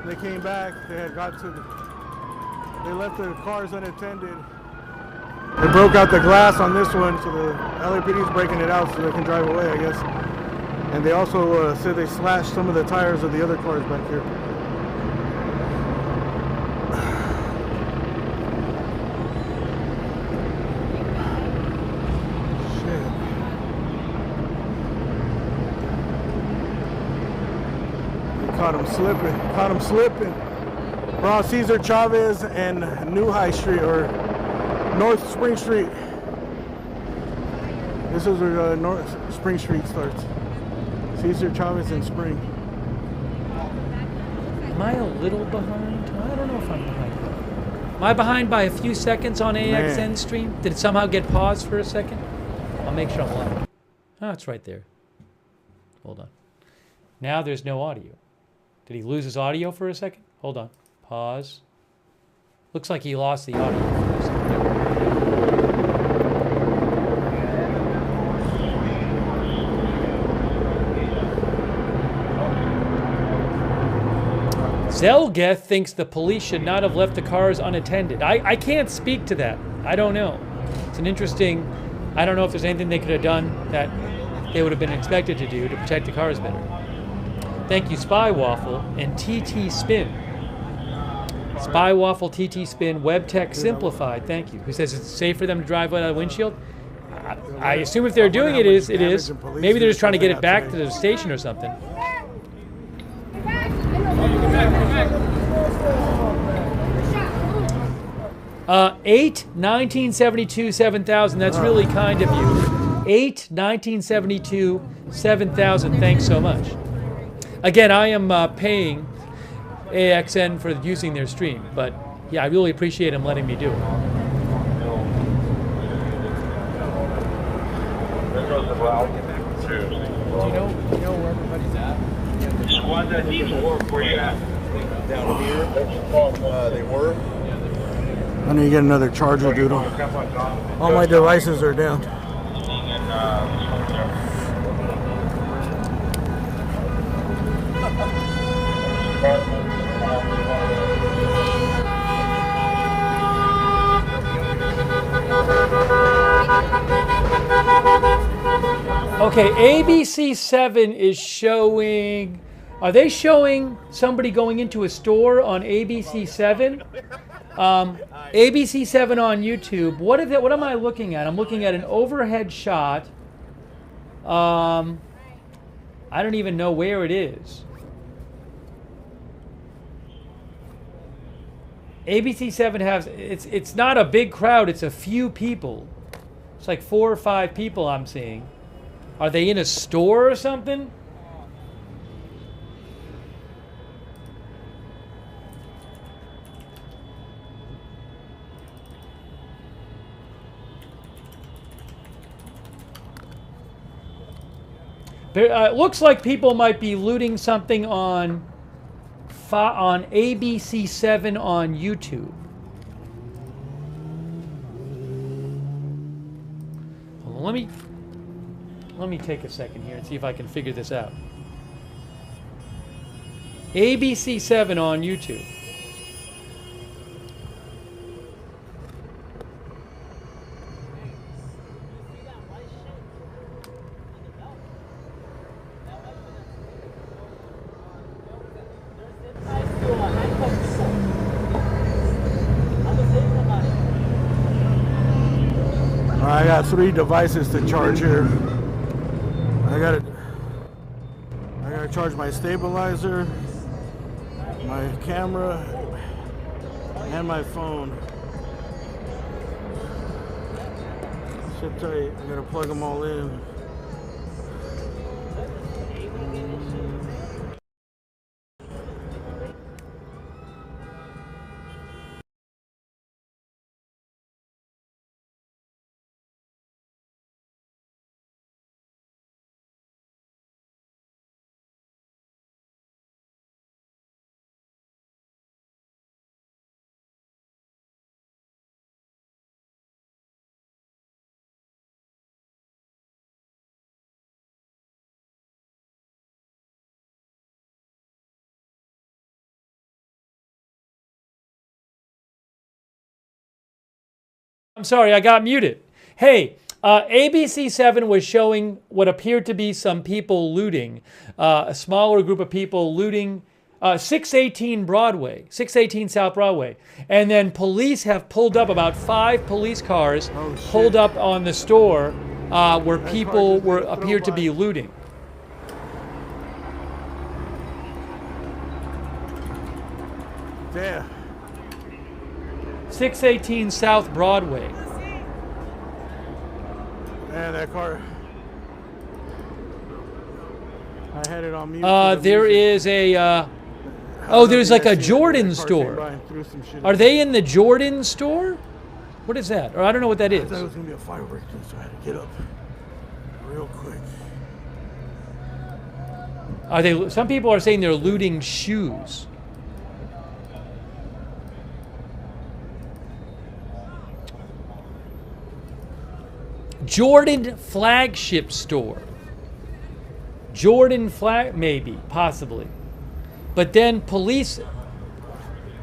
They came back. They had got to. They left their cars unattended, They broke out the glass on this one, so the LAPD is breaking it out so they can drive away, I guess. And they also said they slashed some of the tires of the other cars back here. Caught him slipping. We're on Cesar Chavez and New High Street, or North Spring Street. This is where North Spring Street starts. Cesar Chavez and Spring. Am I a little behind? I don't know if I'm behind. Am I behind by a few seconds on AXN stream? Did it somehow get paused for a second? I'll make sure I'm live. Oh, it's right there. Hold on. Now there's no audio. Did he lose his audio for a second? Hold on. Pause. Looks like he lost the audio for a second. Zelgeth thinks the police should not have left the cars unattended. I can't speak to that. I don't know. It's an interesting... I don't know if there's anything they could have done that they would have been expected to do to protect the cars better. Thank you, Spy Waffle and TT Spin. Spy Waffle, TT Spin, WebTech Simplified. Thank you. Who says it's safe for them to drive without a windshield? I assume if they're doing it is. Maybe they're just trying to get it back to the station or something. 8/1972/7000. That's really kind of you. 8/1972/7000. Thanks so much. Again, I am paying AXN for using their stream, but yeah, I really appreciate them letting me do it. Do you know where everybody's at? Squad that needs work, where you at? Down here. They were. I need to get another charger, doodle. All my devices are down. Okay, ABC7 is showing... Are they showing somebody going into a store on ABC7? ABC7 on YouTube. What am I looking at? I'm looking at an overhead shot. I don't even know where it is. ABC7 has... It's not a big crowd. It's a few people. It's like 4 or 5 people I'm seeing. Are they in a store or something? It looks like people might be looting something on ABC7 on YouTube. Hold on, let me take a second here and see if I can figure this out. ABC7 on YouTube. I got 3 devices to charge here. I gotta charge my stabilizer, my camera, and my phone. Sit tight. I gotta plug them all in. I'm sorry, I got muted. Hey, ABC7 was showing what appeared to be some people looting, a smaller group of people looting 618 Broadway, 618 South Broadway. And then police have pulled up, about 5 police cars pulled up on the store where people appeared to be looting. Damn. 618 South Broadway. Man, that car. I had it on mute. There is a. There's like a Jordan store. Are they in the Jordan store? What is that? Or I don't know what that is. I thought it was gonna be a fireworks, so I had to get up real quick. Are they? Some people are saying they're looting shoes. Jordan flagship store. Jordan flag, maybe, possibly. But then police,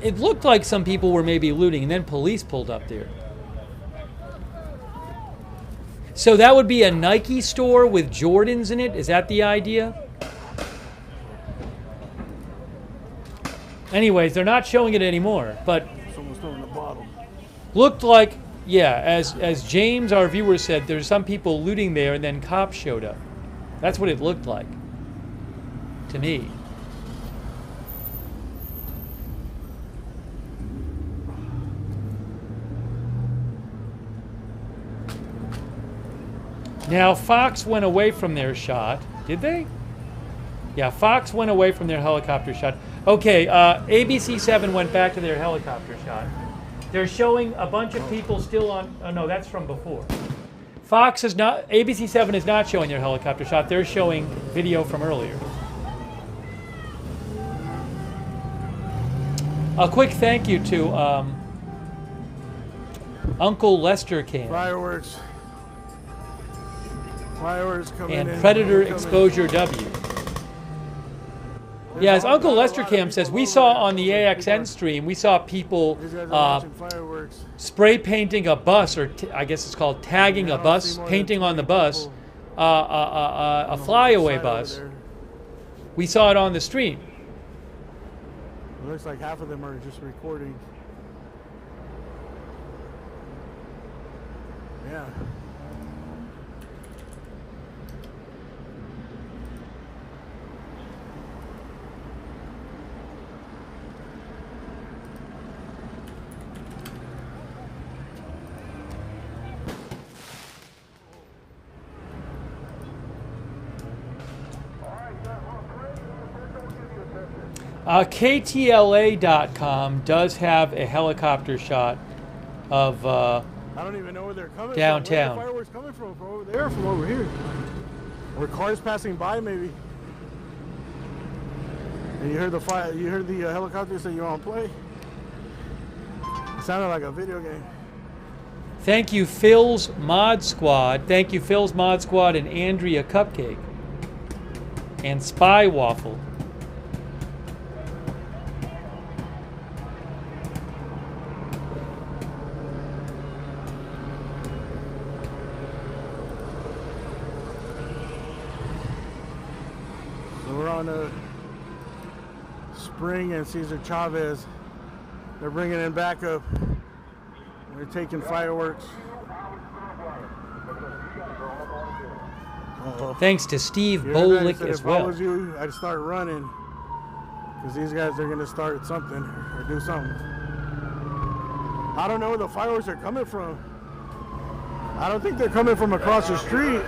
it looked like some people were maybe looting, and then police pulled up there. So that would be a Nike store with Jordans in it? Is that the idea? Anyways, they're not showing it anymore, but Someone's throwing a bottle. looked like, yeah, as James, our viewer, said, there's some people looting there, and then cops showed up. That's what it looked like to me. Now, Fox went away from their shot. Did they? Yeah, Fox went away from their helicopter shot. Okay, ABC7 went back to their helicopter shot. They're showing a bunch of people still on... Oh, no, that's from before. Fox is not... ABC7 is not showing their helicopter shot. They're showing video from earlier. A quick thank you to Uncle Lester Cam. Fireworks. Fireworks coming in. And Predator Exposure W. Yeah, as Uncle Lester Cam says, we saw on the AXN stream, we saw people spray painting a bus, or I guess it's called tagging a bus, painting on the bus, a flyaway bus. We saw it on the stream. It looks like half of them are just recording. Yeah. KTLA.com does have a helicopter shot of I don't even know where they're coming downtown. From. Where are the fireworks coming from? From over there, from over here. Or cars passing by, maybe. And you heard the fire. You heard the helicopter say you want to play. It sounded like a video game. Thank you, Phil's Mod Squad. Thank you, Phil's Mod Squad and Andrea Cupcake. And Spy Waffle. We're on Spring and Cesar Chavez. They're bringing in backup. They're taking fireworks. Thanks to Steve Bolick as if well. If I was you, I'd start running. Because these guys are going to start something or do something. I don't know where the fireworks are coming from. I don't think they're coming from across the street.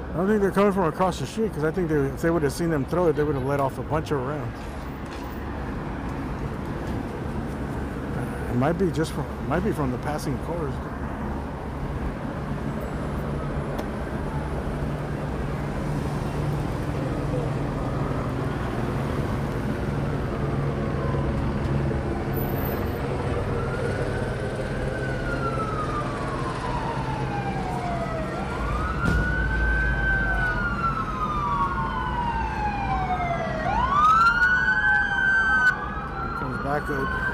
I don't think they're coming from across the street because I think if they would have seen them throw it, they would have let off a bunch of rounds. It might be from the passing cars. back up.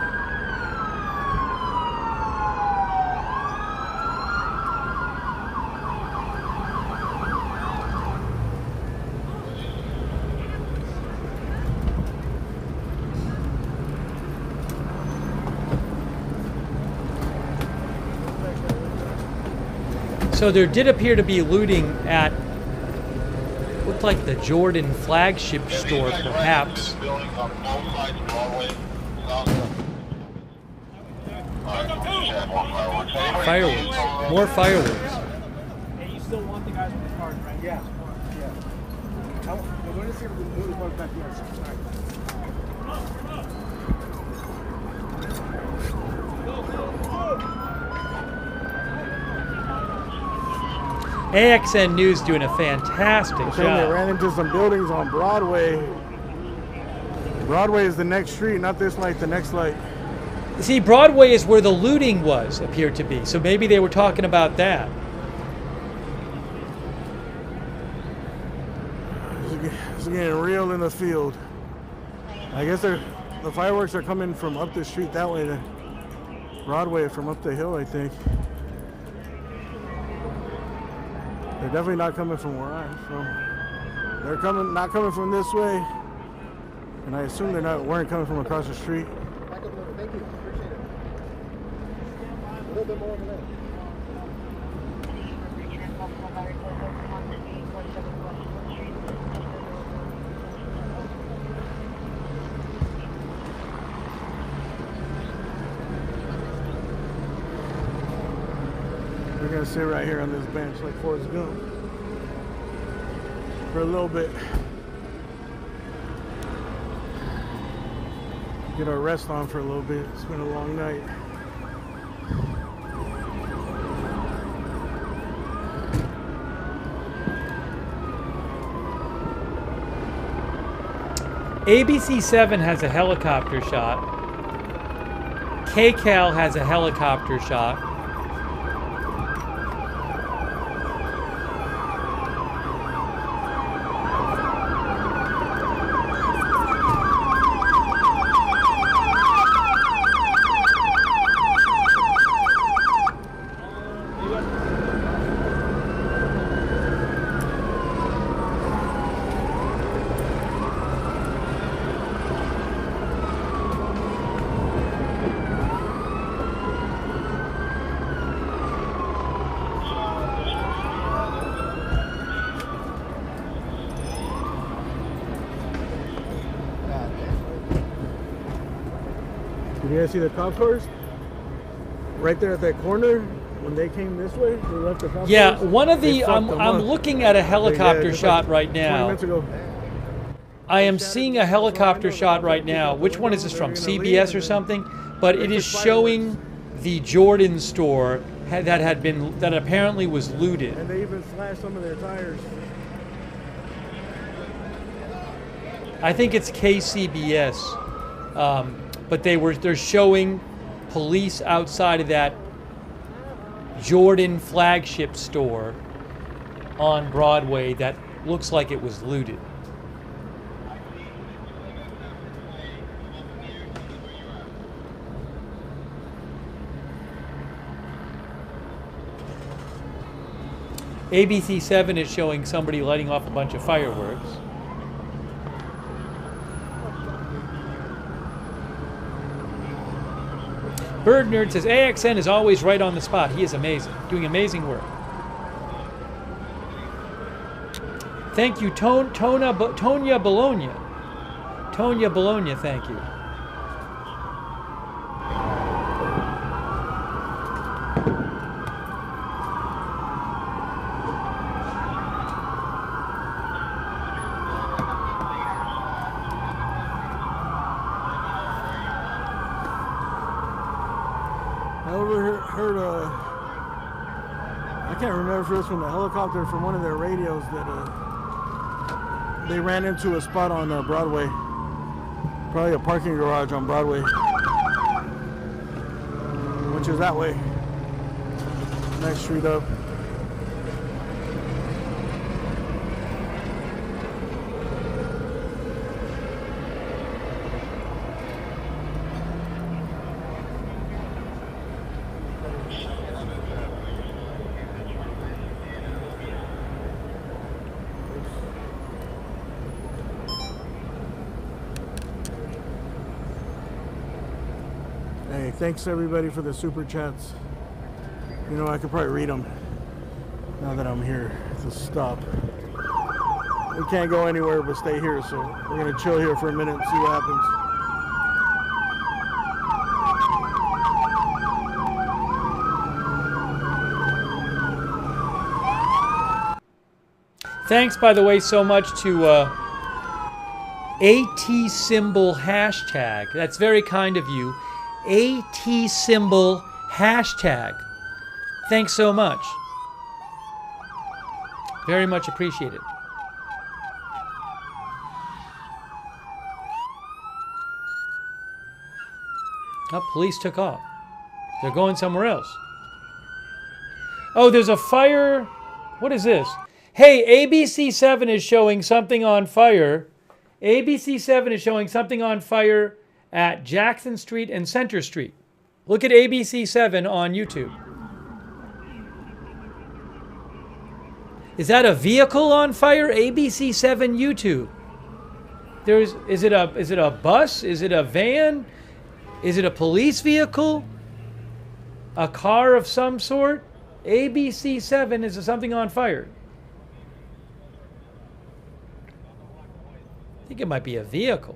So there did appear to be looting at, looked like the Jordan flagship store, perhaps. Fireworks. More fireworks. Hey, you still want the guys with the card, right? Yeah. We're going to see if we can move the back here. AXN News doing a fantastic They job. ran into some buildings on Broadway. Broadway is the next street, not this light, the next light. See, Broadway is where the looting was, appeared to be. So maybe they were talking about that. It's getting real in the field. I guess the fireworks are coming from up the street that way, to Broadway from up the hill, I think. They're definitely not coming from where I'm from. They're not coming from this way, and I assume weren't coming from across the street. Back up a little. Thank you. Appreciate it. A little bit more over there. We're gonna sit right here on this bench like Forrest Gump for a little bit. Get our rest on for a little bit. It's been a long night. ABC7 has a helicopter shot. KCAL has a helicopter shot. Did you guys see the cop cars? Right there at that corner, when they came this way, they left the cop cars. Yeah, one of They the, fucked them I'm up. looking at a helicopter just shot like right 20 now. minutes ago. I am seeing a helicopter shot right now. Which one is this from? CBS or something? But it is showing the Jordan store that apparently was looted. And they even slashed some of their tires. I think it's KCBS, but they're showing police outside of that Jordan flagship store on Broadway that looks like it was looted. ABC7 is showing somebody lighting off a bunch of fireworks. Bird Nerd says, AXN is always right on the spot. He is amazing, doing amazing work. Thank you, Tonya Bologna. Tonya Bologna, thank you. I can't remember if it was from the helicopter from one of their radios that they ran into a spot on Broadway. Probably a parking garage on Broadway, which is that way. Next street up. Thanks everybody for the super chats. You know, I could probably read them now that I'm here to stop. We can't go anywhere but stay here, so we're gonna chill here for a minute and see what happens. Thanks, by the way, so much to AT symbol hashtag. That's very kind of you. AT symbol hashtag. Thanks so much. Very much appreciated. Oh, police took off. They're going somewhere else. Oh, there's a fire. What is this? Hey, ABC7 is showing something on fire. ABC7 is showing something on fire at Jackson Street and Center Street. Look at ABC7 on YouTube. Is that a vehicle on fire? ABC7 YouTube. Is it a bus? Is it a van? Is it a police vehicle? A car of some sort? ABC7 is something on fire. I think it might be a vehicle.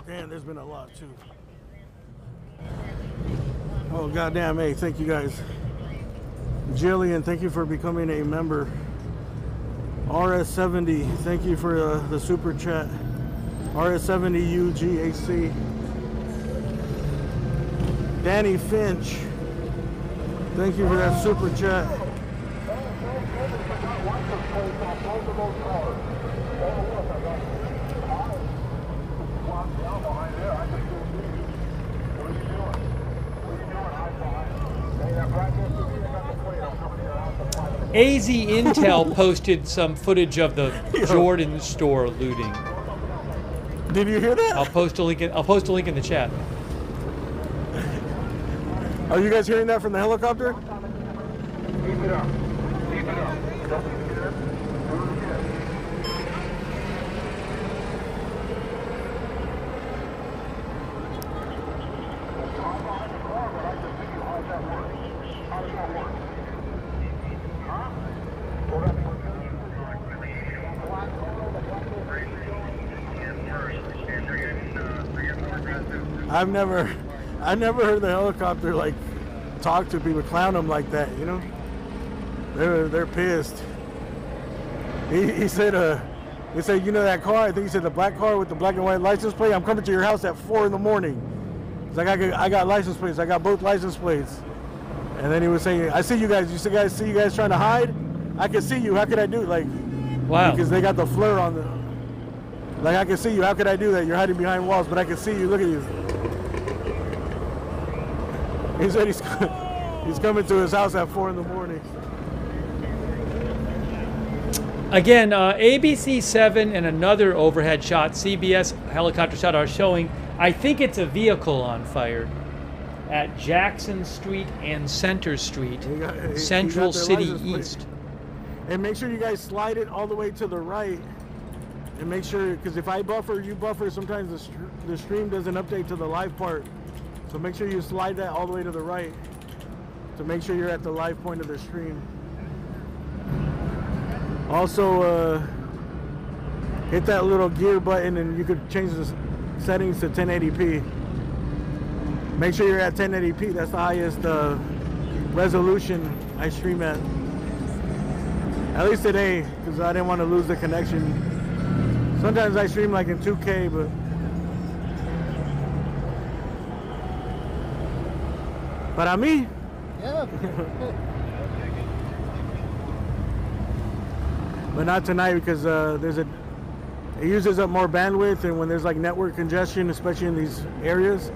Damn, there's been a lot too. Oh goddamn! Hey, thank you guys. Jillian, thank you for becoming a member. RS70, thank you for the super chat. RS70UGAC. Danny Finch, thank you for that super chat. AZ Intel posted some footage of the Jordan store looting. Did you hear that? I'll post a link in the chat. Are you guys hearing that from the helicopter? Keep it up. Keep it up. I've never heard the helicopter like talk to people, clown them like that. You know, they're pissed. He said, you know that car? I think he said the black car with the black and white license plate. I'm coming to your house at 4 in the morning. He's like, I got license plates. I got both license plates. And then he was saying, I see you guys. You see you guys trying to hide? I can see you. How could I do it? Like, wow. Because they got the flare on the. Like, I can see you. How could I do that? You're hiding behind walls, but I can see you. Look at you. He said he's coming to his house at 4 in the morning. Again, ABC7 and another overhead shot, CBS helicopter shot, are showing, I think it's a vehicle on fire at Jackson Street and Center Street, Central City East. And make sure you guys slide it all the way to the right. And make sure, because if I buffer, you buffer, sometimes the stream doesn't update to the live part. So make sure you slide that all the way to the right to make sure you're at the live point of the stream. Also, hit that little gear button and you could change the settings to 1080p. Make sure you're at 1080p. That's the highest resolution I stream at least today, because I didn't want to lose the connection. Sometimes I stream like in 2K, but para mí. Yeah. But not tonight, because it uses up more bandwidth, and when there's like network congestion, especially in these areas,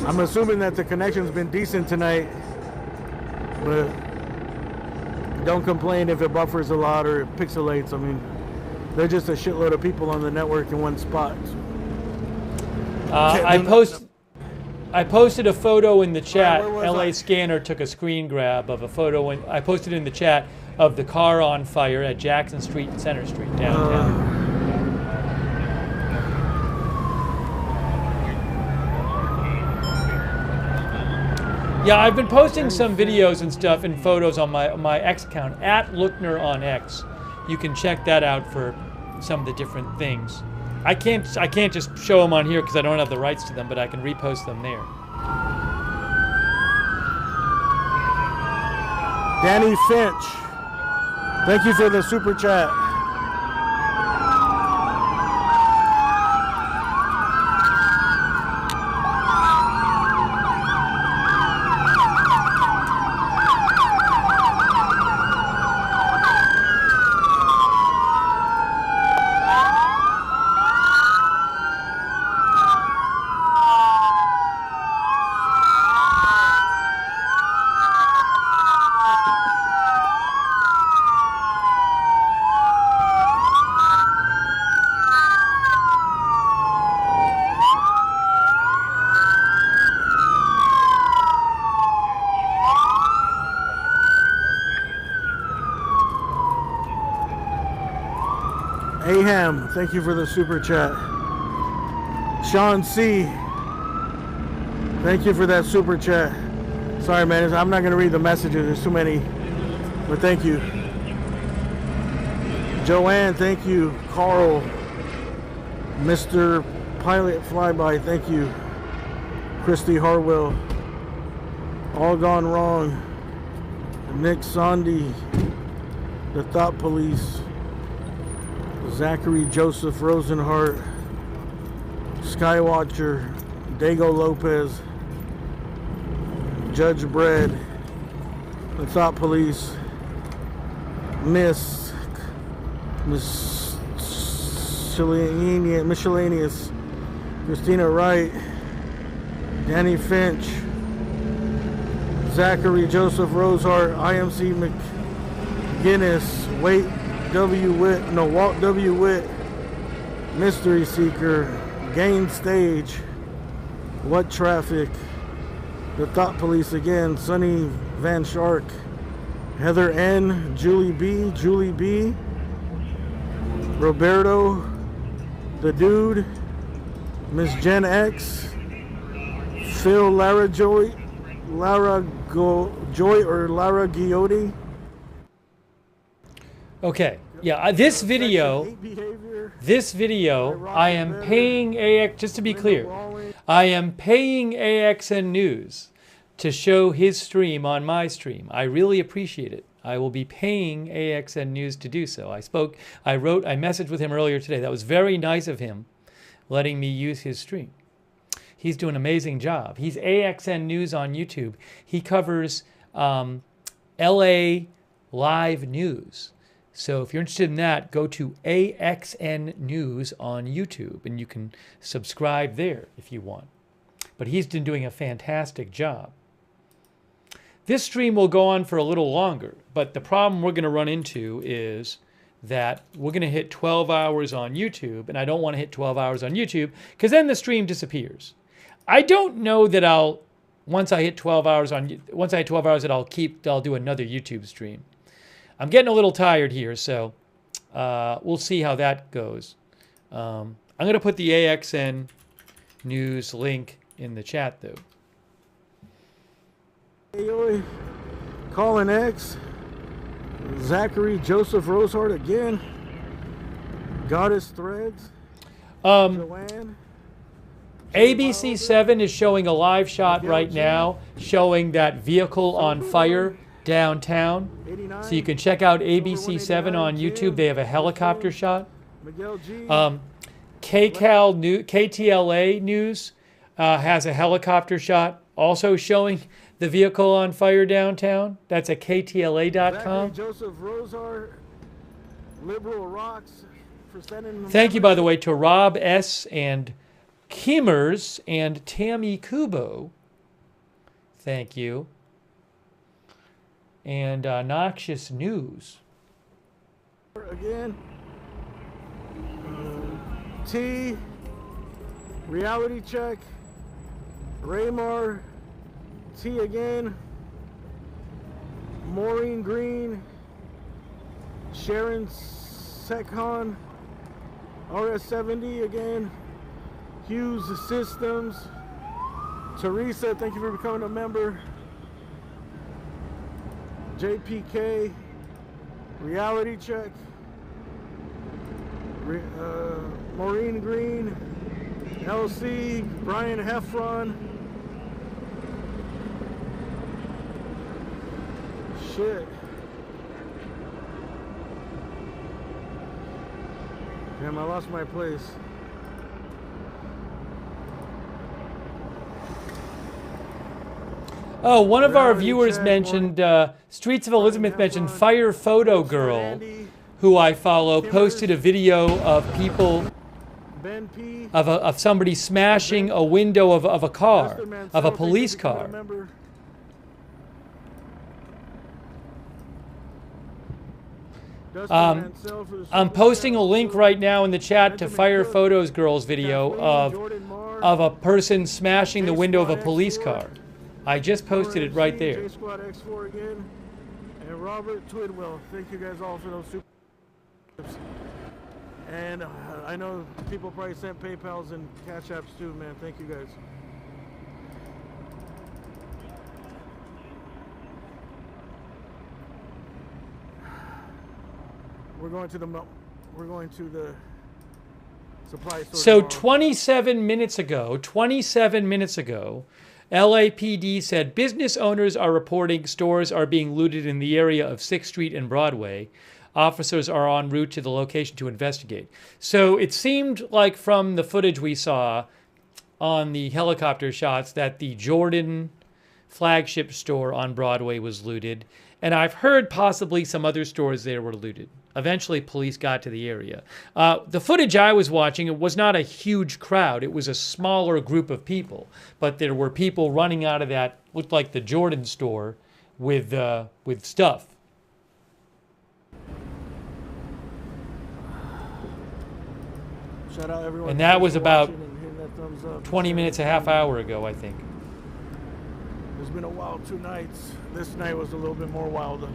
I'm assuming that the connection's been decent tonight, but don't complain if it buffers a lot or it pixelates. I mean, there's just a shitload of people on the network in one spot. I posted a photo in the chat. LA Scanner took a screen grab of a photo, and I posted in the chat of the car on fire at Jackson Street and Center Street downtown. Yeah, I've been posting some videos and stuff and photos on my X account, at Lookner on X. You can check that out for some of the different things. I can't just show them on here because I don't have the rights to them, but I can repost them there. Danny Finch, thank you for the super chat. Aham, thank you for the super chat. Sean C, thank you for that super chat. Sorry, man, I'm not going to read the messages. There's too many, but thank you. Joanne, thank you. Carl, Mr. Pilot Flyby, thank you. Christy Harwell, All Gone Wrong, Nick Sondy, The Thought Police, Zachary Joseph Rosenhart, Skywatcher, Dago Lopez, Judge Bread, The Thought Police, Miscellaneous, Christina Wright, Danny Finch, Zachary Joseph Rosehart, IMC McGinnis, Walt W. Witt, Mystery Seeker, Gain Stage, What Traffic, The Thought Police again, Sonny Van Shark, Heather N, Julie B, Roberto, The Dude, Miss Jen X, Phil Lara Joy or Lara Giotti. Okay, yeah, this video, I am paying AX, just to be clear, I am paying AXN News to show his stream on my stream. I really appreciate it. I will be paying AXN News to do so. I messaged with him earlier today. That was very nice of him, letting me use his stream. He's doing an amazing job. He's AXN News on YouTube. He covers LA live news. So if you're interested in that, go to AXN News on YouTube, and you can subscribe there if you want. But he's been doing a fantastic job. This stream will go on for a little longer, but the problem we're going to run into is that we're going to hit 12 hours on YouTube, and I don't want to hit 12 hours on YouTube because then the stream disappears. I don't know that once I hit 12 hours that I'll do another YouTube stream. I'm getting a little tired here, so we'll see how that goes. I'm going to put the AXN News link in the chat, though. Colin X, Zachary Joseph Rosehart again, Goddess Threads, Joanne. ABC 7 is showing a live shot right now, showing that vehicle on fire downtown. So you can check out ABC 7 on YouTube. They have a helicopter shot. KTLA News has a helicopter shot also showing the vehicle on fire downtown. That's at KTLA.com. Thank you, by the way, to Rob S. and Kimmers and Tammy Kubo. Thank you. And Noxious News. Again. T. Reality Check. Raymar. T again. Maureen Green. Sharon Sekhon, RS70 again, Hughes Systems, Teresa, thank you for becoming a member, JPK, Reality Check, Maureen Green, LC, Brian Heffron, shit. Damn, I lost my place. Oh, one of our viewers mentioned, Streets of Elizabeth mentioned Fire Photo Girl, who I follow, posted a video of people, of somebody smashing a window of a car, of a police car. I'm posting a link right now in the chat to Fire Photos Girl's video of a person smashing the window of a police car. I just posted it right there. J Squad X4 again, and Robert Twidwell. Thank you guys all for those super tips. And I know people probably sent PayPals and Cash Apps too, man. Thank you guys. We're going to the supply store. So tomorrow. 27 minutes ago, LAPD said business owners are reporting stores are being looted in the area of 6th Street and Broadway. Officers are en route to the location to investigate. So it seemed like from the footage we saw on the helicopter shots that the Jordan flagship store on Broadway was looted. And I've heard possibly some other stores there were looted. Eventually, police got to the area. The footage I was watching, it was not a huge crowd. It was a smaller group of people. But there were people running out of that, looked like the Jordan store, with stuff. Shout out everyone. And that was about and hitting that thumbs up. 20 minutes, a half hour ago, I think. It's been a wild 2 nights. This night was a little bit more wild.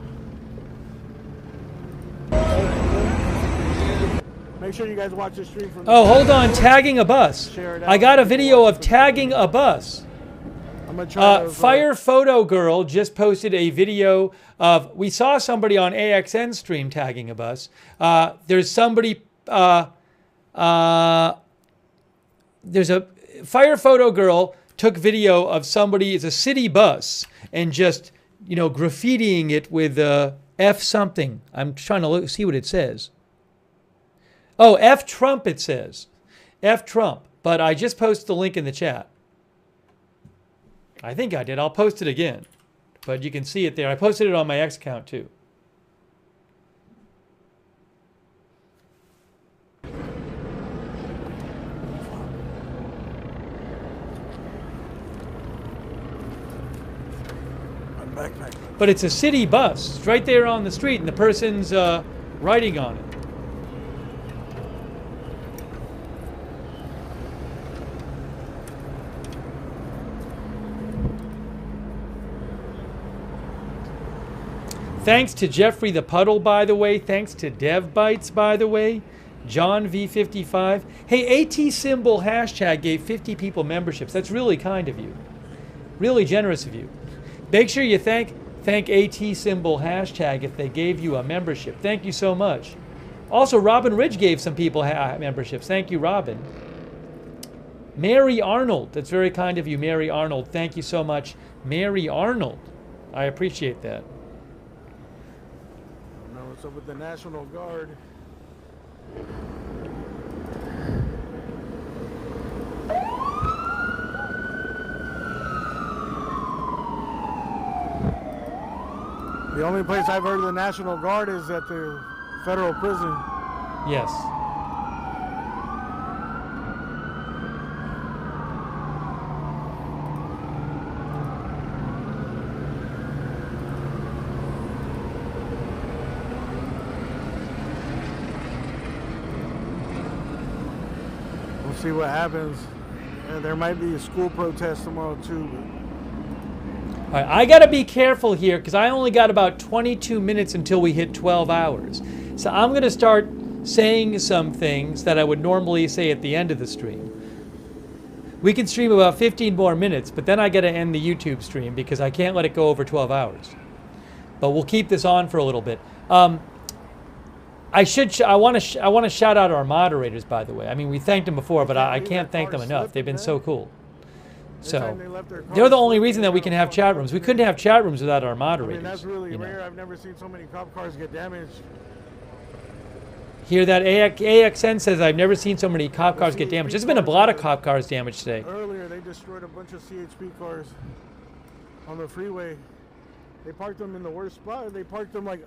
Make sure you guys watch the stream from. Oh, hold on, tagging a bus. I got a video of tagging a bus. I'm gonna try to, Fire Photo Girl just posted a video of, we saw somebody on AXN stream tagging a bus. There's somebody, there's a Fire Photo Girl took video of somebody, it's a city bus, and just, you know, graffitiing it with F something. I'm trying to see what it says. Oh, F Trump it says. F Trump. But I just posted the link in the chat. I think I did. I'll post it again. But you can see it there. I posted it on my X account too. But it's a city bus. It's right there on the street, and the person's riding on it. Thanks to Jeffrey the Puddle, by the way. Thanks to Dev Bites, by the way. John V55. Hey, AT symbol hashtag gave 50 people memberships. That's really kind of you. Really generous of you. Make sure you thank AT symbol hashtag if they gave you a membership. Thank you so much. Also, Robin Ridge gave some people memberships. Thank you, Robin. Mary Arnold. That's very kind of you, Mary Arnold. Thank you so much, Mary Arnold. I appreciate that. No, what's up with the National Guard? The only place I've heard of the National Guard is at the federal prison. Yes. We'll see what happens. There might be a school protest tomorrow too. All right, I got to be careful here because I only got about 22 minutes until we hit 12 hours. So I'm going to start saying some things that I would normally say at the end of the stream. We can stream about 15 more minutes, but then I got to end the YouTube stream because I can't let it go over 12 hours. But we'll keep this on for a little bit. I want to shout out our moderators, by the way. I mean, we thanked them before, but I can't thank them enough. They've been so cool. So they're the only reason that we can have chat rooms. We couldn't have chat rooms without our moderators. I mean, that's really rare. I've never seen so many cop cars get damaged. Hear that? AXN says, I've never seen so many cop cars get damaged. There's been a lot of cop cars damaged today. Earlier, they destroyed a bunch of CHP cars on the freeway. They parked them in the worst spot. They parked them like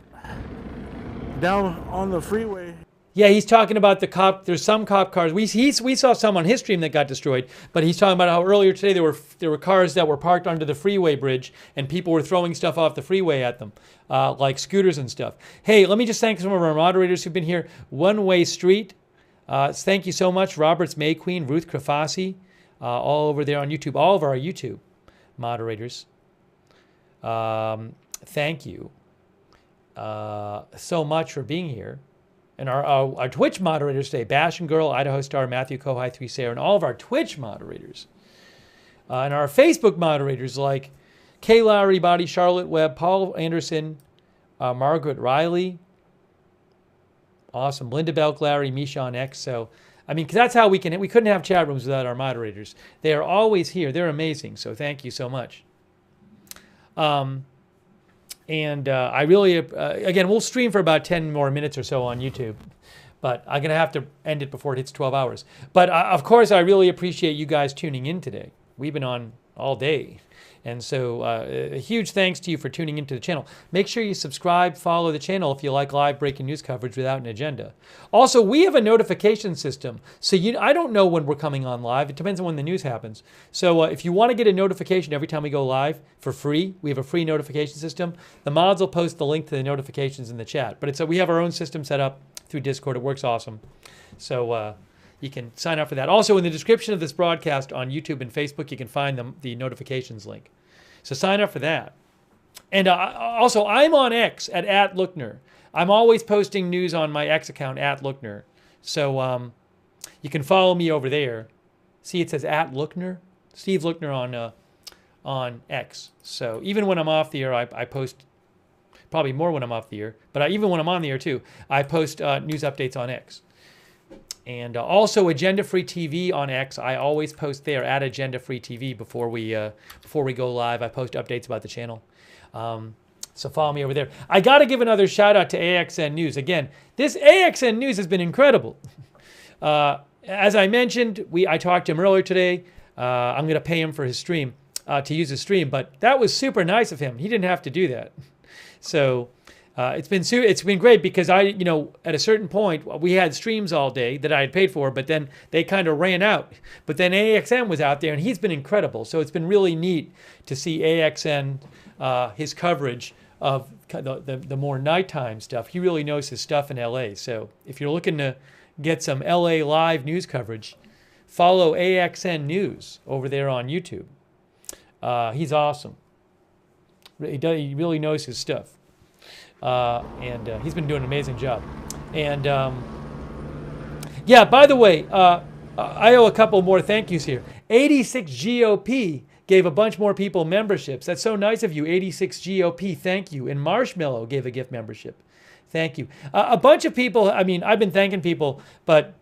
down on the freeway. Yeah, he's talking about the cop. There's some cop cars. We saw some on his stream that got destroyed, but he's talking about how earlier today there were cars that were parked under the freeway bridge and people were throwing stuff off the freeway at them, like scooters and stuff. Hey, let me just thank some of our moderators who've been here. One Way Street, thank you so much. Roberts May Queen, Ruth Krafasi, all over there on YouTube. All of our YouTube moderators. Thank you so much for being here. And our Twitch moderators today, Bash and Girl, Idaho Star, Matthew Kohai, 3 Sarah, and all of our Twitch moderators. And our Facebook moderators like Kay Lowry, Body, Charlotte Webb, Paul Anderson, Margaret Riley. Awesome. Linda Belk, Larry, Misha on X. So, I mean, 'cause that's how we couldn't have chat rooms without our moderators. They are always here. They're amazing. So thank you so much. And I really, again, we'll stream for about 10 more minutes or so on YouTube, but I'm going to have to end it before it hits 12 hours. But of course, I really appreciate you guys tuning in today. We've been on all day. And so a huge thanks to you for tuning into the channel. Make sure you subscribe, follow the channel if you like live breaking news coverage without an agenda. Also, we have a notification system. So I don't know when we're coming on live. It depends on when the news happens. So if you want to get a notification every time we go live for free, we have a free notification system. The mods will post the link to the notifications in the chat. But we have our own system set up through Discord. It works awesome. So you can sign up for that. Also, in the description of this broadcast on YouTube and Facebook, you can find the notifications link. So sign up for that. And also, I'm on X at @Lookner. I'm always posting news on my X account, @Lookner. So you can follow me over there. See, it says @Lookner. Steve Lookner on X. So even when I'm off the air, I post, probably more when I'm off the air, but even when I'm on the air too, I post news updates on X. And also Agenda Free TV on X. I always post there at Agenda Free TV before we go live. I post updates about the channel. So follow me over there. I got to give another shout out to AXN News. Again, this AXN News has been incredible. As I mentioned, I talked to him earlier today. I'm going to pay him for his stream, to use his stream, but that was super nice of him. He didn't have to do that. So it's been great because at a certain point we had streams all day that I had paid for, but then they kind of ran out. But then AXN was out there and he's been incredible. So it's been really neat to see AXN, his coverage of the more nighttime stuff. He really knows his stuff in LA. So if you're looking to get some LA live news coverage, follow AXN News over there on YouTube. He's awesome. He really knows his stuff. And he's been doing an amazing job. And yeah, by the way, I owe a couple more thank yous here. 86 GOP gave a bunch more people memberships. That's so nice of you, 86 GOP. Thank you. And Marshmallow gave a gift membership. Thank you. A bunch of people, I mean, I've been thanking people, but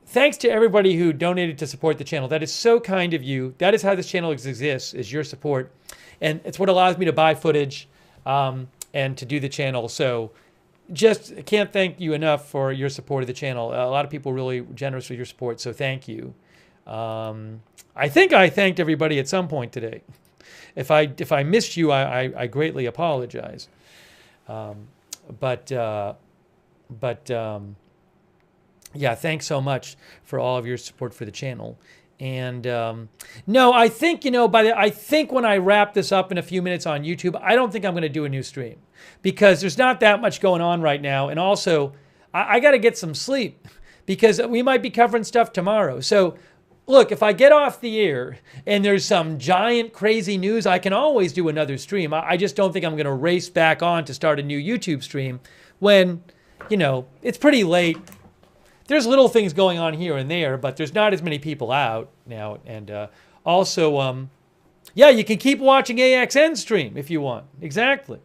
thanks to everybody who donated to support the channel. That is so kind of you. That is how this channel exists, is your support. And it's what allows me to buy footage and to do the channel. So just can't thank you enough for your support of the channel. A lot of people are really generous with your support, so thank you. I think I thanked everybody at some point today. If I missed you, I greatly apologize. Yeah, thanks so much for all of your support for the channel. And no, I think, I think when I wrap this up in a few minutes on YouTube, I don't think I'm going to do a new stream because there's not that much going on right now. And also, I got to get some sleep because we might be covering stuff tomorrow. So look, if I get off the air and there's some giant crazy news, I can always do another stream. I just don't think I'm going to race back on to start a new YouTube stream when you know, it's pretty late. There's little things going on here and there, but there's not as many people out now. And also, yeah, you can keep watching AXN stream if you want. Exactly.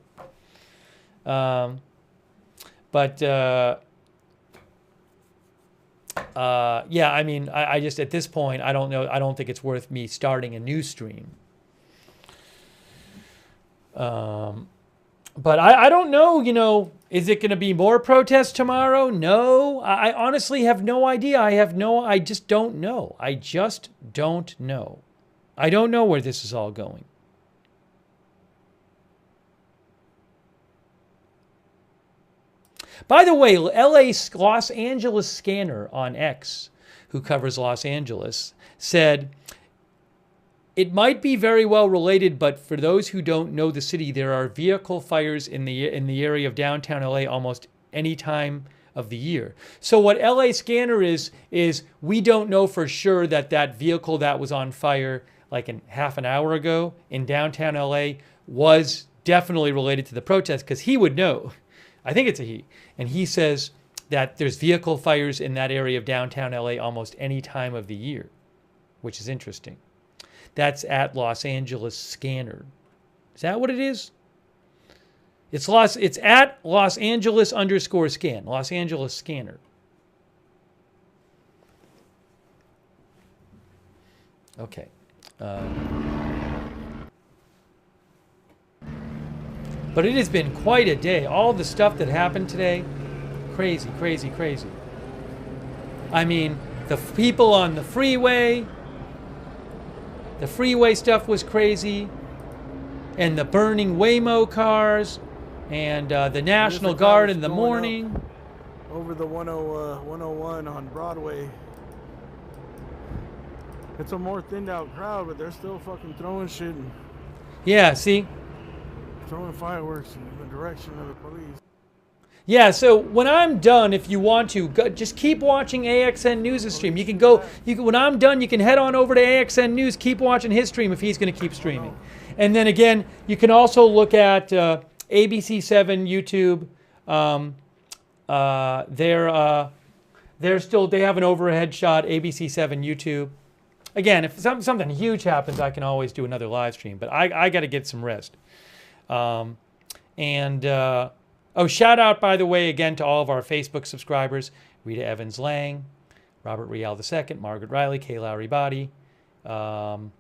But yeah, I mean, I just, at this point, I don't know. I don't think it's worth me starting a new stream. But I don't know, you know, is it going to be more protests tomorrow? No, I honestly have no idea. I just don't know. I just don't know. I don't know where this is all going. By the way, Los Angeles Scanner on X, who covers Los Angeles, said, it might be very well related, but for those who don't know the city, there are vehicle fires in the area of downtown LA almost any time of the year. So what LA Scanner is we don't know for sure that that vehicle that was on fire like half an hour ago in downtown LA was definitely related to the protest, because he would know. I think it's a he. And he says that there's vehicle fires in that area of downtown LA almost any time of the year, which is interesting. That's at Los Angeles Scanner. Is that what it is? It's at Los Angeles _scan. Los Angeles Scanner. Okay. But it has been quite a day. All the stuff that happened today, crazy, crazy, crazy. I mean, the people on the freeway stuff was crazy, and the burning Waymo cars, and the National Guard in the morning. Over the 101 on Broadway. It's a more thinned out crowd, but they're still fucking throwing shit and yeah, see? Throwing fireworks in the direction of the police. Yeah, so when I'm done, if you want to, just keep watching AXN News' stream. You can go, when I'm done, you can head on over to AXN News, keep watching his stream if he's going to keep streaming. And then again, you can also look at ABC7 YouTube. They have an overhead shot, ABC7 YouTube. Again, if something huge happens, I can always do another live stream, but I got to get some rest. Oh, shout out, by the way, again to all of our Facebook subscribers: Rita Evans Lang, Robert Rial II, Margaret Riley, Kay Lowry Body, Sharon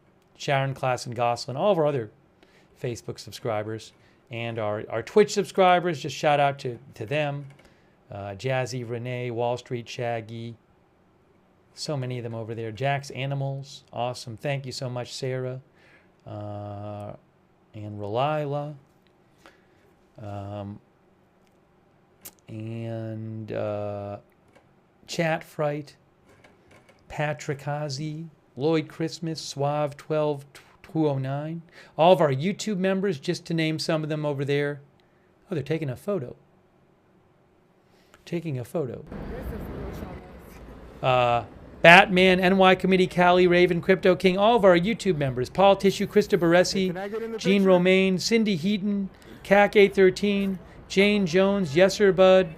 Klassen Goslin, all of our other Facebook subscribers, and our Twitch subscribers. Just shout out to them. Jazzy, Renee, Wall Street, Shaggy. So many of them over there. Jack's Animals, awesome. Thank you so much, Sarah. And Relila. And Chat Fright, Patrick Hazy, Lloyd Christmas, Suave 12209. All of our YouTube members, just to name some of them over there. Oh, they're taking a photo. Taking a photo. Batman, NY Committee, Callie, Raven, Crypto King, all of our YouTube members. Paul Tissue, Krista Baresi, Jean Romaine, Cindy Heaton, CAC813, Jane Jones, Yesser Bud,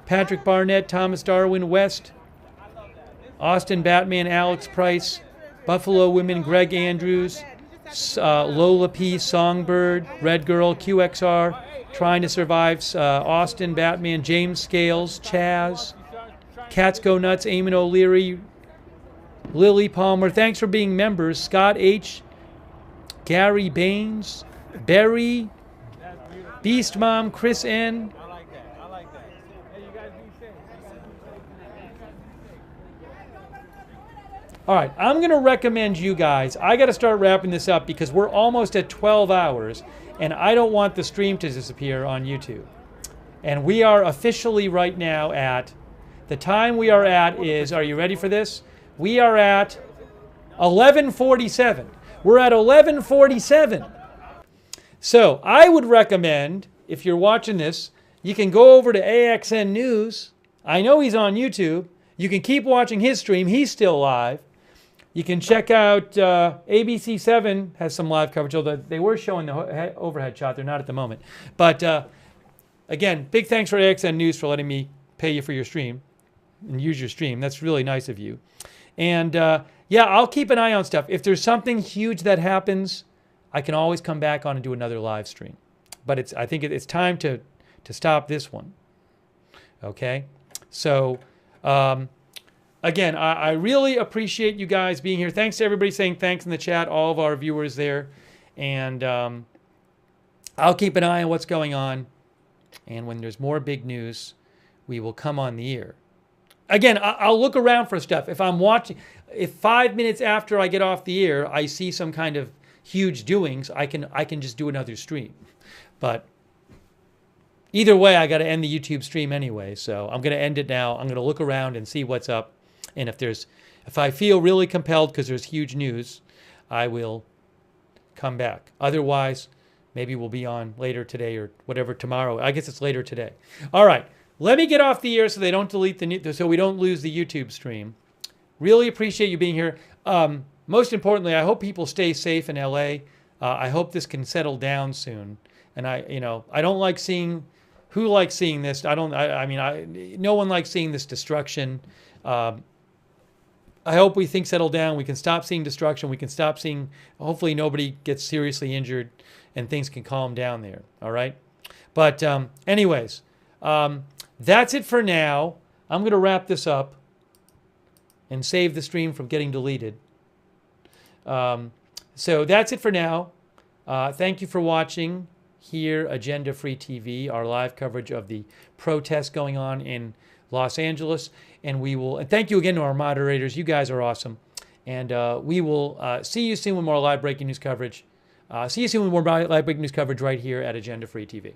Patrick Barnett, Thomas Darwin, West, Austin Batman, Alex Price, Buffalo Women, Greg Andrews, Lola P, Songbird, Red Girl, QXR, Trying to Survive, Austin Batman, James Scales, Chaz, Cats Go Nuts, Eamon O'Leary, Lily Palmer. Thanks for being members. Scott H, Gary Baines, Barry, Beast Mom, Chris N. I like that. I like that. Hey, you guys be safe. All right, I'm going to recommend you guys. I got to start wrapping this up because we're almost at 12 hours, and I don't want the stream to disappear on YouTube. And we are officially right now at, the time we are at is, are you ready for this? We are at 11:47. We're at 11:47. So I would recommend, if you're watching this, you can go over to AXN News. I know he's on YouTube. You can keep watching his stream. He's still live. You can check out ABC7 has some live coverage, although they were showing the overhead shot. They're not at the moment. But again, big thanks for AXN News for letting me pay you for your stream and use your stream. That's really nice of you. And yeah, I'll keep an eye on stuff. If there's something huge that happens, I can always come back on and do another live stream. But I think it's time to stop this one. Okay? So, again, I really appreciate you guys being here. Thanks to everybody saying thanks in the chat, all of our viewers there. And I'll keep an eye on what's going on. And when there's more big news, we will come on the air. Again, I'll look around for stuff. If I'm watching, if 5 minutes after I get off the air, I see some kind of huge doings, I can just do another stream. But either way, I got to end the YouTube stream anyway. So I'm going to end it now. I'm going to look around and see what's up. And if I feel really compelled because there's huge news, I will come back. Otherwise, maybe we'll be on later today or whatever tomorrow. I guess it's later today. All right. Let me get off the air so they don't delete so we don't lose the YouTube stream. Really appreciate you being here. Most importantly, I hope people stay safe in LA. I hope this can settle down soon. And I don't like seeing. Who likes seeing this? No one likes seeing this destruction. I hope things settle down. We can stop seeing destruction. We can stop seeing. Hopefully, nobody gets seriously injured, and things can calm down there. All right. But anyways. That's it for now. I'm going to wrap this up and save the stream from getting deleted. So that's it for now. Thank you for watching here, Agenda Free TV, our live coverage of the protests going on in Los Angeles. And thank you again to our moderators. You guys are awesome. And we will see you soon with more live breaking news coverage. See you soon with more live breaking news coverage right here at Agenda Free TV.